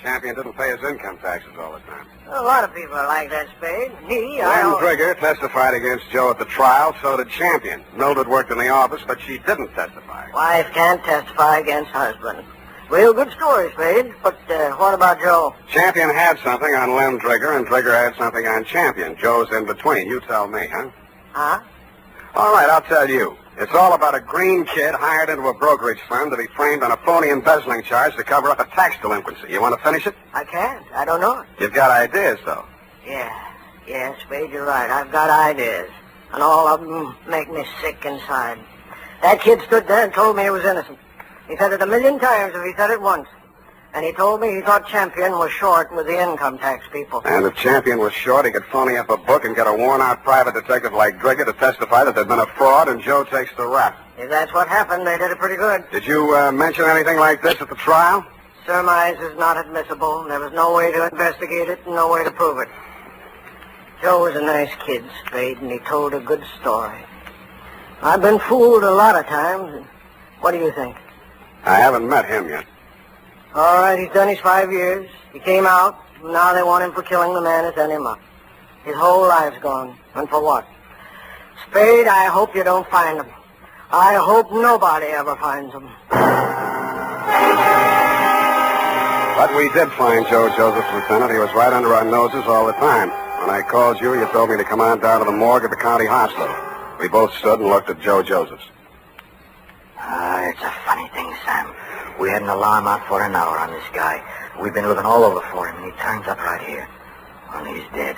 Champion didn't pay his income taxes all the time. A lot of people are like that, Spade. Me, Lem Trigger testified against Joe at the trial, so did Champion. Mildred worked in the office, but she didn't testify. Wife can't testify against husband. Real good story, Spade. But what about Joe? Champion had something on Lem Trigger, and Trigger had something on Champion. Joe's in between. You tell me, huh? Huh? All right, I'll tell you. It's all about a green kid hired into a brokerage firm to be framed on a phony embezzling charge to cover up a tax delinquency. You want to finish it? I can't. I don't know it. You've got ideas, though. Yeah, Spade, you're right. I've got ideas. And all of them make me sick inside. That kid stood there and told me he was innocent. He said it 1,000,000 times if he said it once. And he told me he thought Champion was short with the income tax people. And if Champion was short, he could phony up a book and get a worn-out private detective like Trigger to testify that there'd been a fraud, and Joe takes the rap. If that's what happened, they did it pretty good. Did you mention anything like this at the trial? Surmise is not admissible. There was no way to investigate it and no way to prove it. Joe was a nice kid, Spade, and he told a good story. I've been fooled a lot of times. What do you think? I haven't met him yet. All right, he's done his 5 years. He came out, and now they want him for killing the man who sent him up. His whole life's gone. And for what? Spade, I hope you don't find him. I hope nobody ever finds him. But we did find Joe Josephs, Lieutenant. He was right under our noses all the time. When I called you, you told me to come on down to the morgue at the county hospital. We both stood and looked at Joe Josephs. It's a funny thing, Sam. We had an alarm out for an hour on this guy. We've been looking all over for him, and he turns up right here. Only he's dead.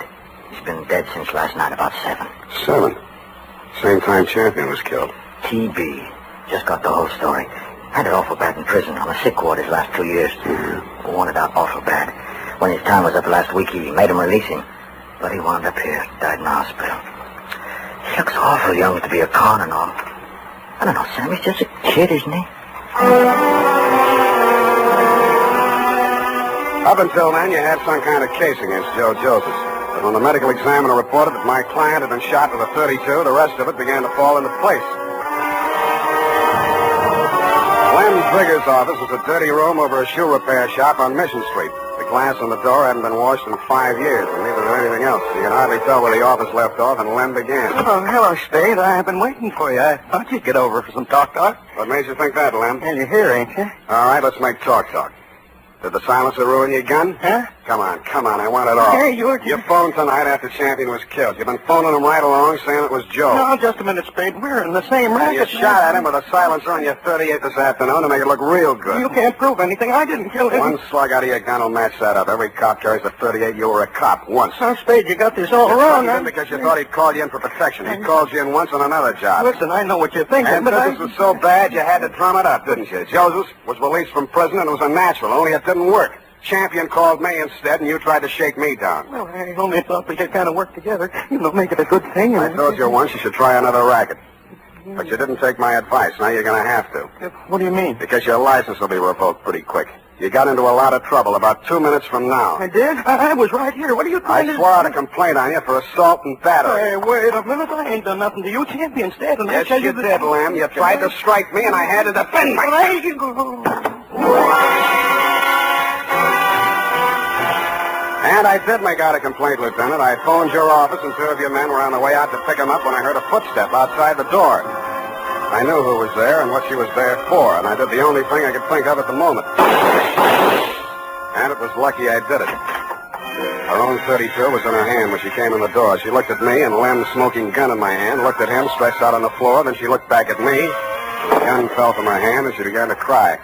He's been dead since last night about 7. 7? Same time Champion was killed. TB. Just got the whole story. Had it awful bad in prison on a sick ward his last 2 years. Wanted out awful bad. When his time was up last week, he made him release him. But he wound up here, died in the hospital. He looks awful young to be a con and all. I don't know, Sam, he's just a kid, isn't he? Up until then, you had some kind of case against Joe Josephs. But when the medical examiner reported that my client had been shot with a .32, the rest of it began to fall into place. Lem Trigger's office was a dirty room over a shoe repair shop on Mission Street. The glass on the door hadn't been washed in 5 years, and neither did anything else. You can hardly tell where the office left off and Lem began. Oh, hello, Spade. I've been waiting for you. I thought you'd get over for some talk. What made you think that, Lem? Well, you're here, ain't you? All right, let's make talk. Did the silencer ruin your gun? Huh? Come on, I want it all. Hey, you phoned tonight after Champion was killed. You've been phoning him right along saying it was Joe. No, just a minute, Spade. We're in the same racket. You shot at him with a silencer on your .38 this afternoon to make it look real good. You can't prove anything. I didn't kill him. One slug out of your gun will match that up. Every cop carries a .38. You were a cop once. Oh, Spade, you got this all wrong. You because you thought he'd called you in for protection. He called you in once on another job. Listen, I know what you're thinking, and but this was so bad you had to drum it up, didn't you? Josephs was released from prison and it was a natural, only it didn't work. Champion called me instead, and you tried to shake me down. Well, I only thought we could kind of work together. Make it a good thing. I told you once you should try another racket. But you didn't take my advice. Now you're going to have to. What do you mean? Because your license will be revoked pretty quick. You got into a lot of trouble about 2 minutes from now. I did? I was right here. What are you trying to do? I swore out a complaint on you for assault and battery. Hey, wait a minute. I ain't done nothing to you. Champion's dead. And yes, you did, Lem. You tried to strike me, and I had to defend myself. And I did make out a complaint, Lieutenant. I phoned your office, and 2 of your men were on the way out to pick him up when I heard a footstep outside the door. I knew who was there and what she was there for, and I did the only thing I could think of at the moment. And it was lucky I did it. Her own .32 was in her hand when she came in the door. She looked at me, and Lem's smoking gun in my hand, looked at him stretched out on the floor, then she looked back at me, and the gun fell from her hand, and she began to cry.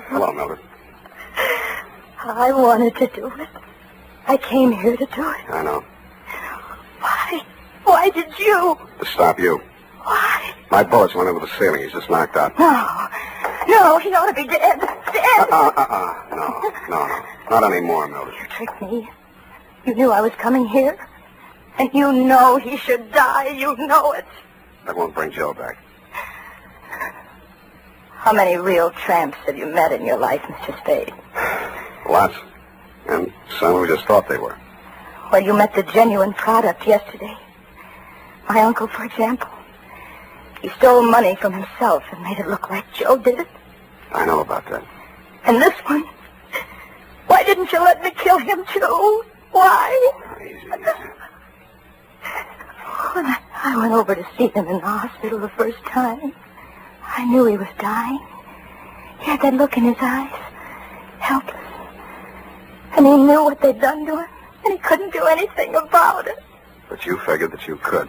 Hello, Mildred. I wanted to do it. I came here to do it. I know. Why? Why did you? To stop you. Why? My bullets went into the ceiling. He's just knocked out. No, he ought to be dead. Dead. No. Not anymore, Mildred. You tricked me. You knew I was coming here. And you know he should die. You know it. That won't bring Joe back. How many real tramps have you met in your life, Mr. Spade? Lots. And some who just thought they were. Well, you met the genuine product yesterday. My uncle, for example. He stole money from himself and made it look like Joe did it. I know about that. And this one, why didn't you let me kill him, too? Why? When I went over to see him in the hospital the first time, I knew he was dying. He had that look in his eyes, helpless. And he knew what they'd done to him, and he couldn't do anything about it. But you figured that you could.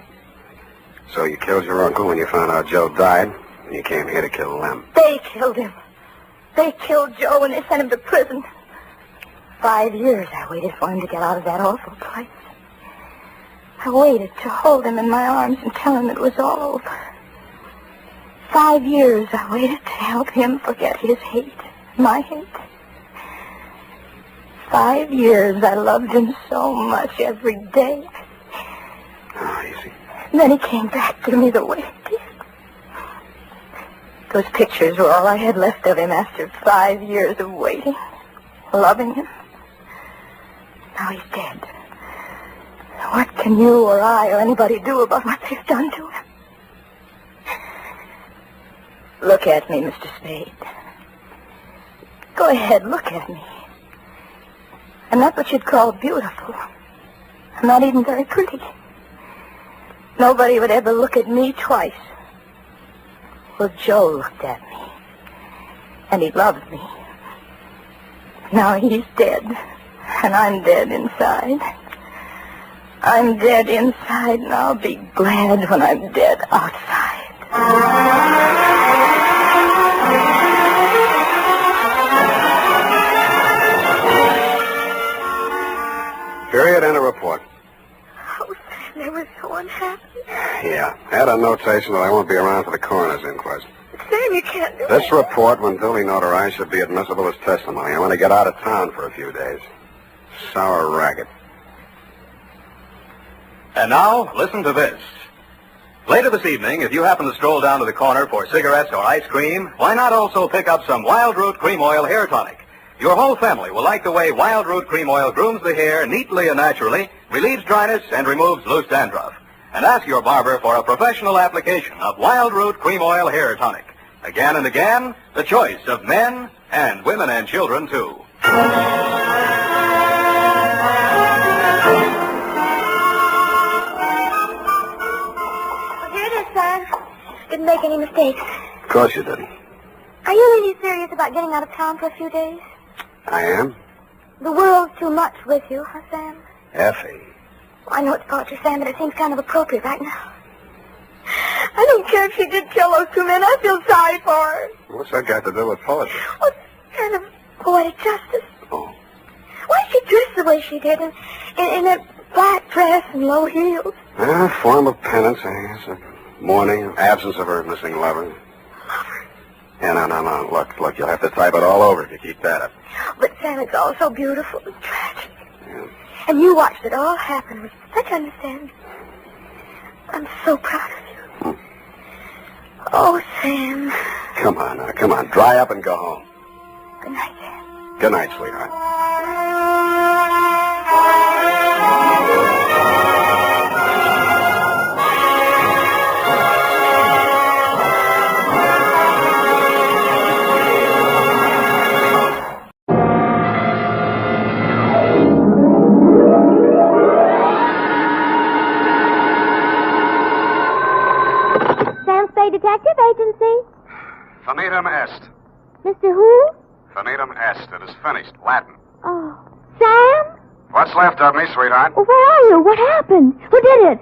So you killed your uncle when you found out Joe died, and you came here to kill Lem. They killed him. They killed Joe and they sent him to prison. 5 years I waited for him to get out of that awful place. I waited to hold him in my arms and tell him it was all over. 5 years I waited to help him forget his hate, my hate. 5 years I loved him so much every day. Oh, easy. And then he came back to me the way he did. Those pictures were all I had left of him after 5 years of waiting, loving him. Now he's dead. What can you or I or anybody do about what they've done to him? Look at me, Mr. Spade. Go ahead, look at me. I'm not what you'd call beautiful. I'm not even very pretty. Nobody would ever look at me twice. Well, Joe looked at me, and he loved me. Now he's dead, and I'm dead inside. I'm dead inside, and I'll be glad when I'm dead outside. Period and a report. Oh, they were so unhappy. Yeah. Add a notation that I won't be around for the coroner's inquest. Sam, you can't do This report, when duly notarized, should be admissible as testimony. I want to get out of town for a few days. Sour racket. And now, listen to this. Later this evening, if you happen to stroll down to the corner for cigarettes or ice cream, why not also pick up some Wild Root Cream Oil Hair Tonic? Your whole family will like the way Wild Root Cream Oil grooms the hair neatly and naturally, relieves dryness, and removes loose dandruff. And ask your barber for a professional application of Wild Root Cream Oil Hair Tonic. Again and again, the choice of men and women and children, too. Here it is, Sam. Didn't make any mistakes. Of course you didn't. Are you really serious about getting out of town for a few days? I am? The world's too much with you, huh, Sam? Effie. I know it's poetry, Sam, but it seems kind of appropriate right now. I don't care if she did kill those two men. I feel sorry for her. What's that got to do with poetry? Well, it's kind of poetic justice. Oh. Why did she dress the way she did in that black dress and low heels? A form of penance, I guess. A mourning, absence of her missing lover. Lover? Yeah, no. Look, you'll have to type it all over if you keep that up. But, Sam, it's all so beautiful and tragic. Yeah. And you watched it all happen with such understanding. I'm so proud of you. Oh, Sam. Come on now, come on. Dry up and go home. Good night, Sam. Good night, sweetheart. Detective Agency? Finitum est. Mr. Who? Finitum est. It is finished. Latin. Oh. Sam? What's left of me, sweetheart? Well, where are you? What happened? Who did it?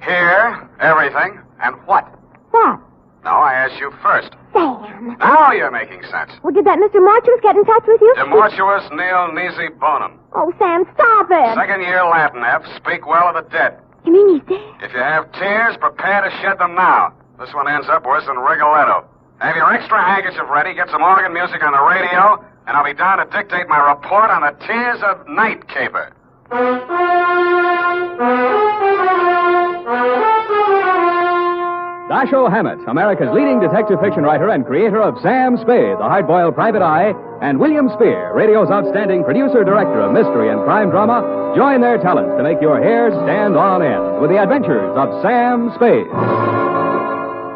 Here, everything, and what? What? No, I asked you first. Sam. Now you're making sense. Well, did that Mr. Mortuus get in touch with you? Demortuus nil nisi bonum. Oh, Sam, stop it. Second year Latin, F. Speak well of the dead. You mean he's dead? If you have tears, prepare to shed them now. This one ends up worse than Rigoletto. Have your extra handkerchief ready, get some organ music on the radio, and I'll be down to dictate my report on the tears of Night Caper. Dashiell Hammett, America's leading detective fiction writer and creator of Sam Spade, the hard-boiled private eye, and William Spear, radio's outstanding producer-director of mystery and crime drama, join their talents to make your hair stand on end with the Adventures of Sam Spade.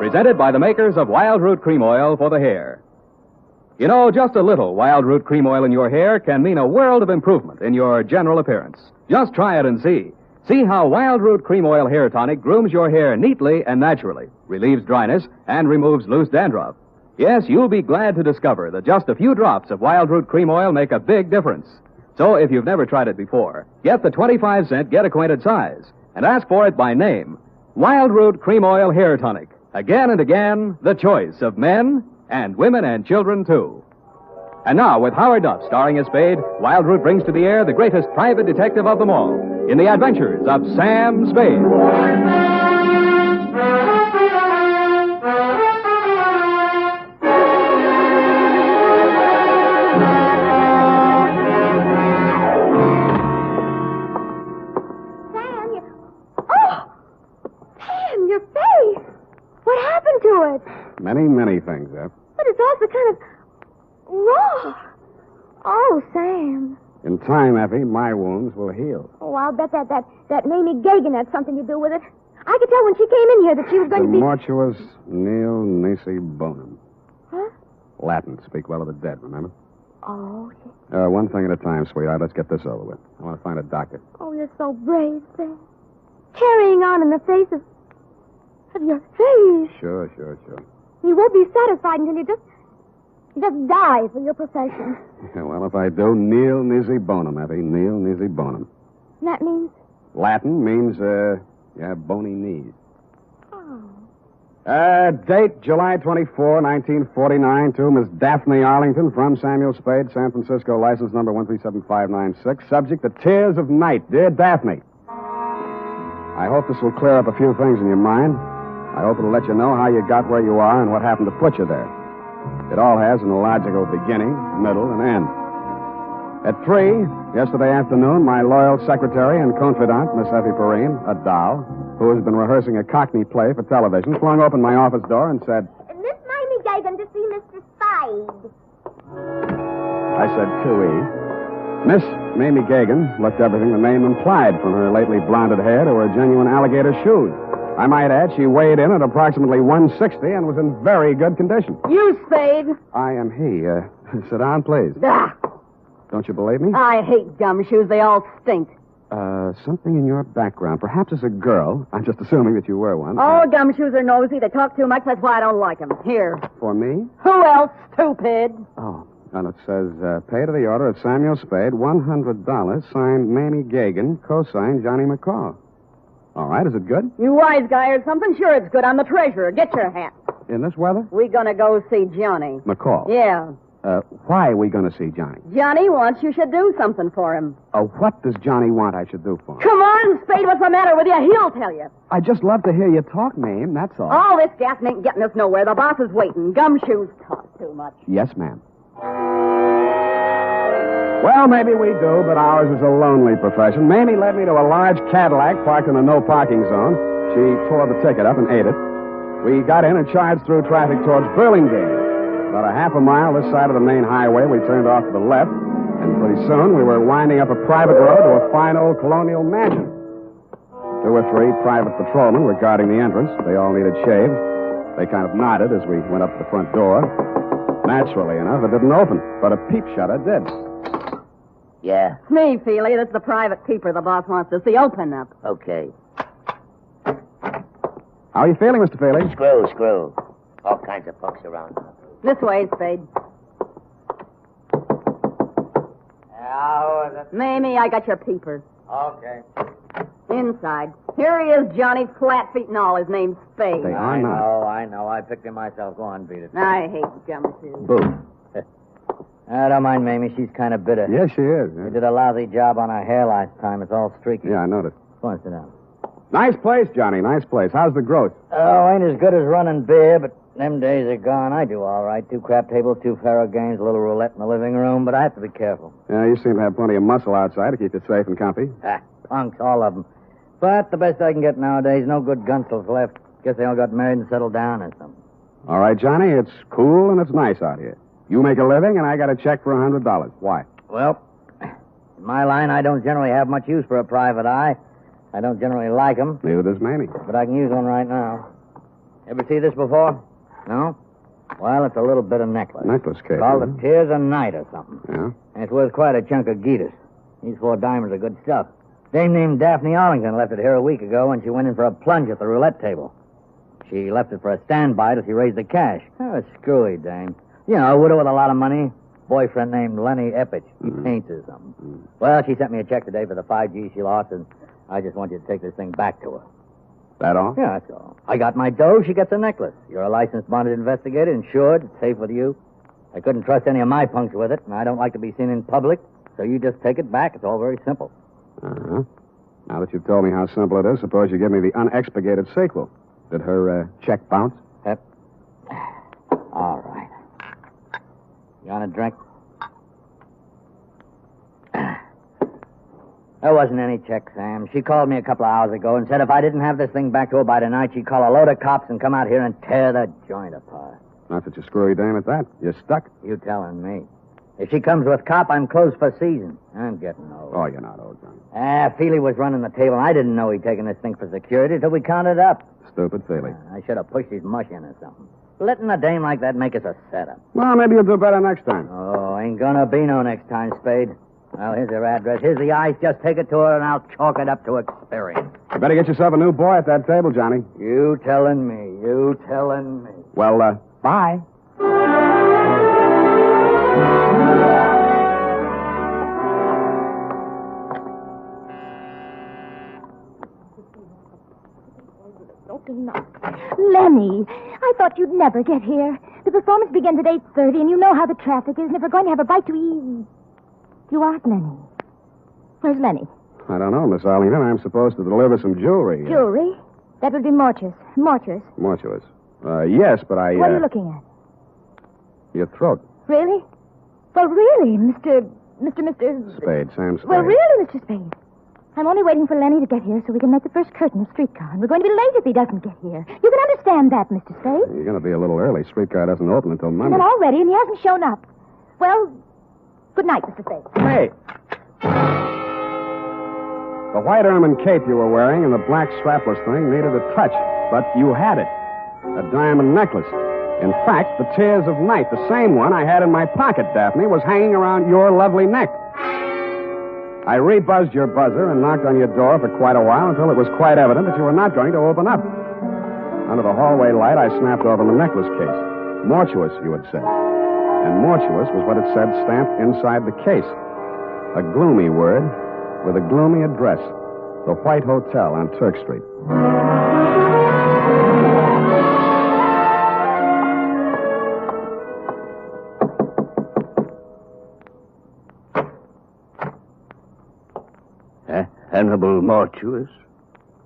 Presented by the makers of Wild Root Cream Oil for the hair. You know, just a little wild root cream oil in your hair can mean a world of improvement in your general appearance. Just try it and see. See how wild root cream oil hair tonic grooms your hair neatly and naturally, relieves dryness, and removes loose dandruff. Yes, you'll be glad to discover that just a few drops of wild root cream oil make a big difference. So if you've never tried it before, get the 25-cent Get Acquainted size and ask for it by name. Wild root cream oil hair tonic. Again and again, the choice of men and women and children, too. And now, with Howard Duff starring as Spade, Wild Root brings to the air the greatest private detective of them all in the Adventures of Sam Spade. Sam, your face! What happened to it? Many things, Eph. But it's also kind of raw. Oh, Sam. In time, Effie, my wounds will heal. Oh, I'll bet that Mamie Gagan had something to do with it. I could tell when she came in here that she was going to be... Mortuus nil nisi bonum. Huh? Latin. Speak well of the dead, remember? Oh, One thing at a time, sweetheart. Let's get this over with. I want to find a doctor. oh, you're so brave, Sam. Carrying on in the face of your face. Sure. You won't be satisfied until you just die for your profession. Yeah, well, if I do, nil nisi bonum, Effie. Nil nisi bonum. That means... Latin means, bony knees. Oh. Date, July 24, 1949, to Miss Daphne Arlington from Samuel Spade, San Francisco, license number 137596. Subject, the tears of night. Dear Daphne, I hope this will clear up a few things in your mind. I hope it'll let you know how you got where you are and what happened to put you there. It all has an illogical beginning, middle, and end. At 3, yesterday afternoon, my loyal secretary and confidant, Miss Effie Perrine, a doll, who has been rehearsing a Cockney play for television, flung open my office door and said, Miss Mamie Gagan to see Mr. Spade. I said, cooey. Miss Mamie Gagan looked everything the name implied, from her lately blonded hair to her genuine alligator shoes. I might add, she weighed in at approximately 160 and was in very good condition. You, Spade. I am he. Sit down, please. Ah, Don't you believe me? I hate gumshoes. They all stink. Something in your background. Perhaps as a girl. I'm just assuming that you were one. All gumshoes are nosy. They talk too much. That's why I don't like them. Here. For me? Who else, stupid? Oh, and it says, pay to the order of Samuel Spade, $100, signed Mamie Gagan, co-signed Johnny McCall. All right, is it good? You wise guy or something? Sure it's good. I'm the treasurer. Get your hat. In this weather? We gonna go see Johnny. McCall. Yeah. Why are we going to see Johnny? Johnny wants you should do something for him. What does Johnny want I should do for him? Come on, Spade. What's the matter with you? He'll tell you. I just love to hear you talk, Mame. That's all. All this gassing ain't getting us nowhere. The boss is waiting. Gumshoes talk too much. Yes, ma'am. Well, maybe we do, but ours is a lonely profession. Mamie led me to a large Cadillac parked in a no-parking zone. She tore the ticket up and ate it. We got in and charged through traffic towards Burlingame. About a half a mile this side of the main highway, we turned off to the left, and pretty soon we were winding up a private road to a fine old colonial mansion. 2 or 3 private patrolmen were guarding the entrance. They all needed shaved. They kind of nodded as we went up to the front door. Naturally enough, it didn't open, but a peep shutter did. Yeah. It's me, Feely. This is the private keeper the boss wants to see. Open up. Okay. How are you feeling, Mr. Feely? Screw. All kinds of folks around. This way, Spade. How is it? Mamie, I got your peepers. Okay. Inside. Here he is, Johnny, flat feet and all. His name's Spade. They are not. I know. I picked him myself. Go on, beat it. I hate gumshoes. Boo. I don't mind Mamie. She's kind of bitter. Yes, she is. We did a lousy job on her hair last time. It's all streaky. Yeah, I noticed. Go on, sit down. Nice place, Johnny. Nice place. How's the growth? Oh, ain't as good as running beer, but them days are gone. I do all right. 2 crap tables, 2 faro games, a little roulette in the living room, but I have to be careful. Yeah, you seem to have plenty of muscle outside to keep you safe and comfy. Punks, all of them. But the best I can get nowadays, no good gunsels left. Guess they all got married and settled down or something. All right, Johnny, it's cool and it's nice out here. You make a living, and I got a check for $100. Why? Well, in my line, I don't generally have much use for a private eye. I don't generally like them. Neither does Mamie. But I can use one right now. Ever see this before? No? Well, it's a little bit of necklace. Necklace case. Called the Tears of Night or something. Yeah? And it's worth quite a chunk of Geetus. These 4 diamonds are good stuff. Dame named Daphne Arlington left it here a week ago when she went in for a plunge at the roulette table. She left it for a standby till she raised the cash. Oh, a screwy dame. You know, a widow with a lot of money. Boyfriend named Lenny Eppich. He paints or something. Well, she sent me a check today for the 5 G's she lost, and I just want you to take this thing back to her. That all? Yeah, that's all. I got my dough, she gets a necklace. You're a licensed bonded investigator, insured, it's safe with you. I couldn't trust any of my punks with it, and I don't like to be seen in public, so you just take it back. It's all very simple. Uh-huh. Now that you've told me how simple it is, suppose you give me the unexpurgated sequel. Did her check bounce? Yep. All right. You want a drink? There wasn't any check, Sam. She called me a couple of hours ago and said if I didn't have this thing back to her by tonight, she'd call a load of cops and come out here and tear the joint apart. Not that you're screwy dame at that. You're stuck. You telling me. If she comes with cop, I'm closed for season. I'm getting old. Oh, you're not old, Johnny. Feely was running the table. I didn't know he'd taken this thing for security till we counted up. Stupid Feely. I should have pushed his mush in or something. Letting a dame like that make us a setup. Well, maybe you'll do better next time. Oh, ain't gonna be no next time, Spade. Well, here's her address. Here's the ice. Just take it to her, and I'll chalk it up to experience. You better get yourself a new boy at that table, Johnny. You telling me. You telling me. Well, bye. Lenny, I thought you'd never get here. The performance begins at 8:30, and you know how the traffic is, and if we're going to have a bite to eat... You aren't Lenny. Where's Lenny? I don't know, Miss Arlington. I'm supposed to deliver some jewelry. Jewelry? That would be mortuous. Mortuous. Mortuous. Yes, but I... What are you looking at? Your throat. Really? Well, really, Mr. Spade, Sam Spade. Well, really, Mr. Spade. I'm only waiting for Lenny to get here so we can make the first curtain of streetcar. And we're going to be late if he doesn't get here. You can understand that, Mr. Spade. You're going to be a little early. Streetcar doesn't open until Monday. And already, and he hasn't shown up. Well, good night, Mr. Spade. Hey! The white ermine cape you were wearing and the black strapless thing needed a touch, but you had it. A diamond necklace. In fact, the Tears of Night, the same one I had in my pocket, Daphne, was hanging around your lovely neck. I rebuzzed your buzzer and knocked on your door for quite a while until it was quite evident that you were not going to open up. Under the hallway light, I snapped over the necklace case. Mortuous, you had said. And mortuous was what it said stamped inside the case. A gloomy word with a gloomy address. The White Hotel on Turk Street. Hannibal Mortuous.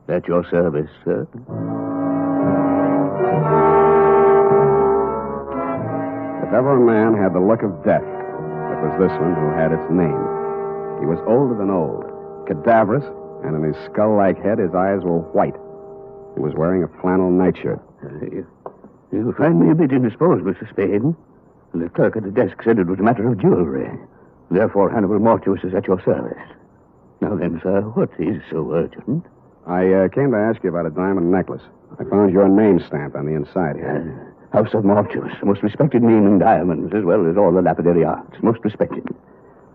At your service, sir. If ever a man had the look of death, it was this one who had its name. He was older than old, cadaverous, and in his skull-like head his eyes were white. He was wearing a flannel nightshirt. You find me a bit indisposed, Mr. Spade. The clerk at the desk said it was a matter of jewelry. Therefore, Hannibal Mortuous is at your service. Now then, sir, what is so urgent? I came to ask you about a diamond necklace. I found your name stamped on the inside here. House of Mortuous, most respected name in diamonds, as well as all the lapidary arts. Most respected.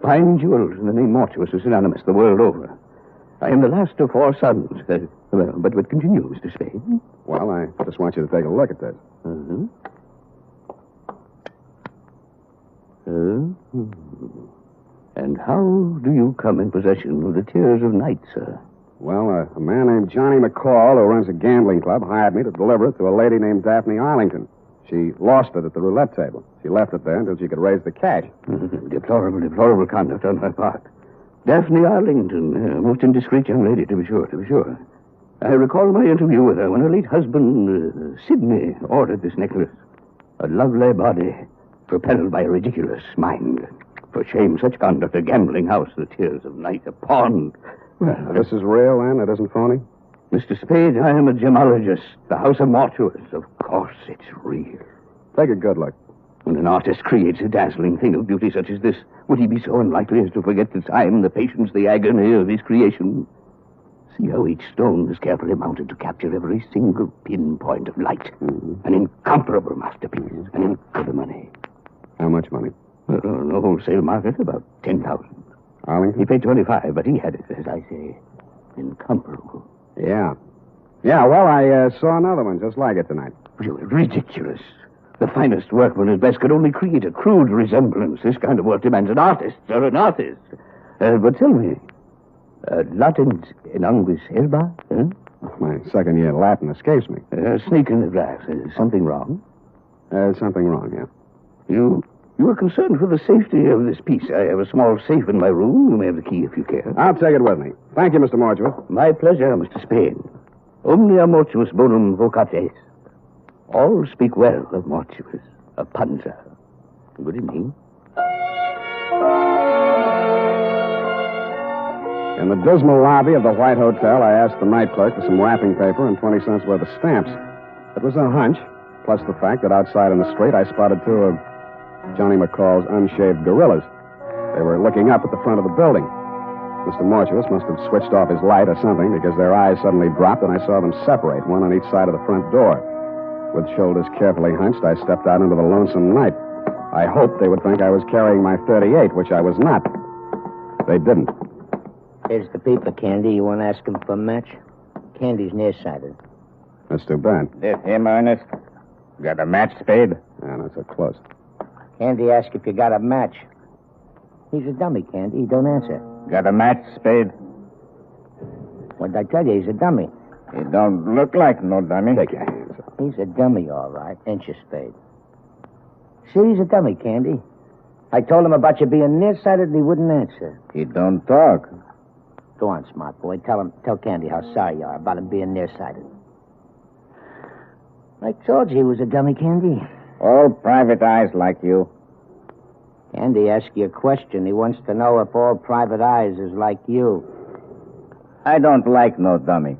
Fine jewels, and the name Mortuous is synonymous the world over. I am the last of 4 sons. But continue, Mr. Spade. Well, I just want you to take a look at this. And how do you come in possession of the Tears of Night, sir? Well, a man named Johnny McCloud, who runs a gambling club, hired me to deliver it to a lady named Daphne Arlington. She lost it at the roulette table. She left it there until she could raise the cash. Deplorable conduct on her part. Daphne Arlington, a most indiscreet young lady, to be sure. I recall my interview with her when her late husband, Sidney, ordered this necklace. A lovely body, propelled by a ridiculous mind. For shame, such conduct, a gambling house, the Tears of Night, a pond. Well, this is real, then? It isn't phony? Mr. Spade, I am a gemologist. The House of Mortuous. Of course, it's real. Take a good look. When an artist creates a dazzling thing of beauty such as this, would he be so unlikely as to forget the time, the patience, the agony of his creation? See how each stone is carefully mounted to capture every single pinpoint of light. An incomparable masterpiece. An incredible money. How much money? The wholesale market, about 10,000. Arlington? He paid 25, but he had it, as I say, incomparable. Yeah. Yeah, well, I saw another one just like it tonight. Ridiculous. The finest workman at best could only create a crude resemblance. This kind of work demands an artist, or an artist. But tell me, Latin's en anguis herba? My second year Latin escapes me. Snake in the grass. Something wrong? Something wrong, yeah. You are concerned for the safety of this piece. I have a small safe in my room. You may have the key if you care. I'll take it with me. Thank you, Mr. Mortuus. My pleasure, Mr. Spade. Omnia mortuus bonum vocates. All speak well of Mortuus, of Panda. Good evening. In the dismal lobby of the White Hotel, I asked the night clerk for some wrapping paper and 20 cents worth of stamps. It was a hunch, plus the fact that outside in the street I spotted two of Johnny McCall's unshaved gorillas. They were looking up at the front of the building. Mr. Mortuus must have switched off his light or something because their eyes suddenly dropped and I saw them separate, one on each side of the front door. With shoulders carefully hunched, I stepped out into the lonesome night. I hoped they would think I was carrying my .38, which I was not. They didn't. Here's the paper, Candy. You want to ask him for a match? Candy's nearsighted. That's too bad. This him, Ernest? Got a match, Spade? Yeah, not so close. Candy asked if you got a match. He's a dummy, Candy. He don't answer. Got a match, Spade? What'd I tell you? He's a dummy. He don't look like no dummy. Take your hands up. He's a dummy, all right. Ain't you, Spade? See, he's a dummy, Candy. I told him about you being nearsighted and he wouldn't answer. He don't talk. Go on, smart boy. Tell Candy how sorry you are about him being nearsighted. I told you he was a dummy, Candy. All private eyes like you. Candy asked you a question. He wants to know if all private eyes is like you. I don't like no dummy.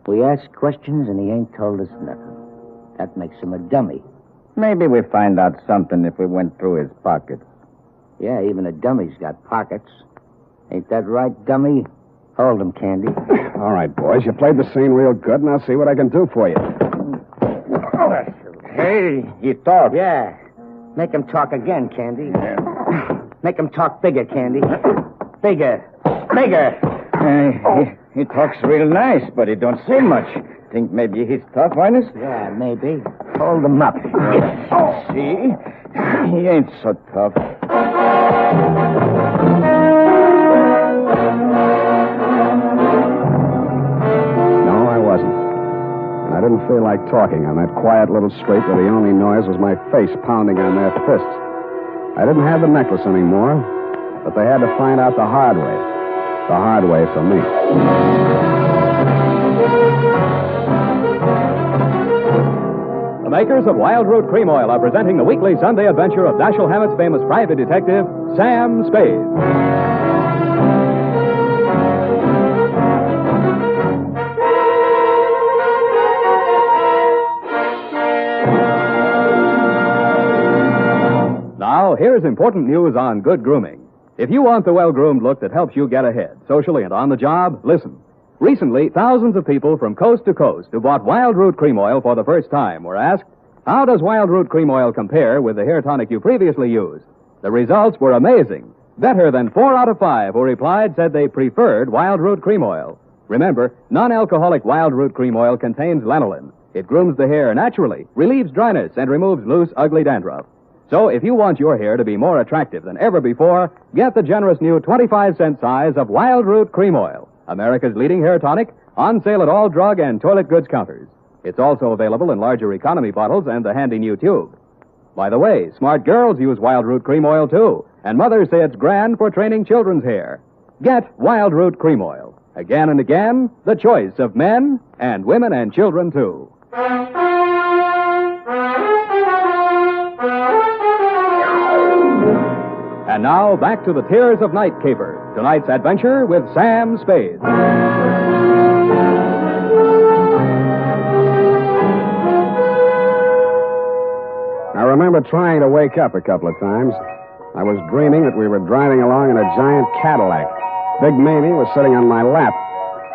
We ask questions and he ain't told us nothing. That makes him a dummy. Maybe we find out something if we went through his pockets. Yeah, even a dummy's got pockets. Ain't that right, dummy? Hold him, Candy. All right, boys. You played the scene real good, and I'll see what I can do for you. Hey, he talked. Yeah. Make him talk again, Candy. Make him talk bigger, Candy. Bigger. Bigger. He talks real nice, but he don't say much. Think maybe he's tough, Ernest? Yeah, maybe. Hold him up. See? He ain't so tough. No, I wasn't. And I didn't feel like talking on that quiet little street where the only noise was my face pounding on their fists. I didn't have the necklace anymore, but they had to find out the hard way. The hard way for me. The makers of Wild Root Cream Oil are presenting the weekly Sunday adventure of Dashiell Hammett's famous private detective, Sam Spade. Now, here's important news on good grooming. If you want the well-groomed look that helps you get ahead, socially and on the job, listen. Recently, thousands of people from coast to coast who bought Wild Root Cream Oil for the first time were asked, how does Wild Root Cream Oil compare with the hair tonic you previously used? The results were amazing. Better than 4 out of 5 who replied said they preferred Wild Root Cream Oil. Remember, non-alcoholic Wild Root Cream Oil contains lanolin. It grooms the hair naturally, relieves dryness, and removes loose, ugly dandruff. So if you want your hair to be more attractive than ever before, get the generous new 25-cent size of Wild Root Cream Oil, America's leading hair tonic, on sale at all drug and toilet goods counters. It's also available in larger economy bottles and the handy new tube. By the way, smart girls use Wild Root Cream Oil, too, and mothers say it's grand for training children's hair. Get Wild Root Cream Oil. Again and again, the choice of men and women and children, too. And now, back to the Tears of Night caper. Tonight's adventure with Sam Spade. I remember trying to wake up a couple of times. I was dreaming that we were driving along in a giant Cadillac. Big Mamie was sitting on my lap.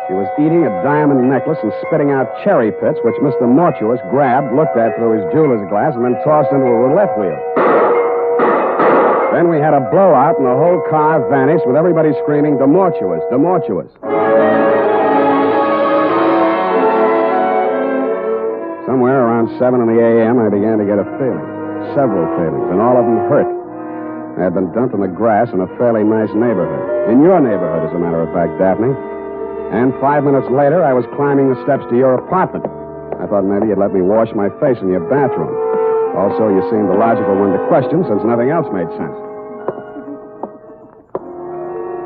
She was eating a diamond necklace and spitting out cherry pits, which Mr. Mortuus grabbed, looked at through his jeweler's glass, and then tossed into a roulette wheel. Then we had a blowout, and the whole car vanished with everybody screaming, "The Mortuus, the Mortuus." Somewhere around 7 in the a.m., I began to get a feeling. Several feelings, and all of them hurt. I had been dumped in the grass in a fairly nice neighborhood. In your neighborhood, as a matter of fact, Daphne. And 5 minutes later, I was climbing the steps to your apartment. I thought maybe you'd let me wash my face in your bathroom. Also, you seemed the logical one to question since nothing else made sense.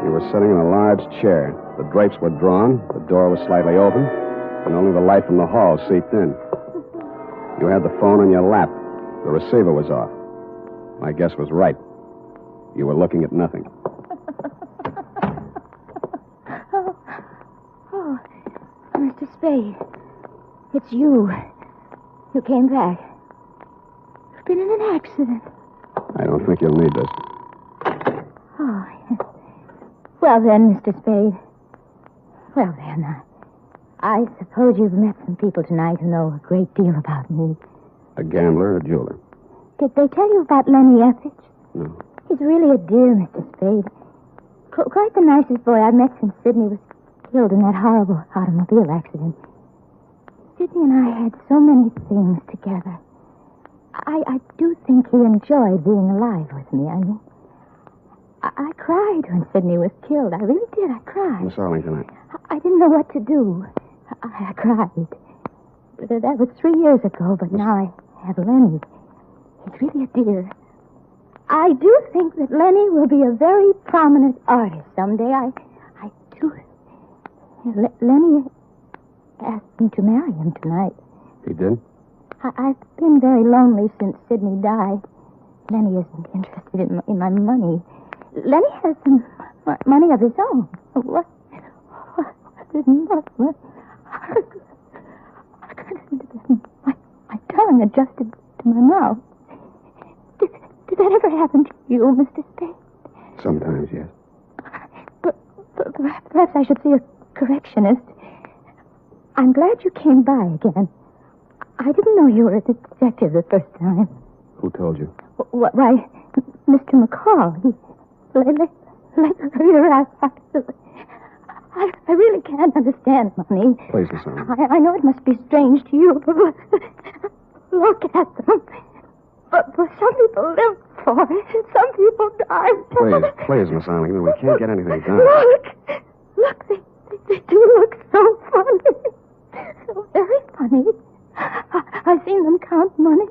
You were sitting in a large chair. The drapes were drawn, the door was slightly open, and only the light from the hall seeped in. You had the phone in your lap. The receiver was off. My guess was right. You were looking at nothing. Oh, Mr. Spade. It's you. You came back. You've been in an accident. I don't think you'll need this. Oh, yes. Well then, Mr. Spade. Well then, I suppose you've met some people tonight who know a great deal about me. A gambler or a jeweler? Did they tell you about Lenny Effich? No. He's really a dear, Mr. Spade. Quite the nicest boy I've met since Sidney was killed in that horrible automobile accident. Sidney and I had so many things together. I do think he enjoyed being alive with me. I mean, I cried when Sidney was killed. I really did. I cried. Miss Arlington, I didn't know what to do. I cried. That was 3 years ago, but now I have Lenny. He's really a dear. I do think that Lenny will be a very prominent artist someday. I do. Lenny asked me to marry him tonight. He did? I've been very lonely since Sidney died. Lenny isn't interested in my money. Lenny has some money of his own. What didn't my tongue adjusted to my mouth. Did that ever happen to you, Mr. Spade? Sometimes, yes. But perhaps I should see a correctionist. I'm glad you came by again. I didn't know you were a detective the first time. Who told you? Why, Mr. McCloud. I really can't understand money. Please, Miss Arlington. I know it must be strange to you, but look at them. But some people live for it, and some people die. Please, Miss Arlington, we can't get anything done. Look, they do look so funny. So very funny. I've seen them count money.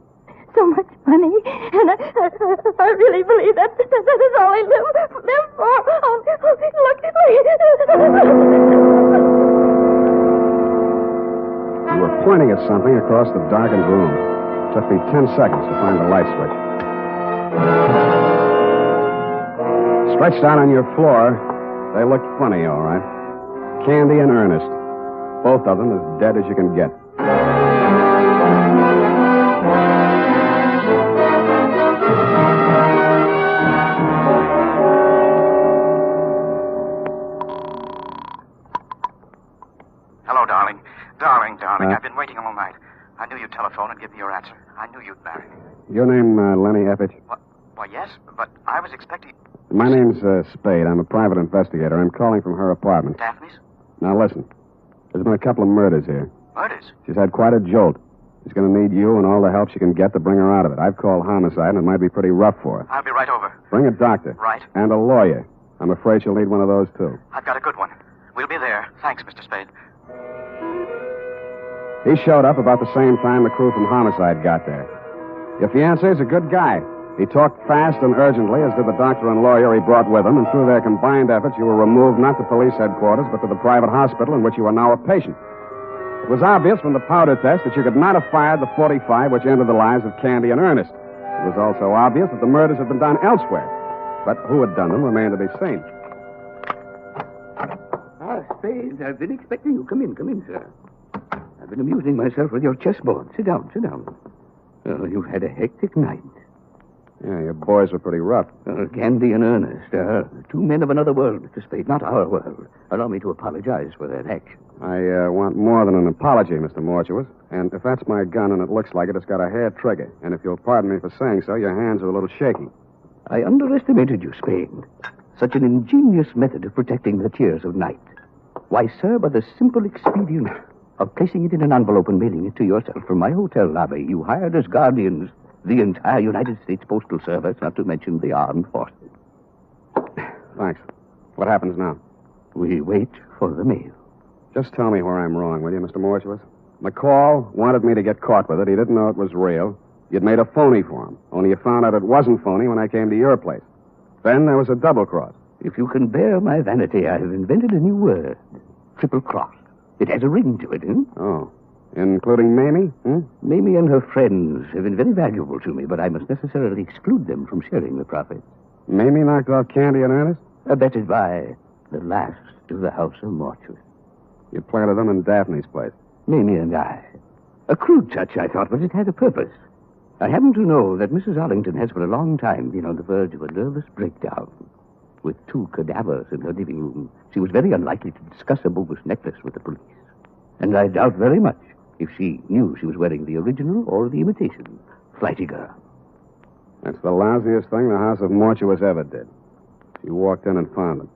So much money. And I really believe that is all they live for. Oh, look. You were pointing at something across the darkened room. It took me 10 seconds to find the light switch. Stretched out on your floor, they looked funny, all right. Candy and Ernest. Both of them as dead as you can get. Hello, darling. Darling, I've been waiting all night. I knew you'd telephone and give me your answer. I knew you'd marry me. Your name, Lenny Effich? Why, yes, but I was expecting... My name's Spade. I'm a private investigator. I'm calling from her apartment. Daphne's? Now, listen. There's been a couple of murders here. Murders? She's had quite a jolt. She's going to need you and all the help she can get to bring her out of it. I've called homicide, and it might be pretty rough for her. I'll be right over. Bring a doctor. Right. And a lawyer. I'm afraid she'll need one of those, too. I've got a good one. We'll be there. Thanks, Mr. Spade. He showed up about the same time the crew from homicide got there. Your fiancé's a good guy. He talked fast and urgently, as did the doctor and lawyer he brought with him, and through their combined efforts, you were removed not to police headquarters, but to the private hospital in which you are now a patient. It was obvious from the powder test that you could not have fired the .45 which ended the lives of Candy and Ernest. It was also obvious that the murders had been done elsewhere. But who had done them remained to be seen. Spade, I've been expecting you. Come in, sir. I've been amusing myself with your chessboard. Sit down. Oh, you've had a hectic night. Yeah, your boys were pretty rough. Candy and Ernest. Two men of another world, Mr. Spade, not our world. Allow me to apologize for that action. I want more than an apology, Mr. Mortuus. And if that's my gun and it looks like it, it's got a hair trigger. And if you'll pardon me for saying so, your hands are a little shaky. I underestimated you, Spade. Such an ingenious method of protecting the tears of night. Why, sir, by the simple expedient of placing it in an envelope and mailing it to yourself from my hotel lobby, you hired as guardians the entire United States Postal Service, not to mention the armed forces. Thanks. What happens now? We wait for the mail. Just tell me where I'm wrong, will you, Mr. Mortuus? McCall wanted me to get caught with it. He didn't know it was real. You'd made a phony for him. Only you found out it wasn't phony when I came to your place. Then there was a double cross. If you can bear my vanity, I have invented a new word. Triple cross. It has a ring to it, Oh. Including Mamie? Mamie and her friends have been very valuable to me, but I must necessarily exclude them from sharing the profits. Mamie knocked off Candy and Ernest? Abetted by the last of the House of Mortuus. You planted them in Daphne's place. Mamie and I. A crude touch, I thought, but it had a purpose. I happen to know that Mrs. Arlington has for a long time been on the verge of a nervous breakdown. With 2 cadavers in her living room, she was very unlikely to discuss a bogus necklace with the police. And I doubt very much if she knew she was wearing the original or the imitation. Flighty girl. That's the lousiest thing the House of Mortuus ever did. She walked in and found them.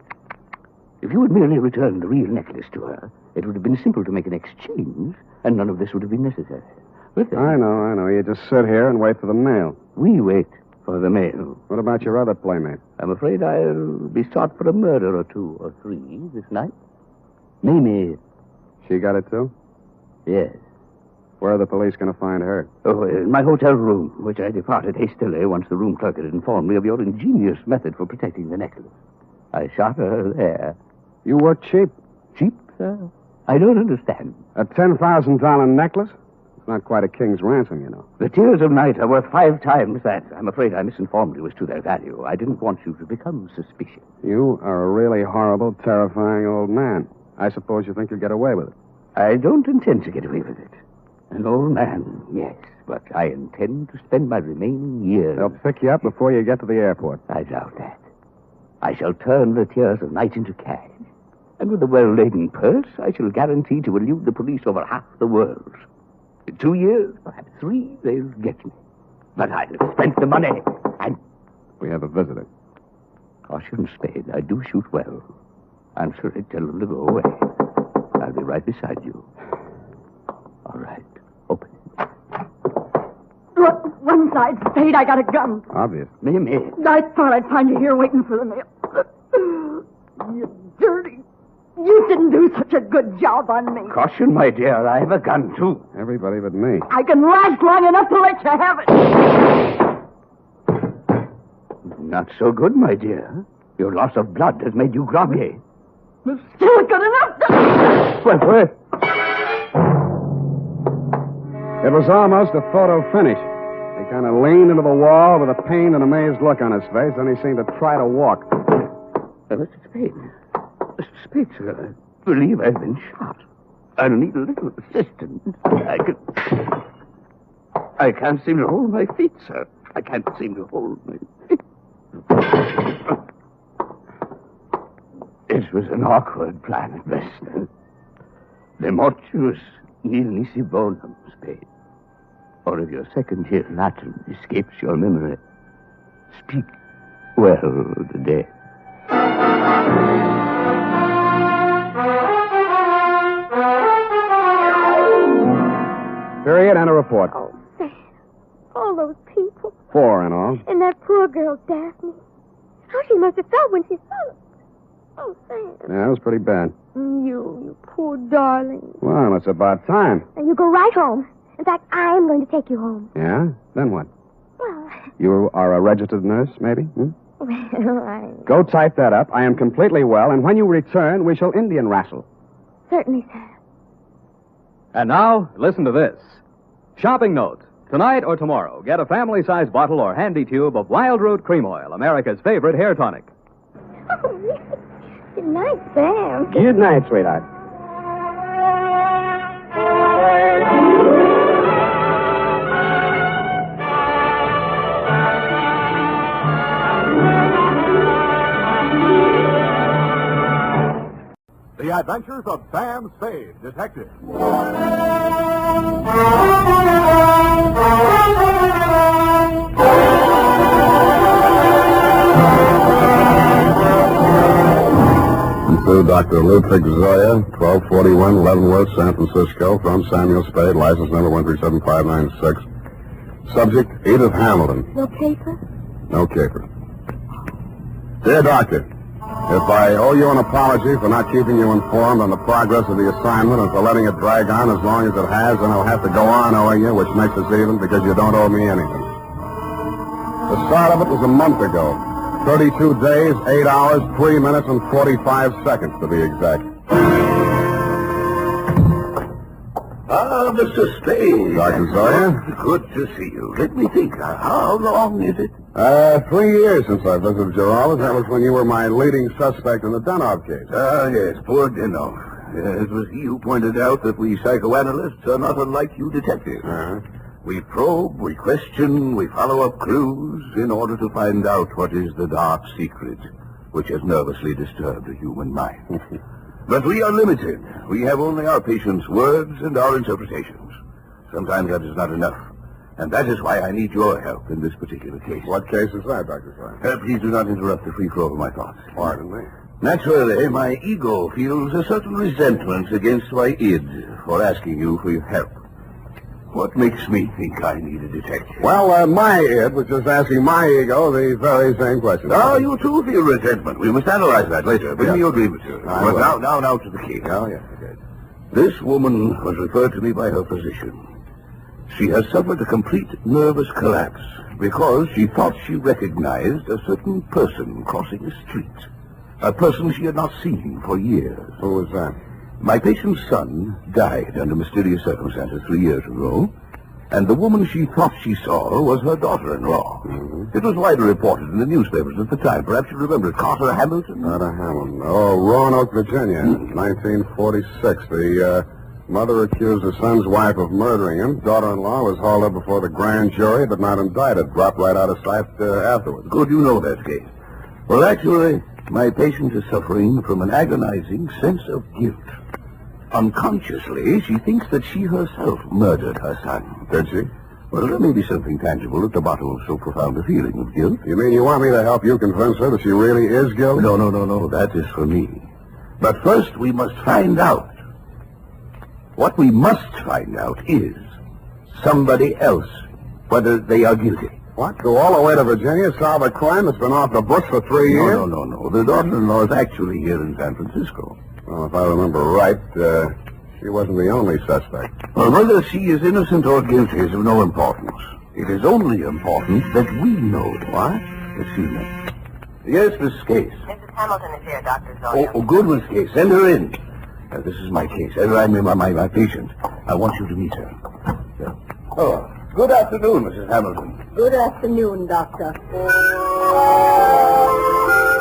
If you had merely returned the real necklace to her, it would have been simple to make an exchange, and none of this would have been necessary. But I know. You just sit here and wait for the mail. We wait for the mail. What about your other playmate? I'm afraid I'll be sought for a murder or 2 or 3 this night. Mamie. She got it, too? Yes. Where are the police going to find her? Oh, in my hotel room, which I departed hastily once the room clerk had informed me of your ingenious method for protecting the necklace. I shot her there. You were cheap. Cheap, sir? I don't understand. A $10,000 necklace? It's not quite a king's ransom, you know. The tears of night are worth 5 times that. I'm afraid I misinformed you as to their value. I didn't want you to become suspicious. You are a really horrible, terrifying old man. I suppose you think you'll get away with it. I don't intend to get away with it. An old man, yes, but I intend to spend my remaining years... They'll pick you up before you get to the airport. I doubt that. I shall turn the tears of night into cash. And with a well-laden purse, I shall guarantee to elude the police over half the world. In 2 years, perhaps 3, they'll get me. But I'll have spent the money, and... We have a visitor. Caution, Spade. I do shoot well. Answer it, tell them to go away. I'll be right beside you. All right. Open it. Look, one side, Spade, I got a gun. Obvious. Mamie. I thought I'd find you here waiting for the mail. You dirty. You didn't do such a good job on me. Caution, my dear. I have a gun, too. Everybody but me. I can last long enough to let you have it. Not so good, my dear. Your loss of blood has made you groggy. It's still good enough to... Wentworth. It was almost a photo finish. He kind of leaned into the wall with a pained and amazed look on his face, then he seemed to try to walk. Mr. Spade. Mr. Spade, sir, I believe I've been shot. I'll need a little assistance. I can't seem to hold my feet, sir. I can't seem to hold my feet. It was an awkward plan at best. The mortuus nil nisi bonum, Spade. Or if your second year Latin escapes your memory, speak well the day. Period and a report. Oh, Sam. All those people. 4 in all. And that poor girl, Daphne. How she must have felt when she saw it. Oh, Sam. Yeah, it was pretty bad. You poor darling. Well, it's about time. And you go right home. In fact, I'm going to take you home. Yeah? Then what? Well... You are a registered nurse, maybe? Well, Go type that up. I am completely well, and when you return, we shall Indian wrestle. Certainly, sir. And now, listen to this. Shopping note. Tonight or tomorrow, get a family-sized bottle or handy tube of Wild Root Cream Oil, America's favorite hair tonic. Oh, really? Good night, Sam. Good night, sweetheart. Adventures of Sam Spade, Detective. To Dr. Ludwig Zoya, 1241 Leavenworth, San Francisco, from Samuel Spade, license number 1375596. Subject, Edith Hamilton. No paper? No caper. Dear Doctor, if I owe you an apology for not keeping you informed on the progress of the assignment and for letting it drag on as long as it has, then I'll have to go on owing you, which makes us even because you don't owe me anything. The start of it was a month ago. 32 days, 8 hours, 3 minutes, and 45 seconds, to be exact. Ah, Mr. Spade. Dr. Zoya? Good to see you. Let me think. How long is it? 3 years since I visited your office. That was when you were my leading suspect in the Denov case. Ah, yes, poor Denny. It was he who pointed out that we psychoanalysts are not unlike you detectives. We probe, we question, we follow up clues in order to find out what is the dark secret which has nervously disturbed the human mind. But we are limited. We have only our patients' words and our interpretations. Sometimes that is not enough. And that is why I need your help in this particular case. What case is that, Dr. Zoya? Please do not interrupt the free flow of my thoughts. Pardon me. Naturally, my ego feels a certain resentment against my id for asking you for your help. What makes me think I need a detective? Well, my id was just asking my ego the very same question. Oh, you too feel resentment. We must analyze that later. Bring me your grievances. But now to the case. Oh, yes, okay. This woman was referred to me by her physician. She has suffered a complete nervous collapse because she thought she recognized a certain person crossing the street. A person she had not seen for years. Who was that? My patient's son died under mysterious circumstances 3 years ago, and the woman she thought she saw was her daughter-in-law. It was widely reported in the newspapers at the time. Perhaps you remember it. Carter Hamilton? Carter Hamilton. Oh, Roanoke, Virginia, 1946. The mother accused her son's wife of murdering him. Daughter-in-law was hauled up before the grand jury, but not indicted. Dropped right out of sight afterwards. Good, you know that case. Well, actually, my patient is suffering from an agonizing sense of guilt. Unconsciously, she thinks that she herself murdered her son. Did she? Well, there may be something tangible at the bottom of so profound a feeling of guilt. You mean you want me to help you convince her that she really is guilty? No. That is for me. But first, we must find out. What we must find out is somebody else, whether they are guilty. What? Go all the way to Virginia, solve a crime that's been off the books for 3 years? No. The daughter-in-law is actually here in San Francisco. Well, if I remember right, she wasn't the only suspect. Well, whether she is innocent or guilty is of no importance. It is only important that we know. What? Excuse me. Yes, Miss Case. Mrs. Hamilton is here, Dr. Zoya. Oh, good, Miss Case. Send her in. This is my case. I mean, my patient. I want you to meet her. Oh, good afternoon, Mrs. Hamilton. Good afternoon, Doctor.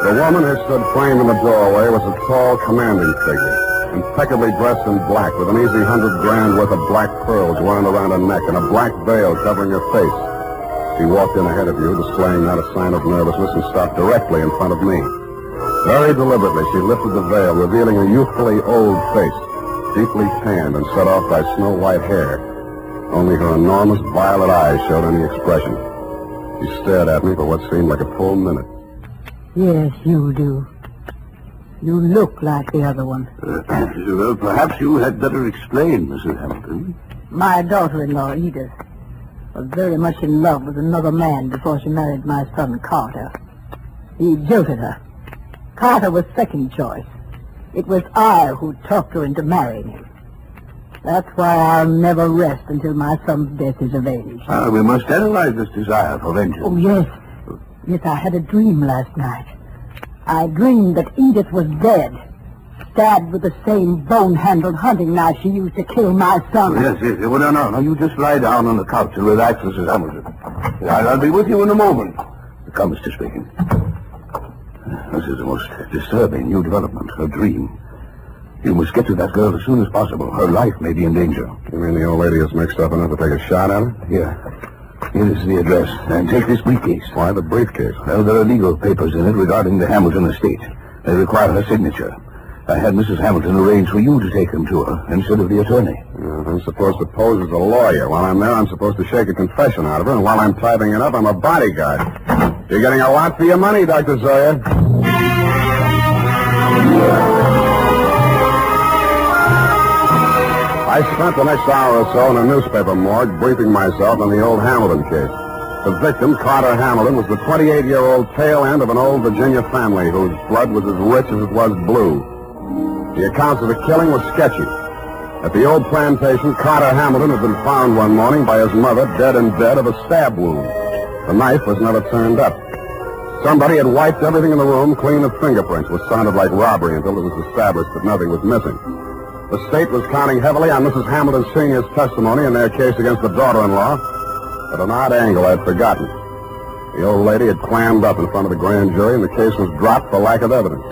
The woman who stood framed in the doorway was a tall, commanding figure, impeccably dressed in black, with an easy $100,000 worth of black pearls wound around her neck and a black veil covering her face. She walked in ahead of you, displaying not a sign of nervousness, and stopped directly in front of me. Very deliberately, she lifted the veil, revealing a youthfully old face, deeply tanned and set off by snow-white hair. Only her enormous violet eyes showed any expression. She stared at me for what seemed like a full minute. Yes, you do. You look like the other one. Well, perhaps you had better explain, Mrs. Hamilton. My daughter-in-law, Edith, was very much in love with another man before she married my son, Carter. He jilted her. Carter was second choice. It was I who talked her into marrying him. That's why I'll never rest until my son's death is avenged. We must analyze this desire for vengeance. Oh, yes. Yes, I had a dream last night. I dreamed that Edith was dead, stabbed with the same bone-handled hunting knife she used to kill my son. Yes. Well, no. You just lie down on the couch and relax, Mrs. Hamilton. I'll be with you in a moment. Come, Mr. Spade. This is the most disturbing new development, her dream. You must get to that girl as soon as possible. Her life may be in danger. You mean the old lady is mixed up enough to take a shot at her? Here is the address. And take this briefcase. Why the briefcase? Well, there are legal papers in it regarding the Hamilton estate. They require her signature. I had Mrs. Hamilton arrange for you to take him to her instead of the attorney. I'm supposed to pose as a lawyer. While I'm there, I'm supposed to shake a confession out of her, and while I'm typing it up, I'm a bodyguard. You're getting a lot for your money, Dr. Sawyer. I spent the next hour or so in a newspaper morgue briefing myself on the old Hamilton case. The victim, Carter Hamilton, was the 28-year-old tail end of an old Virginia family whose blood was as rich as it was blue. The accounts of the killing were sketchy. At the old plantation, Carter Hamilton had been found one morning by his mother dead in bed of a stab wound. The knife was never turned up. Somebody had wiped everything in the room clean of fingerprints, which sounded like robbery until it was established that nothing was missing. The state was counting heavily on Mrs. Hamilton Sr.'s testimony in their case against the daughter-in-law. At an odd angle I'd forgotten. The old lady had clammed up in front of the grand jury, and the case was dropped for lack of evidence.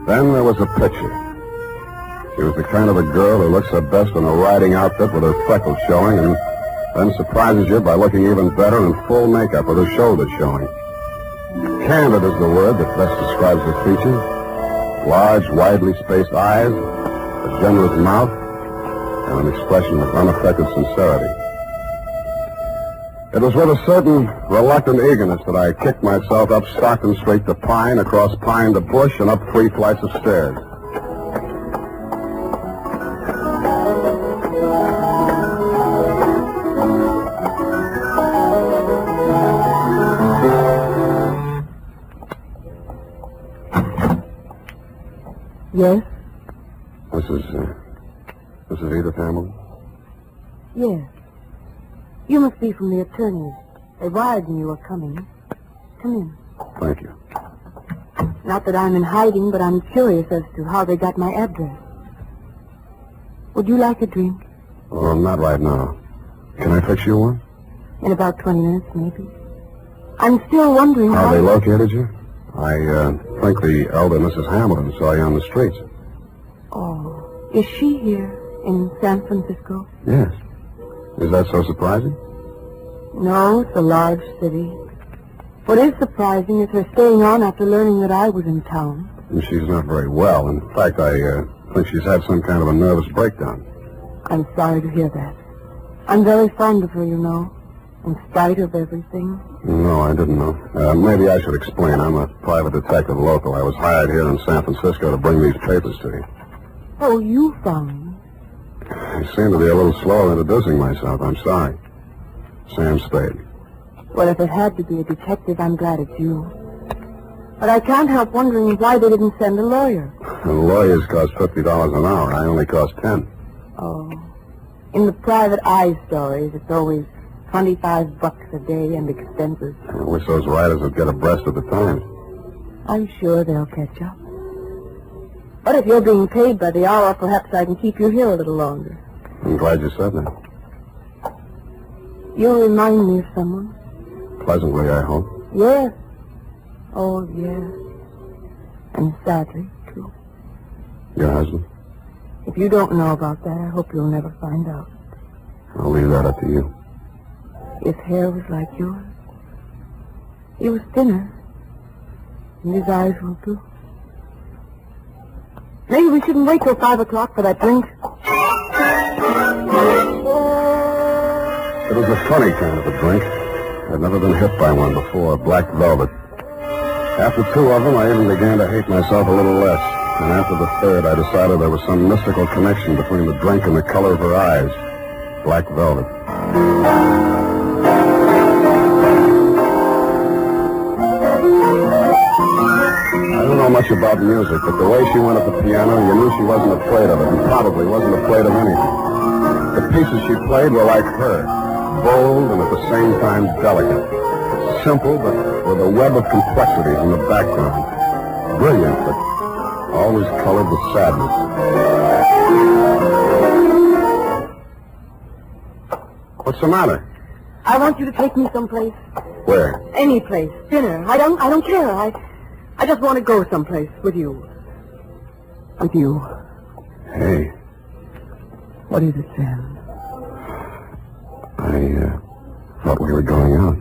Then there was a picture. She was the kind of a girl who looks her best in a riding outfit with her freckles showing, and then surprises you by looking even better in full makeup with her shoulders showing. Candid is the word that best describes her features. Large, widely spaced eyes, a generous mouth, and an expression of unaffected sincerity. It was with a certain reluctant eagerness that I kicked myself up Stockton Street to Pine, across Pine to Bush, and up 3 flights of stairs. Yes? This is Edith Hamilton? Yes. You must be from the attorneys. They wired me you were coming. Come in. Thank you. Not that I'm in hiding, but I'm curious as to how they got my address. Would you like a drink? Oh, not right now. Can I fix you one? In about 20 minutes, maybe. I'm still wondering how they located you? I think the elder Mrs. Hamilton saw you on the streets. Oh, is she here in San Francisco? Yes. Is that so surprising? No, it's a large city. What is surprising is her staying on after learning that I was in town. And she's not very well. In fact, I think she's had some kind of a nervous breakdown. I'm sorry to hear that. I'm very fond of her, you know, in spite of everything. No, I didn't know. Maybe I should explain. I'm a private detective local. I was hired here in San Francisco to bring these papers to you. Oh, you found me? I seem to be a little slow introducing myself. I'm sorry. Sam Spade. Well, if it had to be a detective, I'm glad it's you. But I can't help wondering why they didn't send a lawyer. The lawyers cost $50 an hour. I only cost 10. Oh. In the private eye stories, it's always $25 a day and expenses. I wish those writers would get abreast of the times. I'm sure they'll catch up. But if you're being paid by the hour, perhaps I can keep you here a little longer. I'm glad you said that. You remind me of someone. Pleasantly, I hope. Yes. Oh, yes. And sadly, too. Your husband? If you don't know about that, I hope you'll never find out. I'll leave that up to you. His hair was like yours. He was thinner. And his eyes were blue. Maybe we shouldn't wait till 5 o'clock for that drink. It was a funny kind of a drink. I'd never been hit by one before, black velvet. After 2 of them, I even began to hate myself a little less. And after the third, I decided there was some mystical connection between the drink and the color of her eyes. Black velvet. I don't know much about music, but the way she went at the piano, you knew she wasn't afraid of it, and probably wasn't afraid of anything. The pieces she played were like her, bold and at the same time delicate. Simple, but with a web of complexities in the background. Brilliant, but always colored with sadness. What's the matter? I want you to take me someplace. Where? Any place. Dinner. I don't care. I just want to go someplace with you. With you. Hey. What is it, Sam? I thought we were going out.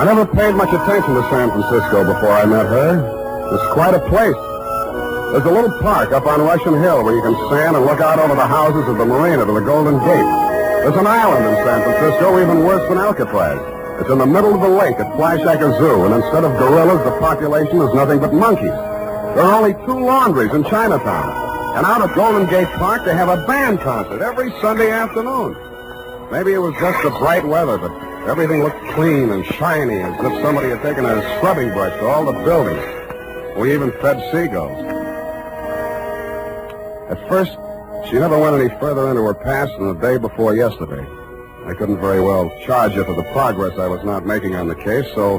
I never paid much attention to San Francisco before I met her. It's quite a place. There's a little park up on Russian Hill where you can stand and look out over the houses of the marina to the Golden Gate. There's an island in San Francisco even worse than Alcatraz. It's in the middle of the lake at Flashacre Zoo, and instead of gorillas, the population is nothing but monkeys. There are only 2 laundries in Chinatown. And out at Golden Gate Park, they have a band concert every Sunday afternoon. Maybe it was just the bright weather, but everything looked clean and shiny, as if somebody had taken a scrubbing brush to all the buildings. We even fed seagulls. At first, she never went any further into her past than the day before yesterday. I couldn't very well charge her for the progress I was not making on the case, so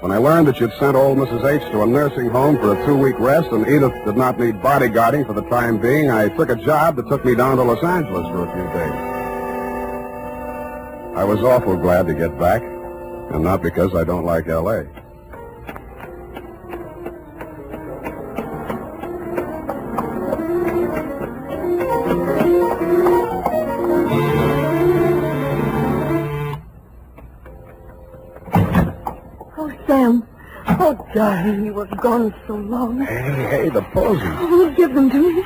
when I learned that you'd sent old Mrs. H to a nursing home for a 2-week rest and Edith did not need bodyguarding for the time being, I took a job that took me down to Los Angeles for a few days. I was awful glad to get back, and not because I don't like L.A. Sam. Oh, darling, you were gone so long. Hey, the posies. Oh, give them to me.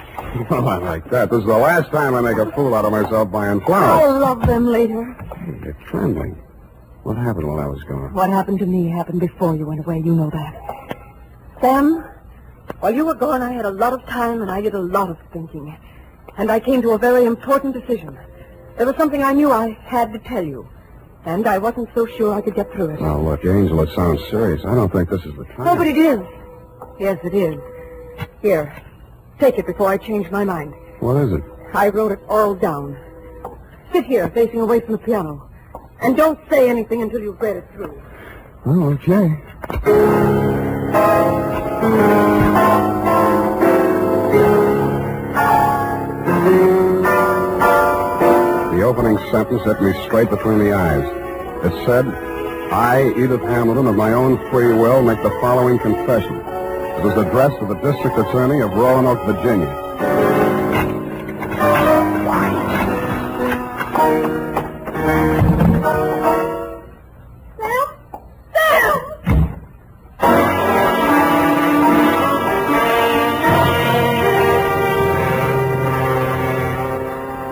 Well, I like that. This is the last time I make a fool out of myself buying flowers. I'll love them later. Hey, you're trembling. What happened while I was gone? What happened to me happened before you went away. You know that. Sam, while you were gone, I had a lot of time and I did a lot of thinking. And I came to a very important decision. There was something I knew I had to tell you. And I wasn't so sure I could get through it. Now, look, Angel, it sounds serious. I don't think this is the time. No, but it is. Yes, it is. Here, take it before I change my mind. What is it? I wrote it all down. Sit here, facing away from the piano. And don't say anything until you've read it through. Oh, okay. The opening sentence hit me straight between the eyes. It said, I, Edith Hamilton, of my own free will, make the following confession. It was addressed to the District Attorney of Roanoke, Virginia.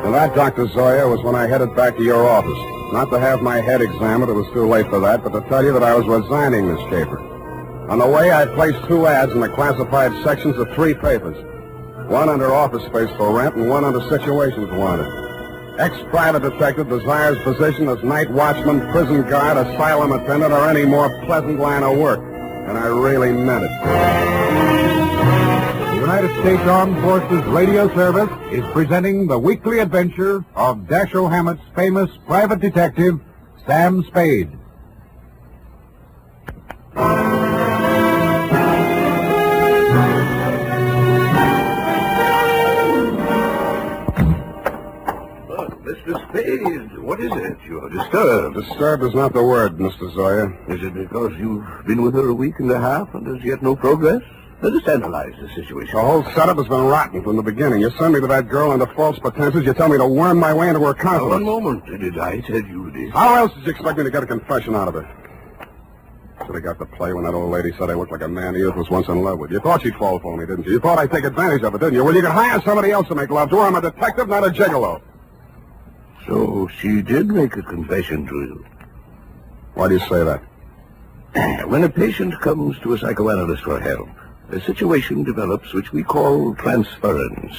And that, Dr. Zoya, was when I headed back to your office. Not to have my head examined, it was too late for that, but to tell you that I was resigning this paper. On the way, I placed 2 ads in the classified sections of 3 papers. One under office space for rent and one under situations wanted. Ex-private detective desires position as night watchman, prison guard, asylum attendant, or any more pleasant line of work. And I really meant it. The United States Armed Forces Radio Service is presenting the weekly adventure of Dashiell Hammett's famous private detective, Sam Spade. Mr. Spade, what is it? You're disturbed. Disturbed is not the word, Mr. Zoya. Is it because you've been with her a week and a half and there's yet no progress? Let us analyze the situation. The whole setup has been rotten from the beginning. You send me to that girl under false pretenses. You tell me to worm my way into her confidence. One moment. Did I tell you this? How else did you expect me to get a confession out of her? Should have got the play when that old lady said I looked like a man Edith was once in love with. You thought she'd fall for me, didn't you? You thought I'd take advantage of it, didn't you? Well, you could hire somebody else to make love to her. I'm a detective, not a gigolo. So she did make a confession to you. Why do you say that? When a patient comes to a psychoanalyst for help, a situation develops which we call transference.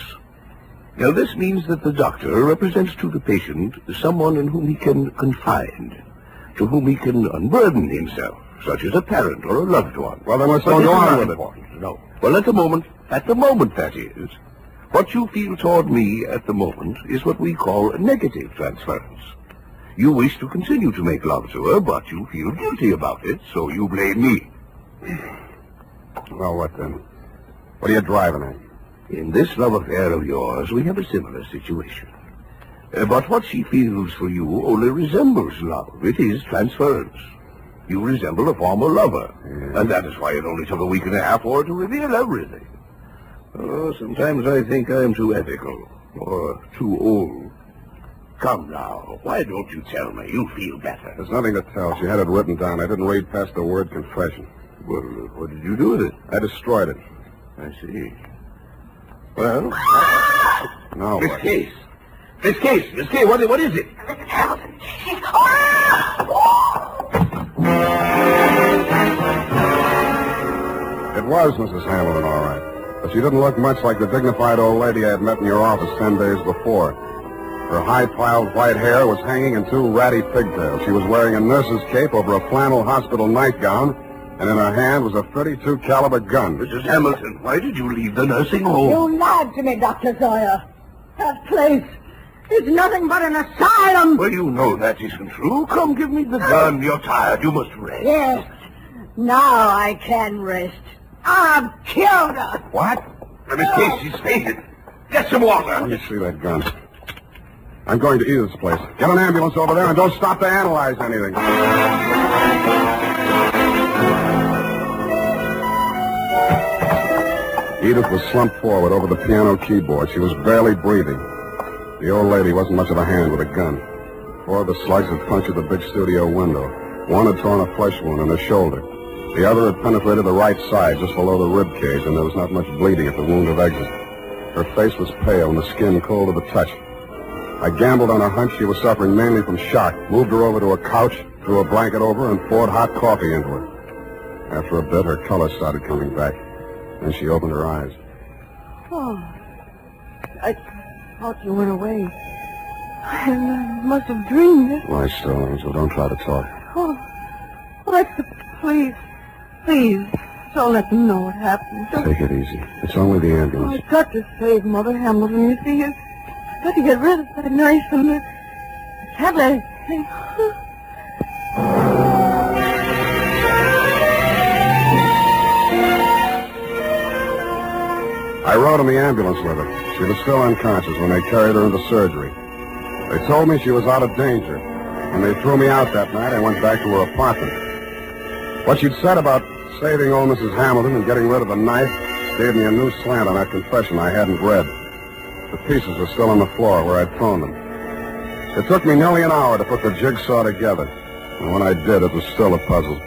Now, this means that the doctor represents to the patient someone in whom he can confide, to whom he can unburden himself, such as a parent or a loved one. Well, then let's don't go on with it. No. Well, at the moment that is, what you feel toward me at the moment is what we call a negative transference. You wish to continue to make love to her, but you feel guilty about it, so you blame me. Well, what then? What are you driving at? In this love affair of yours, we have a similar situation. But what she feels for you only resembles love. It is transference. You resemble a former lover. Yeah. And that is why it only took a week and a half for her to reveal everything. Oh, sometimes I think I am too ethical, or too old. Come now. Why don't you tell me? You feel better. There's nothing to tell. She had it written down. I didn't read past the word confession. Well, what did you do with it? I destroyed it. I see. Well, now Miss what? Case. Miss Case, what is it? Mrs. Hamilton. She's... It was Mrs. Hamilton, all right. But she didn't look much like the dignified old lady I had met in your office 10 days before. Her high-piled white hair was hanging in 2 ratty pigtails. She was wearing a nurse's cape over a flannel hospital nightgown, and in her hand was a .32 caliber gun. Mrs. Hamilton, why did you leave the nursing home? You lied to me, Dr. Sawyer. That place is nothing but an asylum. Well, you know that isn't true. Come, give me the gun. You're tired. You must rest. Yes. Now I can rest. I've killed her. What? Miss Case, she's fainted. Get some water. Let me see that gun. I'm going to Edith's place. Get an ambulance over there and don't stop to analyze anything. Edith was slumped forward over the piano keyboard. She was barely breathing. The old lady wasn't much of a hand with a gun. 4 of the slugs had punctured the big studio window. 1 had torn a flesh wound in her shoulder. The other had penetrated the right side, just below the rib cage, and there was not much bleeding at the wound of exit. Her face was pale and the skin cold to the touch. I gambled on a hunch she was suffering mainly from shock, moved her over to a couch, threw a blanket over her, and poured hot coffee into her. After a bit, her color started coming back. Then she opened her eyes. Oh, I thought you went away. I must have dreamed it. Lie still, Angel. Don't try to talk. Oh, please, don't let them know what happened. Take it easy. It's only the ambulance. I've got to save Mother Hamilton. You see, I've got to get rid of that knife and the tablet thing. I rode in the ambulance with her. She was still unconscious when they carried her into surgery. They told me she was out of danger. When they threw me out that night, I went back to her apartment. What she'd said about saving old Mrs. Hamilton and getting rid of the knife gave me a new slant on that confession I hadn't read. The pieces are still on the floor where I'd thrown them. It took me nearly an hour to put the jigsaw together, and when I did, it was still a puzzle.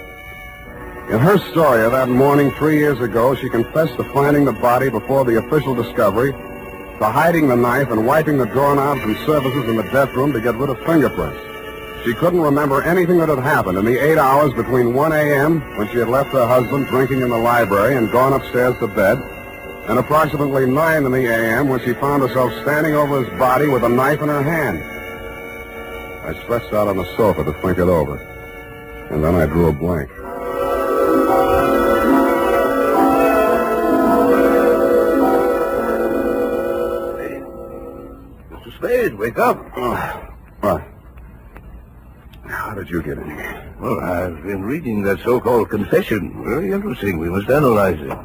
In her story of that morning 3 years ago, she confessed to finding the body before the official discovery, to hiding the knife and wiping the doorknobs and surfaces in the death room to get rid of fingerprints. She couldn't remember anything that had happened in the 8 hours between 1 a.m., when she had left her husband drinking in the library and gone upstairs to bed, and approximately 9 in the a.m. when she found herself standing over his body with a knife in her hand. I stretched out on the sofa to think it over, and then I drew a blank. Mr. Spade, wake up. What? How did you get in here? Well, I've been reading that so-called confession. Very interesting. We must analyze it.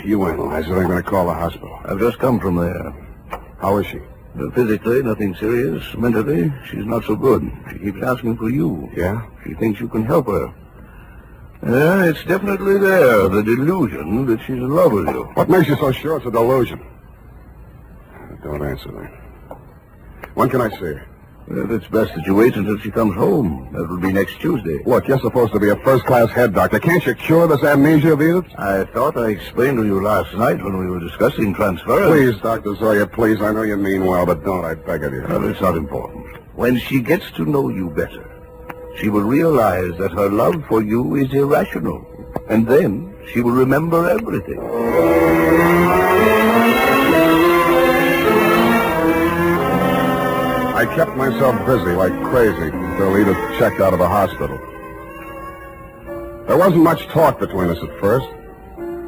You analyze it. I'm going to call the hospital. I've just come from there. How is she? Physically, nothing serious. Mentally, she's not so good. She keeps asking for you. Yeah? She thinks you can help her. Yeah, it's definitely there, the delusion that she's in love with you. What makes you so sure it's a delusion? Don't answer that. When can I see her? Well, it's best that you wait until she comes home. That will be next Tuesday. Look, you're supposed to be a first-class head doctor. Can't you cure this amnesia of Edith's? I thought I explained to you last night when we were discussing transference. Please, Dr. Sawyer, please. I know you mean well, but don't, I beg of you. Well, it's not important. When she gets to know you better, she will realize that her love for you is irrational. And then she will remember everything. I kept myself busy like crazy until Edith checked out of the hospital. There wasn't much talk between us at first.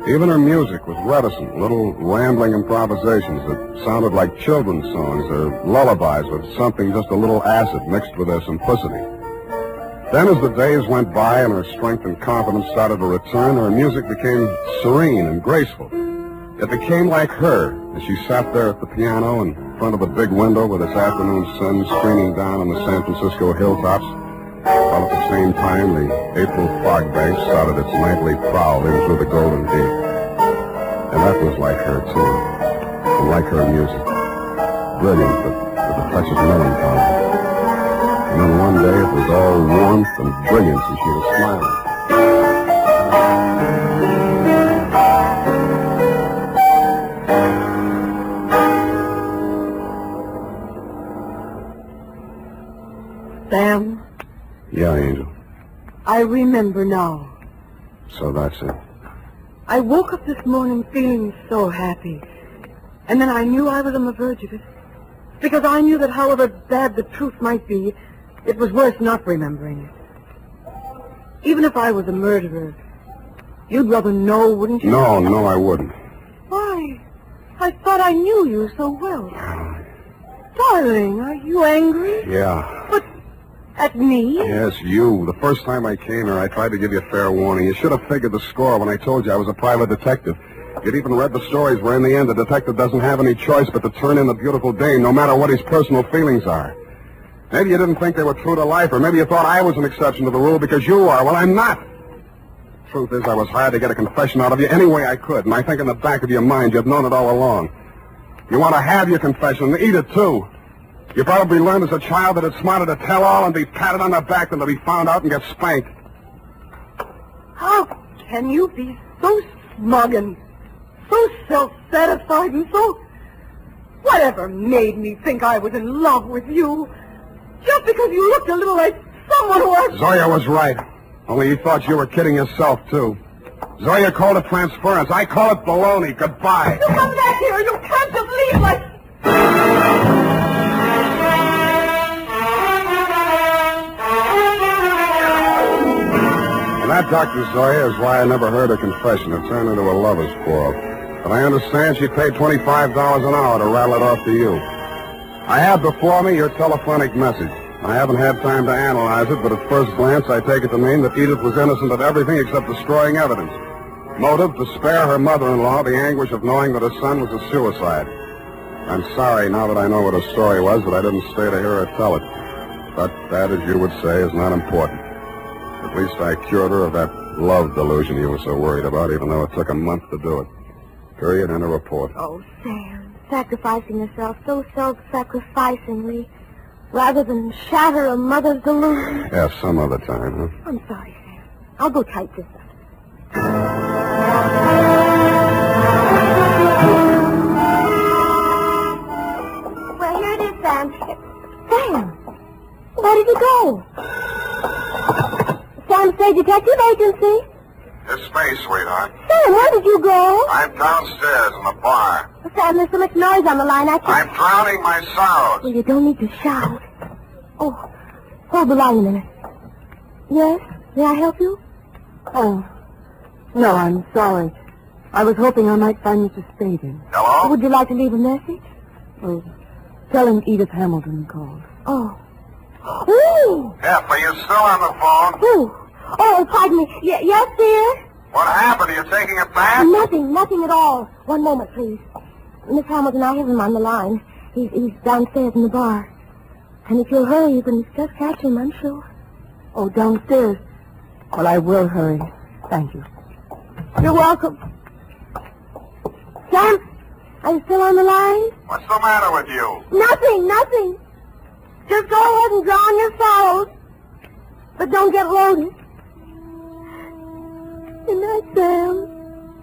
Even her music was reticent, little rambling improvisations that sounded like children's songs or lullabies with something just a little acid mixed with their simplicity. Then as the days went by and her strength and confidence started to return, her music became serene and graceful. It became like her as she sat there at the piano in front of the big window with its afternoon sun streaming down on the San Francisco hilltops, while at the same time the April fog bank started its nightly prowl in through the Golden Gate. And that was like her, too, and like her music. Brilliant, but with a touch of melancholy. And then one day it was all warmth and brilliance and she was smiling. Sam, Yeah, Angel. I remember now. So that's it. I woke up this morning feeling so happy. And then I knew I was on the verge of it. Because I knew that however bad the truth might be, it was worse not remembering it. Even if I was a murderer, you'd rather know, wouldn't you? No, I wouldn't. Why? I thought I knew you so well. Darling, are you angry? Yeah. But at me? Yes, you. The first time I came here, I tried to give you a fair warning. You should have figured the score when I told you I was a private detective. You'd even read the stories where in the end the detective doesn't have any choice but to turn in the beautiful dame, no matter what his personal feelings are. Maybe you didn't think they were true to life, or maybe you thought I was an exception to the rule because you are. Well, I'm not. Truth is, I was hired to get a confession out of you any way I could, and I think in the back of your mind you've known it all along. You want to have your confession, and eat it too. You probably learned as a child that it's smarter to tell all and be patted on the back than to be found out and get spanked. How can you be so smug and so self-satisfied and so... Whatever made me think I was in love with you? Just because you looked a little like someone who was... Zoya was right. Only you thought you were kidding yourself, too. Zoya called it transference. I call it baloney. Goodbye. You come back here. You can't just leave like... And that Dr. Zoya is why I never heard her confession. It turned into a lover's quarrel. But I understand she paid $25 an hour to rattle it off to you. I have before me your telephonic message. I haven't had time to analyze it, but at first glance I take it to mean that Edith was innocent of everything except destroying evidence. Motive, to spare her mother-in-law the anguish of knowing that her son was a suicide. I'm sorry, now that I know what her story was, that I didn't stay to hear her tell it. But that, as you would say, is not important. At least I cured her of that love delusion you were so worried about, even though it took a month to do it. Period, and a report. Oh, Sam, sacrificing yourself so self-sacrificingly, rather than shatter a mother's delusion. Yeah, some other time, huh? I'm sorry, Sam. I'll go type this up. Well, here it is, Sam. Sam, where did you go? Sam Spade Detective Agency. It's space, sweetheart. Sam, where did you go? I'm downstairs in the bar. Sam, there's so much noise on the line, I can't... I'm drowning my sorrows. Well, you don't need to shout. Oh, hold the line a minute. Yes? May I help you? Oh, no, I'm sorry. I was hoping I might find Mr. Spade in. Hello? Would you like to leave a message? Oh, tell him Edith Hamilton called. Oh. Ooh! F, are you still on the phone? Ooh. Oh, pardon me. Yes, dear? What happened? Are you taking a bath? Nothing at all. One moment, please. Miss Hamilton, I have him on the line. He's downstairs in the bar. And if you'll hurry, you can just catch him, I'm sure. Oh, downstairs. Well, I will hurry. Thank you. You're welcome. Sam, are you still on the line? What's the matter with you? Nothing. Just go ahead and drown your sorrows. But don't get loaded. Good night, Sam.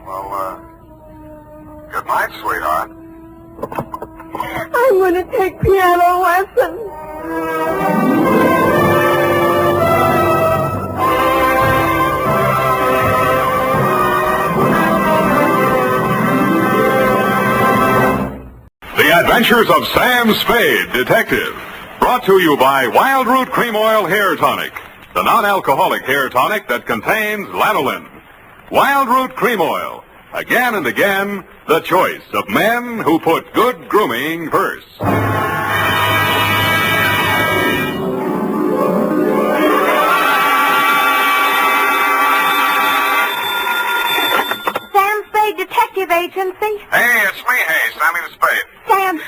Well, good night, sweetheart. I'm going to take piano lessons. The Adventures of Sam Spade, Detective. Brought to you by Wild Root Cream Oil Hair Tonic, the non-alcoholic hair tonic that contains lanolin. Wild Root Cream Oil. Again and again, the choice of men who put good grooming first. Sam Spade Detective Agency. Hey, it's me, Sammy the Spade. Sam,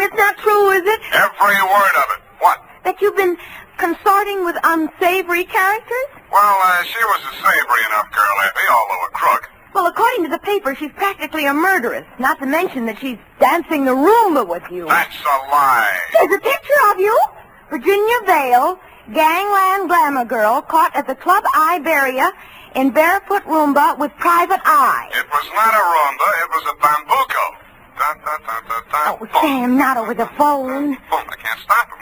it's not true, is it? Every word of it. What? That you've been consorting with unsavory characters? Well, she was a savory enough girl, Effie, although a crook. Well, according to the paper, she's practically a murderess. Not to mention that she's dancing the Roomba with you. That's a lie. There's a picture of you. Virginia Vale, gangland glamour girl, caught at the Club Iberia in barefoot Roomba with private eye. It was not a Roomba. It was a bambuco. Oh, Sam, not over the phone. I can't stop it.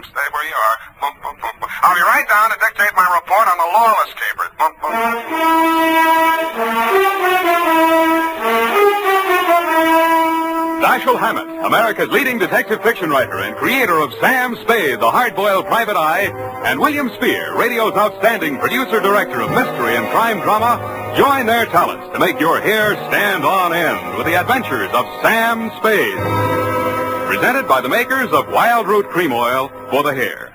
Stay where you are. I'll be right down to dictate my report on the Lawless capers. Dashiell Hammett, America's leading detective fiction writer and creator of Sam Spade, the hard-boiled private eye, and William Spear, radio's outstanding producer-director of mystery and crime drama, join their talents to make your hair stand on end with the Adventures of Sam Spade. Presented by the makers of Wild Root Cream Oil for the hair.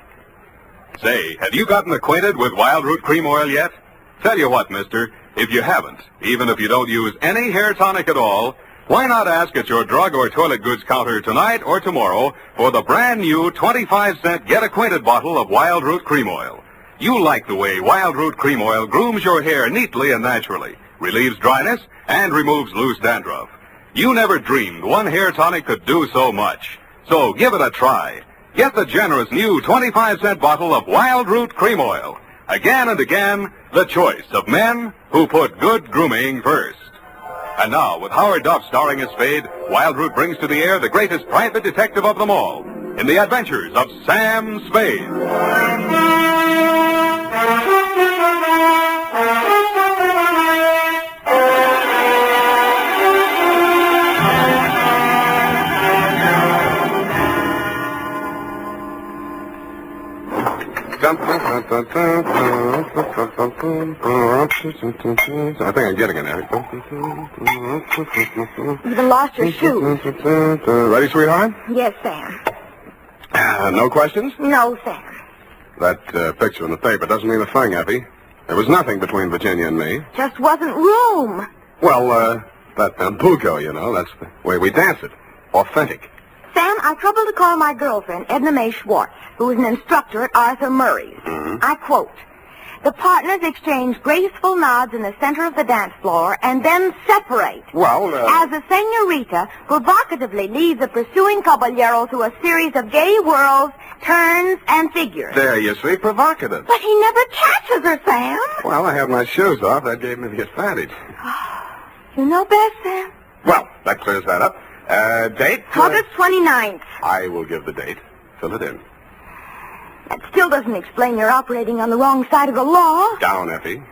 Say, have you gotten acquainted with Wild Root Cream Oil yet? Tell you what, mister, if you haven't, even if you don't use any hair tonic at all, why not ask at your drug or toilet goods counter tonight or tomorrow for the brand new 25-cent Get Acquainted bottle of Wild Root Cream Oil. You like the way Wild Root Cream Oil grooms your hair neatly and naturally, relieves dryness, and removes loose dandruff. You never dreamed one hair tonic could do so much. So give it a try. Get the generous new 25-cent bottle of Wild Root Cream Oil. Again and again, the choice of men who put good grooming first. And now, with Howard Duff starring as Spade, Wild Root brings to the air the greatest private detective of them all, in the Adventures of Sam Spade. I think I'm getting it now. You even lost your shoes. Ready, sweetheart? Yes, Sam. No questions? No, Sam. That picture in the paper doesn't mean a thing, Effie. There was nothing between Virginia and me. Just wasn't room. Well, that bambuco, you know, that's the way we dance it. Authentic. Sam, I troubled to call my girlfriend, Edna Mae Schwartz, who is an instructor at Arthur Murray's. Mm-hmm. I quote, "The partners exchange graceful nods in the center of the dance floor and then separate. Well, as the senorita provocatively leads the pursuing caballero through a series of gay whirls, turns, and figures." There you see, provocative. But he never catches her, Sam. Well, I have my shoes off. That gave me the advantage. You know best, Sam. Well, that clears that up. Date? August 29th. I will give the date. Fill it in. That still doesn't explain your operating on the wrong side of the law. Down, Effie.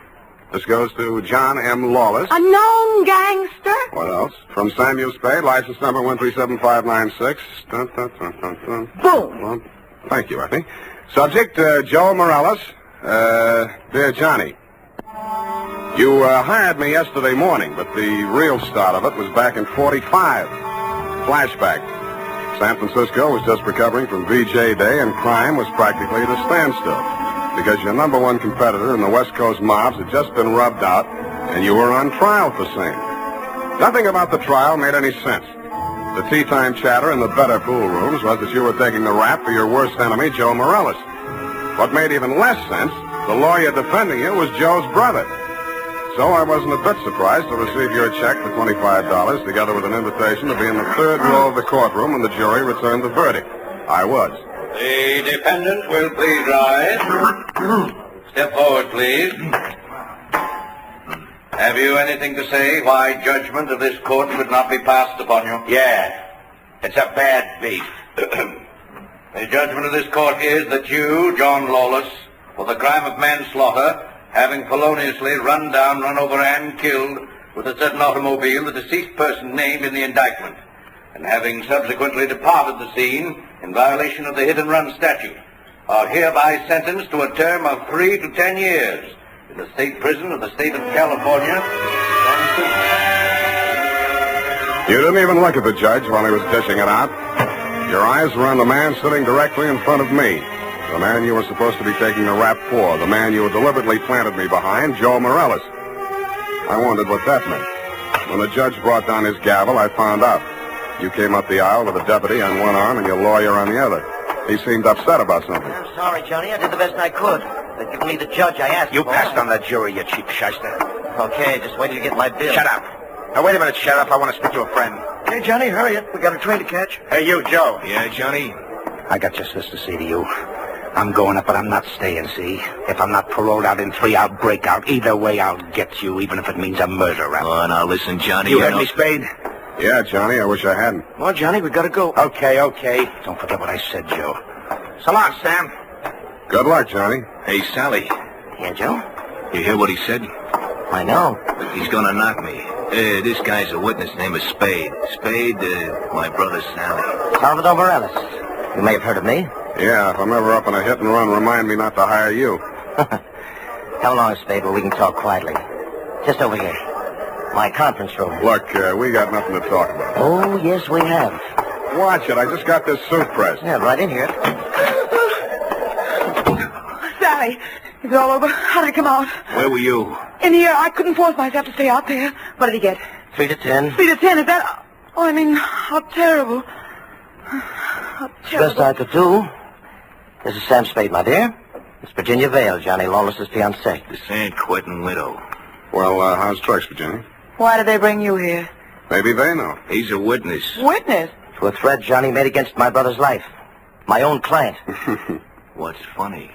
This goes to John M. Lawless. A known gangster. What else? From Samuel Spade, license number 137596. Dun, dun, dun, dun, dun. Boom. Well, thank you, Effie. Subject, Joe Morales. Dear Johnny. You hired me yesterday morning, but the real start of it was back in 45. Flashback. San Francisco was just recovering from VJ Day, and crime was practically at a standstill because your number one competitor in the West Coast mobs had just been rubbed out, and you were on trial for same. Nothing about the trial made any sense. The tea-time chatter in the better pool rooms was that you were taking the rap for your worst enemy, Joe Morales. What made even less sense, the lawyer defending you was Joe's brother. So I wasn't a bit surprised to receive your check for $25, together with an invitation to be in the third row of the courtroom when the jury returned the verdict. I was. The defendant will please rise. Step forward, please. Have you anything to say why judgment of this court should not be passed upon you? Yeah. It's a bad beef. The judgment of this court is that you, John Lawless, for the crime of manslaughter, having feloniously run down, run over, and killed with a certain automobile the deceased person named in the indictment, and having subsequently departed the scene in violation of the hit and run statute, are hereby sentenced to a term of 3 to 10 years in the state prison of the state of California. You didn't even look at the judge while he was dishing it out. Your eyes were on the man sitting directly in front of me. The man you were supposed to be taking the rap for. The man you had deliberately planted me behind, Joe Morales. I wondered what that meant. When the judge brought down his gavel, I found out. You came up the aisle with a deputy on one arm and your lawyer on the other. He seemed upset about something. I'm sorry, Johnny. I did the best I could. They've given me the judge I asked You for. passed on the jury, you cheap shyster. Okay, just wait till you get my bill. Shut up. Now, wait a minute, Sheriff. I want to speak to a friend. Hey, Johnny, hurry up. We got a train to catch. Hey, you, Joe. Yeah, Johnny? I got just this to say to you. I'm going up, but I'm not staying, see? If I'm not paroled out in 3, I'll break out. Either way, I'll get you, even if it means a murder rap. Oh, now listen, Johnny. You heard me, Spade? Yeah, Johnny, I wish I hadn't. Well, Johnny, we gotta go. Okay. Don't forget what I said, Joe. So long, Sam. Good luck, Johnny. Hey, Sally. Yeah, Joe? You hear what he said? I know. He's gonna knock me. This guy's a witness named Spade. Spade, my brother Sally. Salvador Morales. You may have heard of me. Yeah, if I'm ever up in a hit and run, remind me not to hire you. Come along, Spade, where we can talk quietly. Just over here. My conference room. Look, we got nothing to talk about. Oh, yes, we have. Watch it. I just got this suit pressed. Yeah, right in here. Sally, is it all over? How did it come out? Where were you? In here. I couldn't force myself to stay out there. What did he get? 3 to 10. 3 to 10, is that... Oh, I mean, how terrible. How terrible. Best I could do. This is Sam Spade, my dear. It's Virginia Vale, Johnny Lawless's fiancée. The San Quentin widow. Well, how's tricks, Virginia? Why did they bring you here? Maybe they know. He's a witness. Witness? To a threat Johnny made against my brother's life. My own client. What's funny?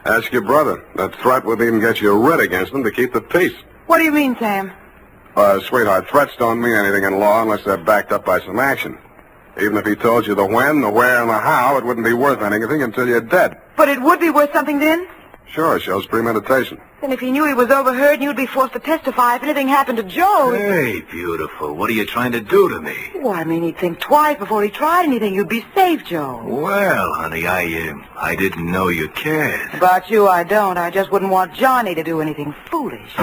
Ask your brother. That threat would even get you writ against him to keep the peace. What do you mean, Sam? Sweetheart, threats don't mean anything in law unless they're backed up by some action. Even if he told you the when, the where, and the how, it wouldn't be worth anything until you're dead. But it would be worth something then? Sure, it shows premeditation. Then if he knew he was overheard, you'd be forced to testify if anything happened to Joe. Hey, beautiful. What are you trying to do to me? Well, I mean, he'd think twice before he tried anything. You'd be safe, Joe. Well, honey, I didn't know you cared. About you, I don't. I just wouldn't want Johnny to do anything foolish.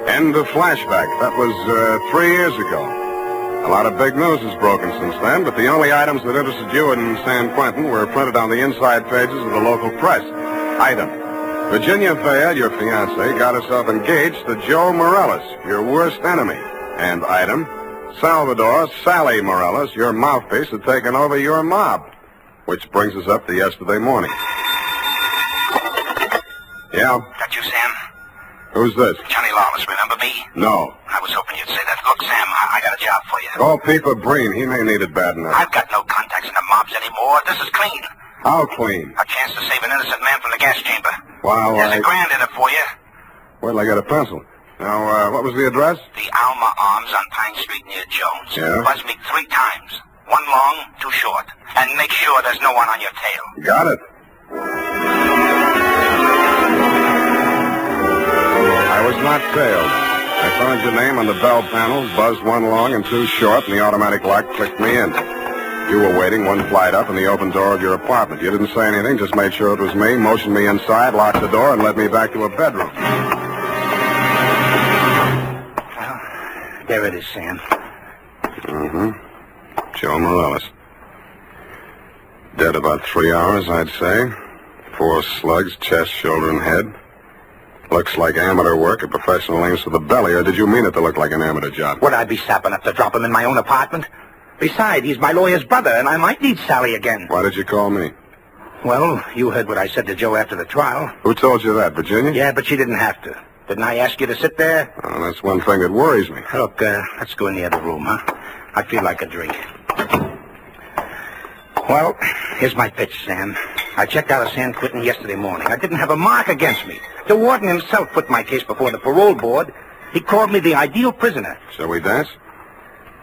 End of flashback. That was 3 years ago. A lot of big news has broken since then, but the only items that interested you in San Quentin were printed on the inside pages of the local press. Item: Virginia Vale, your fiancée, got herself engaged to Joe Morales, your worst enemy. And item: Salvador Sally Morales, your mouthpiece, had taken over your mob. Which brings us up to yesterday morning. Yeah? That you, Sam? Who's this? Johnny Lawless, remember me? No. I was hoping you'd say that. Look, Sam, I got a job for you. Call Peeper Breen. He may need it bad enough. I've got no contacts in the mobs anymore. This is clean. How clean? A chance to save an innocent man from the gas chamber. Well, There's $1,000 in it for you. Wait till I get a pencil. Now, what was the address? The Alma Arms on Pine Street near Jones. Yeah? Buzz me 3 times. 1 long, 2 short. And make sure there's no one on your tail. Got it. I was not tailed. I found your name on the bell panels, buzzed 1 long and 2 short, and the automatic lock clicked me in. You were waiting 1 flight up in the open door of your apartment. You didn't say anything, just made sure it was me, motioned me inside, locked the door, and led me back to a bedroom. Well, there it is, Sam. Mm-hmm. Joe Morales. Dead about 3 hours, I'd say. 4 slugs, chest, shoulder, and head. Looks like amateur work at professional aims to the belly, or did you mean it to look like an amateur job? Would I be sapping up to drop him in my own apartment? Besides, he's my lawyer's brother, and I might need Sally again. Why did you call me? Well, you heard what I said to Joe after the trial. Who told you that, Virginia? Yeah, but she didn't have to. Didn't I ask you to sit there? Oh, that's one thing that worries me. Look, let's go in the other room, huh? I feel like a drink. Well, here's my pitch, Sam. I checked out of San Quentin yesterday morning. I didn't have a mark against me. The warden himself put my case before the parole board. He called me the ideal prisoner. Shall we dance?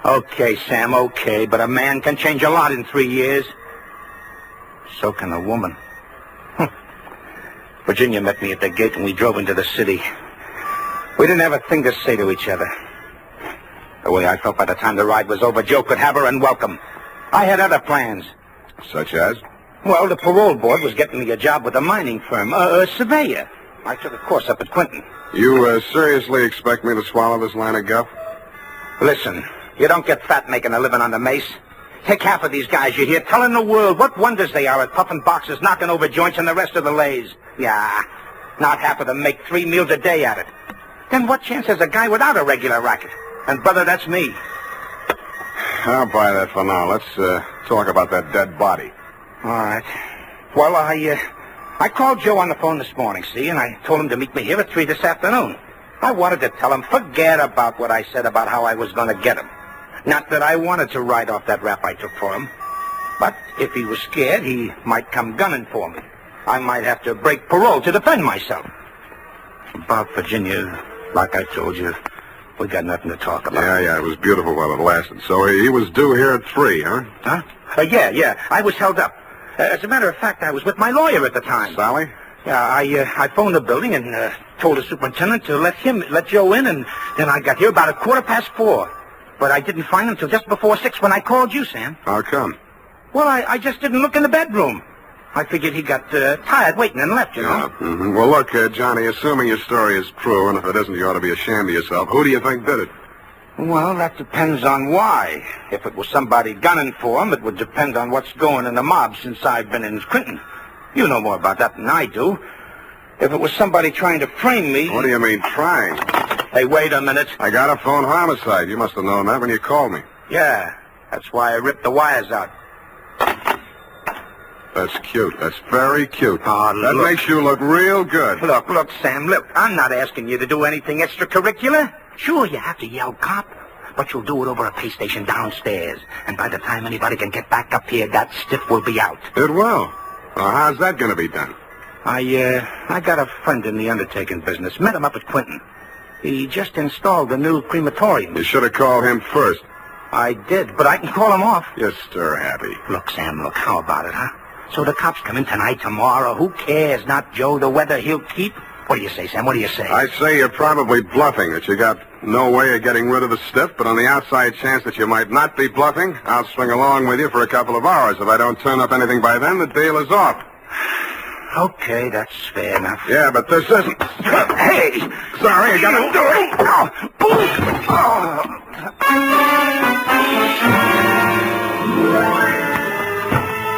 Okay, Sam, okay, but a man can change a lot in 3 years. So can a woman. Virginia met me at the gate and we drove into the city. We didn't have a thing to say to each other. The way I felt by the time the ride was over, Joe could have her and welcome. I had other plans. Such as? Well, the parole board was getting me a job with a mining firm, a surveyor. I took a course up at Quentin. You seriously expect me to swallow this line of guff? Listen, you don't get fat making a living on the mace. Take half of these guys you hear telling the world what wonders they are at puffing boxes, knocking over joints, and the rest of the lays. Yeah, not half of them make 3 meals a day at it. Then what chance has a guy without a regular racket? And, brother, that's me. I'll buy that for now. Let's talk about that dead body. All right. Well, I I called Joe on the phone this morning, see, and I told him to meet me here at 3 this afternoon. I wanted to tell him, forget about what I said about how I was going to get him. Not that I wanted to write off that rap I took for him. But if he was scared, he might come gunning for me. I might have to break parole to defend myself. About Virginia, like I told you, we got nothing to talk about. Yeah, it was beautiful while it lasted. So he was due here at 3, huh? Huh? Yeah. I was held up. As a matter of fact, I was with my lawyer at the time. Sally? Yeah, I phoned the building and told the superintendent to let Joe in, and then I got here about 4:15. But I didn't find him until just before 6 when I called you, Sam. How come? Well, I just didn't look in the bedroom. I figured he got tired waiting and left, you know. Yeah. Mm-hmm. Well, look, Johnny, assuming your story is true, and if it isn't, you ought to be ashamed of yourself. Who do you think did it? Well, that depends on why. If it was somebody gunning for him, it would depend on what's going in the mob since I've been in Clinton. You know more about that than I do. If it was somebody trying to frame me... What do you mean, trying? Hey, wait a minute. I got a phone homicide. You must have known that when you called me. Yeah, that's why I ripped the wires out. That's cute. That's very cute. Oh, that makes you look real good. Look, Sam, look. I'm not asking you to do anything extracurricular. Sure, you have to yell cop, but you'll do it over a pay station downstairs. And by the time anybody can get back up here, that stiff will be out. It will. Well, how's that going to be done? I got a friend in the undertaking business. Met him up at Clinton. He just installed a new crematorium. You should have called him first. I did, but I can call him off. You're stir-happy. Look, Sam, how about it, huh? So the cops come in tonight, tomorrow. Who cares? Not Joe, the weather he'll keep. What do you say, Sam? What do you say? I say you're probably bluffing, that you got no way of getting rid of the stiff, but on the outside chance that you might not be bluffing, I'll swing along with you for a couple of hours. If I don't turn up anything by then, the deal is off. Okay, that's fair enough. Yeah, but this isn't... Hey! Sorry, I gotta do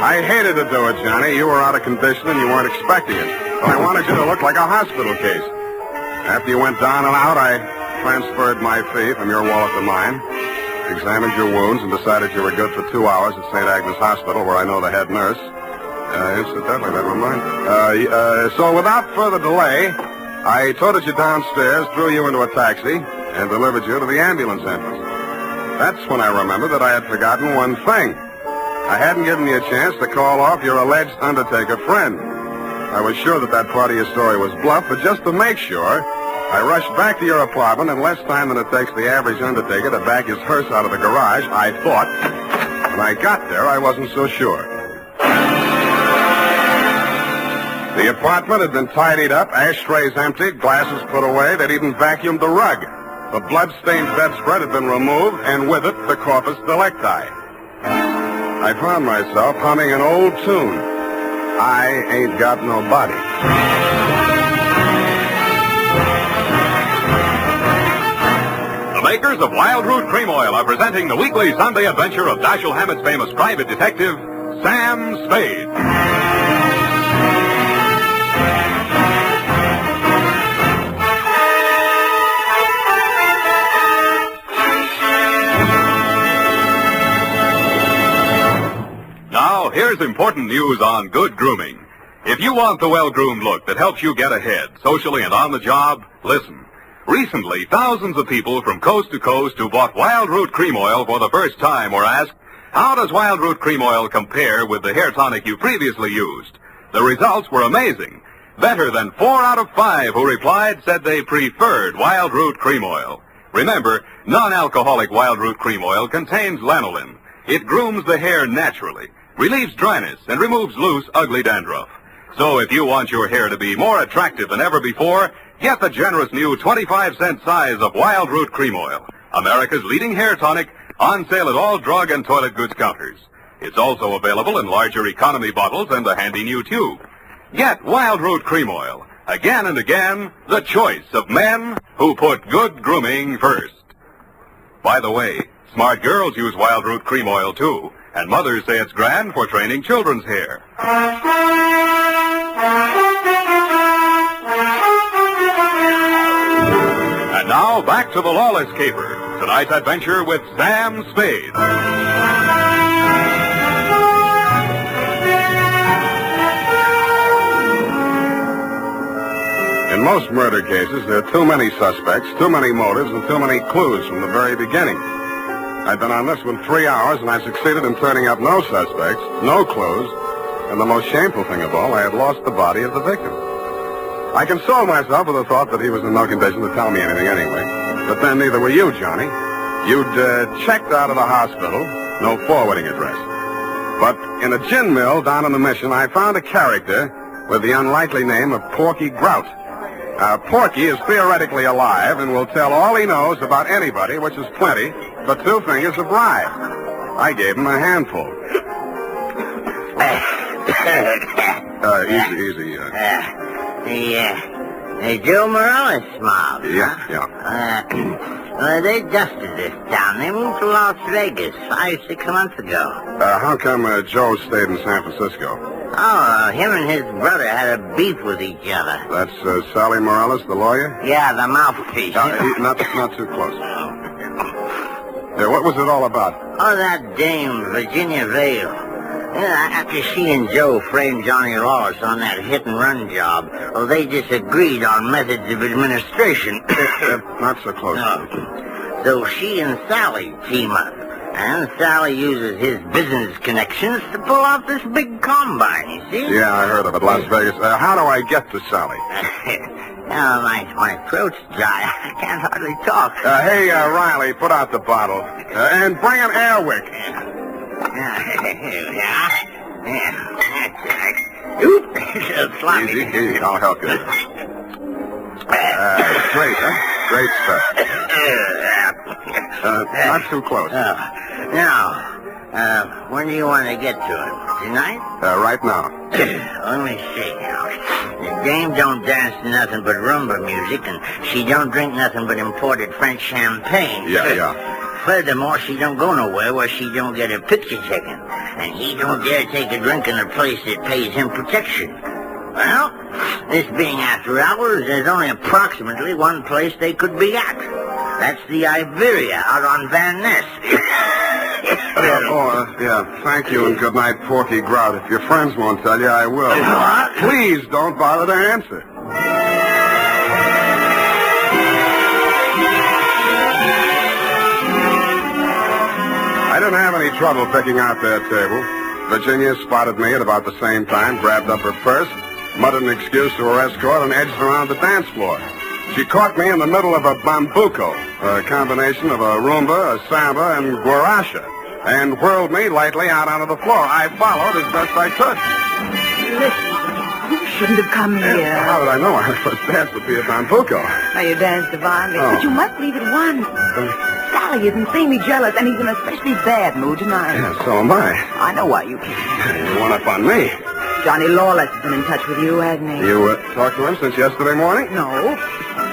I hated to do it, Johnny. You were out of condition and you weren't expecting it. But I wanted you to look like a hospital case. After you went down and out, I transferred my fee from your wallet to mine, examined your wounds, and decided you were good for 2 hours at St. Agnes Hospital, where I know the head nurse. Incidentally, never mind. So without further delay, I toted you downstairs, threw you into a taxi, and delivered you to the ambulance entrance. That's when I remembered that I had forgotten one thing. I hadn't given you a chance to call off your alleged undertaker friend. I was sure that part of your story was bluff, but just to make sure, I rushed back to your apartment in less time than it takes the average undertaker to back his hearse out of the garage, I thought. When I got there, I wasn't so sure. The apartment had been tidied up, ashtrays emptied, glasses put away. They'd even vacuumed the rug. The blood-stained bedspread had been removed, and with it, the corpus delicti. I found myself humming an old tune. I ain't got no body. The makers of Wild Root Cream Oil are presenting the weekly Sunday adventure of Dashiell Hammett's famous private detective, Sam Spade. Now, here's important news on good grooming. If you want the well-groomed look that helps you get ahead, socially and on the job, listen. Recently, thousands of people from coast to coast who bought Wild Root Cream Oil for the first time were asked, how does Wild Root Cream Oil compare with the hair tonic you previously used? The results were amazing. Better than 4 out of 5 who replied said they preferred Wild Root Cream Oil. Remember, non-alcoholic Wild Root Cream Oil contains lanolin. It grooms the hair naturally, relieves dryness, and removes loose, ugly dandruff. So if you want your hair to be more attractive than ever before, get the generous new 25-cent size of Wild Root Cream Oil, America's leading hair tonic, on sale at all drug and toilet goods counters. It's also available in larger economy bottles and a handy new tube. Get Wild Root Cream Oil. Again and again, the choice of men who put good grooming first. By the way, smart girls use Wild Root Cream Oil, too, and mothers say it's grand for training children's hair. And now, back to the Lawless caper. Tonight's adventure with Sam Spade. In most murder cases, there are too many suspects, too many motives, and too many clues from the very beginning. I've been on this one 3 hours, and I succeeded in turning up no suspects, no clues, and the most shameful thing of all, I had lost the body of the victim. I consoled myself with the thought that he was in no condition to tell me anything anyway. But then neither were you, Johnny. You'd checked out of the hospital, no forwarding address. But in a gin mill down in the Mission, I found a character with the unlikely name of Porky Grout. Porky is theoretically alive and will tell all he knows about anybody, which is plenty, for 2 fingers of rye. I gave him a handful. Easy. The Joe Morales mob. Yeah. They dusted this town. They moved to Las Vegas 5-6 months ago. How come Joe stayed in San Francisco? Oh, him and his brother had a beef with each other. That's Sally Morales, the lawyer? Yeah, the mouthpiece. Not too close. What was it all about? Oh, that dame, Virginia Vale. After she and Joe framed Johnny Lawless on that hit-and-run job, well, they disagreed on methods of administration. Not so close. No. So she and Sally team up. And Sally uses his business connections to pull off this big combine, you see? Yeah, I heard of it, Las Vegas. How do I get to Sally? My throat's dry. I can't hardly talk. Hey, Riley, put out the bottle. And bring an air wick. Easy, I'll help you. Great, huh? Great stuff. Not too close. Now, when do you want to get to him? Tonight? Right now. Let me see now. The dame don't dance to nothing but rumba music, and she don't drink nothing but imported French champagne. Yeah. Furthermore, she don't go nowhere where she don't get her picture taken. And he don't dare take a drink in a place that pays him protection. Well, this being after hours, there's only approximately one place they could be at. That's the Iberia out on Van Ness. Thank you and good night, Porky Grout. If your friends won't tell you, I will. What? Please don't bother to answer. I didn't have any trouble picking out their table. Virginia spotted me at about the same time, grabbed up her purse, muttered an excuse to her escort, and edged around the dance floor. She caught me in the middle of a bambuco, a combination of a rumba, a samba, and guaracha, and whirled me lightly out onto the floor. I followed as best I could. Listen, you shouldn't have come here. How did I know our first dance would be a bambuco? Now, you danced divinely, Oh. but you must leave at once. Sally is insanely jealous, and he's in an especially bad mood tonight. Yeah, so am I. I know why you came. You one up on me. Johnny Lawless has been in touch with you, hasn't he? You talked to him since yesterday morning? No.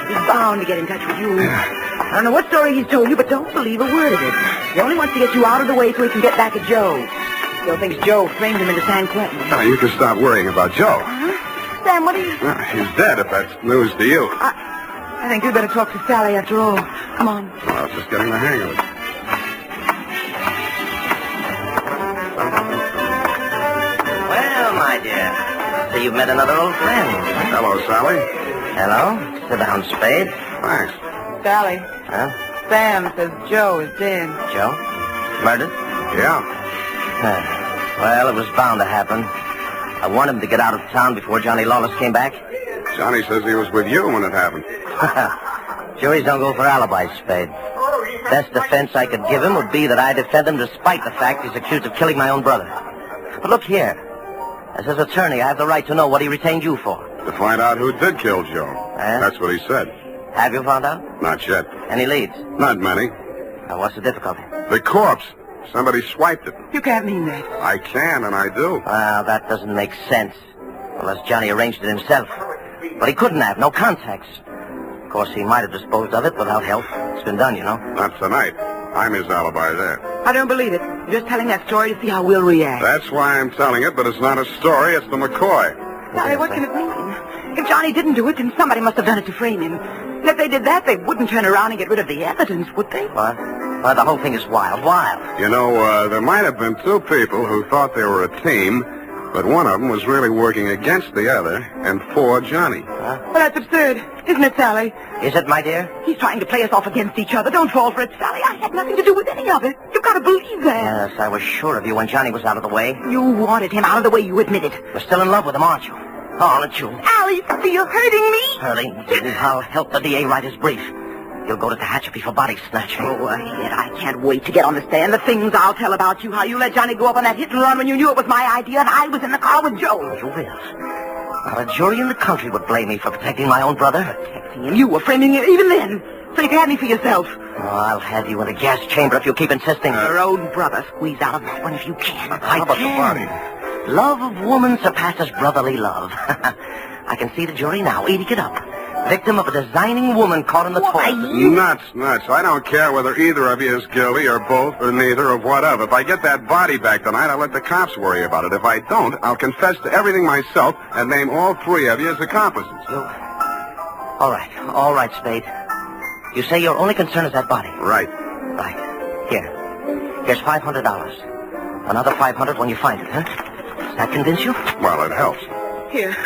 He's bound to get in touch with you. I don't know what story he's told you, but don't believe a word of it. He only wants to get you out of the way so he can get back at Joe. Still thinks Joe framed him into San Quentin. Now, you can stop worrying about Joe. Sam, what are you... He's dead, if that's news to you. I think you'd better talk to Sally after all. Come on. Well, I was just getting the hang of it. Well, my dear, so you've met another old friend. Hello, Sally. Hello. Sit down, Spade. Thanks. Sally, Huh? Sam says Joe is dead. Joe? Murdered? Yeah. Well, it was bound to happen. I wanted him to get out of town before Johnny Lawless came back. Johnny says he was with you when it happened. Juries don't go for alibis, Spade. Best defense I could give him would be that I defend him despite the fact he's accused of killing my own brother. But look here. As his attorney, I have the right to know what he retained you for. To find out who did kill Joe. That's what he said. Have you found out? Not yet. Any leads? Not many. Now, what's the difficulty? The corpse. Somebody swiped it. You can't mean that. I can, and I do. Well, that doesn't make sense. Unless Johnny arranged it himself. But he couldn't have. No contacts. Of course, he might have disposed of it without help. It's been done, you know. Not tonight. I'm his alibi there. I don't believe it. You're just telling that story to see how we'll react. That's why I'm telling it, but it's not a story. It's the McCoy. Sally, what can it mean? If Johnny didn't do it, then somebody must have done it to frame him. And if they did that, they wouldn't turn around and get rid of the evidence, would they? What? Well, the whole thing is wild. You know, there might have been two people who thought they were a team But one of them was really working against the other and for Johnny. Well, that's absurd, isn't it, Sally? Is it, my dear? He's trying to play us off against each other. Don't fall for it, Sally. I had nothing to do with any of it. You've got to believe that. Yes, I was sure of you when Johnny was out of the way. You wanted him out of the way, you admitted. You're still in love with him, aren't you? Aren't you? Alice, you're hurting me. Hurting? I'll help the DA write his brief. You'll go to Tehachapi for body snatching. Go ahead. I can't wait to get on the stand. The things I'll tell about you, how you let Johnny go up on that hit and run when you knew it was my idea and I was in the car with Joe. You will. Not a jury in the country would blame me for protecting my own brother. Protecting him? You were framing him even then. So you can have me for yourself. Oh, I'll have you in a gas chamber if you keep insisting. Your own brother. Squeeze out of that one if you can. How about the body? Love of woman surpasses brotherly love. I can see the jury now, eating it up. Victim of a designing woman caught in the toilet. Nuts. I don't care whether either of you is guilty or both or neither or whatever. If I get that body back tonight, I'll let the cops worry about it. If I don't, I'll confess to everything myself and name all three of you as accomplices. All right, Spade. You say your only concern is that body? Right. Here's $500. Another $500 when you find it, huh? Does that convince you? Well, it helps. Here,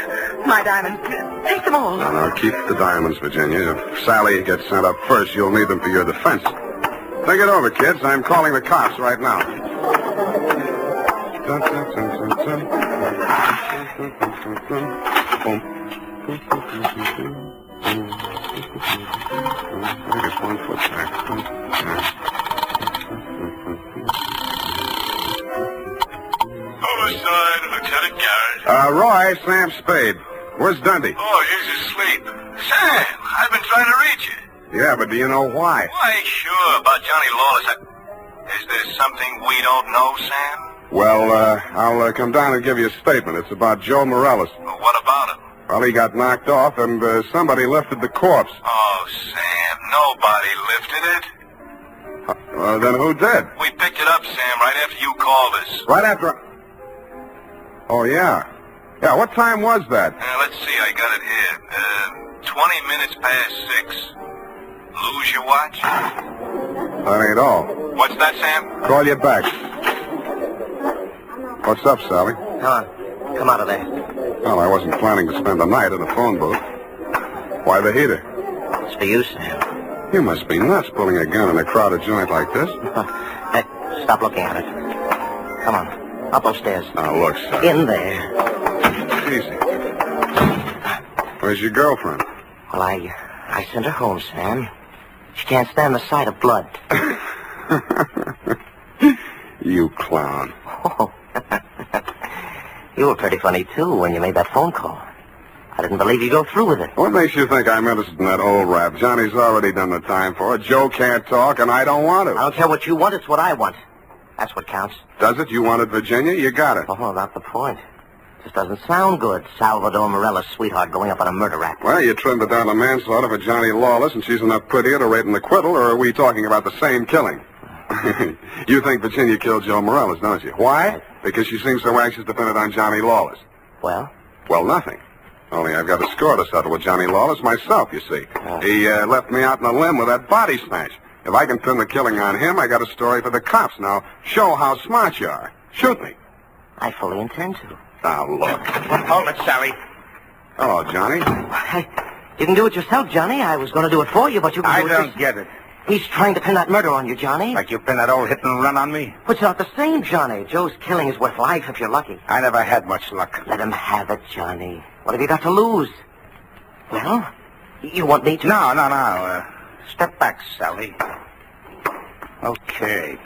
my diamonds. Take them all. No, keep the diamonds, Virginia. If Sally gets sent up first, you'll need them for your defense. Think it over, kids. I'm calling the cops right now. I think it's 1 foot back. Homicide, Lieutenant Garrett. Roy, Sam Spade. Where's Dundee? Oh, he's asleep. Sam, I've been trying to reach you. Yeah, but do you know why? Why, sure, about Johnny Lawless. Is there something we don't know, Sam? Well, I'll come down and give you a statement. It's about Joe Morales. Well, what about him? Well, he got knocked off, and somebody lifted the corpse. Oh, Sam, nobody lifted it. Then who did? We picked it up, Sam, right after you called us. Right after... Oh, yeah. Yeah, what time was that? Let's see, I got it here. 20 minutes past 6. Lose your watch? That ain't all. What's that, Sam? Call you back. What's up, Sally? Come on. Come out of there. Well, I wasn't planning to spend the night in a phone booth. Why the heater? It's for you, Sam. You must be nuts pulling a gun in a crowded joint like this. Hey, stop looking at it. Come on. Up upstairs. Now, look, Sally. In there. Easy. Where's your girlfriend? Well, I sent her home, Sam. She can't stand the sight of blood. You clown. Oh. You were pretty funny, too, when you made that phone call. I didn't believe you'd go through with it. What makes you think I'm interested in that old rap? Johnny's already done the time for it. Joe can't talk, and I don't want to. I don't care what you want. It's what I want. That's what counts. Does it? You wanted Virginia? You got it. Oh, not the point. Just doesn't sound good. Salvador Morella's sweetheart going up on a murder rap. Well, you trimmed it down to manslaughter for Johnny Lawless, and she's enough prettier to rate an acquittal, or are we talking about the same killing? You think Virginia killed Joe Morales, don't you? Why? Because she seems so anxious to pin it on Johnny Lawless. Well? Well, nothing. Only I've got a score to settle with Johnny Lawless myself, you see. He left me out in a limb with that body snatch. If I can pin the killing on him, I got a story for the cops. Now, show how smart you are. Shoot me. I fully intend to. Now, look. Hold it, Sally. Hello, Johnny. Hey, you can do it yourself, Johnny. I was going to do it for you, but you can do it I don't get it. He's trying to pin that murder on you, Johnny. Like you pinned that old hit and run on me? But it's not the same, Johnny. Joe's killing is worth life if you're lucky. I never had much luck. Let him have it, Johnny. What have you got to lose? Well, you want me to... No. Step back, Sally. Okay.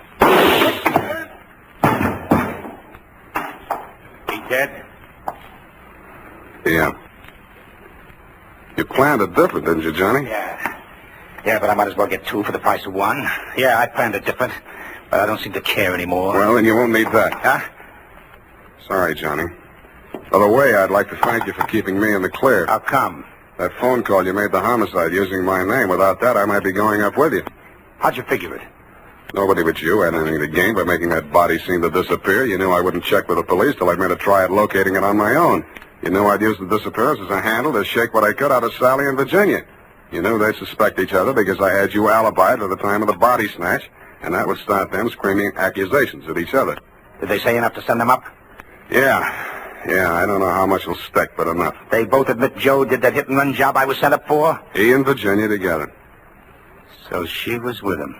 He dead? Yeah. You planned it different, didn't you, Johnny? Yeah, but I might as well get two for the price of one. Yeah, I planned it different, but I don't seem to care anymore. Well, then you won't need that. Huh? Sorry, Johnny. By the way, I'd like to thank you for keeping me in the clear. How come? That phone call you made the homicide using my name. Without that, I might be going up with you. How'd you figure it? Nobody but you had anything to gain by making that body seem to disappear. You knew I wouldn't check with the police till I made a try at locating it on my own. You knew I'd use the disappearance as a handle to shake what I could out of Sally and Virginia. You knew they'd suspect each other because I had you alibied at the time of the body snatch, and that would start them screaming accusations at each other. Did they say enough to send them up? Yeah. Yeah, I don't know how much will stick, but enough. They both admit Joe did that hit-and-run job I was sent up for? He and Virginia together. So she was with him.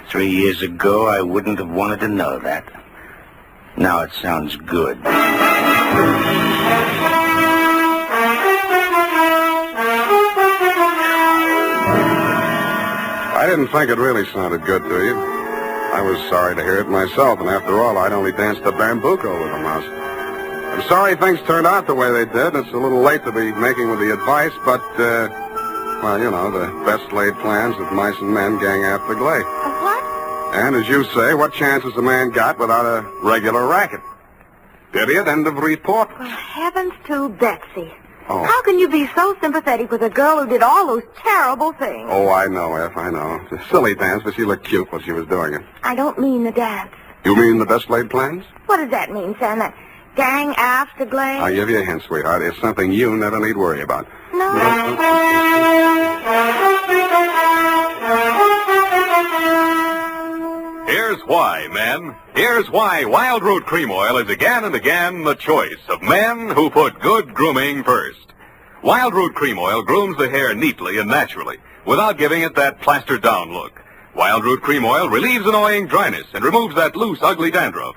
3 years ago, I wouldn't have wanted to know that. Now it sounds good. I didn't think it really sounded good to you. I was sorry to hear it myself, and after all, I'd only danced a bambuco with a mouse. I'm sorry things turned out the way they did. It's a little late to be making with the advice, but, well, you know, the best laid plans of mice and men gang after glay. What? And as you say, what chance has a man got without a regular racket? Period. End of report. Well, heavens to Betsy. Oh. How can you be so sympathetic with a girl who did all those terrible things? Oh, I know, F, I know. It's a silly dance, but she looked cute while she was doing it. I don't mean the dance. You mean the best laid plans? What does that mean, Sam? That gang after glay? I'll give you a hint, sweetheart. It's something you never need worry about. No. Here's why, men. Here's why Wild Root Cream Oil is again and again the choice of men who put good grooming first. Wild Root Cream Oil grooms the hair neatly and naturally without giving it that plastered down look. Wild Root Cream Oil relieves annoying dryness and removes that loose, ugly dandruff.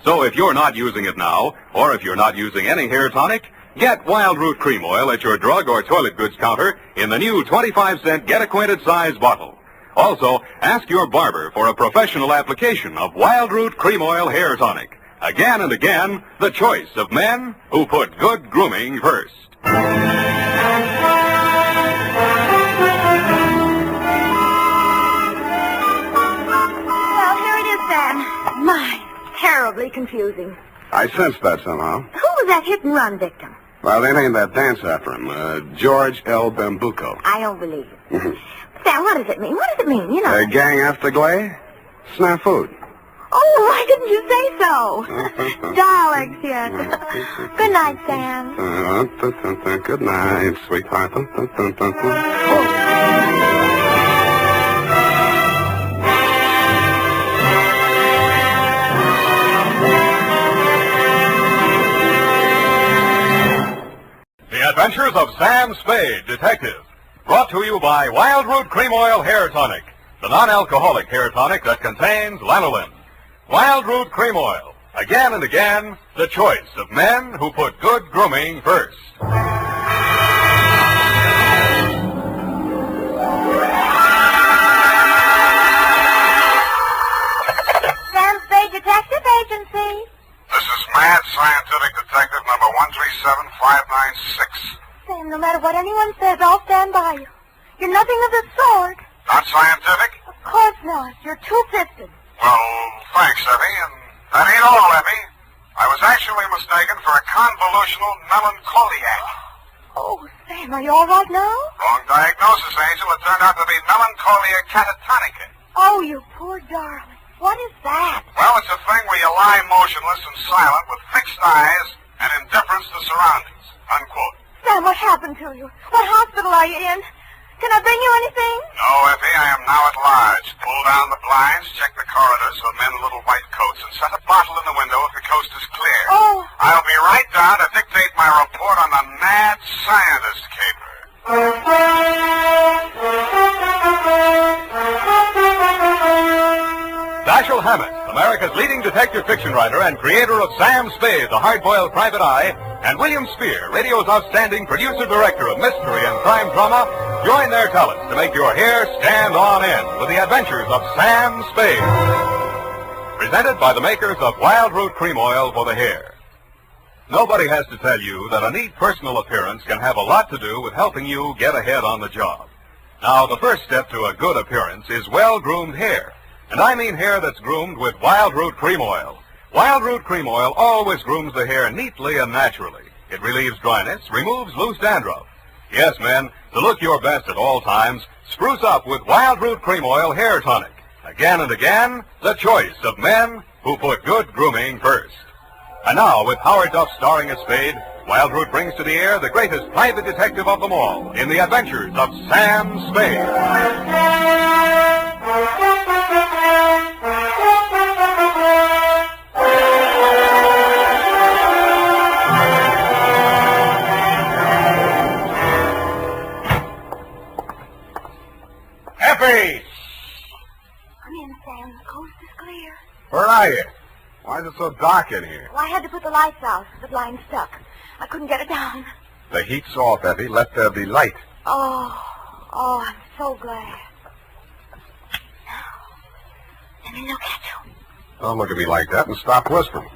So if you're not using it now, or if you're not using any hair tonic, get Wild Root Cream Oil at your drug or toilet goods counter in the new 25-cent Get Acquainted size bottle. Also, ask your barber for a professional application of Wild Root Cream Oil Hair Tonic. Again and again, the choice of men who put good grooming first. Well, here it is, Sam. My, terribly confusing. I sensed that somehow. Who was that hit-and-run victim? Well, they named that dance after him, George L. Bambuco. I don't believe it. Sam, what does it mean? What does it mean? You know. Gang after glay? Snafu. Oh, why didn't you say so? Darlings, yes. Good night, Sam. Good night, sweetheart. The Adventures of Sam Spade, Detective. Brought to you by Wild Root Cream Oil Hair Tonic, the non-alcoholic hair tonic that contains lanolin. Wild Root Cream Oil. Again and again, the choice of men who put good grooming first. Sam Spade Detective Agency. This is Mad Scientific Detective number 137596. Sam, no matter what anyone says, I'll stand by you. You're nothing of the sort. Not scientific? Of course not. You're two-fisted. Well, thanks, Effie, and that ain't all, Effie. I was actually mistaken for a convolutional melancholiac. Oh, Sam, are you all right now? Wrong diagnosis, Angel. It turned out to be melancholia catatonica. Oh, you poor darling. What is that? Well, it's a thing where you lie motionless and silent with fixed eyes and indifference to surroundings. Unquote. Sam, what happened to you? What hospital are you in? Can I bring you anything? No, Effie, I am now at large. Pull down the blinds, check the corridors for men in little white coats, and set a bottle in the window if the coast is clear. Oh. I'll be right down to dictate my report on the mad scientist caper. Dashiell Hammett, America's leading detective fiction writer and creator of Sam Spade, the hard-boiled private eye, and William Spear, radio's outstanding producer-director of mystery and crime drama, join their talents to make your hair stand on end with the adventures of Sam Spade. Presented by the makers of Wild Root Cream Oil for the hair. Nobody has to tell you that a neat personal appearance can have a lot to do with helping you get ahead on the job. Now, the first step to a good appearance is well-groomed hair. And I mean hair that's groomed with Wild Root Cream Oil. Wild Root Cream Oil always grooms the hair neatly and naturally. It relieves dryness, removes loose dandruff. Yes, men, to look your best at all times, spruce up with Wild Root Cream Oil Hair Tonic. Again and again, the choice of men who put good grooming first. And now, with Howard Duff starring as Spade, Wild Root brings to the air the greatest private detective of them all in the adventures of Sam Spade. Happy! Come in, Sam. The coast is clear. Where are you? Why is it so dark in here? Well, I had to put the lights out. The blind stuck. I couldn't get it down. The heat's off, Effie. Let there be light. Oh, I'm so glad. Now, let me look at you. Don't look at me like that and stop whispering.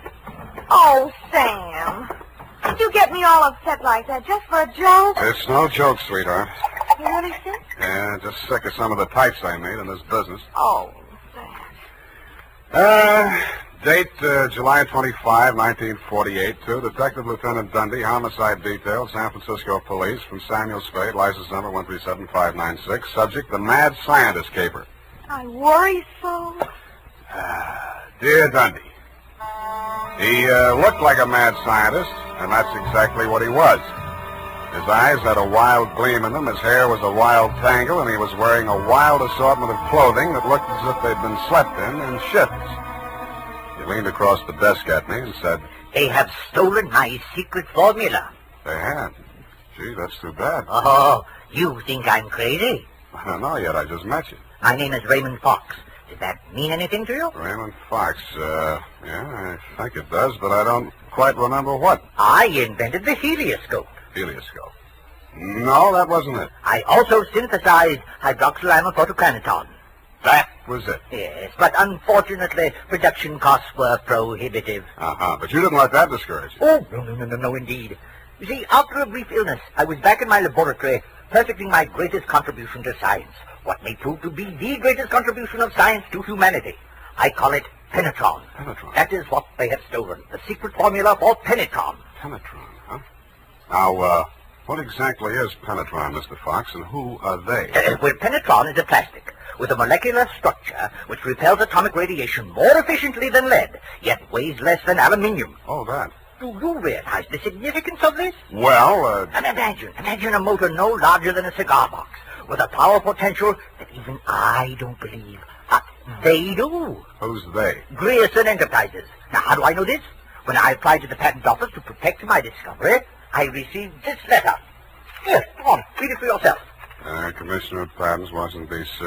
Oh, Sam. Did you get me all upset like that just for a joke? It's no joke, sweetheart. You really sick? Yeah, just sick of some of the types I made in this business. Oh, Sam. Date July 25, 1948, to Detective Lieutenant Dundee, Homicide Detail, San Francisco Police, from Samuel Spade, license number 137596. Subject, the Mad Scientist Caper. I worry so. Dear Dundee, he looked like a mad scientist, and that's exactly what he was. His eyes had a wild gleam in them, his hair was a wild tangle, and he was wearing a wild assortment of clothing that looked as if they'd been slept in shifts. He leaned across the desk at me and said, "They have stolen my secret formula." They had? Gee, that's too bad. Oh, you think I'm crazy? I don't know yet, I just met you. My name is Raymond Fox. Does that mean anything to you? Raymond Fox, yeah, I think it does, but I don't quite remember what. I invented the helioscope. Helioscope? No, that wasn't it. I also synthesized hydroxylamophotochronaton. That was it. Yes, but unfortunately, production costs were prohibitive. But you didn't let that discourage you. Oh, no, indeed. You see, after a brief illness, I was back in my laboratory, perfecting my greatest contribution to science. What may prove to be the greatest contribution of science to humanity. I call it penetron. Penetron? That is what they have stolen. The secret formula for penetron. Penetron, huh? Now, what exactly is penetron, Mr. Fox, and who are they? Well, penetron is a plastic with a molecular structure which repels atomic radiation more efficiently than lead, yet weighs less than aluminium. Oh, that. Do you realize the significance of this? Well, And imagine a motor no larger than a cigar box, with a power potential that even I don't believe, but they do. Who's they? Grierson Enterprises. Now, how do I know this? When I applied to the patent office to protect my discovery, I received this letter. Here, come on, read it for yourself. Commissioner of Patents, Washington, D.C.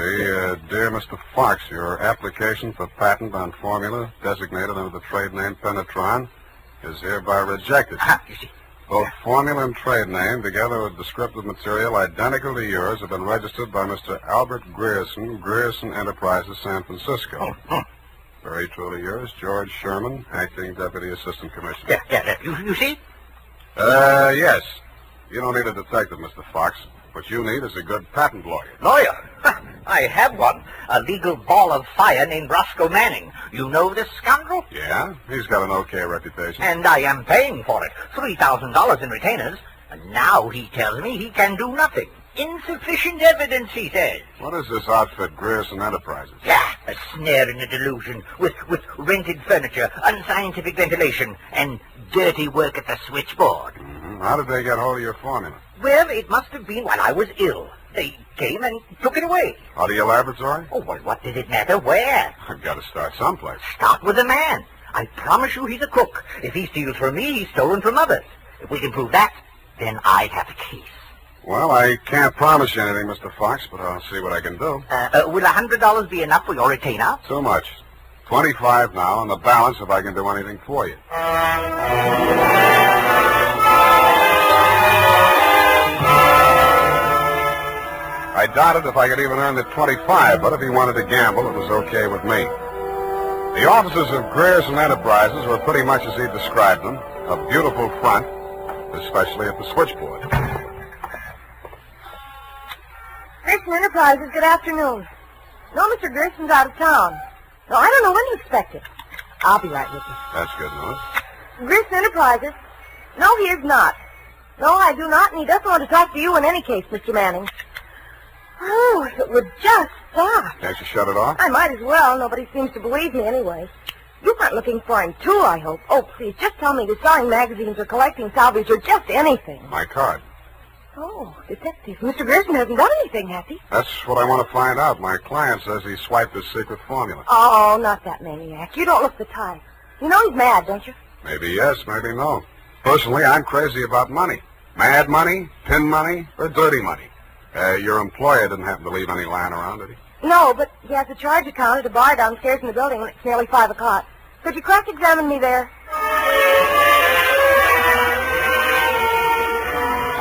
Dear Mr. Fox, your application for patent on formula designated under the trade name Penetron is hereby rejected. You see. Both formula and trade name, together with descriptive material identical to yours, have been registered by Mr. Albert Grierson, Grierson Enterprises, San Francisco. Very truly yours, George Sherman, Acting Deputy Assistant Commissioner. Yeah. You see? Yes. You don't need a detective, Mr. Fox. What you need is a good patent lawyer. Lawyer? I have one. A legal ball of fire named Roscoe Manning. You know this scoundrel? Yeah? He's got an okay reputation. And I am paying for it. $3,000 in retainers. And now he tells me he can do nothing. Insufficient evidence, he says. What is this outfit, Grierson Enterprises? Yeah, a snare in a delusion, with rented furniture, unscientific ventilation, and dirty work at the switchboard. Mm-hmm. How did they get hold of your formula? Well, it must have been while I was ill. They came and took it away. Out of your laboratory? Oh, well, what did it matter? Where? I've got to start someplace. Start with the man. I promise you he's a crook. If he steals from me, he's stolen from others. If we can prove that, then I have a case. Well, I can't promise you anything, Mr. Fox, but I'll see what I can do. Will $100 be enough for your retainer? Too much. 25 now, and the balance if I can do anything for you. I doubted if I could even earn the 25, but if he wanted to gamble, it was okay with me. The offices of Grierson Enterprises were pretty much as he described them, a beautiful front, especially at the switchboard. Grierson Enterprises, good afternoon. No, Mr. Grierson's out of town. No, I don't know when to expect it. I'll be right with you. That's good news. Grierson Enterprises? No, he is not. No, I do not, and he doesn't want to talk to you in any case, Mr. Manning. Oh, if it would just stop. Can't you shut it off? I might as well. Nobody seems to believe me anyway. You weren't looking for him, too, I hope. Oh, please, just tell me you're selling magazines or collecting salvage or just anything. My card. Oh, detective. Mr. Grierson hasn't done anything, has he? That's what I want to find out. My client says he swiped his secret formula. Oh, not that maniac. You don't look the type. You know he's mad, don't you? Maybe yes, maybe no. Personally, I'm crazy about money. Mad money, pin money, or dirty money. Your employer didn't happen to leave any lying around, did he? No, but he has a charge account at a bar downstairs in the building, and it's nearly 5 o'clock. Could you cross-examine me there?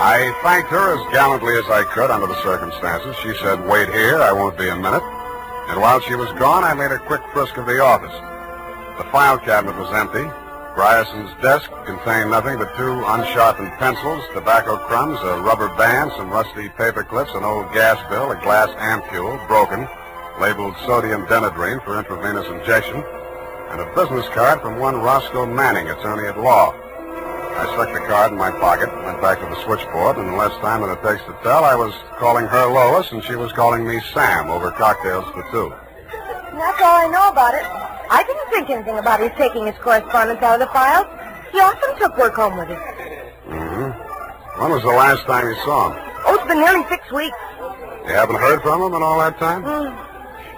I thanked her as gallantly as I could under the circumstances. She said, "Wait here, I won't be a minute." And while she was gone, I made a quick frisk of the office. The file cabinet was empty. Grierson's desk contained nothing but 2 unsharpened pencils, tobacco crumbs, a rubber band, some rusty paper clips, an old gas bill, a glass ampule, broken, labeled sodium denadrine for intravenous injection, and a business card from one Roscoe Manning, attorney at law. I stuck the card in my pocket, went back to the switchboard, and in less time than it takes to tell, I was calling her Lois, and she was calling me Sam over cocktails for 2. That's all I know about it. I didn't think anything about his taking his correspondence out of the files. He often took work home with him. Mm-hmm. When was the last time you saw him? Oh, it's been nearly 6 weeks. You haven't heard from him in all that time?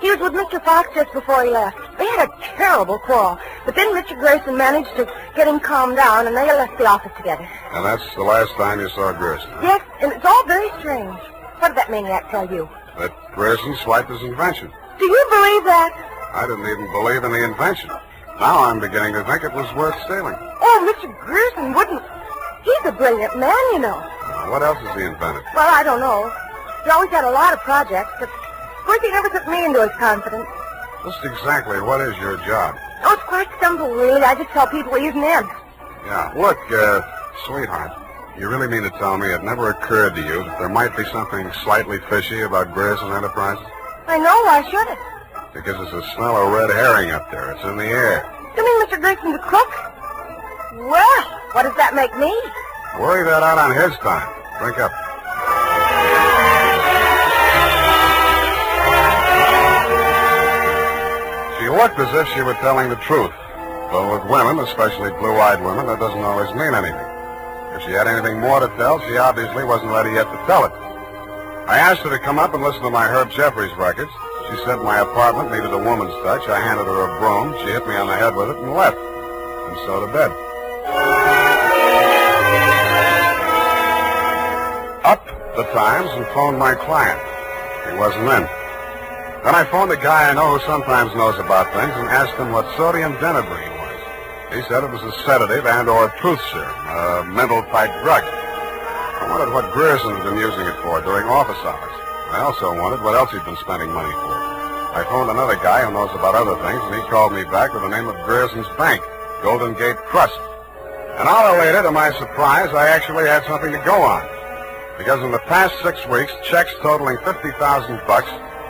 He was with Mr. Fox just before he left. They had a terrible quarrel, but then Mr. Grierson managed to get him calmed down, and they left the office together. And that's the last time you saw Grierson? Yes, and it's all very strange. What did that maniac tell you? That Grierson swiped his invention. Do you believe that? I didn't even believe in the invention. Now I'm beginning to think it was worth stealing. Oh, Mr. Grierson wouldn't. He's a brilliant man, you know. What else has he invented? Well, I don't know. He always had a lot of projects, but of course he never took me into his confidence. Just exactly what is your job? Oh, it's quite simple, really. I just tell people he isn't in. Yeah. Look, sweetheart, you really mean to tell me it never occurred to you that there might be something slightly fishy about Grierson Enterprises? I know. Why should it? Because there's a smell of red herring up there. It's in the air. You mean Mr. Grierson's a crook? Well, what does that make me? Worry that out on his time. Drink up. She looked as if she were telling the truth. But with women, especially blue-eyed women, that doesn't always mean anything. If she had anything more to tell, she obviously wasn't ready yet to tell it. I asked her to come up and listen to my Herb Jeffries records. She said my apartment needed a woman's touch. I handed her a broom. She hit me on the head with it and left. And so to bed. Up the Times and phoned my client. He wasn't in. Then I phoned a guy I know who sometimes knows about things and asked him what sodium denadrine was. He said it was a sedative and or truth serum, a mental-type drug. I wondered what Grierson had been using it for during office hours. I also wondered what else he'd been spending money for. I phoned another guy who knows about other things, and he called me back with the name of Grierson's Bank, Golden Gate Trust. An hour later, to my surprise, I actually had something to go on. Because in the past 6 weeks, checks totaling $50,000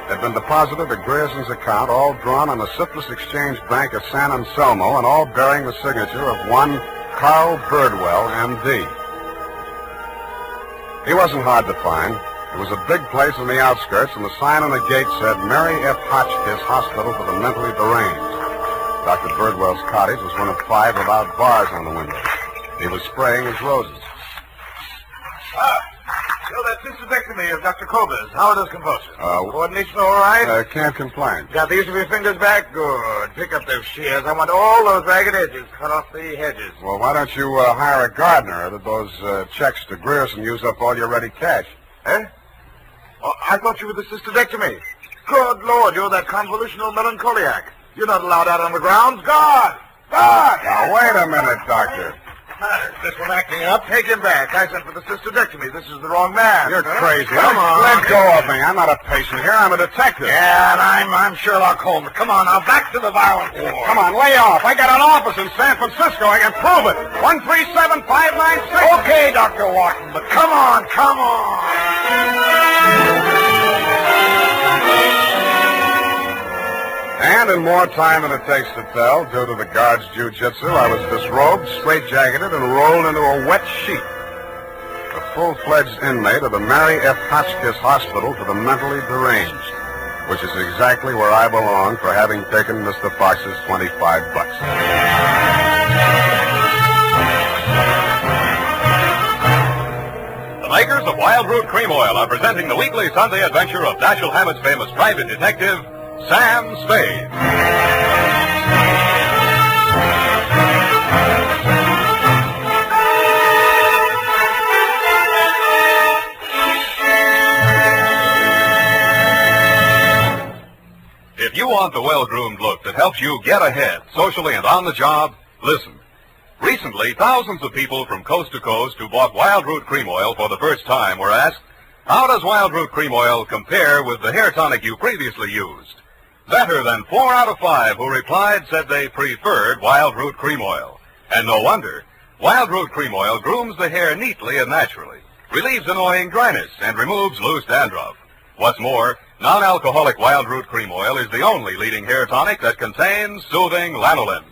had been deposited at Grierson's account, all drawn on the Citrus Exchange Bank of San Anselmo, and all bearing the signature of one Carl Birdwell, M.D. He wasn't hard to find. It was a big place in the outskirts, and the sign on the gate said, Mary F. Hotchkiss Hospital for the Mentally Deranged. Dr. Birdwell's cottage was one of 5 without bars on the window. He was spraying his roses. That cystectomy of Dr. Kober's. How does composure? Coordination all right? Can't complain. Got the use of your fingers back? Good. Pick up those shears. I want all those ragged edges. Cut off the hedges. Well, why don't you hire a gardener? Or did those checks to Grierson use up all your ready cash? Eh? Oh, I thought you were the cystectomy. Good Lord, you're that convolutional melancholiac. You're not allowed out on the grounds. Guard! Guard! Now, wait a minute, Doctor. This one acting up. Take him back. I sent for the cystectomy. This is the wrong man. You're crazy. Come on. Let go of me. I'm not a patient here. I'm a detective. Yeah, and I'm Sherlock Holmes. Come on, now, back to the violent war. Come on, lay off. I got an office in San Francisco. I can prove it. 137-596. Okay, Dr. Wharton, but come on, come on. And in more time than it takes to tell, due to the guard's jiu-jitsu, I was disrobed, straitjacketed, and rolled into a wet sheet. A full-fledged inmate of the Mary F. Hotchkiss Hospital for the Mentally Deranged, which is exactly where I belong for having taken Mr. Fox's $25. The makers of Wild Root Cream Oil are presenting the weekly Sunday adventure of Dashiell Hammett's famous private detective, Sam Spade. If you want the well-groomed look that helps you get ahead, socially and on the job, listen. Recently, thousands of people from coast to coast who bought Wild Root Cream Oil for the first time were asked, how does Wild Root Cream Oil compare with the hair tonic you previously used? Better than 4 out of 5 who replied said they preferred Wild Root Cream Oil. And no wonder. Wild Root Cream Oil grooms the hair neatly and naturally, relieves annoying dryness, and removes loose dandruff. What's more, non-alcoholic Wild Root Cream Oil is the only leading hair tonic that contains soothing lanolin.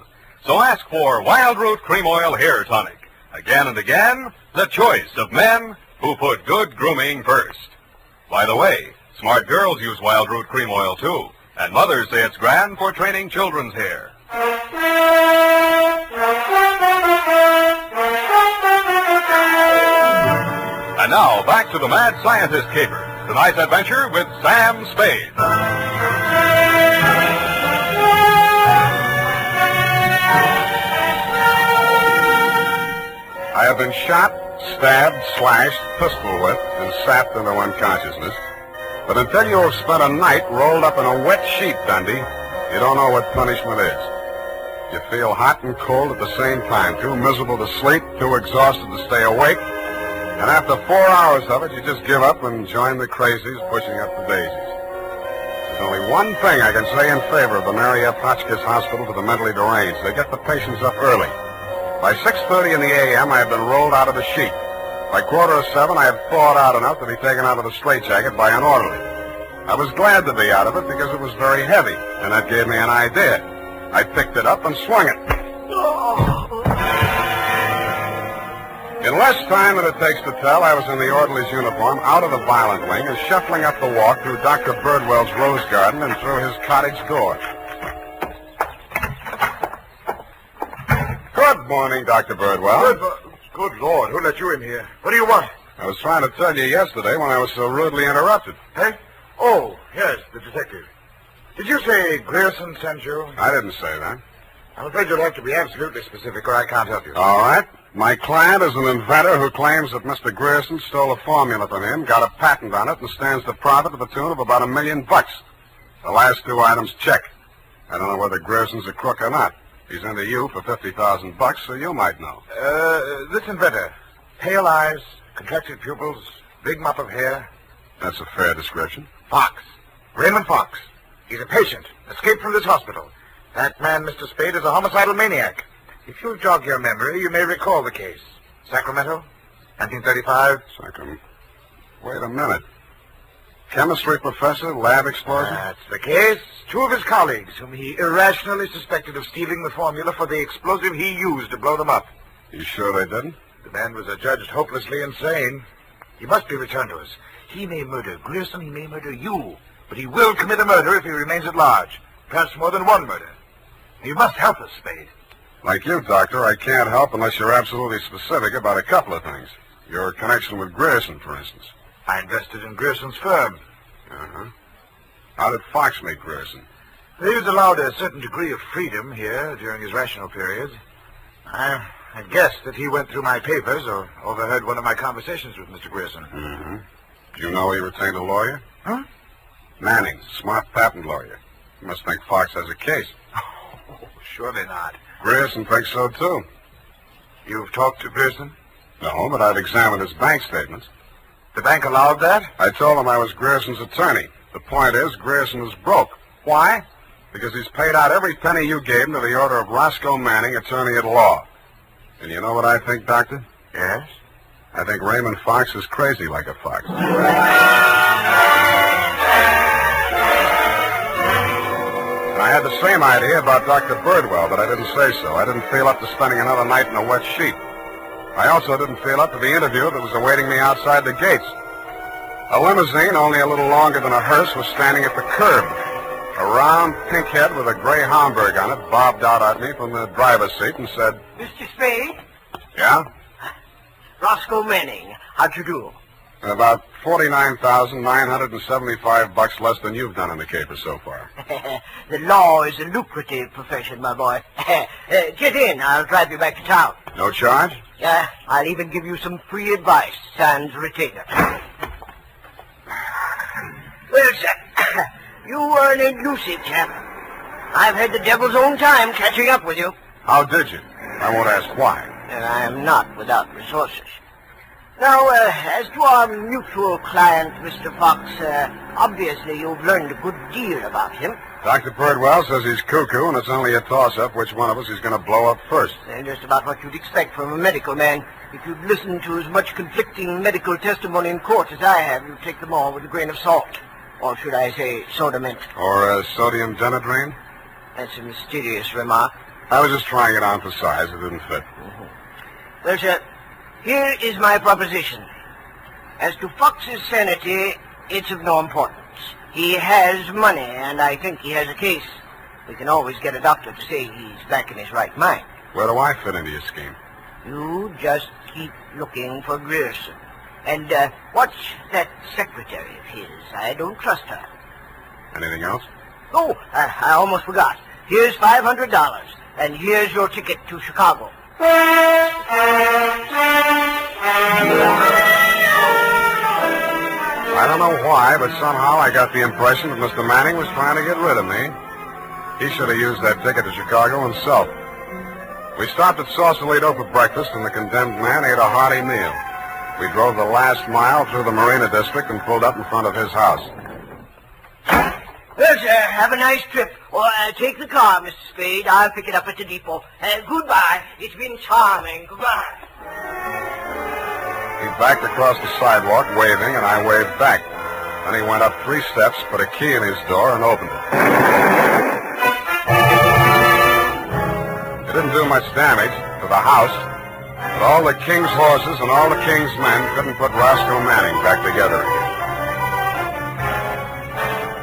So ask for Wild Root Cream Oil Hair Tonic. Again and again, the choice of men who put good grooming first. By the way, smart girls use Wild Root Cream Oil too, and mothers say it's grand for training children's hair. And now, back to the Mad Scientist Caper. Tonight's adventure with Sam Spade. I have been shot, stabbed, slashed, pistol whipped, and sapped into unconsciousness. But until you have spent a night rolled up in a wet sheet, Dundee, you don't know what punishment is. You feel hot and cold at the same time, too miserable to sleep, too exhausted to stay awake. And after 4 hours of it, you just give up and join the crazies pushing up the daisies. There's only one thing I can say in favor of the Mary F. Hotchkiss Hospital for the mentally deranged. They get the patients up early. By 6:30 in the a.m., I had been rolled out of the sheet. By 6:45, I had thawed out enough to be taken out of the straitjacket by an orderly. I was glad to be out of it because it was very heavy, and that gave me an idea. I picked it up and swung it. In less time than it takes to tell, I was in the orderly's uniform, out of the violent wing, and shuffling up the walk through Dr. Birdwell's rose garden and through his cottage door. Good morning, Dr. Birdwell. Good Lord, who let you in here? What do you want? I was trying to tell you yesterday when I was so rudely interrupted. Hey? Oh, yes, the detective. Did you say Grierson sent you? I didn't say that. I'm afraid you'll have to be absolutely specific or I can't help you. All right. My client is an inventor who claims that Mr. Grierson stole a formula from him, got a patent on it, and stands to profit to the tune of about $1 million. The last 2 items check. I don't know whether Grierson's a crook or not. He's into you for $50,000, so you might know. This inventor. Pale eyes, contracted pupils, big mop of hair. That's a fair description. Fox. Raymond Fox. He's a patient, escaped from this hospital. That man, Mr. Spade, is a homicidal maniac. If you'll jog your memory, you may recall the case. Sacramento, 1935. Sacramento. Wait a minute. Chemistry professor, lab explosion? That's the case. 2 of his colleagues, whom he irrationally suspected of stealing the formula for the explosive he used to blow them up. You sure they didn't? The man was adjudged hopelessly insane. He must be returned to us. He may murder Grierson, he may murder you, but he will commit a murder if he remains at large. Perhaps more than one murder. You must help us, Spade. Like you, Doctor, I can't help unless you're absolutely specific about a couple of things. Your connection with Grierson, for instance. I invested in Grierson's firm. Uh-huh. How did Fox meet Grierson? He was allowed a certain degree of freedom here during his rational periods. I guessed that he went through my papers or overheard one of my conversations with Mr. Grierson. Mm-hmm. Do you know he retained a lawyer? Huh? Manning, smart patent lawyer. You must think Fox has a case. Oh, surely not. Grierson thinks so, too. You've talked to Grierson? No, but I've examined his bank statements. The bank allowed that? I told him I was Grierson's attorney. The point is, Grierson is broke. Why? Because he's paid out every penny you gave him to the order of Roscoe Manning, attorney at law. And you know what I think, Doctor? Yes? I think Raymond Fox is crazy like a fox. I had the same idea about Dr. Birdwell, but I didn't say so. I didn't feel up to spending another night in a wet sheet. I also didn't feel up to the interview that was awaiting me outside the gates. A limousine, only a little longer than a hearse, was standing at the curb. A round pink head with a gray Homburg on it bobbed out at me from the driver's seat and said, Mr. Spade? Yeah? Roscoe Manning. How'd you do? About $49,975 less than you've done in the caper so far. The law is a lucrative profession, my boy. Get in. I'll drive you back to town. No charge? Yeah, I'll even give you some free advice, sans retainer. Well, sir, You are an elusive chap. I've had the devil's own time catching up with you. How did you? I won't ask why. And I am not without resources. Now, as to our mutual client, Mr. Fox, obviously you've learned a good deal about him. Dr. Birdwell says he's cuckoo, and it's only a toss-up which one of us is going to blow up first. Just about what you'd expect from a medical man. If you'd listened to as much conflicting medical testimony in court as I have, you'd take them all with a grain of salt. Or should I say soda mint? Or sodium denadrine? That's a mysterious remark. I was just trying it on for size. It didn't fit. Well, sir, here is my proposition. As to Fox's sanity, it's of no importance. He has money, and I think he has a case. We can always get a doctor to say he's back in his right mind. Where do I fit into your scheme? You just keep looking for Grierson. And watch that secretary of his. I don't trust her. Anything else? Oh, I almost forgot. Here's $500, and here's your ticket to Chicago. I don't know why, but somehow I got the impression that Mr. Manning was trying to get rid of me. He should have used that ticket to Chicago himself. We stopped at Sausalito for breakfast, and the condemned man ate a hearty meal. We drove the last mile through the Marina District and pulled up in front of his house. Well, sir, have a nice trip. Or take the car, Mr. Spade. I'll pick it up at the depot. Goodbye. It's been charming. Goodbye. He backed across the sidewalk, waving, and I waved back. Then he went up 3 steps, put a key in his door, and opened it. It didn't do much damage to the house, but all the king's horses and all the king's men couldn't put Roscoe Manning back together again.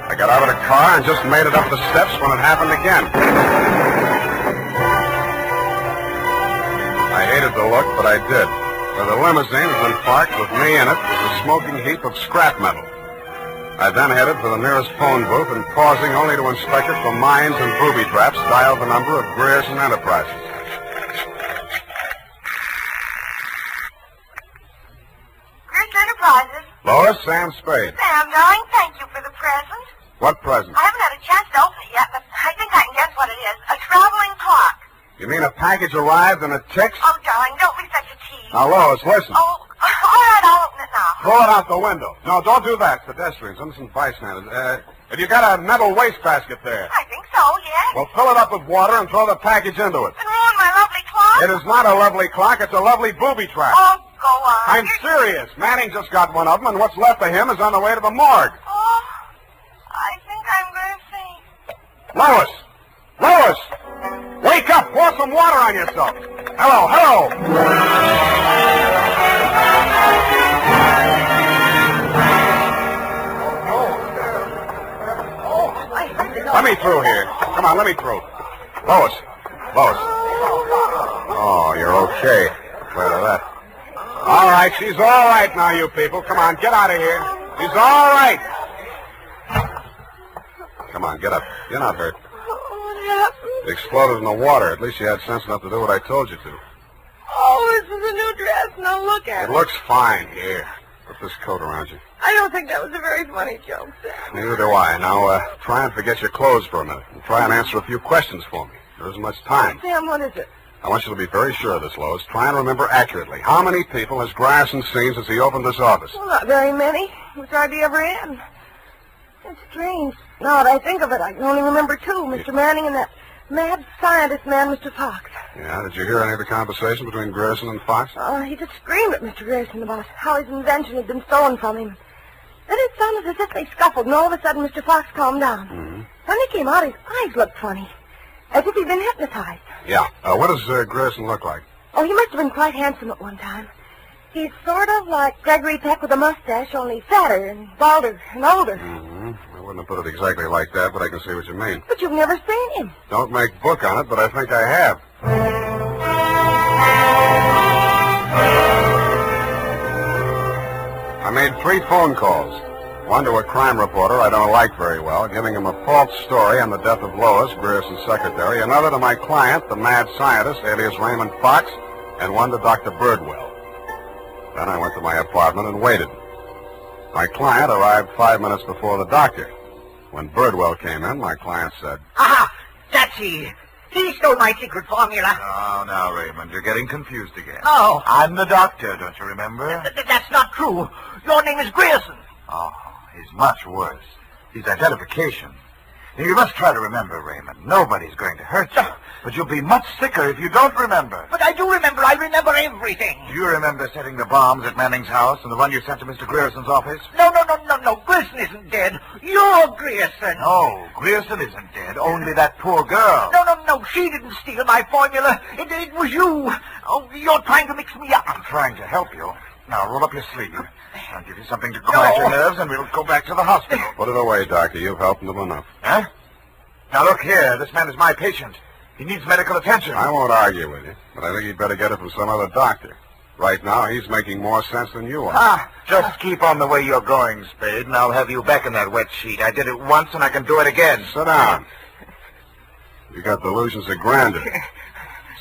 I got out of the car and just made it up the steps when it happened again. I hated the look, but I did. For the limousine had been parked with me in it was a smoking heap of scrap metal. I then headed for the nearest phone booth and, pausing only to inspect it for mines and booby traps, dialed the number of Grierson Enterprises. Grierson Enterprises? Lois, Sam Spade. Sam, darling, thank you for the present. What present? I haven't had a chance to open it yet, but I think I can guess what it is. A traveling clock. You mean a package arrived and it ticks? Oh, darling, don't be such a tease. Now, Lois, listen. Oh, all right, I'll open it now. Throw it out the window. No, don't do that. It's pedestrians, innocent bystanders. Have you got a metal wastebasket there? I think so, yes. Well, fill it up with water and throw the package into it. And ruin my lovely clock? It is not a lovely clock. It's a lovely booby trap. Oh, go on. I'm serious. Manning just got one of them, and what's left of him is on the way to the morgue. Oh, I think I'm going to faint. Lois! Lois! Wake up! Pour some water on yourself. Hello, hello! Let me through here. Come on, let me through. Lois. Lois. Oh, you're okay. Glad of that. All right, she's all right now, you people. Come on, get out of here. She's all right. Come on, get up. You're not hurt. What happened? It exploded in the water. At least you had sense enough to do what I told you to. Oh, this is a new dress. Now look at It it. looks fine. Here. Put this coat around you. I don't think that was a very funny joke, Sam. Neither do I. Now, try and forget your clothes for a minute. And try and answer a few questions for me. There isn't much time. Sam, what is it? I want you to be very sure of this, Lois. Try and remember accurately. How many people has Grierson seen since he opened this office? Well, not very many. It's hardly ever in. It's strange. Now that I think of it, I can only remember 2. Mr. Manning and that mad scientist man, Mr. Fox. Yeah, did you hear any of the conversation between Grierson and Fox? He just screamed at Mr. Grierson about how his invention had been stolen from him. Then it sounded as if they scuffled, and all of a sudden Mr. Fox calmed down. Mm-hmm. When he came out, his eyes looked funny, as if he'd been hypnotized. Yeah. What does Grierson look like? Oh, he must have been quite handsome at one time. He's sort of like Gregory Peck with a mustache, only fatter and balder and older. Mm-hmm. I wouldn't have put it exactly like that, but I can see what you mean. But you've never seen him. Don't make book on it, but I think I have. I made 3 phone calls. One to a crime reporter I don't like very well, giving him a false story on the death of Lois, Grierson's secretary. Another to my client, the mad scientist, alias Raymond Fox, and one to Dr. Birdwell. Then I went to my apartment and waited. My client arrived 5 minutes before the doctor. When Birdwell came in, my client said... Aha! That's he. He stole my secret formula. Oh, now, Raymond, you're getting confused again. Oh. I'm the doctor, don't you remember? That's not true. Your name is Grierson. Oh, he's much worse. He's identification. You must try to remember, Raymond. Nobody's going to hurt you. But you'll be much sicker if you don't remember. But I do remember. I remember everything. Do you remember setting the bombs at Manning's house and the one you sent to Mr. Grierson's office? No. Grierson isn't dead. You're Grierson. No, Grierson isn't dead. Only that poor girl. No. She didn't steal my formula. It was you. Oh, you're trying to mix me up. I'm trying to help you. Now, roll up your sleeve. I'll give you something to quiet your nerves, and we'll go back to the hospital. Put it away, Doctor. You've helped him enough. Huh? Now, look here. This man is my patient. He needs medical attention. I won't argue with you, but I think you'd better get it from some other doctor. Right now, he's making more sense than you are. Just keep on the way you're going, Spade, and I'll have you back in that wet sheet. I did it once, and I can do it again. Sit down. You got delusions of grandeur.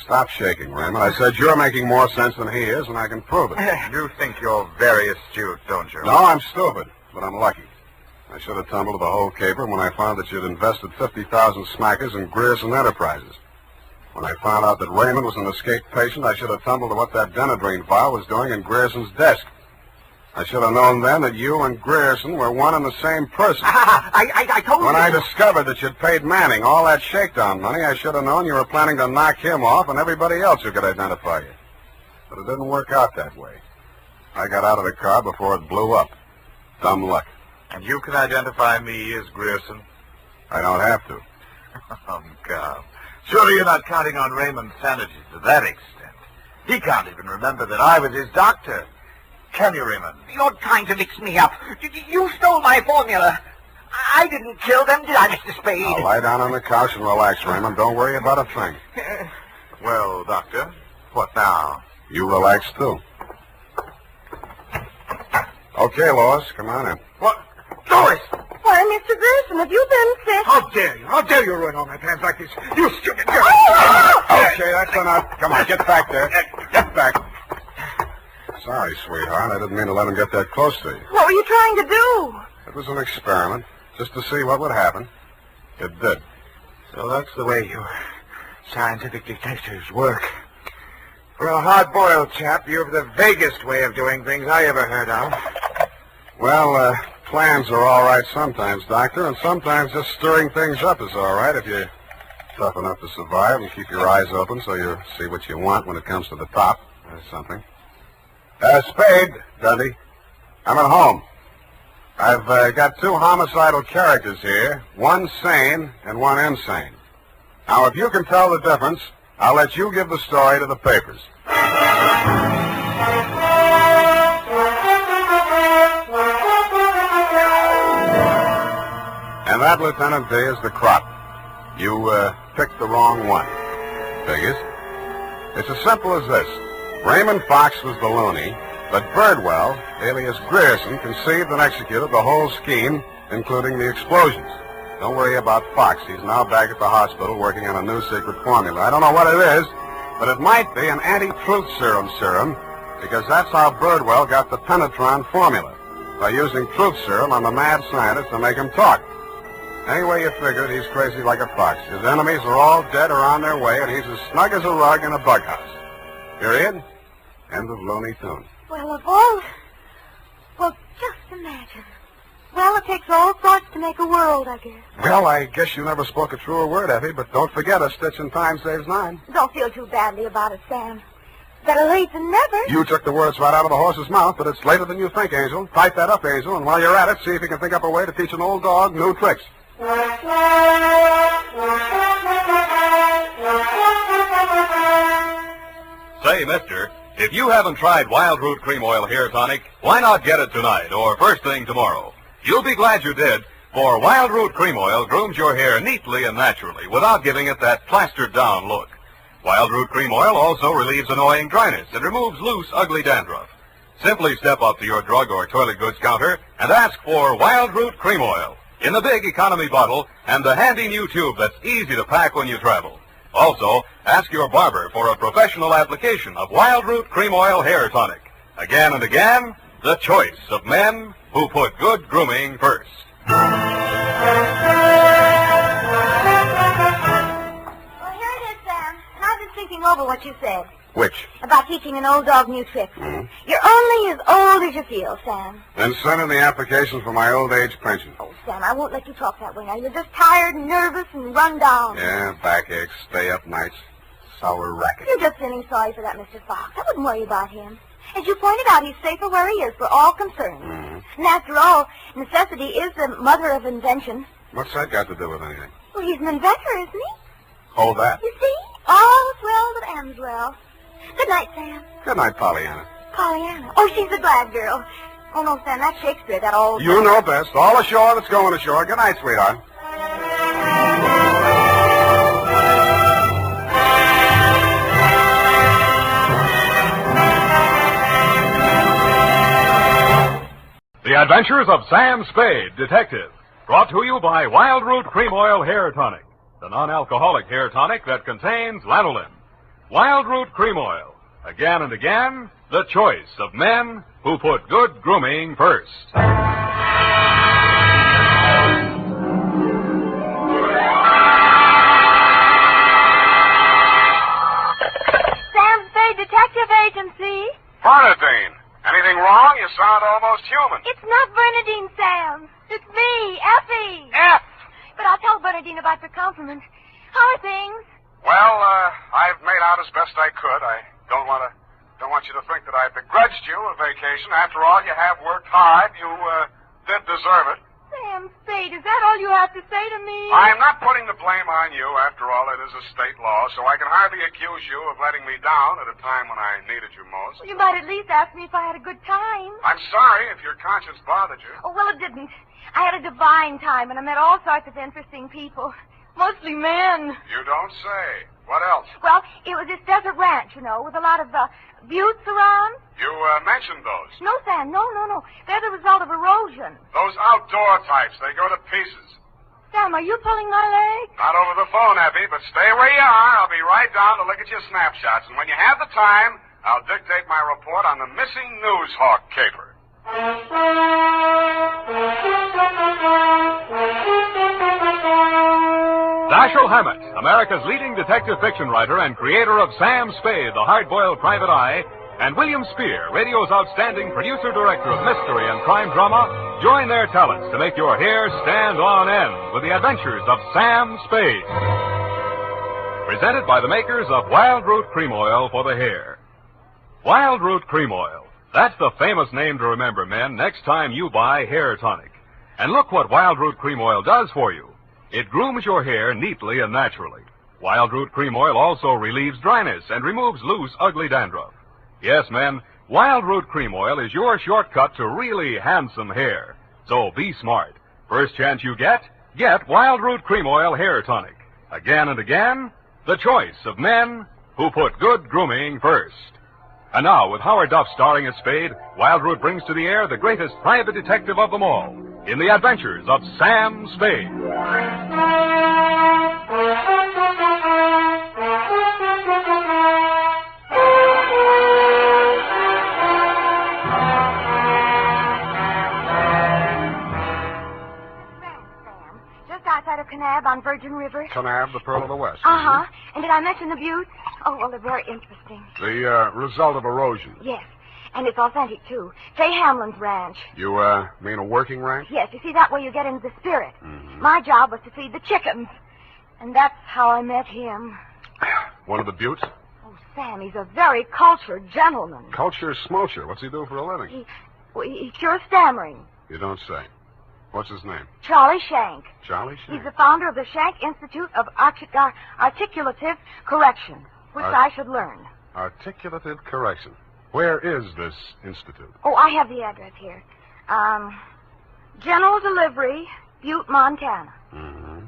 Stop shaking, Raymond. I said you're making more sense than he is, and I can prove it. You think you're very astute, don't you? No, I'm stupid, but I'm lucky. I should have tumbled to the whole caper when I found that you'd invested 50,000 smackers in Grierson Enterprises. When I found out that Raymond was an escaped patient, I should have tumbled to what that Denadrine file was doing in Grierson's desk. I should have known then that you and Grierson were one and the same person. I told you. When I discovered that you'd paid Manning all that shakedown money, I should have known you were planning to knock him off and everybody else who could identify you. But it didn't work out that way. I got out of the car before it blew up. Dumb luck. And you can identify me as Grierson? I don't have to. Oh, God. Surely you're not counting on Raymond's sanity to that extent. He can't even remember that I was his doctor. Can you, Raymond? You're trying to mix me up. You stole my formula. I didn't kill them, did I, Mr. Spade? Now, lie down on the couch and relax, Raymond. Don't worry about a thing. Well, Doctor, what now? You relax, too. Okay, Lois, come on in. What? Lois! Why, Mr. Grierson, have you been sick? How dare you? How dare you ruin all my plans like this? You stupid girl! Okay, that's enough. Come on, get back there. Get back. Sorry, sweetheart. I didn't mean to let him get that close to you. What were you trying to do? It was an experiment, just to see what would happen. It did. So that's the way you scientific detectives work. For a hard-boiled chap, you have the vaguest way of doing things I ever heard of. Well, plans are all right sometimes, Doctor, and sometimes just stirring things up is all right if you're tough enough to survive and keep your eyes open so you see what you want when it comes to the top or something. Spade, Dundee. I'm at home. I've got two homicidal characters here, one sane and one insane. Now, if you can tell the difference, I'll let you give the story to the papers. And that, Lieutenant D, is the crop. You picked the wrong one. Figures. It's as simple as this. Raymond Fox was the loony, but Birdwell, alias Grierson, conceived and executed the whole scheme, including the explosions. Don't worry about Fox. He's now back at the hospital working on a new secret formula. I don't know what it is, but it might be an anti-truth serum, because that's how Birdwell got the penetron formula, by using truth serum on the mad scientist to make him talk. Anyway you figure it, he's crazy like a fox. His enemies are all dead or on their way, and he's as snug as a rug in a bug house. Period. End of Looney Tunes. Well, of all... Well, just imagine. Well, it takes all sorts to make a world, I guess. Well, I guess you never spoke a truer word, Effie, but don't forget a stitch in time saves 9. Don't feel too badly about it, Sam. Better late than never. You took the words right out of the horse's mouth, but it's later than you think, Angel. Type that up, Angel, and while you're at it, see if you can think up a way to teach an old dog new tricks. Say, mister, if you haven't tried Wild Root Cream Oil Hair Tonic, why not get it tonight or first thing tomorrow? You'll be glad you did, for Wild Root Cream Oil grooms your hair neatly and naturally without giving it that plastered-down look. Wild Root Cream Oil also relieves annoying dryness and removes loose, ugly dandruff. Simply step up to your drug or toilet goods counter and ask for Wild Root Cream Oil in the big economy bottle and the handy new tube that's easy to pack when you travel. Also, ask your barber for a professional application of Wild Root Cream Oil Hair Tonic. Again and again, the choice of men who put good grooming first. over what you said Which? about teaching an old dog new tricks. Mm-hmm. You're only as old as you feel, Sam. Then send in the application for my old age pension. Oh, Sam, I won't let you talk that way now. You're just tired and nervous and run down. Yeah, backaches, stay up nights, sour racket. You're just feeling sorry for that Mr. Fox. I wouldn't worry about him. As you pointed out, he's safer where he is for all concerned. Mm-hmm. And after all, necessity is the mother of invention. What's that got to do with anything? Well, he's an inventor, isn't he? Oh, that. You see? All's well that ends well. Good night, Sam. Good night, Pollyanna. Pollyanna. Oh, she's a glad girl. Oh, no, Sam, that's Shakespeare, that old... You know best. All ashore that's going ashore. Good night, sweetheart. The Adventures of Sam Spade, Detective. Brought to you by Wild Root Cream Oil Hair Tonic, the non-alcoholic hair tonic that contains lanolin. Wild Root Cream Oil. Again and again, the choice of men who put good grooming first. Sam Spade Detective Agency. Bernadine, anything wrong? You sound almost human. It's not Bernadine, Sam. It's me, Effie. F. But I'll tell Bernadine about your compliment. How are things? Well, I've made out as best I could. I don't want you to think that I begrudged you a vacation. After all, you have worked hard. You did deserve it. Sam Spade, is that all you have to say to me? I'm not putting the blame on you. After all, it is a state law, so I can hardly accuse you of letting me down at a time when I needed you most. You might at least ask me if I had a good time. I'm sorry if your conscience bothered you. Oh, well, it didn't. I had a divine time, and I met all sorts of interesting people. Mostly men. You don't say. What else? Well, it was this desert ranch, you know, with a lot of buttes around. You mentioned those. No, Sam, no. They're the result of erosion. Those outdoor types, they go to pieces. Sam, are you pulling my leg? Not over the phone, Effie, but stay where you are. I'll be right down to look at your snapshots. And when you have the time, I'll dictate my report on the missing Newshawk caper. Dashiell Hammett, America's leading detective fiction writer and creator of Sam Spade, the hard-boiled private eye, and William Spear, radio's outstanding producer-director of mystery and crime drama, join their talents to make your hair stand on end with the Adventures of Sam Spade. Presented by the makers of Wild Root Cream Oil for the hair. Wild Root Cream Oil. That's the famous name to remember, men, next time you buy hair tonic. And look what Wild Root Cream Oil does for you. It grooms your hair neatly and naturally. Wild Root Cream Oil also relieves dryness and removes loose, ugly dandruff. Yes, men, Wild Root Cream Oil is your shortcut to really handsome hair. So be smart. First chance you get Wild Root Cream Oil Hair Tonic. Again and again, the choice of men who put good grooming first. And now, with Howard Duff starring as Spade, Wild Root brings to the air the greatest private detective of them all, in the Adventures of Sam Spade. Just outside of Kanab on Virgin River. Kanab, the Pearl of the West. Uh-huh. And did I mention the buttes? Oh, well, they're very interesting. The result of erosion. Yes. And it's authentic, too. Jay Hamlin's ranch. You, mean a working ranch? Yes, you see, that way you get into the spirit. Mm-hmm. My job was to feed the chickens. And that's how I met him. One of the buttes? Oh, Sam, he's a very cultured gentleman. Culture smulcher. What's he do for a living? He cures stammering. You don't say. What's his name? Charlie Shank. Charlie Shank? He's the founder of the Shank Institute of Articulative Correction, which I should learn. Articulative Correction. Where is this institute? Oh, I have the address here. General Delivery, Butte, Montana. Mm-hmm.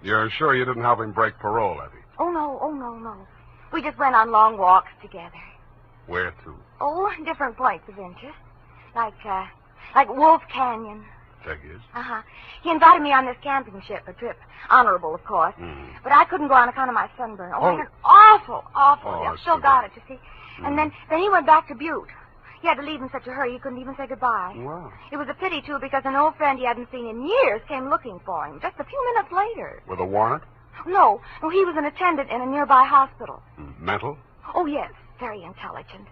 You're sure you didn't help him break parole, Effie? Oh, no. We just went on long walks together. Where to? Oh, different points of interest. Like Wolf Canyon. Figures. Uh-huh. He invited me on this camping trip, a trip honorable, of course. Mm. But I couldn't go on account of my sunburn. Oh, it was awful. Oh, I've still got it, you see. And then he went back to Butte. He had to leave in such a hurry he couldn't even say goodbye. Wow. It was a pity, too, because an old friend he hadn't seen in years came looking for him just a few minutes later. With a warrant? No, he was an attendant in a nearby hospital. Mental? Oh, yes, very intelligent.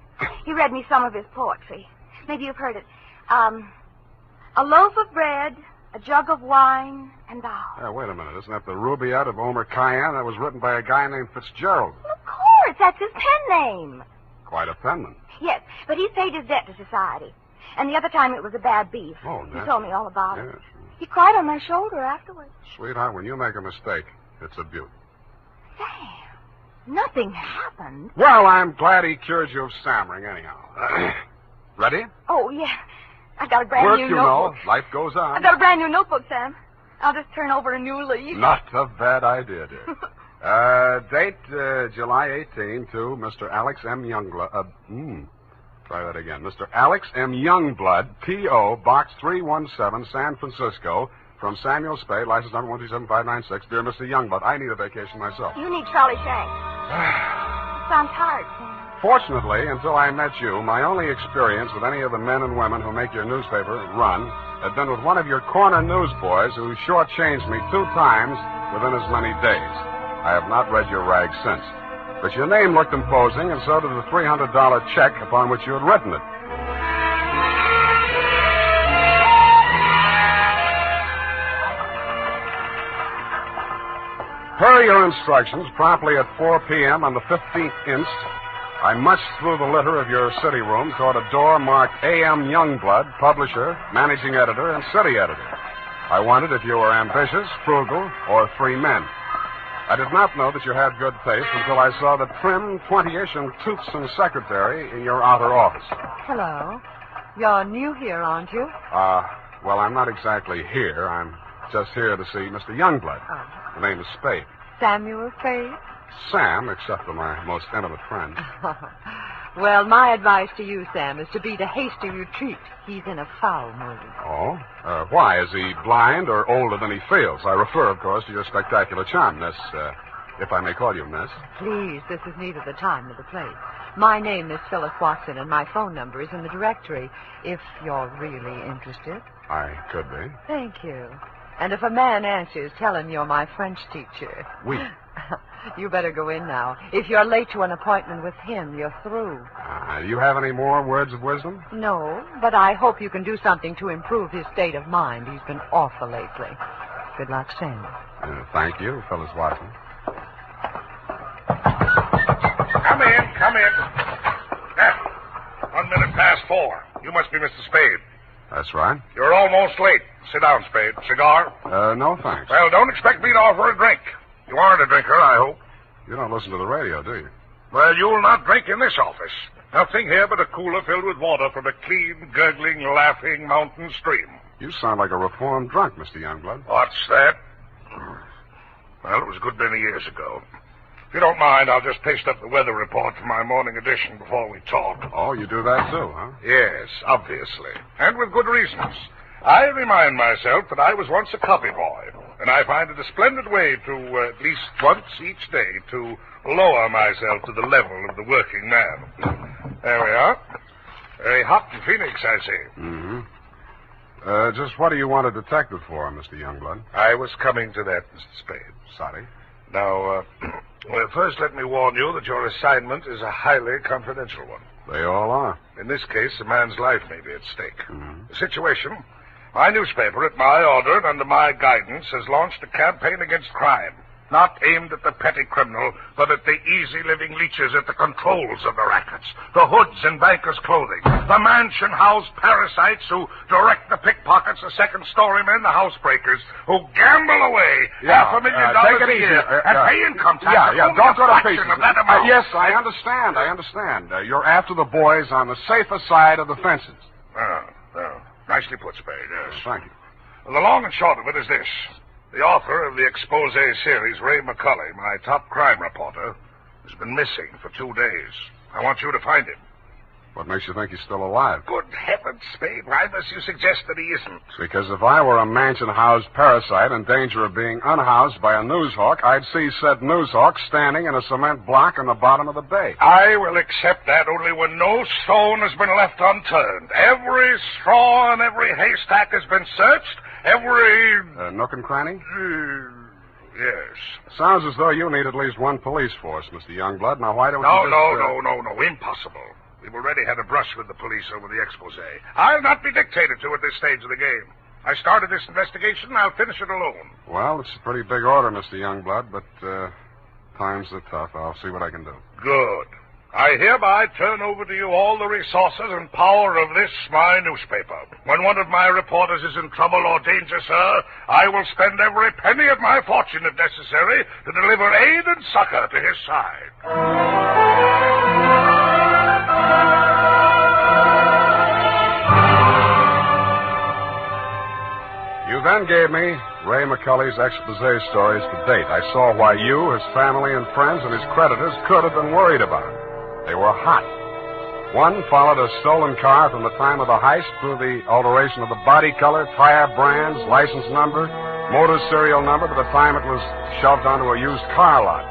He read me some of his poetry. Maybe you've heard it. A loaf of bread, a jug of wine, and thou. Yeah, wait a minute. Isn't that the Rubaiyat of Omer Khayyam? That was written by a guy named Fitzgerald. Of course, that's his pen name. Quite a penman. Yes, but he's paid his debt to society. And the other time it was a bad beef. Oh, He that's... told me all about it. Yes. He cried on my shoulder afterwards. Sweetheart, when you make a mistake, it's a beaut. Sam, nothing happened. Well, I'm glad he cured you of stammering anyhow. Ready? Oh, yeah. I got a brand Work, new you notebook. know. Life goes on. I got a brand new notebook, Sam. I'll just turn over a new leaf. Not a bad idea, dear. Date July 18 to Mr. Alex M. Youngblood. Try that again. Mr. Alex M. Youngblood, P.O., Box 317, San Francisco, from Samuel Spade, license number 127596. Dear Mr. Youngblood, I need a vacation myself. You need Charlie Shanks. I'm tired, Sam. Fortunately, until I met you, my only experience with any of the men and women who make your newspaper run had been with one of your corner newsboys who shortchanged me 2 times within as many days. I have not read your rag since. But your name looked imposing, and so did the $300 check upon which you had written it. Per your instructions, promptly at 4 p.m. on the 15th inst., I munched through the litter of your city room toward a door marked A.M. Youngblood, publisher, managing editor, and city editor. I wondered if you were ambitious, frugal, or 3 men. I did not know that you had good taste until I saw the trim, 20-ish, and toothsome secretary in your outer office. Hello. You're new here, aren't you? Well, I'm not exactly here. I'm just here to see Mr. Youngblood. Oh. The name is Spade. Samuel Spade? Sam, except for my most intimate friend. Well, my advice to you, Sam, is to beat a hasty retreat. He's in a foul mood. Oh? Why? Is he blind or older than he feels? I refer, of course, to your spectacular charm, Miss, if I may call you Miss. Please, this is neither the time nor the place. My name is Phyllis Watson, and my phone number is in the directory, if you're really interested. I could be. Thank you. And if a man answers, tell him you're my French teacher. Oui. You better go in now. If you're late to an appointment with him, you're through. Do you have any more words of wisdom? No, but I hope you can do something to improve his state of mind. He's been awful lately. Good luck, Sam. Thank you, Phyllis Watson. Come in. Now, 1 minute past 4. You must be Mr. Spade. That's right. You're almost late. Sit down, Spade. Cigar? No, thanks. Well, don't expect me to offer a drink. You aren't a drinker, I hope. You don't listen to the radio, do you? Well, you'll not drink in this office. Nothing here but a cooler filled with water from a clean, gurgling, laughing mountain stream. You sound like a reformed drunk, Mr. Youngblood. What's that? Well, it was a good many years ago. If you don't mind, I'll just paste up the weather report for my morning edition before we talk. Oh, you do that too, huh? Yes, obviously. And with good reasons. I remind myself that I was once a copy boy, and I find it a splendid way to, at least once each day, to lower myself to the level of the working man. There we are. Very hot in Phoenix, I see. Mm-hmm. Just what do you want a detective for, Mr. Youngblood? I was coming to that, Mr. Spade. Sorry. Now, well, first let me warn you that your assignment is a highly confidential one. They all are. In this case, a man's life may be at stake. Mm-hmm. The situation, my newspaper, at my order and under my guidance, has launched a campaign against crime. Not aimed at the petty criminal, but at the easy-living leeches at the controls of the rackets, the hoods in bankers' clothing, the mansion-house parasites who direct the pickpockets, the second-story men, the housebreakers, who gamble away $500,000 a year and pay income tax. Don't go to pieces. Of that amount. Yes, I understand. You're after the boys on the safer side of the fences. Well, nicely put, Spade, yes. Thank you. Well, the long and short of it is this. The author of the expose series, Ray McCully, my top crime reporter, has been missing for 2 days. I want you to find him. What makes you think he's still alive? Good heavens, Spade. Why must you suggest that he isn't? Because if I were a mansion-housed parasite in danger of being unhoused by a newshawk, I'd see said newshawk standing in a cement block on the bottom of the bay. I will accept that only when no stone has been left unturned. Every straw and every haystack has been searched. Every... nook and cranny? Yes. Sounds as though you need at least one police force, Mr. Youngblood. Now, why don't No, you no. Impossible. We've already had a brush with the police over the expose. I'll not be dictated to at this stage of the game. I started this investigation, and I'll finish it alone. Well, it's a pretty big order, Mr. Youngblood, but times are tough. I'll see what I can do. Good. I hereby turn over to you all the resources and power of this, my newspaper. When one of my reporters is in trouble or danger, sir, I will spend every penny of my fortune, if necessary, to deliver aid and succor to his side. You then gave me Ray McCully's expose stories to date. I saw why you, his family and friends, and his creditors could have been worried about him. They were hot. One followed a stolen car from the time of the heist through the alteration of the body color, tire brands, license number, motor serial number to the time it was shoved onto a used car lot.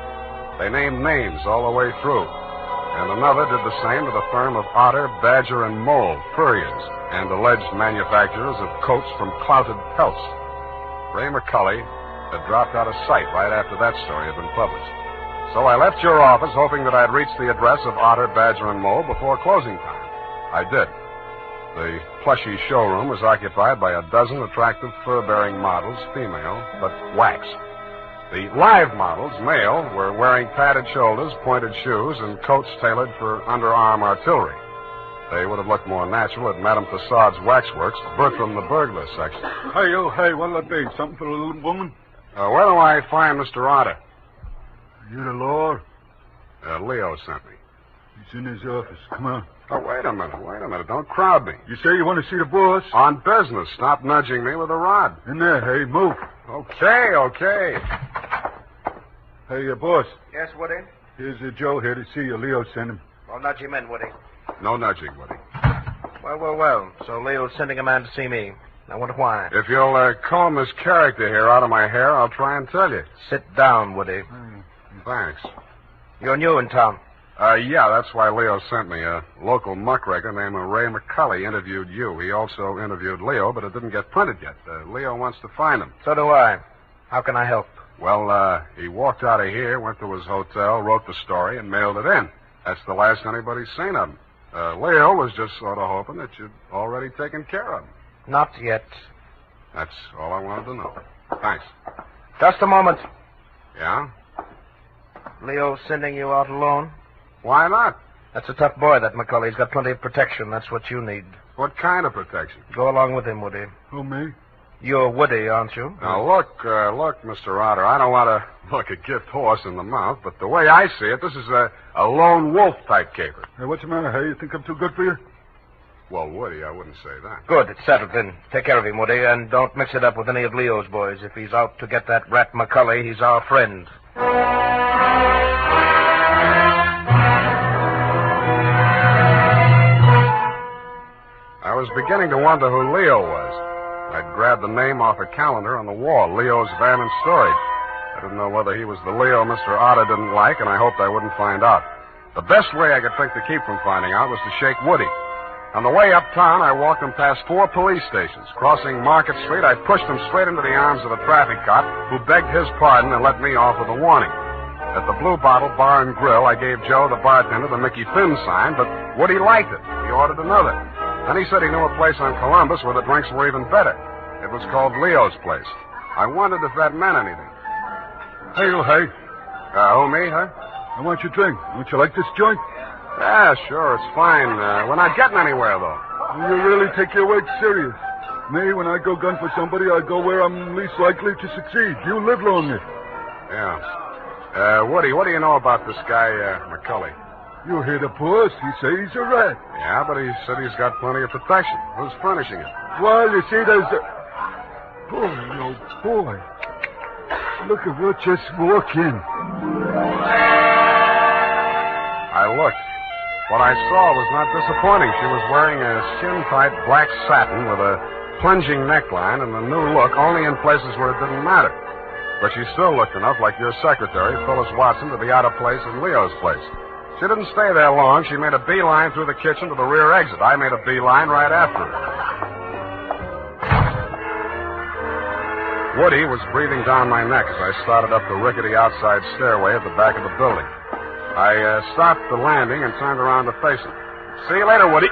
They named names all the way through. And another did the same to the firm of Otter, Badger, and Mole, furriers, and alleged manufacturers of coats from clouted pelts. Ray McCully had dropped out of sight right after that story had been published. So I left your office hoping that I'd reach the address of Otter, Badger, and Mole before closing time. I did. The plushy showroom was occupied by a dozen attractive fur-bearing models, female, but wax. The live models, male, were wearing padded shoulders, pointed shoes, and coats tailored for underarm artillery. They would have looked more natural at Madame Tussaud's waxworks, Bertram the burglar section. Hey, what'll it be? Something for the little woman? Where do I find Mr. Otter? You the law? Leo sent me. He's in his office. Come on. Oh, wait a minute. Don't crowd me. You say you want to see the boss? On business. Stop nudging me with a rod. In there, hey, move. Okay. Hey, boss. Yes, Woody? Here's Joe here to see you. Leo sent him. I'll nudge him in, Woody. No nudging, Woody. Well. So Leo's sending a man to see me. I wonder why. If you'll comb this character here out of my hair, I'll try and tell you. Sit down, Woody. Thanks. You're new in town. Yeah, that's why Leo sent me. A local muckraker named Ray McCully interviewed you. He also interviewed Leo, but it didn't get printed yet. Leo wants to find him. So do I. How can I help? Well, he walked out of here, went to his hotel, wrote the story, and mailed it in. That's the last anybody's seen of him. Leo was just sort of hoping that you'd already taken care of him. Not yet. That's all I wanted to know. Thanks. Just a moment. Yeah? Leo's sending you out alone? Why not? That's a tough boy, that McCully. He's got plenty of protection. That's what you need. What kind of protection? Go along with him, Woody. Who, me? You're Woody, aren't you? Now, look, Mr. Otter, I don't want to look a gift horse in the mouth, but the way I see it, this is a lone wolf type caper. Hey, what's the matter, hey? You think I'm too good for you? Well, Woody, I wouldn't say that. Good, it's settled then. Take care of him, Woody, and don't mix it up with any of Leo's boys. If he's out to get that rat McCully, he's our friend. I was beginning to wonder who Leo was. I'd grabbed the name off a calendar on the wall, Leo's Van and Storage. I didn't know whether he was the Leo Mr. Otter didn't like, and I hoped I wouldn't find out. The best way I could think to keep from finding out was to shake Woody. On the way uptown, I walked him past 4 police stations. Crossing Market Street, I pushed him straight into the arms of a traffic cop who begged his pardon and let me off with a warning. At the Blue Bottle Bar and Grill, I gave Joe, the bartender, the Mickey Finn sign, but Woody liked it. He ordered another. Then he said he knew a place on Columbus where the drinks were even better. It was called Leo's Place. I wondered if that meant anything. Hey, hey. Who, me, huh? I want your drink. Don't you like this joint? Yeah, sure, it's fine. We're not getting anywhere, though. You really take your work serious. Me, when I go gun for somebody, I go where I'm least likely to succeed. You live longer. Yeah. Woody, what do you know about this guy, McCully? You hear the boss. He say he's a rat. Yeah, but he said he's got plenty of protection. Who's furnishing it? Well, you see, there's a... Boy, oh, boy. Look at what just walked in. I looked. What I saw was not disappointing. She was wearing a skin-tight black satin with a plunging neckline and a new look only in places where it didn't matter. But she still looked enough like your secretary, Phyllis Watson, to be out of place in Leo's place. She didn't stay there long. She made a beeline through the kitchen to the rear exit. I made a beeline right after her. Woody was breathing down my neck as I started up the rickety outside stairway at the back of the building. I stopped the landing and turned around to face him. See you later, Woody.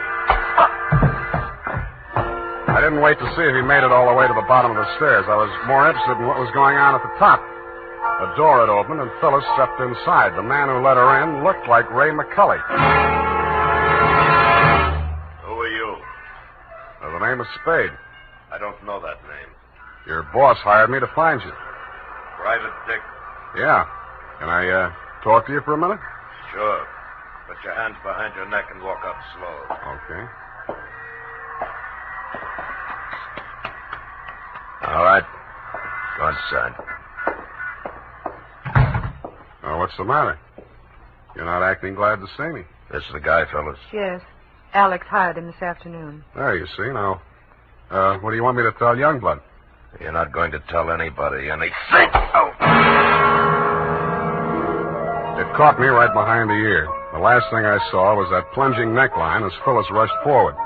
I didn't wait to see if he made it all the way to the bottom of the stairs. I was more interested in what was going on at the top. A door had opened, and Phyllis stepped inside. The man who let her in looked like Ray McCully. Who are you? The name is Spade. I don't know that name. Your boss hired me to find you. Private Dick? Yeah. Can I talk to you for a minute? Sure. Put your hands behind your neck and walk up slow. Okay. All right. Go inside. Oh, what's the matter? You're not acting glad to see me. This is the guy, fellas. Yes. Alex hired him this afternoon. There, you see. Now, what do you want me to tell Youngblood? You're not going to tell anybody anything. Oh. It caught me right behind the ear. The last thing I saw was that plunging neckline as Phyllis rushed forward.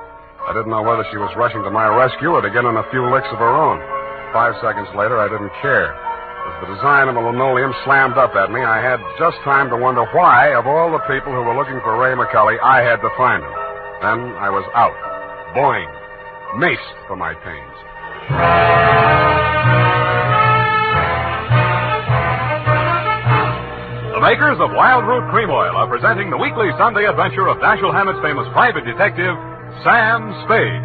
I didn't know whether she was rushing to my rescue or to get in a few licks of her own. 5 seconds later, I didn't care. As the design of the linoleum slammed up at me, I had just time to wonder why, of all the people who were looking for Ray McCully, I had to find him. Then I was out. Boing. Maced for my pains. The makers of Wild Root Cream Oil are presenting the weekly Sunday adventure of Dashiell Hammett's famous private detective, Sam Spade.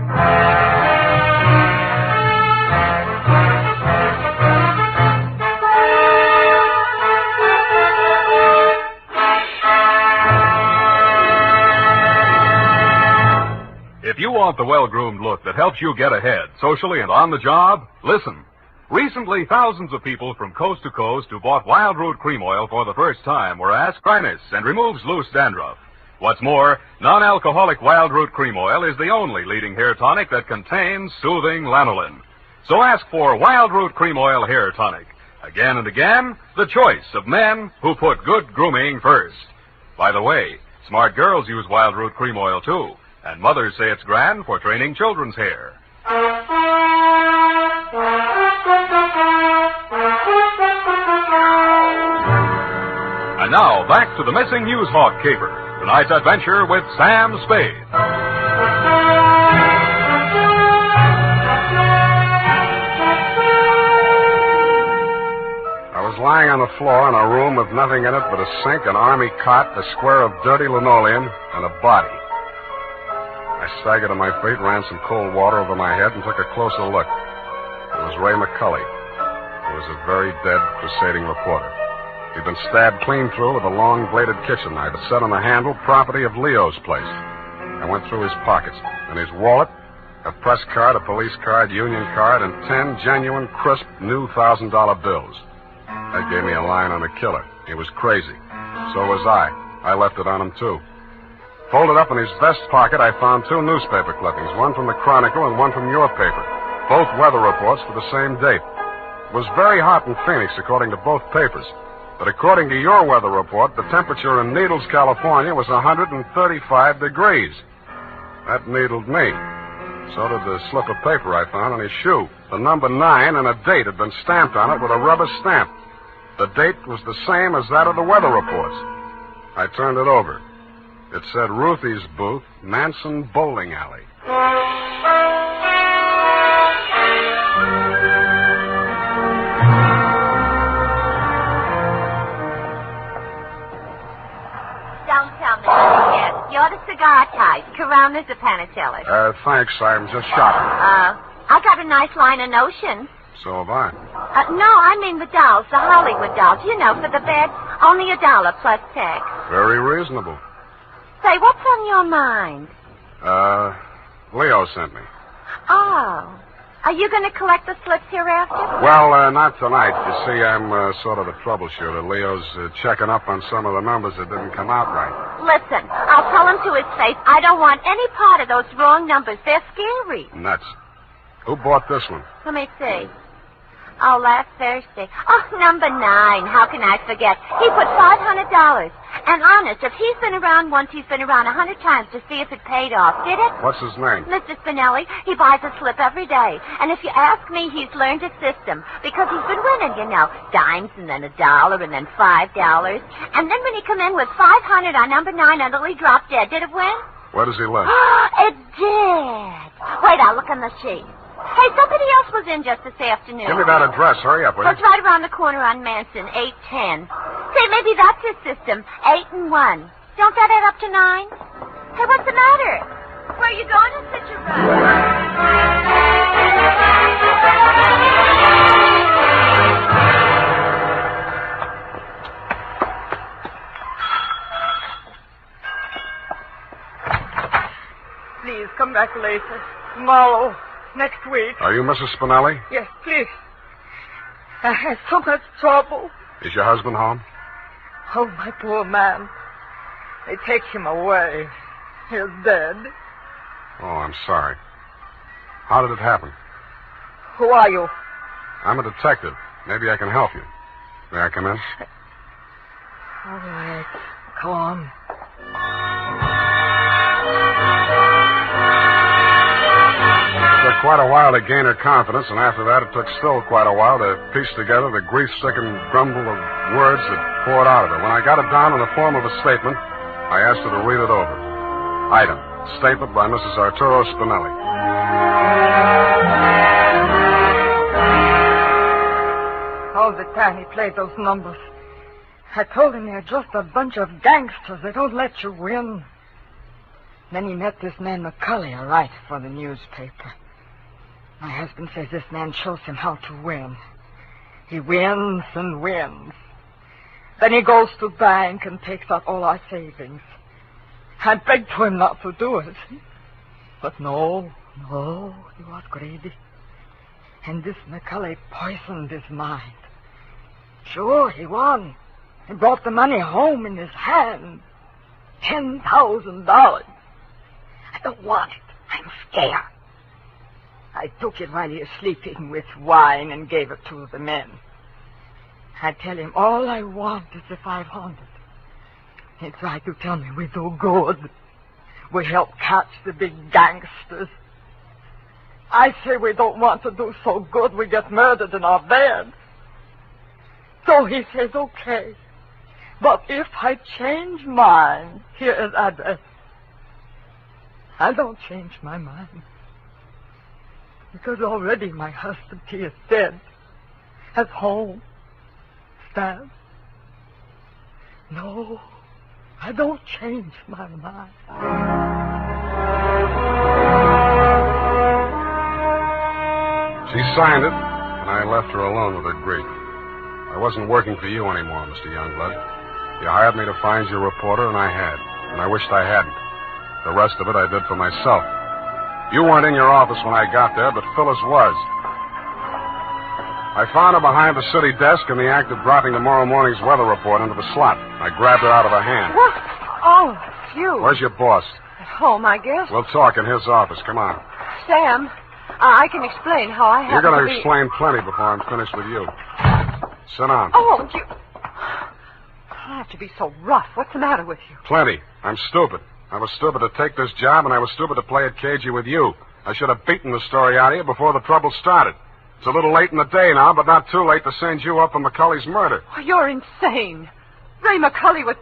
If you want the well-groomed look that helps you get ahead, socially and on the job, listen. Recently, thousands of people from coast to coast who bought Wild Root Cream Oil for the first time were asked dryness and removes loose dandruff. What's more, non-alcoholic Wild Root Cream Oil is the only leading hair tonic that contains soothing lanolin. So ask for Wild Root Cream Oil Hair Tonic. Again and again, the choice of men who put good grooming first. By the way, smart girls use Wild Root Cream Oil, too. And mothers say it's grand for training children's hair. And now, back to the missing Newshawk caper. Tonight's adventure with Sam Spade. I was lying on the floor in a room with nothing in it but a sink, an army cot, a square of dirty linoleum, and a body. I staggered to my feet, ran some cold water over my head, and took a closer look. It was Ray McCully. He was a very dead crusading reporter. He'd been stabbed clean through with a long-bladed kitchen knife. It said on the handle, property of Leo's place. I went through his pockets. In his wallet, a press card, a police card, union card, and 10 genuine, crisp, new $1,000 bills. That gave me a line on the killer. He was crazy. So was I. I left it on him, too. Folded up in his vest pocket, I found 2 newspaper clippings, one from the Chronicle and one from your paper. Both weather reports for the same date. It was very hot in Phoenix, according to both papers. But according to your weather report, the temperature in Needles, California was 135 degrees. That needled me. So did the slip of paper I found on his shoe. The number 9 and a date had been stamped on it with a rubber stamp. The date was the same as that of the weather reports. I turned it over. It said Ruthie's Booth, Manson Bowling Alley. Don't tell me yet. You're the cigar type. Coronas or Panicellas? Thanks. I'm just shopping. I got a nice line of notions. So have I. No, I mean the dolls, the Hollywood dolls. You know, for the bed, only $1 plus tax. Very reasonable. Say, what's on your mind? Leo sent me. Oh. Are you going to collect the slips hereafter? Well, not tonight. You see, I'm sort of a troubleshooter. Leo's checking up on some of the numbers that didn't come out right. Listen, I'll tell him to his face I don't want any part of those wrong numbers. They're scary. Nuts. Who bought this one? Let me see. Oh, last Thursday. Oh, number 9. How can I forget? He put $500. And honest, if he's been around once, he's been around 100 times to see if it paid off. Did it? What's his name? Mr. Spinelli. He buys a slip every day. And if you ask me, he's learned his system. Because he's been winning, you know. Dimes and then $1 and then $5. And then when he come in with 500 on number 9 until he dropped dead, did it win? Where does he live? It did. Wait, I'll look on the sheet. Hey, somebody else was in just this afternoon. Give me that address. Hurry up, will you? It's right around the corner on Manson, 810. Say, maybe that's his system, 8 and 1. Don't that add up to 9? Hey, what's the matter? Where are you going in such a rush? Please, come back later. Tomorrow. Next week. Are you Mrs. Spinelli? Yes, please. I had so much trouble. Is your husband home? Oh, my poor man. They take him away. He's dead. Oh, I'm sorry. How did it happen? Who are you? I'm a detective. Maybe I can help you. May I come in? All right. Come on. It took quite a while to gain her confidence, and after that it took still quite a while to piece together the grief-stricken grumble of words that poured out of her. When I got it down in the form of a statement, I asked her to read it over. Item, statement by Mrs. Arturo Spinelli. All the time he played those numbers. I told him they're just a bunch of gangsters. They don't let you win. Then he met this man McCulley, a writer for the newspaper. My husband says this man shows him how to win. He wins and wins. Then he goes to bank and takes out all our savings. I begged for him not to do it. But no, he was greedy. And this McCulley poisoned his mind. Sure, he won. He brought the money home in his hand. $10,000. I don't want it. I'm scared. I took it while he was sleeping with wine and gave it to the men. I tell him all I want is the 500. He tried to tell me we do good. We help catch the big gangsters. I say we don't want to do so good we get murdered in our bed. So he says, okay. But if I change mine, here is address. I don't change my mind. Because already my husband, he is dead. At home. Stabbed. No, I don't change my mind. She signed it, and I left her alone with her grief. I wasn't working for you anymore, Mr. Youngblood. You hired me to find your reporter, and I had. And I wished I hadn't. The rest of it I did for myself. You weren't in your office when I got there, but Phyllis was. I found her behind the city desk in the act of dropping tomorrow morning's weather report into the slot. I grabbed her out of her hand. What? Oh, it's you. Where's your boss? At home, I guess. We'll talk in his office. Come on. Sam, I can explain how I have You're going to to explain plenty before I'm finished with you. Sit down. Oh, you... I have to be so rough. What's the matter with you? Plenty. I'm stupid. I was stupid to take this job, and I was stupid to play it cagey with you. I should have beaten the story out of you before the trouble started. It's a little late in the day now, but not too late to send you up for McCulley's murder. Oh, you're insane. Ray McCulley was...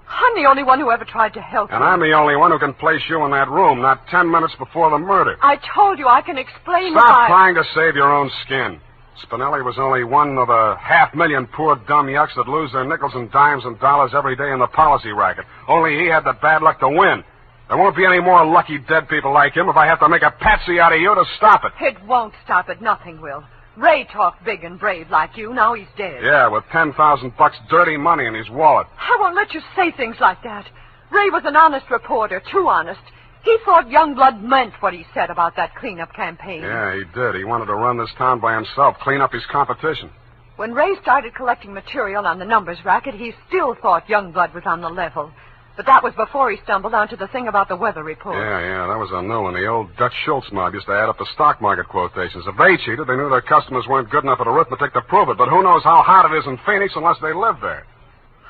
I'm the only one who ever tried to help And you. I'm the only one who can place you in that room, not 10 minutes before the murder. I told you I can explain Stop trying to save your own skin. Spinelli was only one of a 500,000 poor dumb yucks that lose their nickels and dimes and dollars every day in the policy racket. Only he had the bad luck to win. There won't be any more lucky dead people like him if I have to make a patsy out of you to stop it. It won't stop it. Nothing will. Ray talked big and brave like you. Now he's dead. Yeah, with $10,000 dirty money in his wallet. I won't let you say things like that. Ray was an honest reporter, too honest. He thought Youngblood meant what he said about that cleanup campaign. Yeah, he did. He wanted to run this town by himself, clean up his competition. When Ray started collecting material on the numbers racket, he still thought Youngblood was on the level. But that was before he stumbled onto the thing about the weather report. Yeah, that was a new one. The old Dutch Schultz mob used to add up the stock market quotations. If they cheated, they knew their customers weren't good enough at arithmetic to prove it. But who knows how hot it is in Phoenix unless they live there.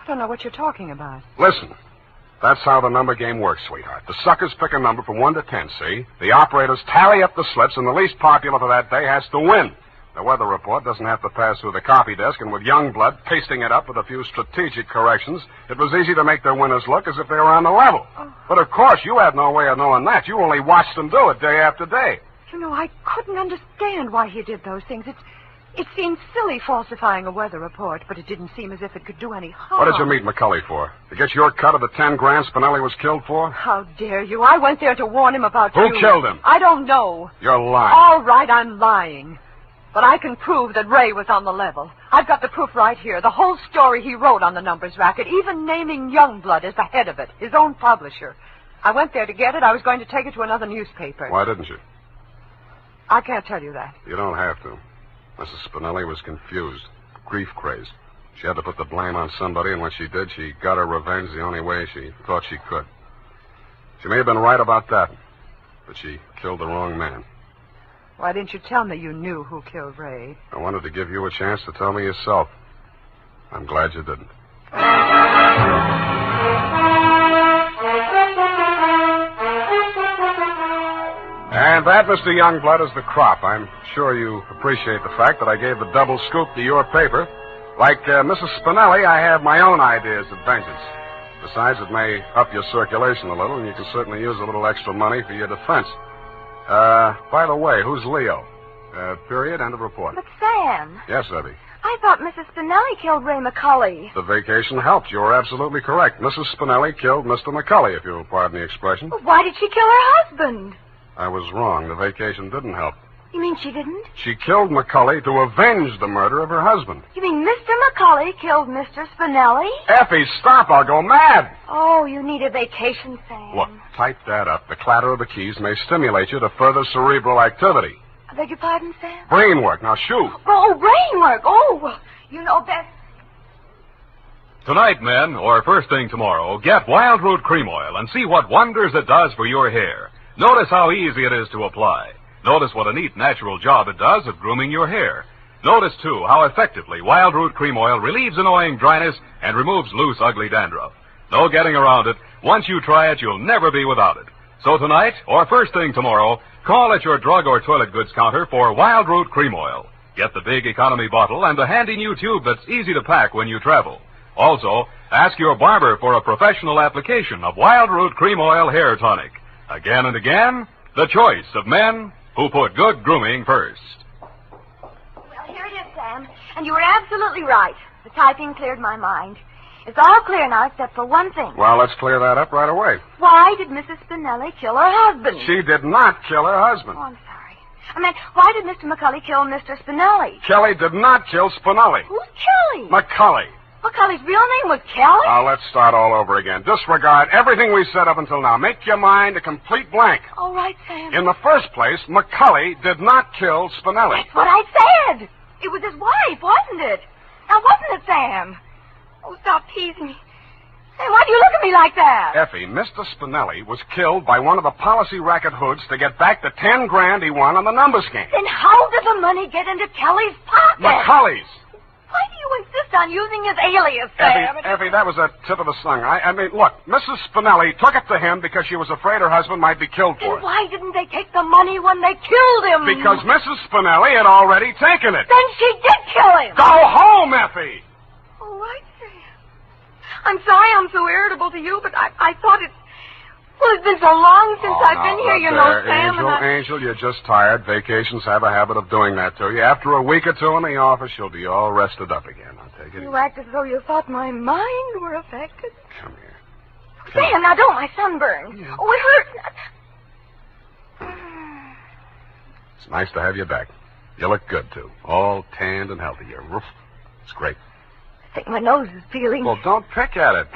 I don't know what you're talking about. Listen. That's how the number game works, sweetheart. The suckers pick a number from 1 to 10, see? The operators tally up the slips, and the least popular for that day has to win. The weather report doesn't have to pass through the copy desk, and with young blood pasting it up with a few strategic corrections, it was easy to make their winners look as if they were on the level. Oh. But of course, you had no way of knowing that. You only watched them do it day after day. You know, I couldn't understand why he did those things. It seemed silly falsifying a weather report, but it didn't seem as if it could do any harm. What did you meet McCully for? To get your cut of the 10 grand Spinelli was killed for? How dare you? I went there to warn him about you. Who killed him? I don't know. You're lying. All right, I'm lying. But I can prove that Ray was on the level. I've got the proof right here. The whole story he wrote on the numbers racket, even naming Youngblood as the head of it, his own publisher. I went there to get it. I was going to take it to another newspaper. Why didn't you? I can't tell you that. You don't have to. Mrs. Spinelli was confused, grief-crazed. She had to put the blame on somebody, and when she did, she got her revenge the only way she thought she could. She may have been right about that, but she killed the wrong man. Why didn't you tell me you knew who killed Ray? I wanted to give you a chance to tell me yourself. I'm glad you didn't. And that, Mr. Youngblood, is the crop. I'm sure you appreciate the fact that I gave the double scoop to your paper. Like Mrs. Spinelli, I have my own ideas of vengeance. Besides, it may up your circulation a little, and you can certainly use a little extra money for your defense. By the way, who's Leo? Period, end of report. But, Sam. Yes, Evie. I thought Mrs. Spinelli killed Ray McCully. The vacation helped. You were absolutely correct. Mrs. Spinelli killed Mr. McCully, if you'll pardon the expression. But why did she kill her husband? I was wrong. The vacation didn't help. You mean she didn't? She killed McCully to avenge the murder of her husband. You mean Mr. McCully killed Mr. Spinelli? Effie, stop. I'll go mad. Oh, you need a vacation, Sam. Look, type that up. The clatter of the keys may stimulate you to further cerebral activity. I beg your pardon, Sam? Brain work. Now, shoot. Oh, brain work. Oh, well, you know best. Tonight, men, or first thing tomorrow, get Wild Root Cream Oil and see what wonders it does for your hair. Notice how easy it is to apply. Notice what a neat, natural job it does of grooming your hair. Notice, too, how effectively Wild Root Cream Oil relieves annoying dryness and removes loose, ugly dandruff. No getting around it. Once you try it, you'll never be without it. So tonight, or first thing tomorrow, call at your drug or toilet goods counter for Wild Root Cream Oil. Get the big economy bottle and the handy new tube that's easy to pack when you travel. Also, ask your barber for a professional application of Wild Root Cream Oil Hair Tonic. Again and again, the choice of men who put good grooming first. Well, here it is, Sam. And you were absolutely right. The typing cleared my mind. It's all clear now except for one thing. Well, let's clear that up right away. Why did Mrs. Spinelli kill her husband? She did not kill her husband. Oh, I'm sorry. I meant, why did Mr. McCully kill Mr. Spinelli? Kelly did not kill Spinelli. Who's Kelly? McCully. McCully's real name was Kelly? Now, let's start all over again. Disregard everything we said up until now. Make your mind a complete blank. All right, Sam. In the first place, McCully did not kill Spinelli. That's what I said. It was his wife, wasn't it? Now, wasn't it, Sam? Oh, stop teasing me. Hey, why do you look at me like that? Effie, Mr. Spinelli was killed by one of the policy racket hoods to get back the 10 grand he won on the numbers game. Then how did the money get into Kelly's pocket? McCully's. Why do you insist on using his alias, Sam? Effie, that was a tip of the tongue. I mean, look, Mrs. Spinelli took it to him because she was afraid her husband might be killed for Then it. why didn't they take the money when they killed him? Because Mrs. Spinelli had already taken it. Then she did kill him. Go home, Effie! All right, Sam. I'm sorry I'm so irritable to you, but I thought it... Well, it's been so long since I've been here, you know, Sam, Angel, you're just tired. Vacations have a habit of doing that to you. After a week or two in the office, you'll be all rested up again. I'll take it easy. You act as though you thought my mind were affected. Come here. Sam, now don't, my sunburn. Yeah. Oh, it hurts. It's nice to have you back. You look good, too. All tanned and healthy. Your roof. It's great. I think my nose is peeling. Well, don't pick at it.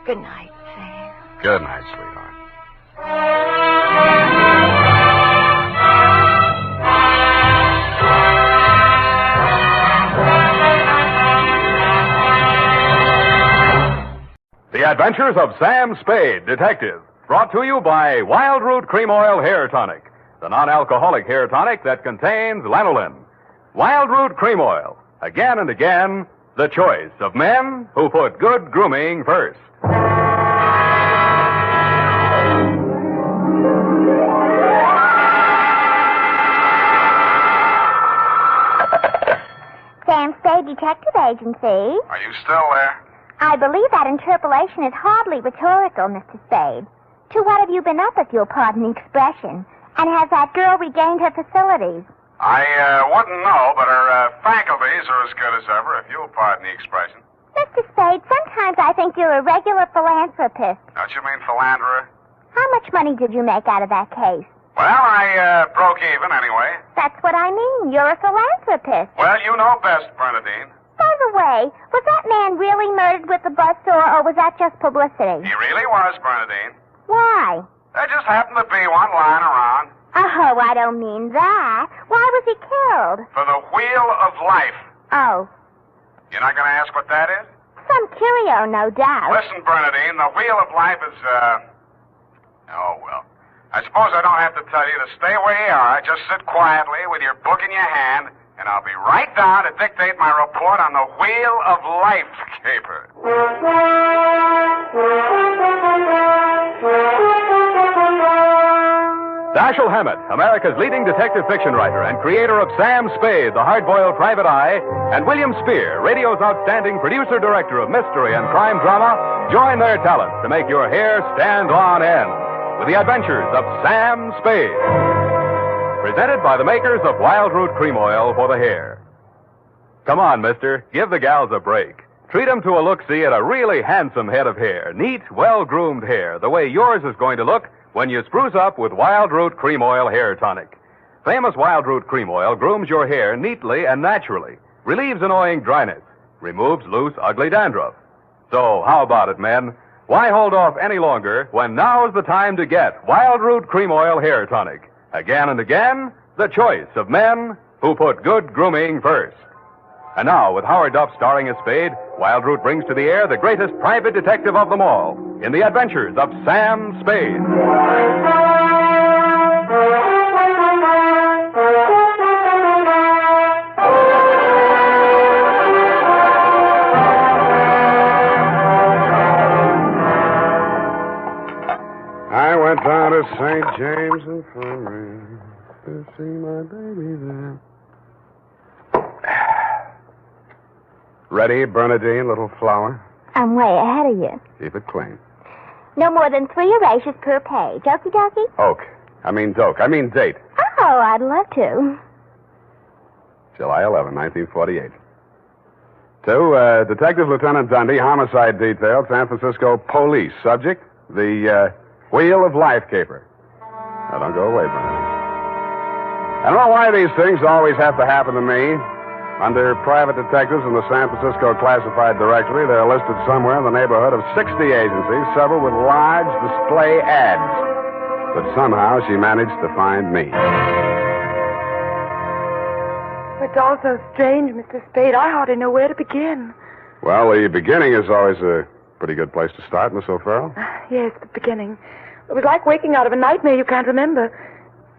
Good night, Sam. Good night, sweetheart. The Adventures of Sam Spade, Detective. Brought to you by Wild Root Cream Oil Hair Tonic, the non-alcoholic hair tonic that contains lanolin. Wild Root Cream Oil. Again and again, the choice of men who put good grooming first. Sam Spade Detective Agency. Are you still there? I believe that interpolation is hardly rhetorical, Mr. Spade. To what have you been up, if you'll pardon the expression? And has that girl regained her facilities? I wouldn't know, but her faculties are as good as ever, if you'll pardon the expression. Mr. Spade, sometimes I think you're a regular philanthropist. Don't you mean philanderer? How much money did you make out of that case? Well, I broke even anyway. That's what I mean. You're a philanthropist. Well, you know best, Bernadine. By the way, was that man really murdered with the buzzsaw, or was that just publicity? He really was, Bernadine. Why? There just happened to be one lying around. Oh, I don't mean that. Why was he killed? For the wheel of life. Oh, You're not going to ask what that is? some curio, no doubt. Listen, Bernadine, the wheel of life is, oh, well. I suppose I don't have to tell you to stay where you are. Just sit quietly with your book in your hand, and I'll be right down to dictate my report on the wheel of life caper. Dashiell Hammett, America's leading detective fiction writer and creator of Sam Spade, the hard-boiled private eye, and William Spear, radio's outstanding producer-director of mystery and crime drama, join their talents to make your hair stand on end with the Adventures of Sam Spade. Presented by the makers of Wild Root Cream Oil for the hair. Come on, mister, give the gals a break. Treat them to a look-see at a really handsome head of hair. Neat, well-groomed hair, the way yours is going to look when you spruce up with Wild Root Cream Oil Hair Tonic. Famous Wild Root Cream Oil grooms your hair neatly and naturally, relieves annoying dryness, removes loose, ugly dandruff. So, how about it, men? Why hold off any longer when now's the time to get Wild Root Cream Oil Hair Tonic? Again and again, the choice of men who put good grooming first. And now, with Howard Duff starring as Spade, Wild Root brings to the air the greatest private detective of them all in the Adventures of Sam Spade. I went down to St. James Infirmary to see my baby there. Ready, Bernadine, little flower? I'm way ahead of you. Keep it clean. No more than 3 erasures per page. Okie dokie? Doke. I mean date. Oh, I'd love to. July 11, 1948. To Detective Lieutenant Dundee, Homicide Detail, San Francisco Police. Subject, the Wheel of Life caper. Now, don't go away, Bernadine. I don't know why these things always have to happen to me. Under private detectives in the San Francisco Classified Directory, they're listed somewhere in the neighborhood of 60 agencies, several with large display ads. But somehow she managed to find me. It's all so strange, Mr. Spade. I hardly know where to begin. Well, the beginning is always a pretty good place to start, Miss O'Farrell. Yes, the beginning. It was like waking out of a nightmare you can't remember.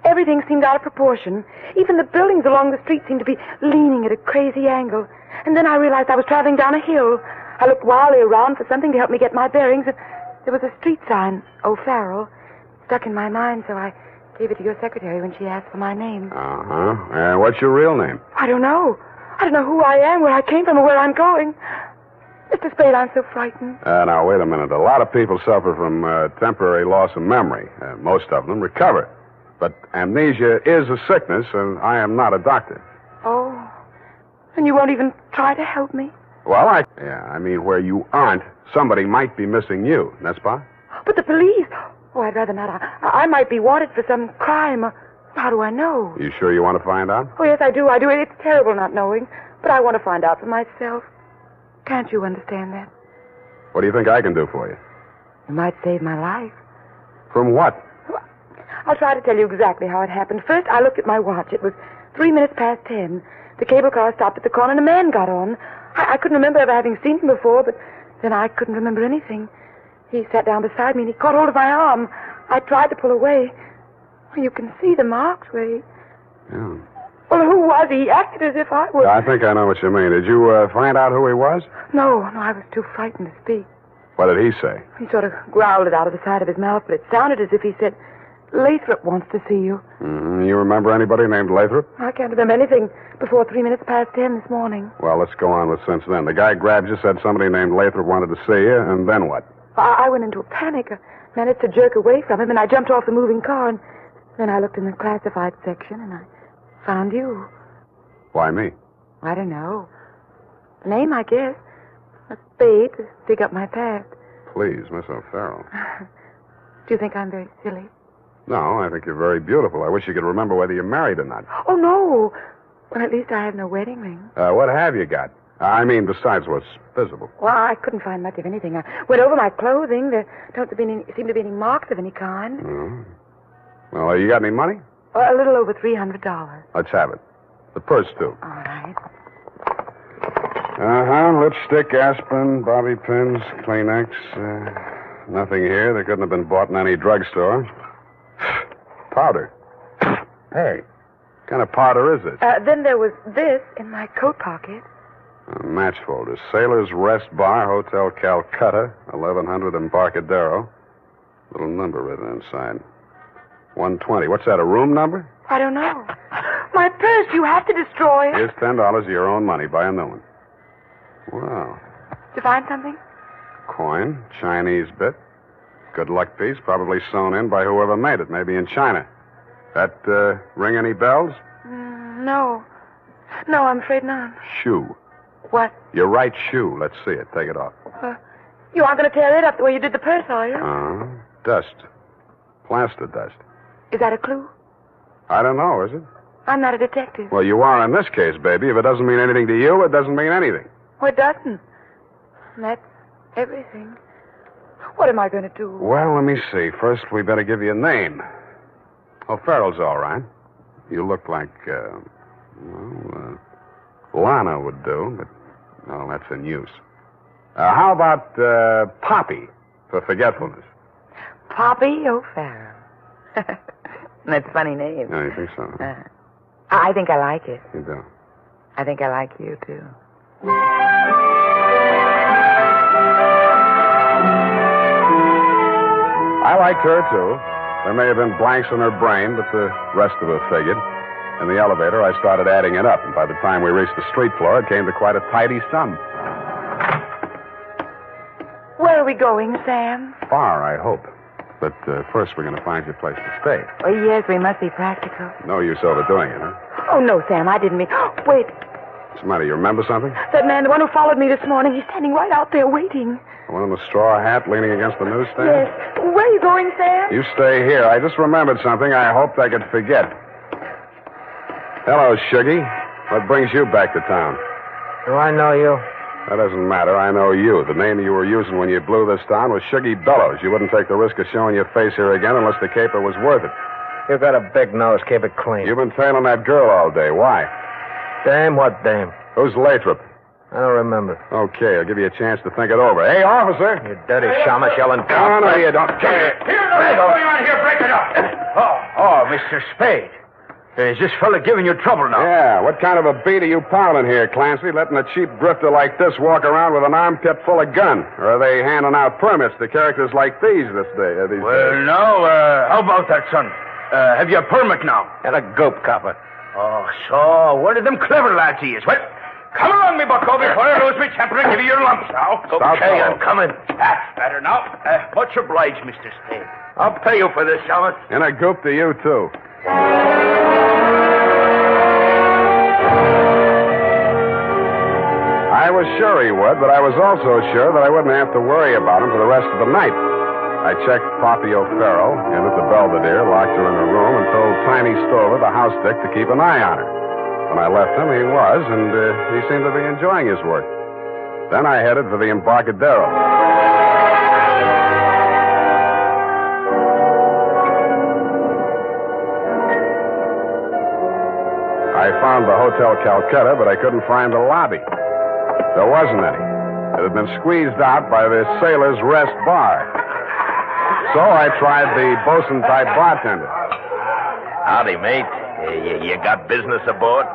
Everything seemed out of proportion. Even the buildings along the street seemed to be leaning at a crazy angle. And then I realized I was traveling down a hill. I looked wildly around for something to help me get my bearings, and there was a street sign, O'Farrell, stuck in my mind, so I gave it to your secretary when she asked for my name. Uh-huh. What's your real name? I don't know. I don't know who I am, where I came from, or where I'm going. Mr. Spade, I'm so frightened. Now, wait a minute. A lot of people suffer from temporary loss of memory. Most of them recover. But amnesia is a sickness, and I am not a doctor. Oh. And you won't even try to help me? Well, I mean, where you aren't, somebody might be missing you, n'est-ce pas? But the police... Oh, I'd rather not. I might be wanted for some crime. How do I know? You sure you want to find out? Oh, yes, I do. It's terrible not knowing. But I want to find out for myself. Can't you understand that? What do you think I can do for you? You might save my life. From what? I'll try to tell you exactly how it happened. First, I looked at my watch. It was 3 minutes past 10. The cable car stopped at the corner, and a man got on. I couldn't remember ever having seen him before, but then I couldn't remember anything. He sat down beside me, and he caught hold of my arm. I tried to pull away. Oh, you can see the marks where he... Yeah. Well, who was he? He acted as if I was... I think I know what you mean. Did you find out who he was? No, I was too frightened to speak. What did he say? He sort of growled it out of the side of his mouth, but it sounded as if he said, Lathrop wants to see you. You remember anybody named Lathrop? I can't remember anything before 3 minutes past 10 this morning. Well, let's go on with since then. The guy grabbed you, said somebody named Lathrop wanted to see you, and then what? I went into a panic. I managed to jerk away from him, and I jumped off the moving car, and then I looked in the classified section, and I found you. Why me? I don't know. The name, I guess. A spade to dig up my past. Please, Miss O'Farrell. Do you think I'm very silly? No, I think you're very beautiful. I wish you could remember whether you're married or not. Oh, no. Well, at least I have no wedding ring. What have you got? I mean, besides what's visible. Well, I couldn't find much of anything. I went over my clothing. There don't seem to be any marks of any kind. Oh. Well, you got any money? A little over $300. Let's have it. The purse, too. All right. Lipstick, aspirin, bobby pins, Kleenex. Nothing here. They couldn't have been bought in any drugstore. Powder. Hey, what kind of powder is this? Then there was this in my coat pocket. A match folder. Sailor's Rest Bar, Hotel Calcutta, 1100 Embarcadero. Little number written inside. 120. What's that, a room number? I don't know. My purse, you have to destroy it. Here's $10 of your own money. Buy a new one. Wow. Did you find something? Coin, Chinese bit. Good luck piece, probably sewn in by whoever made it, maybe in China. That ring any bells? No. No, I'm afraid not. Shoe. What? Your right shoe. Let's see it. Take it off. You aren't going to tear it up the way you did the purse, are you? Dust. Plaster dust. Is that a clue? I don't know, is it? I'm not a detective. Well, you are in this case, baby. If it doesn't mean anything to you, it doesn't mean anything. Well, it doesn't. That's everything. What am I going to do? Well, let me see. First, we better give you a name. O'Farrell's all right. You look like, Lana would do, but, no, that's in use. How about, Poppy, for forgetfulness? Poppy O'Farrell. That's a funny name. Oh, you think so? I think I like it. You do? I think I like you, too. I liked her, too. There may have been blanks in her brain, but the rest of it figured. In the elevator, I started adding it up, and by the time we reached the street floor, it came to quite a tidy sum. Where are we going, Sam? Far, I hope. But first, we're going to find you a place to stay. Oh, yes, we must be practical. No use overdoing it, huh? Oh, no, Sam, I didn't mean... Wait. What's the matter? You remember something? That man, the one who followed me this morning, he's standing right out there waiting. The one in the straw hat leaning against the newsstand? Yes. Where are you going, Sam? You stay here. I just remembered something I hoped I could forget. Hello, Shuggy. What brings you back to town? Do I know you? That doesn't matter. I know you. The name you were using when you blew this town was Shuggy Bellows. You wouldn't take the risk of showing your face here again unless the caper was worth it. You got a big nose. Keep it clean. You've been tailing that girl all day. Why? Dame? What dame? Who's Lathrop? I don't remember. Okay, I'll give you a chance to think it over. Hey, officer! You dirty shamus yelling. No, you don't. Here, what's going on here? Break it up. Oh, Mr. Spade. Is this fella giving you trouble now? Yeah, what kind of a beat are you pounding here, Clancy? Letting a cheap drifter like this walk around with an armpit full of gun? Or are they handing out permits to characters like these days? No, how about that, son? Have you a permit now? And a gope copper. Oh, so one of them clever lads he is. Well, come along, me bucko, before I lose my temper and give you your lumps now. Okay, I'm coming. That's better now. Much obliged, Mr. Spade. I'll pay you for this, Shamus. And a goop to you, too. I was sure he would, but I was also sure that I wouldn't have to worry about him for the rest of the night. I checked Poppy O'Farrell in at the Belvedere, locked her in her room, and told Tiny Stover, the house dick, to keep an eye on her. When I left him, he was, and he seemed to be enjoying his work. Then I headed for the Embarcadero. I found the Hotel Calcutta, but I couldn't find the lobby. There wasn't any. It had been squeezed out by the Sailor's Rest Bar. So I tried the bosun-type bartender. Howdy, mate. You got business aboard?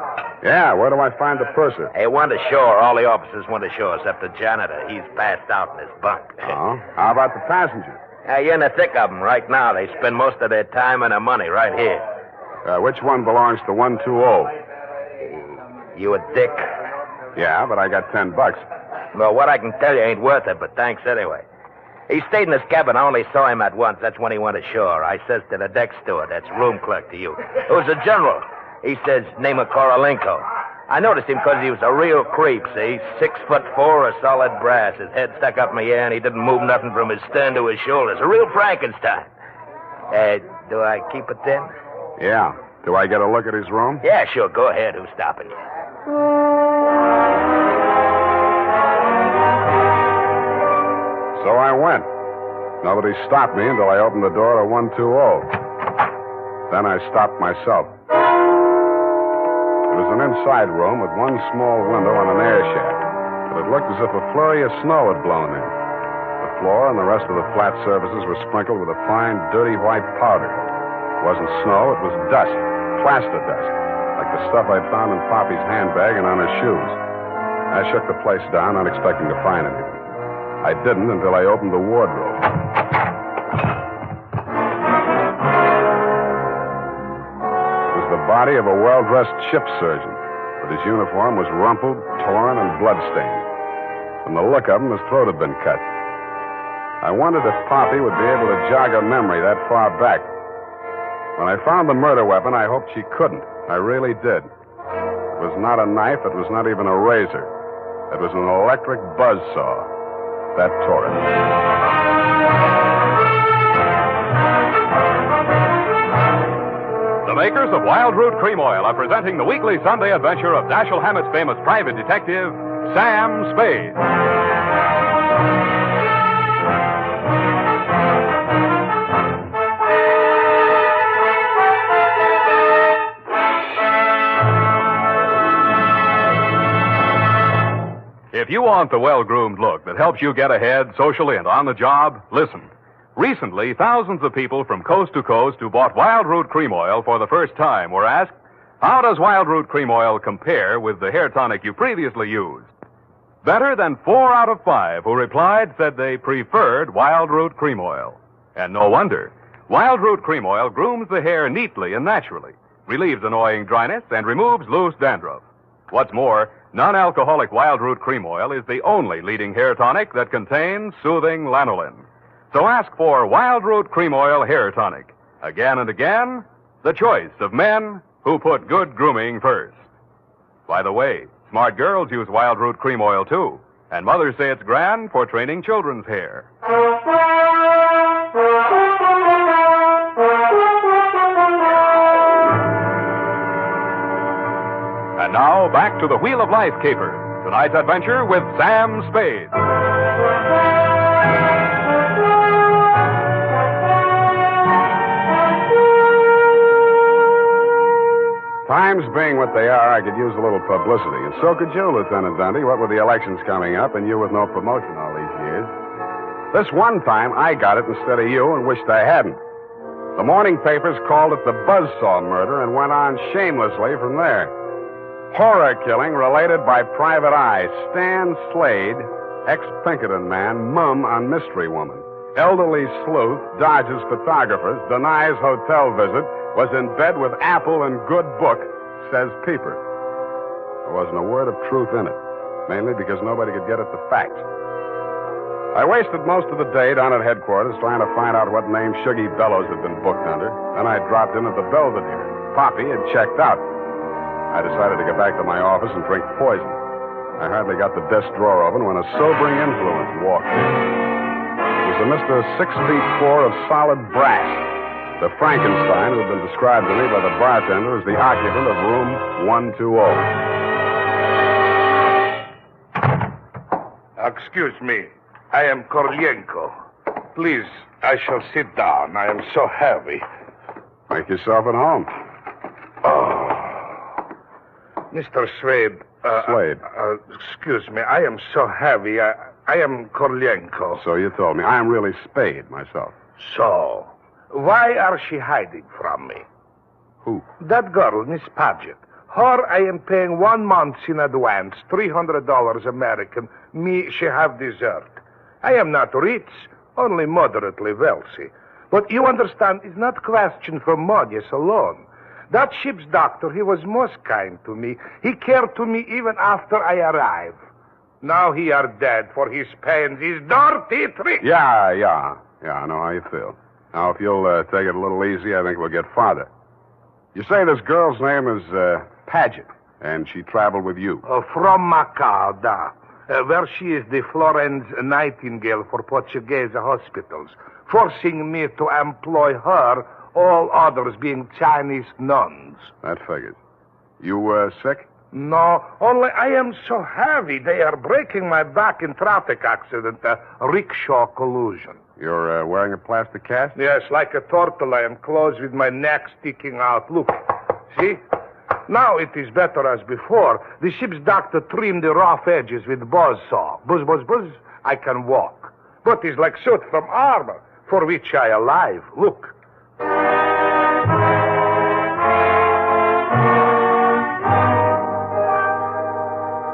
Yeah, where do I find the purser? Hey, went ashore. All the officers went ashore except the janitor. He's passed out in his bunk. Oh? How about the passengers? You're in the thick of them right now. They spend most of their time and their money right here. Which one belongs to 120? You a dick? Yeah, but I got $10. Well, what I can tell you ain't worth it, but thanks anyway. He stayed in his cabin. I only saw him at once. That's when he went ashore. I says to the deck steward, that's room clerk to you. It was a general. He says, name of Korolenko. I noticed him because he was a real creep, see? 6'4", of solid brass. His head stuck up in the air, and he didn't move nothing from his stern to his shoulders. A real Frankenstein. Do I keep it then? Yeah. Do I get a look at his room? Yeah, sure. Go ahead. Who's stopping you? So I went. Nobody stopped me until I opened the door to 120. Then I stopped myself. It was an inside room with one small window and an air shaft, but it looked as if a flurry of snow had blown in. The floor and the rest of the flat surfaces were sprinkled with a fine, dirty white powder. It wasn't snow, it was dust, plaster dust, like the stuff I'd found in Poppy's handbag and on her shoes. I shook the place down, not expecting to find anything. I didn't until I opened the wardrobe. The body of a well-dressed ship surgeon, but his uniform was rumpled, torn, and bloodstained. From the look of him, his throat had been cut. I wondered if Poppy would be able to jog her memory that far back. When I found the murder weapon, I hoped she couldn't. I really did. It was not a knife. It was not even a razor. It was an electric buzzsaw. That tore it. The makers of Wild Root Cream Oil are presenting the weekly Sunday adventure of Dashiell Hammett's famous private detective, Sam Spade. If you want the well-groomed look that helps you get ahead socially and on the job, listen. Recently, thousands of people from coast to coast who bought Wild Root Cream Oil for the first time were asked, how does Wild Root Cream Oil compare with the hair tonic you previously used? Better than 4 out of 5 who replied said they preferred Wild Root Cream Oil. And no wonder. Wild Root Cream Oil grooms the hair neatly and naturally, relieves annoying dryness, and removes loose dandruff. What's more, non-alcoholic Wild Root Cream Oil is the only leading hair tonic that contains soothing lanolin. So ask for Wild Root Cream Oil Hair Tonic. Again and again, the choice of men who put good grooming first. By the way, smart girls use Wild Root Cream Oil, too. And mothers say it's grand for training children's hair. And now, back to the Wheel of Life caper. Tonight's adventure with Sam Spade. Times being what they are, I could use a little publicity. And so could you, Lieutenant Dundee, what with the elections coming up and you with no promotion all these years. This one time, I got it instead of you and wished I hadn't. The morning papers called it the Buzzsaw murder and went on shamelessly from there. Horror killing related by Private Eye. Stan Slade, ex-Pinkerton man, mum on mystery woman. Elderly sleuth, dodges photographers, denies hotel visit, was in bed with Apple and good book, says Peeper. There wasn't a word of truth in it, mainly because nobody could get at the facts. I wasted most of the day down at headquarters trying to find out what name Shuggy Bellows had been booked under. Then I dropped in at the Belvedere. Poppy had checked out. I decided to get back to my office and drink poison. I hardly got the desk drawer open when a sobering influence walked in. It was a Mr. 6'4" of solid brass. The Frankenstein who had been described to me by the bartender as the occupant of room 120. Excuse me. I am Korolenko. Please, I shall sit down. I am so heavy. Make yourself at home. Oh. Mr. Spade. Slade. Excuse me. I am so heavy. I am Korolenko. So you told me. I am really Spade myself. So, why are she hiding from me? Who? That girl, Miss Paget. Her I am paying 1 month in advance, $300 American. Me, she have dessert. I am not rich, only moderately wealthy. But you understand, it's not question for money alone. That ship's doctor, he was most kind to me. He cared to me even after I arrived. Now he are dead for his pains, his dirty tricks. Yeah, I know how you feel. Now, if you'll take it a little easy, I think we'll get farther. You say this girl's name is Paget, and she traveled with you. From McCloud, where she is the Florence Nightingale for Portuguese hospitals, forcing me to employ her, all others being Chinese nuns. That figures. You sick? No, only I am so heavy. They are breaking my back in traffic accident, rickshaw collusion. You're wearing a plastic cast? Yes, like a turtle. I am closed with my neck sticking out. Look, see? Now it is better as before. The ship's doctor trimmed the rough edges with buzzsaw. Buzz, buzz, buzz. I can walk. But it's like suit from armor, for which I alive. Look.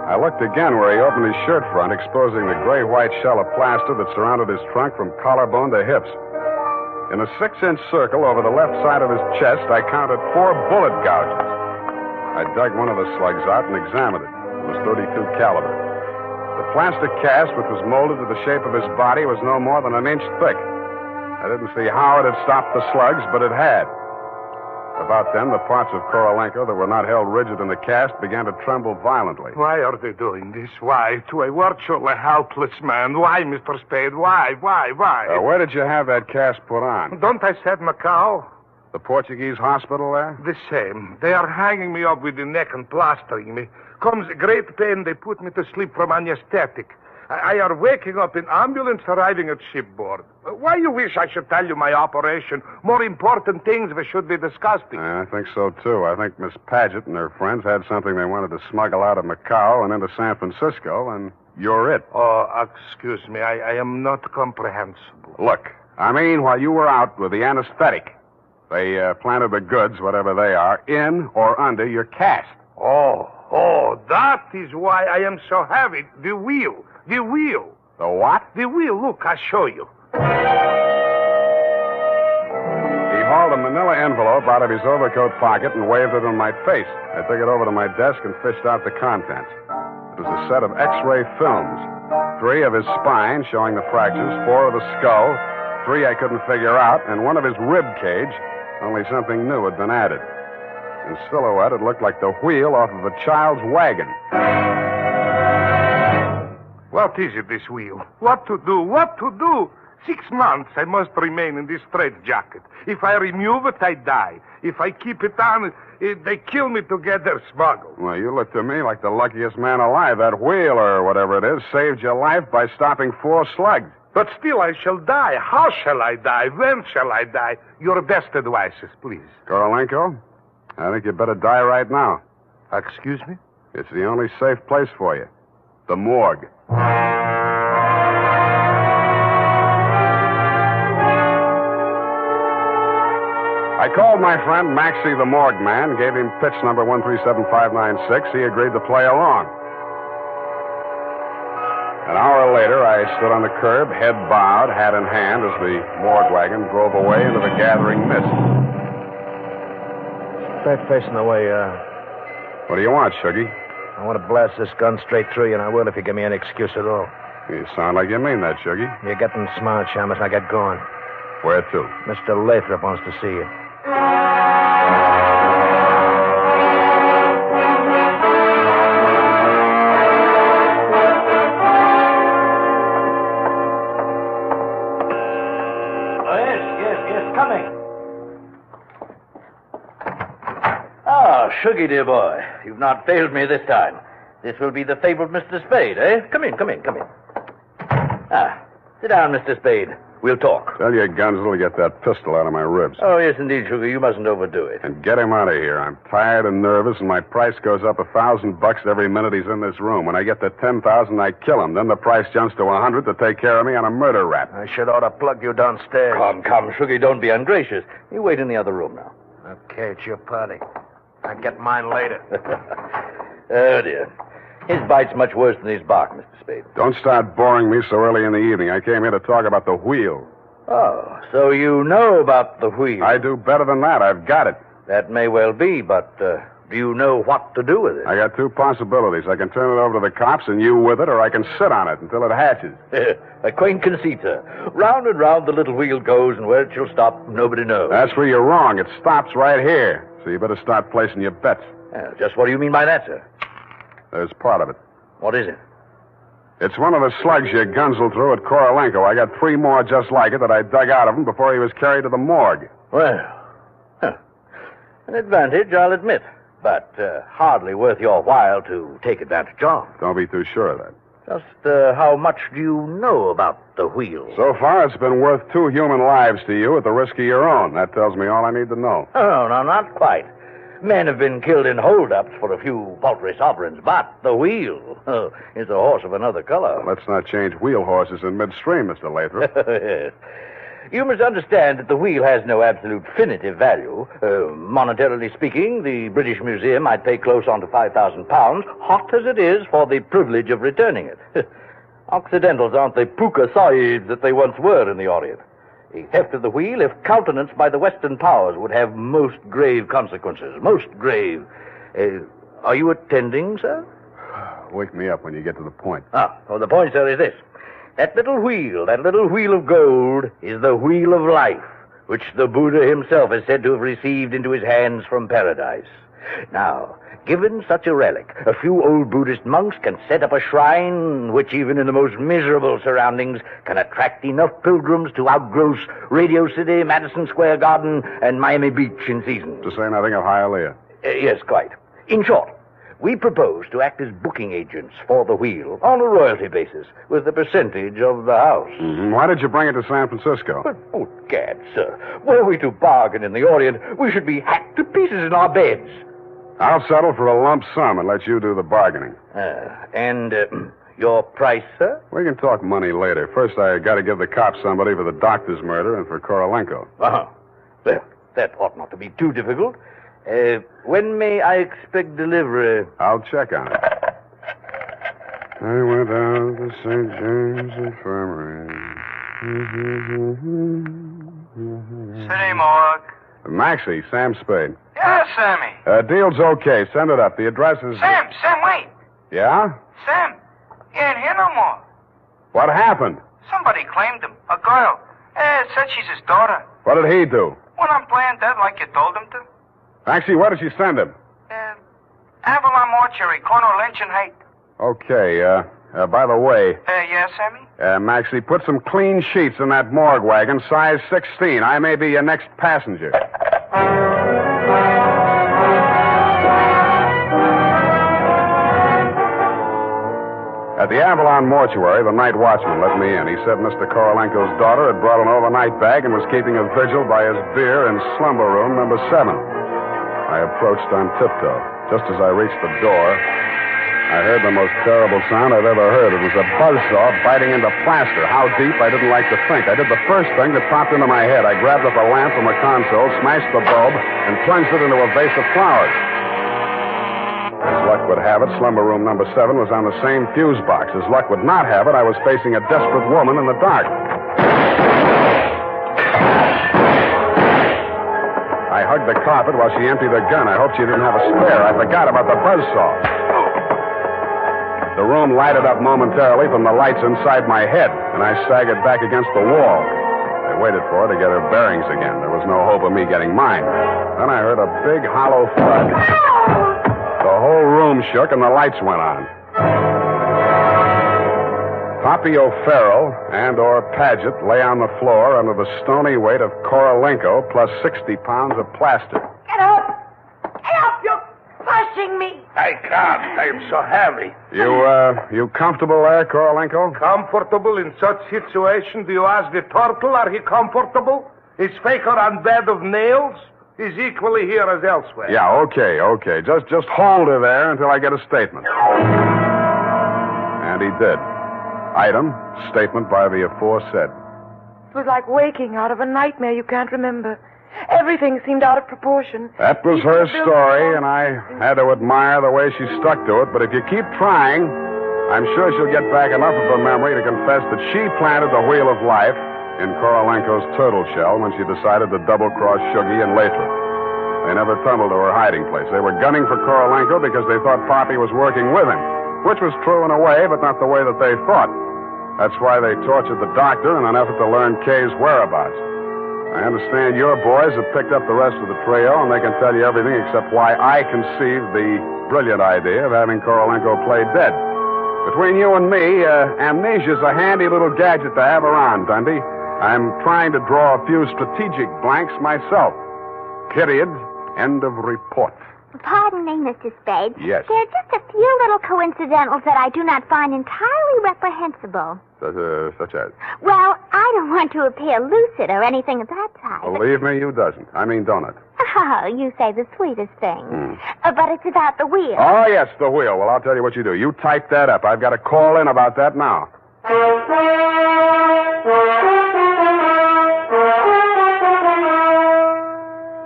I looked again where he opened his shirt front, exposing the gray-white shell of plaster that surrounded his trunk from collarbone to hips. In a 6-inch circle over the left side of his chest, I counted 4 bullet gouges. I dug one of the slugs out and examined it. It was .32 caliber. The plastic cast, which was molded to the shape of his body, was no more than 1 inch thick. I didn't see how it had stopped the slugs, but it had. About then, the parts of Korolenko that were not held rigid in the cast began to tremble violently. Why are they doing this? Why? To a virtually helpless man. Why, Mr. Spade? Why? Where did you have that cast put on? Don't I said Macau? The Portuguese hospital there? The same. They are hanging me up with the neck and plastering me. Comes great pain, they put me to sleep from anesthetic. I are waking up in ambulance arriving at shipboard. Why you wish I should tell you my operation? More important things we should be discussing. I think so, too. I think Miss Paget and her friends had something they wanted to smuggle out of Macau and into San Francisco, and you're it. Oh, excuse me. I am not comprehensible. Look, I mean, while you were out with the anesthetic, they planted the goods, whatever they are, in or under your cast. Oh, that is why I am so heavy. The wheel. The wheel. The what? The wheel. Look, I'll show you. He hauled a manila envelope out of his overcoat pocket and waved it in my face. I took it over to my desk and fished out the contents. It was a set of X-ray films. 3 of his spine, showing the fractures, 4 of the skull, 3 I couldn't figure out, and 1 of his rib cage, only something new had been added. In silhouette, it looked like the wheel off of a child's wagon. What is it, this wheel? What to do? 6 months I must remain in this straitjacket. If I remove it, I die. If I keep it on, they kill me to get their smuggle. Well, you look to me like the luckiest man alive. That wheel, or whatever it is, saved your life by stopping 4 slugs. But still I shall die. How shall I die? When shall I die? Your best advices, please. Korolenko, I think you better die right now. Excuse me? It's the only safe place for you. The morgue. I called my friend Maxie the morgue man, gave him pitch number 137596. He agreed to play along. An hour later, I stood on the curb, head bowed, hat in hand, as the morgue wagon drove away into the gathering mist. Stay facing the way, What do you want, Shuggy? I want to blast this gun straight through you, and I will if you give me any excuse at all. You sound like you mean that, Shuggy. You're getting smart, Shamus. Now get going. Where to? Mr. Lathrop wants to see you. Yes, coming. Ah, Shuggy, dear boy. You've not failed me this time. This will be the fabled Mr. Spade, eh? Come in. Ah, sit down, Mr. Spade. We'll talk. Tell your Gunsel to get that pistol out of my ribs. Oh, yes, indeed, Sugar. You mustn't overdo it. And get him out of here. I'm tired and nervous, and my price goes up $1,000 every minute he's in this room. When I get to 10,000, I kill him. Then the price jumps to 100 to take care of me on a murder rap. I should ought to plug you downstairs. Come, Sugar, don't be ungracious. You wait in the other room now. Okay, it's your party. I'll get mine later. Oh, dear. His bite's much worse than his bark, Mr. Spade. Don't start boring me so early in the evening. I came here to talk about the wheel. Oh, so you know about the wheel. I do better than that. I've got it. That may well be, but do you know what to do with it? I got two possibilities. I can turn it over to the cops and you with it, or I can sit on it until it hatches. A quaint conceit, sir. Round and round the little wheel goes, and where it shall stop, nobody knows. That's where you're wrong. It stops right here. So you better start placing your bets. Just what do you mean by that, sir? There's part of it. What is it? It's one of the slugs you gunsel through at Korolenko. I got 3 more just like it that I dug out of him before he was carried to the morgue. Well, an advantage, I'll admit. But hardly worth your while to take advantage of. Don't be too sure of that. Just how much do you know about the wheel? So far, it's been worth 2 human lives to you at the risk of your own. That tells me all I need to know. Oh, no, not quite. Men have been killed in holdups for a few paltry sovereigns, but the wheel is a horse of another color. Let's not change wheel horses in midstream, Mr. Lathrop. Yes. You must understand that the wheel has no absolute definitive value. Monetarily speaking, the British Museum might pay close on to £5,000, hot as it is, for the privilege of returning it. Occidentals aren't the puka sahibs that they once were in the Orient. A theft of the wheel, if countenanced by the Western powers, would have most grave consequences. Most grave. Are you attending, sir? Wake me up when you get to the point. The point, sir, is this. That little wheel of gold, is the wheel of life, which the Buddha himself is said to have received into his hands from paradise. Now, given such a relic, a few old Buddhist monks can set up a shrine which, even in the most miserable surroundings, can attract enough pilgrims to outgross Radio City, Madison Square Garden, and Miami Beach in season. To say nothing of Hialeah. Yes, quite. In short, we propose to act as booking agents for the wheel on a royalty basis with a percentage of the house. Mm-hmm. Why did you bring it to San Francisco? But, oh, gad, sir. Were we to bargain in the Orient, we should be hacked to pieces in our beds. I'll settle for a lump sum and let you do the bargaining. And your price, sir? We can talk money later. First, I got to give the cops somebody for the doctor's murder and for Korolenko. Well, that ought not to be too difficult. When may I expect delivery? I'll check on it. I went out to St. James Infirmary. City morgue. Maxie, Sam Spade. Yeah, Sammy. Deal's okay. Send it up. The address is... Sam, wait. Yeah? Sam, he ain't here no more. What happened? Somebody claimed him. A girl. Said she's his daughter. What did he do? Went on playing dead like you told him to. Maxie, where did she send him? Avalon Mortuary, corner of Lynch and Haight. Okay, by the way... Yeah, Sammy? Maxie, put some clean sheets in that morgue wagon, size 16. I may be your next passenger. At the Avalon Mortuary, the night watchman let me in. He said Mr. Korolenko's daughter had brought an overnight bag and was keeping a vigil by his bier in slumber room number 7. I approached on tiptoe. Just as I reached the door, I heard the most terrible sound I've ever heard. It was a buzzsaw biting into plaster. How deep, I didn't like to think. I did the first thing that popped into my head. I grabbed up a lamp from a console, smashed the bulb, and plunged it into a vase of flowers. As luck would have it, slumber room number 7 was on the same fuse box. As luck would not have it, I was facing a desperate woman in the dark. I hugged the carpet while she emptied her gun. I hoped she didn't have a spare. I forgot about the buzzsaw. The room lighted up momentarily from the lights inside my head, and I staggered back against the wall. I waited for her to get her bearings again. There was no hope of me getting mine. Then I heard a big, hollow thud. The whole room shook, and the lights went on. Poppy O'Farrell and/or Paget lay on the floor under the stony weight of Korolenko plus 60 pounds of plaster. Get up! Help! You're crushing me! I can't. I'm so heavy. You comfortable there, Korolenko? Comfortable in such situation? Do you ask the turtle, are he comfortable? Is Faker on bed of nails? He's equally here as elsewhere. Yeah, okay. Just hold her there until I get a statement. And he did. Item, statement by the aforesaid. It was like waking out of a nightmare you can't remember. Everything seemed out of proportion. That was her story, and I had to admire the way she stuck to it. But if you keep trying, I'm sure she'll get back enough of her memory to confess that she planted the wheel of life in Korolenko's turtle shell when she decided to double-cross Shuggy and Lathrop. They never tumbled to her hiding place. They were gunning for Korolenko because they thought Poppy was working with him, which was true in a way, but not the way that they thought. That's why they tortured the doctor in an effort to learn Kay's whereabouts. I understand your boys have picked up the rest of the trio, and they can tell you everything except why I conceived the brilliant idea of having Korolenko play dead. Between you and me, amnesia's a handy little gadget to have around, Dundee. I'm trying to draw a few strategic blanks myself. Period. End of report. Pardon me, Mr. Spade. Yes. There are just a few little coincidentals that I do not find entirely reprehensible. Such as? Well, I don't want to appear lucid or anything of that type. Believe me, you doesn't. I mean, don't it? Oh, you say the sweetest thing. But it's about the wheel. Oh, yes, the wheel. Well, I'll tell you what you do. You type that up. I've got to call in about that now.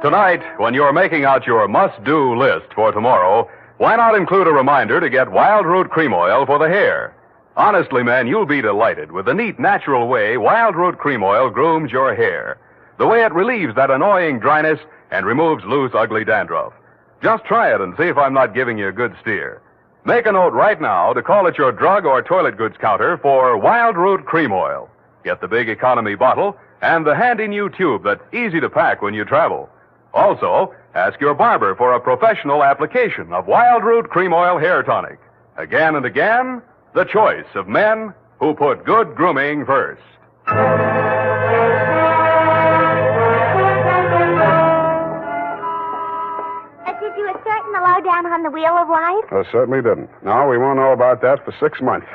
Tonight, when you're making out your must-do list for tomorrow, why not include a reminder to get Wild Root Cream Oil for the hair? Honestly, men, you'll be delighted with the neat, natural way Wild Root Cream Oil grooms your hair. The way it relieves that annoying dryness and removes loose, ugly dandruff. Just try it and see if I'm not giving you a good steer. Make a note right now to call at your drug or toilet goods counter for Wild Root Cream Oil. Get the big economy bottle and the handy new tube that's easy to pack when you travel. Also, ask your barber for a professional application of Wild Root Cream Oil Hair Tonic. Again and again, the choice of men who put good grooming first. Did you assert in the lowdown on the Wheel of Life? I certainly didn't. No, we won't know about that for 6 months.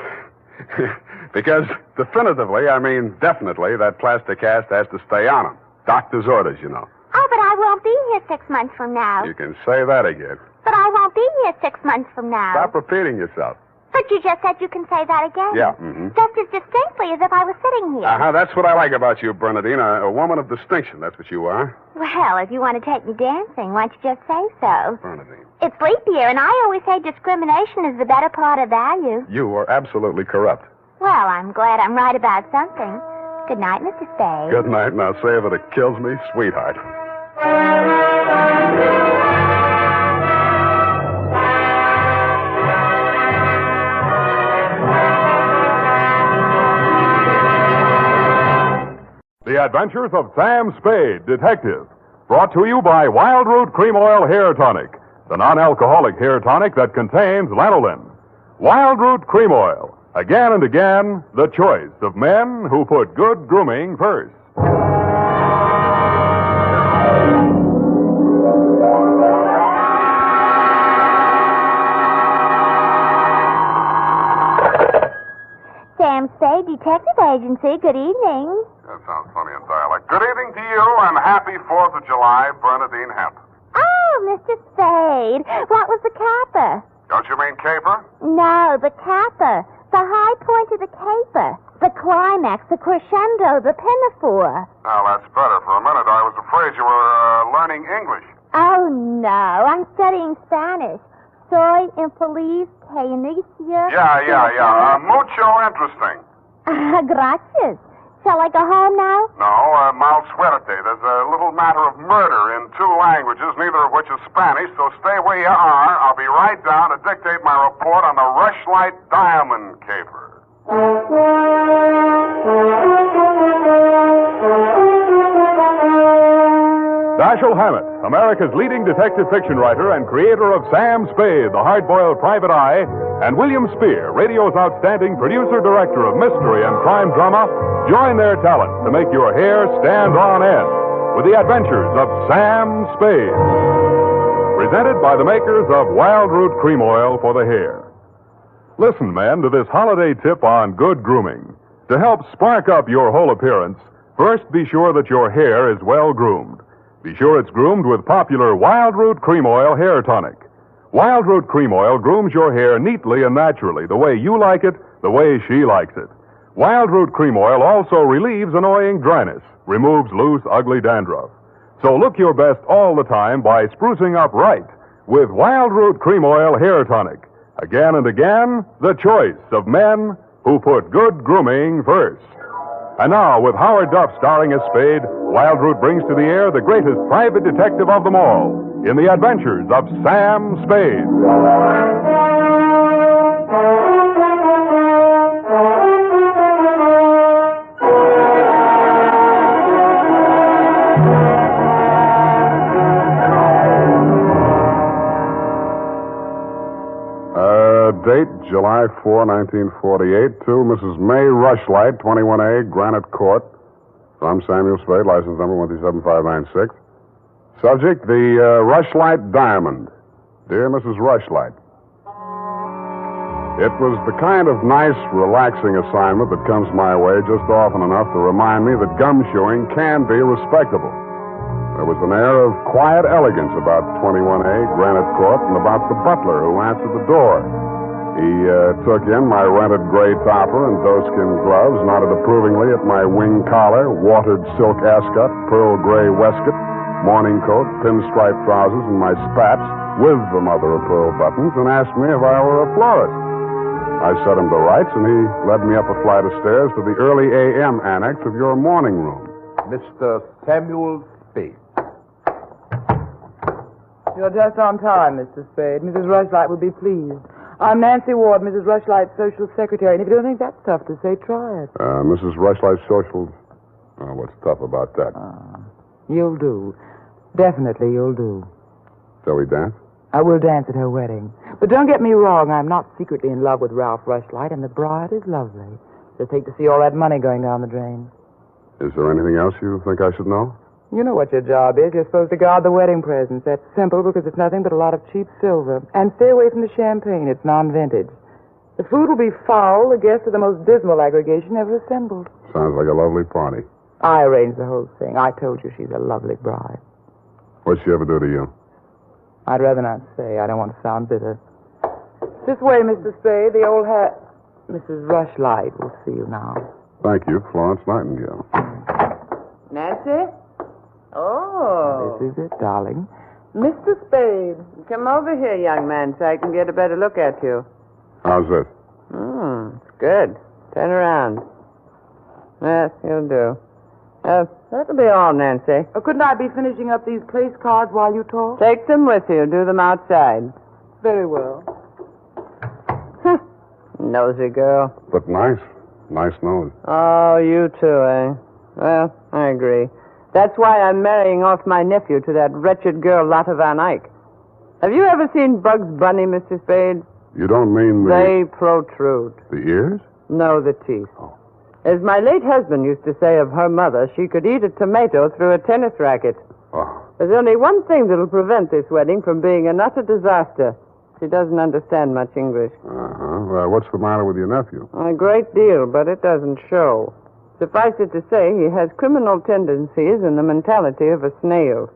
Because definitively, I mean definitely, that plaster cast has to stay on him. Doctor's orders, you know. Oh, but I won't be here 6 months from now. You can say that again. But I won't be here 6 months from now. Stop repeating yourself. But you just said you can say that again. Yeah, Just as distinctly as if I was sitting here. Uh-huh, that's what I like about you, Bernadine. A woman of distinction, that's what you are. Well, if you want to take me dancing, why don't you just say so? Bernadine. It's leap year, and I always say discrimination is the better part of value. You are absolutely corrupt. Well, I'm glad I'm right about something. Good night, Mr. Spade. Good night. Now say that it kills me, sweetheart. The Adventures of Sam Spade, Detective. Brought to you by Wild Root Cream Oil Hair Tonic, the non-alcoholic hair tonic that contains lanolin. Wild Root Cream Oil. Again and again, the choice of men who put good grooming first. Sam Spade, Detective Agency. Good evening. That sounds funny in dialect. Good evening to you, and happy 4th of July, Bernadine Hammett. Oh, Mr. Spade. What was the capper? Don't you mean caper? No, the capper. The high point of the caper. The climax, the crescendo, the pinafore. Now, that's better. For a minute, I was afraid you were learning English. Oh, no. I'm studying Spanish. Soy infeliz que inicia... Yeah. Mucho interesting. Gracias. Shall I go home now? No, mal suerte. There's a little matter of murder in 2 languages, neither of which is Spanish, so stay where you are. I'll be right down to dictate my report on the Rushlight diamond caper. Dashiell Hammett, America's leading detective fiction writer and creator of Sam Spade, the hard-boiled private eye, and William Spear, radio's outstanding producer-director of mystery and crime drama, join their talents to make your hair stand on end with the Adventures of Sam Spade. Presented by the makers of Wild Root Cream Oil for the hair. Listen, men, to this holiday tip on good grooming. To help spark up your whole appearance, first be sure that your hair is well groomed. Be sure it's groomed with popular Wild Root Cream Oil Hair Tonic. Wild Root Cream Oil grooms your hair neatly and naturally, the way you like it, the way she likes it. Wild Root Cream Oil also relieves annoying dryness, removes loose, ugly dandruff. So look your best all the time by sprucing up right with Wild Root Cream Oil Hair Tonic. Again and again, the choice of men who put good grooming first. And now, with Howard Duff starring as Spade, Wild Root brings to the air the greatest private detective of them all in the Adventures of Sam Spade. Date, July 4, 1948, to Mrs. May Rushlight, 21A, Granite Court. From Samuel Spade, license number 137596. Subject, the Rushlight Diamond. Dear Mrs. Rushlight, it was the kind of nice, relaxing assignment that comes my way just often enough to remind me that gumshoeing can be respectable. There was an air of quiet elegance about 21A, Granite Court, and about the butler who answered the door. He took in my rented gray topper and doeskin gloves, nodded approvingly at my wing collar, watered silk ascot, pearl gray waistcoat, morning coat, pinstripe trousers, and my spats with the mother of pearl buttons, and asked me if I were a florist. I set him to rights, and he led me up a flight of stairs to the early A.M. annex of your morning room. Mr. Samuel Spade. You're just on time, Mr. Spade. Mrs. Rushlight will be pleased. I'm Nancy Ward, Mrs. Rushlight's social secretary, and if you don't think that's tough to say, try it. Mrs. Rushlight's social... what's tough about that? You'll do. Definitely you'll do. Shall we dance? I will dance at her wedding. But don't get me wrong, I'm not secretly in love with Ralph Rushlight, and the bride is lovely. Just hate to see all that money going down the drain. Is there anything else you think I should know? You know what your job is. You're supposed to guard the wedding presents. That's simple because it's nothing but a lot of cheap silver. And stay away from the champagne. It's non-vintage. The food will be foul. The guests are the most dismal aggregation ever assembled. Sounds like a lovely party. I arranged the whole thing. I told you she's a lovely bride. What'd she ever do to you? I'd rather not say. I don't want to sound bitter. This way, Mr. Spade. The old hat. Mrs. Rushlight will see you now. Thank you, Florence Nightingale. Nancy? Oh. This is it, darling. Mr. Spade, come over here, young man, so I can get a better look at you. How's this? It's good. Turn around. Yes, you'll do. That'll be all, Nancy. Couldn't I be finishing up these place cards while you talk? Take them with you. Do them outside. Very well. Nosy girl. But nice. Nice nose. Oh, you too, eh? Well, I agree. That's why I'm marrying off my nephew to that wretched girl, Lotta Van Eyck. Have you ever seen Bugs Bunny, Mr. Spade? You don't mean the... They protrude. The ears? No, the teeth. Oh. As my late husband used to say of her mother, she could eat a tomato through a tennis racket. Oh. There's only one thing that'll prevent this wedding from being an utter disaster. She doesn't understand much English. What's the matter with your nephew? A great deal, but it doesn't show. Suffice it to say, he has criminal tendencies and the mentality of a snail.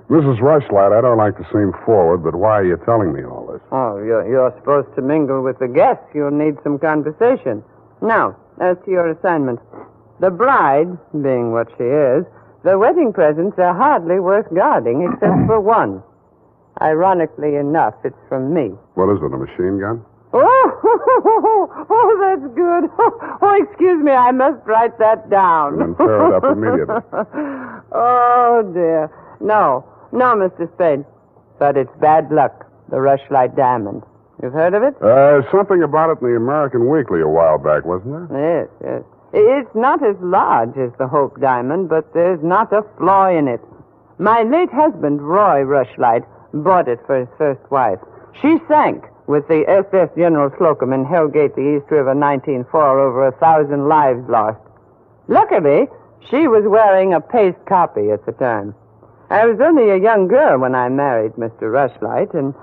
Mrs. Rushlight, I don't like to seem forward, but why are you telling me all this? Oh, you're supposed to mingle with the guests. You'll need some conversation. Now, as to your assignment. The bride, being what she is, the wedding presents are hardly worth guarding, except for one. Ironically enough, it's from me. What is it, a machine gun? Oh, that's good. Oh, excuse me, I must write that down. And then tear it up immediately. Oh, dear. No, Mr. Spade. But it's bad luck, the Rushlight Diamond. You've heard of it? Something about it in the American Weekly a while back, wasn't there? Yes. It's not as large as the Hope Diamond, but there's not a flaw in it. My late husband, Roy Rushlight, bought it for his first wife. She sank with the SS General Slocum in Hellgate, the East River, 1904, over 1,000 lives lost. Luckily, she was wearing a paste copy at the time. I was only a young girl when I married Mr. Rushlight, and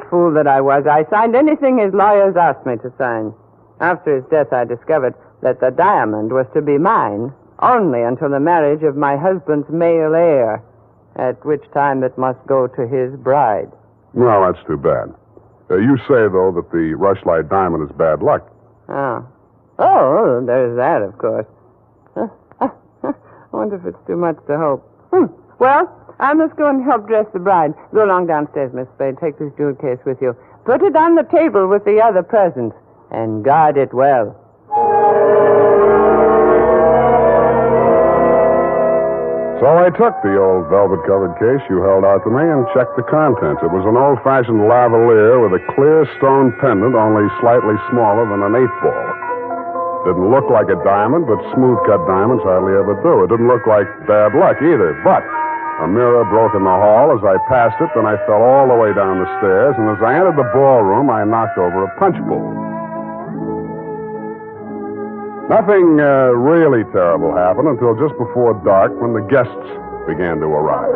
fool that I was, I signed anything his lawyers asked me to sign. After his death, I discovered that the diamond was to be mine only until the marriage of my husband's male heir, at which time it must go to his bride. Well, that's too bad. You say, though, that the Rushlight Diamond is bad luck. Oh, there's that, of course. I wonder if it's too much to hope. Well, I must go and help dress the bride. Go along downstairs, Miss Spade. Take this jewel case with you. Put it on the table with the other presents. And guard it well. So I took the old velvet-covered case you held out to me and checked the contents. It was an old-fashioned lavalier with a clear stone pendant only slightly smaller than an 8-ball. Didn't look like a diamond, but smooth-cut diamonds hardly ever do. It didn't look like bad luck either, but a mirror broke in the hall as I passed it, then I fell all the way down the stairs, and as I entered the ballroom, I knocked over a punch bowl. Nothing really terrible happened until just before dark when the guests began to arrive.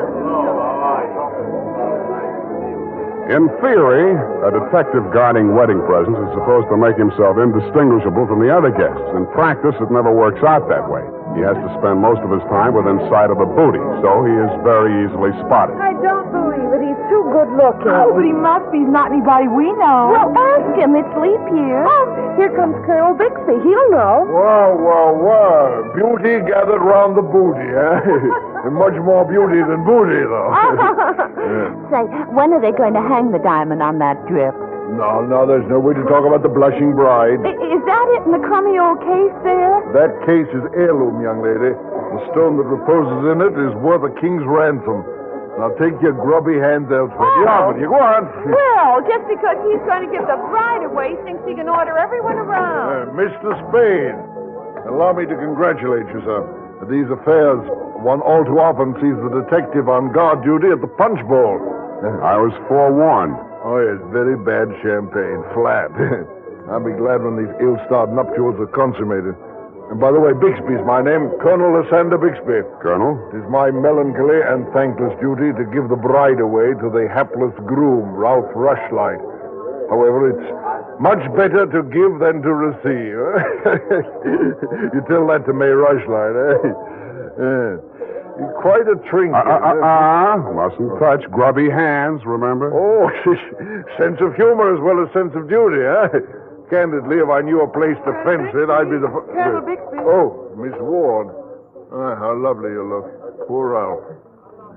In theory, a detective guarding wedding presents is supposed to make himself indistinguishable from the other guests. In practice, it never works out that way. He has to spend most of his time within sight of the booty, so he is very easily spotted. I don't believe it. He's too good looking. Oh, but he must be. He's not anybody we know. Well, ask him. It's leap year. Oh, here comes Colonel Bixby. He'll know. Well. Beauty gathered round the booty, eh? And much more beauty than booty, though. Say, when are they going to hang the diamond on that drip? No, there's no way to talk about the blushing bride. Is that it in the crummy old case there? That case is heirloom, young lady. The stone that reposes in it is worth a king's ransom. Now take your grubby hands elsewhere. Get on with you. Go on. Well, just because he's going to give the bride away, he thinks he can order everyone around. Mr. Spade, allow me to congratulate you, sir. These affairs, one all too often sees the detective on guard duty at the punch bowl. I was forewarned. Oh, yes, very bad champagne. Flat. I'll be glad when these ill-starred nuptials are consummated. And by the way, Bixby's my name, Colonel Lysander Bixby. Colonel? It is my melancholy and thankless duty to give the bride away to the hapless groom, Ralph Rushlight. However, it's much better to give than to receive. You tell that to May Rushlight, eh? Quite a trinket. Mustn't touch. Grubby hands, remember? Oh, sense of humor as well as sense of duty, eh? Candidly, if I knew a place to fence it, I'd be the... Colonel Bixby. Oh, Miss Ward. How lovely you look. Poor Ralph.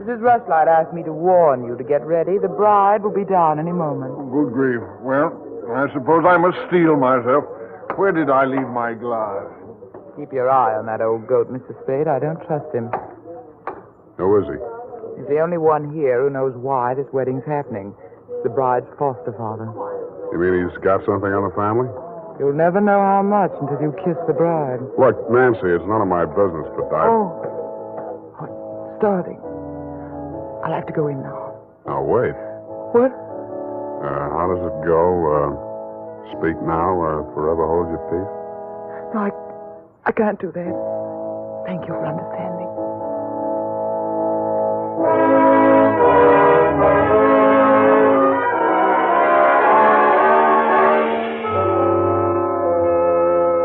Mrs. Rushlight asked me to warn you to get ready. The bride will be down any moment. Good grief. Well, I suppose I must steel myself. Where did I leave my glass? Keep your eye on that old goat, Mr. Spade. I don't trust him. Who is he? He's the only one here who knows why this wedding's happening. It's the bride's foster father. You mean he's got something on the family? You'll never know how much until you kiss the bride. Look, Nancy, it's none of my business, but Starting. I'll have to go in now. Now, wait. What? How does it go? Speak now or forever hold your peace? No, I can't do that. Thank you for understanding.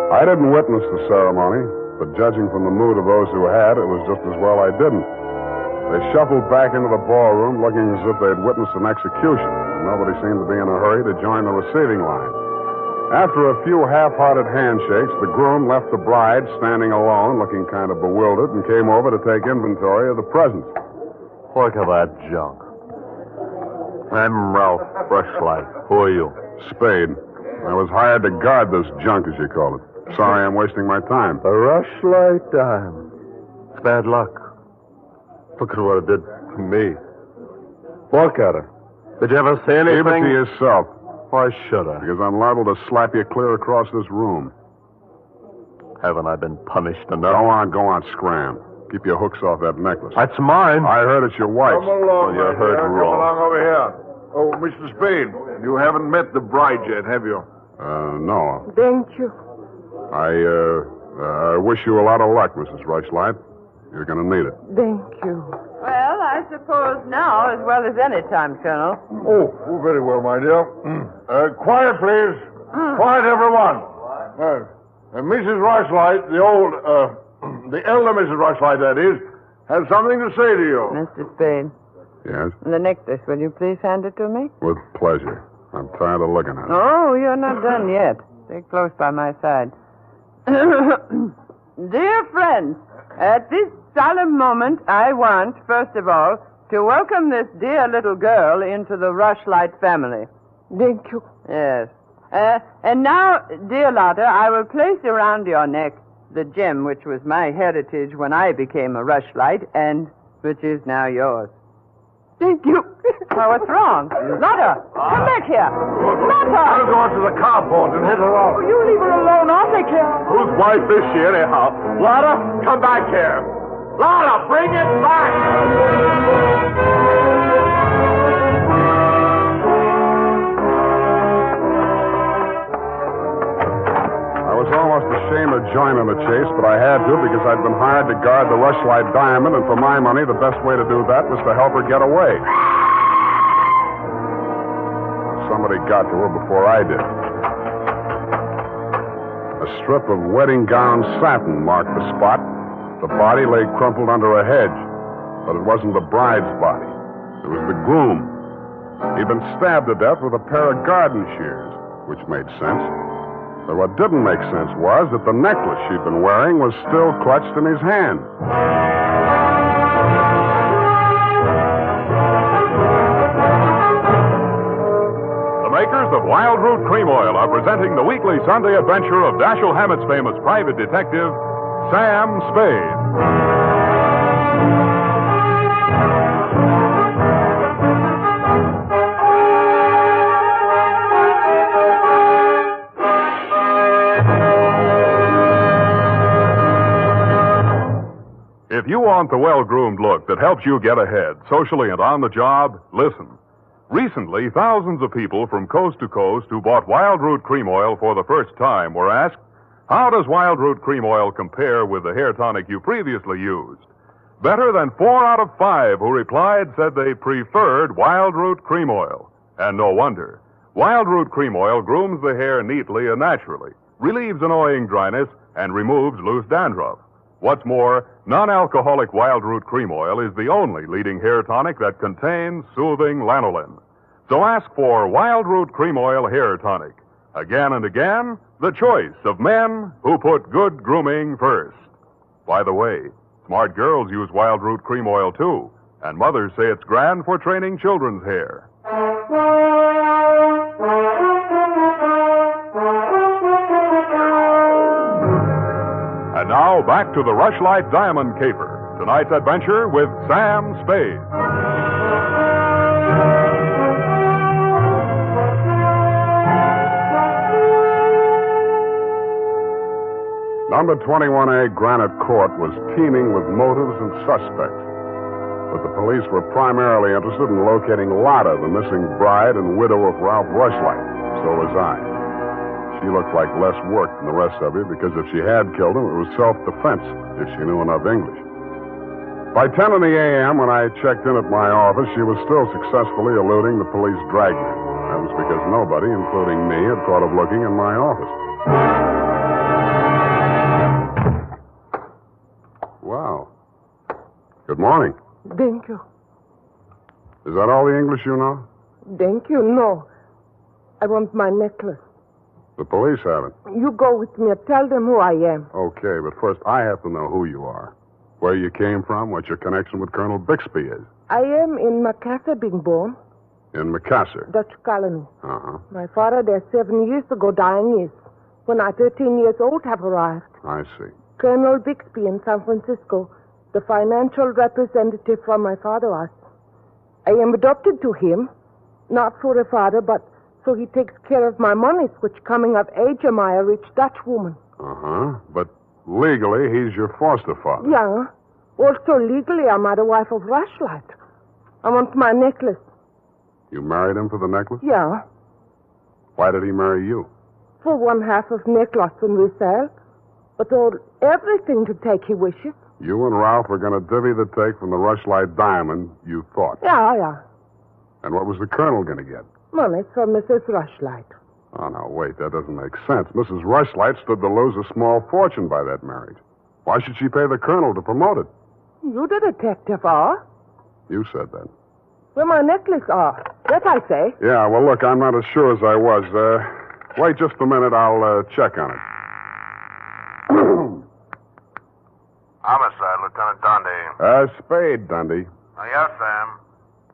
I didn't witness the ceremony, but judging from the mood of those who had, it was just as well I didn't. They shuffled back into the ballroom looking as if they'd witnessed an execution. Nobody seemed to be in a hurry to join the receiving line. After a few half-hearted handshakes, the groom left the bride standing alone, looking kind of bewildered, and came over to take inventory of the presents. Look at that junk. I'm Ralph Rushlight. Who are you? Spade. I was hired to guard this junk, as you call it. Sorry I'm wasting my time. A Rushlight dime. It's bad luck. Look at what it did to me. Look at it. Did you ever see anything? Keep it to yourself. Why should I? Because I'm liable to slap you clear across this room. Haven't I been punished enough? Go on, scram. Keep your hooks off that necklace. That's mine. I heard it's your wife's. Come along, you heard wrong. Come along over here. Oh, Mr. Spade, you haven't met the bride yet, have you? No. Thank you. I wish you a lot of luck, Mrs. Rushlight. You're going to need it. Thank you. Well, I suppose now as well as any time, Colonel. Oh, very well, my dear. Quiet, please. Quiet, everyone. Mrs. Rushlight, the elder Mrs. Rushlight, that is, has something to say to you. Mr. Spade. Yes? The necklace, will you please hand it to me? With pleasure. I'm tired of looking at it. Oh, you're not done yet. Stay close by my side. Dear friends, at this solemn moment, I want, first of all, to welcome this dear little girl into the Rushlight family. Thank you. Yes. And now, dear Lotta, I will place around your neck the gem which was my heritage when I became a Rushlight and which is now yours. Thank you. Oh, what's wrong? Lotta, come back here. Lotta! I'll go out to the carport and hit her off. Oh, you leave her alone. I'll take care of her. Whose wife is she, anyhow? Lotta, come back here. Lotta, bring it back! I was almost ashamed of joining the chase, but I had to because I'd been hired to guard the Rushlight diamond, and for my money, the best way to do that was to help her get away. Somebody got to her before I did. A strip of wedding gown satin marked the spot. The body lay crumpled under a hedge, but it wasn't the bride's body. It was the groom. He'd been stabbed to death with a pair of garden shears, which made sense. But what didn't make sense was that the necklace she'd been wearing was still clutched in his hand. The makers of Wild Root Cream Oil are presenting the weekly Sunday adventure of Dashiell Hammett's famous private detective, Sam Spade. If you want the well-groomed look that helps you get ahead, socially and on the job, listen. Recently, thousands of people from coast to coast who bought Wild Root Cream Oil for the first time were asked, how does Wild Root Cream Oil compare with the hair tonic you previously used? Better than 4 out of 5 who replied said they preferred Wild Root Cream Oil. And no wonder. Wild Root Cream Oil grooms the hair neatly and naturally, relieves annoying dryness, and removes loose dandruff. What's more, non-alcoholic Wild Root Cream Oil is the only leading hair tonic that contains soothing lanolin. So ask for Wild Root Cream Oil Hair Tonic. Again and again, the choice of men who put good grooming first. By the way, smart girls use Wild Root Cream Oil too, and mothers say it's grand for training children's hair. And now, back to the Rushlight Diamond Caper. Tonight's adventure with Sam Spade. Number 21A Granite Court was teeming with motives and suspects. But the police were primarily interested in locating Lotta, the missing bride and widow of Ralph Rushlight. So was I. She looked like less work than the rest of you because if she had killed him, it was self-defense, if she knew enough English. By 10 in the a.m., when I checked in at my office, she was still successfully eluding the police dragnet. That was because nobody, including me, had thought of looking in my office. Wow. Good morning. Thank you. Is that all the English you know? Thank you. No. I want my necklace. The police have it. You go with me and tell them who I am. Okay, but first I have to know who you are. Where you came from, what your connection with Colonel Bixby is. I am in Macassar being born. In Macassar? Dutch colony. Uh-huh. My father there 7 years ago dying is. When I 13 years old have arrived. I see. Colonel Bixby in San Francisco, the financial representative from my father was. I am adopted to him, not for a father, but so he takes care of my monies, which coming of age am I a rich Dutch woman. Uh-huh. But legally, he's your foster father. Yeah. Also, legally, I'm the wife of Rushlight. I want my necklace. You married him for the necklace? Yeah. Why did he marry you? For 1/2 of necklace when we sell. But all everything to take he wishes. You and Ralph were going to divvy the take from the Rushlight diamond, you thought. Yeah. And what was the colonel going to get? Money for Mrs. Rushlight. Oh, now, wait, that doesn't make sense. Mrs. Rushlight stood to lose a small fortune by that marriage. Why should she pay the colonel to promote it? You the detective are? You said that. Where my necklace are. That I say. Yeah, well, look, I'm not as sure as I was. Wait just a minute. I'll check on it. Homicide, Lieutenant Donde Spade, Dundee. Oh, yes, Sam.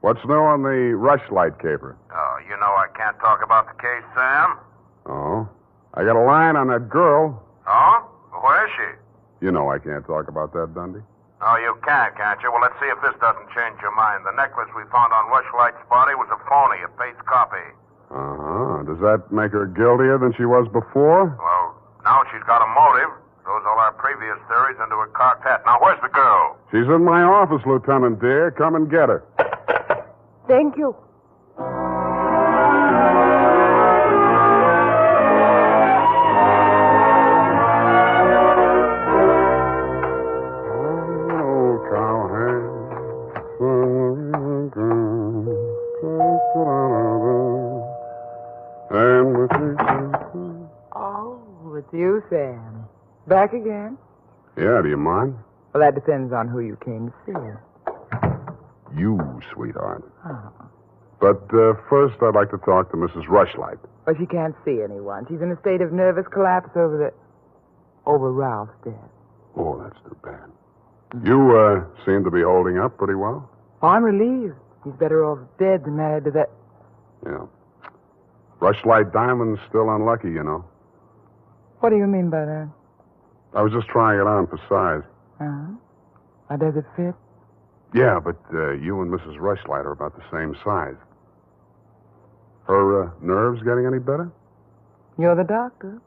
What's new on the Rushlight caper? Oh, you know I can't talk about the case, Sam. Oh? I got a line on that girl. Oh? Where is she? You know I can't talk about that, Dundee. Oh, you can't you? Well, let's see if this doesn't change your mind. The necklace we found on Rushlight's body was a phony, a paste copy. Uh-huh. Does that make her guiltier than she was before? Well, now she's got a motive. Throws all our previous theories into a cocked hat. Now, where's the girl? She's in my office, Lieutenant dear. Come and get her. Thank you. Oh, it's you, Sam. Back again? Yeah, do you mind? Well, that depends on who you came to see. You, sweetheart. Oh. But first, I'd like to talk to Mrs. Rushlight. Well, she can't see anyone. She's in a state of nervous collapse over Ralph's death. Oh, that's too bad. You seem to be holding up pretty well. Oh, I'm relieved. He's better off dead than married to that. Yeah. Rushlight Diamond's still unlucky, you know. What do you mean by that? I was just trying it on for size. Uh-huh. How does it fit? Yeah, but you and Mrs. Rushlight are about the same size. Her nerves getting any better? You're the doctor.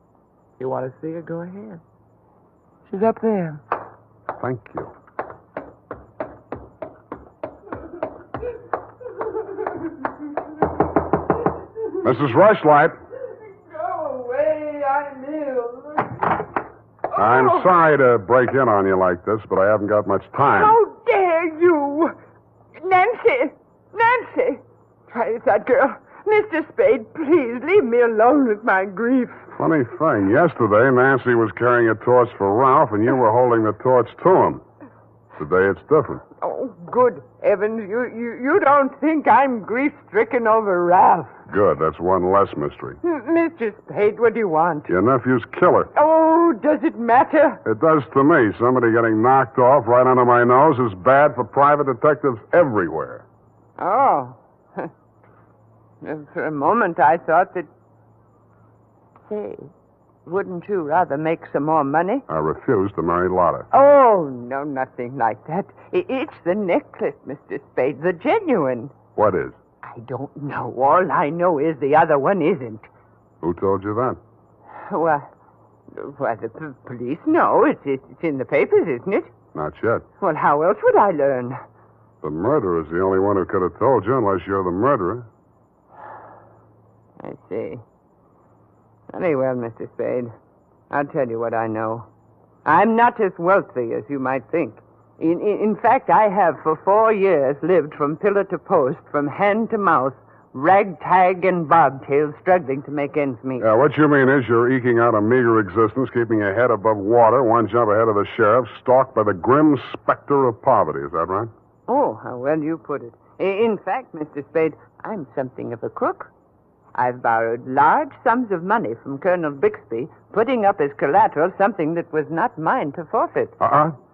If you want to see her, go ahead. She's up there. Thank you. Mrs. Rushlight. Go away, I'm ill. I'm sorry to break in on you like this, but I haven't got much time. How dare you? Nancy! Try this out, girl. Mr. Spade, please leave me alone with my grief. Funny thing, yesterday Nancy was carrying a torch for Ralph, and you were holding the torch to him. Today it's different. Oh, good heavens, you don't think I'm grief-stricken over Ralph. Good, that's one less mystery. Mr. Spade, what do you want? Your nephew's killer. Oh, does it matter? It does to me. Somebody getting knocked off right under my nose is bad for private detectives everywhere. Oh. For a moment, I thought that... Say, wouldn't you rather make some more money? I refuse to marry Lotta. Oh, no, nothing like that. It's the necklace, Mr. Spade, the genuine. What is? I don't know. All I know is the other one isn't. Who told you that? Well, the police know. It's in the papers, isn't it? Not yet. Well, how else would I learn? The murderer's the only one who could have told you, unless you're the murderer. I see. Very well, Mr. Spade. I'll tell you what I know. I'm not as wealthy as you might think. In fact, I have for 4 years lived from pillar to post, from hand to mouth, ragtag and bobtail, struggling to make ends meet. What you mean is you're eking out a meager existence, keeping your head above water, one jump ahead of the sheriff, stalked by the grim specter of poverty. Is that right? Oh, how well you put it. In fact, Mr. Spade, I'm something of a crook. I've borrowed large sums of money from Colonel Bixby, putting up as collateral something that was not mine to forfeit.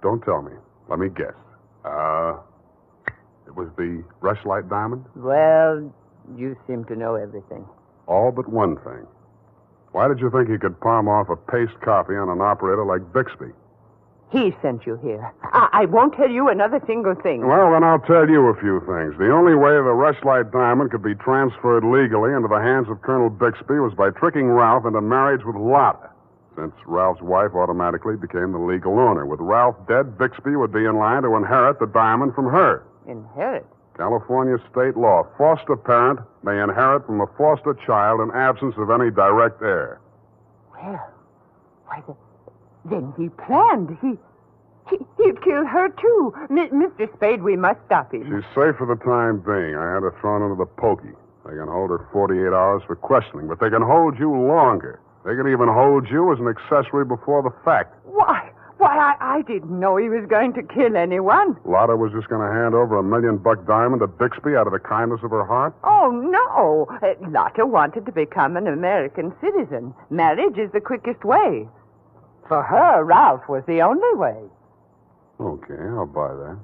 Don't tell me. Let me guess. It was the Rushlight diamond? Well, you seem to know everything. All but one thing. Why did you think you could palm off a paste copy on an operator like Bixby? He sent you here. I won't tell you another single thing. Well, then I'll tell you a few things. The only way the Rushlight diamond could be transferred legally into the hands of Colonel Bixby was by tricking Ralph into marriage with Lotta, since Ralph's wife automatically became the legal owner. With Ralph dead, Bixby would be in line to inherit the diamond from her. Inherit? California state law. Foster parent may inherit from a foster child in absence of any direct heir. Well, why, then he planned. He'd kill her, too. Mr. Spade, we must stop him. She's safe for the time being. I had her thrown into the pokey. They can hold her 48 hours for questioning, but they can hold you longer. They can even hold you as an accessory before the fact. Why, I didn't know he was going to kill anyone. Lotta was just going to hand over $1 million diamond to Bixby out of the kindness of her heart? Oh, no. Lotta wanted to become an American citizen. Marriage is the quickest way. For her, Ralph was the only way. Okay, I'll buy that.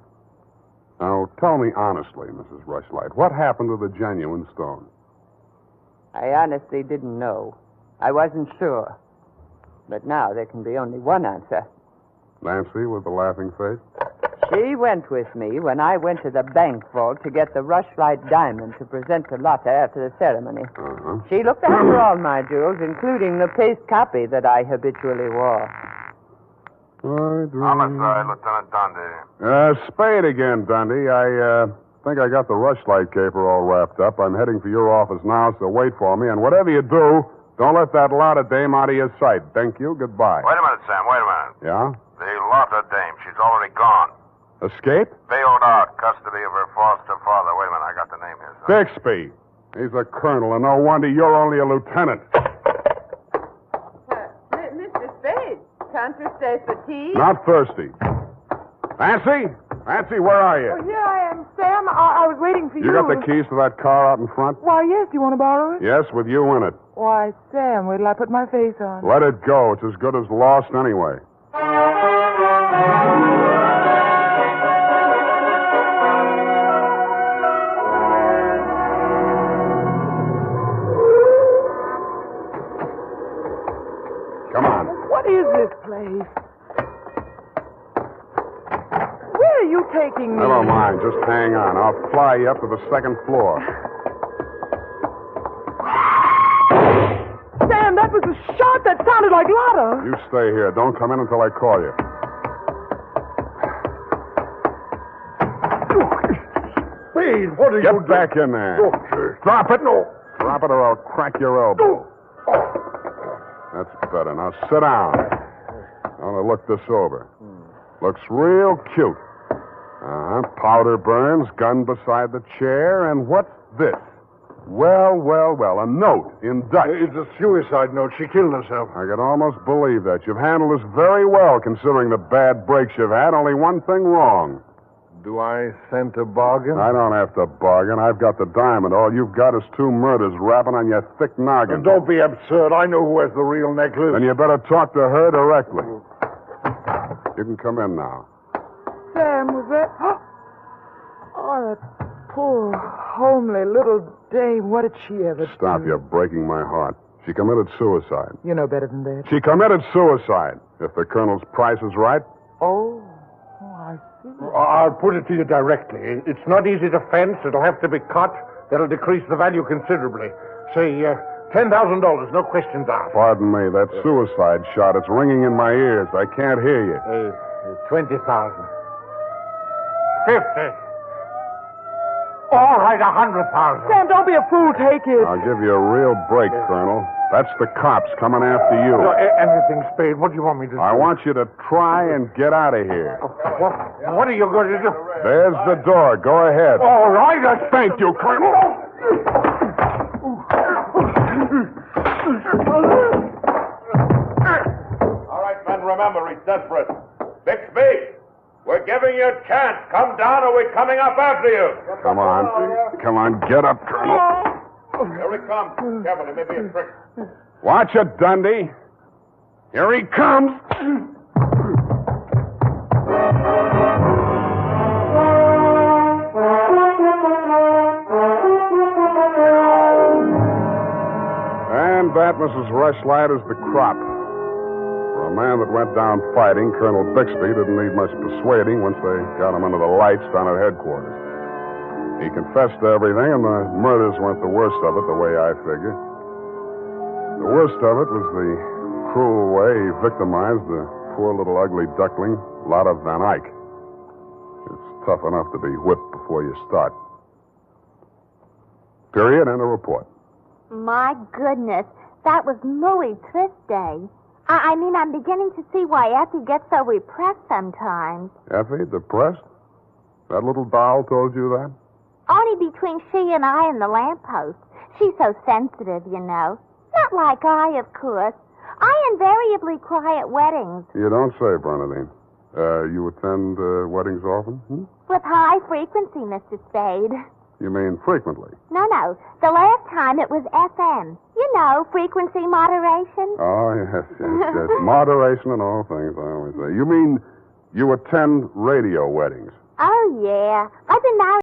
Now, tell me honestly, Mrs. Rushlight, what happened to the genuine stone? I honestly didn't know. I wasn't sure. But now there can be only one answer. Nancy with the laughing face? She went with me when I went to the bank vault to get the Rushlight diamond to present to Lotta after the ceremony. Uh-huh. She looked after all my jewels, including the paste copy that I habitually wore. Homicide, Lieutenant Dundee. Spade again, Dundee. I think I got the Rushlight caper all wrapped up. I'm heading for your office now, so wait for me. And whatever you do, don't let that Lotta dame out of your sight. Thank you. Goodbye. Wait a minute, Sam. Wait a minute. Yeah? The Lotta dame, she's already gone. Escape? Bailed out. Custody of her foster father. Wait a minute. I got the name here, son. Bixby. He's a colonel, and no wonder you're only a lieutenant. Mr. Spade, can't you stay for tea? Not thirsty. Nancy? Nancy, where are you? Oh, here I am, Sam. I was waiting for you. You got the keys to that car out in front? Why, yes. Do you want to borrow it? Yes, with you in it. Why, Sam, wait till I put my face on. Let it go. It's as good as lost anyway. Come on. What is this place? Where are you taking me? Never mind. Just hang on. I'll fly you up to the second floor. Sam, that was a shot that sounded like Lotta. You stay here. Don't come in until I call you. Spade, what are you doing? Get back in there. Oh, sir. Drop it. No. Drop it or I'll crack your elbow. That's better. Now sit down. I want to look this over. Looks real cute. Powder burns, gun beside the chair, and what's this? Well, a note in Dutch. It's a suicide note. She killed herself. I can almost believe that. You've handled this very well, considering the bad breaks you've had. Only one thing wrong. Do I scent a bargain? I don't have to bargain. I've got the diamond. All you've got is 2 murders rapping on your thick noggin. Don't be absurd. I know who has the real necklace. Then you better talk to her directly. You can come in now. Sam, was that... Oh, that poor, homely little dame. What did she ever do? Stop. You're breaking my heart. She committed suicide. You know better than that. She committed suicide. If the colonel's price is right. Oh, I see. I'll put it to you directly. It's not easy to fence. It'll have to be cut. That'll decrease the value considerably. Say, $10,000, no questions asked. Pardon me, that suicide shot, it's ringing in my ears. I can't hear you. 20,000. 50. All right, 100,000. Sam, don't be a fool. Take it. I'll give you a real break, Colonel. That's the cops coming after you. No, anything, Spade. What do you want me to do? I want you to try and get out of here. What are you going to do? There's the door. Go ahead. All right. Thank you, Colonel. All right, men, remember, he's desperate. Bixby, we're giving you a chance. Come down or we're coming up after you. Come on, get up, Colonel. Here he comes. Careful, it may be a trick. Watch it, Dundee. Here he comes. And that, Mrs. Rushlight, is the crop. For a man that went down fighting, Colonel Bixby didn't need much persuading once they got him under the lights down at headquarters. He confessed to everything, and the murders weren't the worst of it, the way I figure. The worst of it was the cruel way he victimized the poor little ugly duckling, Lotta Van Eyck. It's tough enough to be whipped before you start. Period, and a report. My goodness, that was muy triste. I mean, I'm beginning to see why Effie gets so repressed sometimes. Effie, depressed? That little doll told you that? Only between she and I and the lamppost. She's so sensitive, you know. Not like I, of course. I invariably cry at weddings. You don't say, Bernadine. You attend weddings often? With high frequency, Mr. Spade. You mean frequently? No. The last time it was FM. You know, frequency moderation. Oh, yes. Moderation in all things, I always say. You mean you attend radio weddings? Oh, yeah. I've been married